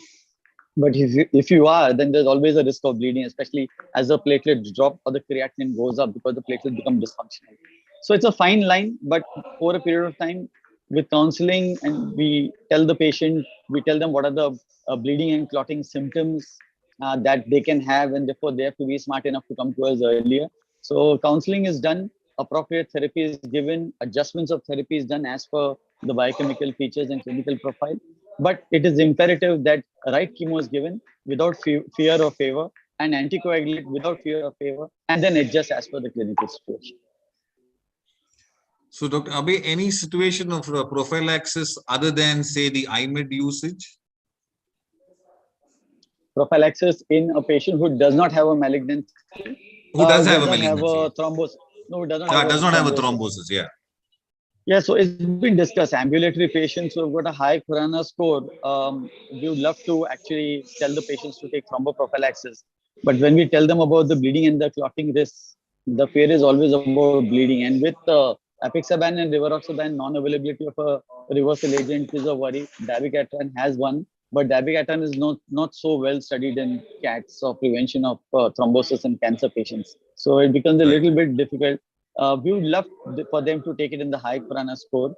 But if you are, then there's always a risk of bleeding, especially as the platelets drop or the creatinine goes up because the platelets become dysfunctional. So it's a fine line, but over a period of time with counseling, and we tell the patient, we tell them what are the bleeding and clotting symptoms that they can have, and therefore they have to be smart enough to come to us earlier. So counseling is done, appropriate therapy is given, adjustments of therapy is done as per the biochemical features and clinical profile. But it is imperative that right chemo is given without fear or favor, and anticoagulate without fear or favor, and then adjust as per the clinical situation. So, Dr. Abhi, any situation of prophylaxis other than, say, the IMID usage? Prophylaxis in a patient who does not have a malignancy. Who does have a malignancy? Have a thrombosis. No, does not have a thrombosis, yeah. Yeah, so it's been discussed. Ambulatory patients who have got a high Khorana score, we would love to actually tell the patients to take thromboprophylaxis. But when we tell them about the bleeding and the clotting risks, the fear is always about bleeding. And with apixaban and rivaroxaban, non-availability of a reversal agent is a worry. Dabigatran has one, but dabigatran is not so well studied in cats for prevention of thrombosis in cancer patients. So it becomes a little bit difficult. We would love for them to take it in the high Khorana score,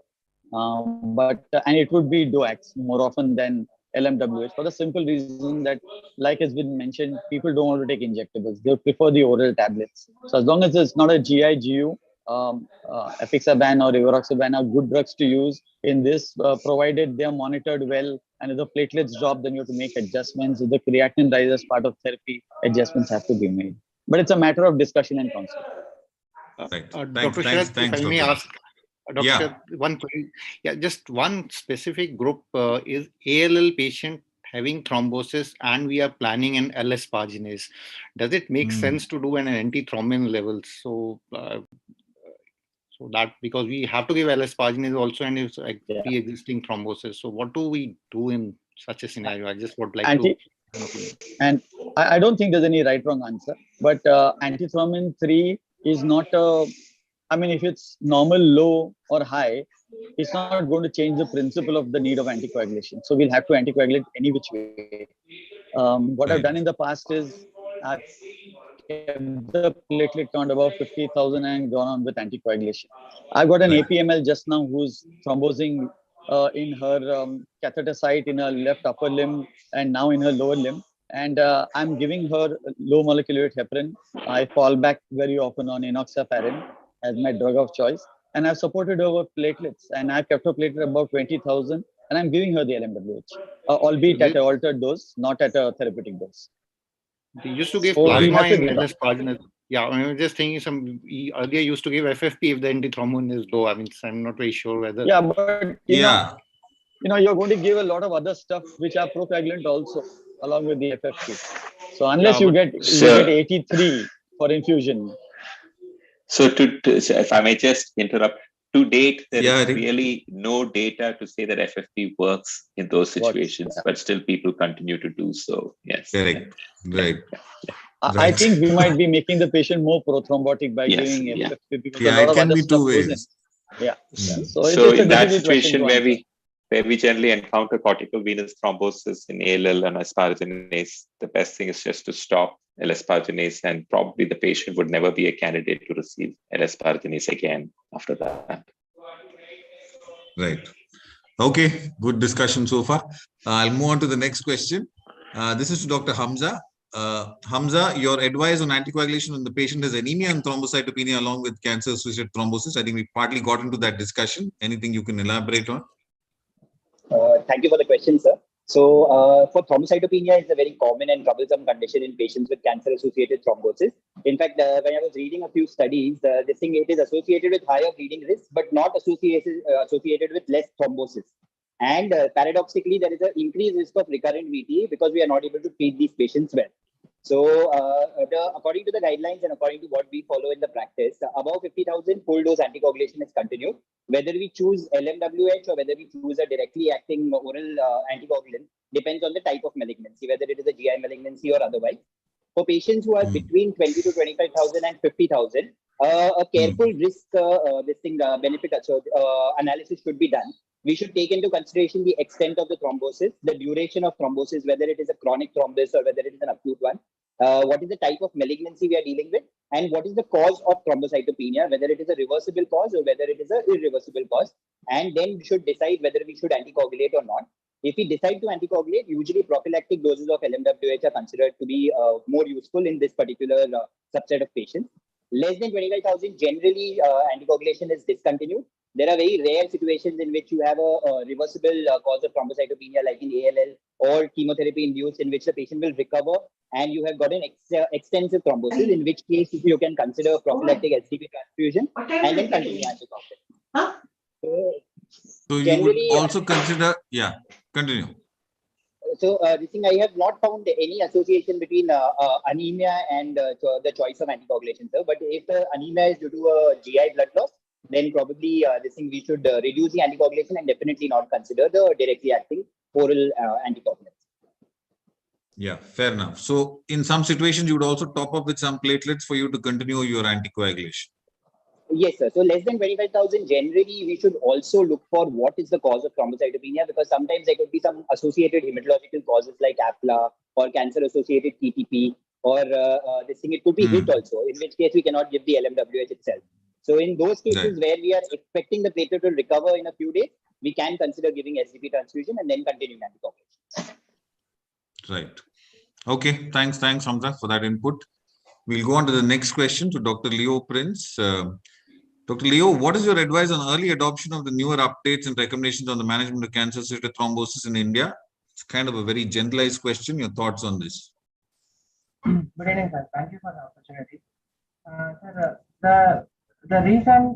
and it would be DOACs more often than LMWH for the simple reason that, like has been mentioned, people don't want to take injectables. They prefer the oral tablets. So as long as it's not a GI, GU, apixaban or rivaroxaban are good drugs to use in this, provided they are monitored well. And if the platelets drop, then you have to make adjustments. If the creatinine rises as part of therapy, adjustments have to be made. But it's a matter of discussion and counseling. Dr. Sharath, if I may ask, Dr. Sharath, one question. Yeah, just one specific group is ALL patient having thrombosis, and we are planning an L-asparginase. Does it make sense to do an antithrombin levels? So that because we have to give L-asparginase also, and it's pre-existing thrombosis. So what do we do in such a scenario? I just would like to And I don't think there's any right wrong answer, but antithrombin 3 is not I mean, if it's normal, low or high, it's not going to change the principle of the need of anticoagulation. So we'll have to anticoagulate any which way. What I've done in the past is I've kept the platelet count above 50,000 and gone on with anticoagulation. I've got an APML just now who's thrombosing in her catheter site in her left upper limb and now in her lower limb. And I'm giving her low molecular weight heparin. I fall back very often on enoxaparin as my drug of choice. And I've supported her with platelets, and I've kept her platelet above 20,000, and I'm giving her the LMWH, albeit at an altered dose, not at a therapeutic dose. They used to give So we'll plasma have to and give up. LS-Arginine. Yeah, I was just thinking earlier used to give FFP if the antithrombin is low. I mean, I'm not very sure whether. Yeah, but you know, you're going to give a lot of other stuff which are procoagulant also, along with the FFP. So unless you get 83 for infusion. So so if I may just interrupt, to date, there is really no data to say that FFP works in those situations, but still people continue to do so. Yes. Correct. Right. I think we might be making the patient more prothrombotic by giving FFP because a lot of other stuff goes in. Yeah. So in that situation where we generally encounter cortical venous thrombosis in ALL and asparaginase, the best thing is just to stop L-asparaginase, and probably the patient would never be a candidate to receive L-asparaginase again after that. Right. Okay, good discussion so far. I'll move on to the next question. This is to Dr. Hamza. Hamza, your advice on anticoagulation when the patient has anemia and thrombocytopenia along with cancer-associated thrombosis. I think we partly got into that discussion. Anything you can elaborate on? Thank you for the question, sir. So for thrombocytopenia, it's a very common and troublesome condition in patients with cancer-associated thrombosis. In fact, when I was reading a few studies, this thing, it is associated with higher bleeding risk, but not associated with less thrombosis. And paradoxically, there is an increased risk of recurrent VTE because we are not able to treat these patients well. So according to the guidelines and according to what we follow in the practice, above 50,000 full dose anticoagulation is continued. Whether we choose LMWH or whether we choose a directly acting oral anticoagulant depends on the type of malignancy, whether it is a GI malignancy or otherwise. For patients who are between 20 to 25,000 and 50,000, a careful risk benefit analysis should be done. We should take into consideration the extent of the thrombosis, the duration of thrombosis, whether it is a chronic thrombus or whether it is an acute one, what is the type of malignancy we are dealing with, and what is the cause of thrombocytopenia, whether it is a reversible cause or whether it is an irreversible cause, and then we should decide whether we should anticoagulate or not. If we decide to anticoagulate, usually prophylactic doses of LMWH are considered to be more useful in this particular subset of patients. Less than 25,000, generally anticoagulation is discontinued. There are very rare situations in which you have a reversible cause of thrombocytopenia like in ALL or chemotherapy induced, in which the patient will recover and you have got an extensive thrombosis, in which case you can consider prophylactic STP transfusion and then continue anticoagulation. So you would also consider, continue. So this thing, I have not found any association between anemia and the choice of anticoagulation, sir. But if the anemia is due to a GI blood loss, then probably this thing we should reduce the anticoagulation and definitely not consider the directly acting oral anticoagulants. Yeah, fair enough. So in some situations, you would also top up with some platelets for you to continue your anticoagulation. Yes, sir. So less than 25,000, generally, we should also look for what is the cause of thrombocytopenia, because sometimes there could be some associated hematological causes like APLA or cancer-associated TTP or this thing. It could be HIT also, in which case we cannot give the LMWH itself. So in those cases where we are expecting the platelet to recover in a few days, we can consider giving STP transfusion and then continuing anticoagulation. Right. Okay. Thanks, Hamza, for that input. We'll go on to the next question to Dr. Leo Prince. Dr. Leo, what is your advice on early adoption of the newer updates and recommendations on the management of cancer-associated thrombosis in India? It's kind of a very generalized question. Your thoughts on this? Good evening, sir. Thank you for the opportunity. Sir, the recent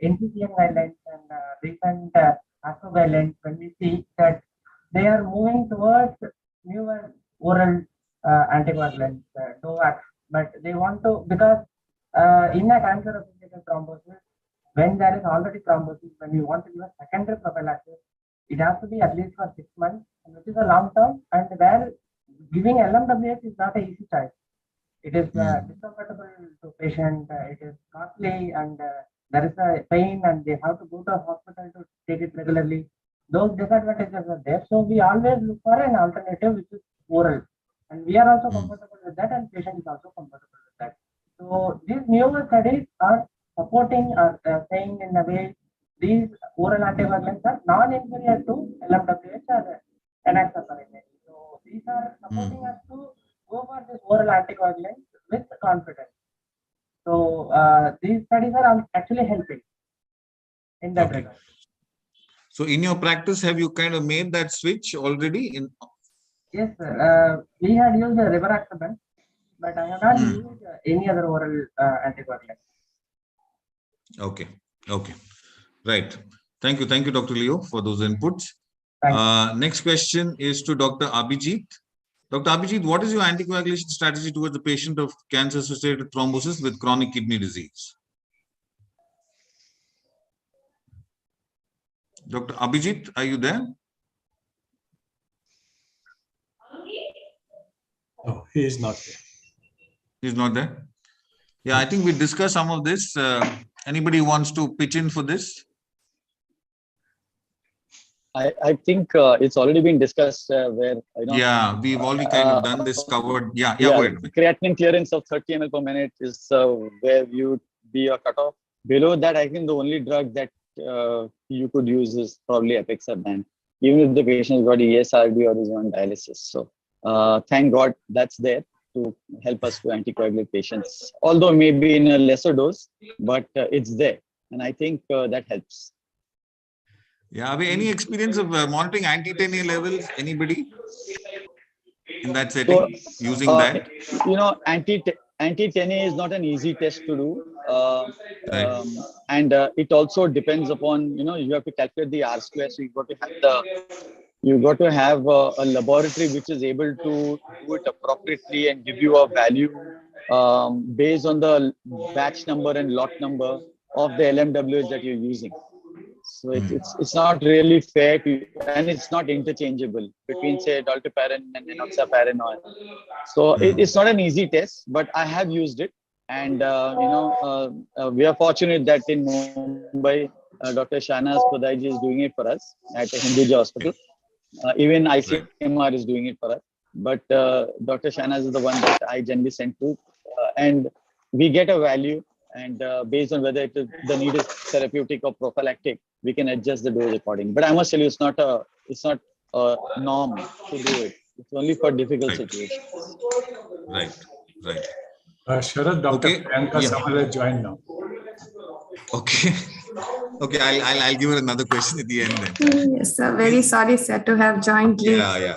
NCCN guidelines and recent ASCO guidelines, when we see that they are moving towards newer oral anticoagulants, DOACs, but they want to, because in a cancer-associated thrombosis, when there is already thrombosis, when we want to give a secondary prophylaxis, it has to be at least for 6 months, which is a long term, and where giving LMWH is not an easy choice. It is discomfortable to patient. It is costly, and there is a pain, and they have to go to a hospital to take it regularly. Those disadvantages are there. So we always look for an alternative which is oral, and we are also comfortable with that, and patient is also comfortable with that. So these newer studies are supporting or saying in a way these oral anticoagulants are non-inferior to LMWH or enoxaparin. So these are supporting us to go for this oral anticoagulants with confidence. So these studies are actually helping in that regard. So in your practice, have you kind of made that switch already? Yes, sir. We had used rivaroxaban, but I have not used any other oral anticoagulant. Okay. Okay. Right. Thank you. Thank you, Dr. Leo, for those inputs. Next question is to Dr. Abhijit. Dr. Abhijit, what is your anticoagulation strategy towards the patient of cancer-associated thrombosis with chronic kidney disease? Dr. Abhijit, are you there? No, he is not there. He's not there? Yeah, I think we discussed some of this. Anybody wants to pitch in for this? I think it's already been discussed where, yeah, we've already kind of done this, covered. Yeah, go ahead. Creatinine clearance of 30 ml per minute is where you be a cutoff. Below that, I think the only drug that you could use is probably apixaban, even if the patient has got ESRD or is on dialysis. So thank God that's there to help us to anticoagulate patients, although maybe in a lesser dose, but it's there. And I think that helps. Yeah, have any experience of monitoring anti-10A levels? Anybody in that setting using that? You know, anti-10A is not an easy test to do, and it also depends upon, you have to calculate the R square. So you've got to have a laboratory which is able to do it appropriately and give you a value based on the batch number and lot number of the LMWH that you're using. So it's not really fair to, and it's not interchangeable between, say, dalteparin and enoxaparin oil. So it's not an easy test, but I have used it, and we are fortunate that in Mumbai, Dr. Shahnaz Pradai is doing it for us at Hinduja Hospital. Even ICMR is doing it for us, but Dr. Shahnaz is the one that I generally send to, and we get a value. And based on whether the need is therapeutic or prophylactic, we can adjust the dose accordingly. But I must tell you, it's not a norm to do it. It's only for difficult situations. Right. Sharad, Dr. Priyanka Samal joined now. Okay. Okay, I'll give her another question at the end then. Yes, sir. Very sorry, sir, to have joined late. Yeah.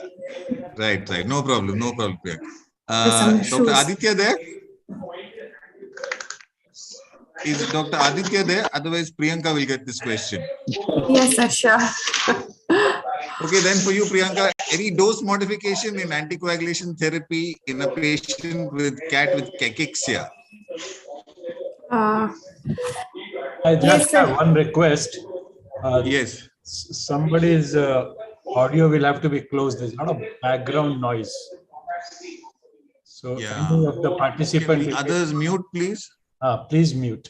Right. No problem, Priyanka. Dr. Aditya there? Is Dr. Aditya there? Otherwise, Priyanka will get this question. Yes, sir, sure. Okay, then for you, Priyanka, any dose modification in anticoagulation therapy in a patient with cachexia? I just have one request. Yes. Somebody's audio will have to be closed. There's a lot of background noise. So any of the participants. Can the others mute, please? Please mute.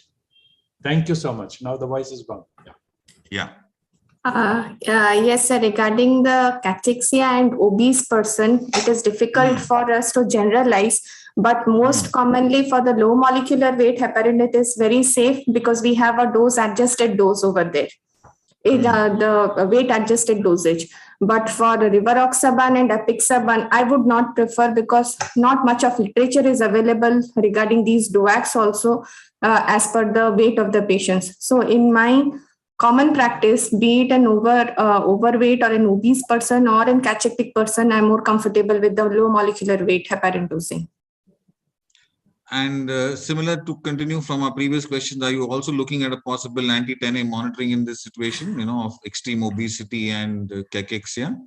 Thank you so much. Now the voice is gone. Yeah. Yes, sir. Regarding the cachexia and obese person, it is difficult for us to generalize, but most commonly for the low molecular weight heparin, it is very safe because we have a adjusted dose over there. The weight adjusted dosage. But for rivaroxaban and apixaban, I would not prefer because not much of literature is available regarding these DOACs also as per the weight of the patients. So in my common practice, be it an overweight or an obese person or an cachectic person, I'm more comfortable with the low molecular weight heparin dosing. And similar to continue from our previous questions, are you also looking at a possible anti-10A monitoring in this situation, of extreme obesity and cachexia?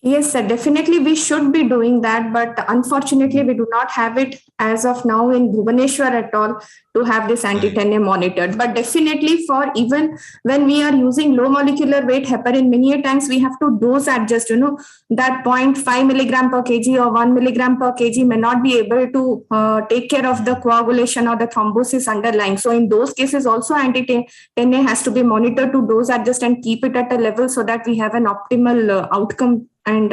Yes, sir. Definitely, we should be doing that, but unfortunately, we do not have it as of now in Bhubaneswar at all to have this anti-10A monitored. But definitely, for even when we are using low molecular weight heparin, many a times we have to dose adjust. That 0.5 milligram per kg or 1 milligram per kg may not be able to take care of the coagulation or the thrombosis underlying. So in those cases, also anti-10A has to be monitored to dose adjust and keep it at a level so that we have an optimal outcome and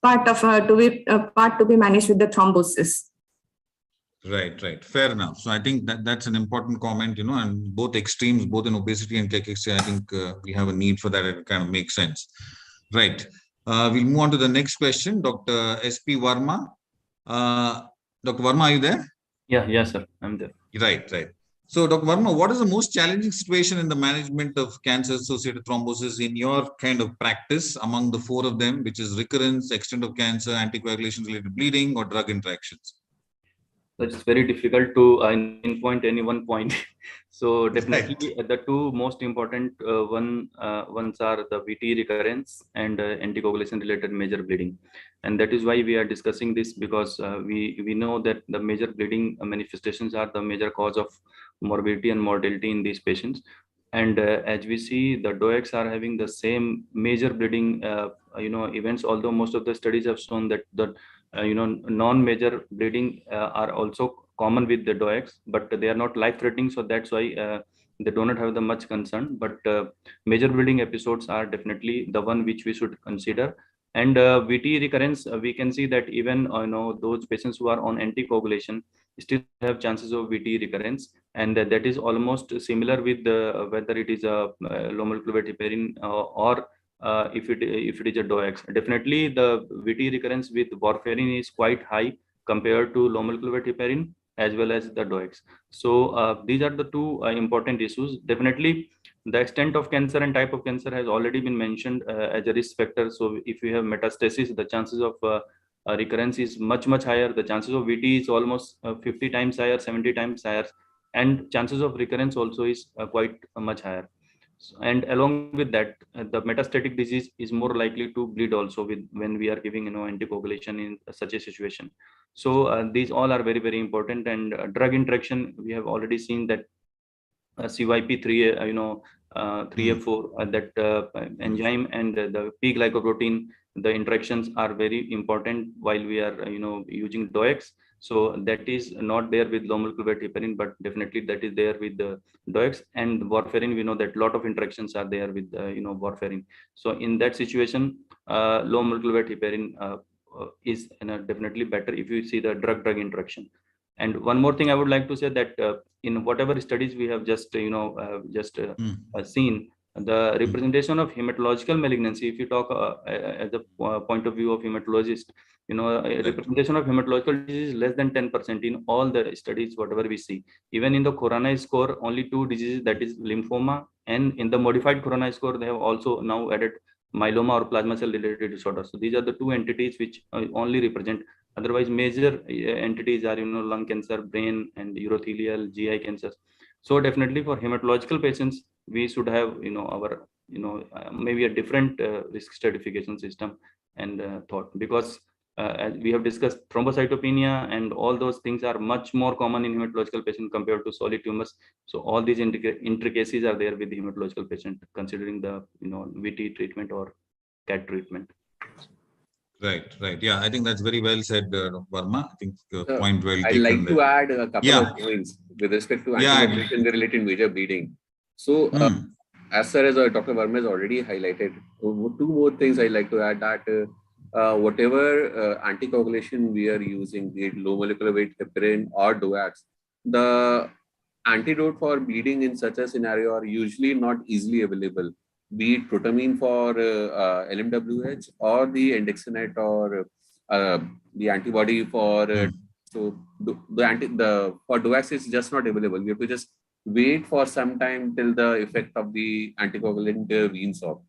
part to be managed with the thrombosis. Right, right. Fair enough. So I think that's an important comment, and both extremes, both in obesity and cachexia, I think we have a need for that. It kind of makes sense. Right. We'll move on to the next question. Dr. S.P. Verma. Dr. Verma, are you there? Yeah, sir. I'm there. Right, right. So, Dr. Verma, what is the most challenging situation in the management of cancer-associated thrombosis in your kind of practice among the four of them, which is recurrence, extent of cancer, anticoagulation-related bleeding, or drug interactions? It's very difficult to pinpoint any one point. So definitely the two most important ones are the VT recurrence and anticoagulation-related major bleeding. And that is why we are discussing this, because we know that the major bleeding manifestations are the major cause of morbidity and mortality in these patients. And as we see, the DOACs are having the same major bleeding events, although most of the studies have shown that non-major bleeding are also common with the DOACs, but they are not life-threatening, so that's why they do not have the much concern. But major bleeding episodes are definitely the one which we should consider. And VT recurrence, we can see that even those patients who are on anticoagulation still have chances of VT recurrence, and that is almost similar with whether it is a low molecular weight heparin or if it is a DOACs. Definitely the VT recurrence with warfarin is quite high compared to low molecular weight heparin as well as the DOACs. So these are the two important issues. Definitely the extent of cancer and type of cancer has already been mentioned as a risk factor. So if you have metastasis, the chances of recurrence is much higher. The chances of VT is almost 50 times higher, 70 times higher, and chances of recurrence also is quite much higher. And along with that, the metastatic disease is more likely to bleed also when we are giving anticoagulation in such a situation. So these all are very important. And drug interaction, we have already seen that CYP3 3A4 that enzyme and the P glycoprotein, the interactions are very important while we are using DOACs. So that is not there with low molecular weight heparin, but definitely that is there with the DOACs. And warfarin, we know that a lot of interactions are there with warfarin. So in that situation, low molecular weight heparin is definitely better if you see the drug interaction. And one more thing I would like to say that in whatever studies we have just seen, the representation of hematological malignancy, if you talk as a point of view of hematologist, representation of hematological disease is less than 10% in all the studies, whatever we see. Even in the coroner score, only two diseases, that is lymphoma, and in the modified coroner score, they have also now added myeloma or plasma cell related disorder. So these are the two entities which only represent. Otherwise, major entities are lung cancer, brain, and urothelial, GI cancers. So definitely for hematological patients, we should have our maybe a different risk stratification system and thought, because as we have discussed, thrombocytopenia and all those things are much more common in hematological patients compared to solid tumors. So all these intricacies are there with the hematological patient, considering the VT treatment or CAT treatment. Right. Yeah, I think that's very well said, Dr. Verma. I think point well taken. I'd like there. to add a couple of points with respect to anticoagulation-related major bleeding. So, as far as Dr. Verma has already highlighted, two more things I'd like to add, that whatever anticoagulation we are using, be it low molecular weight heparin or DOACs, the antidote for bleeding in such a scenario are usually not easily available, be it protamine for LMWH or the endexinate or the antibody for so the for DOACs is just not available. We have to just wait for some time till the effect of the anticoagulant weans off.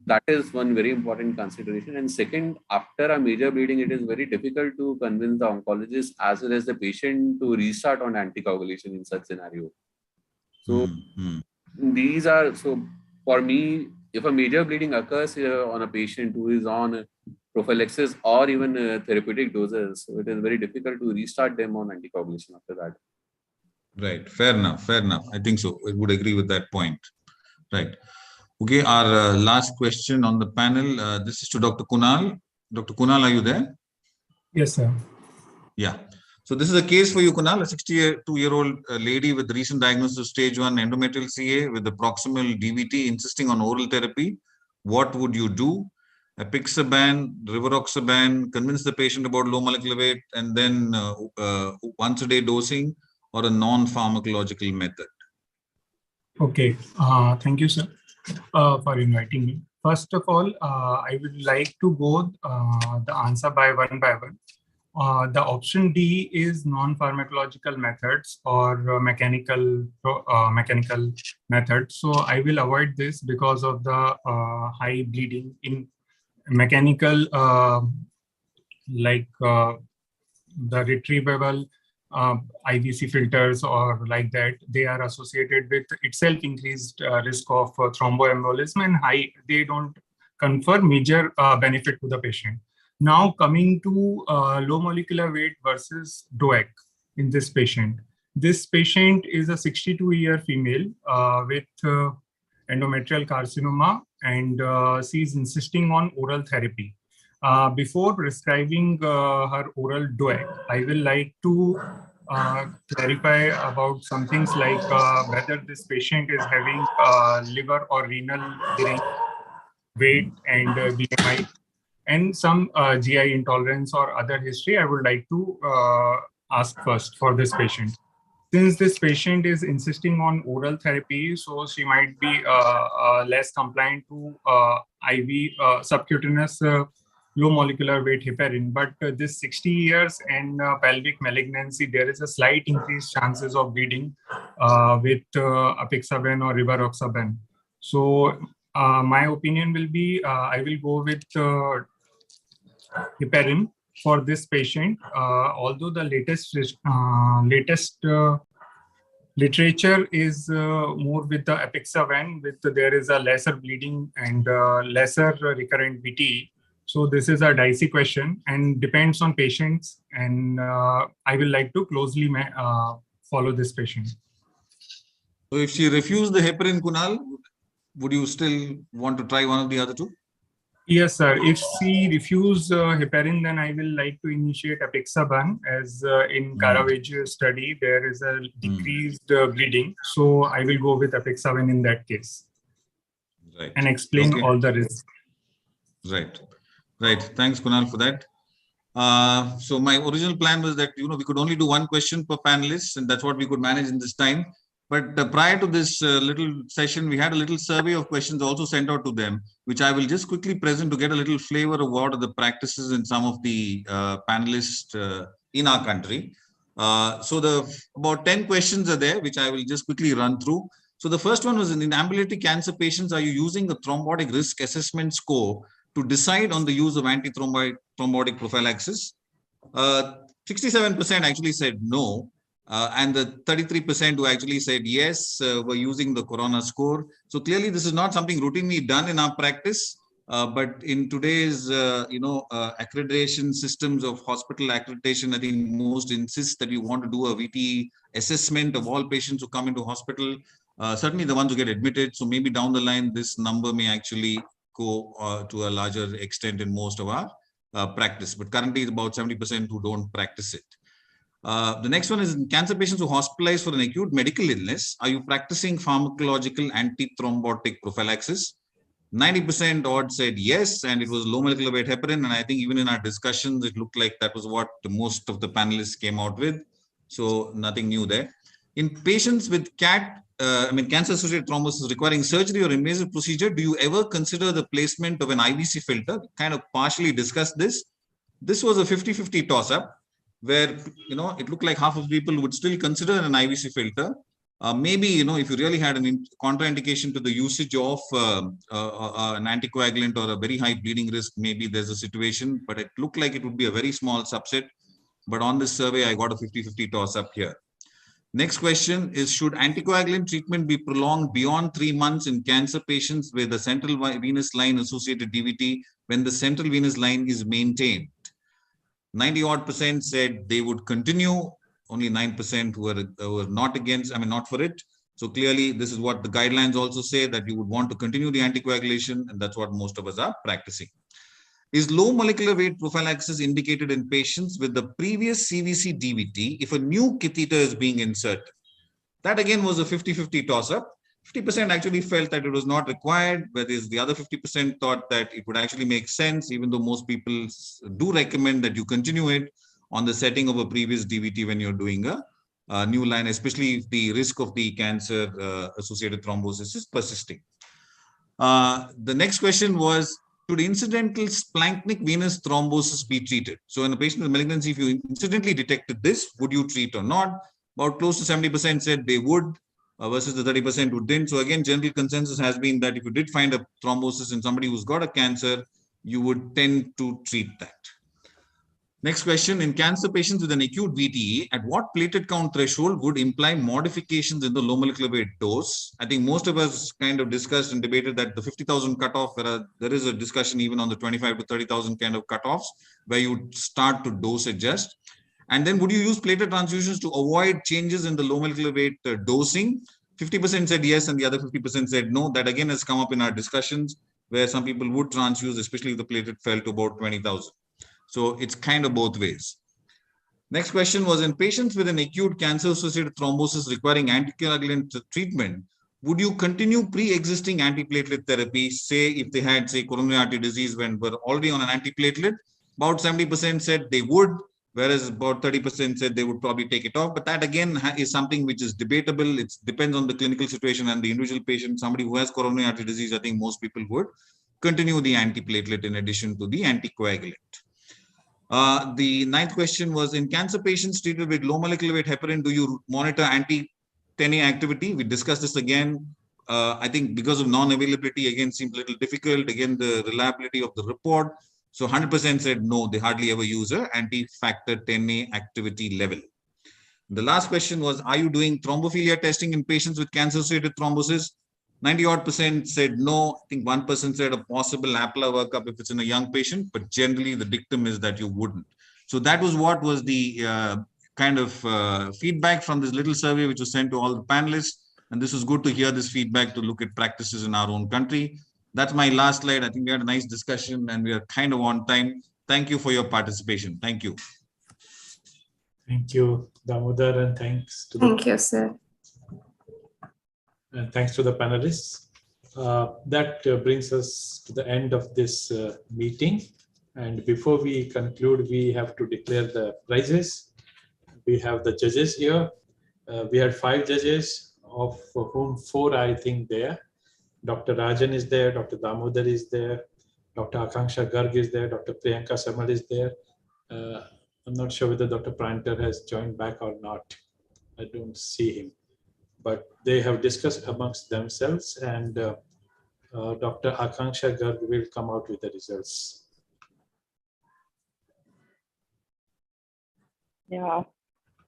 That is one very important consideration. And second, after a major bleeding, it is very difficult to convince the oncologist as well as the patient to restart on anticoagulation in such scenario. So these are, so for me, if a major bleeding occurs on a patient who is on prophylaxis or even therapeutic doses, so it is very difficult to restart them on anticoagulation after that. Right. Fair enough. Fair enough. I think so. I would agree with that point. Right. Okay. Our last question on the panel. This is to Dr. Kunal. Dr. Kunal, are you there? Yes, sir. Yeah. So this is a case for you, Kunal, a 62-year-old lady with recent diagnosis of stage 1 endometrial CA with the proximal DVT insisting on oral therapy. What would you do? Apixaban, rivaroxaban, convince the patient about low molecular weight and then once a day dosing, or a non-pharmacological method? Okay. Thank you, sir, for inviting me. First of all, I would like to go the answer by one. The option D is non-pharmacological methods or mechanical methods. So I will avoid this because of the high bleeding in mechanical, like the retrievable IVC filters or like that. They are associated with itself increased risk of thromboembolism and high. They don't confer major benefit to the patient. Now coming to low molecular weight versus DOAC in this patient. This patient is a 62-year female with endometrial carcinoma, and she is insisting on oral therapy. Before prescribing her oral DOAC, I will like to clarify about some things like whether this patient is having liver or renal weight and BMI, and some GI intolerance or other history. I would like to ask first for this patient. Since this patient is insisting on oral therapy, so she might be less compliant to IV subcutaneous low molecular weight heparin. But this 60 years and pelvic malignancy, there is a slight increased chances of bleeding with apixaban or rivaroxaban. So my opinion will be, I will go with heparin for this patient. Although the latest literature is more with the apixaban, with there is a lesser bleeding and lesser recurrent VT. So this is a dicey question and depends on patients. And I will like to closely follow this patient. So if she refused the heparin, Kunal, would you still want to try one of the other two? Yes, sir. If she refuse heparin, then I will like to initiate apixaban, as in Caravaggio study, there is a decreased bleeding. So I will go with apixaban in that case. Right. And explain Okay. all the risks. Right. Right. Thanks, Kunal, for that. So my original plan was that, we could only do one question per panelist, and that's what we could manage in this time. But prior to this little session, we had a little survey of questions also sent out to them, which I will just quickly present to get a little flavor of what are the practices in some of the panelists in our country. So about 10 questions are there, which I will just quickly run through. So the first one was, in ambulatory cancer patients, are you using a thrombotic risk assessment score to decide on the use of thrombotic prophylaxis? 67% actually said no. And the 33% who actually said yes were using the corona score. So clearly this is not something routinely done in our practice, but in today's accreditation systems of hospital accreditation, I think most insist that you want to do a VT assessment of all patients who come into hospital, certainly the ones who get admitted. So maybe down the line, this number may actually go to a larger extent in most of our practice, but currently it's about 70% who don't practice it. The next one is, in cancer patients who hospitalized for an acute medical illness, are you practicing pharmacological antithrombotic prophylaxis? 90% odd said yes, and it was low molecular weight heparin. And I think even in our discussions, it looked like that was what most of the panelists came out with. So nothing new there. In patients with cancer-associated thrombosis requiring surgery or invasive procedure, do you ever consider the placement of an IVC filter? Kind of partially discussed this. This was a 50-50 toss-up, where it looked like half of people would still consider an IVC filter. Maybe if you really had an contraindication to the usage of an anticoagulant or a very high bleeding risk, maybe there's a situation, but it looked like it would be a very small subset. But on this survey, I got a 50-50 toss up here. Next question is, should anticoagulant treatment be prolonged beyond 3 months in cancer patients with the central venous line associated DVT when the central venous line is maintained? 90% said they would continue. Only 9% were not against, not for it. So clearly, this is what the guidelines also say, that you would want to continue the anticoagulation, and that's what most of us are practicing. Is low molecular weight prophylaxis indicated in patients with the previous CVC DVT if a new catheter is being inserted? That again was a 50-50 toss-up. 50% actually felt that it was not required, whereas the other 50% thought that it would actually make sense, even though most people do recommend that you continue it on the setting of a previous DVT when you're doing a new line, especially if the risk of the cancer associated thrombosis is persisting. The next question was, should incidental splanchnic venous thrombosis be treated? So in a patient with malignancy, if you incidentally detected this, would you treat or not? About close to 70% said they would, versus the 30% who didn't. So again, general consensus has been that if you did find a thrombosis in somebody who's got a cancer, you would tend to treat that. Next question, in cancer patients with an acute VTE, at what platelet count threshold would imply modifications in the low molecular weight dose? I think most of us kind of discussed and debated that the 50,000 cutoff, there is a discussion even on the 25 to 30,000 kind of cutoffs where you start to dose adjust. And then would you use platelet transfusions to avoid changes in the low molecular weight dosing? 50% said yes, and the other 50% said no. That again has come up in our discussions where some people would transfuse, especially if the platelet fell to about 20,000. So it's kind of both ways. Next question was, in patients with an acute cancer-associated thrombosis requiring anticoagulant treatment, would you continue pre-existing antiplatelet therapy, say if they had, say, coronary artery disease when were already on an antiplatelet? About 70% said they would, whereas about 30% said they would probably take it off. But that again is something which is debatable. It depends on the clinical situation and the individual patient. Somebody who has coronary artery disease, I think most people would continue the antiplatelet in addition to the anticoagulant. The ninth question was, in cancer patients treated with low molecular weight heparin, do you monitor anti-10A activity? We discussed this again. I think because of non-availability, again, seems a little difficult. Again, the reliability of the report. So 100% said no, they hardly ever use a anti-factor 10A activity level. The last question was, are you doing thrombophilia testing in patients with cancer-associated thrombosis? 90% said no. I think 1% said a possible APLA workup if it's in a young patient, but generally the dictum is that you wouldn't. So that was what was the kind of feedback from this little survey which was sent to all the panelists. And this was good to hear this feedback to look at practices in our own country. That's my last slide. I think we had a nice discussion and we are kind of on time. Thank you for your participation. Thank you. Thank you, Damodar, and thanks to Thank you, sir. And thanks to the panelists. That brings us to the end of this meeting. And before we conclude, we have to declare the prizes. We have the judges here. We had 5 judges, of whom 4 I think there. Dr. Rajan is there, Dr. Damodar is there, Dr. Akanksha Garg is there, Dr. Priyanka Samal is there. I'm not sure whether Dr. Pranter has joined back or not. I don't see him. But they have discussed amongst themselves, and Dr. Akanksha Garg will come out with the results. Yeah.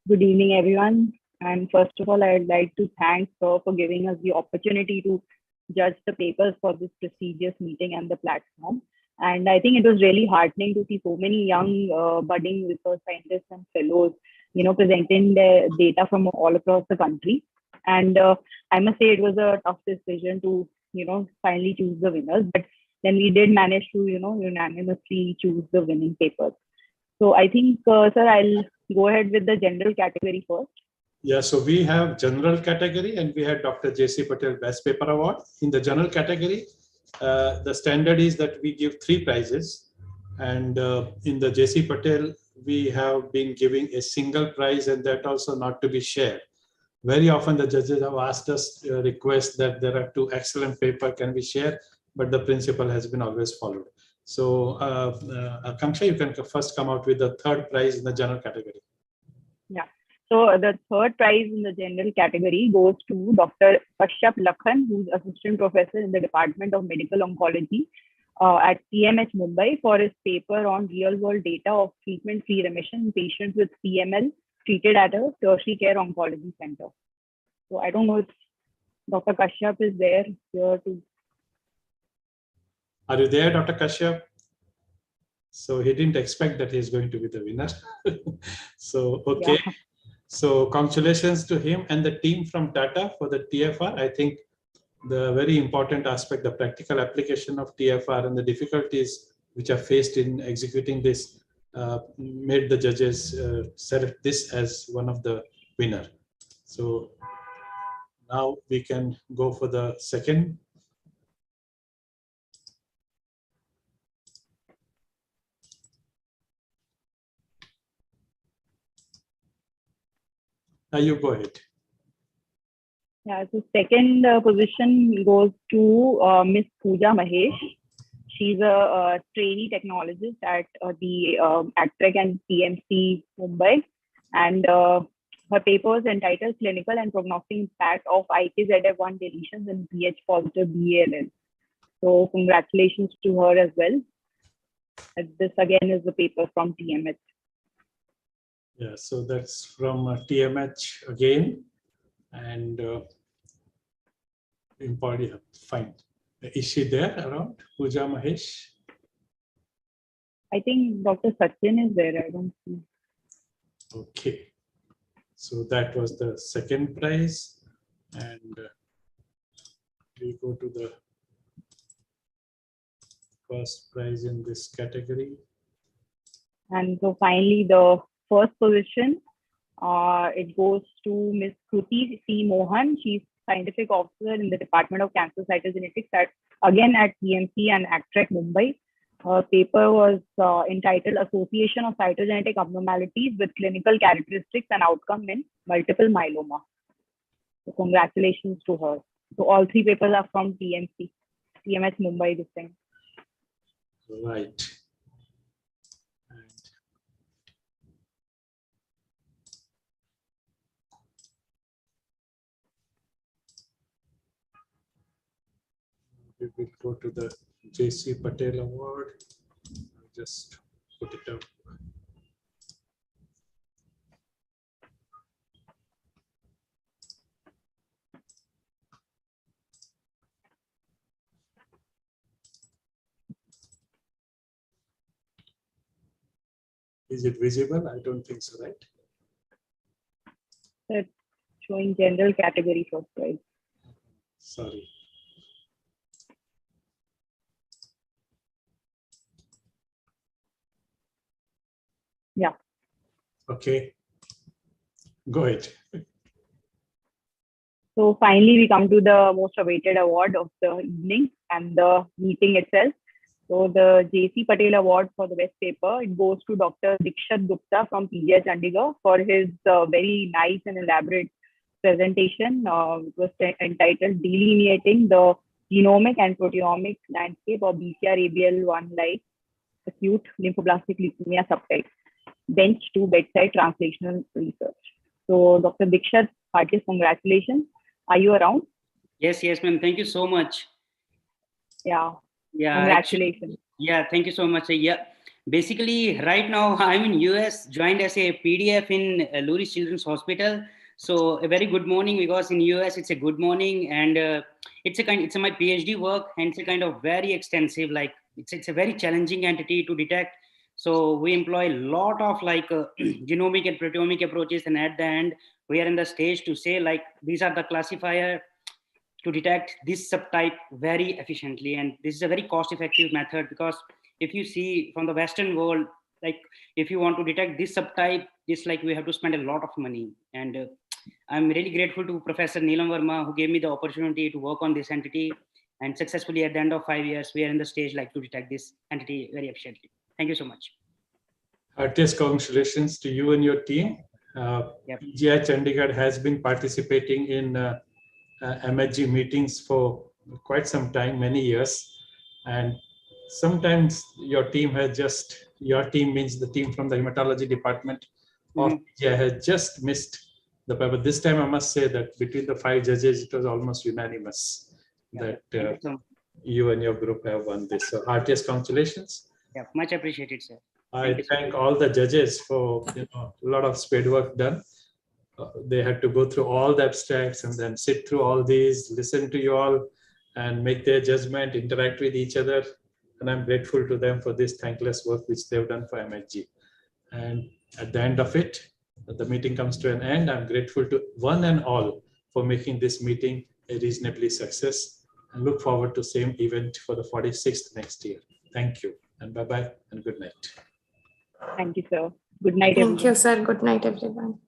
Good evening, everyone. And first of all, I'd like to thank sir for giving us the opportunity to judge the papers for this prestigious meeting and the platform. And I think it was really heartening to see so many young budding research scientists and fellows, presenting their data from all across the country. And I must say it was a tough decision to, finally choose the winners. But then we did manage to, unanimously choose the winning papers. So I think, sir, I'll go ahead with the general category first. Yeah, so we have general category and we had Dr. J.C. Patel Best Paper Award. In the general category, the standard is that we give 3 prizes. And in the J.C. Patel, we have been giving a single prize, and that also not to be shared. Very often the judges have asked us request that there are 2 excellent papers can we share, but the principle has been always followed. So Akanksha, you can first come out with the 3rd prize in the general category. Yeah. So the 3rd prize in the general category goes to Dr. Kashyap Lakhan, who's assistant professor in the Department of Medical Oncology at CMH Mumbai, for his paper on real-world data of treatment-free remission in patients with CML treated at a tertiary care oncology center. So I don't know if Dr. Kashyap is there here to. Are you there, Dr. Kashyap? So he didn't expect that he's going to be the winner. So, okay. Yeah. So congratulations to him and the team from Tata for the TFR. I think the very important aspect, the practical application of TFR and the difficulties which are faced in executing this made the judges select this as one of the winner. So now we can go for the second. You go ahead. Yeah, so second position goes to Miss Pooja Mahesh. She's a trainee technologist at the ACTREC and TMC Mumbai, and her paper is entitled Clinical and Prognostic Impact of IKZF1 Deletions in Ph positive BALL. So congratulations to her as well. This again is the paper from TMH. Yeah, so that's from TMH again, and important. Fine. Is she there around, Pooja Mahesh? I think Dr. Sachin is there. I don't see. Okay. So that was the second prize, and we go to the first prize in this category. And so finally, the first position, it goes to Miss Kruti C. Mohan. She's scientific officer in the Department of Cancer Cytogenetics again at TMC and ACTREC Mumbai. Her paper was entitled Association of Cytogenetic Abnormalities with Clinical Characteristics and Outcome in Multiple Myeloma. So congratulations to her. So all three papers are from TMC, TMS Mumbai this time. Right. We will go to the J.C. Patel Award. I'll just put it up. Is it visible? I don't think so, right? It's showing general category first, right? Sorry. Yeah. Okay. Go ahead. So finally, we come to the most awaited award of the evening and the meeting itself. So the J.C. Patel Award for the best paper, it goes to Dr. Dikshat Gupta from PGI Chandigarh for his very nice and elaborate presentation. It was entitled Delineating the Genomic and Proteomic Landscape of BCR-ABL1 like Acute Lymphoblastic Leukemia Subtype, Bench to Bedside Translational Research. So Dr. Dikshat, heartiest congratulations. Are you around? Yes, ma'am. Thank you so much. Yeah. Yeah. Congratulations. Yeah, thank you so much. Yeah. Basically, right now I'm in US, joined as a PDF in Lurie Children's Hospital. So a very good morning, because in US it's a good morning, and it's my PhD work, and it's a kind of very extensive, like it's a very challenging entity to detect. So we employ a lot of genomic and proteomic approaches, and at the end we are in the stage to say like these are the classifier to detect this subtype very efficiently. And this is a very cost-effective method, because if you see from the Western world, like if you want to detect this subtype, it's like we have to spend a lot of money. And I'm really grateful to Professor Neelam Verma, who gave me the opportunity to work on this entity. And successfully at the end of 5 years, we are in the stage like to detect this entity very efficiently. Thank you so much. Heartiest congratulations to you and your team. PGI Chandigarh has been participating in MHG meetings for quite some time, many years. And sometimes your team means the team from the hematology department of PGI has just missed the paper. This time I must say that between the 5 judges, it was almost unanimous that you and your group have won this. So heartiest congratulations. Yeah, much appreciated, sir. I thank all the judges for a lot of spade work done. They had to go through all the abstracts and then sit through all these, listen to you all, and make their judgment, interact with each other. And I'm grateful to them for this thankless work which they've done for MHG. And at the end of it, the meeting comes to an end. I'm grateful to one and all for making this meeting a reasonably success, and look forward to same event for the 46th next year. Thank you, and bye-bye, and good night. Thank you, sir. Good night, everyone. Thank you, sir. Good night, everyone.